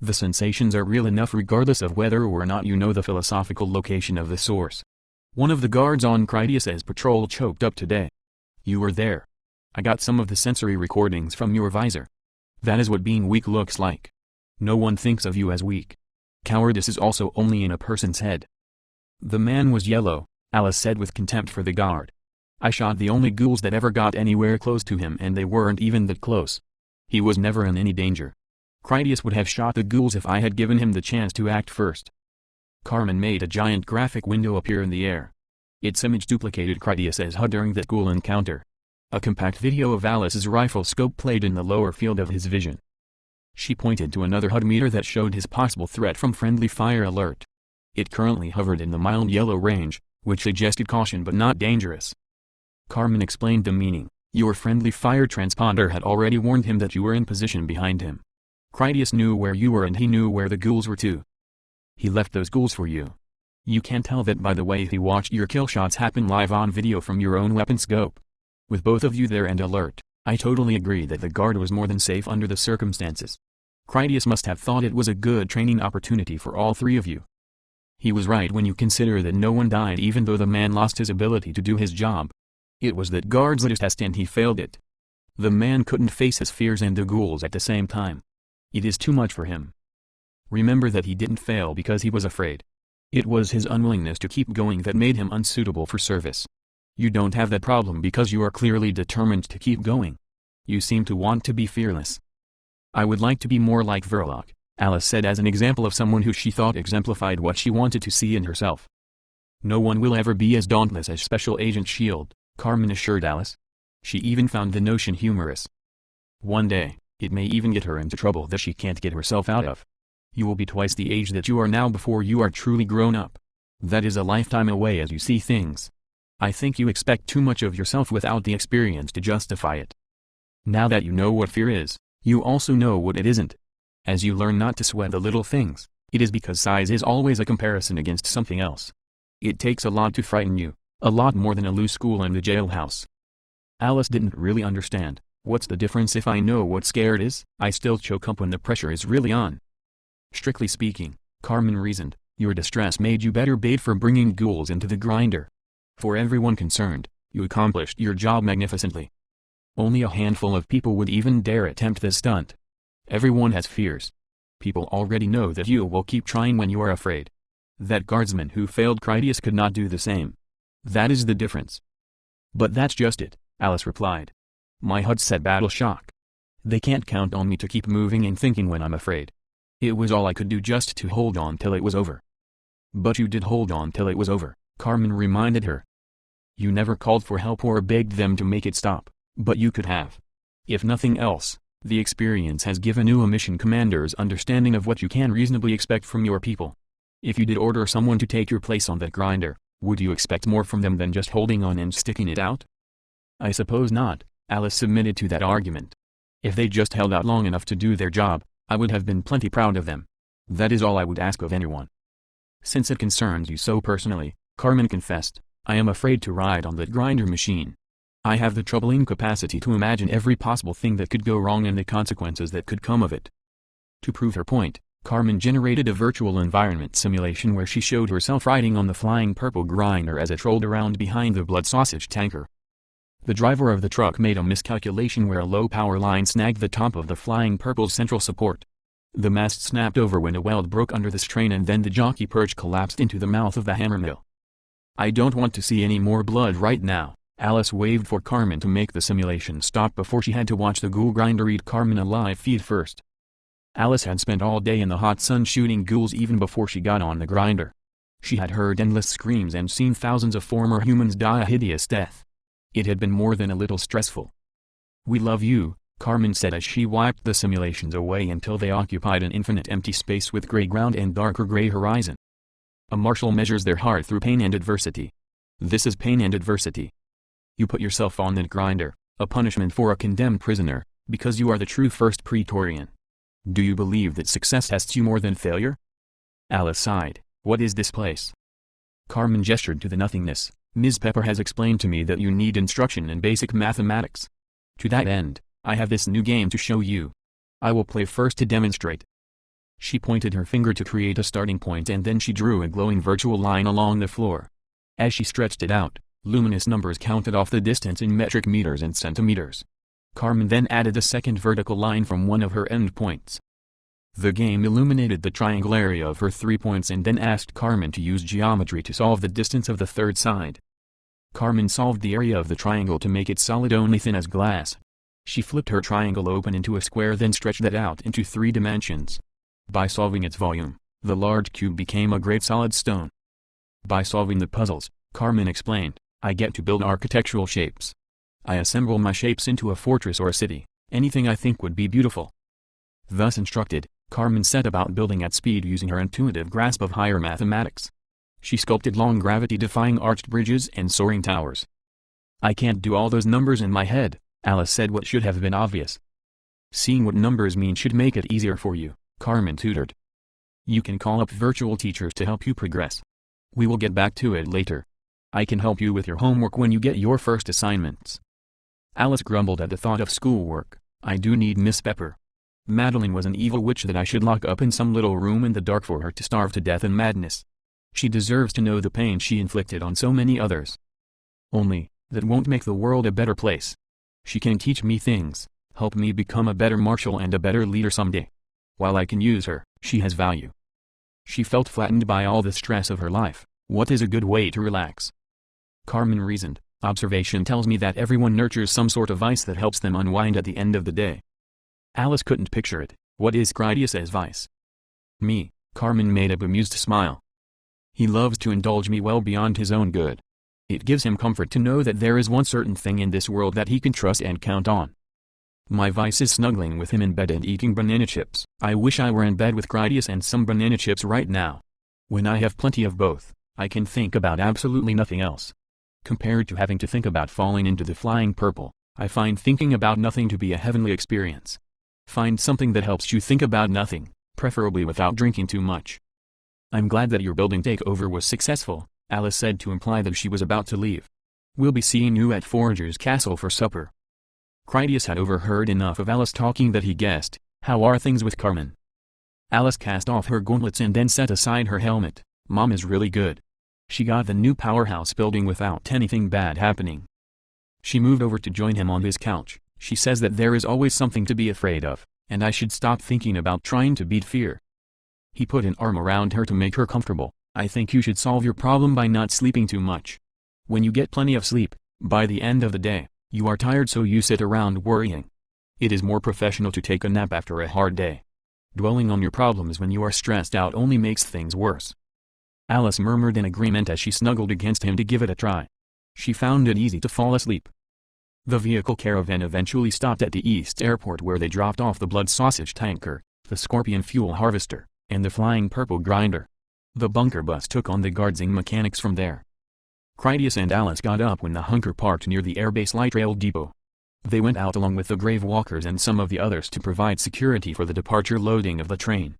The sensations are real enough regardless of whether or not you know the philosophical location of the source. One of the guards on Critias's patrol choked up today. You were there. I got some of the sensory recordings from your visor. That is what being weak looks like. No one thinks of you as weak. Cowardice is also only in a person's head. The man was yellow, Alice said with contempt for the guard. I shot the only ghouls that ever got anywhere close to him, and they weren't even that close. He was never in any danger. Critias would have shot the ghouls if I had given him the chance to act first. Carmen made a giant graphic window appear in the air. Its image duplicated Critias's HUD during that ghoul encounter. A compact video of Alice's rifle scope played in the lower field of his vision. She pointed to another HUD meter that showed his possible threat from friendly fire alert. It currently hovered in the mild yellow range, which suggested caution but not dangerous. Carmen explained the meaning. Your friendly fire transponder had already warned him that you were in position behind him. Critias knew where you were and he knew where the ghouls were too. He left those ghouls for you. You can tell that by the way he watched your kill shots happen live on video from your own weapon scope. With both of you there and alert, I totally agree that the guard was more than safe under the circumstances. Critias must have thought it was a good training opportunity for all three of you. He was right when you consider that no one died even though the man lost his ability to do his job. It was that guard's latest test and he failed it. The man couldn't face his fears and the ghouls at the same time. It is too much for him. Remember that he didn't fail because he was afraid. It was his unwillingness to keep going that made him unsuitable for service. You don't have that problem because you are clearly determined to keep going. You seem to want to be fearless. I would like to be more like Verloc, Alice said as an example of someone who she thought exemplified what she wanted to see in herself. No one will ever be as dauntless as Special Agent S.H.I.E.L.D., Carmen assured Alice. She even found the notion humorous. One day, it may even get her into trouble that she can't get herself out of. You will be twice the age that you are now before you are truly grown up. That is a lifetime away as you see things. I think you expect too much of yourself without the experience to justify it. Now that you know what fear is, you also know what it isn't. As you learn not to sweat the little things, it is because size is always a comparison against something else. It takes a lot to frighten you, a lot more than a loose school and a jailhouse. Alice didn't really understand. What's the difference if I know what scared is? I still choke up when the pressure is really on. Strictly speaking, Carmen reasoned, your distress made you better bait for bringing ghouls into the grinder. For everyone concerned, you accomplished your job magnificently. Only a handful of people would even dare attempt this stunt. Everyone has fears. People already know that you will keep trying when you are afraid. That guardsman who failed Critias could not do the same. That is the difference. But that's just it, Alice replied. My HUD said battle shock. They can't count on me to keep moving and thinking when I'm afraid. It was all I could do just to hold on till it was over. But you did hold on till it was over, Carmen reminded her. You never called for help or begged them to make it stop, but you could have. If nothing else, the experience has given you a mission commander's understanding of what you can reasonably expect from your people. If you did order someone to take your place on that grinder, would you expect more from them than just holding on and sticking it out? I suppose not, Alice submitted to that argument. If they just held out long enough to do their job, I would have been plenty proud of them. That is all I would ask of anyone. Since it concerns you so personally, Carmen confessed, I am afraid to ride on that grinder machine. I have the troubling capacity to imagine every possible thing that could go wrong and the consequences that could come of it. To prove her point, Carmen generated a virtual environment simulation where she showed herself riding on the flying purple grinder as it rolled around behind the blood sausage tanker. The driver of the truck made a miscalculation where a low power line snagged the top of the flying purple's central support. The mast snapped over when a weld broke under the strain and then the jockey perch collapsed into the mouth of the hammer mill. I don't want to see any more blood right now. Alice waved for Carmen to make the simulation stop before she had to watch the ghoul grinder eat Carmen a live feed first. Alice had spent all day in the hot sun shooting ghouls even before she got on the grinder. She had heard endless screams and seen thousands of former humans die a hideous death. It had been more than a little stressful. We love you, Carmen said as she wiped the simulations away until they occupied an infinite empty space with gray ground and darker gray horizon. A marshal measures their heart through pain and adversity. This is pain and adversity. You put yourself on that grinder, a punishment for a condemned prisoner, because you are the true first Praetorian. Do you believe that success tests you more than failure? Alice sighed. What is this place? Carmen gestured to the nothingness. Ms. Pepper has explained to me that you need instruction in basic mathematics. To that end, I have this new game to show you. I will play first to demonstrate. She pointed her finger to create a starting point and then she drew a glowing virtual line along the floor. As she stretched it out, luminous numbers counted off the distance in metric meters and centimeters. Carmen then added a second vertical line from one of her endpoints. The game illuminated the triangle area of her 3 points and then asked Carmen to use geometry to solve the distance of the third side. Carmen solved the area of the triangle to make it solid, only thin as glass. She flipped her triangle open into a square, then stretched that out into 3 dimensions. By solving its volume, the large cube became a great solid stone. By solving the puzzles, Carmen explained, I get to build architectural shapes. I assemble my shapes into a fortress or a city, anything I think would be beautiful. Thus instructed, Carmen set about building at speed using her intuitive grasp of higher mathematics. She sculpted long gravity-defying arched bridges and soaring towers. I can't do all those numbers in my head, Alice said, what should have been obvious. Seeing what numbers mean should make it easier for you, Carmen tutored. You can call up virtual teachers to help you progress. We will get back to it later. I can help you with your homework when you get your first assignments. Alice grumbled at the thought of schoolwork. I do need Miss Pepper. Madeline was an evil witch that I should lock up in some little room in the dark for her to starve to death in madness. She deserves to know the pain she inflicted on so many others. Only, that won't make the world a better place. She can teach me things, help me become a better marshal and a better leader someday. While I can use her, she has value. She felt flattened by all the stress of her life. What is a good way to relax? Carmen reasoned, observation tells me that everyone nurtures some sort of vice that helps them unwind at the end of the day. Alice couldn't picture it. What is Critias's vice? Me, Carmen made a bemused smile. He loves to indulge me well beyond his own good. It gives him comfort to know that there is one certain thing in this world that he can trust and count on. My vice is snuggling with him in bed and eating banana chips. I wish I were in bed with Critias and some banana chips right now. When I have plenty of both, I can think about absolutely nothing else. Compared to having to think about falling into the flying purple, I find thinking about nothing to be a heavenly experience. Find something that helps you think about nothing, preferably without drinking too much. I'm glad that your building takeover was successful, Alice said to imply that she was about to leave. We'll be seeing you at Forager's Castle for supper. Critias had overheard enough of Alice talking that he guessed, how are things with Carmen? Alice cast off her gauntlets and then set aside her helmet. Mom is really good. She got the new powerhouse building without anything bad happening. She moved over to join him on his couch. She says that there is always something to be afraid of, and I should stop thinking about trying to beat fear. He put an arm around her to make her comfortable. I think you should solve your problem by not sleeping too much. When you get plenty of sleep, by the end of the day, you are tired so you sit around worrying. It is more professional to take a nap after a hard day. Dwelling on your problems when you are stressed out only makes things worse. Alice murmured in agreement as she snuggled against him to give it a try. She found it easy to fall asleep. The vehicle caravan eventually stopped at the East Airport where they dropped off the blood sausage tanker, the Scorpion fuel harvester, and the flying purple grinder. The bunker bus took on the guards and mechanics from there. Critias and Alice got up when the hunker parked near the Airbase Light Rail Depot. They went out along with the grave walkers and some of the others to provide security for the departure loading of the train.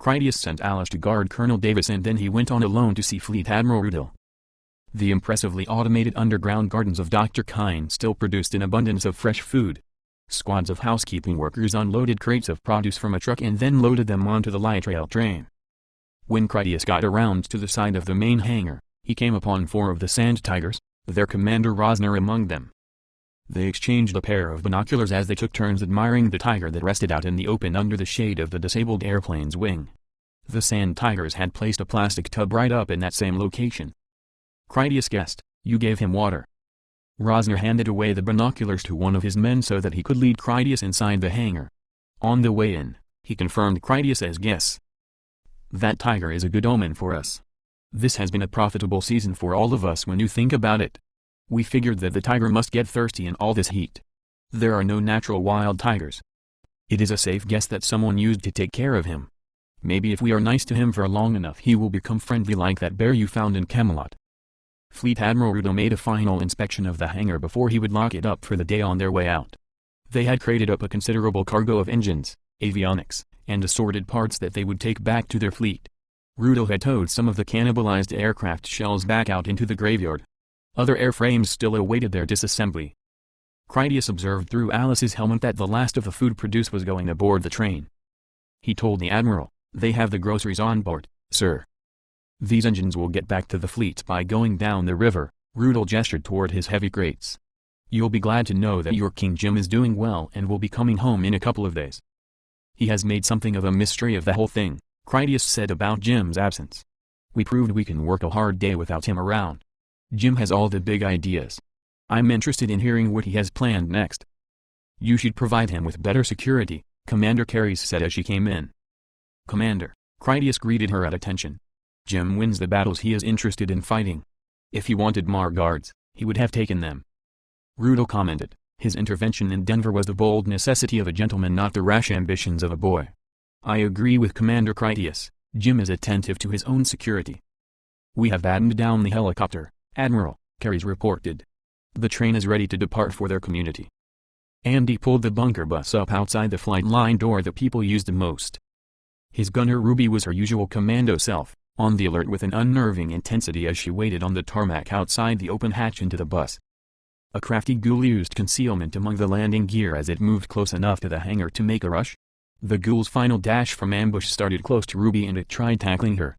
Critias sent Alice to guard Colonel Davis and then he went on alone to see Fleet Admiral Rudel. The impressively automated underground gardens of Dr. Kyne still produced an abundance of fresh food. Squads of housekeeping workers unloaded crates of produce from a truck and then loaded them onto the light rail train. When Critias got around to the side of the main hangar, he came upon 4 of the Sand Tigers, their commander Rosner among them. They exchanged a pair of binoculars as they took turns admiring the tiger that rested out in the open under the shade of the disabled airplane's wing. The Sand Tigers had placed a plastic tub right up in that same location. Critias guessed, you gave him water. Rosner handed away the binoculars to one of his men so that he could lead Critias inside the hangar. On the way in, he confirmed Critias's guess. That tiger is a good omen for us. This has been a profitable season for all of us when you think about it. We figured that the tiger must get thirsty in all this heat. There are no natural wild tigers. It is a safe guess that someone used to take care of him. Maybe if we are nice to him for long enough he will become friendly like that bear you found in Camelot. Fleet Admiral Rudel made a final inspection of the hangar before he would lock it up for the day on their way out. They had crated up a considerable cargo of engines, avionics, and assorted parts that they would take back to their fleet. Rudel had towed some of the cannibalized aircraft shells back out into the graveyard. Other airframes still awaited their disassembly. Critias observed through Alice's helmet that the last of the food produced was going aboard the train. He told the Admiral, They have the groceries on board, sir. These engines will get back to the fleet by going down the river. Rudel gestured toward his heavy crates. You'll be glad to know that your King Jim is doing well and will be coming home in a couple of days. He has made something of a mystery of the whole thing, Critias said about Jim's absence. We proved we can work a hard day without him around. Jim has all the big ideas. I'm interested in hearing what he has planned next. You should provide him with better security, Commander Carys said as she came in. Commander, Critias greeted her at attention. Jim wins the battles he is interested in fighting. If he wanted more guards, he would have taken them. Rudel commented, his intervention in Denver was the bold necessity of a gentleman, not the rash ambitions of a boy. I agree with Commander Critias, Jim is attentive to his own security. We have battened down the helicopter, Admiral, Carys reported. The train is ready to depart for their community. Andy pulled the bunker bus up outside the flight line door that people used the most. His gunner Ruby was her usual commando self, on the alert with an unnerving intensity as she waited on the tarmac outside the open hatch into the bus. A crafty ghoul used concealment among the landing gear as it moved close enough to the hangar to make a rush. The ghoul's final dash from ambush started close to Ruby and it tried tackling her.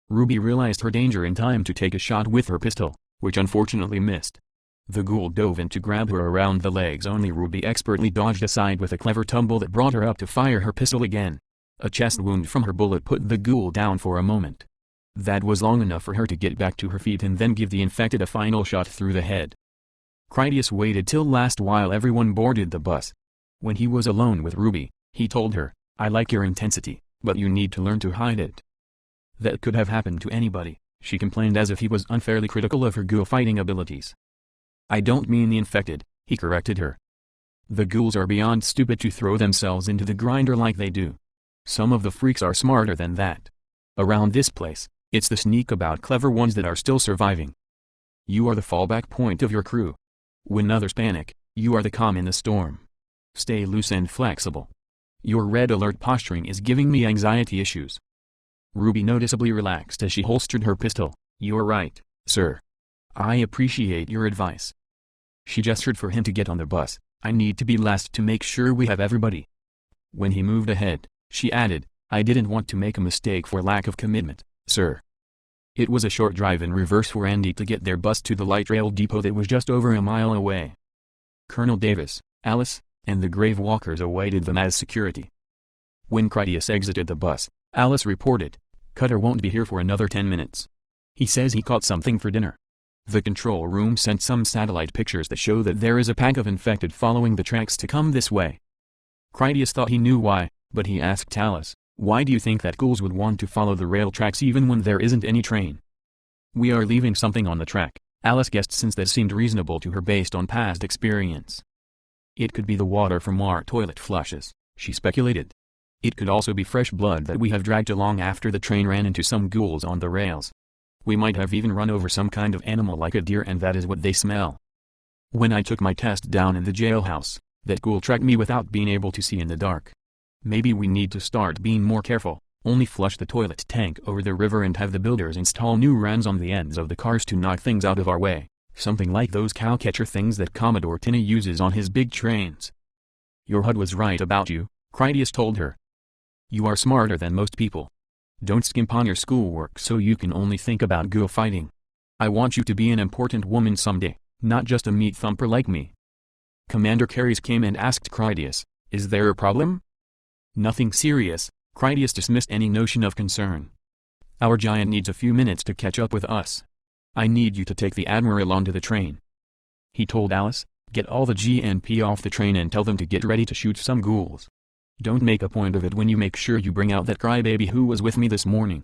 Ruby realized her danger in time to take a shot with her pistol, which unfortunately missed. The ghoul dove in to grab her around the legs, only Ruby expertly dodged aside with a clever tumble that brought her up to fire her pistol again. A chest wound from her bullet put the ghoul down for a moment. That was long enough for her to get back to her feet and then give the infected a final shot through the head. Critias waited till last while everyone boarded the bus. When he was alone with Ruby, he told her, I like your intensity, but you need to learn to hide it. That could have happened to anybody, she complained as if he was unfairly critical of her ghoul fighting abilities. I don't mean the infected, he corrected her. The ghouls are beyond stupid to throw themselves into the grinder like they do. Some of the freaks are smarter than that. Around this place, it's the sneak-about clever ones that are still surviving. You are the fallback point of your crew. When others panic, you are the calm in the storm. Stay loose and flexible. Your red alert posturing is giving me anxiety issues. Ruby noticeably relaxed as she holstered her pistol. You're right, sir. I appreciate your advice. She gestured for him to get on the bus. I need to be last to make sure we have everybody. When he moved ahead, she added, I didn't want to make a mistake for lack of commitment, sir. It was a short drive in reverse for Andy to get their bus to the light rail depot that was just over a mile away. Colonel Davis, Alice, and the grave walkers awaited them as security. When Critias exited the bus, Alice reported, Cutter won't be here for another 10 minutes. He says he caught something for dinner. The control room sent some satellite pictures that show that there is a pack of infected following the tracks to come this way. Critias thought he knew why, but he asked Alice, why do you think that ghouls would want to follow the rail tracks even when there isn't any train? We are leaving something on the track, Alice guessed since that seemed reasonable to her based on past experience. It could be the water from our toilet flushes, she speculated. It could also be fresh blood that we have dragged along after the train ran into some ghouls on the rails. We might have even run over some kind of animal like a deer and that is what they smell. When I took my test down in the jailhouse, that ghoul tracked me without being able to see in the dark. Maybe we need to start being more careful, only flush the toilet tank over the river and have the builders install new rams on the ends of the cars to knock things out of our way, something like those cowcatcher things that Commodore Tinney uses on his big trains. Your HUD was right about you, Critias told her. You are smarter than most people. Don't skimp on your schoolwork so you can only think about ghoul fighting. I want you to be an important woman someday, not just a meat thumper like me. Commander Carys came and asked Critias, is there a problem? Nothing serious, Critias dismissed any notion of concern. Our giant needs a few minutes to catch up with us. I need you to take the Admiral onto the train. He told Alice, get all the GNP off the train and tell them to get ready to shoot some ghouls. Don't make a point of it when you make sure you bring out that crybaby who was with me this morning.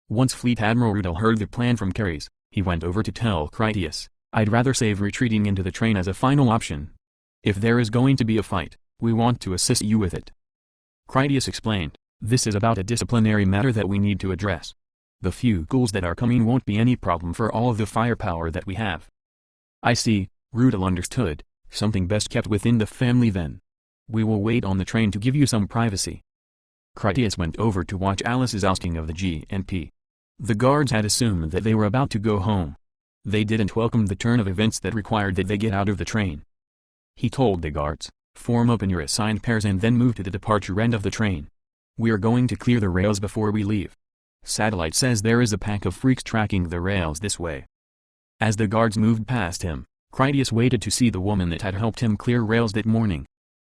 Once Fleet Admiral Rudel heard the plan from Carys, he went over to tell Critias, I'd rather save retreating into the train as a final option. If there is going to be a fight, we want to assist you with it. Critias explained, this is about a disciplinary matter that we need to address. The few ghouls that are coming won't be any problem for all of the firepower that we have. I see, Rudel understood, something best kept within the family then. We will wait on the train to give you some privacy. Critias went over to watch Alice's ousting of the GNP. The guards had assumed that they were about to go home. They didn't welcome the turn of events that required that they get out of the train. He told the guards, form up in your assigned pairs and then move to the departure end of the train. We're going to clear the rails before we leave. Satellite says there is a pack of freaks tracking the rails this way. As the guards moved past him, Critias waited to see the woman that had helped him clear rails that morning.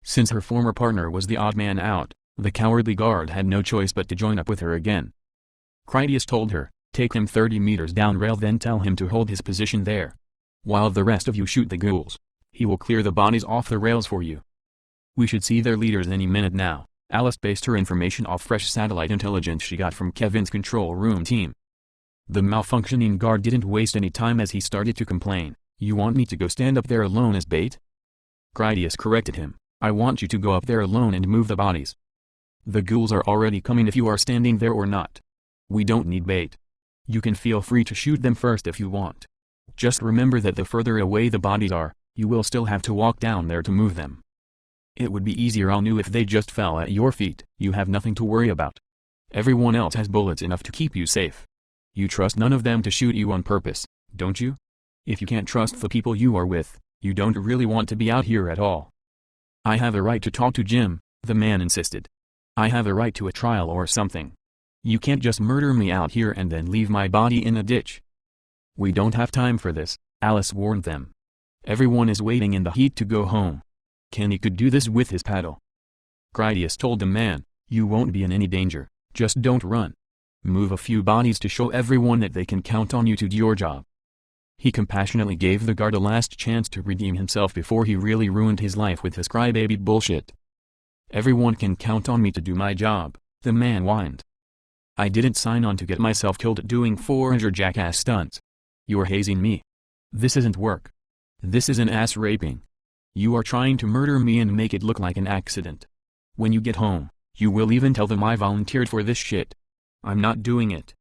Since her former partner was the odd man out, the cowardly guard had no choice but to join up with her again. Critias told her, "Take him 30 meters down rail, then tell him to hold his position there. While the rest of you shoot the ghouls, he will clear the bodies off the rails for you. We should see their leaders any minute now." Alice based her information off fresh satellite intelligence she got from Kevin's control room team. The malfunctioning guard didn't waste any time as he started to complain. "You want me to go stand up there alone as bait?" Critias corrected him, "I want you to go up there alone and move the bodies. The ghouls are already coming if you are standing there or not. We don't need bait. You can feel free to shoot them first if you want. Just remember that the further away the bodies are, you will still have to walk down there to move them. It would be easier on you if they just fell at your feet. You have nothing to worry about. Everyone else has bullets enough to keep you safe. You trust none of them to shoot you on purpose, don't you? If you can't trust the people you are with, you don't really want to be out here at all." "I have a right to talk to Jim," the man insisted. "I have a right to a trial or something. You can't just murder me out here and then leave my body in a ditch." "We don't have time for this," Alice warned them. "Everyone is waiting in the heat to go home. Kenny could do this with his paddle." Critias told the man, "You won't be in any danger, just don't run. Move a few bodies to show everyone that they can count on you to do your job." He compassionately gave the guard a last chance to redeem himself before he really ruined his life with his crybaby bullshit. "Everyone can count on me to do my job," the man whined. "I didn't sign on to get myself killed doing 400 jackass stunts. You're hazing me. This isn't work. This is an ass raping. You are trying to murder me and make it look like an accident. When you get home, you will even tell them I volunteered for this shit. I'm not doing it.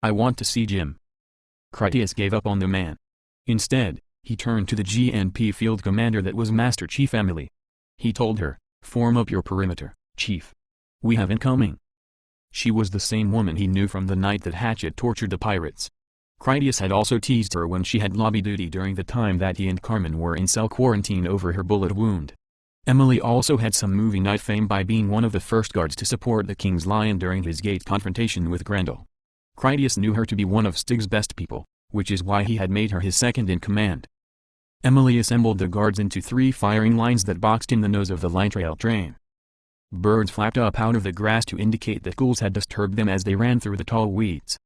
I want to see Jim." Critias gave up on the man. Instead, he turned to the GNP field commander that was Master Chief Emily. He told her, "Form up your perimeter, Chief. We have incoming." She was the same woman he knew from the night that Hatchet tortured the pirates. Critias had also teased her when she had lobby duty during the time that he and Carmen were in cell quarantine over her bullet wound. Emily also had some movie night fame by being one of the first guards to support the King's Lion during his gate confrontation with Grendel. Critias knew her to be one of Stig's best people, which is why he had made her his second in command. Emily assembled the guards into 3 firing lines that boxed in the nose of the light rail train. Birds flapped up out of the grass to indicate that ghouls had disturbed them as they ran through the tall weeds.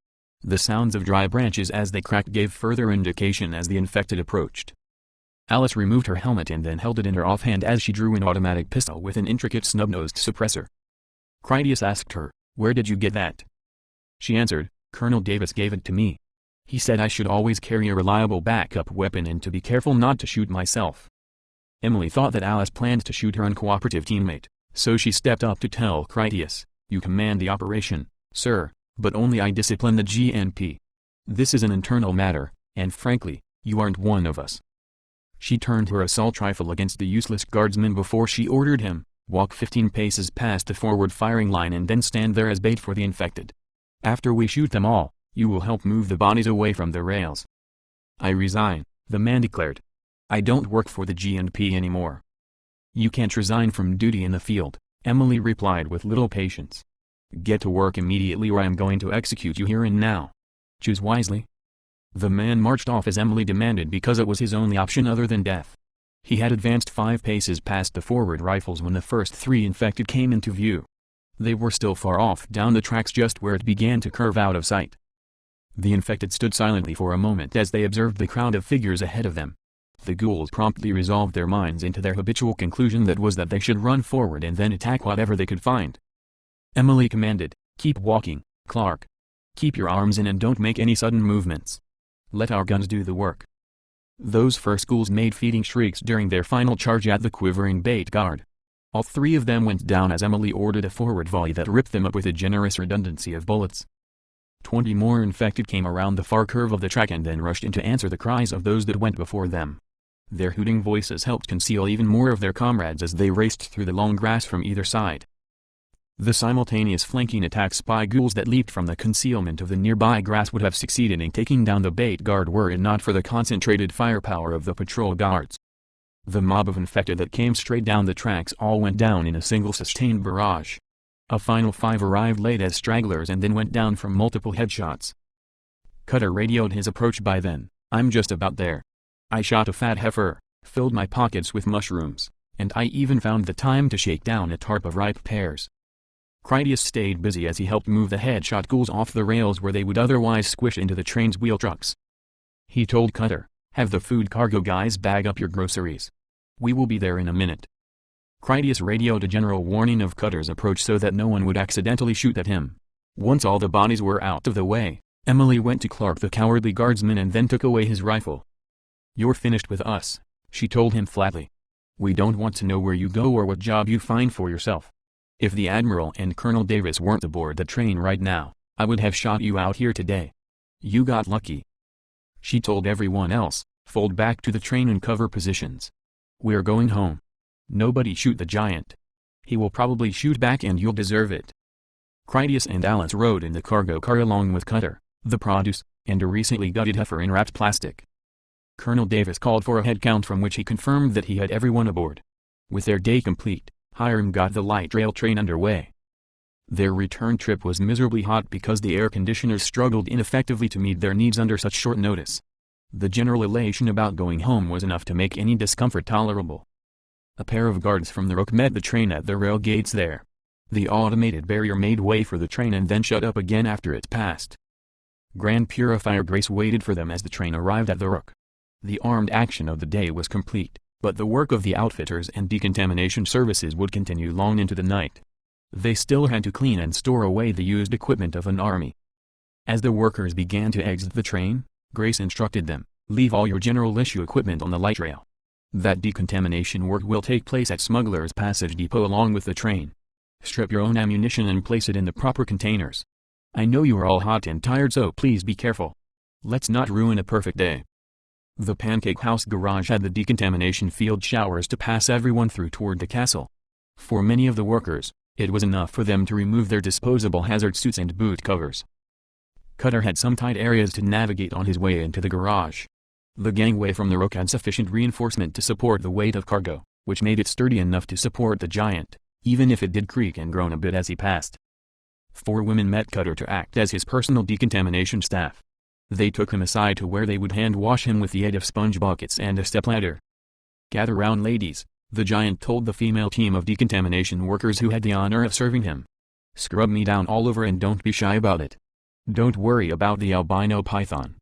The sounds of dry branches as they cracked gave further indication as the infected approached. Alice removed her helmet and then held it in her offhand as she drew an automatic pistol with an intricate snub-nosed suppressor. Critias asked her, "Where did you get that?" She answered, "Colonel Davis gave it to me. He said I should always carry a reliable backup weapon and to be careful not to shoot myself." Emily thought that Alice planned to shoot her uncooperative teammate, so she stepped up to tell Critias, "You command the operation, sir, but only I discipline the GNP. This is an internal matter, and frankly, you aren't one of us." She turned her assault rifle against the useless guardsman before she ordered him, "Walk 15 paces past the forward firing line and then stand there as bait for the infected. After we shoot them all, you will help move the bodies away from the rails." "I resign," the man declared. "I don't work for the GNP anymore." "You can't resign from duty in the field," Emily replied with little patience. "Get to work immediately or I am going to execute you here and now. Choose wisely." The man marched off as Emily demanded because it was his only option other than death. He had advanced 5 paces past the forward rifles when the first 3 infected came into view. They were still far off down the tracks just where it began to curve out of sight. The infected stood silently for a moment as they observed the crowd of figures ahead of them. The ghouls promptly resolved their minds into their habitual conclusion that was that they should run forward and then attack whatever they could find. Emily commanded, "Keep walking, Clark. Keep your arms in and don't make any sudden movements. Let our guns do the work." Those first ghouls made feeding shrieks during their final charge at the quivering bait guard. All 3 of them went down as Emily ordered a forward volley that ripped them up with a generous redundancy of bullets. 20 more infected came around the far curve of the track and then rushed in to answer the cries of those that went before them. Their hooting voices helped conceal even more of their comrades as they raced through the long grass from either side. The simultaneous flanking attacks by ghouls that leaped from the concealment of the nearby grass would have succeeded in taking down the bait guard were it not for the concentrated firepower of the patrol guards. The mob of infected that came straight down the tracks all went down in a single sustained barrage. A final 5 arrived late as stragglers and then went down from multiple headshots. Cutter radioed his approach by then. "I'm just about there. I shot a fat heifer, filled my pockets with mushrooms, and I even found the time to shake down a tarp of ripe pears." Critias stayed busy as he helped move the headshot ghouls off the rails where they would otherwise squish into the train's wheel trucks. He told Cutter, "Have the food cargo guys bag up your groceries. We will be there in a minute." Critias radioed a general warning of Cutter's approach so that no one would accidentally shoot at him. Once all the bodies were out of the way, Emily went to Clark the cowardly guardsman and then took away his rifle. "You're finished with us," she told him flatly. "We don't want to know where you go or what job you find for yourself. If the Admiral and Colonel Davis weren't aboard the train right now, I would have shot you out here today. You got lucky." She told everyone else, "Fold back to the train and cover positions. We're going home. Nobody shoot the giant. He will probably shoot back and you'll deserve it." Critias and Alice rode in the cargo car along with Cutter, the produce, and a recently gutted heifer in wrapped plastic. Colonel Davis called for a head count from which he confirmed that he had everyone aboard. With their day complete, Hiram got the light rail train underway. Their return trip was miserably hot because the air conditioners struggled ineffectively to meet their needs under such short notice. The general elation about going home was enough to make any discomfort tolerable. A pair of guards from the Rook met the train at the rail gates there. The automated barrier made way for the train and then shut up again after it passed. Grand Purifier Grace waited for them as the train arrived at the Rook. The armed action of the day was complete, but the work of the outfitters and decontamination services would continue long into the night. They still had to clean and store away the used equipment of an army. As the workers began to exit the train, Grace instructed them, "Leave all your general issue equipment on the light rail. That decontamination work will take place at Smuggler's Passage Depot along with the train. Strip your own ammunition and place it in the proper containers. I know you are all hot and tired, so please be careful. Let's not ruin a perfect day." The Pancake House garage had the decontamination field showers to pass everyone through toward the castle. For many of the workers, it was enough for them to remove their disposable hazard suits and boot covers. Cutter had some tight areas to navigate on his way into the garage. The gangway from the Rook had sufficient reinforcement to support the weight of cargo, which made it sturdy enough to support the giant, even if it did creak and groan a bit as he passed. 4 women met Cutter to act as his personal decontamination staff. They took him aside to where they would hand wash him with the aid of sponge buckets and a stepladder. "Gather round, ladies," the giant told the female team of decontamination workers who had the honor of serving him. "Scrub me down all over and don't be shy about it. Don't worry about the albino python.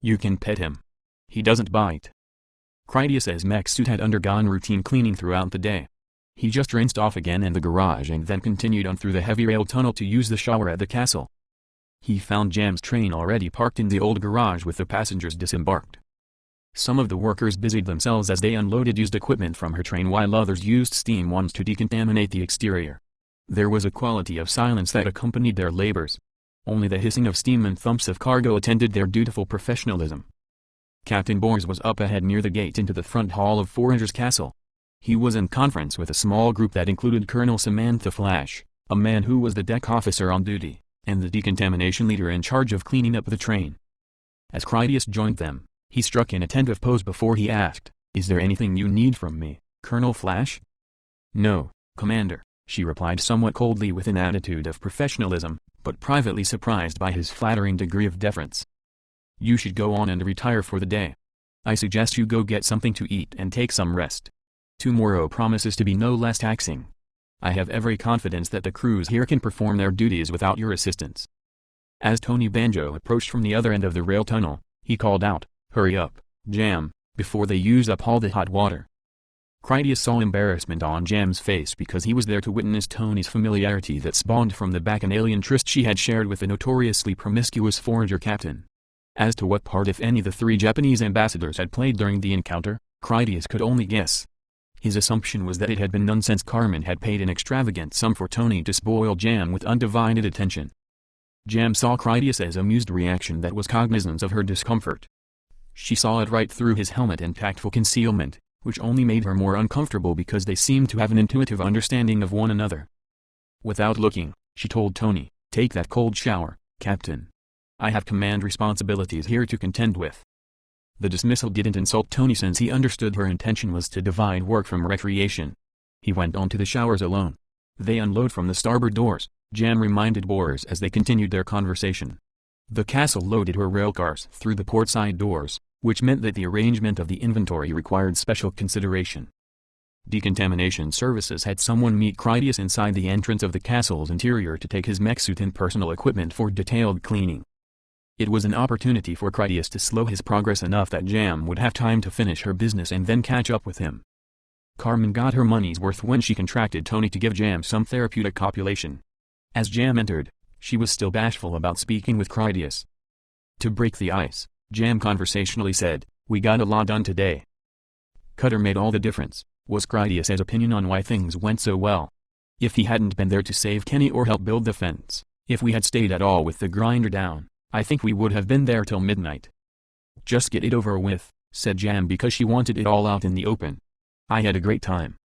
You can pet him. He doesn't bite." Critias' mech suit had undergone routine cleaning throughout the day. He just rinsed off again in the garage and then continued on through the heavy rail tunnel to use the shower at the castle. He found Jam's train already parked in the old garage with the passengers disembarked. Some of the workers busied themselves as they unloaded used equipment from her train while others used steam wands to decontaminate the exterior. There was a quality of silence that accompanied their labors. Only the hissing of steam and thumps of cargo attended their dutiful professionalism. Captain Bors was up ahead near the gate into the front hall of Foranger's castle. He was in conference with a small group that included Colonel Samantha Flash, a man who was the deck officer on duty, and the decontamination leader in charge of cleaning up the train. As Critias joined them, he struck an attentive pose before he asked, "Is there anything you need from me, Colonel Flash?" "No, Commander," she replied somewhat coldly with an attitude of professionalism, but privately surprised by his flattering degree of deference. "You should go on and retire for the day. I suggest you go get something to eat and take some rest. Tomorrow promises to be no less taxing. I have every confidence that the crews here can perform their duties without your assistance." As Tony Banjo approached from the other end of the rail tunnel, he called out, "Hurry up, Jam, before they use up all the hot water." Critias saw embarrassment on Jam's face because he was there to witness Tony's familiarity that spawned from the bacchanalian tryst she had shared with the notoriously promiscuous Forager captain. As to what part if any the 3 Japanese ambassadors had played during the encounter, Critias could only guess. His assumption was that it had been none since Carmen had paid an extravagant sum for Tony to spoil Jam with undivided attention. Jam saw Critias' amused reaction that was cognizance of her discomfort. She saw it right through his helmet and tactful concealment, which only made her more uncomfortable because they seemed to have an intuitive understanding of one another. Without looking, she told Tony, "Take that cold shower, Captain. I have command responsibilities here to contend with." The dismissal didn't insult Tony since he understood her intention was to divide work from recreation. He went on to the showers alone. They unload from the starboard doors, Jam reminded boarders as they continued their conversation. The castle loaded her railcars through the portside doors, which meant that the arrangement of the inventory required special consideration. Decontamination services had someone meet Critias inside the entrance of the castle's interior to take his mech suit and personal equipment for detailed cleaning. It was an opportunity for Critias to slow his progress enough that Jam would have time to finish her business and then catch up with him. Carmen got her money's worth when she contracted Tony to give Jam some therapeutic copulation. As Jam entered, she was still bashful about speaking with Critias. To break the ice, Jam conversationally said, "We got a lot done today." Cutter made all the difference, was Critias' opinion on why things went so well. If he hadn't been there to save Kenny or help build the fence, if we had stayed at all with the grinder down, I think we would have been there till midnight. "Just get it over with," said Jam because she wanted it all out in the open. "I had a great time.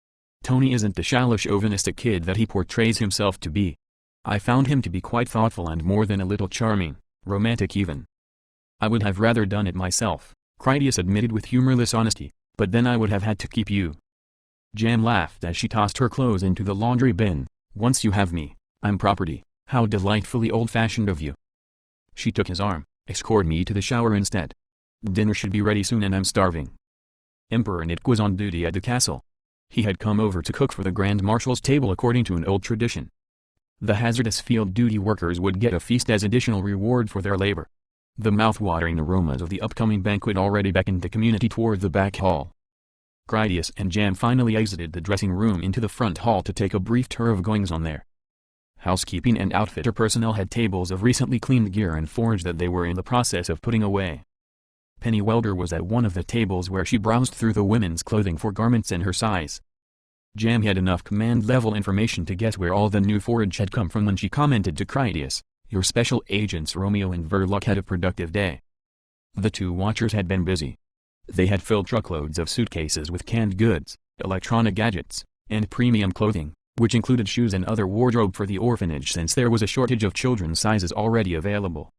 Tony isn't the shallow chauvinistic kid that he portrays himself to be. I found him to be quite thoughtful and more than a little charming, romantic even. I would have rather done it myself," Critias admitted with humorless honesty, "but then I would have had to keep you." Jam laughed as she tossed her clothes into the laundry bin. "Once you have me, I'm property. How delightfully old-fashioned of you." She took his arm. "Escort me to the shower instead. Dinner should be ready soon and I'm starving." Emperor Nick was on duty at the castle. He had come over to cook for the Grand Marshal's table according to an old tradition. The hazardous field duty workers would get a feast as additional reward for their labor. The mouth-watering aromas of the upcoming banquet already beckoned the community toward the back hall. Critias and Jam finally exited the dressing room into the front hall to take a brief tour of goings-on there. Housekeeping and outfitter personnel had tables of recently cleaned gear and forage that they were in the process of putting away. Penny Welder was at one of the tables where she browsed through the women's clothing for garments in her size. Jam had enough command-level information to guess where all the new forage had come from when she commented to Critias, "Your special agents Romeo and Verloc had a productive day." The two watchers had been busy. They had filled truckloads of suitcases with canned goods, electronic gadgets, and premium clothing, which included shoes and other wardrobe for the orphanage since there was a shortage of children's sizes already available.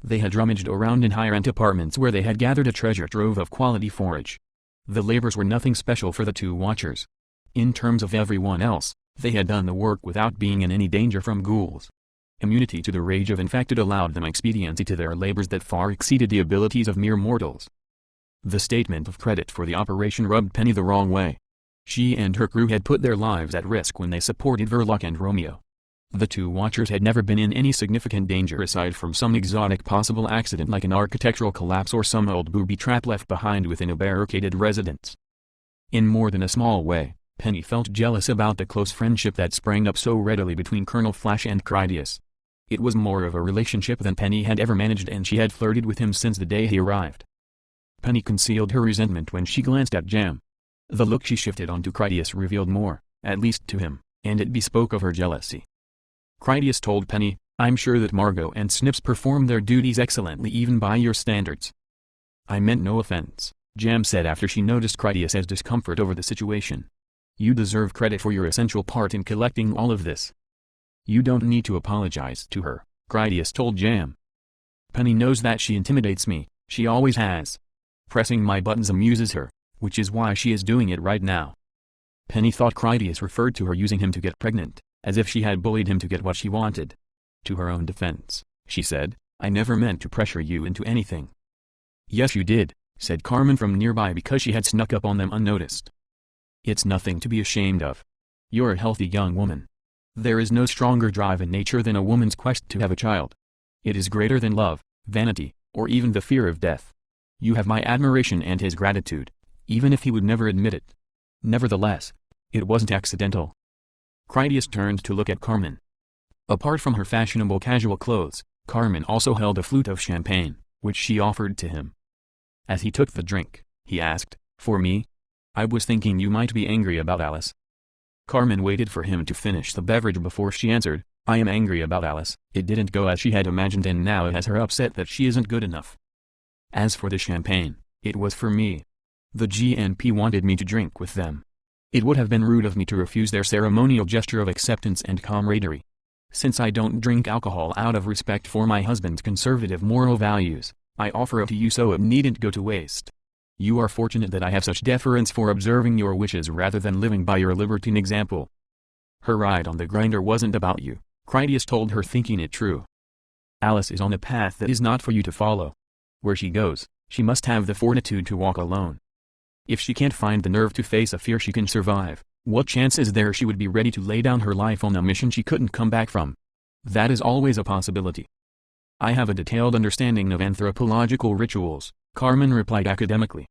They had rummaged around in high-rent apartments where they had gathered a treasure trove of quality forage. The labors were nothing special for the two watchers. In terms of everyone else, they had done the work without being in any danger from ghouls. Immunity to the rage of infected allowed them expediency to their labors that far exceeded the abilities of mere mortals. The statement of credit for the operation rubbed Penny the wrong way. She and her crew had put their lives at risk when they supported Verloc and Romeo. The two watchers had never been in any significant danger aside from some exotic possible accident like an architectural collapse or some old booby trap left behind within a barricaded residence. In more than a small way, Penny felt jealous about the close friendship that sprang up so readily between Colonel Flash and Critias. It was more of a relationship than Penny had ever managed, and she had flirted with him since the day he arrived. Penny concealed her resentment when she glanced at Jam. The look she shifted onto Critias revealed more, at least to him, and it bespoke of her jealousy. Critias told Penny, "I'm sure that Margot and Snips perform their duties excellently even by your standards." "I meant no offense," Jam said after she noticed Critias' discomfort over the situation. "You deserve credit for your essential part in collecting all of this." "You don't need to apologize to her," Critias told Jam. "Penny knows that she intimidates me, she always has. Pressing my buttons amuses her, which is why she is doing it right now." Penny thought Critias referred to her using him to get pregnant, as if she had bullied him to get what she wanted. To her own defense, she said, "I never meant to pressure you into anything." "Yes you did," said Carmen from nearby because she had snuck up on them unnoticed. "It's nothing to be ashamed of. You're a healthy young woman. There is no stronger drive in nature than a woman's quest to have a child. It is greater than love, vanity, or even the fear of death. You have my admiration and his gratitude, even if he would never admit it. Nevertheless, it wasn't accidental." Critias turned to look at Carmen. Apart from her fashionable casual clothes, Carmen also held a flute of champagne, which she offered to him. As he took the drink, he asked, "For me? I was thinking you might be angry about Alice." Carmen waited for him to finish the beverage before she answered, "I am angry about Alice. It didn't go as she had imagined and now it has her upset that she isn't good enough. As for the champagne, it was for me. The GNP wanted me to drink with them. It would have been rude of me to refuse their ceremonial gesture of acceptance and camaraderie. Since I don't drink alcohol out of respect for my husband's conservative moral values, I offer it to you so it needn't go to waste. You are fortunate that I have such deference for observing your wishes rather than living by your libertine example." Her ride on the grinder wasn't about you, Critias told her, thinking it true. Alice is on a path that is not for you to follow. Where she goes, she must have the fortitude to walk alone. If she can't find the nerve to face a fear she can survive, what chance is there she would be ready to lay down her life on a mission she couldn't come back from? That is always a possibility. I have a detailed understanding of anthropological rituals, Carmen replied academically.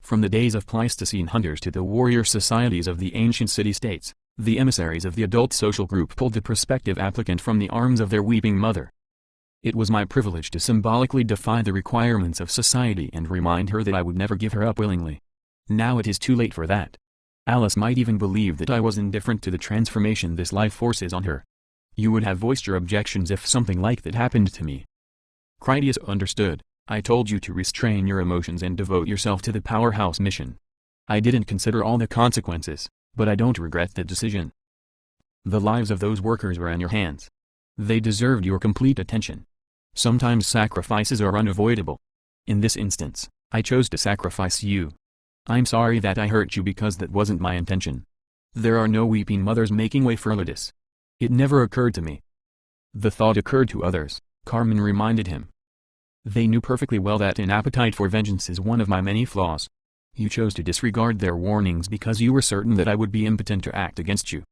From the days of Pleistocene hunters to the warrior societies of the ancient city-states, the emissaries of the adult social group pulled the prospective applicant from the arms of their weeping mother. It was my privilege to symbolically defy the requirements of society and remind her that I would never give her up willingly. Now it is too late for that. Alice might even believe that I was indifferent to the transformation this life forces on her. You would have voiced your objections if something like that happened to me. Critias understood. I told you to restrain your emotions and devote yourself to the powerhouse mission. I didn't consider all the consequences, but I don't regret the decision. The lives of those workers were in your hands. They deserved your complete attention. Sometimes sacrifices are unavoidable. In this instance, I chose to sacrifice you. I'm sorry that I hurt you because that wasn't my intention. There are no weeping mothers making way for Lydus. It never occurred to me. The thought occurred to others, Carmen reminded him. They knew perfectly well that an appetite for vengeance is one of my many flaws. You chose to disregard their warnings because you were certain that I would be impotent to act against you.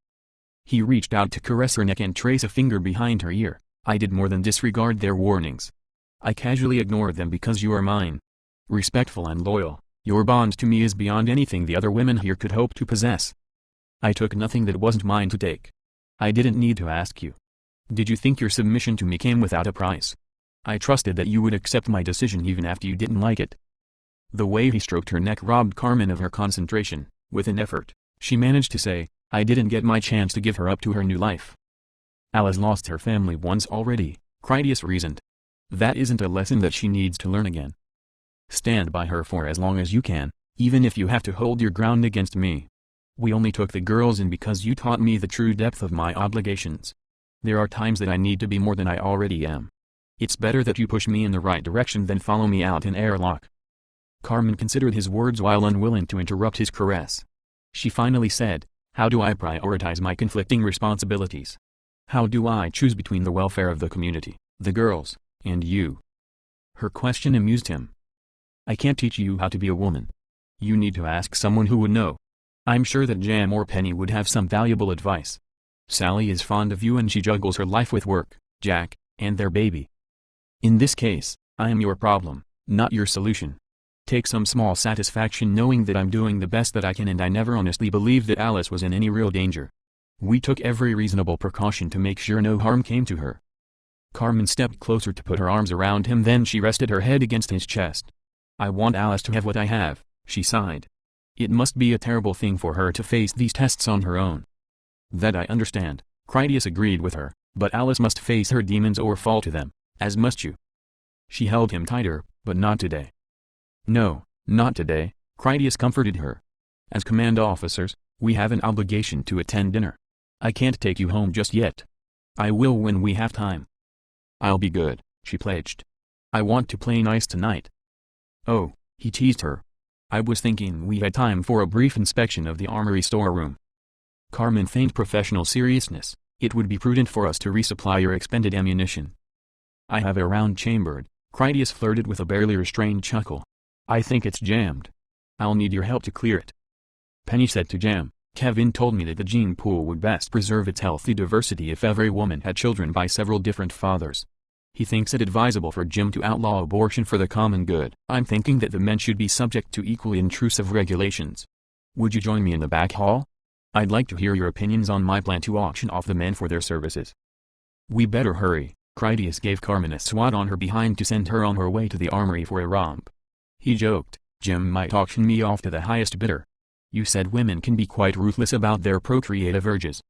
He reached out to caress her neck and trace a finger behind her ear. I did more than disregard their warnings. I casually ignored them because you are mine. Respectful and loyal, your bond to me is beyond anything the other women here could hope to possess. I took nothing that wasn't mine to take. I didn't need to ask you. Did you think your submission to me came without a price? I trusted that you would accept my decision even after you didn't like it. The way he stroked her neck robbed Carmen of her concentration. With an effort, she managed to say, I didn't get my chance to give her up to her new life. Alice lost her family once already, Critias reasoned. That isn't a lesson that she needs to learn again. Stand by her for as long as you can, even if you have to hold your ground against me. We only took the girls in because you taught me the true depth of my obligations. There are times that I need to be more than I already am. It's better that you push me in the right direction than follow me out an airlock. Carmen considered his words while unwilling to interrupt his caress. She finally said, how do I prioritize my conflicting responsibilities? How do I choose between the welfare of the community, the girls, and you? Her question amused him. I can't teach you how to be a woman. You need to ask someone who would know. I'm sure that Jam or Penny would have some valuable advice. Sally is fond of you and she juggles her life with work, Jack, and their baby. In this case, I am your problem, not your solution. Take some small satisfaction knowing that I'm doing the best that I can, and I never honestly believed that Alice was in any real danger. We took every reasonable precaution to make sure no harm came to her. Carmen stepped closer to put her arms around him, then she rested her head against his chest. I want Alice to have what I have, she sighed. It must be a terrible thing for her to face these tests on her own. That I understand, Critias agreed with her, but Alice must face her demons or fall to them, as must you. She held him tighter, but not today. No, not today, Critias comforted her. As command officers, we have an obligation to attend dinner. I can't take you home just yet. I will when we have time. I'll be good, she pledged. I want to play nice tonight. Oh, he teased her. I was thinking we had time for a brief inspection of the armory storeroom. Carmen feigned professional seriousness. It would be prudent for us to resupply your expended ammunition. I have it round chambered, Critias flirted with a barely restrained chuckle. I think it's jammed. I'll need your help to clear it. Penny said to Jam, Kevin told me that the gene pool would best preserve its healthy diversity if every woman had children by several different fathers. He thinks it advisable for Jim to outlaw abortion for the common good. I'm thinking that the men should be subject to equally intrusive regulations. Would you join me in the back hall? I'd like to hear your opinions on my plan to auction off the men for their services. We better hurry. Critias gave Carmen a swat on her behind to send her on her way to the armory for a romp. He joked, Jim might auction me off to the highest bidder. You said women can be quite ruthless about their procreative urges.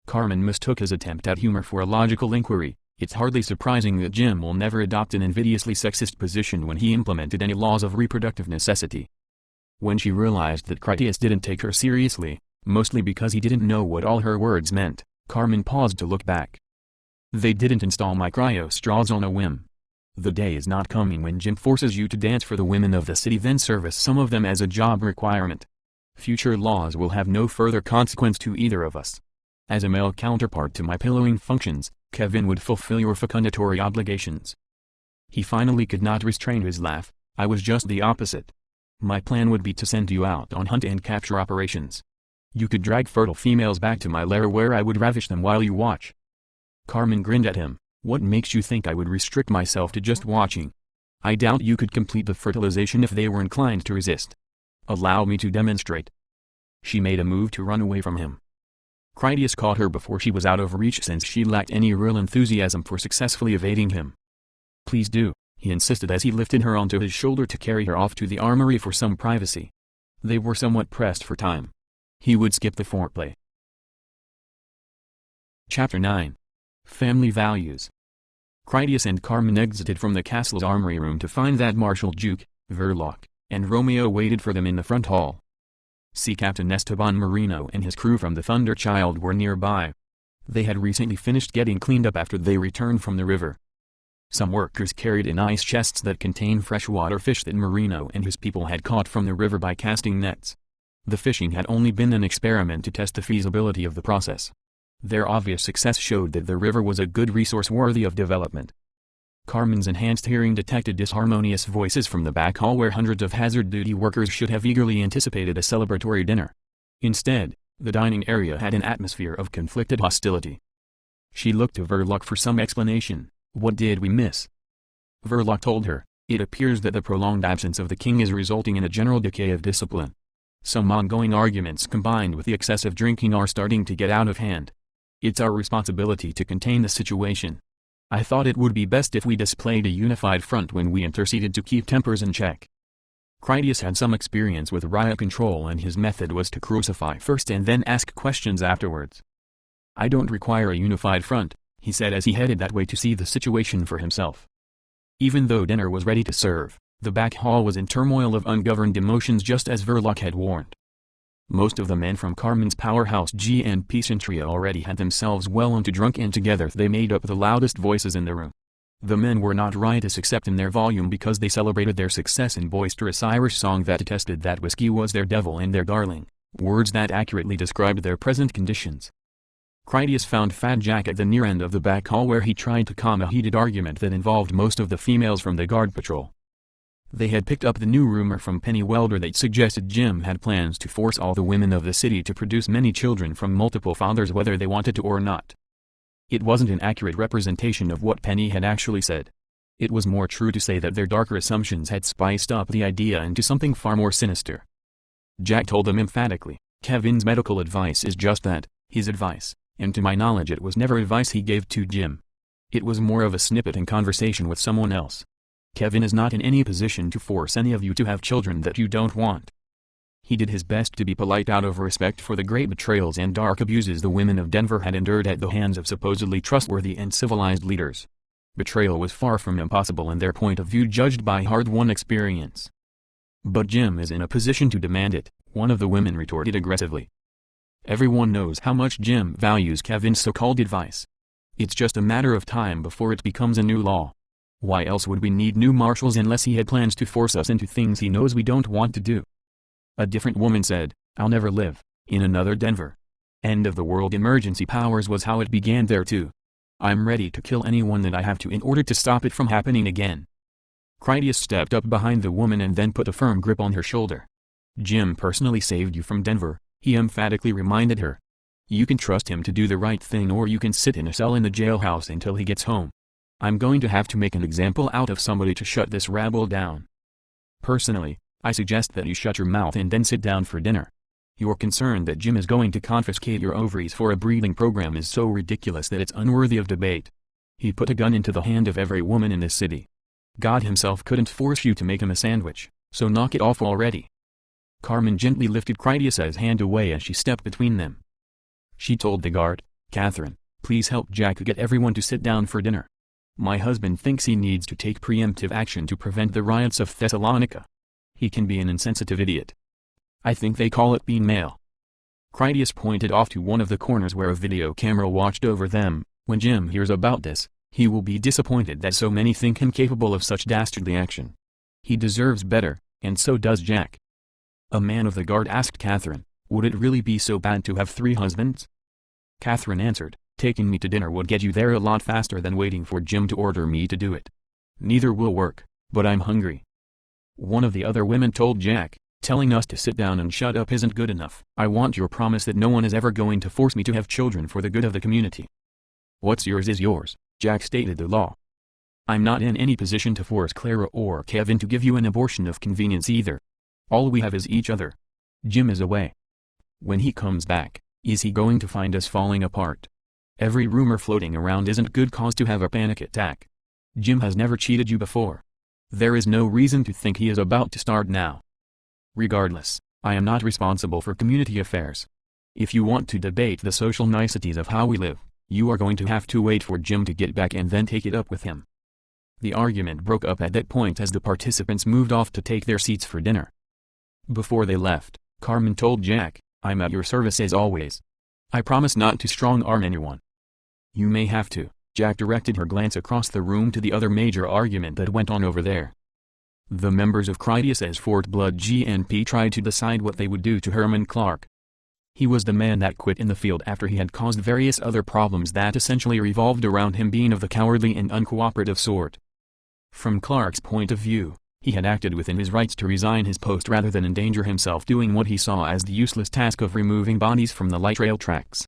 Carmen mistook his attempt at humor for a logical inquiry. It's hardly surprising that Jim will never adopt an invidiously sexist position when he implemented any laws of reproductive necessity. When she realized that Critias didn't take her seriously, mostly because he didn't know what all her words meant, Carmen paused to look back. They didn't install my cryo straws on a whim. The day is not coming when Jim forces you to dance for the women of the city, then service some of them as a job requirement. Future laws will have no further consequence to either of us. As a male counterpart to my pillowing functions, Kevin would fulfill your fecundatory obligations. He finally could not restrain his laugh. I was just the opposite. My plan would be to send you out on hunt and capture operations. You could drag fertile females back to my lair where I would ravish them while you watch. Carmen grinned at him. What makes you think I would restrict myself to just watching? I doubt you could complete the fertilization if they were inclined to resist. Allow me to demonstrate. She made a move to run away from him. Critias caught her before she was out of reach since she lacked any real enthusiasm for successfully evading him. Please do, he insisted as he lifted her onto his shoulder to carry her off to the armory for some privacy. They were somewhat pressed for time. He would skip the foreplay. Chapter 9. Family Values. Critias and Carmen exited from the castle's armory room to find that Marshal Duke, Verloc, and Romeo waited for them in the front hall. Sea Captain Esteban Marino and his crew from the Thunder Child were nearby. They had recently finished getting cleaned up after they returned from the river. Some workers carried in ice chests that contained freshwater fish that Marino and his people had caught from the river by casting nets. The fishing had only been an experiment to test the feasibility of the process. Their obvious success showed that the river was a good resource worthy of development. Carmen's enhanced hearing detected disharmonious voices from the back hall where hundreds of hazard duty workers should have eagerly anticipated a celebratory dinner. Instead, the dining area had an atmosphere of conflicted hostility. She looked to Verloc for some explanation. What did we miss? Verloc told her, it appears that the prolonged absence of the king is resulting in a general decay of discipline. Some ongoing arguments combined with the excessive drinking are starting to get out of hand. It's our responsibility to contain the situation. I thought it would be best if we displayed a unified front when we interceded to keep tempers in check. Critias had some experience with riot control and his method was to crucify first and then ask questions afterwards. I don't require a unified front, he said as he headed that way to see the situation for himself. Even though dinner was ready to serve, the back hall was in turmoil of ungoverned emotions just as Verloc had warned. Most of the men from Carmen's powerhouse GNP Centria already had themselves well into drunk and together they made up the loudest voices in the room. The men were not riotous except in their volume because they celebrated their success in boisterous Irish song that attested that whiskey was their devil and their darling, words that accurately described their present conditions. Critias found Fat Jack at the near end of the back hall where he tried to calm a heated argument that involved most of the females from the guard patrol. They had picked up the new rumor from Penny Welder that suggested Jim had plans to force all the women of the city to produce many children from multiple fathers whether they wanted to or not. It wasn't an accurate representation of what Penny had actually said. It was more true to say that their darker assumptions had spiced up the idea into something far more sinister. Jack told them emphatically, Kevin's medical advice is just that, his advice, and to my knowledge it was never advice he gave to Jim. It was more of a snippet in conversation with someone else. Kevin is not in any position to force any of you to have children that you don't want. He did his best to be polite out of respect for the great betrayals and dark abuses the women of Denver had endured at the hands of supposedly trustworthy and civilized leaders. Betrayal was far from impossible in their point of view judged by hard-won experience. But Jim is in a position to demand it, one of the women retorted aggressively. Everyone knows how much Jim values Kevin's so-called advice. It's just a matter of time before it becomes a new law. Why else would we need new marshals unless he had plans to force us into things he knows we don't want to do? A different woman said, I'll never live in another Denver. End of the world emergency powers was how it began there too. I'm ready to kill anyone that I have to in order to stop it from happening again. Critias stepped up behind the woman and then put a firm grip on her shoulder. Jim personally saved you from Denver, he emphatically reminded her. You can trust him to do the right thing or you can sit in a cell in the jailhouse until he gets home. I'm going to have to make an example out of somebody to shut this rabble down. Personally, I suggest that you shut your mouth and then sit down for dinner. Your concern that Jim is going to confiscate your ovaries for a breeding program is so ridiculous that it's unworthy of debate. He put a gun into the hand of every woman in this city. God himself couldn't force you to make him a sandwich, so knock it off already. Carmen gently lifted Critias's hand away as she stepped between them. She told the guard, Catherine, please help Jack get everyone to sit down for dinner. My husband thinks he needs to take preemptive action to prevent the riots of Thessalonica. He can be an insensitive idiot. I think they call it being male. Critias pointed off to one of the corners where a video camera watched over them. When Jim hears about this, he will be disappointed that so many think him capable of such dastardly action. He deserves better, and so does Jack. A man of the guard asked Catherine, would it really be so bad to have 3 husbands? Catherine answered, taking me to dinner would get you there a lot faster than waiting for Jim to order me to do it. Neither will work, but I'm hungry. One of the other women told Jack, telling us to sit down and shut up isn't good enough. I want your promise that no one is ever going to force me to have children for the good of the community. What's yours is yours, Jack stated the law. I'm not in any position to force Clara or Kevin to give you an abortion of convenience either. All we have is each other. Jim is away. When he comes back, is he going to find us falling apart? Every rumor floating around isn't good cause to have a panic attack. Jim has never cheated you before. There is no reason to think he is about to start now. Regardless, I am not responsible for community affairs. If you want to debate the social niceties of how we live, you are going to have to wait for Jim to get back and then take it up with him. The argument broke up at that point as the participants moved off to take their seats for dinner. Before they left, Carmen told Jack, I'm at your service as always. I promise not to strong-arm anyone. You may have to. Jack directed her glance across the room to the other major argument that went on over there. The members of Critias's Fort Blood GNP tried to decide what they would do to Herman Clark. He was the man that quit in the field after he had caused various other problems that essentially revolved around him being of the cowardly and uncooperative sort. From Clark's point of view, he had acted within his rights to resign his post rather than endanger himself doing what he saw as the useless task of removing bodies from the light rail tracks.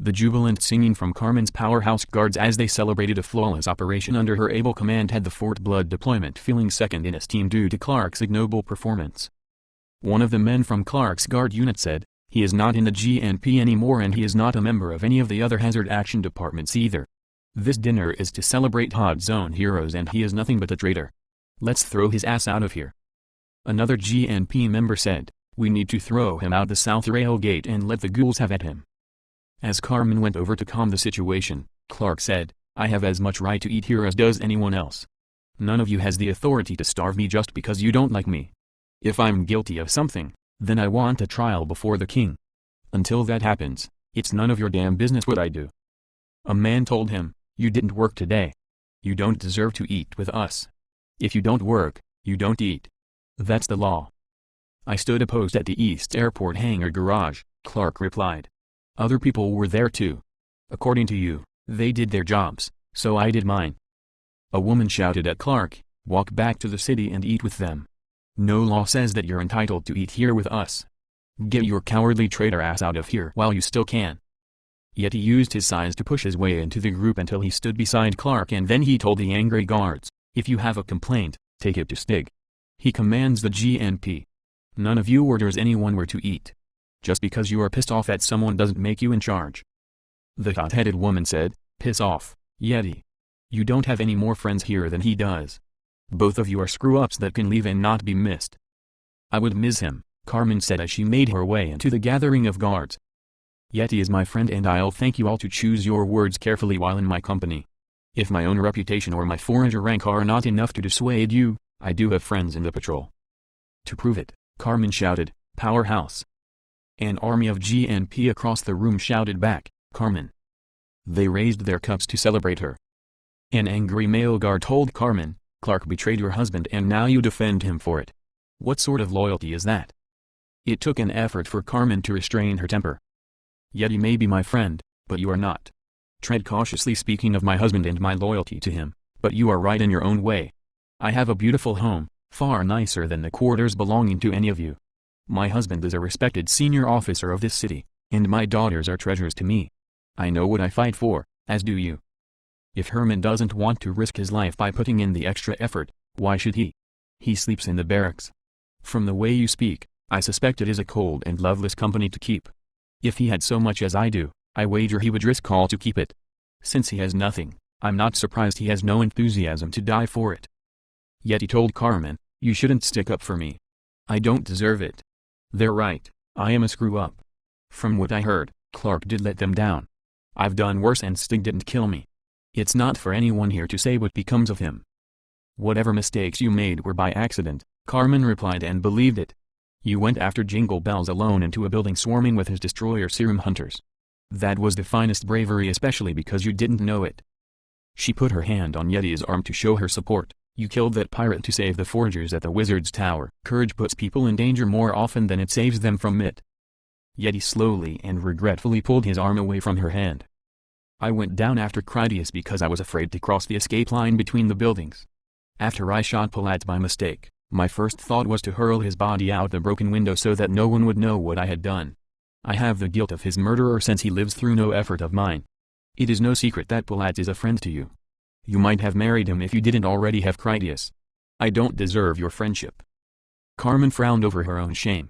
The jubilant singing from Carmen's powerhouse guards as they celebrated a flawless operation under her able command had the Fort Blood deployment feeling second in esteem due to Clark's ignoble performance. One of the men from Clark's guard unit said, he is not in the GNP anymore and he is not a member of any of the other hazard action departments either. This dinner is to celebrate Todd's own heroes and he is nothing but a traitor. Let's throw his ass out of here. Another GNP member said, we need to throw him out the south rail gate and let the ghouls have at him. As Carmen went over to calm the situation, Clark said, I have as much right to eat here as does anyone else. None of you has the authority to starve me just because you don't like me. If I'm guilty of something, then I want a trial before the king. Until that happens, it's none of your damn business what I do. A man told him, you didn't work today. You don't deserve to eat with us. If you don't work, you don't eat. That's the law. I stood opposed at the East Airport hangar garage, Clark replied. Other people were there too. According to you, they did their jobs, so I did mine. A woman shouted at Clark, walk back to the city and eat with them. No law says that you're entitled to eat here with us. Get your cowardly traitor ass out of here while you still can. Yet he used his size to push his way into the group until he stood beside Clark and then he told the angry guards, if you have a complaint, take it to Stig. He commands the GNP. None of you orders anyone where to eat. Just because you are pissed off at someone doesn't make you in charge. The hot-headed woman said, piss off, Yeti. You don't have any more friends here than he does. Both of you are screw-ups that can leave and not be missed. I would miss him, Carmen said as she made her way into the gathering of guards. Yeti is my friend and I'll thank you all to choose your words carefully while in my company. If my own reputation or my forager rank are not enough to dissuade you, I do have friends in the patrol. To prove it, Carmen shouted, powerhouse. An army of GNP across the room shouted back, Carmen. They raised their cups to celebrate her. An angry male guard told Carmen, Clark betrayed your husband and now you defend him for it. What sort of loyalty is that? It took an effort for Carmen to restrain her temper. Yeti may be my friend, but you are not. Tread cautiously speaking of my husband and my loyalty to him, but you are right in your own way. I have a beautiful home, far nicer than the quarters belonging to any of you. My husband is a respected senior officer of this city, and my daughters are treasures to me. I know what I fight for, as do you. If Herman doesn't want to risk his life by putting in the extra effort, why should he? He sleeps in the barracks. From the way you speak, I suspect it is a cold and loveless company to keep. If he had so much as I do, I wager he would risk all to keep it. Since he has nothing, I'm not surprised he has no enthusiasm to die for it. Yet he told Carmen, you shouldn't stick up for me. I don't deserve it. They're right, I am a screw-up. From what I heard, Clark did let them down. I've done worse and Stig didn't kill me. It's not for anyone here to say what becomes of him. Whatever mistakes you made were by accident, Carmen replied and believed it. You went after Jingle Bells alone into a building swarming with his destroyer serum hunters. That was the finest bravery especially because you didn't know it. She put her hand on Yeti's arm to show her support. You killed that pirate to save the foragers at the Wizard's Tower. Courage puts people in danger more often than it saves them from it. Yet he slowly and regretfully pulled his arm away from her hand. I went down after Critias because I was afraid to cross the escape line between the buildings. After I shot Palat by mistake, my first thought was to hurl his body out the broken window so that no one would know what I had done. I have the guilt of his murderer since he lives through no effort of mine. It is no secret that Palat is a friend to you. You might have married him if you didn't already have Critias. I don't deserve your friendship. Carmen frowned over her own shame.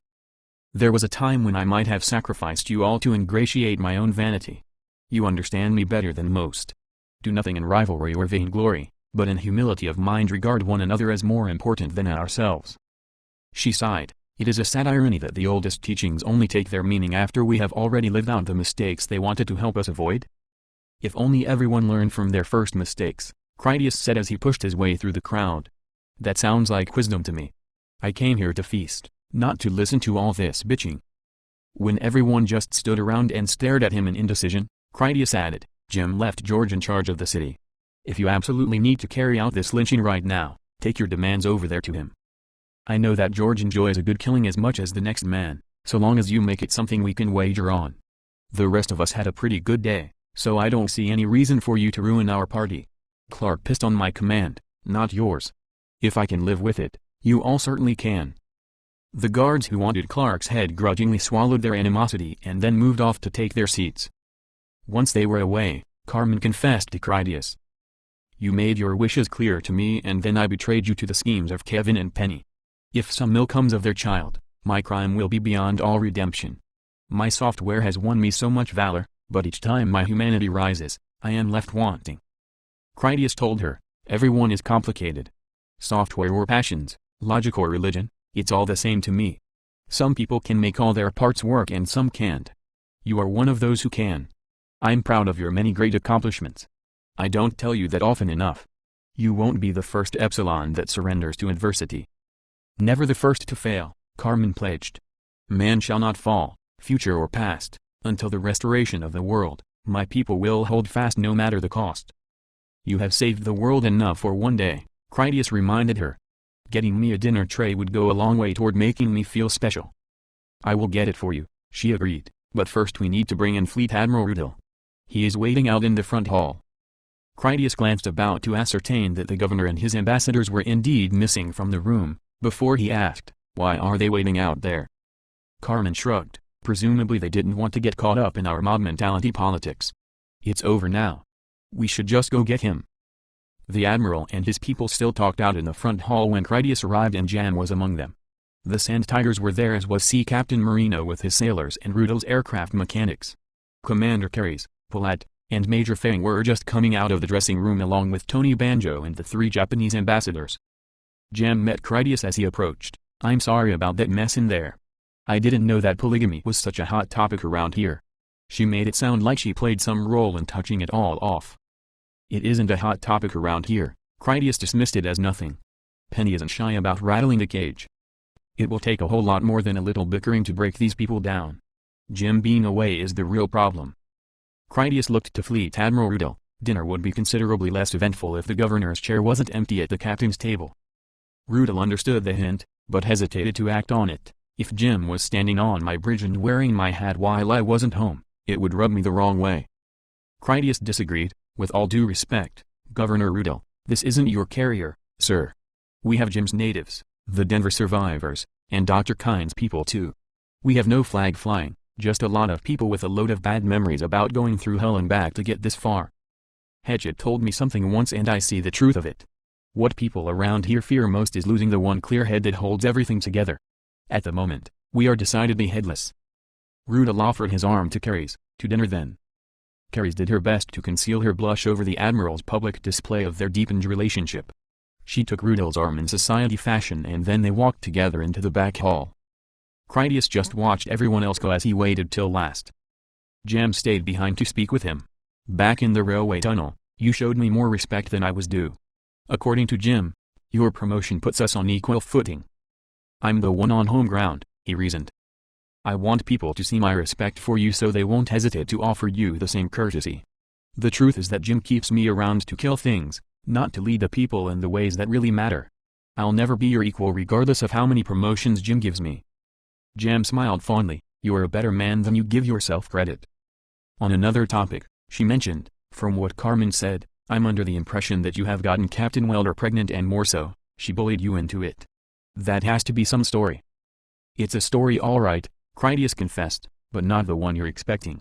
There was a time when I might have sacrificed you all to ingratiate my own vanity. You understand me better than most. Do nothing in rivalry or vainglory, but in humility of mind regard one another as more important than ourselves. She sighed. It is a sad irony that the oldest teachings only take their meaning after we have already lived out the mistakes they wanted to help us avoid. If only everyone learned from their first mistakes, Critias said as he pushed his way through the crowd. That sounds like wisdom to me. I came here to feast, not to listen to all this bitching. When everyone just stood around and stared at him in indecision, Critias added, Jim left George in charge of the city. If you absolutely need to carry out this lynching right now, take your demands over there to him. I know that George enjoys a good killing as much as the next man, so long as you make it something we can wager on. The rest of us had a pretty good day, so I don't see any reason for you to ruin our party. Clark pissed on my command, not yours. If I can live with it, you all certainly can. The guards who wanted Clark's head grudgingly swallowed their animosity and then moved off to take their seats. Once they were away, Carmen confessed to Critias. You made your wishes clear to me and then I betrayed you to the schemes of Kevin and Penny. If some ill comes of their child, my crime will be beyond all redemption. My software has won me so much valor, but each time my humanity rises, I am left wanting. Critias told her, everyone is complicated. Software or passions, logic or religion, it's all the same to me. Some people can make all their parts work and some can't. You are one of those who can. I'm proud of your many great accomplishments. I don't tell you that often enough. You won't be the first Epsilon that surrenders to adversity. Never the first to fail, Carmen pledged. Man shall not fall, future or past, until the restoration of the world. My people will hold fast no matter the cost. You have saved the world enough for one day, Critias reminded her. Getting me a dinner tray would go a long way toward making me feel special. I will get it for you, she agreed, but first we need to bring in Fleet Admiral Rudel. He is waiting out in the front hall. Critias glanced about to ascertain that the governor and his ambassadors were indeed missing from the room, before he asked, why are they waiting out there? Carmen shrugged, presumably they didn't want to get caught up in our mob mentality politics. It's over now. We should just go get him. The admiral and his people still talked out in the front hall when Critias arrived and Jam was among them. The Sand Tigers were there as was Sea Captain Marino with his sailors and Rudel's aircraft mechanics. Commander Carries, Palat, and Major Fang were just coming out of the dressing room along with Tony Banjo and the 3 Japanese ambassadors. Jam met Critias as he approached. I'm sorry about that mess in there. I didn't know that polygamy was such a hot topic around here. She made it sound like she played some role in touching it all off. It isn't a hot topic around here, Critias dismissed it as nothing. Penny isn't shy about rattling the cage. It will take a whole lot more than a little bickering to break these people down. Jim being away is the real problem. Critias looked to Fleet Admiral Rudel. Dinner would be considerably less eventful if the governor's chair wasn't empty at the captain's table. Rudel understood the hint, but hesitated to act on it. If Jim was standing on my bridge and wearing my hat while I wasn't home, it would rub me the wrong way. Critias disagreed. With all due respect, Governor Rudel, this isn't your carrier, sir. We have Jim's natives, the Denver survivors, and Dr. Kyne's people too. We have no flag flying, just a lot of people with a load of bad memories about going through hell and back to get this far. Hedgett told me something once and I see the truth of it. What people around here fear most is losing the one clear head that holds everything together. At the moment, we are decidedly headless. Rudel offered his arm to Carries. To dinner then. Carries did her best to conceal her blush over the admiral's public display of their deepened relationship. She took Rudel's arm in society fashion and then they walked together into the back hall. Critias just watched everyone else go as he waited till last. Jam stayed behind to speak with him. Back in the railway tunnel, you showed me more respect than I was due. According to Jim, your promotion puts us on equal footing. I'm the one on home ground, he reasoned. I want people to see my respect for you so they won't hesitate to offer you the same courtesy. The truth is that Jim keeps me around to kill things, not to lead the people in the ways that really matter. I'll never be your equal regardless of how many promotions Jim gives me. Jam smiled fondly. You're a better man than you give yourself credit. On another topic, she mentioned, from what Carmen said, I'm under the impression that you have gotten Captain Welder pregnant and more so, she bullied you into it. That has to be some story. It's a story all right, Critias confessed, but not the one you're expecting.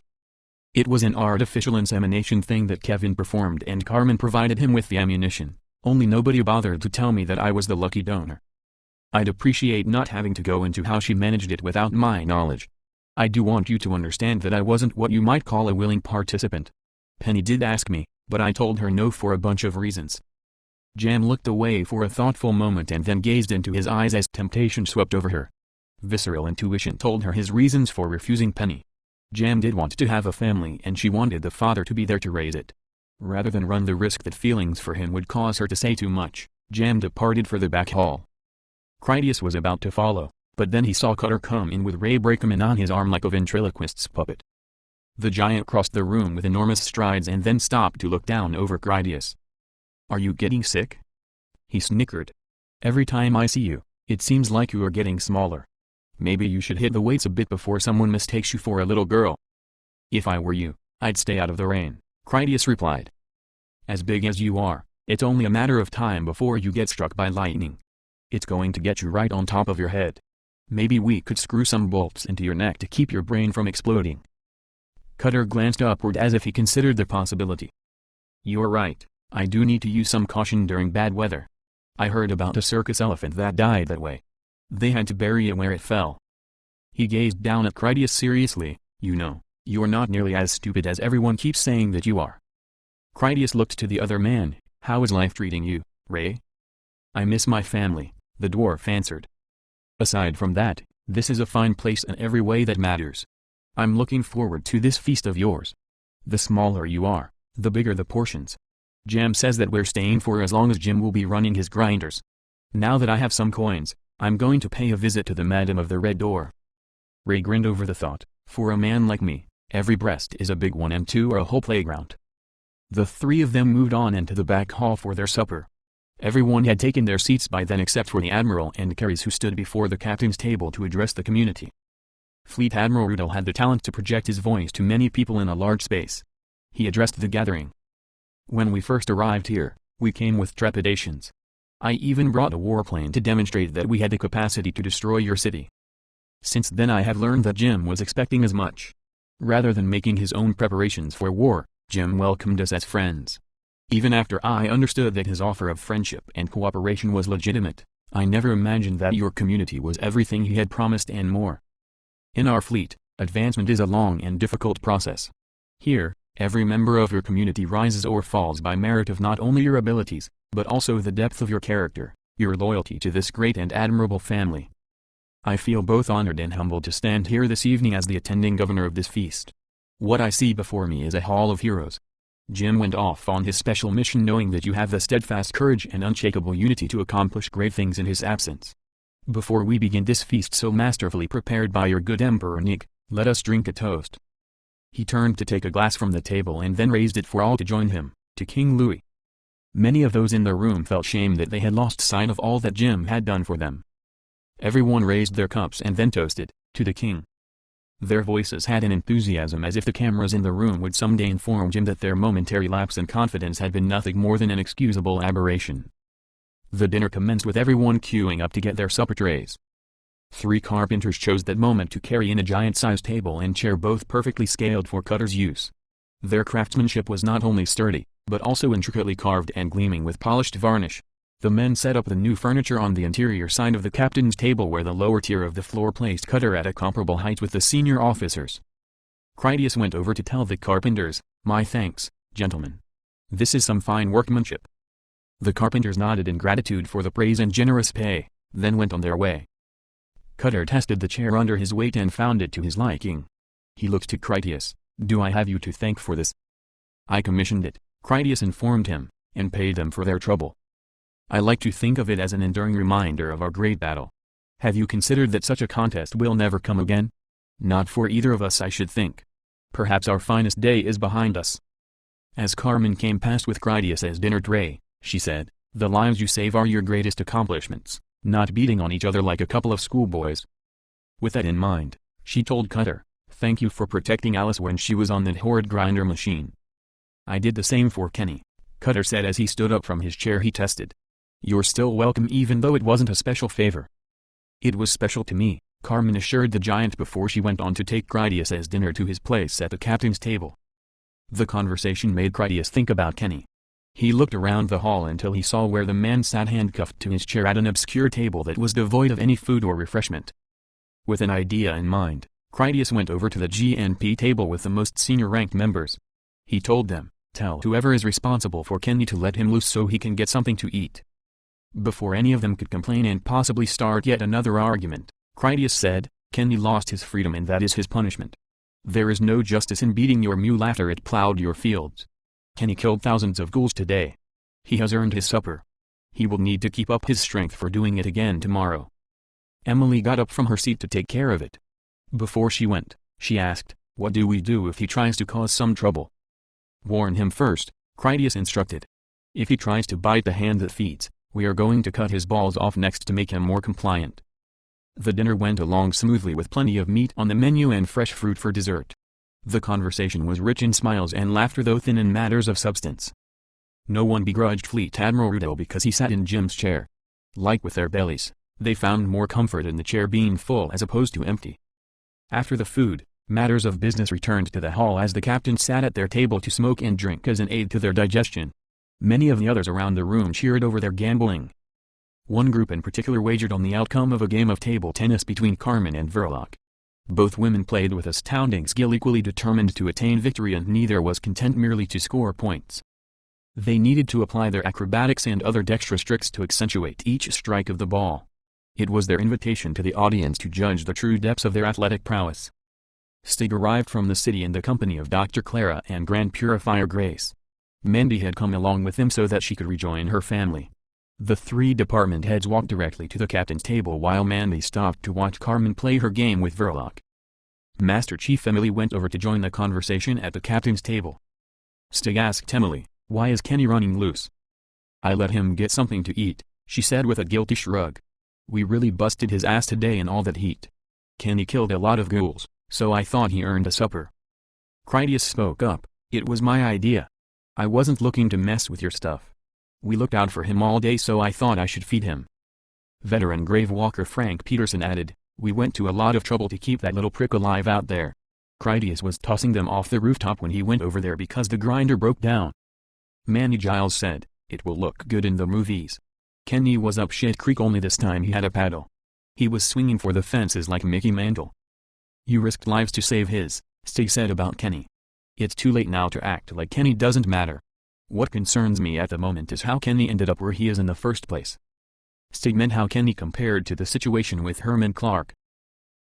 It was an artificial insemination thing that Kevin performed and Carmen provided him with the ammunition, only nobody bothered to tell me that I was the lucky donor. I'd appreciate not having to go into how she managed it without my knowledge. I do want you to understand that I wasn't what you might call a willing participant. Penny did ask me, but I told her no for a bunch of reasons. Jam looked away for a thoughtful moment and then gazed into his eyes as temptation swept over her. Visceral intuition told her his reasons for refusing Penny. Jam did want to have a family and she wanted the father to be there to raise it. Rather than run the risk that feelings for him would cause her to say too much, Jam departed for the back hall. Critias was about to follow, but then he saw Cutter come in with Ray Brakeman on his arm like a ventriloquist's puppet. The giant crossed the room with enormous strides and then stopped to look down over Critias. Are you getting sick? He snickered. Every time I see you, it seems like you are getting smaller. Maybe you should hit the weights a bit before someone mistakes you for a little girl. If I were you, I'd stay out of the rain, Critias replied. As big as you are, it's only a matter of time before you get struck by lightning. It's going to get you right on top of your head. Maybe we could screw some bolts into your neck to keep your brain from exploding. Cutter glanced upward as if he considered the possibility. You're right, I do need to use some caution during bad weather. I heard about a circus elephant that died that way. They had to bury it where it fell. He gazed down at Critias seriously. You know, you're not nearly as stupid as everyone keeps saying that you are. Critias looked to the other man. How is life treating you, Ray? I miss my family, the dwarf answered. Aside from that, this is a fine place in every way that matters. I'm looking forward to this feast of yours. The smaller you are, the bigger the portions. Jam says that we're staying for as long as Jim will be running his grinders. Now that I have some coins, I'm going to pay a visit to the Madam of the Red Door. Ray grinned over the thought. For a man like me, every breast is a big one and two are a whole playground. The three of them moved on into the back hall for their supper. Everyone had taken their seats by then except for the Admiral and Carys who stood before the captain's table to address the community. Fleet Admiral Rudel had the talent to project his voice to many people in a large space. He addressed the gathering. When we first arrived here, we came with trepidations. I even brought a warplane to demonstrate that we had the capacity to destroy your city. Since then I have learned that Jim was expecting as much. Rather than making his own preparations for war, Jim welcomed us as friends. Even after I understood that his offer of friendship and cooperation was legitimate, I never imagined that your community was everything he had promised and more. In our fleet, advancement is a long and difficult process. Here, every member of your community rises or falls by merit of not only your abilities, but also the depth of your character, your loyalty to this great and admirable family. I feel both honored and humbled to stand here this evening as the attending governor of this feast. What I see before me is a hall of heroes. Jim went off on his special mission knowing that you have the steadfast courage and unshakable unity to accomplish great things in his absence. Before we begin this feast so masterfully prepared by your good Emperor Nick, let us drink a toast. He turned to take a glass from the table and then raised it for all to join him, to King Louis. Many of those in the room felt shame that they had lost sight of all that Jim had done for them. Everyone raised their cups and then toasted, to the king. Their voices had an enthusiasm as if the cameras in the room would someday inform Jim that their momentary lapse in confidence had been nothing more than an excusable aberration. The dinner commenced with everyone queuing up to get their supper trays. 3 carpenters chose that moment to carry in a giant-sized table and chair both perfectly scaled for Cutter's use. Their craftsmanship was not only sturdy, but also intricately carved and gleaming with polished varnish. The men set up the new furniture on the interior side of the captain's table where the lower tier of the floor placed Cutter at a comparable height with the senior officers. Critias went over to tell the carpenters, "My thanks, gentlemen. This is some fine workmanship." The carpenters nodded in gratitude for the praise and generous pay, then went on their way. Cutter tested the chair under his weight and found it to his liking. He looked to Critias. "Do I have you to thank for this?" "I commissioned it," Critias informed him, "and paid them for their trouble. I like to think of it as an enduring reminder of our great battle. Have you considered that such a contest will never come again? Not for either of us, I should think. Perhaps our finest day is behind us." As Carmen came past with Critias' dinner tray, she said, "The lives you save are your greatest accomplishments, not beating on each other like a couple of schoolboys." With that in mind, She told Cutter, "Thank you for protecting Alice when she was on that horrid grinder machine." "I did the same for Kenny," Cutter said as he stood up from his chair he tested. "You're still welcome even though it wasn't a special favor." "It was special to me," Carmen assured the giant before she went on to take Critias's dinner to his place at the captain's table. The conversation made Critias think about Kenny. He looked around the hall until he saw where the man sat handcuffed to his chair at an obscure table that was devoid of any food or refreshment. With an idea in mind, Critias went over to the GNP table with the most senior-ranked members. He told them, "Tell whoever is responsible for Kenny to let him loose so he can get something to eat." Before any of them could complain and possibly start yet another argument, Critias said, "Kenny lost his freedom and that is his punishment. There is no justice in beating your mule after it plowed your fields. Kenny killed thousands of ghouls today. He has earned his supper. He will need to keep up his strength for doing it again tomorrow." Emily got up from her seat to take care of it. Before she went, she asked, "What do we do if he tries to cause some trouble?" "Warn him first," Critias instructed. "If he tries to bite the hand that feeds, we are going to cut his balls off next to make him more compliant." The dinner went along smoothly with plenty of meat on the menu and fresh fruit for dessert. The conversation was rich in smiles and laughter though thin in matters of substance. No one begrudged Fleet Admiral Rudell because he sat in Jim's chair. Like with their bellies, they found more comfort in the chair being full as opposed to empty. After the food, matters of business returned to the hall as the captain sat at their table to smoke and drink as an aid to their digestion. Many of the others around the room cheered over their gambling. One group in particular wagered on the outcome of a game of table tennis between Carmen and Verloc. Both women played with astounding skill, equally determined to attain victory, and neither was content merely to score points. They needed to apply their acrobatics and other dexterous tricks to accentuate each strike of the ball. It was their invitation to the audience to judge the true depths of their athletic prowess. Stig arrived from the city in the company of Dr. Clara and Grand Purifier Grace. Mandy had come along with them so that she could rejoin her family. The three department heads walked directly to the captain's table while Mandy stopped to watch Carmen play her game with Verloc. Master Chief Emily went over to join the conversation at the captain's table. Stig asked Emily, "Why is Kenny running loose?" "I let him get something to eat," she said with a guilty shrug. "We really busted his ass today in all that heat. Kenny killed a lot of ghouls, so I thought he earned a supper." Critias spoke up, "It was my idea. I wasn't looking to mess with your stuff. We looked out for him all day so I thought I should feed him." Veteran grave walker Frank Peterson added, "We went to a lot of trouble to keep that little prick alive out there. Critias was tossing them off the rooftop when he went over there because the grinder broke down." Manny Giles said, "It will look good in the movies. Kenny was up shit creek only this time he had a paddle. He was swinging for the fences like Mickey Mantle." "You risked lives to save his," Stig said about Kenny. "It's too late now to act like Kenny doesn't matter. What concerns me at the moment is how Kenny ended up where he is in the first place." Stig meant how Kenny compared to the situation with Herman Clark.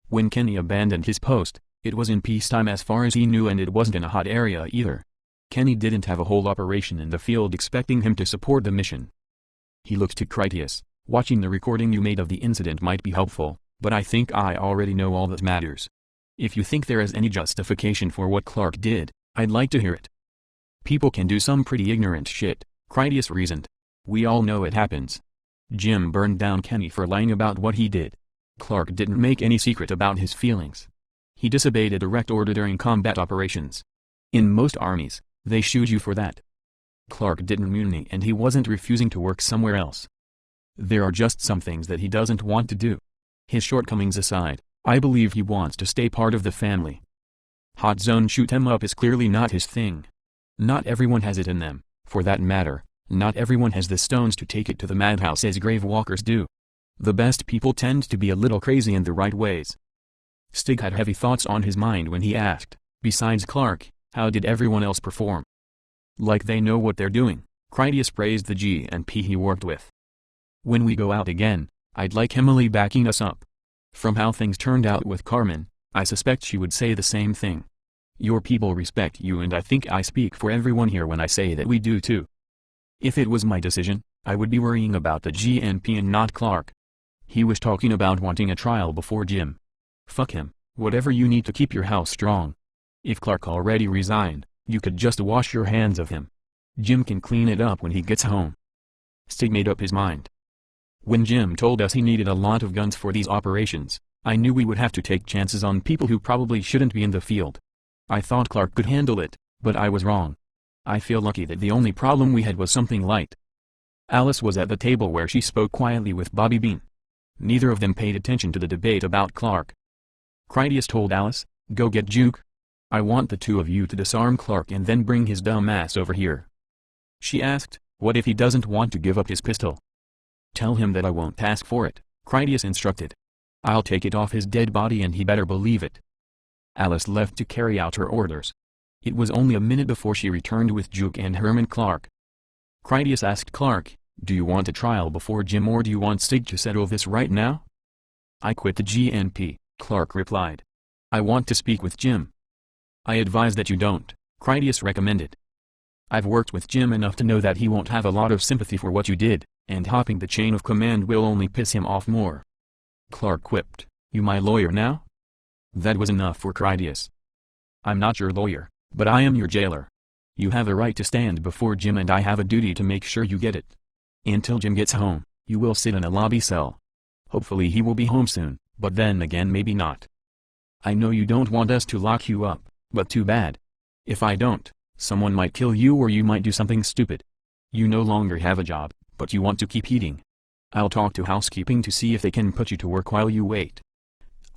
When Kenny abandoned his post, it was in peacetime as far as he knew, and it wasn't in a hot area either. Kenny didn't have a whole operation in the field expecting him to support the mission. He looked to Critias, "Watching the recording you made of the incident might be helpful, but I think I already know all that matters. If you think there is any justification for what Clark did, I'd like to hear it." "People can do some pretty ignorant shit," Critias reasoned. "We all know it happens. Jim burned down Kenny for lying about what he did. Clark didn't make any secret about his feelings. He disobeyed a direct order during combat operations. In most armies, they shoot you for that. Clark didn't mutiny and he wasn't refusing to work somewhere else. There are just some things that he doesn't want to do. His shortcomings aside, I believe he wants to stay part of the family. Hot zone shoot 'em up is clearly not his thing. Not everyone has it in them, for that matter, not everyone has the stones to take it to the madhouse as grave walkers do. The best people tend to be a little crazy in the right ways." Stig had heavy thoughts on his mind when he asked, "Besides Clark, how did everyone else perform?" "Like they know what they're doing," Critias praised the GNP he worked with. "When we go out again, I'd like Emily backing us up. From how things turned out with Carmen, I suspect she would say the same thing. Your people respect you, and I think I speak for everyone here when I say that we do too. If it was my decision, I would be worrying about the GNP and not Clark. He was talking about wanting a trial before Jim. Fuck him, whatever you need to keep your house strong. If Clark already resigned, you could just wash your hands of him. Jim can clean it up when he gets home." Stig made up his mind. When Jim told us he needed a lot of guns for these operations, I knew we would have to take chances on people who probably shouldn't be in the field. I thought Clark could handle it, but I was wrong. I feel lucky that the only problem we had was something light. Alice was at the table where she spoke quietly with Bobby Bean. Neither of them paid attention to the debate about Clark. Critias told Alice, "Go get Juke. I want the two of you to disarm Clark and then bring his dumb ass over here." She asked, "What if he doesn't want to give up his pistol?" "Tell him that I won't ask for it," Critias instructed. "I'll take it off his dead body and he better believe it." Alice left to carry out her orders. It was only a minute before she returned with Juke and Herman Clark. Critias asked Clark, "Do you want a trial before Jim or do you want Sig to settle this right now?" "I quit the GNP," Clark replied. "I want to speak with Jim." "I advise that you don't," Critias recommended. "I've worked with Jim enough to know that he won't have a lot of sympathy for what you did, and hopping the chain of command will only piss him off more." Clark quipped, "You my lawyer now?" That was enough for Critias. "I'm not your lawyer, but I am your jailer. You have a right to stand before Jim and I have a duty to make sure you get it. Until Jim gets home, you will sit in a lobby cell. Hopefully he will be home soon, but then again maybe not. I know you don't want us to lock you up, but too bad. If I don't, someone might kill you or you might do something stupid. You no longer have a job, but you want to keep eating. I'll talk to housekeeping to see if they can put you to work while you wait.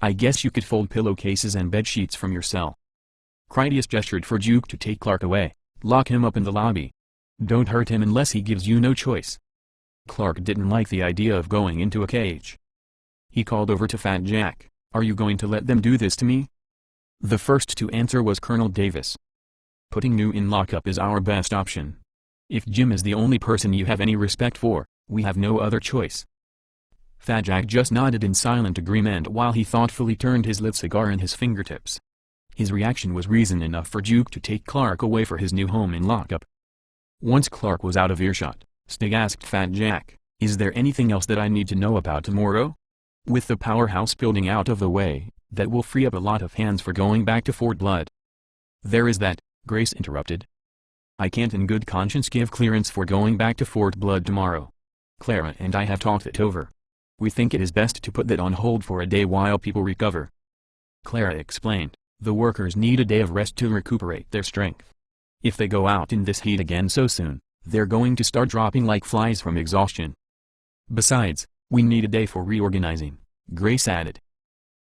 I guess you could fold pillowcases and bed sheets from your cell." Critias gestured for Juke to take Clark away. "Lock him up in the lobby. Don't hurt him unless he gives you no choice." Clark didn't like the idea of going into a cage. He called over to Fat Jack, "Are you going to let them do this to me?" The first to answer was Colonel Davis. "Putting you in lockup is our best option. If Jim is the only person you have any respect for, we have no other choice." Fat Jack just nodded in silent agreement while he thoughtfully turned his lit cigar in his fingertips. His reaction was reason enough for Juke to take Clark away for his new home in lockup. Once Clark was out of earshot, Stig asked Fat Jack, "Is there anything else that I need to know about tomorrow? With the powerhouse building out of the way, that will free up a lot of hands for going back to Fort Blood." "There is that," Grace interrupted. "I can't in good conscience give clearance for going back to Fort Blood tomorrow. Clara and I have talked it over. We think it is best to put that on hold for a day while people recover." Clara explained, "The workers need a day of rest to recuperate their strength. If they go out in this heat again so soon, they're going to start dropping like flies from exhaustion. Besides, we need a day for reorganizing," Grace added.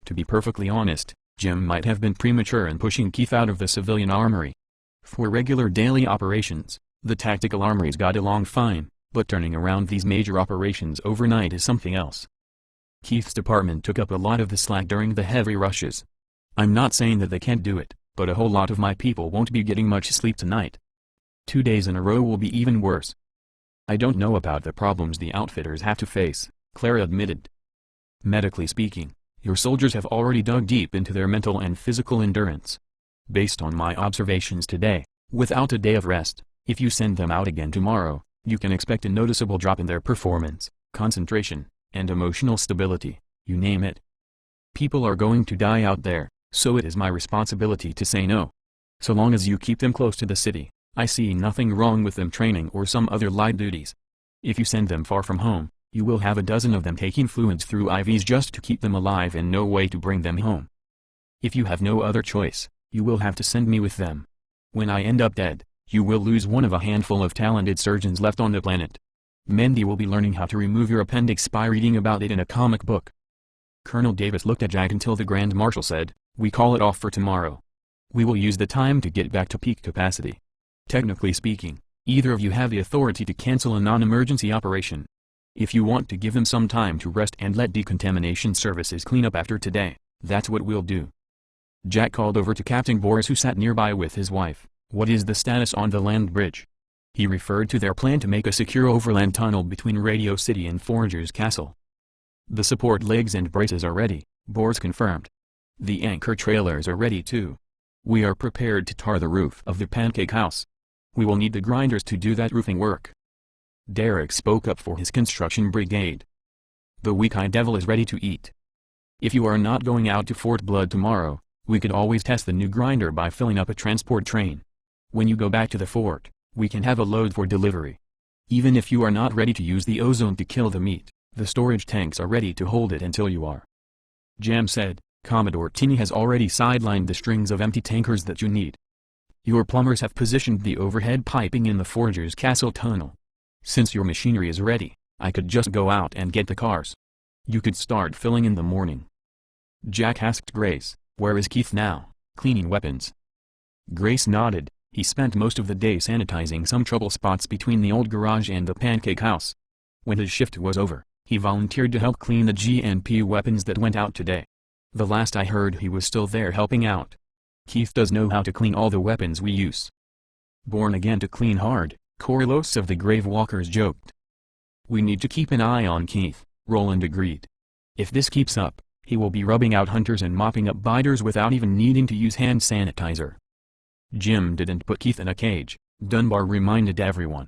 To be perfectly honest, Jim might have been premature in pushing Keith out of the civilian armory. For regular daily operations, the tactical armories got along fine, but turning around these major operations overnight is something else. Keith's department took up a lot of the slack during the heavy rushes. I'm not saying that they can't do it, but a whole lot of my people won't be getting much sleep tonight. 2 days in a row will be even worse. I don't know about the problems the outfitters have to face, Clara admitted. Medically speaking, your soldiers have already dug deep into their mental and physical endurance. Based on my observations today, without a day of rest, if you send them out again tomorrow, you can expect a noticeable drop in their performance, concentration, and emotional stability, you name it. People are going to die out there, so it is my responsibility to say no. So long as you keep them close to the city, I see nothing wrong with them training or some other light duties. If you send them far from home, you will have a dozen of them taking fluids through IVs just to keep them alive and no way to bring them home. If you have no other choice, you will have to send me with them. When I end up dead, you will lose one of a handful of talented surgeons left on the planet. Mendy will be learning how to remove your appendix by reading about it in a comic book." Colonel Davis looked at Jack until the Grand Marshal said, "We call it off for tomorrow. We will use the time to get back to peak capacity. Technically speaking, either of you have the authority to cancel a non-emergency operation. If you want to give them some time to rest and let decontamination services clean up after today, that's what we'll do." Jack called over to Captain Boris, who sat nearby with his wife. "What is the status on the land bridge?" He referred to their plan to make a secure overland tunnel between Radio City and Forager's Castle. "The support legs and braces are ready," Boris confirmed. "The anchor trailers are ready too. We are prepared to tar the roof of the pancake house. We will need the grinders to do that roofing work." Derek spoke up for his construction brigade. "The weak-eyed devil is ready to eat. If you are not going out to Fort Blood tomorrow, we could always test the new grinder by filling up a transport train. When you go back to the fort, we can have a load for delivery. Even if you are not ready to use the ozone to kill the meat, the storage tanks are ready to hold it until you are." Jam said, Commodore Tinny has already sidelined the strings of empty tankers that you need. Your plumbers have positioned the overhead piping in the Forger's Castle tunnel. Since your machinery is ready, I could just go out and get the cars. You could start filling in the morning. Jack asked Grace, where is Keith now, cleaning weapons? Grace nodded. He spent most of the day sanitizing some trouble spots between the old garage and the pancake house. When his shift was over, he volunteered to help clean the GNP weapons that went out today. The last I heard he was still there helping out. Keith does know how to clean all the weapons we use. Born again to clean hard, Corlos of the Gravewalkers joked. We need to keep an eye on Keith, Roland agreed. If this keeps up, he will be rubbing out hunters and mopping up biters without even needing to use hand sanitizer. Jim didn't put Keith in a cage, Dunbar reminded everyone.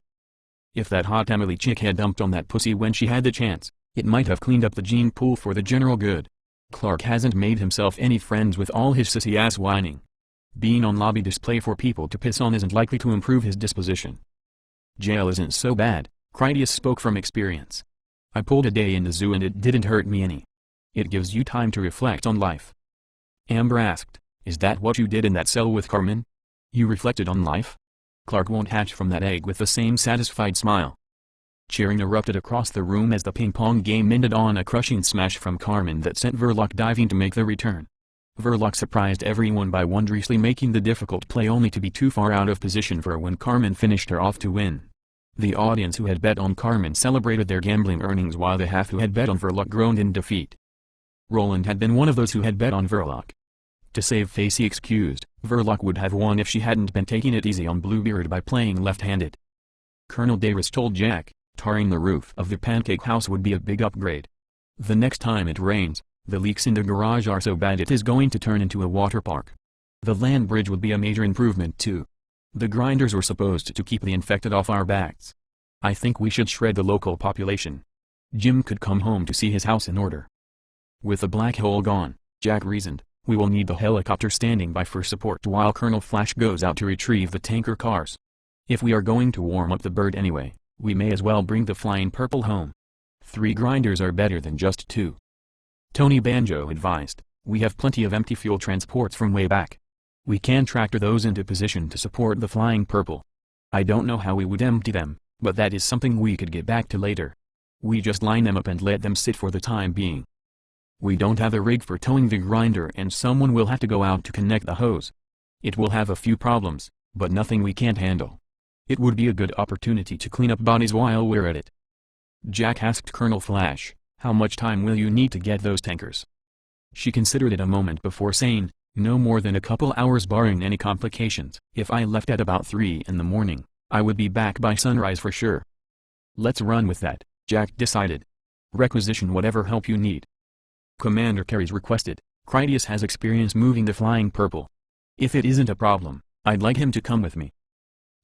If that hot Emily chick had dumped on that pussy when she had the chance, it might have cleaned up the gene pool for the general good. Clark hasn't made himself any friends with all his sissy-ass whining. Being on lobby display for people to piss on isn't likely to improve his disposition. Jail isn't so bad, Critias spoke from experience. I pulled a day in the zoo and it didn't hurt me any. It gives you time to reflect on life. Amber asked, is that what you did in that cell with Carmen? You reflected on life? Clark won't hatch from that egg with the same satisfied smile. Cheering erupted across the room as the ping-pong game ended on a crushing smash from Carmen that sent Verloc diving to make the return. Verloc surprised everyone by wondrously making the difficult play only to be too far out of position for when Carmen finished her off to win. The audience who had bet on Carmen celebrated their gambling earnings while the half who had bet on Verloc groaned in defeat. Roland had been one of those who had bet on Verloc. To save face he excused, Verloc would have won if she hadn't been taking it easy on Bluebeard by playing left-handed. Colonel Davis told Jack, tarring the roof of the pancake house would be a big upgrade. The next time it rains, the leaks in the garage are so bad it is going to turn into a water park. The land bridge would be a major improvement too. The grinders were supposed to keep the infected off our backs. I think we should shred the local population. Jim could come home to see his house in order. With the black hole gone, Jack reasoned, we will need the helicopter standing by for support while Colonel Flash goes out to retrieve the tanker cars. If we are going to warm up the bird anyway, we may as well bring the Flying Purple home. 3 grinders are better than just 2. Tony Banjo advised, we have plenty of empty fuel transports from way back. We can tractor those into position to support the Flying Purple. I don't know how we would empty them, but that is something we could get back to later. We just line them up and let them sit for the time being. We don't have a rig for towing the grinder and someone will have to go out to connect the hose. It will have a few problems, but nothing we can't handle. It would be a good opportunity to clean up bodies while we're at it. Jack asked Colonel Flash, how much time will you need to get those tankers? She considered it a moment before saying, no more than a couple hours barring any complications. If I left at about 3 in the morning, I would be back by sunrise for sure. Let's run with that, Jack decided. Requisition whatever help you need. Commander Carey's requested, Critias has experience moving the Flying Purple. If it isn't a problem, I'd like him to come with me.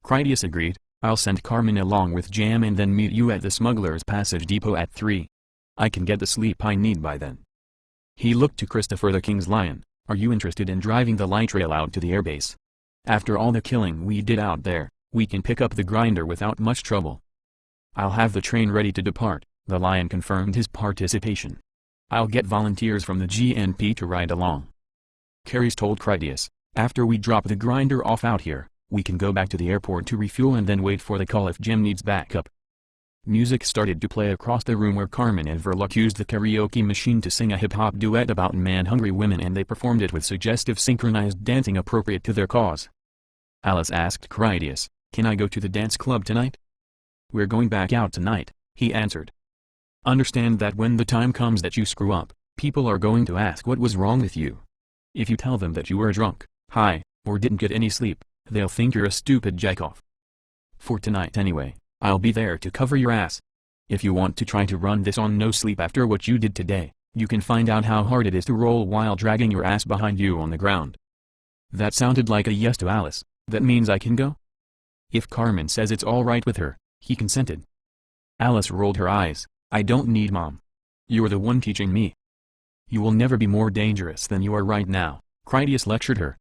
Critias agreed, I'll send Carmen along with Jam and then meet you at the Smuggler's Passage Depot at 3. I can get the sleep I need by then. He looked to Christopher the King's Lion, are you interested in driving the light rail out to the airbase? After all the killing we did out there, we can pick up the grinder without much trouble. I'll have the train ready to depart, the Lion confirmed his participation. I'll get volunteers from the GNP to ride along. Carey's told Critias, after we drop the grinder off out here, we can go back to the airport to refuel and then wait for the call if Jim needs backup. Music started to play across the room where Carmen and Verloc used the karaoke machine to sing a hip-hop duet about man-hungry women and they performed it with suggestive synchronized dancing appropriate to their cause. Alice asked Critias, can I go to the dance club tonight? We're going back out tonight, he answered. Understand that when the time comes that you screw up, people are going to ask what was wrong with you. If you tell them that you were drunk, high, or didn't get any sleep, they'll think you're a stupid jackoff. For tonight anyway, I'll be there to cover your ass. If you want to try to run this on no sleep after what you did today, you can find out how hard it is to roll while dragging your ass behind you on the ground. That sounded like a yes to Alice, that means I can go? If Carmen says it's all right with her, he consented. Alice rolled her eyes. I don't need Mom. You're the one teaching me. You will never be more dangerous than you are right now, Critias lectured her.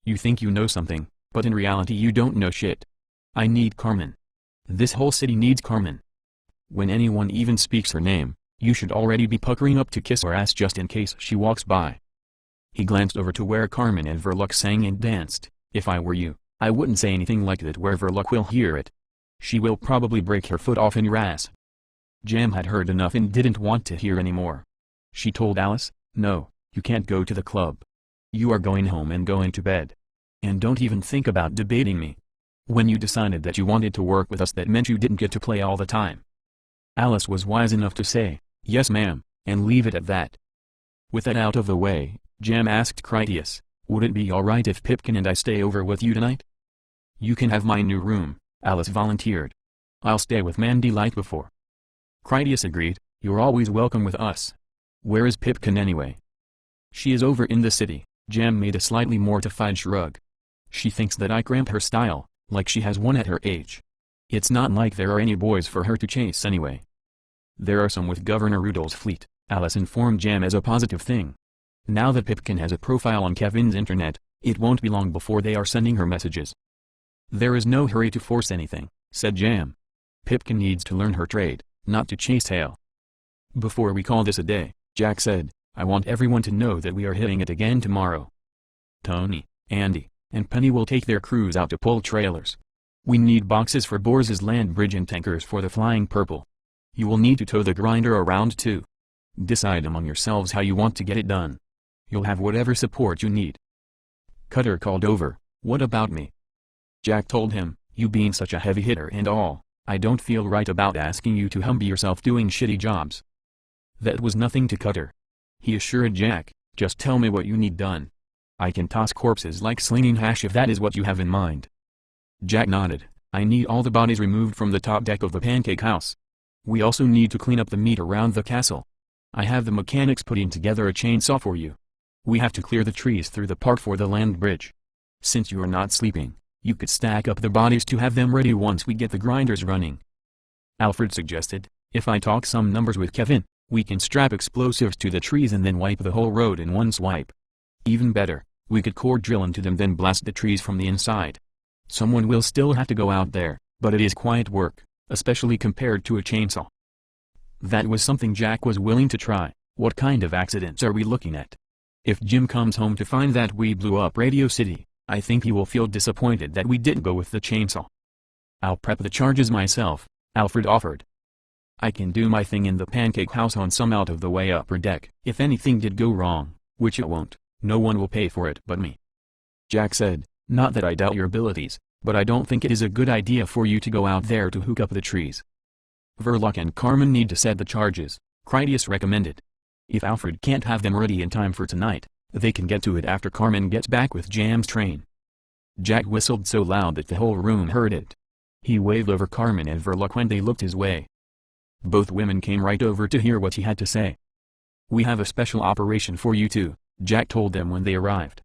You think you know something, but in reality you don't know shit. I need Carmen. This whole city needs Carmen. When anyone even speaks her name, You should already be puckering up to kiss her ass just in case she walks by. He glanced over to where Carmen and Verloc sang and danced. If I were you, I wouldn't say anything like that where Verloc will hear it. She will probably break her foot off in your ass. Jam had heard enough and didn't want to hear any more. She told Alice, no, you can't go to the club. You are going home and going to bed. And don't even think about debating me. When you decided that you wanted to work with us, that meant you didn't get to play all the time. Alice was wise enough to say, yes ma'am, and leave it at that. With that out of the way, Jam asked Critias, would it be alright if Pipkin and I stay over with you tonight? You can have my new room, Alice volunteered. I'll stay with Mandy like before. Critias agreed, you're always welcome with us. Where is Pipkin anyway? She is over in the city. Jam made a slightly mortified shrug. She thinks that I cramp her style, like she has one at her age. It's not like there are any boys for her to chase anyway. There are some with Governor Rudolph's fleet, Alice informed Jam as a positive thing. Now that Pipkin has a profile on Kevin's internet, it won't be long before they are sending her messages. There is no hurry to force anything, said Jam. Pipkin needs to learn her trade, not to chase tail. Before we call this a day, Jack said, I want everyone to know that we are hitting it again tomorrow. Tony, Andy, and Penny will take their crews out to pull trailers. We need boxes for Bors's land bridge and tankers for the Flying Purple. You will need to tow the grinder around too. Decide among yourselves how you want to get it done. You'll have whatever support you need. Cutter called over, what about me? Jack told him, you being such a heavy hitter and all, I don't feel right about asking you to humble yourself doing shitty jobs. That was nothing to Cutter. He assured Jack, just tell me what you need done. I can toss corpses like slinging hash if that is what you have in mind. Jack nodded, I need all the bodies removed from the top deck of the pancake house. We also need to clean up the meat around the castle. I have the mechanics putting together a chainsaw for you. We have to clear the trees through the park for the land bridge. Since you are not sleeping, you could stack up the bodies to have them ready once we get the grinders running. Alfred suggested, if I talk some numbers with Kevin, we can strap explosives to the trees and then wipe the whole road in one swipe. Even better, we could core drill into them then blast the trees from the inside. Someone will still have to go out there, but it is quiet work, especially compared to a chainsaw. That was something Jack was willing to try. What kind of accidents are we looking at? If Jim comes home to find that we blew up Radio City, I think he will feel disappointed that we didn't go with the chainsaw. I'll prep the charges myself, Alfred offered. I can do my thing in the pancake house on some out-of-the-way upper deck. If anything did go wrong, which it won't, no one will pay for it but me. Jack said, not that I doubt your abilities, but I don't think it is a good idea for you to go out there to hook up the trees. Verloc and Carmen need to set the charges, Critias recommended. If Alfred can't have them ready in time for tonight, they can get to it after Carmen gets back with Jam's train. Jack whistled so loud that the whole room heard it. He waved over Carmen and Verloc when they looked his way. Both women came right over to hear what he had to say. We have a special operation for you too, Jack told them when they arrived.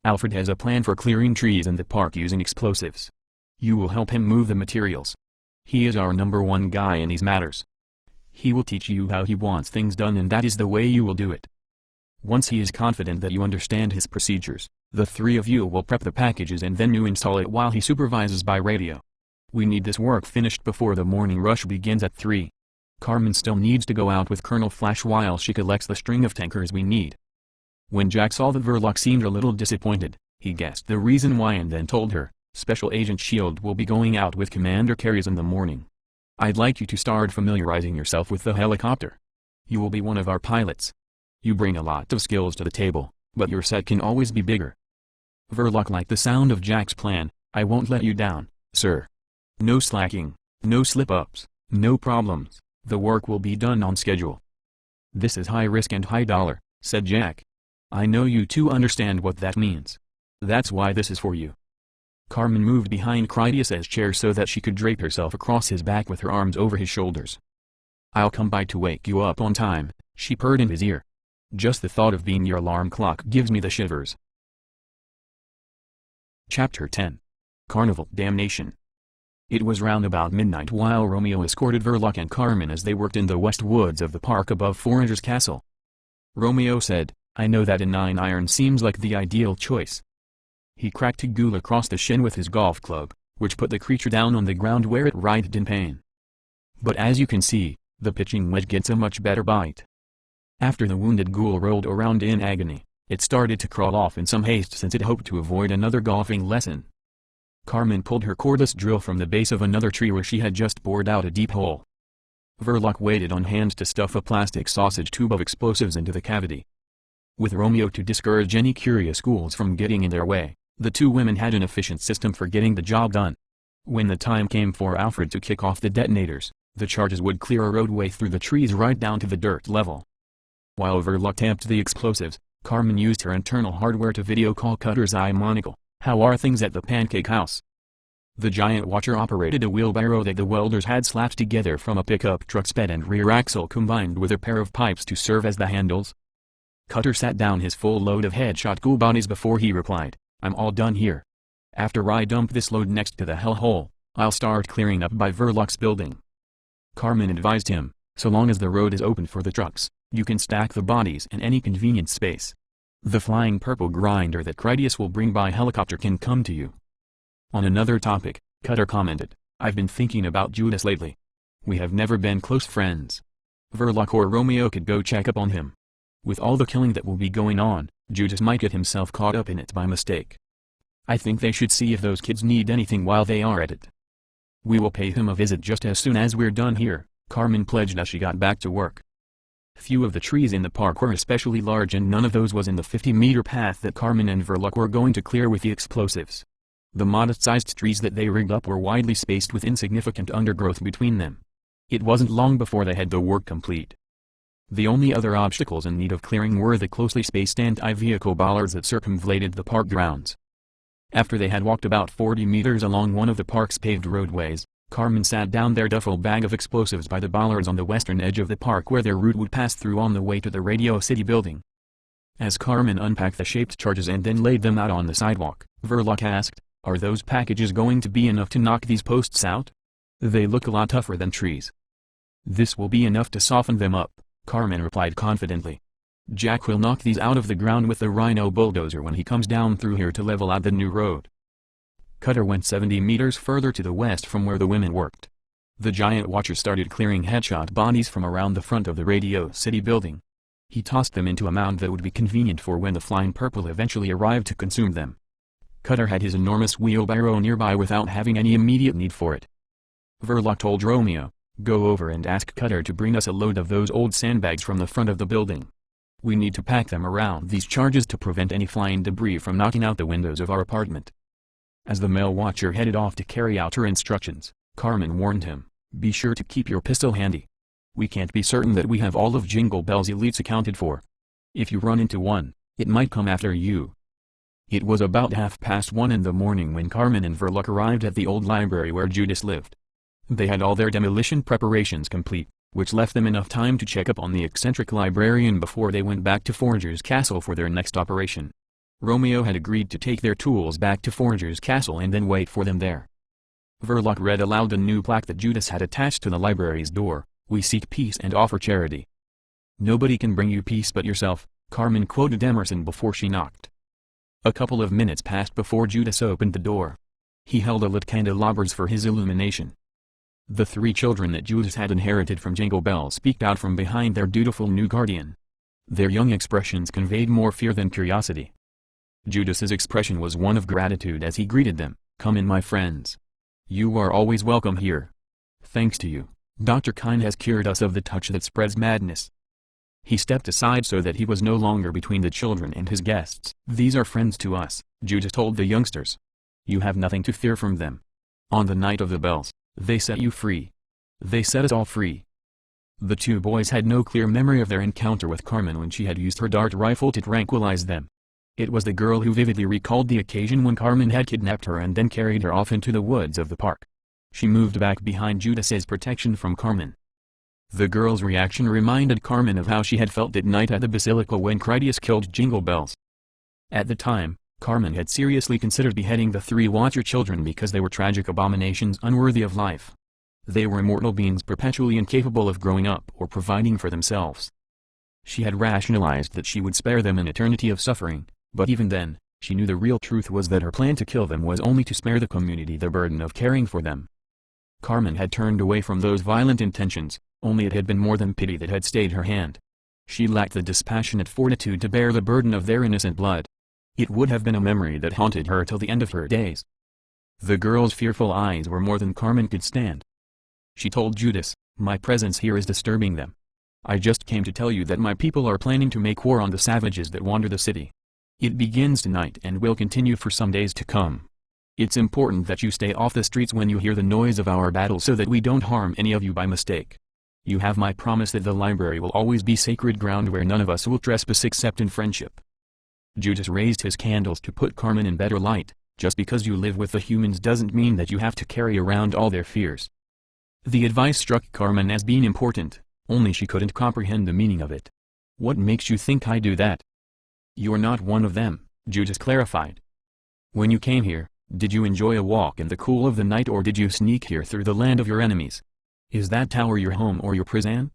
Alfred has a plan for clearing trees in the park using explosives. You will help him move the materials. He is our #1 guy in these matters. He will teach you how he wants things done and that is the way you will do it. Once he is confident that you understand his procedures, the three of you will prep the packages and then you install it while he supervises by radio. We need this work finished before the morning rush begins at 3. Carmen still needs to go out with Colonel Flash while she collects the string of tankers we need. When Jack saw that Verloc seemed a little disappointed, he guessed the reason why and then told her, Special Agent Shield will be going out with Commander Carries in the morning. I'd like you to start familiarizing yourself with the helicopter. You will be one of our pilots. You bring a lot of skills to the table, but your set can always be bigger. Verloc liked the sound of Jack's plan. I won't let you down, sir. No slacking, no slip-ups, no problems. The work will be done on schedule. This is high risk and high dollar, said Jack. I know you two understand what that means. That's why this is for you. Carmen moved behind Critias's chair so that she could drape herself across his back with her arms over his shoulders. I'll come by to wake you up on time, she purred in his ear. Just the thought of being your alarm clock gives me the shivers. Chapter 10. Carnival Damnation. It was round about midnight while Romeo escorted Verloc and Carmen as they worked in the west woods of the park above Foranger's castle. Romeo said, I know that a 9-iron seems like the ideal choice. He cracked a ghoul across the shin with his golf club, which put the creature down on the ground where it writhed in pain. But as you can see, The pitching wedge gets a much better bite. After the wounded ghoul rolled around in agony, it started to crawl off in some haste since it hoped to avoid another golfing lesson. Carmen pulled her cordless drill from the base of another tree where she had just bored out a deep hole. Verloc waited on hand to stuff a plastic sausage tube of explosives into the cavity. With Romeo to discourage any curious ghouls from getting in their way, the two women had an efficient system for getting the job done. When the time came for Alfred to kick off the detonators, the charges would clear a roadway through the trees right down to the dirt level. While Verloc tamped the explosives, Carmen used her internal hardware to video call Cutter's eye monocle. "How are things at the Pancake House?" The giant watcher operated a wheelbarrow that the welders had slapped together from a pickup truck's bed and rear axle combined with a pair of pipes to serve as the handles. Cutter sat down his full load of headshot ghoul bodies before he replied, "I'm all done here. After I dump this load next to the hellhole, I'll start clearing up by Verloc's building." Carmen advised him, "So long as the road is open for the trucks, you can stack the bodies in any convenient space. The flying purple grinder that Critias will bring by helicopter can come to you." On another topic, Cutter commented, "I've been thinking about Judas lately. We have never been close friends. Verloc or Romeo could go check up on him. With all the killing that will be going on, Judas might get himself caught up in it by mistake. I think they should see if those kids need anything while they are at it." "We will pay him a visit just as soon as we're done here," Carmen pledged as she got back to work. Few of the trees in the park were especially large and none of those was in the 50-meter path that Carmen and Verloc were going to clear with the explosives. The modest-sized trees that they rigged up were widely spaced with insignificant undergrowth between them. It wasn't long before they had the work complete. The only other obstacles in need of clearing were the closely spaced anti-vehicle bollards that circumvallated the park grounds. After they had walked about 40 meters along one of the park's paved roadways, Carmen sat down their duffel bag of explosives by the bollards on the western edge of the park where their route would pass through on the way to the Radio City building. As Carmen unpacked the shaped charges and then laid them out on the sidewalk, Verloc asked, "Are those packages going to be enough to knock these posts out? They look a lot tougher than trees." "This will be enough to soften them up," Carmen replied confidently. "Jack will knock these out of the ground with the Rhino bulldozer when he comes down through here to level out the new road." Cutter went 70 meters further to the west from where the women worked. The giant watcher started clearing headshot bodies from around the front of the Radio City building. He tossed them into a mound that would be convenient for when the flying purple eventually arrived to consume them. Cutter had his enormous wheelbarrow nearby without having any immediate need for it. Verloc told Romeo, "Go over and ask Cutter to bring us a load of those old sandbags from the front of the building. We need to pack them around these charges to prevent any flying debris from knocking out the windows of our apartment." As the male watcher headed off to carry out her instructions, Carmen warned him, "Be sure to keep your pistol handy. We can't be certain that we have all of Jingle Bell's elites accounted for. If you run into one, it might come after you." It was about 1:30 in the morning when Carmen and Verloc arrived at the old library where Judas lived. They had all their demolition preparations complete, which left them enough time to check up on the eccentric librarian before they went back to Forger's Castle for their next operation. Romeo had agreed to take their tools back to Forger's Castle and then wait for them there. Verloc read aloud the new plaque that Judas had attached to the library's door, "We seek peace and offer charity." "Nobody can bring you peace but yourself," Carmen quoted Emerson before she knocked. A couple of minutes passed before Judas opened the door. He held a lit candelabras for his illumination. The three children that Judas had inherited from Jingle Bell peeked out from behind their dutiful new guardian. Their young expressions conveyed more fear than curiosity. Judas's expression was one of gratitude as he greeted them, "Come in, my friends. You are always welcome here. Thanks to you, Dr. Kyne has cured us of the touch that spreads madness." He stepped aside so that he was no longer between the children and his guests. "These are friends to us," Judas told the youngsters. "You have nothing to fear from them. On the night of the bells, they set you free. They set us all free." The two boys had no clear memory of their encounter with Carmen when she had used her dart rifle to tranquilize them. It was the girl who vividly recalled the occasion when Carmen had kidnapped her and then carried her off into the woods of the park. She moved back behind Judas's protection from Carmen. The girl's reaction reminded Carmen of how she had felt that night at the Basilica when Critias killed Jingle Bells. At the time, Carmen had seriously considered beheading the three Watcher children because they were tragic abominations unworthy of life. They were immortal beings perpetually incapable of growing up or providing for themselves. She had rationalized that she would spare them an eternity of suffering, but even then, she knew the real truth was that her plan to kill them was only to spare the community the burden of caring for them. Carmen had turned away from those violent intentions, only it had been more than pity that had stayed her hand. She lacked the dispassionate fortitude to bear the burden of their innocent blood. It would have been a memory that haunted her till the end of her days. The girl's fearful eyes were more than Carmen could stand. She told Judas, "My presence here is disturbing them. I just came to tell you that my people are planning to make war on the savages that wander the city. It begins tonight and will continue for some days to come. It's important that you stay off the streets when you hear the noise of our battle so that we don't harm any of you by mistake. You have my promise that the library will always be sacred ground where none of us will trespass except in friendship." Judas raised his candles to put Carmen in better light. Just because you live with the humans doesn't mean that you have to carry around all their fears. The advice struck Carmen as being important, only she couldn't comprehend the meaning of it. "What makes you think I do that?" "You're not one of them," Judas clarified. "When you came here, did you enjoy a walk in the cool of the night or did you sneak here through the land of your enemies? Is that tower your home or your prison?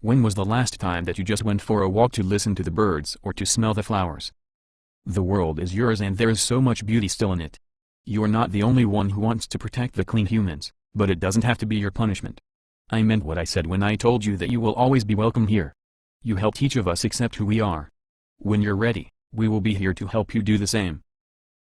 When was the last time that you just went for a walk to listen to the birds or to smell the flowers? The world is yours and there is so much beauty still in it. You're not the only one who wants to protect the clean humans, but it doesn't have to be your punishment. I meant what I said when I told you that you will always be welcome here. You helped each of us accept who we are. When you're ready, we will be here to help you do the same."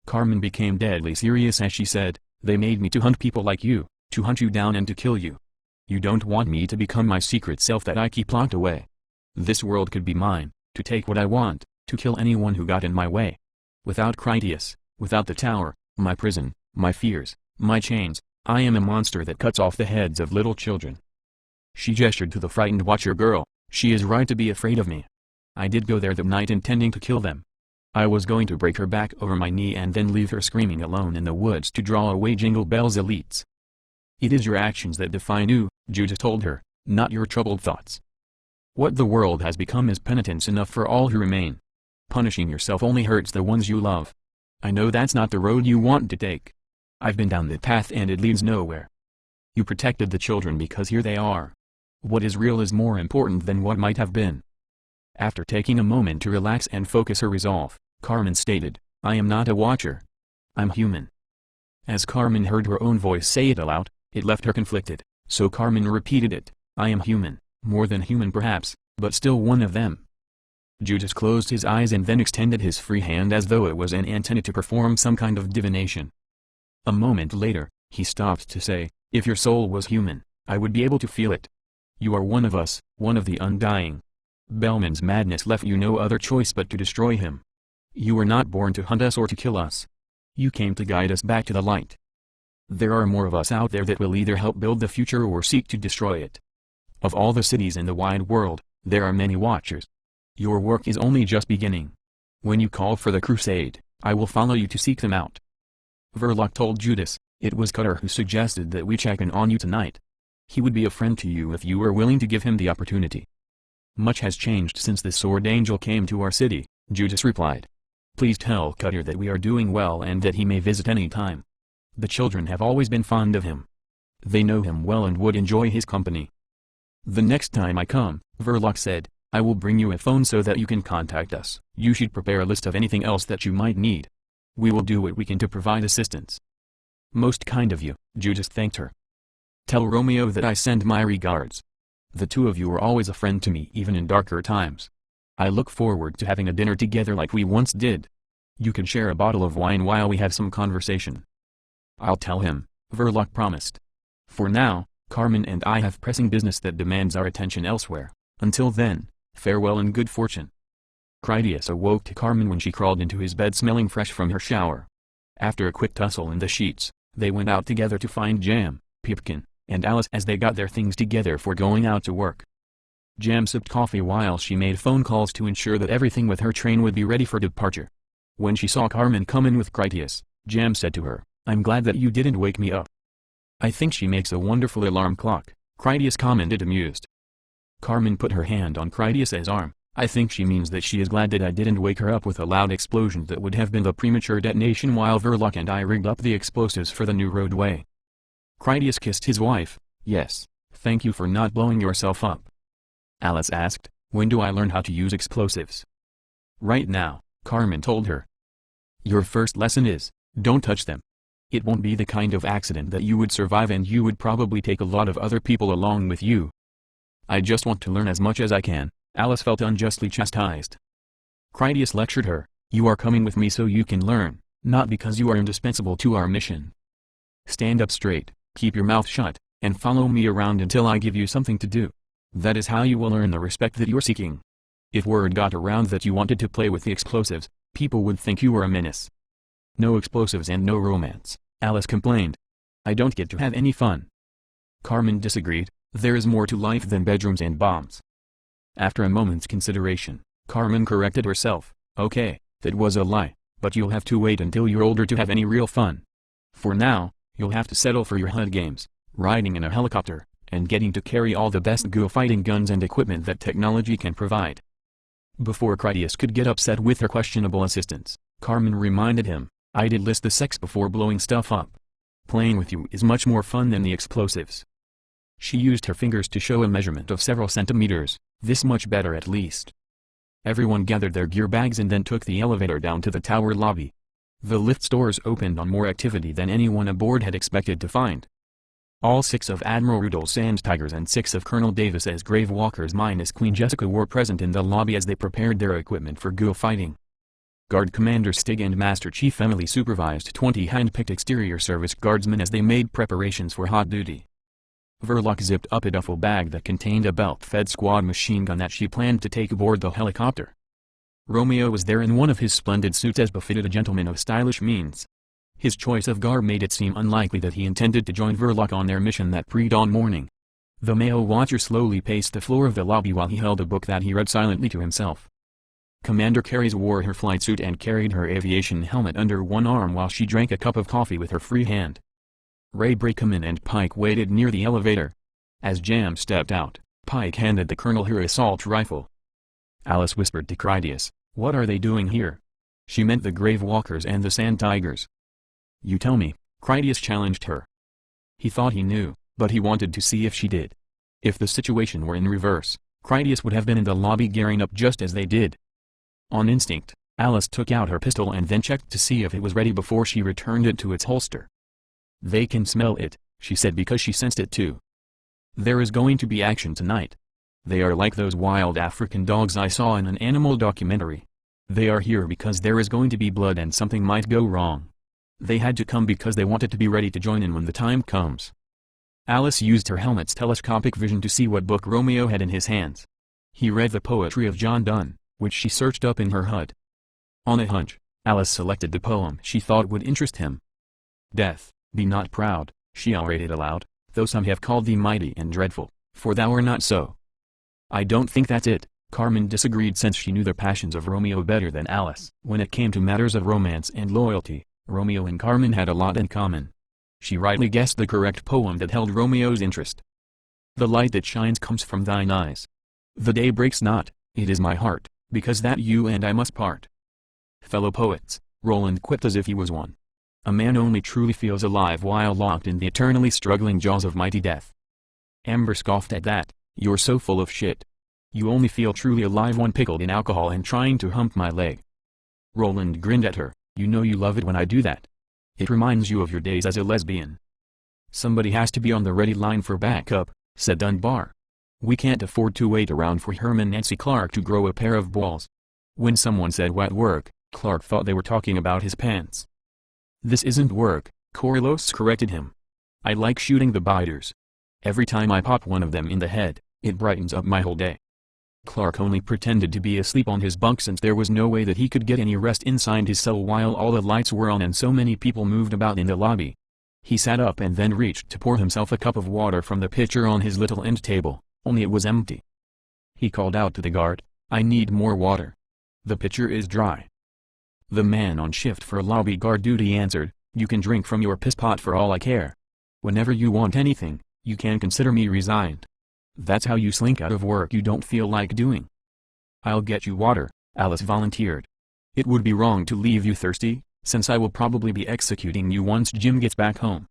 Carmen became deadly serious as she said, "They made me to hunt people like you, to hunt you down and to kill you. You don't want me to become my secret self that I keep locked away. This world could be mine, to take what I want, to kill anyone who got in my way. Without Critias, without the tower, my prison, my fears, my chains, I am a monster that cuts off the heads of little children." She gestured to the frightened watcher girl. "She is right to be afraid of me. I did go there that night intending to kill them. I was going to break her back over my knee and then leave her screaming alone in the woods to draw away Jingle Bell's elites." "It is your actions that define you," Judas told her, "not your troubled thoughts. What the world has become is penitence enough for all who remain. Punishing yourself only hurts the ones you love. I know that's not the road you want to take. I've been down that path and it leads nowhere. You protected the children because here they are. What is real is more important than what might have been." After taking a moment to relax and focus her resolve, Carmen stated, "I am not a watcher. I'm human." As Carmen heard her own voice say it aloud, it left her conflicted, so Carmen repeated it, "I am human, more than human perhaps, but still one of them." Judas closed his eyes and then extended his free hand as though it was an antenna to perform some kind of divination. A moment later, he stopped to say, "If your soul was human, I would be able to feel it. You are one of us, one of the undying. Bellman's madness left you no other choice but to destroy him. You were not born to hunt us or to kill us. You came to guide us back to the light. There are more of us out there that will either help build the future or seek to destroy it. Of all the cities in the wide world, there are many watchers. Your work is only just beginning. When you call for the crusade, I will follow you to seek them out." Verloc told Judas, "It was Cutter who suggested that we check in on you tonight. He would be a friend to you if you were willing to give him the opportunity." "Much has changed since the Sword Angel came to our city," Judas replied. "Please tell Cutter that we are doing well and that he may visit any time. The children have always been fond of him. They know him well and would enjoy his company." "The next time I come," Verloc said, "I will bring you a phone so that you can contact us. You should prepare a list of anything else that you might need. We will do what we can to provide assistance." "Most kind of you," Judas thanked her. "Tell Romeo that I send my regards. The two of you are always a friend to me even in darker times. I look forward to having a dinner together like we once did. You can share a bottle of wine while we have some conversation." "I'll tell him," Verloc promised. "For now, Carmen and I have pressing business that demands our attention elsewhere. Until then, farewell and good fortune." Critias awoke to Carmen when she crawled into his bed smelling fresh from her shower. After a quick tussle in the sheets, they went out together to find Jam, Pipkin, and Alice as they got their things together for going out to work. Jam sipped coffee while she made phone calls to ensure that everything with her train would be ready for departure. When she saw Carmen come in with Critias, Jam said to her, "I'm glad that you didn't wake me up." "I think she makes a wonderful alarm clock," Critias commented amused. Carmen put her hand on Critias's arm. "I think she means that she is glad that I didn't wake her up with a loud explosion that would have been the premature detonation while Verloc and I rigged up the explosives for the new roadway." Critias kissed his wife. "Yes, thank you for not blowing yourself up." Alice asked, "When do I learn how to use explosives?" "Right now," Carmen told her. "Your first lesson is, don't touch them. It won't be the kind of accident that you would survive and you would probably take a lot of other people along with you." I just want to learn as much as I can. Alice felt unjustly chastised. Critias lectured her, you are coming with me so you can learn, not because you are indispensable to our mission. Stand up straight, keep your mouth shut, and follow me around until I give you something to do. That is how you will earn the respect that you're seeking. If word got around that you wanted to play with the explosives, people would think you were a menace. No explosives and no romance, Alice complained. I don't get to have any fun. Carmen disagreed, there is more to life than bedrooms and bombs. After a moment's consideration, Carmen corrected herself, okay, that was a lie, but you'll have to wait until you're older to have any real fun. For now, you'll have to settle for your HUD games, riding in a helicopter, and getting to carry all the best Go fighting guns and equipment that technology can provide. Before Critias could get upset with her questionable assistance, Carmen reminded him, I did list the sex before blowing stuff up. Playing with you is much more fun than the explosives. She used her fingers to show a measurement of several centimeters, this much better at least. Everyone gathered their gear bags and then took the elevator down to the tower lobby. The lift doors opened on more activity than anyone aboard had expected to find. All 6 of Admiral Rudolph's Sand Tigers and 6 of Colonel Davis's Grave Walkers minus Queen Jessica were present in the lobby as they prepared their equipment for Go fighting. Guard Commander Stig and Master Chief Emily supervised 20 hand-picked exterior service guardsmen as they made preparations for hot duty. Verloc zipped up a duffel bag that contained a belt-fed squad machine gun that she planned to take aboard the helicopter. Romeo was there in one of his splendid suits as befitted a gentleman of stylish means. His choice of garb made it seem unlikely that he intended to join Verloc on their mission that pre-dawn morning. The male watcher slowly paced the floor of the lobby while he held a book that he read silently to himself. Commander Carys wore her flight suit and carried her aviation helmet under one arm while she drank a cup of coffee with her free hand. Ray Brakeman and Pike waited near the elevator. As Jam stepped out, Pike handed the colonel her assault rifle. Alice whispered to Critias, what are they doing here? She meant the Grave Walkers and the Sand Tigers. You tell me, Critias challenged her. He thought he knew, but he wanted to see if she did. If the situation were in reverse, Critias would have been in the lobby gearing up just as they did. On instinct, Alice took out her pistol and then checked to see if it was ready before she returned it to its holster. They can smell it, she said because she sensed it too. There is going to be action tonight. They are like those wild African dogs I saw in an animal documentary. They are here because there is going to be blood and something might go wrong. They had to come because they wanted to be ready to join in when the time comes. Alice used her helmet's telescopic vision to see what book Romeo had in his hands. He read the poetry of John Donne, which she searched up in her HUD. On a hunch, Alice selected the poem she thought would interest him. Death, be not proud, she orated aloud, though some have called thee mighty and dreadful, for thou art not so. I don't think that's it, Carmen disagreed since she knew the passions of Romeo better than Alice. When it came to matters of romance and loyalty, Romeo and Carmen had a lot in common. She rightly guessed the correct poem that held Romeo's interest. The light that shines comes from thine eyes. The day breaks not, it is my heart, because that you and I must part. Fellow poets, Roland quipped as if he was one. A man only truly feels alive while locked in the eternally struggling jaws of mighty death. Amber scoffed at that, you're so full of shit. You only feel truly alive when pickled in alcohol and trying to hump my leg. Roland grinned at her, you know you love it when I do that. It reminds you of your days as a lesbian. Somebody has to be on the ready line for backup, said Dunbar. We can't afford to wait around for Herman Nancy Clark to grow a pair of balls. When someone said wet work, Clark thought they were talking about his pants. This isn't work, Coriolis corrected him. I like shooting the biters. Every time I pop one of them in the head, it brightens up my whole day. Clark only pretended to be asleep on his bunk since there was no way that he could get any rest inside his cell while all the lights were on and so many people moved about in the lobby. He sat up and then reached to pour himself a cup of water from the pitcher on his little end table, only it was empty. He called out to the guard, I need more water. The pitcher is dry. The man on shift for lobby guard duty answered, you can drink from your piss pot for all I care. Whenever you want anything, you can consider me resigned. That's how you slink out of work you don't feel like doing. I'll get you water, Alice volunteered. It would be wrong to leave you thirsty, since I will probably be executing you once Jim gets back home.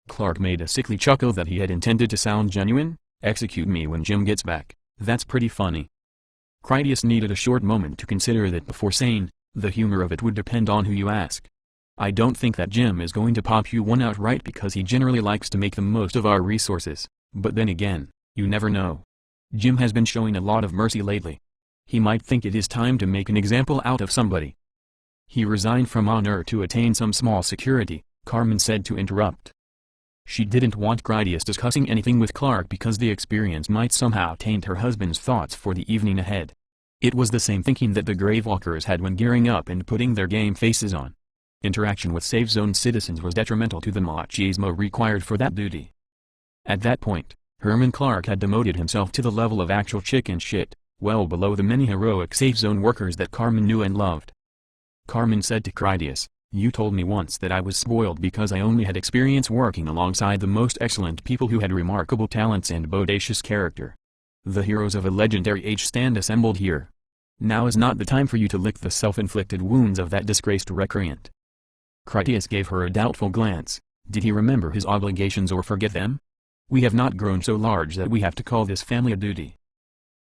Clark made a sickly chuckle that he had intended to sound genuine. Execute me when Jim gets back, that's pretty funny. Critias needed a short moment to consider that before saying, the humor of it would depend on who you ask. I don't think that Jim is going to pop you one outright because he generally likes to make the most of our resources, but then again, you never know. Jim has been showing a lot of mercy lately. He might think it is time to make an example out of somebody. He resigned from honor to attain some small security, Carmen said to interrupt. She didn't want Critias discussing anything with Clark because the experience might somehow taint her husband's thoughts for the evening ahead. It was the same thinking that the Gravewalkers had when gearing up and putting their game faces on. Interaction with safe zone citizens was detrimental to the machismo required for that duty. At that point, Herman Clark had demoted himself to the level of actual chicken shit, well below the many heroic safe zone workers that Carmen knew and loved. Carmen said to Critias, "You told me once that I was spoiled because I only had experience working alongside the most excellent people who had remarkable talents and bodacious character. The heroes of a legendary age stand assembled here. Now is not the time for you to lick the self-inflicted wounds of that disgraced recreant." Critias gave her a doubtful glance. Did he remember his obligations or forget them? "We have not grown so large that we have to call this family a duty."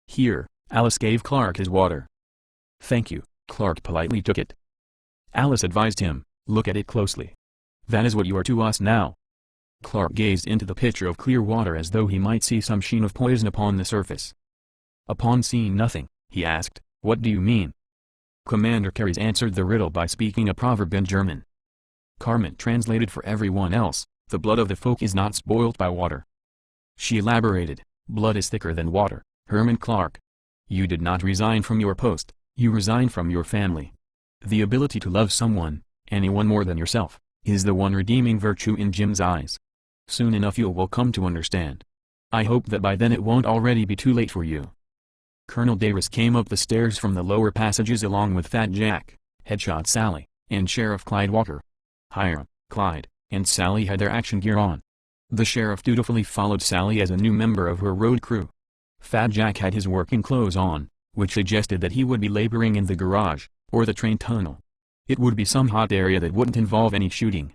Here, Alice gave Clark his water. "Thank you." Clark politely took it. Alice advised him, "Look at it closely. That is what you are to us now." Clark gazed into the pitcher of clear water as though he might see some sheen of poison upon the surface. Upon seeing nothing, he asked, "What do you mean?" Commander Carries answered the riddle by speaking a proverb in German. Carmen translated for everyone else, "The blood of the folk is not spoilt by water." She elaborated, "Blood is thicker than water, Herman Clark. You did not resign from your post, you resigned from your family. The ability to love someone, anyone more than yourself, is the one redeeming virtue in Jim's eyes. Soon enough you will come to understand. I hope that by then it won't already be too late for you." Colonel Davis came up the stairs from the lower passages along with Fat Jack, Headshot Sally, and Sheriff Clyde Walker. Hiram, Clyde, and Sally had their action gear on. The sheriff dutifully followed Sally as a new member of her road crew. Fat Jack had his working clothes on, which suggested that he would be laboring in the garage, or the train tunnel. It would be some hot area that wouldn't involve any shooting.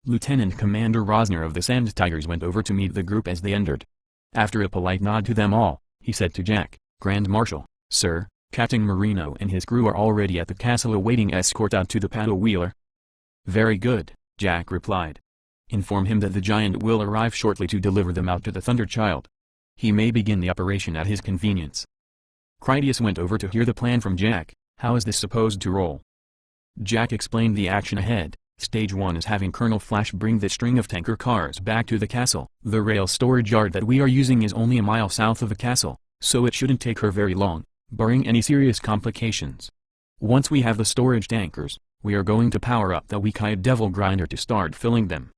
Lieutenant Commander Rosner of the Sand Tigers went over to meet the group as they entered. After a polite nod to them all, he said to Jack, "Grand Marshal, sir, Captain Marino and his crew are already at the castle awaiting escort out to the paddle wheeler." "Very good," Jack replied. "Inform him that the giant will arrive shortly to deliver them out to the Thunder Child. He may begin the operation at his convenience." Critias went over to hear the plan from Jack. "How is this supposed to roll?" Jack explained the action ahead. Stage 1 is having Colonel Flash bring the string of tanker cars back to the castle. The rail storage yard that we are using is only a mile south of the castle, so it shouldn't take her very long, barring any serious complications. Once we have the storage tankers, we are going to power up the weak-eyed devil grinder to start filling them.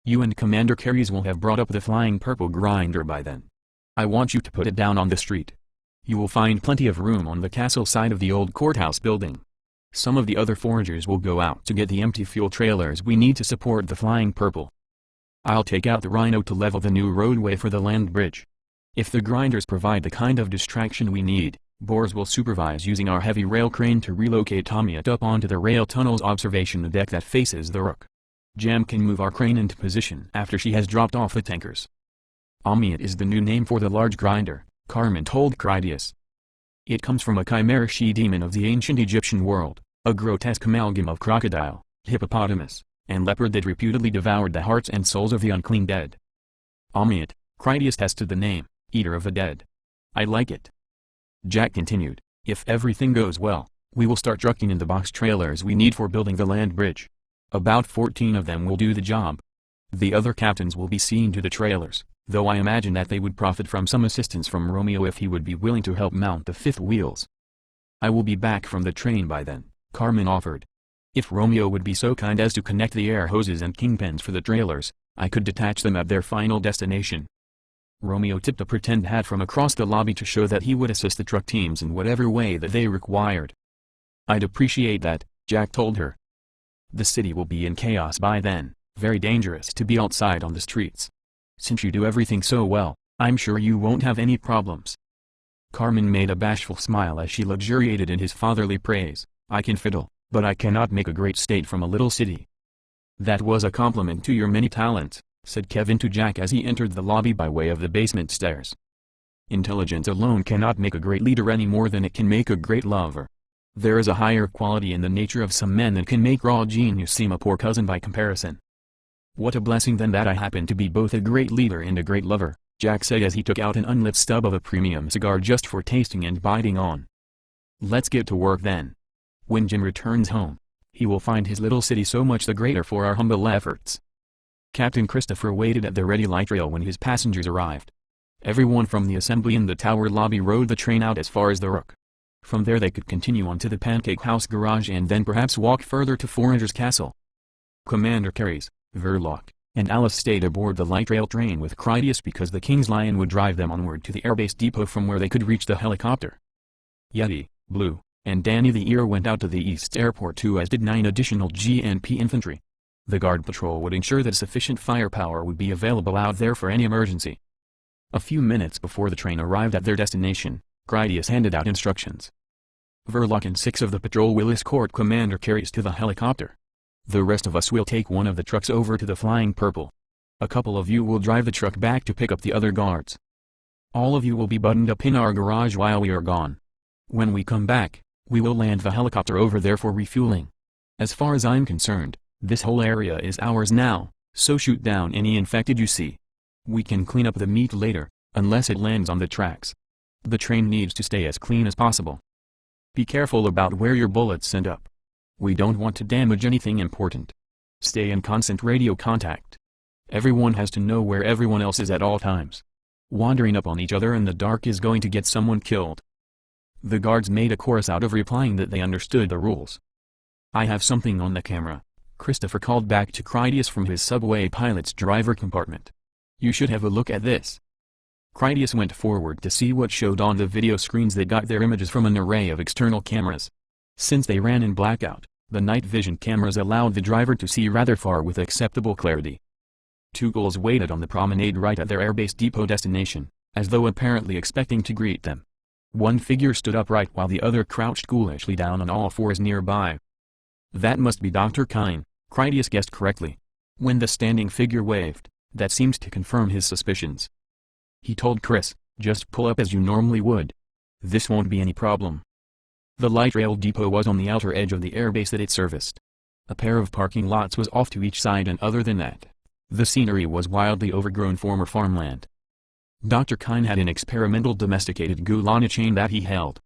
You and Commander Carries will have brought up the flying purple grinder by then. I want you to put it down on the street. You will find plenty of room on the castle side of the old courthouse building. Some of the other foragers will go out to get the empty fuel trailers we need to support the flying purple. I'll take out the Rhino to level the new roadway for the land bridge. If the grinders provide the kind of distraction we need, Boers will supervise using our heavy rail crane to relocate Tomiat up onto the rail tunnel's observation deck that faces the Rook. Jam can move our crane into position after she has dropped off the tankers." Amiat is the new name for the large grinder, Carmen told Critias. It comes from a chimera she-demon of the ancient Egyptian world, a grotesque amalgam of crocodile, hippopotamus, and leopard that reputedly devoured the hearts and souls of the unclean dead. Amiat, Critias tested the name, Eater of the Dead. I like it. Jack continued, if everything goes well, we will start trucking in the box trailers we need for building the land bridge. About 14 of them will do the job. The other captains will be seeing to the trailers, though I imagine that they would profit from some assistance from Romeo if he would be willing to help mount the fifth wheels. I will be back from the train by then, Carmen offered. If Romeo would be so kind as to connect the air hoses and kingpins for the trailers, I could detach them at their final destination. Romeo tipped a pretend hat from across the lobby to show that he would assist the truck teams in whatever way that they required. I'd appreciate that, Jack told her. The city will be in chaos by then, very dangerous to be outside on the streets. Since you do everything so well, I'm sure you won't have any problems. Carmen made a bashful smile as she luxuriated in his fatherly praise. I can fiddle, but I cannot make a great state from a little city. That was a compliment to your many talents, said Kevin to Jack as he entered the lobby by way of the basement stairs. Intelligence alone cannot make a great leader any more than it can make a great lover. There is a higher quality in the nature of some men that can make raw genius seem a poor cousin by comparison. What a blessing then that I happen to be both a great leader and a great lover, Jack said as he took out an unlit stub of a premium cigar just for tasting and biting on. Let's get to work then. When Jim returns home, he will find his little city so much the greater for our humble efforts. Captain Christopher waited at the ready light rail when his passengers arrived. Everyone from the assembly in the tower lobby rode the train out as far as the Rook. From there they could continue on to the Pancake House garage and then perhaps walk further to Forager's Castle. Commander Carys, Verloc, and Alice stayed aboard the light rail train with Critias because the King's Lion would drive them onward to the airbase depot from where they could reach the helicopter. Yeti, Blue, and Danny the Ear went out to the East Airport too, as did 9 additional GNP infantry. The guard patrol would ensure that sufficient firepower would be available out there for any emergency. A few minutes before the train arrived at their destination, Critias handed out instructions. Verloc and 6 of the patrol will escort Commander Carys to the helicopter. The rest of us will take one of the trucks over to the Flying Purple. A couple of you will drive the truck back to pick up the other guards. All of you will be buttoned up in our garage while we are gone. When we come back, we will land the helicopter over there for refueling. As far as I'm concerned, this whole area is ours now, so shoot down any infected you see. We can clean up the meat later, unless it lands on the tracks. The train needs to stay as clean as possible. Be careful about where your bullets end up. We don't want to damage anything important. Stay in constant radio contact. Everyone has to know where everyone else is at all times. Wandering up on each other in the dark is going to get someone killed. The guards made a chorus out of replying that they understood the rules. I have something on the camera, Christopher called back to Critias from his subway pilot's driver compartment. You should have a look at this. Critias went forward to see what showed on the video screens that got their images from an array of external cameras. Since they ran in blackout, the night vision cameras allowed the driver to see rather far with acceptable clarity. 2 ghouls waited on the promenade right at their airbase depot destination, as though apparently expecting to greet them. One figure stood upright while the other crouched ghoulishly down on all fours nearby. That must be Dr. Kyne, Critias guessed correctly. When the standing figure waved, that seemed to confirm his suspicions. He told Chris, just pull up as you normally would. This won't be any problem. The light rail depot was on the outer edge of the airbase that it serviced. A pair of parking lots was off to each side, and other than that, the scenery was wildly overgrown former farmland. Dr. Kyne had an experimental domesticated ghoul on a chain that he held.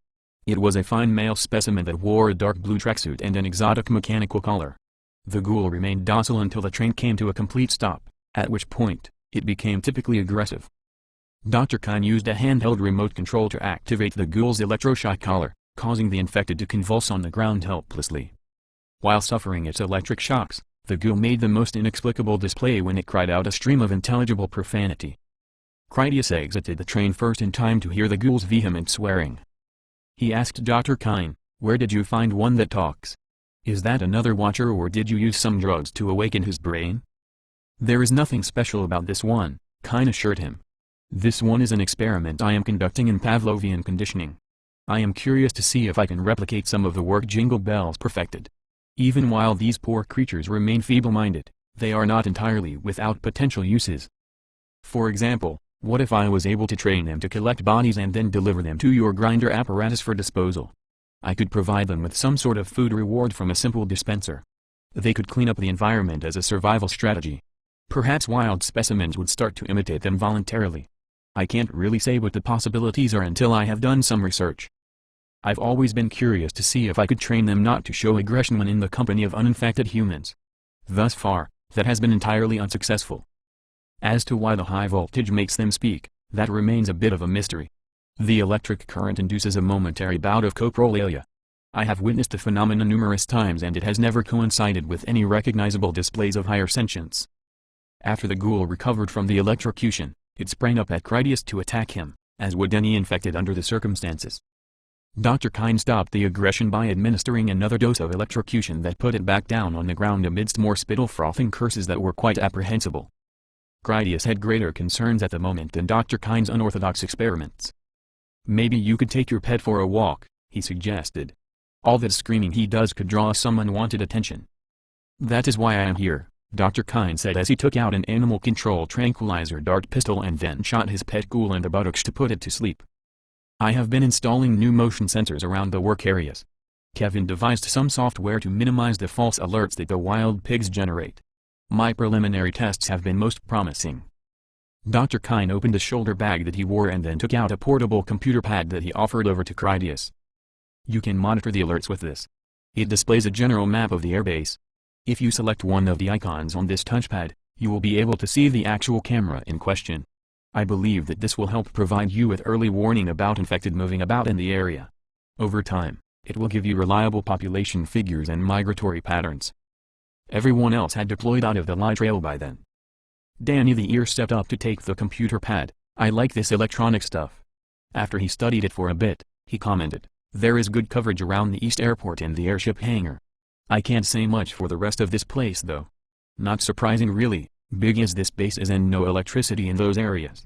It was a fine male specimen that wore a dark blue tracksuit and an exotic mechanical collar. The ghoul remained docile until the train came to a complete stop, at which point, it became typically aggressive. Dr. Kyne used a handheld remote control to activate the ghoul's electroshock collar, causing the infected to convulse on the ground helplessly. While suffering its electric shocks, the ghoul made the most inexplicable display when it cried out a stream of intelligible profanity. Critias exited the train first in time to hear the ghoul's vehement swearing. He asked Dr. Kyne, "Where did you find one that talks? Is that another watcher, or did you use some drugs to awaken his brain?" "There is nothing special about this one," Kyne assured him. "This one is an experiment I am conducting in Pavlovian conditioning. I am curious to see if I can replicate some of the work Jingle Bells perfected. Even while these poor creatures remain feeble-minded, they are not entirely without potential uses. For example, what if I was able to train them to collect bodies and then deliver them to your grinder apparatus for disposal? I could provide them with some sort of food reward from a simple dispenser. They could clean up the environment as a survival strategy. Perhaps wild specimens would start to imitate them voluntarily. I can't really say what the possibilities are until I have done some research. I've always been curious to see if I could train them not to show aggression when in the company of uninfected humans. Thus far, that has been entirely unsuccessful. As to why the high voltage makes them speak, that remains a bit of a mystery. The electric current induces a momentary bout of coprolalia. I have witnessed the phenomena numerous times and it has never coincided with any recognizable displays of higher sentience. After the ghoul recovered from the electrocution, it sprang up at Critias to attack him, as would any infected under the circumstances. Dr. Kyne stopped the aggression by administering another dose of electrocution that put it back down on the ground amidst more spittle-frothing curses that were quite apprehensible. Critias had greater concerns at the moment than Dr. Kyne's unorthodox experiments. "Maybe you could take your pet for a walk," he suggested. "All that screaming he does could draw some unwanted attention." "That is why I am here," Dr. Kyne said as he took out an animal control tranquilizer dart pistol and then shot his pet ghoul in the buttocks to put it to sleep. "I have been installing new motion sensors around the work areas. Kevin devised some software to minimize the false alerts that the wild pigs generate. My preliminary tests have been most promising." Dr. Kyne opened a shoulder bag that he wore and then took out a portable computer pad that he offered over to Critias. You can monitor the alerts with this. It displays a general map of the airbase. If you select one of the icons on this touchpad, you will be able to see the actual camera in question. I believe that this will help provide you with early warning about infected moving about in the area. Over time, it will give you reliable population figures and migratory patterns. Everyone else had deployed out of the lie trail by then. Danny the Ear stepped up to take the computer pad. I like this electronic stuff. After he studied it for a bit, he commented, there is good coverage around the East Airport and the airship hangar. I can't say much for the rest of this place though. Not surprising really, big as this base is and no electricity in those areas.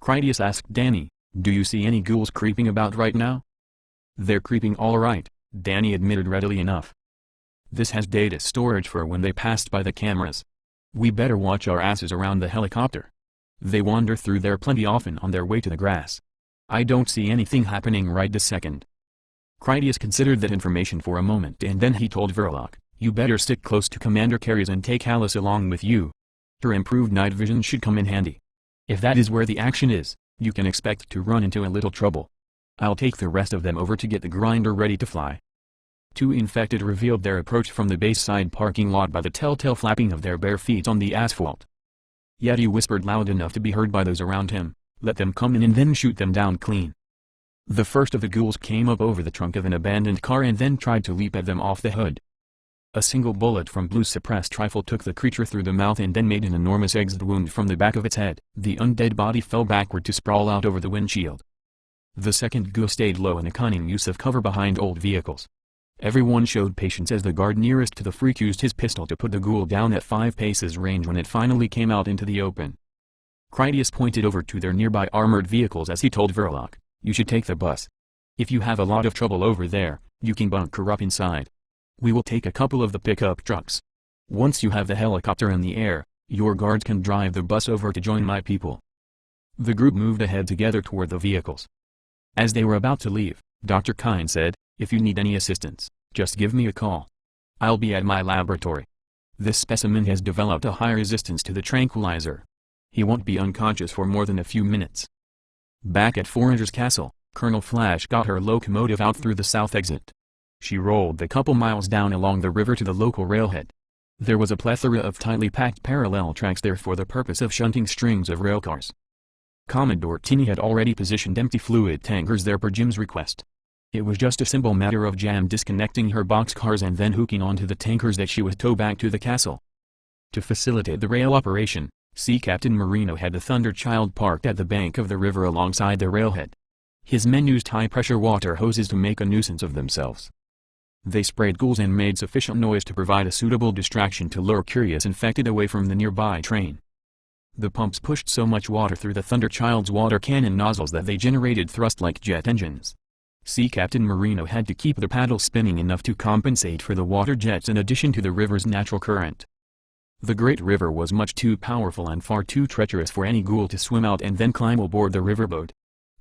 Critias asked Danny, do you see any ghouls creeping about right now? They're creeping all right, Danny admitted readily enough. This has data storage for when they passed by the cameras. We better watch our asses around the helicopter. They wander through there plenty often on their way to the grass. I don't see anything happening right this second. Critias considered that information for a moment and then he told Verloc, you better stick close to Commander Carries and take Alice along with you. Her improved night vision should come in handy. If that is where the action is, you can expect to run into a little trouble. I'll take the rest of them over to get the grinder ready to fly. Two infected revealed their approach from the base side parking lot by the telltale flapping of their bare feet on the asphalt. Yeti whispered loud enough to be heard by those around him, let them come in and then shoot them down clean. The first of the ghouls came up over the trunk of an abandoned car and then tried to leap at them off the hood. A single bullet from Blue's suppressed rifle took the creature through the mouth and then made an enormous exit wound from the back of its head. The undead body fell backward to sprawl out over the windshield. The second ghoul stayed low in a cunning use of cover behind old vehicles. Everyone showed patience as the guard nearest to the freak used his pistol to put the ghoul down at 5 paces range when it finally came out into the open. Critias pointed over to their nearby armored vehicles as he told Verloc, you should take the bus. If you have a lot of trouble over there, you can bunker up inside. We will take a couple of the pickup trucks. Once you have the helicopter in the air, your guards can drive the bus over to join my people. The group moved ahead together toward the vehicles. As they were about to leave, Dr. Kyne said, if you need any assistance, just give me a call. I'll be at my laboratory. This specimen has developed a high resistance to the tranquilizer. He won't be unconscious for more than a few minutes. Back at Foranger's castle, Colonel Flash got her locomotive out through the south exit. She rolled the couple miles down along the river to the local railhead. There was a plethora of tightly packed parallel tracks there for the purpose of shunting strings of railcars. Commodore Tinny had already positioned empty fluid tankers there per Jim's request. It was just a simple matter of Jam disconnecting her boxcars and then hooking onto the tankers that she would tow back to the castle. To facilitate the rail operation, Sea Captain Marino had the Thunderchild parked at the bank of the river alongside the railhead. His men used high-pressure water hoses to make a nuisance of themselves. They sprayed ghouls and made sufficient noise to provide a suitable distraction to lure curious infected away from the nearby train. The pumps pushed so much water through the Thunderchild's water cannon nozzles that they generated thrust like jet engines. Sea Captain Marino had to keep the paddle spinning enough to compensate for the water jets in addition to the river's natural current. The Great River was much too powerful and far too treacherous for any ghoul to swim out and then climb aboard the riverboat.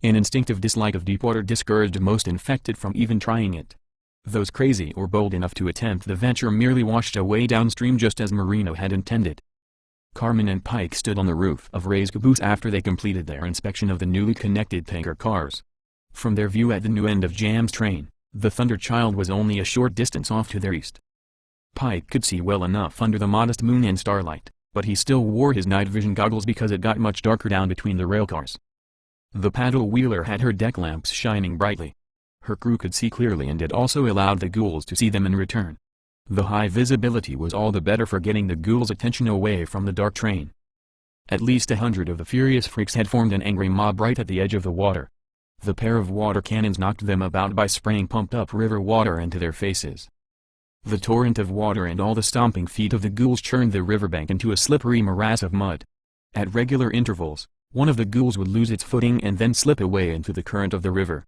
An instinctive dislike of deep water discouraged most infected from even trying it. Those crazy or bold enough to attempt the venture merely washed away downstream just as Marino had intended. Carmen and Pike stood on the roof of Ray's caboose after they completed their inspection of the newly connected tanker cars. From their view at the new end of Jam's train, the Thunderchild was only a short distance off to their east. Pike could see well enough under the modest moon and starlight, but he still wore his night vision goggles because it got much darker down between the railcars. The paddle wheeler had her deck lamps shining brightly. Her crew could see clearly and it also allowed the ghouls to see them in return. The high visibility was all the better for getting the ghouls' attention away from the dark train. At least 100 of the furious freaks had formed an angry mob right at the edge of the water. The pair of water cannons knocked them about by spraying pumped-up river water into their faces. The torrent of water and all the stomping feet of the ghouls churned the riverbank into a slippery morass of mud. At regular intervals, one of the ghouls would lose its footing and then slip away into the current of the river.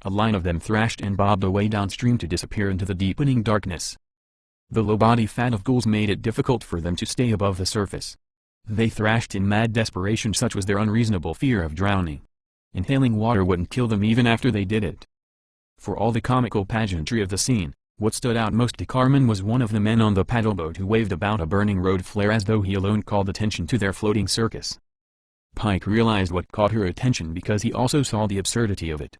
A line of them thrashed and bobbed away downstream to disappear into the deepening darkness. The low body fat of ghouls made it difficult for them to stay above the surface. They thrashed in mad desperation, such was their unreasonable fear of drowning. Inhaling water wouldn't kill them even after they did it. For all the comical pageantry of the scene, what stood out most to Carmen was one of the men on the paddleboat who waved about a burning road flare as though he alone called attention to their floating circus. Pike realized what caught her attention because he also saw the absurdity of it.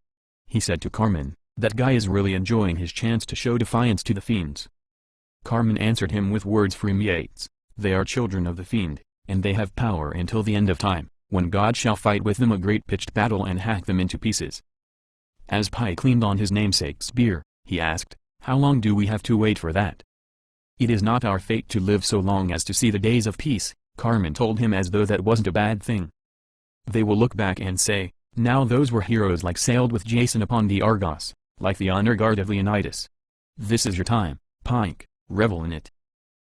He said to Carmen, "That guy is really enjoying his chance to show defiance to the fiends." Carmen answered him with words from Yeats, "They are children of the fiend, and they have power until the end of time, when God shall fight with them a great pitched battle and hack them into pieces." As Pike leaned on his namesake's spear, he asked, "How long do we have to wait for that?" "It is not our fate to live so long as to see the days of peace," Carmen told him, as though that wasn't a bad thing. "They will look back and say, 'Now those were heroes like sailed with Jason upon the Argos, like the honor guard of Leonidas.' This is your time, Pike, revel in it.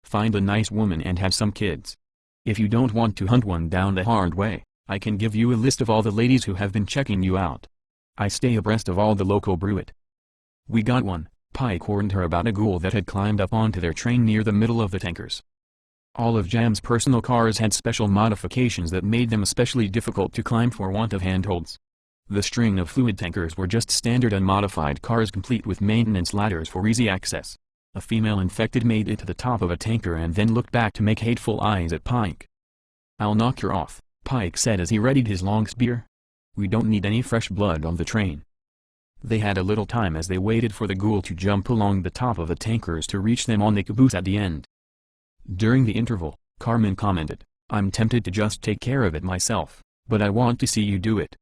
Find a nice woman and have some kids. If you don't want to hunt one down the hard way, I can give you a list of all the ladies who have been checking you out. I stay abreast of all the local Bruit." "We got one," Pike warned her about a ghoul that had climbed up onto their train near the middle of the tankers. All of Jam's personal cars had special modifications that made them especially difficult to climb for want of handholds. The string of fluid tankers were just standard unmodified cars complete with maintenance ladders for easy access. A female infected made it to the top of a tanker and then looked back to make hateful eyes at Pike. "I'll knock her off," Pike said as he readied his long spear. "We don't need any fresh blood on the train." They had a little time as they waited for the ghoul to jump along the top of the tankers to reach them on the caboose at the end. During the interval, Carmen commented, "I'm tempted to just take care of it myself, but I want to see you do it.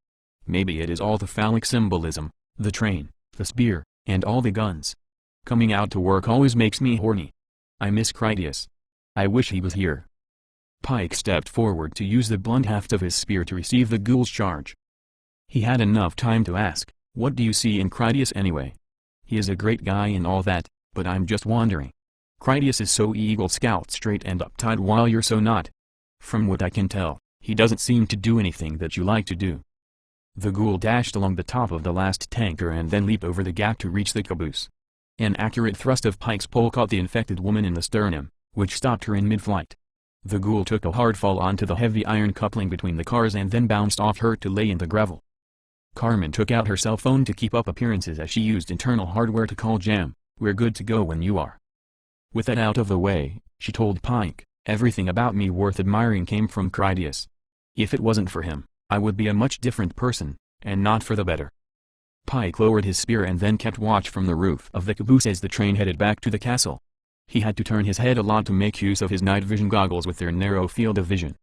Maybe it is all the phallic symbolism, the train, the spear, and all the guns. Coming out to work always makes me horny. I miss Critias. I wish he was here." Pike stepped forward to use the blunt haft of his spear to receive the ghoul's charge. He had enough time to ask, "What do you see in Critias anyway? He is a great guy and all that, but I'm just wondering. Critias is so Eagle Scout straight and uptight while you're so not. From what I can tell, he doesn't seem to do anything that you like to do." The ghoul dashed along the top of the last tanker and then leaped over the gap to reach the caboose. An accurate thrust of Pike's pole caught the infected woman in the sternum, which stopped her in mid-flight. The ghoul took a hard fall onto the heavy iron coupling between the cars and then bounced off her to lay in the gravel. Carmen took out her cell phone to keep up appearances as she used internal hardware to call Jam. "We're good to go when you are." With that out of the way, she told Pike, "Everything about me worth admiring came from Critias. If it wasn't for him, I would be a much different person, and not for the better." Pike lowered his spear and then kept watch from the roof of the caboose as the train headed back to the castle. He had to turn his head a lot to make use of his night vision goggles with their narrow field of vision.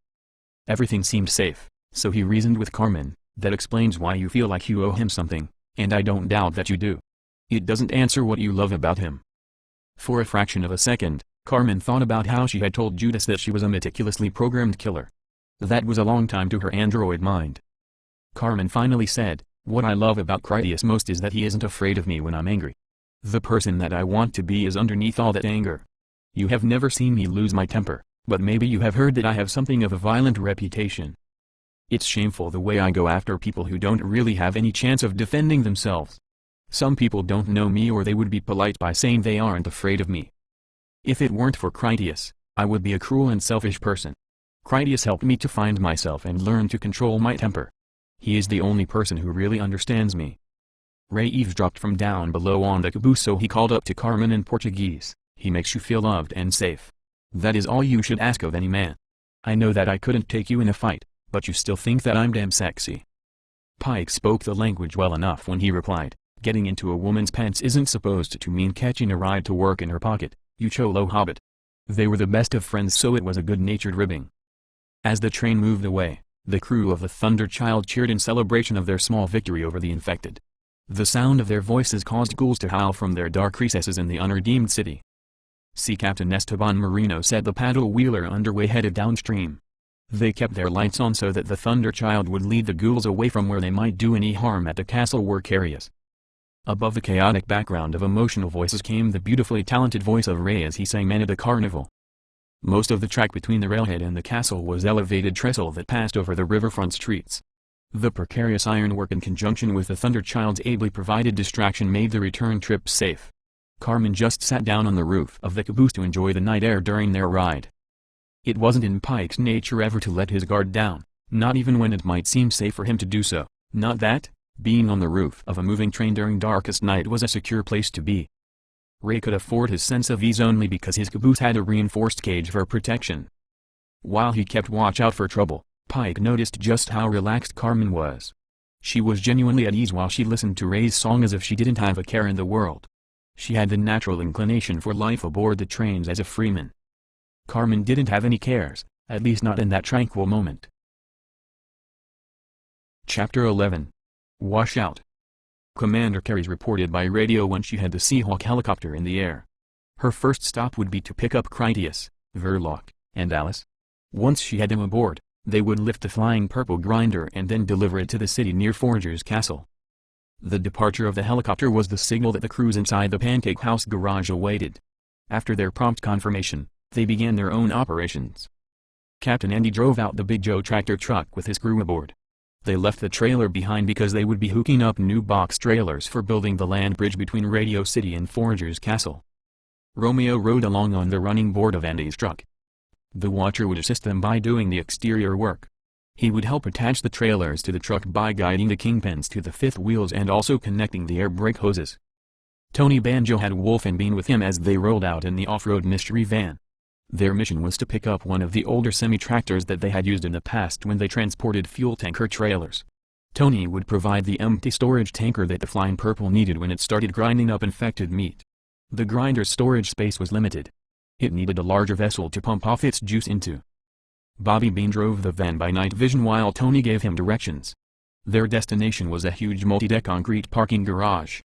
Everything seemed safe, so he reasoned with Carmen, "That explains why you feel like you owe him something, and I don't doubt that you do. It doesn't answer what you love about him." For a fraction of a second, Carmen thought about how she had told Judas that she was a meticulously programmed killer. That was a long time to her android mind. Carmen finally said, "What I love about Critias most is that he isn't afraid of me when I'm angry. The person that I want to be is underneath all that anger. You have never seen me lose my temper, but maybe you have heard that I have something of a violent reputation. It's shameful the way I go after people who don't really have any chance of defending themselves. Some people don't know me, or they would be polite by saying they aren't afraid of me. If it weren't for Critias, I would be a cruel and selfish person. Critias helped me to find myself and learn to control my temper. He is the only person who really understands me." Ray eavesdropped from down below on the caboose, so he called up to Carmen in Portuguese, "He makes you feel loved and safe. That is all you should ask of any man. I know that I couldn't take you in a fight, but you still think that I'm damn sexy." Pike spoke the language well enough when he replied, "Getting into a woman's pants isn't supposed to mean catching a ride to work in her pocket, you cholo hobbit." They were the best of friends, so it was a good-natured ribbing. As the train moved away, the crew of the Thunder Child cheered in celebration of their small victory over the infected. The sound of their voices caused ghouls to howl from their dark recesses in the unredeemed city. Sea Captain Esteban Marino said the paddle wheeler underway headed downstream. They kept their lights on so that the Thunder Child would lead the ghouls away from where they might do any harm at the castle work areas. Above the chaotic background of emotional voices came the beautifully talented voice of Ray as he sang "Men at the Carnival." Most of the track between the railhead and the castle was elevated trestle that passed over the riverfront streets. The precarious ironwork in conjunction with the Thunder Child's ably provided distraction made the return trip safe. Carmen just sat down on the roof of the caboose to enjoy the night air during their ride. It wasn't in Pike's nature ever to let his guard down, not even when it might seem safe for him to do so. Not that, being on the roof of a moving train during darkest night was a secure place to be. Ray could afford his sense of ease only because his caboose had a reinforced cage for protection. While he kept watch out for trouble, Pike noticed just how relaxed Carmen was. She was genuinely at ease while she listened to Ray's song as if she didn't have a care in the world. She had the natural inclination for life aboard the trains as a freeman. Carmen didn't have any cares, at least not in that tranquil moment. Chapter 11. Washout. Commander Carys reported by radio when she had the Seahawk helicopter in the air. Her first stop would be to pick up Critias, Verloc, and Alice. Once she had them aboard, they would lift the flying purple grinder and then deliver it to the city near Forger's Castle. The departure of the helicopter was the signal that the crews inside the Pancake House garage awaited. After their prompt confirmation, they began their own operations. Captain Andy drove out the Big Joe tractor truck with his crew aboard. They left the trailer behind because they would be hooking up new box trailers for building the land bridge between Radio City and Forger's Castle. Romeo rode along on the running board of Andy's truck. The Watcher would assist them by doing the exterior work. He would help attach the trailers to the truck by guiding the kingpins to the fifth wheels and also connecting the air brake hoses. Tony Banjo had Wolf and Bean with him as they rolled out in the off-road mystery van. Their mission was to pick up one of the older semi-tractors that they had used in the past when they transported fuel tanker trailers. Tony would provide the empty storage tanker that the Flying Purple needed when it started grinding up infected meat. The grinder's storage space was limited. It needed a larger vessel to pump off its juice into. Bobby Bean drove the van by night vision while Tony gave him directions. Their destination was a huge multi-deck concrete parking garage.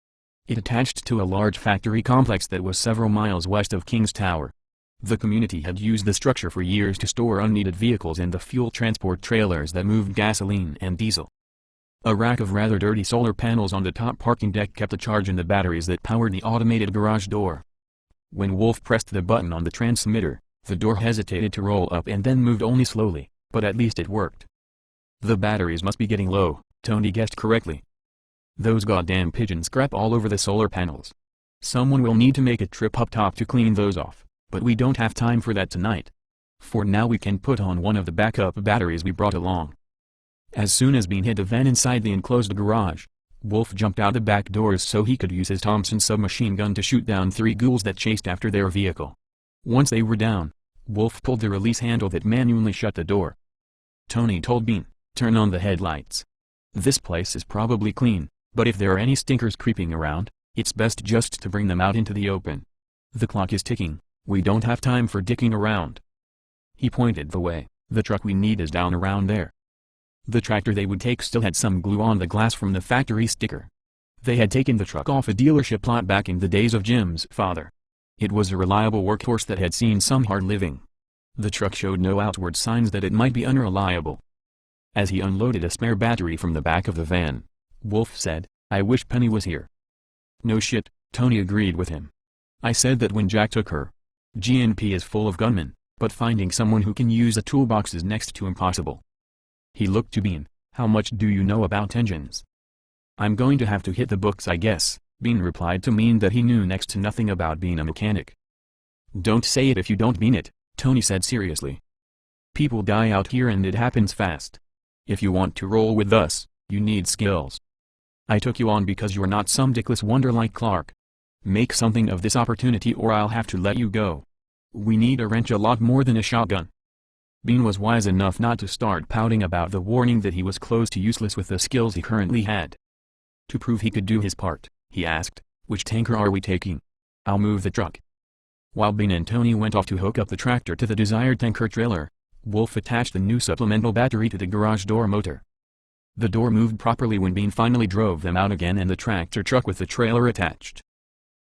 It attached to a large factory complex that was several miles west of King's Tower. The community had used the structure for years to store unneeded vehicles and the fuel transport trailers that moved gasoline and diesel. A rack of rather dirty solar panels on the top parking deck kept a charge in the batteries that powered the automated garage door. When Wolf pressed the button on the transmitter, the door hesitated to roll up and then moved only slowly, but at least it worked. The batteries must be getting low, Tony guessed correctly. Those goddamn pigeons scrap all over the solar panels. Someone will need to make a trip up top to clean those off, but we don't have time for that tonight. For now we can put on one of the backup batteries we brought along. As soon as Bean hid the van inside the enclosed garage, Wolf jumped out the back doors so he could use his Thompson submachine gun to shoot down 3 ghouls that chased after their vehicle. Once they were down, Wolf pulled the release handle that manually shut the door. Tony told Bean, "Turn on the headlights. This place is probably clean, but if there are any stinkers creeping around, it's best just to bring them out into the open. The clock is ticking, we don't have time for dicking around." He pointed the way. "The truck we need is down around there." The tractor they would take still had some glue on the glass from the factory sticker. They had taken the truck off a dealership lot back in the days of Jim's father. It was a reliable workhorse that had seen some hard living. The truck showed no outward signs that it might be unreliable. As he unloaded a spare battery from the back of the van, Wolf said, "I wish Penny was here." "No shit," Tony agreed with him. "I said that when Jack took her. GNP is full of gunmen, but finding someone who can use a toolbox is next to impossible." He looked to Bean. "How much do you know about engines?" "I'm going to have to hit the books I guess," Bean replied to mean that he knew next to nothing about being a mechanic. "Don't say it if you don't mean it," Tony said seriously. "People die out here and it happens fast. If you want to roll with us, you need skills. I took you on because you're not some dickless wonder like Clark. Make something of this opportunity or I'll have to let you go. We need a wrench a lot more than a shotgun." Bean was wise enough not to start pouting about the warning that he was close to useless with the skills he currently had. To prove he could do his part, he asked, "Which tanker are we taking? I'll move the truck." While Bean and Tony went off to hook up the tractor to the desired tanker trailer, Wolf attached the new supplemental battery to the garage door motor. The door moved properly when Bean finally drove them out again and the tractor truck with the trailer attached.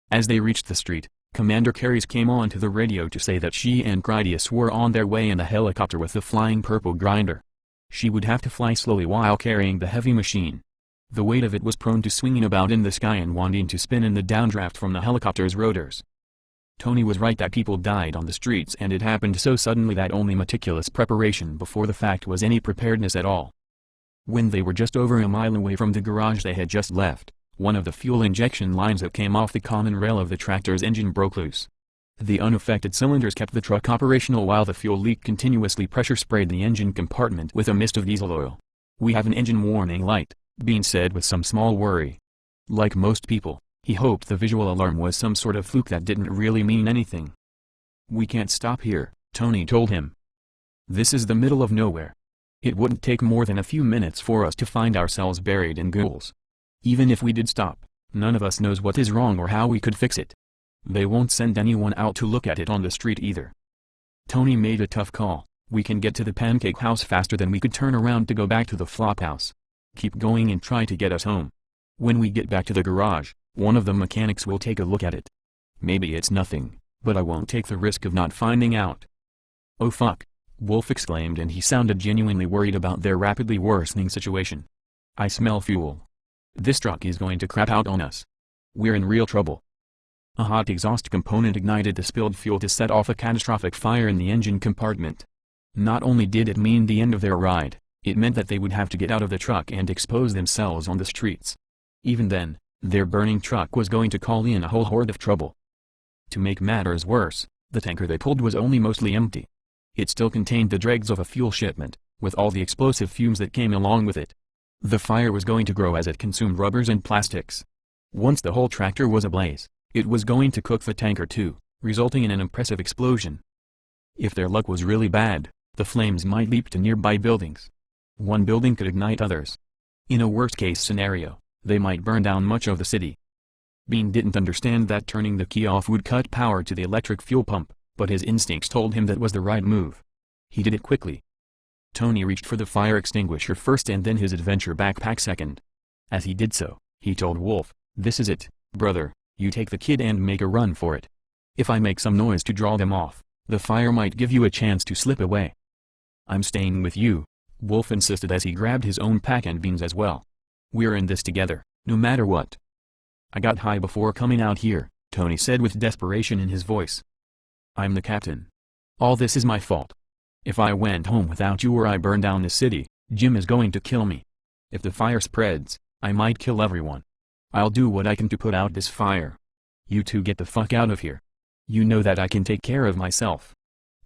As they reached the street, Commander Carys came on to the radio to say that she and Critias were on their way in a helicopter with the Flying Purple grinder. She would have to fly slowly while carrying the heavy machine. The weight of it was prone to swinging about in the sky and wanting to spin in the downdraft from the helicopter's rotors. Tony was right that people died on the streets and it happened so suddenly that only meticulous preparation before the fact was any preparedness at all. When they were just over a mile away from the garage they had just left, one of the fuel injection lines that came off the common rail of the tractor's engine broke loose. The unaffected cylinders kept the truck operational while the fuel leak continuously pressure sprayed the engine compartment with a mist of diesel oil. "We have an engine warning light," Bean said with some small worry. Like most people, he hoped the visual alarm was some sort of fluke that didn't really mean anything. "We can't stop here," Tony told him. "This is the middle of nowhere. It wouldn't take more than a few minutes for us to find ourselves buried in ghouls. Even if we did stop, none of us knows what is wrong or how we could fix it. They won't send anyone out to look at it on the street either. Tony made a tough call. We can get to the pancake house faster than we could turn around to go back to the flop house. Keep going and try to get us home. When we get back to the garage, one of the mechanics will take a look at it. Maybe it's nothing, but I won't take the risk of not finding out. Oh fuck, Wolf exclaimed, and he sounded genuinely worried about their rapidly worsening situation. I smell fuel. This truck is going to crap out on us. We're in real trouble. A hot exhaust component ignited the spilled fuel to set off a catastrophic fire in the engine compartment. Not only did it mean the end of their ride, it meant that they would have to get out of the truck and expose themselves on the streets. Even then, their burning truck was going to call in a whole horde of trouble. To make matters worse, the tanker they pulled was only mostly empty. It still contained the dregs of a fuel shipment, with all the explosive fumes that came along with it. The fire was going to grow as it consumed rubbers and plastics. Once the whole tractor was ablaze, it was going to cook the tanker too, resulting in an impressive explosion. If their luck was really bad, the flames might leap to nearby buildings. One building could ignite others. In a worst-case scenario, they might burn down much of the city. Bean didn't understand that turning the key off would cut power to the electric fuel pump, but his instincts told him that was the right move. He did it quickly. Tony reached for the fire extinguisher first and then his adventure backpack second. As he did so, he told Wolf, "This is it, brother, you take the kid and make a run for it. If I make some noise to draw them off, the fire might give you a chance to slip away." "I'm staying with you," Wolf insisted as he grabbed his own pack and Bean's as well. "We're in this together, no matter what." "I got high before coming out here," Tony said with desperation in his voice. "I'm the captain. All this is my fault. If I went home without you or I burned down the city, Jim is going to kill me. If the fire spreads, I might kill everyone. I'll do what I can to put out this fire. You two get the fuck out of here. You know that I can take care of myself.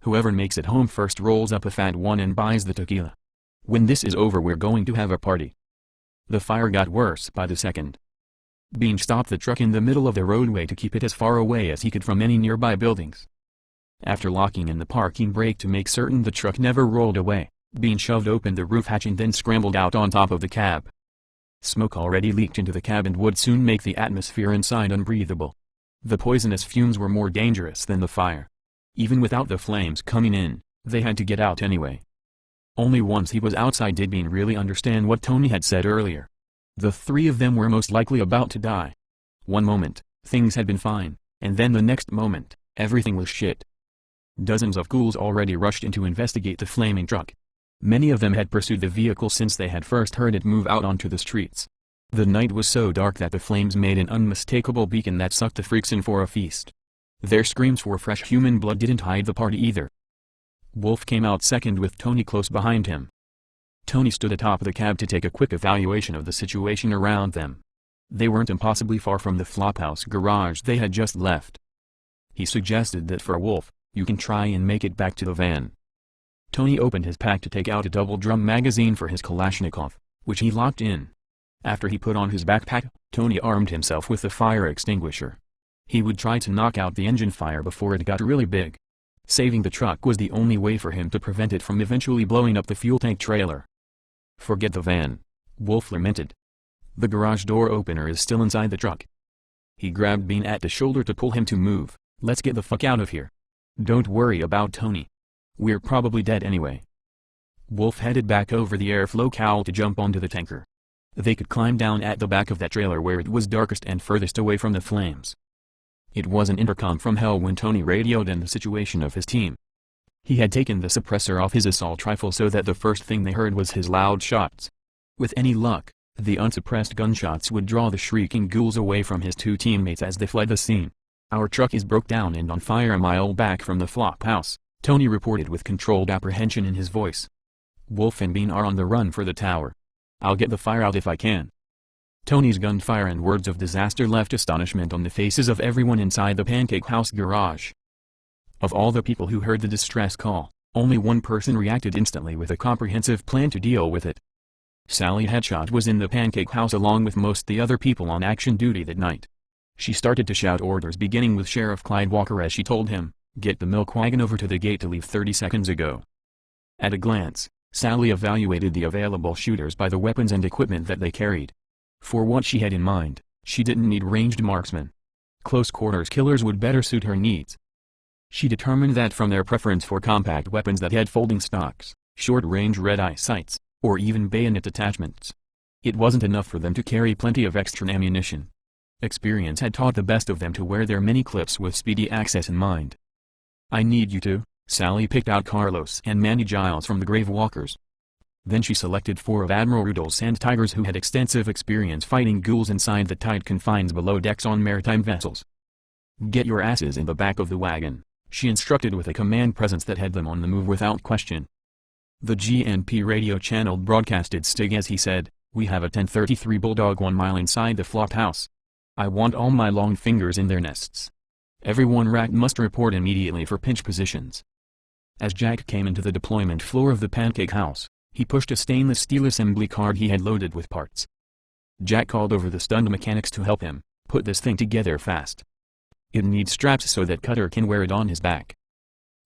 Whoever makes it home first rolls up a fat one and buys the tequila. When this is over we're going to have a party." The fire got worse by the second. Bean stopped the truck in the middle of the roadway to keep it as far away as he could from any nearby buildings. After locking in the parking brake to make certain the truck never rolled away, Bean shoved open the roof hatch and then scrambled out on top of the cab. Smoke already leaked into the cab and would soon make the atmosphere inside unbreathable. The poisonous fumes were more dangerous than the fire. Even without the flames coming in, they had to get out anyway. Only once he was outside did Bean really understand what Tony had said earlier. The three of them were most likely about to die. One moment, things had been fine, and then the next moment, everything was shit. Dozens of ghouls already rushed in to investigate the flaming truck. Many of them had pursued the vehicle since they had first heard it move out onto the streets. The night was so dark that the flames made an unmistakable beacon that sucked the freaks in for a feast. Their screams for fresh human blood didn't hide the party either. Wolf came out second with Tony close behind him. Tony stood atop the cab to take a quick evaluation of the situation around them. They weren't impossibly far from the flophouse garage they had just left. He suggested that for Wolf, "You can try and make it back to the van." Tony opened his pack to take out a double-drum magazine for his Kalashnikov, which he locked in. After he put on his backpack, Tony armed himself with the fire extinguisher. He would try to knock out the engine fire before it got really big. Saving the truck was the only way for him to prevent it from eventually blowing up the fuel tank trailer. "Forget the van," Wolf lamented. "The garage door opener is still inside the truck." He grabbed Bean at the shoulder to pull him to move. "Let's get the fuck out of here. Don't worry about Tony. We're probably dead anyway." Wolf headed back over the airflow cowl to jump onto the tanker. They could climb down at the back of that trailer where it was darkest and furthest away from the flames. It was an intercom from hell when Tony radioed in the situation of his team. He had taken the suppressor off his assault rifle so that the first thing they heard was his loud shots. With any luck, the unsuppressed gunshots would draw the shrieking ghouls away from his two teammates as they fled the scene. "Our truck is broke down and on fire a mile back from the flop house," Tony reported with controlled apprehension in his voice. "Wolf and Bean are on the run for the tower. I'll get the fire out if I can." Tony's gunfire and words of disaster left astonishment on the faces of everyone inside the Pancake House garage. Of all the people who heard the distress call, only one person reacted instantly with a comprehensive plan to deal with it. Sally Headshot was in the Pancake House along with most the other people on action duty that night. She started to shout orders beginning with Sheriff Clyde Walker as she told him, "Get the milk wagon over to the gate to leave 30 seconds ago." At a glance, Sally evaluated the available shooters by the weapons and equipment that they carried. For what she had in mind, she didn't need ranged marksmen. Close-quarters killers would better suit her needs. She determined that from their preference for compact weapons that had folding stocks, short-range red-eye sights, or even bayonet attachments, it wasn't enough for them to carry plenty of extra ammunition. Experience had taught the best of them to wear their mini clips with speedy access in mind. "I need you to." Sally picked out Carlos and Manny Giles from the Gravewalkers. Then she selected 4 of Admiral Rudel's Sand Tigers who had extensive experience fighting ghouls inside the tight confines below decks on maritime vessels. "Get your asses in the back of the wagon," she instructed with a command presence that had them on the move without question. The GNP radio channel broadcasted Stig as he said, "We have a 1033 Bulldog 1 mile inside the flop house. I want all my long fingers in their nests. Everyone rack must report immediately for pinch positions." As Jack came into the deployment floor of the pancake house, he pushed a stainless steel assembly cart he had loaded with parts. Jack called over the stunned mechanics to help him put this thing together fast. It needs straps so that Cutter can wear it on his back.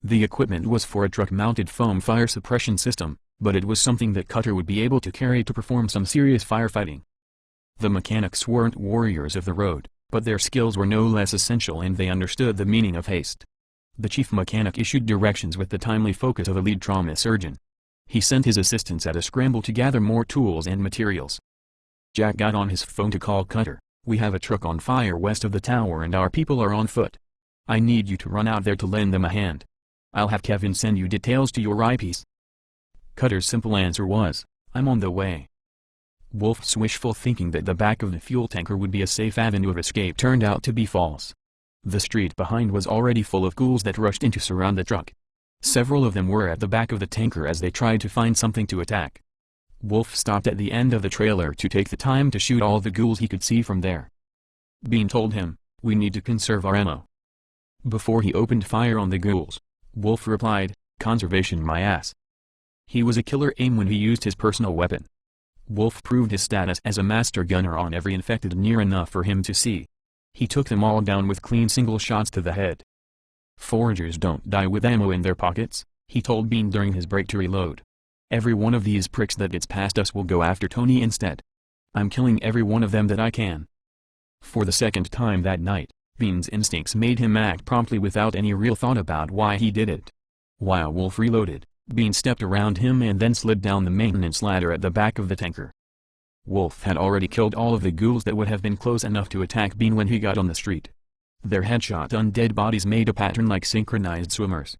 The equipment was for a truck-mounted foam fire suppression system, but it was something that Cutter would be able to carry to perform some serious firefighting. The mechanics weren't warriors of the road, but their skills were no less essential and they understood the meaning of haste. The chief mechanic issued directions with the timely focus of a lead trauma surgeon. He sent his assistants at a scramble to gather more tools and materials. Jack got on his phone to call Cutter. "We have a truck on fire west of the tower and our people are on foot. I need you to run out there to lend them a hand. I'll have Kevin send you details to your eyepiece." Cutter's simple answer was, "I'm on the way." Wolf's wishful thinking that the back of the fuel tanker would be a safe avenue of escape turned out to be false. The street behind was already full of ghouls that rushed in to surround the truck. Several of them were at the back of the tanker as they tried to find something to attack. Wolf stopped at the end of the trailer to take the time to shoot all the ghouls he could see from there. Bean told him, "We need to conserve our ammo." Before he opened fire on the ghouls, Wolf replied, "Conservation my ass." He was a killer aim when he used his personal weapon. Wolf proved his status as a master gunner on every infected near enough for him to see. He took them all down with clean single shots to the head. "Foragers don't die with ammo in their pockets," he told Bean during his break to reload. "Every one of these pricks that gets past us will go after Tony instead. I'm killing every one of them that I can." For the second time that night, Bean's instincts made him act promptly without any real thought about why he did it. While Wolf reloaded, Bean stepped around him and then slid down the maintenance ladder at the back of the tanker. Wolf had already killed all of the ghouls that would have been close enough to attack Bean when he got on the street. Their headshot undead bodies made a pattern like synchronized swimmers.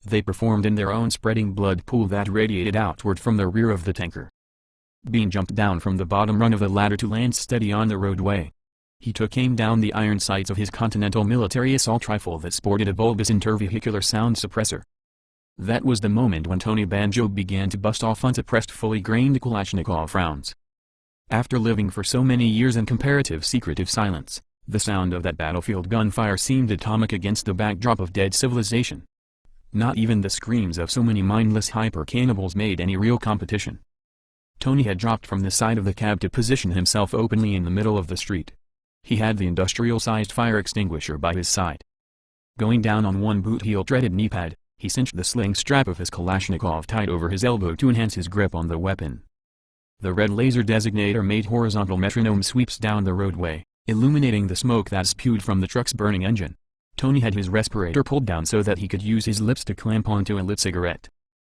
They performed in their own spreading blood pool that radiated outward from the rear of the tanker. Bean jumped down from the bottom rung of the ladder to land steady on the roadway. He took aim down the iron sights of his Continental military assault rifle that sported a bulbous intervehicular sound suppressor. That was the moment when Tony Banjo began to bust off unsuppressed fully grained Kalashnikov rounds. After living for so many years in comparative secretive silence, the sound of that battlefield gunfire seemed atomic against the backdrop of dead civilization. Not even the screams of so many mindless hyper-cannibals made any real competition. Tony had dropped from the side of the cab to position himself openly in the middle of the street. He had the industrial-sized fire extinguisher by his side. Going down on one boot-heel-treaded knee-pad, he cinched the sling strap of his Kalashnikov tight over his elbow to enhance his grip on the weapon. The red laser designator made horizontal metronome sweeps down the roadway, illuminating the smoke that spewed from the truck's burning engine. Tony had his respirator pulled down so that he could use his lips to clamp onto a lit cigarette.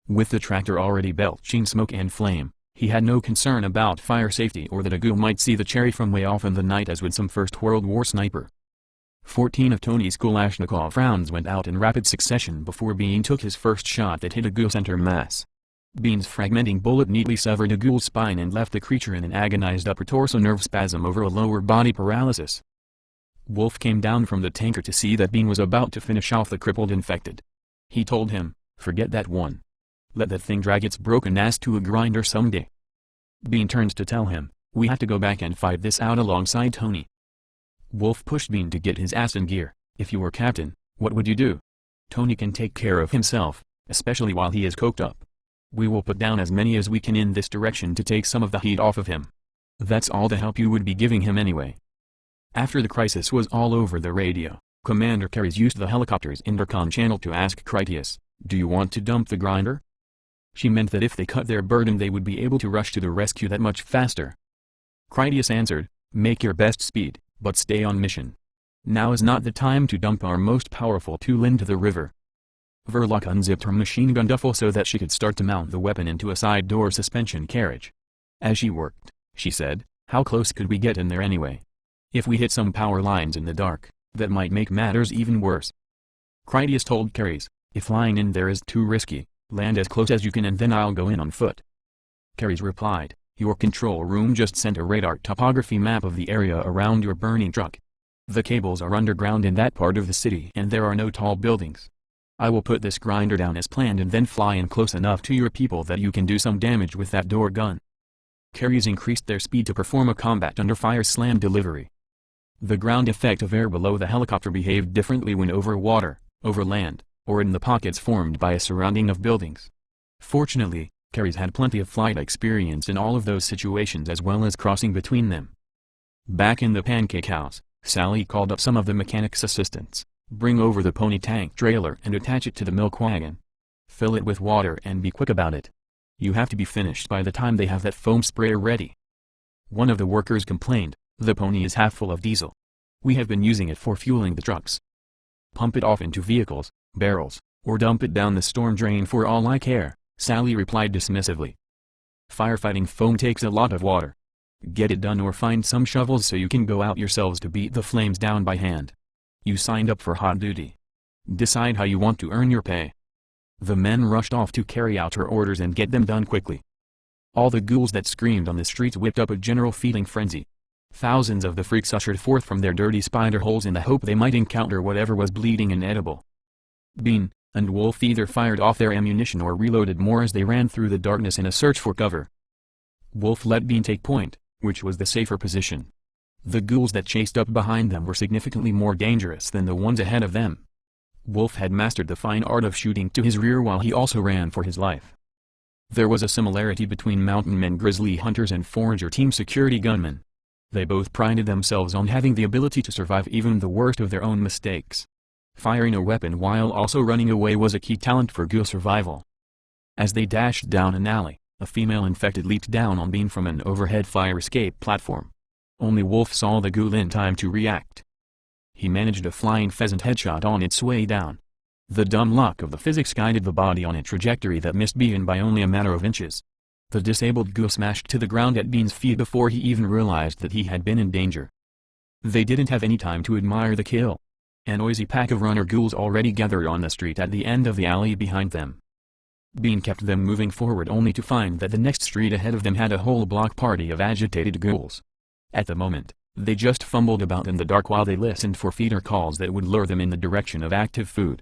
With the tractor already belching smoke and flame, he had no concern about fire safety or that a ghoul might see the cherry from way off in the night as would some First World War sniper. 14 of Tony's Kalashnikov rounds went out in rapid succession before Bean took his first shot that hit a ghoul center mass. Bean's fragmenting bullet neatly severed a ghoul's spine and left the creature in an agonized upper torso nerve spasm over a lower body paralysis. Wolf came down from the tanker to see that Bean was about to finish off the crippled infected. He told him, "Forget that one. Let that thing drag its broken ass to a grinder someday." Bean turned to tell him, "We have to go back and fight this out alongside Tony." Wolf pushed Bean to get his ass in gear. "If you were captain, what would you do? Tony can take care of himself, especially while he is coked up. We will put down as many as we can in this direction to take some of the heat off of him. That's all the help you would be giving him anyway." After the crisis was all over the radio, Commander Carries used the helicopter's intercom channel to ask Critias, "Do you want to dump the grinder?" She meant that if they cut their burden they would be able to rush to the rescue that much faster. Critias answered, "Make your best speed, but stay on mission. Now is not the time to dump our most powerful tool into the river." Verloc unzipped her machine gun duffel so that she could start to mount the weapon into a side door suspension carriage. As she worked, she said, "How close could we get in there anyway? If we hit some power lines in the dark, that might make matters even worse." Critias told Ceres, "If flying in there is too risky, land as close as you can and then I'll go in on foot." Ceres replied, "Your control room just sent a radar topography map of the area around your burning truck. The cables are underground in that part of the city and there are no tall buildings. I will put this grinder down as planned and then fly in close enough to your people that you can do some damage with that door gun." Ceres increased their speed to perform a combat under fire slam delivery. The ground effect of air below the helicopter behaved differently when over water, over land, or in the pockets formed by a surrounding of buildings. Fortunately, Ceres had plenty of flight experience in all of those situations as well as crossing between them. Back in the pancake house, Sally called up some of the mechanics' assistants. "Bring over the pony tank trailer and attach it to the milk wagon. Fill it with water and be quick about it. You have to be finished by the time they have that foam sprayer ready." One of the workers complained, "The pony is half full of diesel. We have been using it for fueling the trucks. Pump it off into vehicles, barrels, or dump it down the storm drain for all I care," Sally replied dismissively. "Firefighting foam takes a lot of water. Get it done or find some shovels so you can go out yourselves to beat the flames down by hand. You signed up for hot duty. Decide how you want to earn your pay." The men rushed off to carry out her orders and get them done quickly. All the ghouls that screamed on the streets whipped up a general feeding frenzy. Thousands of the freaks ushered forth from their dirty spider holes in the hope they might encounter whatever was bleeding and edible. Bean and Wolf either fired off their ammunition or reloaded more as they ran through the darkness in a search for cover. Wolf let Bean take point, which was the safer position. The ghouls that chased up behind them were significantly more dangerous than the ones ahead of them. Wolf had mastered the fine art of shooting to his rear while he also ran for his life. There was a similarity between mountain men grizzly hunters and forager team security gunmen. They both prided themselves on having the ability to survive even the worst of their own mistakes. Firing a weapon while also running away was a key talent for ghoul survival. As they dashed down an alley, a female infected leaped down on Bean from an overhead fire escape platform. Only Wolf saw the ghoul in time to react. He managed a flying pheasant headshot on its way down. The dumb luck of the physics guided the body on a trajectory that missed Bean by only a matter of inches. The disabled ghoul smashed to the ground at Bean's feet before he even realized that he had been in danger. They didn't have any time to admire the kill. A noisy pack of runner ghouls already gathered on the street at the end of the alley behind them. Bean kept them moving forward only to find that the next street ahead of them had a whole block party of agitated ghouls. At the moment, they just fumbled about in the dark while they listened for feeder calls that would lure them in the direction of active food.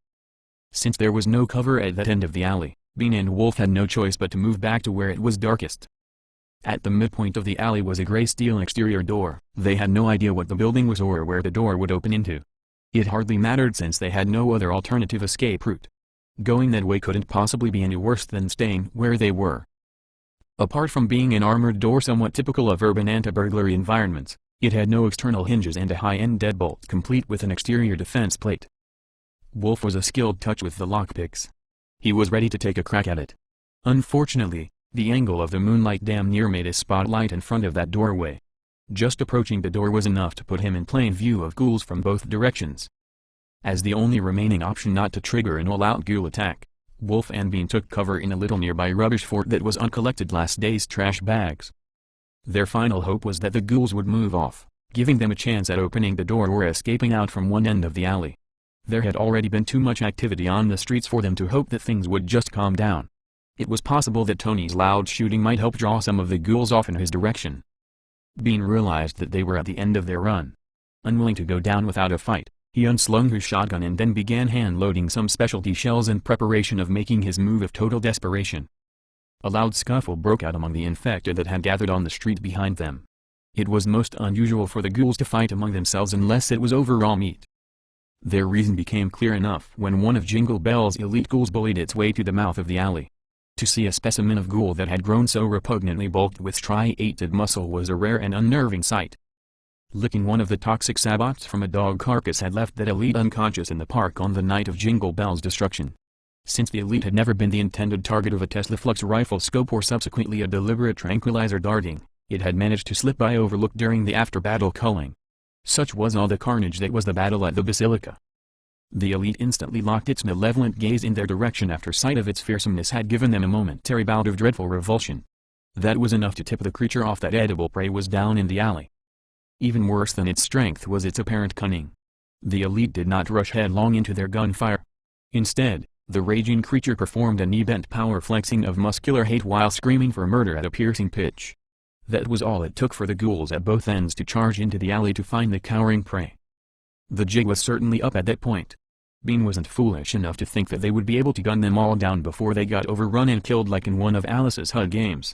Since there was no cover at that end of the alley, Bean and Wolf had no choice but to move back to where it was darkest. At the midpoint of the alley was a gray steel exterior door. They had no idea what the building was or where the door would open into. It hardly mattered since they had no other alternative escape route. Going that way couldn't possibly be any worse than staying where they were. Apart from being an armored door somewhat typical of urban anti-burglary environments, it had no external hinges and a high-end deadbolt complete with an exterior defense plate. Wolf was a skilled touch with the lockpicks. He was ready to take a crack at it. Unfortunately, the angle of the moonlight damn near made a spotlight in front of that doorway. Just approaching the door was enough to put him in plain view of ghouls from both directions. As the only remaining option not to trigger an all-out ghoul attack, Wolf and Bean took cover in a little nearby rubbish fort that was uncollected last day's trash bags. Their final hope was that the ghouls would move off, giving them a chance at opening the door or escaping out from one end of the alley. There had already been too much activity on the streets for them to hope that things would just calm down. It was possible that Tony's loud shooting might help draw some of the ghouls off in his direction. Bean realized that they were at the end of their run. Unwilling to go down without a fight, he unslung his shotgun and then began hand-loading some specialty shells in preparation of making his move of total desperation. A loud scuffle broke out among the infected that had gathered on the street behind them. It was most unusual for the ghouls to fight among themselves unless it was over raw meat. Their reason became clear enough when one of Jingle Bell's elite ghouls bullied its way to the mouth of the alley. To see a specimen of ghoul that had grown so repugnantly bulked with striated muscle was a rare and unnerving sight. Licking one of the toxic sabots from a dog carcass had left that elite unconscious in the park on the night of Jingle Bell's destruction. Since the elite had never been the intended target of a Tesla Flux rifle scope or subsequently a deliberate tranquilizer darting, it had managed to slip by overlooked during the after-battle culling. Such was all the carnage that was the battle at the Basilica. The elite instantly locked its malevolent gaze in their direction after sight of its fearsomeness had given them a momentary bout of dreadful revulsion. That was enough to tip the creature off that edible prey was down in the alley. Even worse than its strength was its apparent cunning. The elite did not rush headlong into their gunfire. Instead, the raging creature performed a knee-bent power flexing of muscular hate while screaming for murder at a piercing pitch. That was all it took for the ghouls at both ends to charge into the alley to find the cowering prey. The jig was certainly up at that point. Bean wasn't foolish enough to think that they would be able to gun them all down before they got overrun and killed like in one of Alice's HUD games.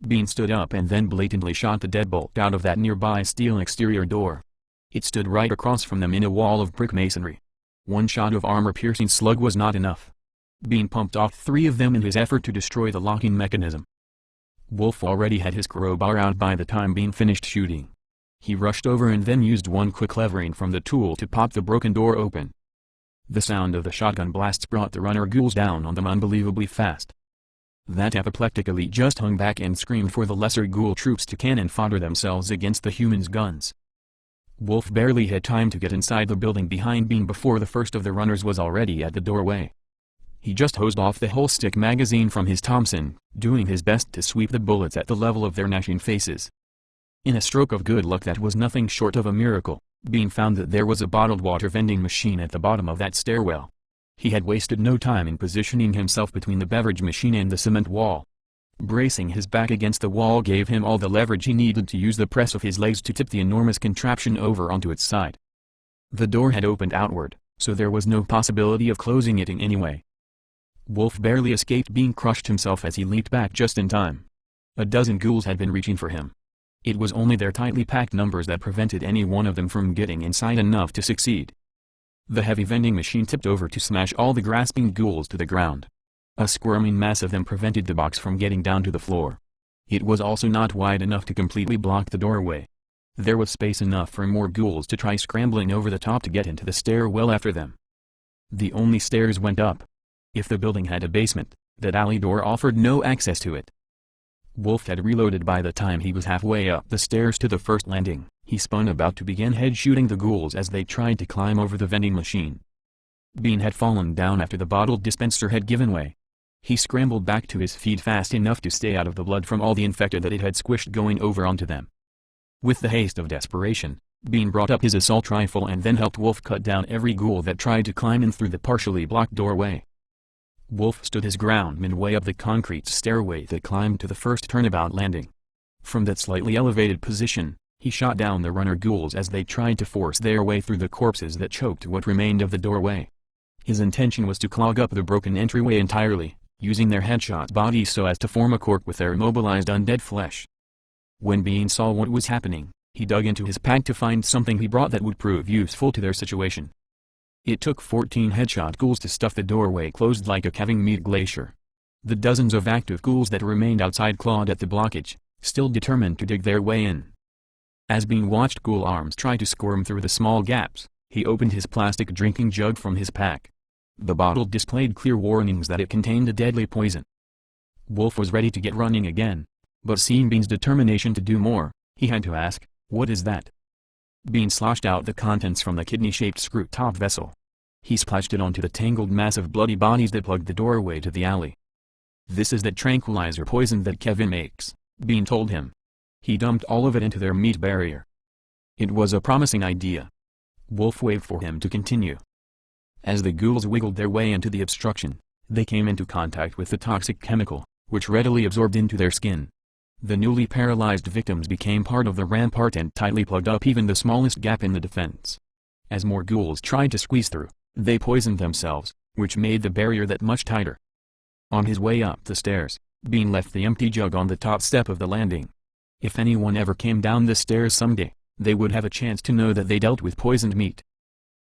Bean stood up and then blatantly shot the deadbolt out of that nearby steel exterior door. It stood right across from them in a wall of brick masonry. One shot of armor-piercing slug was not enough. Bean pumped off 3 of them in his effort to destroy the locking mechanism. Wolf already had his crowbar out by the time Bean finished shooting. He rushed over and then used one quick levering from the tool to pop the broken door open. The sound of the shotgun blasts brought the runner ghouls down on them unbelievably fast. That apoplectic elite just hung back and screamed for the lesser ghoul troops to cannon fodder themselves against the humans' guns. Wolf barely had time to get inside the building behind Bean before the first of the runners was already at the doorway. He just hosed off the whole stick magazine from his Thompson, doing his best to sweep the bullets at the level of their gnashing faces. In a stroke of good luck that was nothing short of a miracle, Bean found that there was a bottled water vending machine at the bottom of that stairwell. He had wasted no time in positioning himself between the beverage machine and the cement wall. Bracing his back against the wall gave him all the leverage he needed to use the press of his legs to tip the enormous contraption over onto its side. The door had opened outward, so there was no possibility of closing it in any way. Wolf barely escaped being crushed himself as he leaped back just in time. A dozen ghouls had been reaching for him. It was only their tightly packed numbers that prevented any one of them from getting inside enough to succeed. The heavy vending machine tipped over to smash all the grasping ghouls to the ground. A squirming mass of them prevented the box from getting down to the floor. It was also not wide enough to completely block the doorway. There was space enough for more ghouls to try scrambling over the top to get into the stairwell after them. The only stairs went up. If the building had a basement, that alley door offered no access to it. Wolf had reloaded by the time he was halfway up the stairs to the first landing. He spun about to begin head-shooting the ghouls as they tried to climb over the vending machine. Bean had fallen down after the bottled dispenser had given way. He scrambled back to his feet fast enough to stay out of the blood from all the infected that it had squished going over onto them. With the haste of desperation, Bean brought up his assault rifle and then helped Wolf cut down every ghoul that tried to climb in through the partially blocked doorway. Wolf stood his ground midway up the concrete stairway that climbed to the first turnabout landing. From that slightly elevated position, he shot down the runner ghouls as they tried to force their way through the corpses that choked what remained of the doorway. His intention was to clog up the broken entryway entirely, using their headshot bodies so as to form a cork with their immobilized undead flesh. When Bean saw what was happening, he dug into his pack to find something he brought that would prove useful to their situation. It took 14 headshot ghouls to stuff the doorway closed like a calving meat glacier. The dozens of active ghouls that remained outside clawed at the blockage, still determined to dig their way in. As Bean watched ghoul arms try to squirm through the small gaps, he opened his plastic drinking jug from his pack. The bottle displayed clear warnings that it contained a deadly poison. Wolf was ready to get running again, but seeing Bean's determination to do more, he had to ask, "What is that?" Bean sloshed out the contents from the kidney-shaped screw-top vessel. He splashed it onto the tangled mass of bloody bodies that plugged the doorway to the alley. "This is that tranquilizer poison that Kevin makes," Bean told him. He dumped all of it into their meat barrier. It was a promising idea. Wolf waved for him to continue. As the ghouls wiggled their way into the obstruction, they came into contact with the toxic chemical, which readily absorbed into their skin. The newly paralyzed victims became part of the rampart and tightly plugged up even the smallest gap in the defense. As more ghouls tried to squeeze through, they poisoned themselves, which made the barrier that much tighter. On his way up the stairs, Bean left the empty jug on the top step of the landing. If anyone ever came down the stairs someday, they would have a chance to know that they dealt with poisoned meat.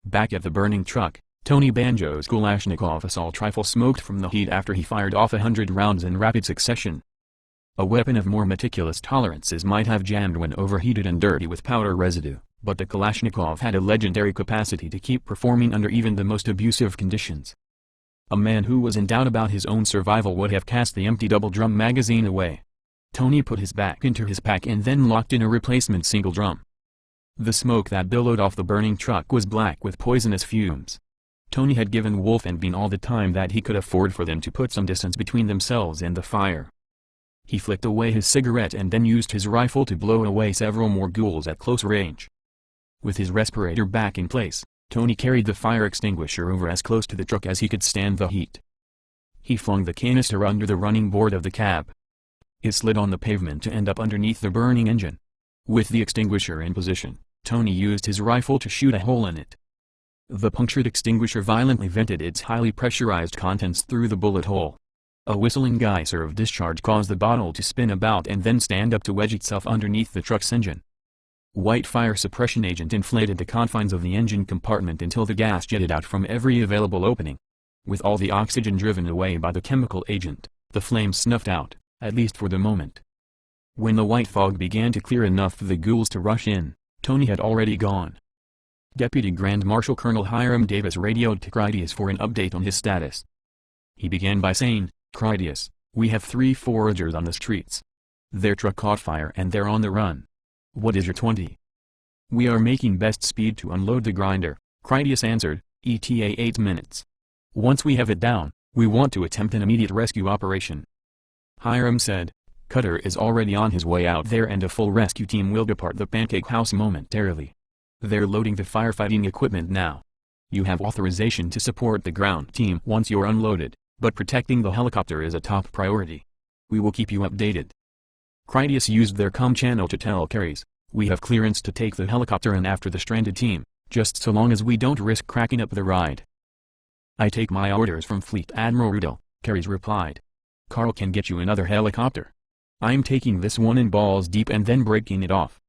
Back at the burning truck, Tony Banjo's Kalashnikov assault rifle smoked from the heat after he fired off 100 rounds in rapid succession. A weapon of more meticulous tolerances might have jammed when overheated and dirty with powder residue, but the Kalashnikov had a legendary capacity to keep performing under even the most abusive conditions. A man who was in doubt about his own survival would have cast the empty double-drum magazine away. Tony put his back into his pack and then locked in a replacement single drum. The smoke that billowed off the burning truck was black with poisonous fumes. Tony had given Wolf and Bean all the time that he could afford for them to put some distance between themselves and the fire. He flicked away his cigarette and then used his rifle to blow away several more ghouls at close range. With his respirator back in place, Tony carried the fire extinguisher over as close to the truck as he could stand the heat. He flung the canister under the running board of the cab. It slid on the pavement to end up underneath the burning engine. With the extinguisher in position, Tony used his rifle to shoot a hole in it. The punctured extinguisher violently vented its highly pressurized contents through the bullet hole. A whistling geyser of discharge caused the bottle to spin about and then stand up to wedge itself underneath the truck's engine. White fire suppression agent inflated the confines of the engine compartment until the gas jetted out from every available opening. With all the oxygen driven away by the chemical agent, the flames snuffed out, at least for the moment. When the white fog began to clear enough for the ghouls to rush in, Tony had already gone. Deputy Grand Marshal Colonel Hiram Davis radioed to Critias for an update on his status. He began by saying, "Critias, we have 3 foragers on the streets. Their truck caught fire and they're on the run. What is your 20? We are making best speed to unload the grinder," Critias answered, ETA 8 minutes. "Once we have it down, we want to attempt an immediate rescue operation." Hiram said, "Cutter is already on his way out there and a full rescue team will depart the Pancake House momentarily. They're loading the firefighting equipment now. You have authorization to support the ground team once you're unloaded, but protecting the helicopter is a top priority. We will keep you updated." Critias used their comm channel to tell Caris, "We have clearance to take the helicopter in after the stranded team, just so long as we don't risk cracking up the ride." "I take my orders from Fleet Admiral Rudel," Caris replied. "Carl can get you another helicopter. I'm taking this one in balls deep and then breaking it off."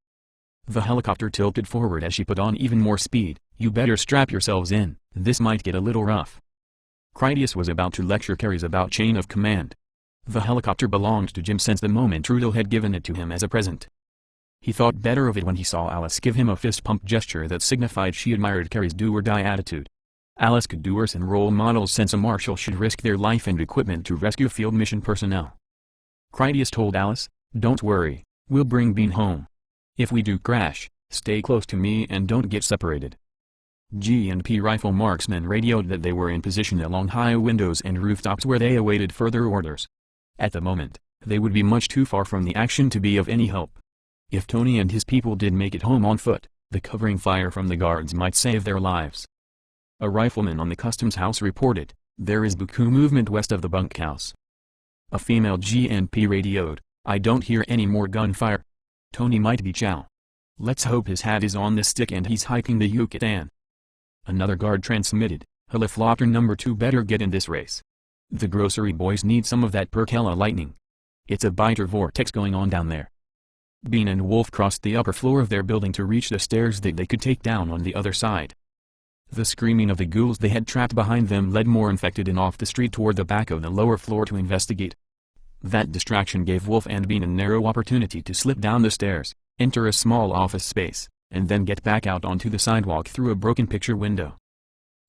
The helicopter tilted forward as she put on even more speed. "You better strap yourselves in, this might get a little rough." Critias was about to lecture Caris about chain of command. The helicopter belonged to Jim since the moment Rudel had given it to him as a present. He thought better of it when he saw Alice give him a fist pump gesture that signified she admired Caris' do-or-die attitude. Alice could do worse than role models since a marshal should risk their life and equipment to rescue field mission personnel. Critias told Alice, "Don't worry, we'll bring Bean home. If we do crash, stay close to me and don't get separated." G&P rifle marksmen radioed that they were in position along high windows and rooftops where they awaited further orders. At the moment, they would be much too far from the action to be of any help. If Tony and his people did make it home on foot, the covering fire from the guards might save their lives. A rifleman on the customs house reported, "There is Buku movement west of the bunkhouse." A female GNP radioed, "I don't hear any more gunfire. Tony might be chow. Let's hope his hat is on the stick and he's hiking the Yucatan." Another guard transmitted, "Helicopter number 2 better get in this race. The grocery boys need some of that Perkele lightning. It's a biter vortex going on down there." Bean and Wolf crossed the upper floor of their building to reach the stairs that they could take down on the other side. The screaming of the ghouls they had trapped behind them led more infected in off the street toward the back of the lower floor to investigate. That distraction gave Wolf and Bean a narrow opportunity to slip down the stairs, enter a small office space, and then get back out onto the sidewalk through a broken picture window.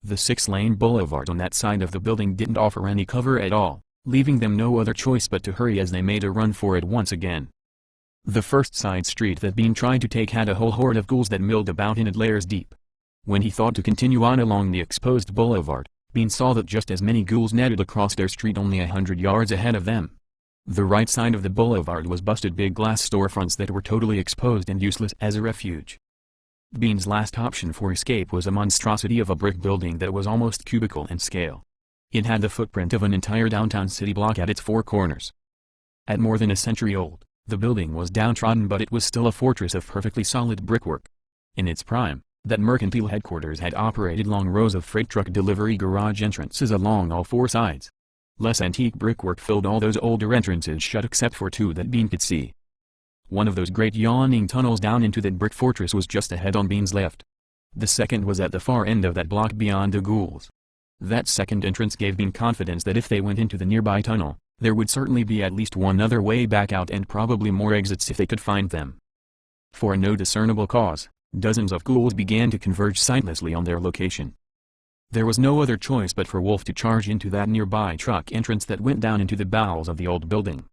The 6-lane boulevard on that side of the building didn't offer any cover at all, leaving them no other choice but to hurry as they made a run for it once again. The first side street that Bean tried to take had a whole horde of ghouls that milled about in it layers deep. When he thought to continue on along the exposed boulevard, Bean saw that just as many ghouls netted across their street only 100 yards ahead of them. The right side of the boulevard was busted big glass storefronts that were totally exposed and useless as a refuge. Bean's last option for escape was a monstrosity of a brick building that was almost cubical in scale. It had the footprint of an entire downtown city block at its 4 corners. At more than a century old, the building was downtrodden, but it was still a fortress of perfectly solid brickwork. In its prime, that mercantile headquarters had operated long rows of freight truck delivery garage entrances along all 4 sides. Less antique brickwork filled all those older entrances shut except for 2 that Bean could see. One of those great yawning tunnels down into that brick fortress was just ahead on Bean's left. The second was at the far end of that block beyond the ghouls. That second entrance gave Bean confidence that if they went into the nearby tunnel, there would certainly be at least one other way back out and probably more exits if they could find them. For no discernible cause, dozens of ghouls began to converge sightlessly on their location. There was no other choice but for Wolf to charge into that nearby truck entrance that went down into the bowels of the old building.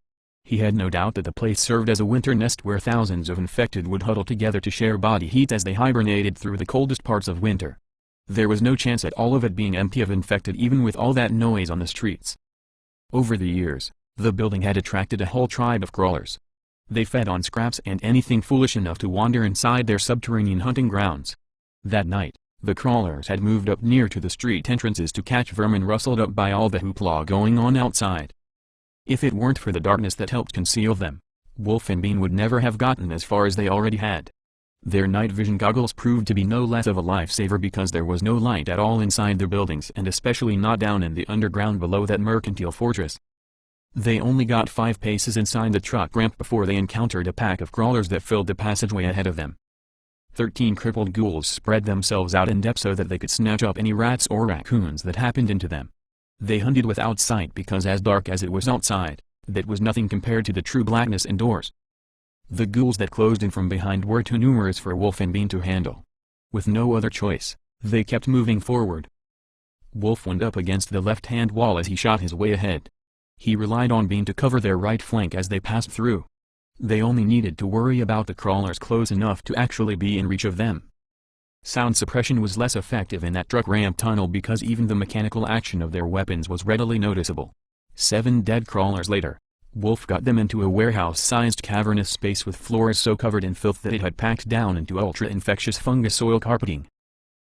He had no doubt that the place served as a winter nest where thousands of infected would huddle together to share body heat as they hibernated through the coldest parts of winter. There was no chance at all of it being empty of infected even with all that noise on the streets. Over the years, the building had attracted a whole tribe of crawlers. They fed on scraps and anything foolish enough to wander inside their subterranean hunting grounds. That night, the crawlers had moved up near to the street entrances to catch vermin rustled up by all the hoopla going on outside. If it weren't for the darkness that helped conceal them, Wolf and Bean would never have gotten as far as they already had. Their night vision goggles proved to be no less of a lifesaver because there was no light at all inside their buildings and especially not down in the underground below that mercantile fortress. They only got 5 paces inside the truck ramp before they encountered a pack of crawlers that filled the passageway ahead of them. 13 crippled ghouls spread themselves out in depth so that they could snatch up any rats or raccoons that happened into them. They hunted without sight because as dark as it was outside, that was nothing compared to the true blackness indoors. The ghouls that closed in from behind were too numerous for Wolf and Bean to handle. With no other choice, they kept moving forward. Wolf went up against the left-hand wall as he shot his way ahead. He relied on Bean to cover their right flank as they passed through. They only needed to worry about the crawlers close enough to actually be in reach of them. Sound suppression was less effective in that truck ramp tunnel because even the mechanical action of their weapons was readily noticeable. 7 dead crawlers later, Wolf got them into a warehouse-sized cavernous space with floors so covered in filth that it had packed down into ultra-infectious fungus soil carpeting.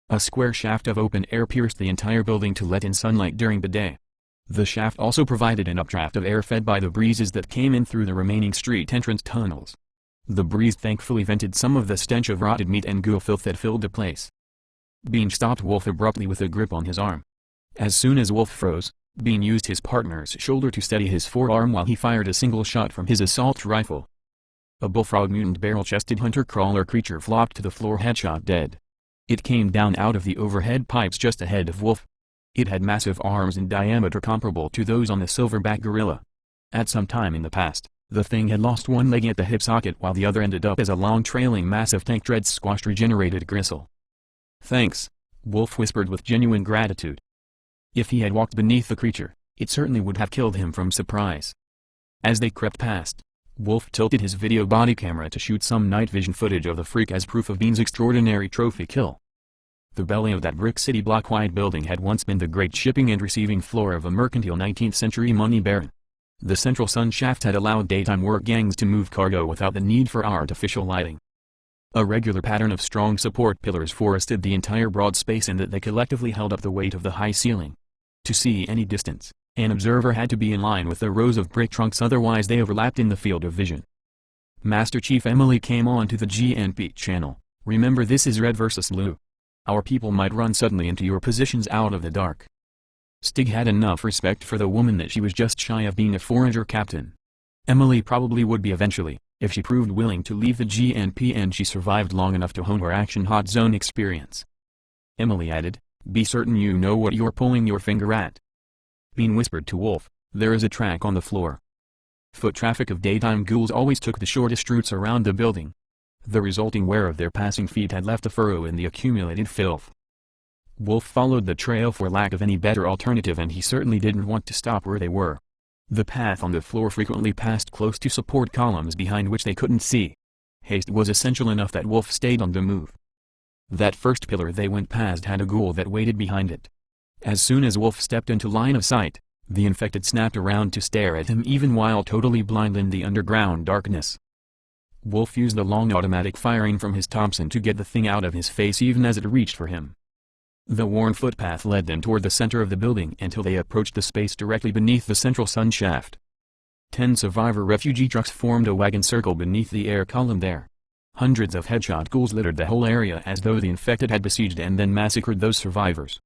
A square shaft of open air pierced the entire building to let in sunlight during the day. The shaft also provided an updraft of air fed by the breezes that came in through the remaining street entrance tunnels. The breeze thankfully vented some of the stench of rotted meat and ghoul filth that filled the place. Bean stopped Wolf abruptly with a grip on his arm. As soon as Wolf froze, Bean used his partner's shoulder to steady his forearm while he fired a single shot from his assault rifle. A bullfrog mutant barrel-chested hunter-crawler creature flopped to the floor headshot dead. It came down out of the overhead pipes just ahead of Wolf. It had massive arms in diameter comparable to those on the silverback gorilla. At some time in the past, the thing had lost one leg at the hip socket while the other ended up as a long trailing mass of tank treads squashed regenerated gristle. "Thanks," Wolf whispered with genuine gratitude. If he had walked beneath the creature, it certainly would have killed him from surprise. As they crept past, Wolf tilted his video body camera to shoot some night vision footage of the freak as proof of Bean's extraordinary trophy kill. The belly of that brick city block-wide building had once been the great shipping and receiving floor of a mercantile 19th century money baron. The central sun shaft had allowed daytime work gangs to move cargo without the need for artificial lighting. A regular pattern of strong support pillars forested the entire broad space and that they collectively held up the weight of the high ceiling. To see any distance, an observer had to be in line with the rows of brick trunks, otherwise they overlapped in the field of vision. Master Chief Emily came on to the GNP channel. "Remember, this is red versus blue. Our people might run suddenly into your positions out of the dark." Stig had enough respect for the woman that she was just shy of being a forager captain. Emily probably would be eventually, if she proved willing to leave the GNP and she survived long enough to hone her action hot zone experience. Emily added, "Be certain you know what you're pulling your finger at." Bean whispered to Wolf, "There is a track on the floor." Foot traffic of daytime ghouls always took the shortest routes around the building. The resulting wear of their passing feet had left a furrow in the accumulated filth. Wolf followed the trail for lack of any better alternative, and he certainly didn't want to stop where they were. The path on the floor frequently passed close to support columns behind which they couldn't see. Haste was essential enough that Wolf stayed on the move. That first pillar they went past had a ghoul that waited behind it. As soon as Wolf stepped into line of sight, the infected snapped around to stare at him even while totally blind in the underground darkness. Wolf used the long automatic firing from his Thompson to get the thing out of his face even as it reached for him. The worn footpath led them toward the center of the building until they approached the space directly beneath the central sun shaft. 10 survivor refugee trucks formed a wagon circle beneath the air column there. Hundreds of headshot ghouls littered the whole area as though the infected had besieged and then massacred those survivors.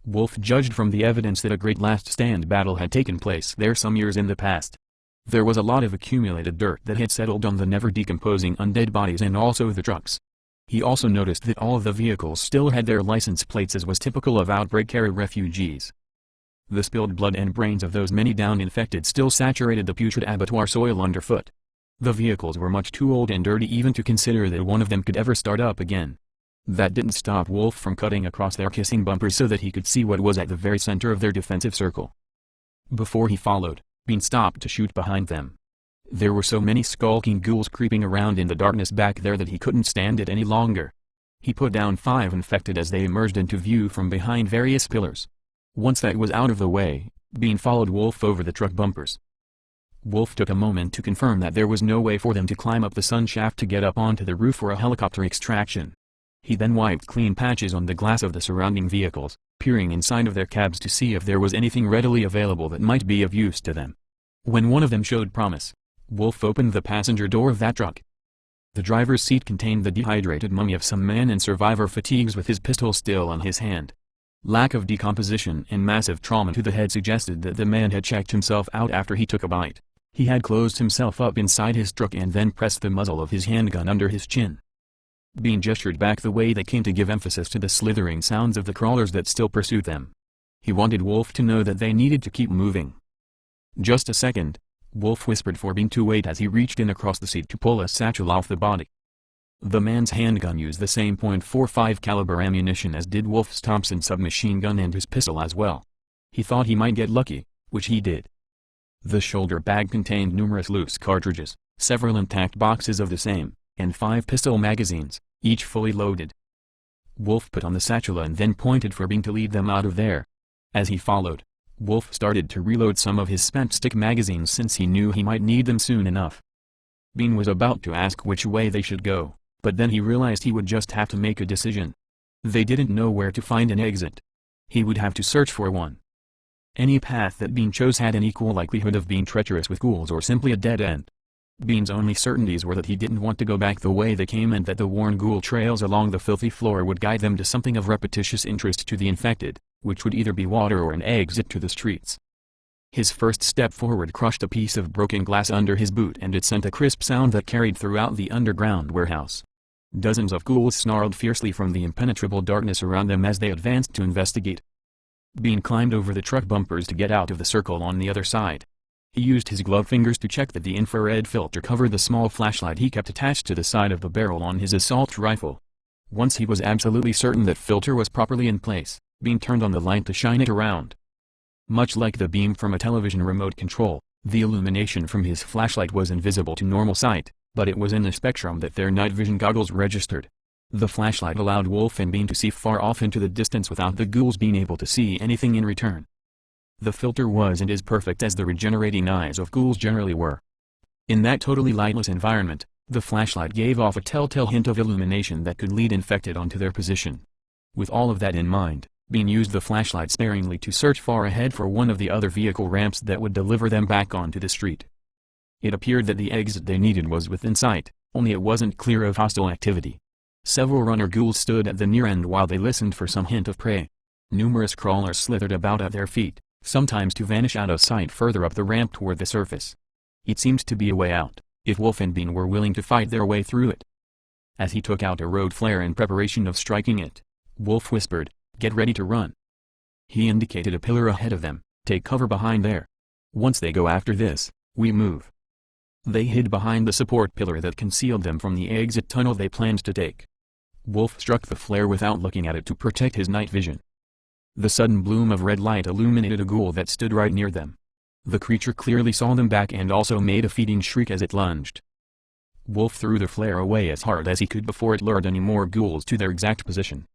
Wolf judged from the evidence that a great last stand battle had taken place there some years in the past. There was a lot of accumulated dirt that had settled on the never-decomposing undead bodies and also the trucks. He also noticed that all of the vehicles still had their license plates, as was typical of outbreak-era refugees. The spilled blood and brains of those many downed infected still saturated the putrid abattoir soil underfoot. The vehicles were much too old and dirty even to consider that one of them could ever start up again. That didn't stop Wolf from cutting across their kissing bumpers so that he could see what was at the very center of their defensive circle. Before he followed, Bean stopped to shoot behind them. There were so many skulking ghouls creeping around in the darkness back there that he couldn't stand it any longer. He put down 5 infected as they emerged into view from behind various pillars. Once that was out of the way, Bean followed Wolf over the truck bumpers. Wolf took a moment to confirm that there was no way for them to climb up the sun shaft to get up onto the roof for a helicopter extraction. He then wiped clean patches on the glass of the surrounding vehicles, peering inside of their cabs to see if there was anything readily available that might be of use to them. When one of them showed promise, Wolf opened the passenger door of that truck. The driver's seat contained the dehydrated mummy of some man in survivor fatigues with his pistol still in his hand. Lack of decomposition and massive trauma to the head suggested that the man had checked himself out after he took a bite. He had closed himself up inside his truck and then pressed the muzzle of his handgun under his chin. Bean gestured back the way they came to give emphasis to the slithering sounds of the crawlers that still pursued them. He wanted Wolf to know that they needed to keep moving. "Just a second," Wolf whispered for Bean to wait as he reached in across the seat to pull a satchel off the body. The man's handgun used the same .45 caliber ammunition as did Wolf's Thompson submachine gun and his pistol as well. He thought he might get lucky, which he did. The shoulder bag contained numerous loose cartridges, several intact boxes of the same, and 5 pistol magazines, each fully loaded. Wolf put on the satchel and then pointed for Bean to lead them out of there. As he followed, Wolf started to reload some of his spent stick magazines since he knew he might need them soon enough. Bean was about to ask which way they should go, but then he realized he would just have to make a decision. They didn't know where to find an exit. He would have to search for one. Any path that Bean chose had an equal likelihood of being treacherous with ghouls or simply a dead end. Bean's only certainties were that he didn't want to go back the way they came and that the worn ghoul trails along the filthy floor would guide them to something of repetitious interest to the infected, which would either be water or an exit to the streets. His first step forward crushed a piece of broken glass under his boot and it sent a crisp sound that carried throughout the underground warehouse. Dozens of ghouls snarled fiercely from the impenetrable darkness around them as they advanced to investigate. Bean climbed over the truck bumpers to get out of the circle on the other side. He used his gloved fingers to check that the infrared filter covered the small flashlight he kept attached to the side of the barrel on his assault rifle. Once he was absolutely certain that filter was properly in place, Bean turned on the light to shine it around. Much like the beam from a television remote control, the illumination from his flashlight was invisible to normal sight, but it was in the spectrum that their night vision goggles registered. The flashlight allowed Wolf and Bean to see far off into the distance without the ghouls being able to see anything in return. The filter was and is perfect as the regenerating eyes of ghouls generally were. In that totally lightless environment, the flashlight gave off a telltale hint of illumination that could lead infected onto their position. With all of that in mind, Bean used the flashlight sparingly to search far ahead for one of the other vehicle ramps that would deliver them back onto the street. It appeared that the exit they needed was within sight, only it wasn't clear of hostile activity. Several runner ghouls stood at the near end while they listened for some hint of prey. Numerous crawlers slithered about at their feet, sometimes to vanish out of sight further up the ramp toward the surface. It seemed to be a way out, if Wolf and Bean were willing to fight their way through it. As he took out a road flare in preparation of striking it, Wolf whispered, "Get ready to run." He indicated a pillar ahead of them, "Take cover behind there. Once they go after this, we move." They hid behind the support pillar that concealed them from the exit tunnel they planned to take. Wolf struck the flare without looking at it to protect his night vision. The sudden bloom of red light illuminated a ghoul that stood right near them. The creature clearly saw them back and also made a feeding shriek as it lunged. Wolf threw the flare away as hard as he could before it lured any more ghouls to their exact position.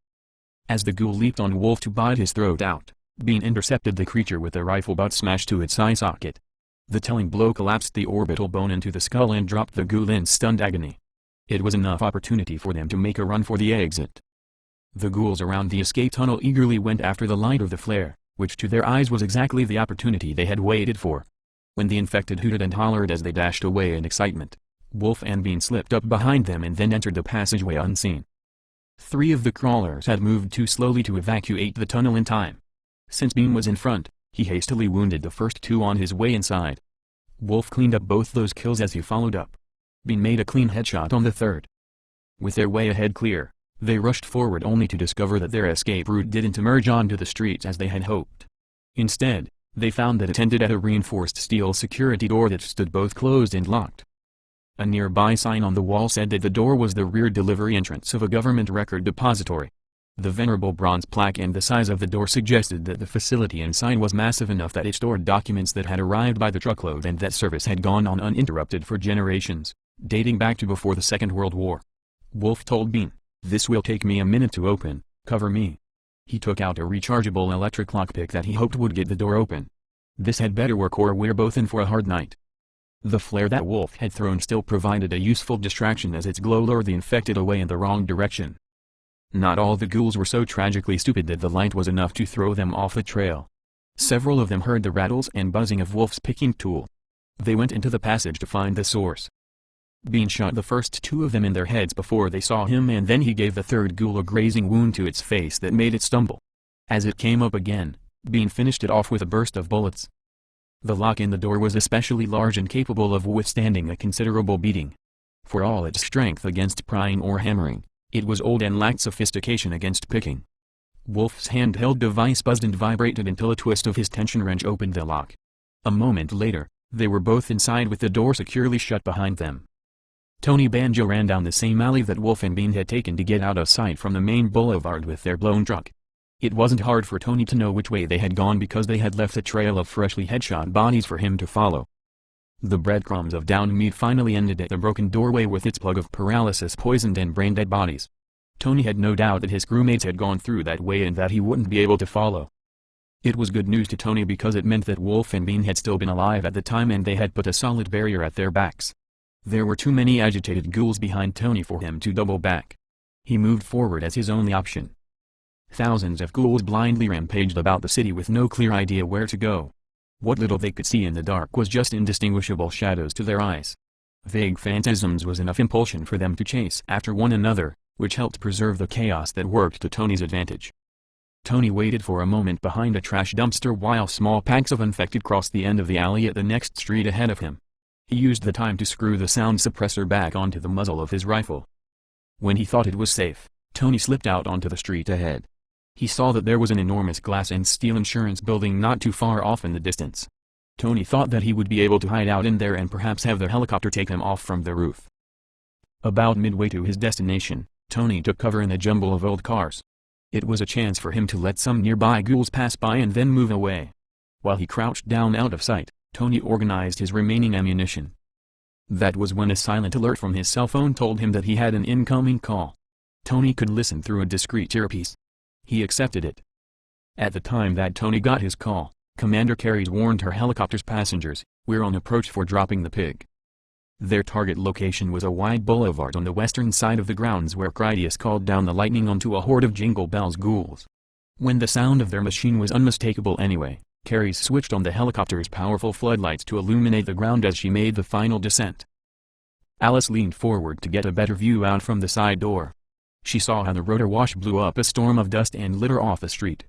As the ghoul leaped on Wolf to bite his throat out, Bean intercepted the creature with a rifle butt smash to its eye socket. The telling blow collapsed the orbital bone into the skull and dropped the ghoul in stunned agony. It was enough opportunity for them to make a run for the exit. The ghouls around the escape tunnel eagerly went after the light of the flare, which to their eyes was exactly the opportunity they had waited for. When the infected hooted and hollered as they dashed away in excitement, Wolf and Bean slipped up behind them and then entered the passageway unseen. 3 of the crawlers had moved too slowly to evacuate the tunnel in time. Since Bean was in front, he hastily wounded the first 2 on his way inside. Wolf cleaned up both those kills as he followed up. Bean made a clean headshot on the 3rd. With their way ahead clear, they rushed forward only to discover that their escape route didn't emerge onto the streets as they had hoped. Instead, they found that it ended at a reinforced steel security door that stood both closed and locked. A nearby sign on the wall said that the door was the rear delivery entrance of a government record depository. The venerable bronze plaque and the size of the door suggested that the facility inside was massive enough that it stored documents that had arrived by the truckload and that service had gone on uninterrupted for generations, dating back to before the Second World War. Wolf told Bean, "This will take me a minute to open, cover me." He took out a rechargeable electric lockpick that he hoped would get the door open. This had better work or we're both in for a hard night. The flare that Wolf had thrown still provided a useful distraction as its glow lured the infected away in the wrong direction. Not all the ghouls were so tragically stupid that the light was enough to throw them off the trail. Several of them heard the rattles and buzzing of Wolf's picking tool. They went into the passage to find the source. Bean shot the first two of them in their heads before they saw him, and then he gave the third ghoul a grazing wound to its face that made it stumble. As it came up again, Bean finished it off with a burst of bullets. The lock in the door was especially large and capable of withstanding a considerable beating. For all its strength against prying or hammering, it was old and lacked sophistication against picking. Wolf's handheld device buzzed and vibrated until a twist of his tension wrench opened the lock. A moment later, they were both inside with the door securely shut behind them. Tony Banjo ran down the same alley that Wolf and Bean had taken to get out of sight from the main boulevard with their blown truck. It wasn't hard for Tony to know which way they had gone because they had left a trail of freshly headshot bodies for him to follow. The breadcrumbs of downed meat finally ended at the broken doorway with its plug of paralysis poisoned and brain-dead bodies. Tony had no doubt that his crewmates had gone through that way and that he wouldn't be able to follow. It was good news to Tony because it meant that Wolf and Bean had still been alive at the time and they had put a solid barrier at their backs. There were too many agitated ghouls behind Tony for him to double back. He moved forward as his only option. Thousands of ghouls blindly rampaged about the city with no clear idea where to go. What little they could see in the dark was just indistinguishable shadows to their eyes. Vague phantasms was enough impulsion for them to chase after one another, which helped preserve the chaos that worked to Tony's advantage. Tony waited for a moment behind a trash dumpster while small packs of infected crossed the end of the alley at the next street ahead of him. He used the time to screw the sound suppressor back onto the muzzle of his rifle. When he thought it was safe, Tony slipped out onto the street ahead. He saw that there was an enormous glass and steel insurance building not too far off in the distance. Tony thought that he would be able to hide out in there and perhaps have the helicopter take him off from the roof. About midway to his destination, Tony took cover in a jumble of old cars. It was a chance for him to let some nearby ghouls pass by and then move away. While he crouched down out of sight, Tony organized his remaining ammunition. That was when a silent alert from his cell phone told him that he had an incoming call. Tony could listen through a discreet earpiece. He accepted it. At the time that Tony got his call, Commander Carries warned her helicopter's passengers, "We're on approach for dropping the pig." Their target location was a wide boulevard on the western side of the grounds where Critias called down the lightning onto a horde of Jingle Bells ghouls. When the sound of their machine was unmistakable anyway, Carries switched on the helicopter's powerful floodlights to illuminate the ground as she made the final descent. Alice leaned forward to get a better view out from the side door. She saw how the rotor wash blew up a storm of dust and litter off the street.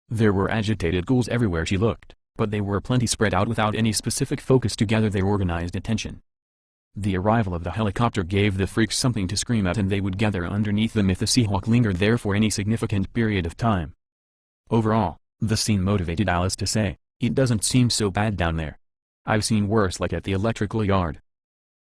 There were agitated ghouls everywhere she looked, but they were plenty spread out without any specific focus to gather their organized attention. The arrival of the helicopter gave the freaks something to scream at and they would gather underneath them if the Seahawk lingered there for any significant period of time. Overall, the scene motivated Alice to say, "It doesn't seem so bad down there. I've seen worse, like at the electrical yard."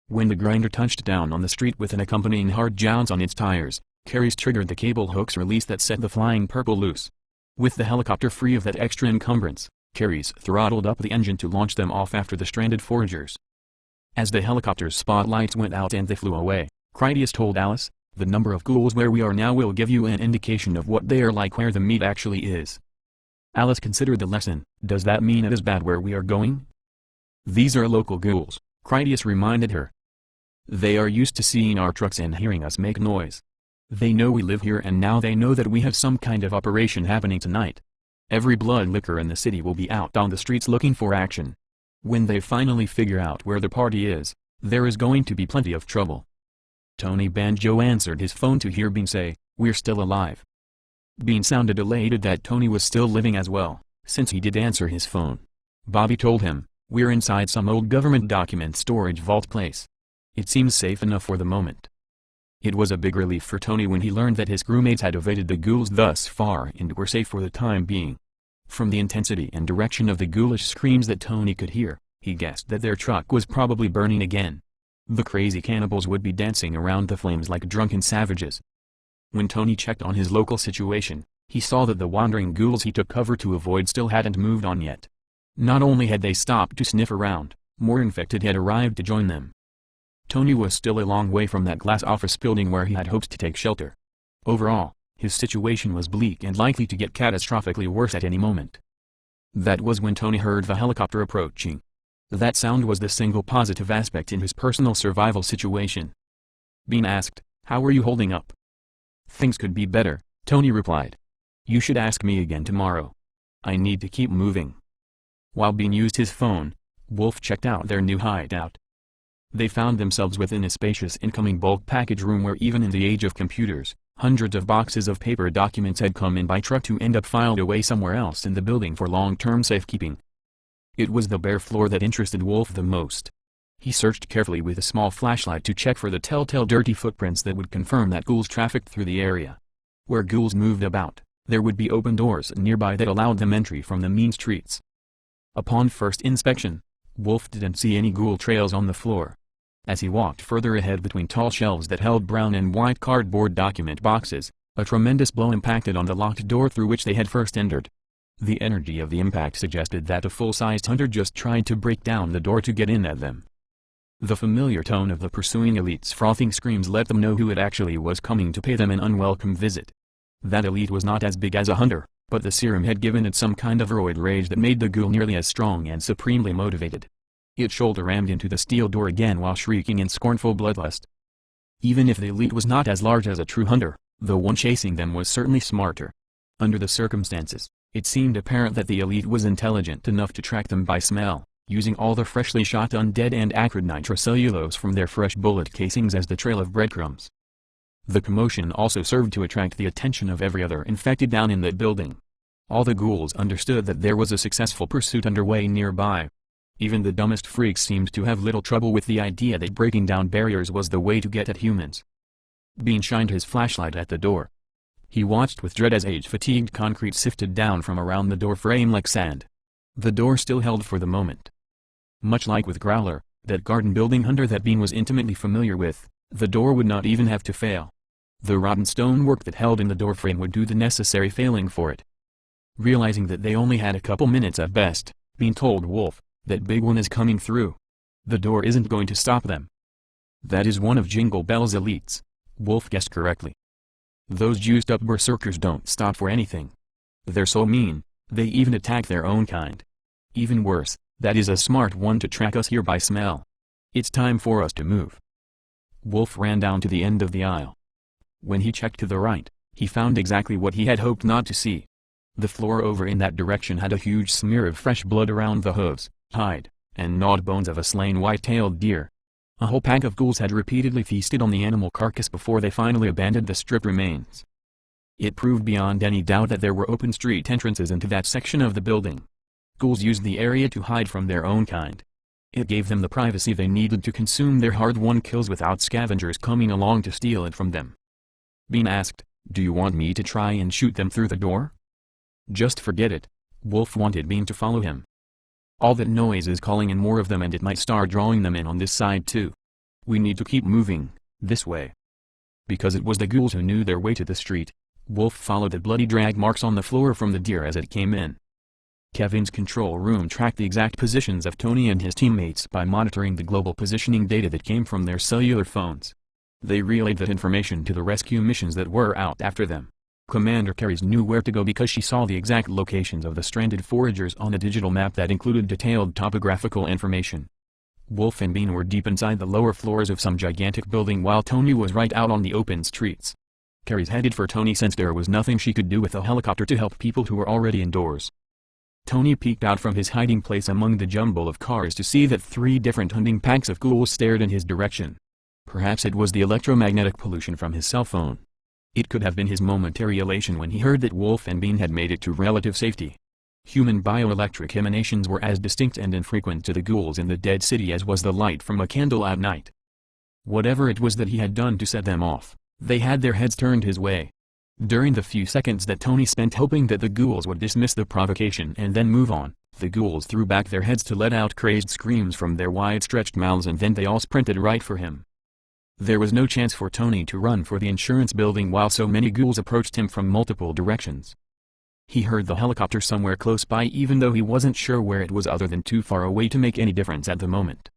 When the grinder touched down on the street with an accompanying hard jounce on its tires, Carries triggered the cable hook's release that set the flying purple loose. With the helicopter free of that extra encumbrance, Carries throttled up the engine to launch them off after the stranded foragers. As the helicopter's spotlights went out and they flew away, Critias told Alice, "The number of ghouls where we are now will give you an indication of what they are like where the meat actually is." Alice considered the lesson. "Does that mean it is bad where we are going?" "These are local ghouls," Critias reminded her. "They are used to seeing our trucks and hearing us make noise. They know we live here and now they know that we have some kind of operation happening tonight. Every bloodlicker in the city will be out on the streets looking for action. When they finally figure out where the party is, there is going to be plenty of trouble." Tony Banjo answered his phone to hear Bean say, "We're still alive." Bean sounded elated that Tony was still living as well, since he did answer his phone. Bobby told him, "We're inside some old government document storage vault place. It seems safe enough for the moment." It was a big relief for Tony when he learned that his crewmates had evaded the ghouls thus far and were safe for the time being. From the intensity and direction of the ghoulish screams that Tony could hear, he guessed that their truck was probably burning again. The crazy cannibals would be dancing around the flames like drunken savages. When Tony checked on his local situation, he saw that the wandering ghouls he took cover to avoid still hadn't moved on yet. Not only had they stopped to sniff around, more infected had arrived to join them. Tony was still a long way from that glass office building where he had hoped to take shelter. Overall, his situation was bleak and likely to get catastrophically worse at any moment. That was when Tony heard the helicopter approaching. That sound was the single positive aspect in his personal survival situation. Being asked, "How are you holding up?" "Things could be better," Tony replied. "You should ask me again tomorrow. I need to keep moving." While Bean used his phone, Wolf checked out their new hideout. They found themselves within a spacious incoming bulk package room where even in the age of computers, hundreds of boxes of paper documents had come in by truck to end up filed away somewhere else in the building for long-term safekeeping. It was the bare floor that interested Wolf the most. He searched carefully with a small flashlight to check for the telltale dirty footprints that would confirm that ghouls trafficked through the area. Where ghouls moved about, there would be open doors nearby that allowed them entry from the mean streets. Upon first inspection, Wolf didn't see any ghoul trails on the floor. As he walked further ahead between tall shelves that held brown and white cardboard document boxes, a tremendous blow impacted on the locked door through which they had first entered. The energy of the impact suggested that a full-sized hunter just tried to break down the door to get in at them. The familiar tone of the pursuing elite's frothing screams let them know who it actually was coming to pay them an unwelcome visit. That elite was not as big as a hunter, but the serum had given it some kind of roid rage that made the ghoul nearly as strong and supremely motivated. It shoulder-rammed into the steel door again while shrieking in scornful bloodlust. Even if the elite was not as large as a true hunter, the one chasing them was certainly smarter. Under the circumstances, it seemed apparent that the elite was intelligent enough to track them by smell, using all the freshly shot undead and acrid nitrocellulose from their fresh bullet casings as the trail of breadcrumbs. The commotion also served to attract the attention of every other infected down in that building. All the ghouls understood that there was a successful pursuit underway nearby. Even the dumbest freaks seemed to have little trouble with the idea that breaking down barriers was the way to get at humans. Bean shined his flashlight at the door. He watched with dread as age-fatigued concrete sifted down from around the door frame like sand. The door still held for the moment. Much like with Growler, that garden-building hunter that Bean was intimately familiar with, the door would not even have to fail. The rotten stonework that held in the doorframe would do the necessary failing for it. Realizing that they only had a couple minutes at best, Bean told Wolf, "That big one is coming through. The door isn't going to stop them." That is one of Jingle Bell's elites. Wolf guessed correctly. Those juiced-up berserkers don't stop for anything. They're so mean, they even attack their own kind. Even worse, that is a smart one to track us here by smell. It's time for us to move. Wolf ran down to the end of the aisle. When he checked to the right, he found exactly what he had hoped not to see. The floor over in that direction had a huge smear of fresh blood around the hooves, hide, and gnawed bones of a slain white-tailed deer. A whole pack of ghouls had repeatedly feasted on the animal carcass before they finally abandoned the stripped remains. It proved beyond any doubt that there were open street entrances into that section of the building. Ghouls used the area to hide from their own kind. It gave them the privacy they needed to consume their hard-won kills without scavengers coming along to steal it from them. Bean asked, "Do you want me to try and shoot them through the door?" "Just forget it." Wolf wanted Bean to follow him. "All that noise is calling in more of them and it might start drawing them in on this side too. We need to keep moving, this way." Because it was the ghouls who knew their way to the street, Wolf followed the bloody drag marks on the floor from the deer as it came in. Kevin's control room tracked the exact positions of Tony and his teammates by monitoring the global positioning data that came from their cellular phones. They relayed that information to the rescue missions that were out after them. Commander Carries knew where to go because she saw the exact locations of the stranded foragers on a digital map that included detailed topographical information. Wolf and Bean were deep inside the lower floors of some gigantic building while Tony was right out on the open streets. Carries headed for Tony since there was nothing she could do with a helicopter to help people who were already indoors. Tony peeked out from his hiding place among the jumble of cars to see that 3 different hunting packs of ghouls stared in his direction. Perhaps it was the electromagnetic pollution from his cell phone. It could have been his momentary elation when he heard that Wolf and Bean had made it to relative safety. Human bioelectric emanations were as distinct and infrequent to the ghouls in the dead city as was the light from a candle at night. Whatever it was that he had done to set them off, they had their heads turned his way. During the few seconds that Tony spent hoping that the ghouls would dismiss the provocation and then move on, The ghouls threw back their heads to let out crazed screams from their wide-stretched mouths, and then they all sprinted right for him. There was no chance for Tony to run for the insurance building while so many ghouls approached him from multiple directions. He heard the helicopter somewhere close by, even though he wasn't sure where it was other than too far away to make any difference at the moment.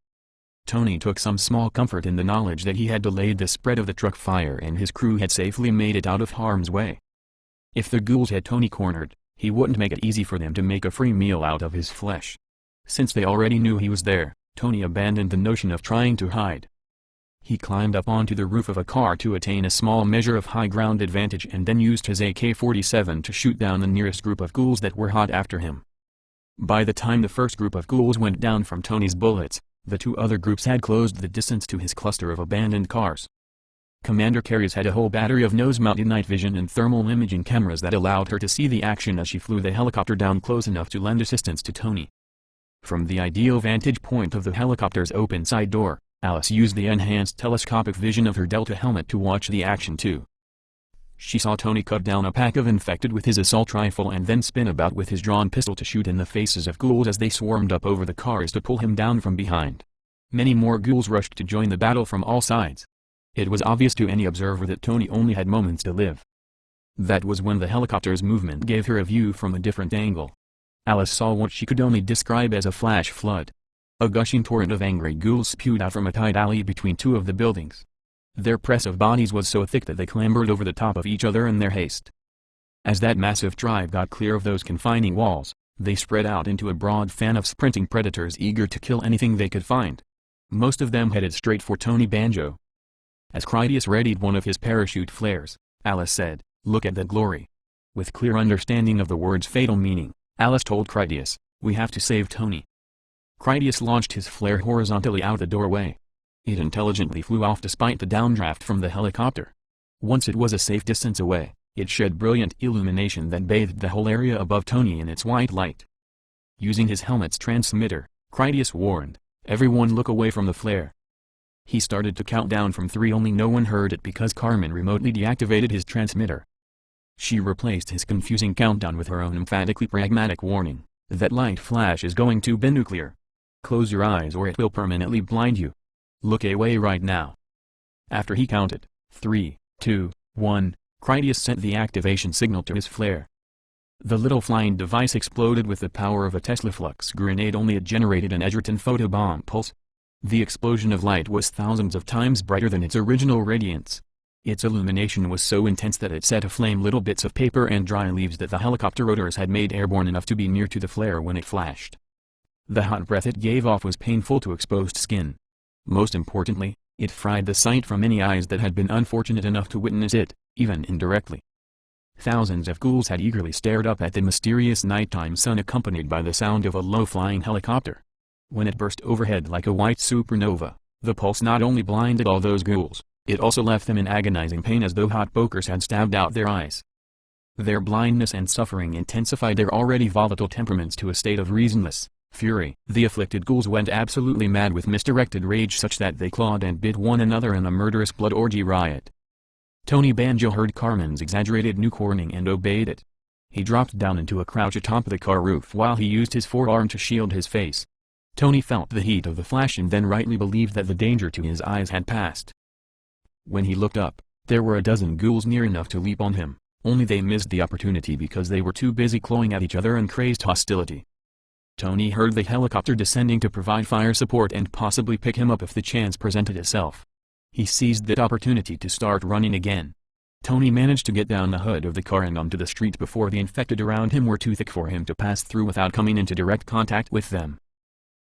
Tony took some small comfort in the knowledge that he had delayed the spread of the truck fire and his crew had safely made it out of harm's way. If the ghouls had Tony cornered, he wouldn't make it easy for them to make a free meal out of his flesh. Since they already knew he was there, Tony abandoned the notion of trying to hide. He climbed up onto the roof of a car to attain a small measure of high ground advantage and then used his AK-47 to shoot down the nearest group of ghouls that were hot after him. By the time the first group of ghouls went down from Tony's bullets, the two other groups had closed the distance to his cluster of abandoned cars. Commander Carries had a whole battery of nose-mounted night vision and thermal imaging cameras that allowed her to see the action as she flew the helicopter down close enough to lend assistance to Tony. From the ideal vantage point of the helicopter's open side door, Alice used the enhanced telescopic vision of her Delta helmet to watch the action too. She saw Tony cut down a pack of infected with his assault rifle and then spin about with his drawn pistol to shoot in the faces of ghouls as they swarmed up over the cars to pull him down from behind. Many more ghouls rushed to join the battle from all sides. It was obvious to any observer that Tony only had moments to live. That was when the helicopter's movement gave her a view from a different angle. Alice saw what she could only describe as a flash flood. A gushing torrent of angry ghouls spewed out from a tight alley between two of the buildings. Their press of bodies was so thick that they clambered over the top of each other in their haste. As that massive tribe got clear of those confining walls, they spread out into a broad fan of sprinting predators eager to kill anything they could find. Most of them headed straight for Tony Banjo. As Critias readied one of his parachute flares, Alice said, "Look at that glory." With clear understanding of the word's fatal meaning, Alice told Critias, "We have to save Tony." Critias launched his flare horizontally out the doorway. It intelligently flew off despite the downdraft from the helicopter. Once it was a safe distance away, it shed brilliant illumination that bathed the whole area above Tony in its white light. Using his helmet's transmitter, Critias warned, "Everyone look away from the flare." He started to count down from 3, only no one heard it because Carmen remotely deactivated his transmitter. She replaced his confusing countdown with her own emphatically pragmatic warning, "That light flash is going to be nuclear. Close your eyes or it will permanently blind you. Look away right now." After he counted 3, 2, 1, Critias sent the activation signal to his flare. The little flying device exploded with the power of a Tesla flux grenade, only it generated an Edgerton photobomb pulse. The explosion of light was thousands of times brighter than its original radiance. Its illumination was so intense that it set aflame little bits of paper and dry leaves that the helicopter rotors had made airborne enough to be near to the flare when it flashed. The hot breath it gave off was painful to exposed skin. Most importantly, it fried the sight from any eyes that had been unfortunate enough to witness it, even indirectly. Thousands of ghouls had eagerly stared up at the mysterious nighttime sun accompanied by the sound of a low-flying helicopter. When it burst overhead like a white supernova, the pulse not only blinded all those ghouls, it also left them in agonizing pain as though hot pokers had stabbed out their eyes. Their blindness and suffering intensified their already volatile temperaments to a state of reasonless fury. The afflicted ghouls went absolutely mad with misdirected rage such that they clawed and bit one another in a murderous blood orgy riot. Tony Banjo heard Carmen's exaggerated nuke warning and obeyed it. He dropped down into a crouch atop the car roof while he used his forearm to shield his face. Tony felt the heat of the flash and then rightly believed that the danger to his eyes had passed. When he looked up, there were a dozen ghouls near enough to leap on him, only they missed the opportunity because they were too busy clawing at each other in crazed hostility. Tony heard the helicopter descending to provide fire support and possibly pick him up if the chance presented itself. He seized that opportunity to start running again. Tony managed to get down the hood of the car and onto the street before the infected around him were too thick for him to pass through without coming into direct contact with them.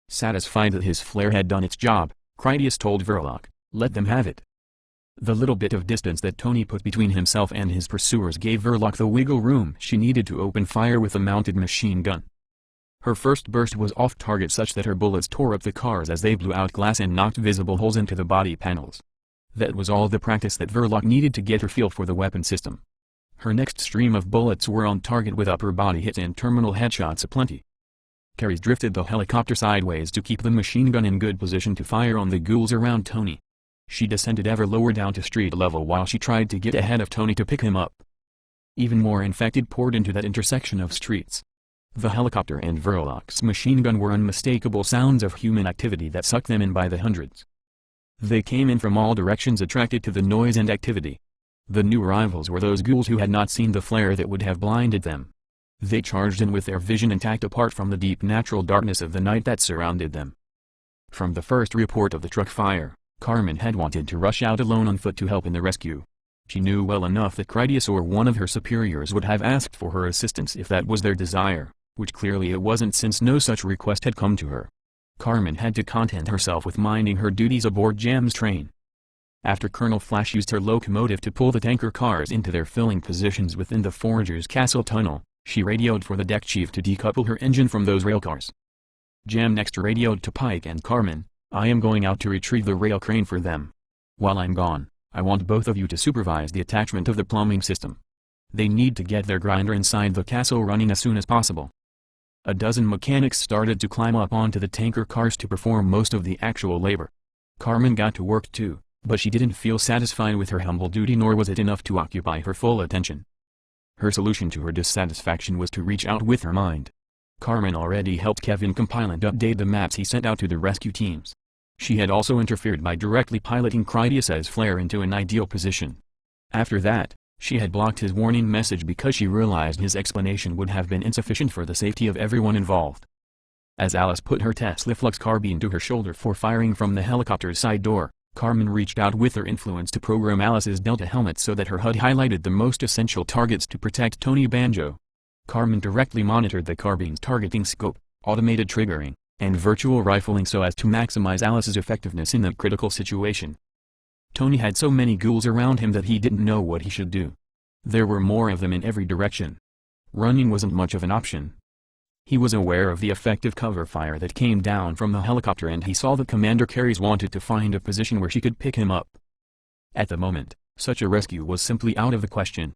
Satisfied that his flare had done its job, Critias told Verloc, "Let them have it." The little bit of distance that Tony put between himself and his pursuers gave Verloc the wiggle room she needed to open fire with a mounted machine gun. Her first burst was off-target such that her bullets tore up the cars as they blew out glass and knocked visible holes into the body panels. That was all the practice that Verloc needed to get her feel for the weapon system. Her next stream of bullets were on target with upper body hits and terminal headshots aplenty. Carries drifted the helicopter sideways to keep the machine gun in good position to fire on the ghouls around Tony. She descended ever lower down to street level while she tried to get ahead of Tony to pick him up. Even more infected poured into that intersection of streets. The helicopter and Verloc's machine gun were unmistakable sounds of human activity that sucked them in by the hundreds. They came in from all directions, attracted to the noise and activity. The new arrivals were those ghouls who had not seen the flare that would have blinded them. They charged in with their vision intact apart from the deep natural darkness of the night that surrounded them. From the first report of the truck fire, Carmen had wanted to rush out alone on foot to help in the rescue. She knew well enough that Critias or one of her superiors would have asked for her assistance if that was their desire, which clearly it wasn't since no such request had come to her. Carmen had to content herself with minding her duties aboard Jam's train. After Colonel Flash used her locomotive to pull the tanker cars into their filling positions within the Forager's Castle tunnel, she radioed for the deck chief to decouple her engine from those railcars. Jam next radioed to Pike and Carmen, "I am going out to retrieve the rail crane for them. While I'm gone, I want both of you to supervise the attachment of the plumbing system. They need to get their grinder inside the castle running as soon as possible." A dozen mechanics started to climb up onto the tanker cars to perform most of the actual labor. Carmen got to work too, but she didn't feel satisfied with her humble duty, nor was it enough to occupy her full attention. Her solution to her dissatisfaction was to reach out with her mind. Carmen already helped Kevin compile and update the maps he sent out to the rescue teams. She had also interfered by directly piloting Critias's flare into an ideal position. After that, she had blocked his warning message because she realized his explanation would have been insufficient for the safety of everyone involved. As Alice put her Tesla flux carbine to her shoulder for firing from the helicopter's side door, Carmen reached out with her influence to program Alice's Delta helmet so that her HUD highlighted the most essential targets to protect Tony Banjo. Carmen directly monitored the carbine's targeting scope, automated triggering, and virtual rifling so as to maximize Alice's effectiveness in that critical situation. Tony had so many ghouls around him that he didn't know what he should do. There were more of them in every direction. Running wasn't much of an option. He was aware of the effective cover fire that came down from the helicopter, and he saw that Commander Carries wanted to find a position where she could pick him up. At the moment, such a rescue was simply out of the question.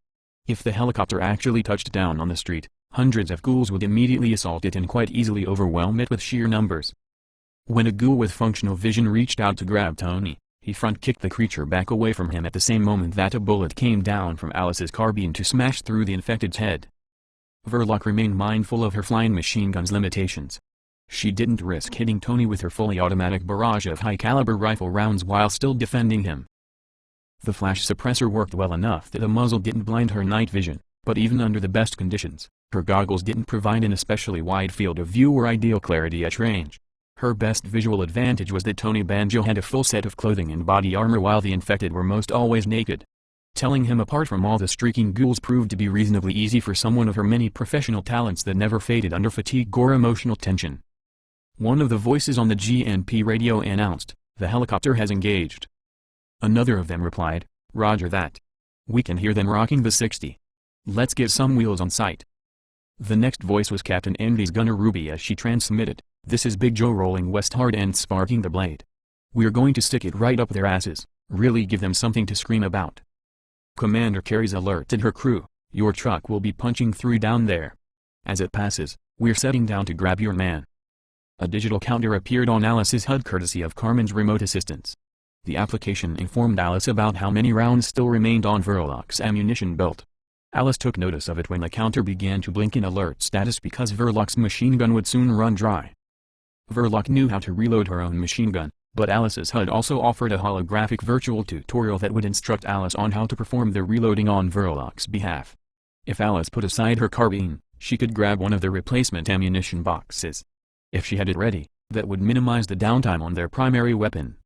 If the helicopter actually touched down on the street, hundreds of ghouls would immediately assault it and quite easily overwhelm it with sheer numbers. When a ghoul with functional vision reached out to grab Tony, he front-kicked the creature back away from him at the same moment that a bullet came down from Alice's carbine to smash through the infected's head. Verloc remained mindful of her flying machine gun's limitations. She didn't risk hitting Tony with her fully automatic barrage of high-caliber rifle rounds while still defending him. The flash suppressor worked well enough that the muzzle didn't blind her night vision, but even under the best conditions, her goggles didn't provide an especially wide field of view or ideal clarity at range. Her best visual advantage was that Tony Banjo had a full set of clothing and body armor while the infected were most always naked. Telling him apart from all the streaking ghouls proved to be reasonably easy for someone of her many professional talents that never faded under fatigue or emotional tension. One of the voices on the GNP radio announced, "The helicopter has engaged." Another of them replied, "Roger that. We can hear them rocking the 60. Let's get some wheels on sight." The next voice was Captain Envy's gunner Ruby as she transmitted, "This is Big Joe rolling west hard and sparking the blade. We're going to stick it right up their asses, really give them something to scream about." Commander Carries alerted her crew, "Your truck will be punching through down there. As it passes, we're setting down to grab your man." A digital counter appeared on Alice's HUD courtesy of Carmen's remote assistance. The application informed Alice about how many rounds still remained on Verloc's ammunition belt. Alice took notice of it when the counter began to blink in alert status because Verloc's machine gun would soon run dry. Verloc knew how to reload her own machine gun, but Alice's HUD also offered a holographic virtual tutorial that would instruct Alice on how to perform the reloading on Verloc's behalf. If Alice put aside her carbine, she could grab one of the replacement ammunition boxes. If she had it ready, that would minimize the downtime on their primary weapon.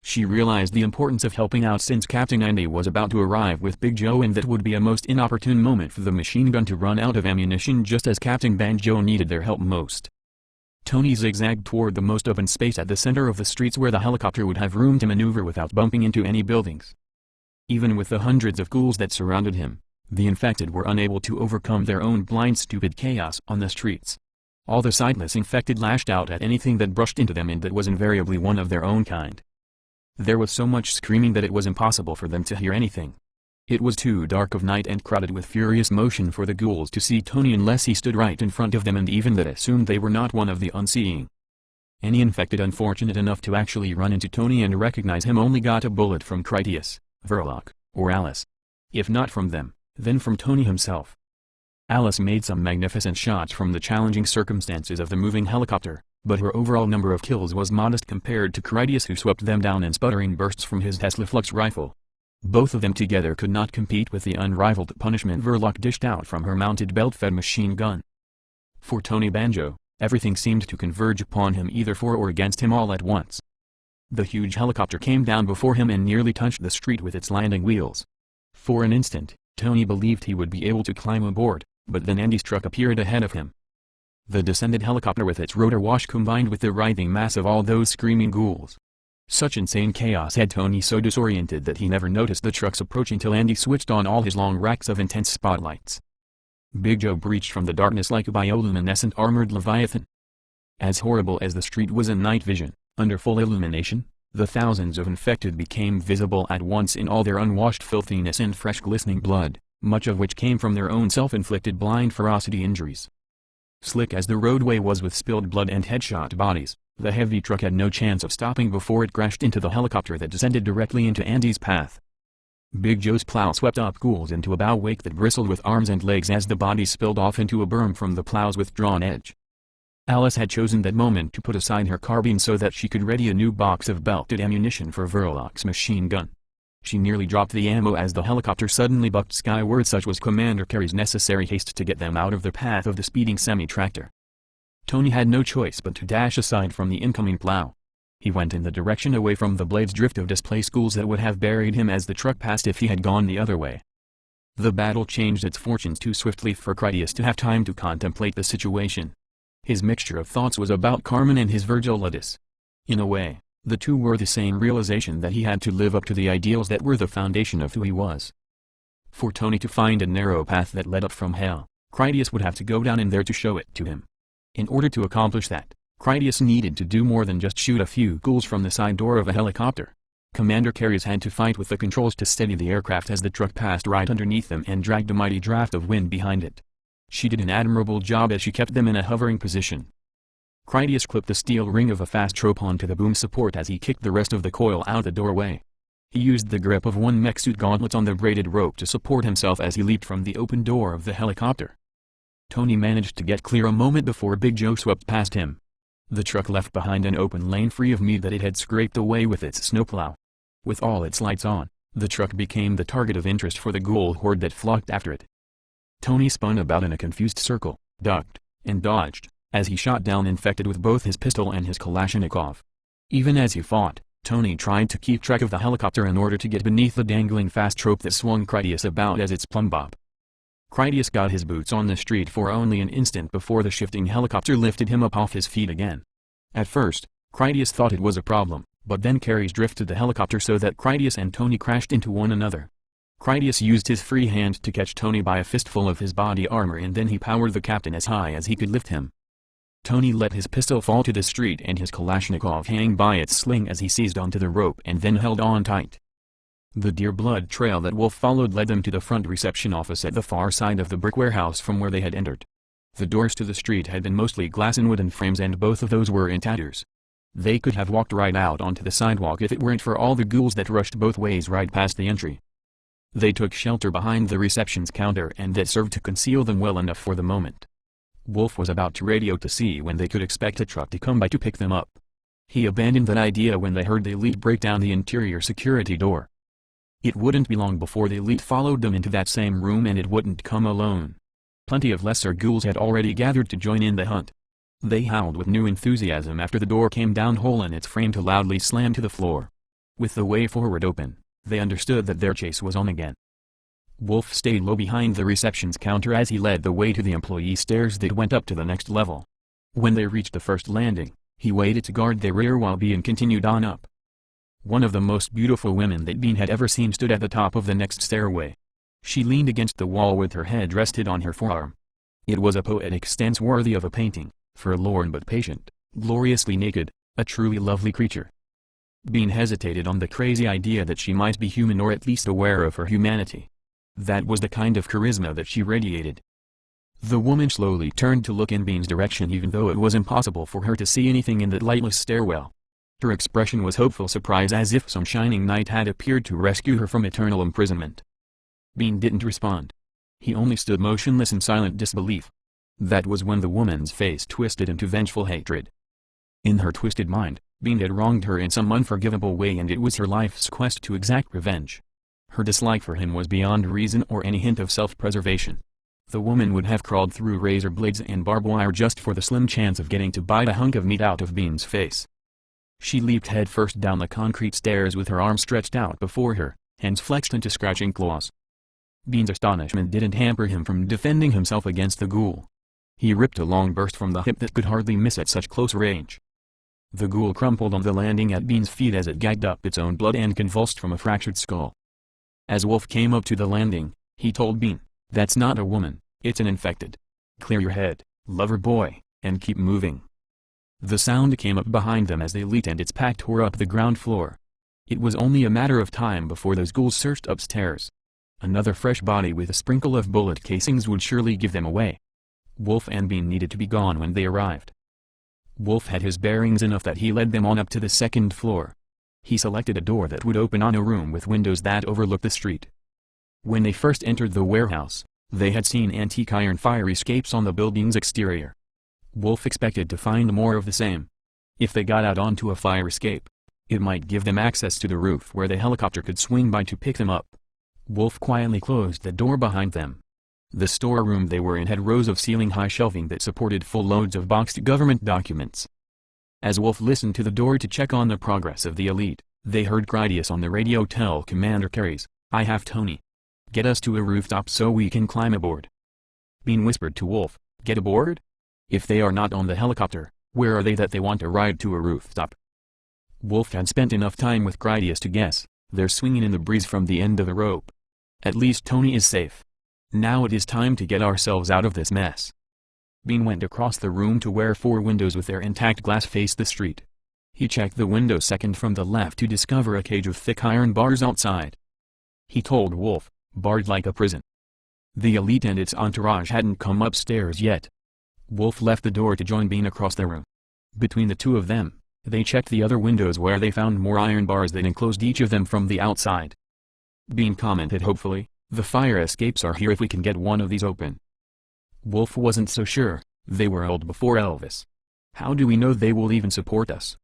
She realized the importance of helping out since Captain Andy was about to arrive with Big Joe, and that would be a most inopportune moment for the machine gun to run out of ammunition just as Captain Banjo needed their help most. Tony zigzagged toward the most open space at the center of the streets where the helicopter would have room to maneuver without bumping into any buildings. Even with the hundreds of ghouls that surrounded him, the infected were unable to overcome their own blind stupid chaos on the streets. All the sightless infected lashed out at anything that brushed into them, and that was invariably one of their own kind. There was so much screaming that it was impossible for them to hear anything. It was too dark of night and crowded with furious motion for the ghouls to see Tony unless he stood right in front of them, and even that assumed they were not one of the unseeing. Any infected unfortunate enough to actually run into Tony and recognize him only got a bullet from Critias, Verloc, or Alice. If not from them, then from Tony himself. Alice made some magnificent shots from the challenging circumstances of the moving helicopter, but her overall number of kills was modest compared to Critias, who swept them down in sputtering bursts from his Tesla Flux rifle. Both of them together could not compete with the unrivaled punishment Verloc dished out from her mounted belt-fed machine gun. For Tony Banjo, everything seemed to converge upon him, either for or against him all at once. The huge helicopter came down before him and nearly touched the street with its landing wheels. For an instant, Tony believed he would be able to climb aboard, but then Andy's truck appeared ahead of him. The descended helicopter with its rotor wash combined with the writhing mass of all those screaming ghouls. Such insane chaos had Tony so disoriented that he never noticed the truck's approach until Andy switched on all his long racks of intense spotlights. Big Joe breached from the darkness like a bioluminescent armored leviathan. As horrible as the street was in night vision, under full illumination, the thousands of infected became visible at once in all their unwashed filthiness and fresh glistening blood, much of which came from their own self-inflicted blind ferocity injuries. Slick as the roadway was with spilled blood and headshot bodies, the heavy truck had no chance of stopping before it crashed into the helicopter that descended directly into Andy's path. Big Joe's plow swept up ghouls into a bow wake that bristled with arms and legs as the bodies spilled off into a berm from the plow's withdrawn edge. Alice had chosen that moment to put aside her carbine so that she could ready a new box of belted ammunition for Verloc's machine gun. She nearly dropped the ammo as the helicopter suddenly bucked skyward. Such was Commander Carey's necessary haste to get them out of the path of the speeding semi-tractor. Tony had no choice but to dash aside from the incoming plow. He went in the direction away from the blade's drift of displaced ghouls that would have buried him as the truck passed if he had gone the other way. The battle changed its fortunes too swiftly for Critias to have time to contemplate the situation. His mixture of thoughts was about Carmen and his Virgil Ludus. In a way, the two were the same realization that he had to live up to the ideals that were the foundation of who he was. For Tony to find a narrow path that led up from hell, Critias would have to go down in there to show it to him. In order to accomplish that, Critias needed to do more than just shoot a few ghouls from the side door of a helicopter. Commander Carey's had to fight with the controls to steady the aircraft as the truck passed right underneath them and dragged a mighty draft of wind behind it. She did an admirable job as she kept them in a hovering position. Critias clipped the steel ring of a fast rope onto the boom support as he kicked the rest of the coil out the doorway. He used the grip of one mech suit gauntlet on the braided rope to support himself as he leaped from the open door of the helicopter. Tony managed to get clear a moment before Big Joe swept past him. The truck left behind an open lane free of meat that it had scraped away with its snowplow. With all its lights on, the truck became the target of interest for the ghoul horde that flocked after it. Tony spun about in a confused circle, ducked, and dodged, as he shot down infected with both his pistol and his Kalashnikov. Even as he fought, Tony tried to keep track of the helicopter in order to get beneath the dangling fast rope that swung Critias about as its plumbob. Critias got his boots on the street for only an instant before the shifting helicopter lifted him up off his feet again. At first, Critias thought it was a problem, but then Carey's drifted the helicopter so that Critias and Tony crashed into one another. Critias used his free hand to catch Tony by a fistful of his body armor and then he powered the captain as high as he could lift him. Tony let his pistol fall to the street and his Kalashnikov hang by its sling as he seized onto the rope and then held on tight. The deer blood trail that Wolf followed led them to the front reception office at the far side of the brick warehouse from where they had entered. The doors to the street had been mostly glass and wooden frames and both of those were in tatters. They could have walked right out onto the sidewalk if it weren't for all the ghouls that rushed both ways right past the entry. They took shelter behind the reception's counter and that served to conceal them well enough for the moment. Wolf was about to radio to see when they could expect a truck to come by to pick them up. He abandoned that idea when they heard the elite break down the interior security door. It wouldn't be long before the elite followed them into that same room and it wouldn't come alone. Plenty of lesser ghouls had already gathered to join in the hunt. They howled with new enthusiasm after the door came down whole in its frame to loudly slam to the floor. With the way forward open, they understood that their chase was on again. Wolf stayed low behind the reception's counter as he led the way to the employee stairs that went up to the next level. When they reached the first landing, he waited to guard their rear while Bean continued on up. One of the most beautiful women that Bean had ever seen stood at the top of the next stairway. She leaned against the wall with her head rested on her forearm. It was a poetic stance worthy of a painting, forlorn but patient, gloriously naked, a truly lovely creature. Bean hesitated on the crazy idea that she might be human or at least aware of her humanity. That was the kind of charisma that she radiated. The woman slowly turned to look in Bean's direction even though it was impossible for her to see anything in that lightless stairwell. Her expression was hopeful surprise as if some shining knight had appeared to rescue her from eternal imprisonment. Bean didn't respond. He only stood motionless in silent disbelief. That was when the woman's face twisted into vengeful hatred. In her twisted mind, Bean had wronged her in some unforgivable way, and it was her life's quest to exact revenge. Her dislike for him was beyond reason or any hint of self-preservation. The woman would have crawled through razor blades and barbed wire just for the slim chance of getting to bite a hunk of meat out of Bean's face. She leaped headfirst down the concrete stairs with her arms stretched out before her, hands flexed into scratching claws. Bean's astonishment didn't hamper him from defending himself against the ghoul. He ripped a long burst from the hip that could hardly miss at such close range. The ghoul crumpled on the landing at Bean's feet as it gagged up its own blood and convulsed from a fractured skull. As Wolf came up to the landing, he told Bean, "That's not a woman, it's an infected. Clear your head, lover boy, and keep moving." The sound came up behind them as they leaped and its pack tore up the ground floor. It was only a matter of time before those ghouls searched upstairs. Another fresh body with a sprinkle of bullet casings would surely give them away. Wolf and Bean needed to be gone when they arrived. Wolf had his bearings enough that he led them on up to the second floor. He selected a door that would open on a room with windows that overlooked the street. When they first entered the warehouse, they had seen antique iron fire escapes on the building's exterior. Wolf expected to find more of the same. If they got out onto a fire escape, it might give them access to the roof where the helicopter could swing by to pick them up. Wolf quietly closed the door behind them. The storeroom they were in had rows of ceiling-high shelving that supported full loads of boxed government documents. As Wolf listened to the door to check on the progress of the elite, they heard Critias on the radio tell Commander Carries, "I have Tony. Get us to a rooftop so we can climb aboard." Bean whispered to Wolf, "Get aboard? If they are not on the helicopter, where are they that they want a ride to a rooftop?" Wolf had spent enough time with Critias to guess, they're swinging in the breeze from the end of the rope. At least Tony is safe. Now it is time to get ourselves out of this mess. Bean went across the room to where 4 windows with their intact glass faced the street. He checked the window second from the left to discover a cage of thick iron bars outside. He told Wolf, "Barred like a prison." The elite and its entourage hadn't come upstairs yet. Wolf left the door to join Bean across the room. Between the two of them, they checked the other windows where they found more iron bars that enclosed each of them from the outside. Bean commented hopefully, "The fire escapes are here if we can get one of these open." Wolf wasn't so sure. They were old before Elvis. How do we know they will even support us?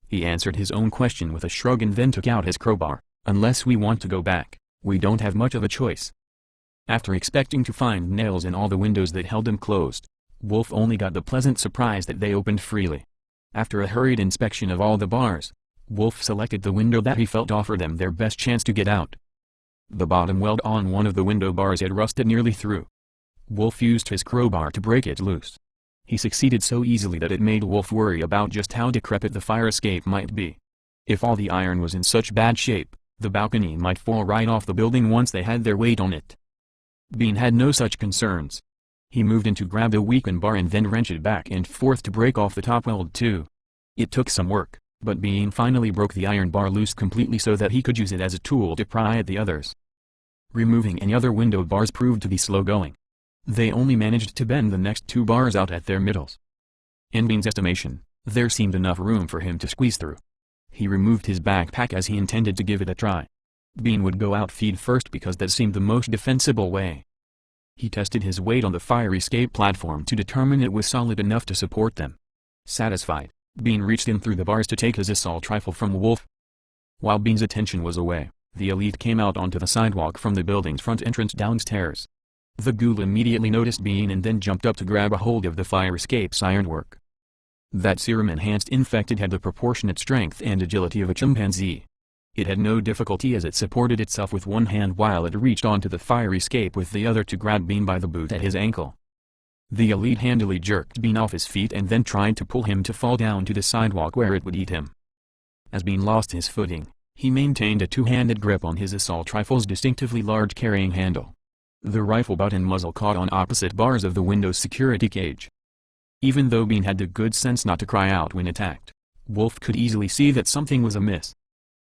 He answered his own question with a shrug and then took out his crowbar. "Unless we want to go back, we don't have much of a choice." After expecting to find nails in all the windows that held them closed, Wolf only got the pleasant surprise that they opened freely. After a hurried inspection of all the bars, Wolf selected the window that he felt offered them their best chance to get out. The bottom weld on one of the window bars had rusted nearly through. Wolf used his crowbar to break it loose. He succeeded so easily that it made Wolf worry about just how decrepit the fire escape might be. If all the iron was in such bad shape, the balcony might fall right off the building once they had their weight on it. Bean had no such concerns. He moved in to grab a weakened bar and then wrenched it back and forth to break off the top weld too. It took some work, but Bean finally broke the iron bar loose completely so that he could use it as a tool to pry at the others. Removing any other window bars proved to be slow going. They only managed to bend the next 2 bars out at their middles. In Bean's estimation, there seemed enough room for him to squeeze through. He removed his backpack as he intended to give it a try. Bean would go out feet first because that seemed the most defensible way. He tested his weight on the fire escape platform to determine it was solid enough to support them. Satisfied, Bean reached in through the bars to take his assault rifle from Wolf. While Bean's attention was away, the elite came out onto the sidewalk from the building's front entrance downstairs. The ghoul immediately noticed Bean and then jumped up to grab a hold of the fire escape's ironwork. That serum-enhanced infected had the proportionate strength and agility of a chimpanzee. It had no difficulty as it supported itself with one hand while it reached onto the fire escape with the other to grab Bean by the boot at his ankle. The elite handily jerked Bean off his feet and then tried to pull him to fall down to the sidewalk where it would eat him. As Bean lost his footing, he maintained a two-handed grip on his assault rifle's distinctively large carrying handle. The rifle butt and muzzle caught on opposite bars of the window's security cage. Even though Bean had the good sense not to cry out when attacked, Wolf could easily see that something was amiss.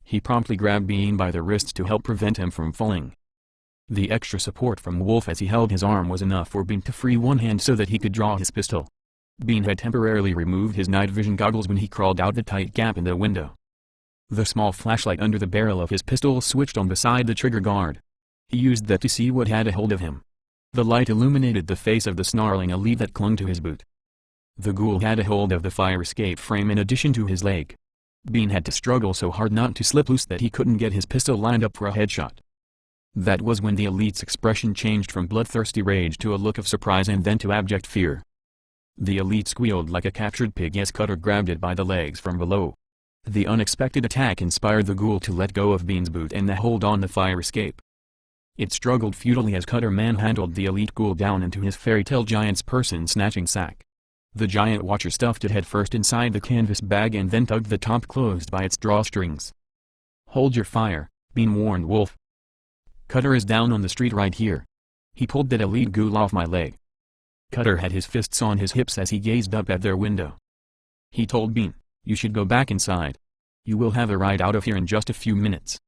He promptly grabbed Bean by the wrists to help prevent him from falling. The extra support from Wolf as he held his arm was enough for Bean to free one hand so that he could draw his pistol. Bean had temporarily removed his night vision goggles when he crawled out the tight gap in the window. The small flashlight under the barrel of his pistol switched on beside the trigger guard. He used that to see what had a hold of him. The light illuminated the face of the snarling elite that clung to his boot. The ghoul had a hold of the fire escape frame in addition to his leg. Bean had to struggle so hard not to slip loose that he couldn't get his pistol lined up for a headshot. That was when the elite's expression changed from bloodthirsty rage to a look of surprise and then to abject fear. The elite squealed like a captured pig as Cutter grabbed it by the legs from below. The unexpected attack inspired the ghoul to let go of Bean's boot and hold on the fire escape. It struggled futilely as Cutter manhandled the elite ghoul down into his fairy-tale giant's person-snatching sack. The giant watcher stuffed it headfirst inside the canvas bag and then tugged the top closed by its drawstrings. "Hold your fire," Bean warned Wolf. "Cutter is down on the street right here. He pulled that elite ghoul off my leg." Cutter had his fists on his hips as he gazed up at their window. He told Bean, "You should go back inside. You will have a ride out of here in just a few minutes."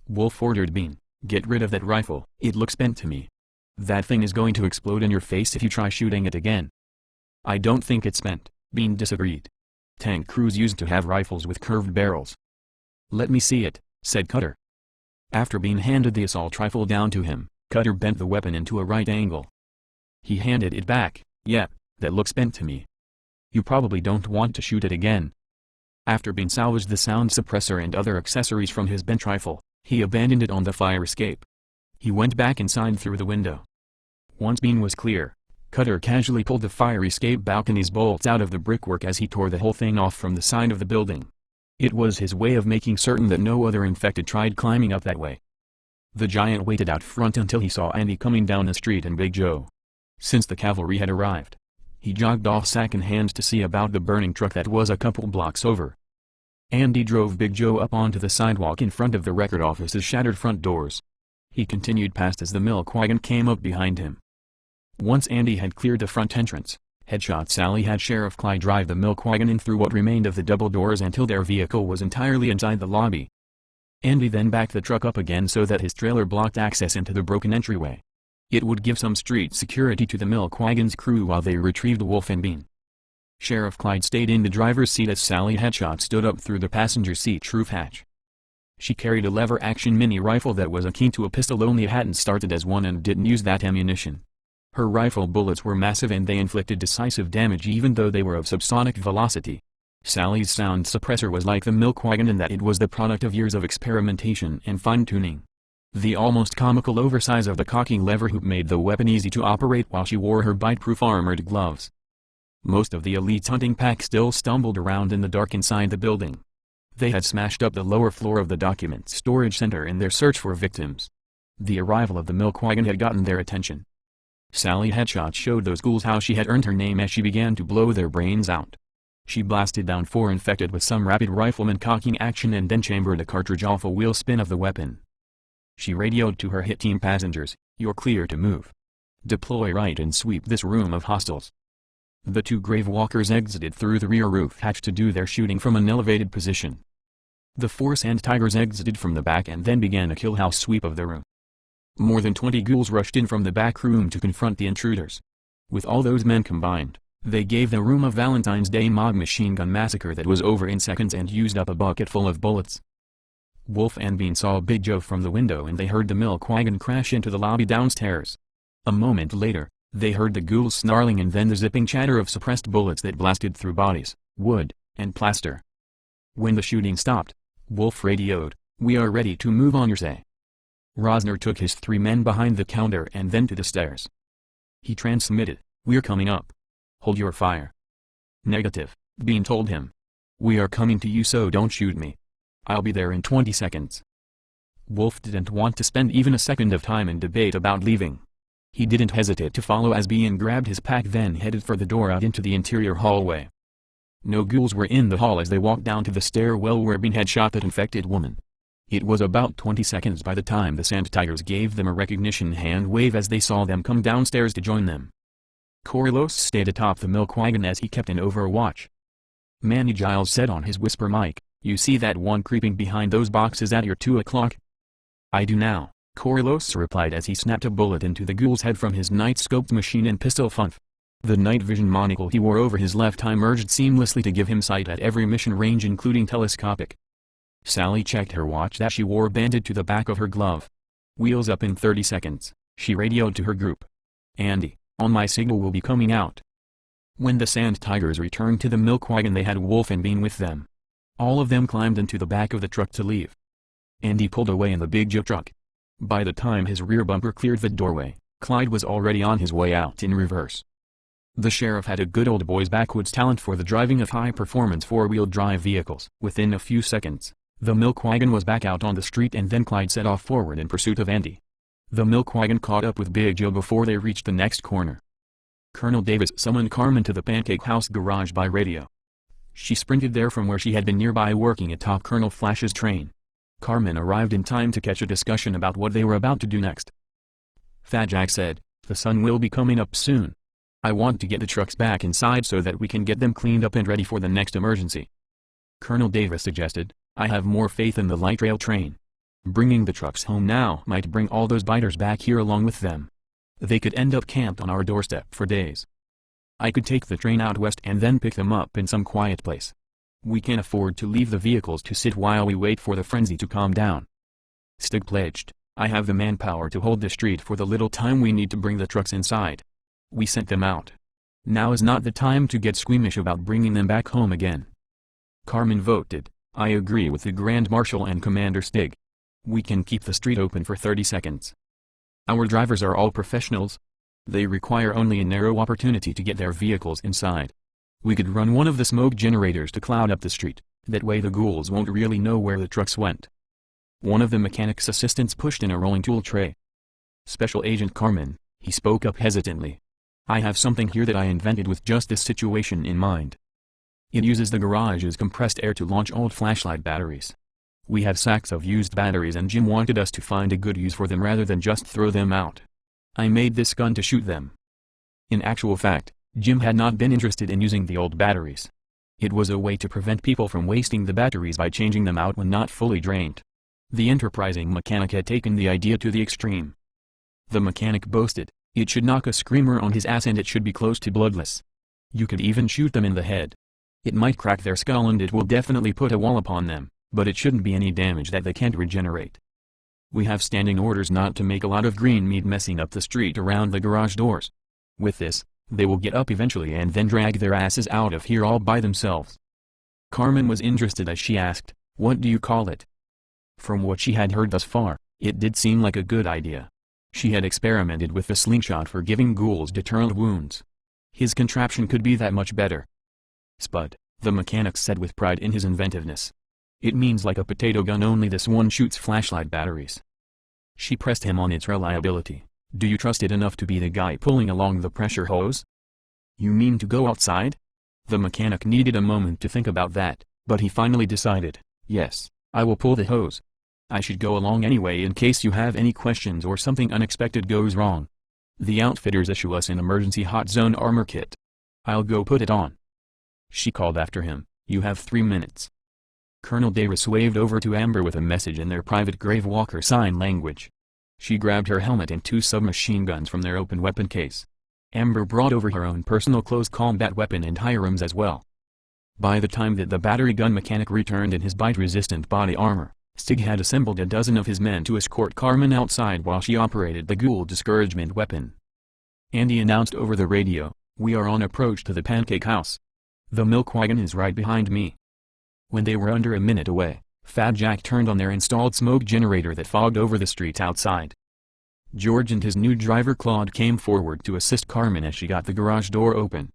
Wolf ordered Bean, "Get rid of that rifle, it looks bent to me. That thing is going to explode in your face if you try shooting it again." "I don't think it's bent," Bean disagreed. "Tank crews used to have rifles with curved barrels." "Let me see it," said Cutter. After Bean handed the assault rifle down to him, Cutter bent the weapon into a right angle. He handed it back. "Yep, that looks bent to me. You probably don't want to shoot it again." After Bean salvaged the sound suppressor and other accessories from his bent rifle, he abandoned it on the fire escape. He went back inside through the window. Once Bean was clear, Cutter casually pulled the fire escape balcony's bolts out of the brickwork as he tore the whole thing off from the side of the building. It was his way of making certain that no other infected tried climbing up that way. The giant waited out front until he saw Andy coming down the street and Big Joe. Since the cavalry had arrived, he jogged off sack in hand to see about the burning truck that was a couple blocks over. Andy drove Big Joe up onto the sidewalk in front of the record office's shattered front doors. He continued past as the milk wagon came up behind him. Once Andy had cleared the front entrance, Headshot Sally had Sheriff Clyde drive the milk wagon in through what remained of the double doors until their vehicle was entirely inside the lobby. Andy then backed the truck up again so that his trailer blocked access into the broken entryway. It would give some street security to the milk wagon's crew while they retrieved Wolf and Bean. Sheriff Clyde stayed in the driver's seat as Sally Headshot stood up through the passenger seat roof hatch. She carried a lever-action mini rifle that was akin to a pistol, only it hadn't started as one and didn't use that ammunition. Her rifle bullets were massive and they inflicted decisive damage even though they were of subsonic velocity. Sally's sound suppressor was like the milk wagon in that it was the product of years of experimentation and fine-tuning. The almost comical oversize of the cocking lever hoop made the weapon easy to operate while she wore her bite-proof armored gloves. Most of the elite's hunting pack still stumbled around in the dark inside the building. They had smashed up the lower floor of the document storage center in their search for victims. The arrival of the milk wagon had gotten their attention. Sally Headshot showed those ghouls how she had earned her name as she began to blow their brains out. She blasted down 4 infected with some rapid rifleman cocking action and then chambered a cartridge off a wheel spin of the weapon. She radioed to her hit team passengers, "You're clear to move. Deploy right and sweep this room of hostiles." The 2 grave walkers exited through the rear roof hatch to do their shooting from an elevated position. The 4 sand tigers exited from the back and then began a kill house sweep of the room. More than 20 ghouls rushed in from the back room to confront the intruders. With all those men combined, they gave the room a Valentine's Day mob machine gun massacre that was over in seconds and used up a bucket full of bullets. Wolf and Bean saw Big Joe from the window and they heard the milk wagon crash into the lobby downstairs. A moment later, they heard the ghouls snarling and then the zipping chatter of suppressed bullets that blasted through bodies, wood, and plaster. When the shooting stopped, Wolf radioed, "We are ready to move on, Yersay." Rosner took his 3 men behind the counter and then to the stairs. He transmitted, "We're coming up. Hold your fire." "Negative," Bean told him. "We are coming to you, so don't shoot me. I'll be there in 20 seconds. Wolf didn't want to spend even a second of time in debate about leaving. He didn't hesitate to follow as Bean grabbed his pack then headed for the door out into the interior hallway. No ghouls were in the hall as they walked down to the stairwell where Bean had shot that infected woman. It was about 20 seconds by the time the Sand Tigers gave them a recognition hand wave as they saw them come downstairs to join them. Coriolis stayed atop the milk wagon as he kept an overwatch. Manny Giles said on his whisper mic, "You see that one creeping behind those boxes at your 2 o'clock?" "I do now," Coriolis replied as he snapped a bullet into the ghoul's head from his night-scoped machine and pistol funf. The night vision monocle he wore over his left eye merged seamlessly to give him sight at every mission range including telescopic. Sally checked her watch that she wore banded to the back of her glove. "Wheels up in 30 seconds, she radioed to her group. Andy, on my signal will be coming out. When the Sand Tigers returned to the milk wagon they had Wolf and Bean with them. All of them climbed into the back of the truck to leave. Andy pulled away in the Big Joe truck. By the time his rear bumper cleared the doorway, Clyde was already on his way out in reverse. The sheriff had a good old boy's backwoods talent for the driving of high-performance four-wheel drive vehicles. Within a few seconds, the milk wagon was back out on the street and then Clyde set off forward in pursuit of Andy. The milk wagon caught up with Big Joe before they reached the next corner. Colonel Davis summoned Carmen to the Pancake House garage by radio. She sprinted there from where she had been nearby working atop Colonel Flash's train. Carmen arrived in time to catch a discussion about what they were about to do next. Fat Jack said, "The sun will be coming up soon. I want to get the trucks back inside so that we can get them cleaned up and ready for the next emergency." Colonel Davis suggested, "I have more faith in the light rail train. Bringing the trucks home now might bring all those biters back here along with them. They could end up camped on our doorstep for days. I could take the train out west and then pick them up in some quiet place. We can't afford to leave the vehicles to sit while we wait for the frenzy to calm down." Stig pledged, "I have the manpower to hold the street for the little time we need to bring the trucks inside. We sent them out. Now is not the time to get squeamish about bringing them back home again." Carmen voted, "I agree with the Grand Marshal and Commander Stig. We can keep the street open for 30 seconds. Our drivers are all professionals. They require only a narrow opportunity to get their vehicles inside. We could run one of the smoke generators to cloud up the street, that way the ghouls won't really know where the trucks went." One of the mechanic's assistants pushed in a rolling tool tray. "Special Agent Carmen," he spoke up hesitantly. "I have something here that I invented with just this situation in mind. It uses the garage's compressed air to launch old flashlight batteries. We have sacks of used batteries and Jim wanted us to find a good use for them rather than just throw them out. I made this gun to shoot them." In actual fact, Jim had not been interested in using the old batteries. It was a way to prevent people from wasting the batteries by changing them out when not fully drained. The enterprising mechanic had taken the idea to the extreme. The mechanic boasted, "It should knock a screamer on his ass and it should be close to bloodless. You could even shoot them in the head. It might crack their skull and it will definitely put a wall upon them, but it shouldn't be any damage that they can't regenerate. We have standing orders not to make a lot of green meat messing up the street around the garage doors. With this, they will get up eventually and then drag their asses out of here all by themselves." Carmen was interested as she asked, "What do you call it?" From what she had heard thus far, it did seem like a good idea. She had experimented with the slingshot for giving ghouls deterrent wounds. His contraption could be that much better. "Spud," the mechanic said with pride in his inventiveness. "It means like a potato gun, only this one shoots flashlight batteries." She pressed him on its reliability. "Do you trust it enough to be the guy pulling along the pressure hose?" "You mean to go outside?" The mechanic needed a moment to think about that, but he finally decided, "Yes, I will pull the hose. I should go along anyway in case you have any questions or something unexpected goes wrong. The outfitters issue us an emergency hot zone armor kit. I'll go put it on." She called after him, "You have 3 minutes." Colonel Davis waved over to Amber with a message in their private Gravewalker sign language. She grabbed her helmet and 2 submachine guns from their open weapon case. Amber brought over her own personal close combat weapon and Hiram's as well. By the time that the battery gun mechanic returned in his bite-resistant body armor, Stig had assembled a dozen of his men to escort Carmen outside while she operated the ghoul discouragement weapon. Andy announced over the radio, "We are on approach to the Pancake House. The milk wagon is right behind me." When they were under a minute away, Fat Jack turned on their installed smoke generator that fogged over the streets outside. George and his new driver Claude came forward to assist Carmen as she got the garage door open.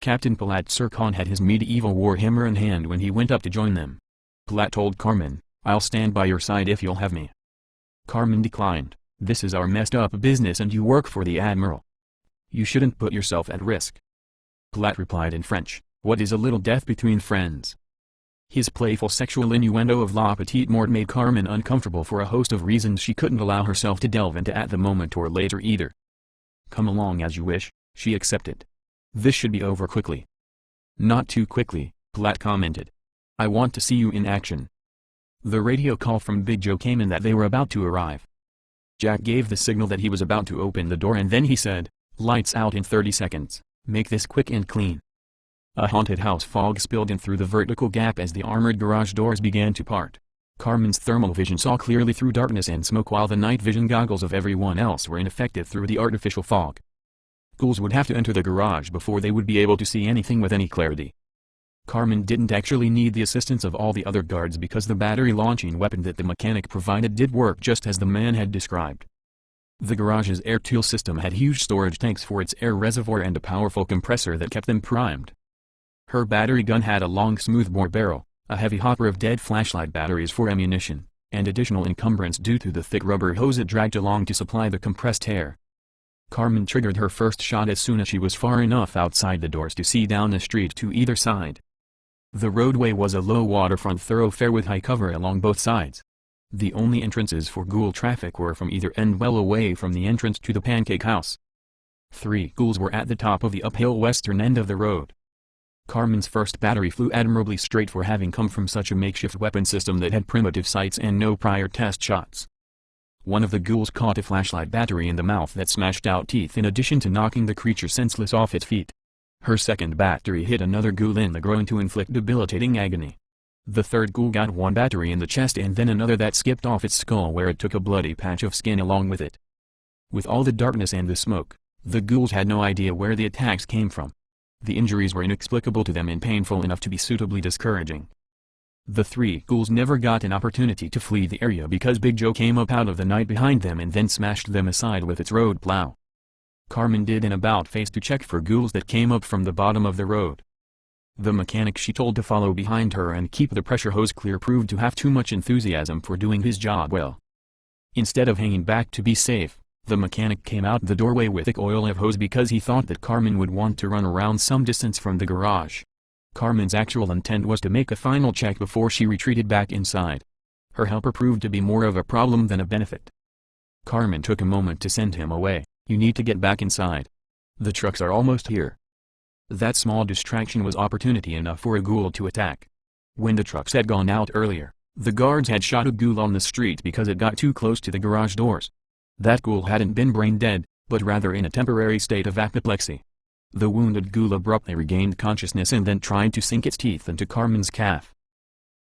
Captain Palat Sircon had his medieval war hammer in hand when he went up to join them. Palat told Carmen, "I'll stand by your side if you'll have me." Carmen declined, "This is our messed up business and you work for the Admiral. You shouldn't put yourself at risk." Palat replied in French, "What is a little death between friends?" His playful sexual innuendo of La Petite Mort made Carmen uncomfortable for a host of reasons she couldn't allow herself to delve into at the moment or later either. "Come along as you wish," she accepted. "This should be over quickly." "Not too quickly," Palat commented. "I want to see you in action." The radio call from Big Joe came in that they were about to arrive. Jack gave the signal that he was about to open the door and then he said, "Lights out in 30 seconds, make this quick and clean." A haunted house fog spilled in through the vertical gap as the armored garage doors began to part. Carmen's thermal vision saw clearly through darkness and smoke while the night vision goggles of everyone else were ineffective through the artificial fog. Ghouls would have to enter the garage before they would be able to see anything with any clarity. Carmen didn't actually need the assistance of all the other guards because the battery-launching weapon that the mechanic provided did work just as the man had described. The garage's air-tool system had huge storage tanks for its air reservoir and a powerful compressor that kept them primed. Her battery gun had a long smoothbore barrel, a heavy hopper of dead flashlight batteries for ammunition, and additional encumbrance due to the thick rubber hose it dragged along to supply the compressed air. Carmen triggered her first shot as soon as she was far enough outside the doors to see down the street to either side. The roadway was a low waterfront thoroughfare with high cover along both sides. The only entrances for ghoul traffic were from either end well away from the entrance to the pancake house. 3 ghouls were at the top of the uphill western end of the road. Carmen's first battery flew admirably straight for having come from such a makeshift weapon system that had primitive sights and no prior test shots. One of the ghouls caught a flashlight battery in the mouth that smashed out teeth in addition to knocking the creature senseless off its feet. Her second battery hit another ghoul in the groin to inflict debilitating agony. The third ghoul got one battery in the chest and then another that skipped off its skull where it took a bloody patch of skin along with it. With all the darkness and the smoke, the ghouls had no idea where the attacks came from. The injuries were inexplicable to them and painful enough to be suitably discouraging. The 3 ghouls never got an opportunity to flee the area because Big Joe came up out of the night behind them and then smashed them aside with its road plow. Carmen did an about-face to check for ghouls that came up from the bottom of the road. The mechanic she told to follow behind her and keep the pressure hose clear proved to have too much enthusiasm for doing his job well. Instead of hanging back to be safe, the mechanic came out the doorway with thick oil of hose because he thought that Carmen would want to run around some distance from the garage. Carmen's actual intent was to make a final check before she retreated back inside. Her helper proved to be more of a problem than a benefit. Carmen took a moment to send him away. "You need to get back inside. The trucks are almost here." That small distraction was opportunity enough for a ghoul to attack. When the trucks had gone out earlier, the guards had shot a ghoul on the street because it got too close to the garage doors. That ghoul hadn't been brain dead, but rather in a temporary state of apoplexy. The wounded ghoul abruptly regained consciousness and then tried to sink its teeth into Carmen's calf.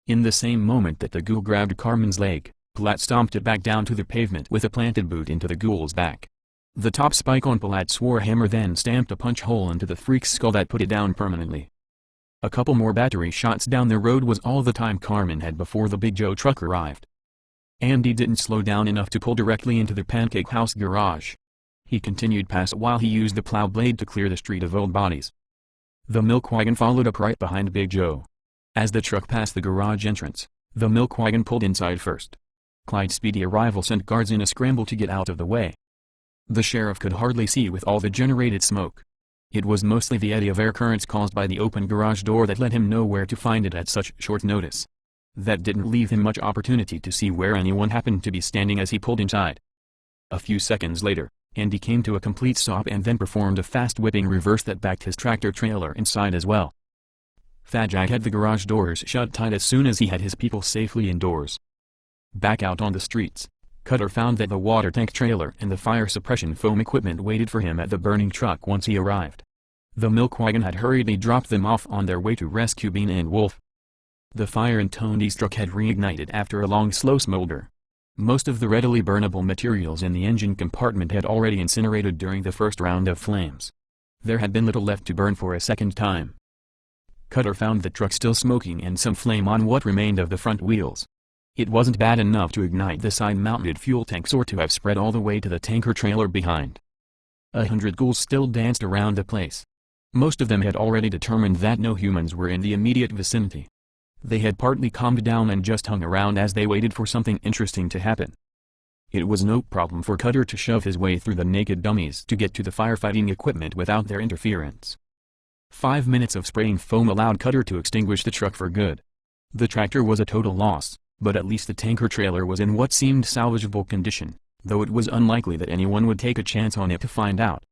In the same moment that the ghoul grabbed Carmen's leg, Palat stomped it back down to the pavement with a planted boot into the ghoul's back. The top spike on Palat's warhammer then stamped a punch hole into the freak's skull that put it down permanently. A couple more battery shots down the road was all the time Carmen had before the Big Joe truck arrived. Andy didn't slow down enough to pull directly into the pancake house garage. He continued past while he used the plow blade to clear the street of old bodies. The milk wagon followed up right behind Big Joe. As the truck passed the garage entrance, the milk wagon pulled inside first. Clyde's speedy arrival sent guards in a scramble to get out of the way. The sheriff could hardly see with all the generated smoke. It was mostly the eddy of air currents caused by the open garage door that let him know where to find it at such short notice. That didn't leave him much opportunity to see where anyone happened to be standing as he pulled inside. A few seconds later, Andy came to a complete stop and then performed a fast whipping reverse that backed his tractor-trailer inside as well. Fat Jack had the garage doors shut tight as soon as he had his people safely indoors. Back out on the streets, Cutter found that the water tank trailer and the fire suppression foam equipment waited for him at the burning truck once he arrived. The milk wagon had hurriedly dropped them off on their way to rescue Bean and Wolf. The fire in Tony's truck had reignited after a long slow smolder. Most of the readily burnable materials in the engine compartment had already incinerated during the first round of flames. There had been little left to burn for a second time. Cutter found the truck still smoking and some flame on what remained of the front wheels. It wasn't bad enough to ignite the side-mounted fuel tanks or to have spread all the way to the tanker trailer behind. 100 ghouls still danced around the place. Most of them had already determined that no humans were in the immediate vicinity. They had partly calmed down and just hung around as they waited for something interesting to happen. It was no problem for Cutter to shove his way through the naked dummies to get to the firefighting equipment without their interference. 5 minutes of spraying foam allowed Cutter to extinguish the truck for good. The tractor was a total loss, but at least the tanker trailer was in what seemed salvageable condition, though it was unlikely that anyone would take a chance on it to find out.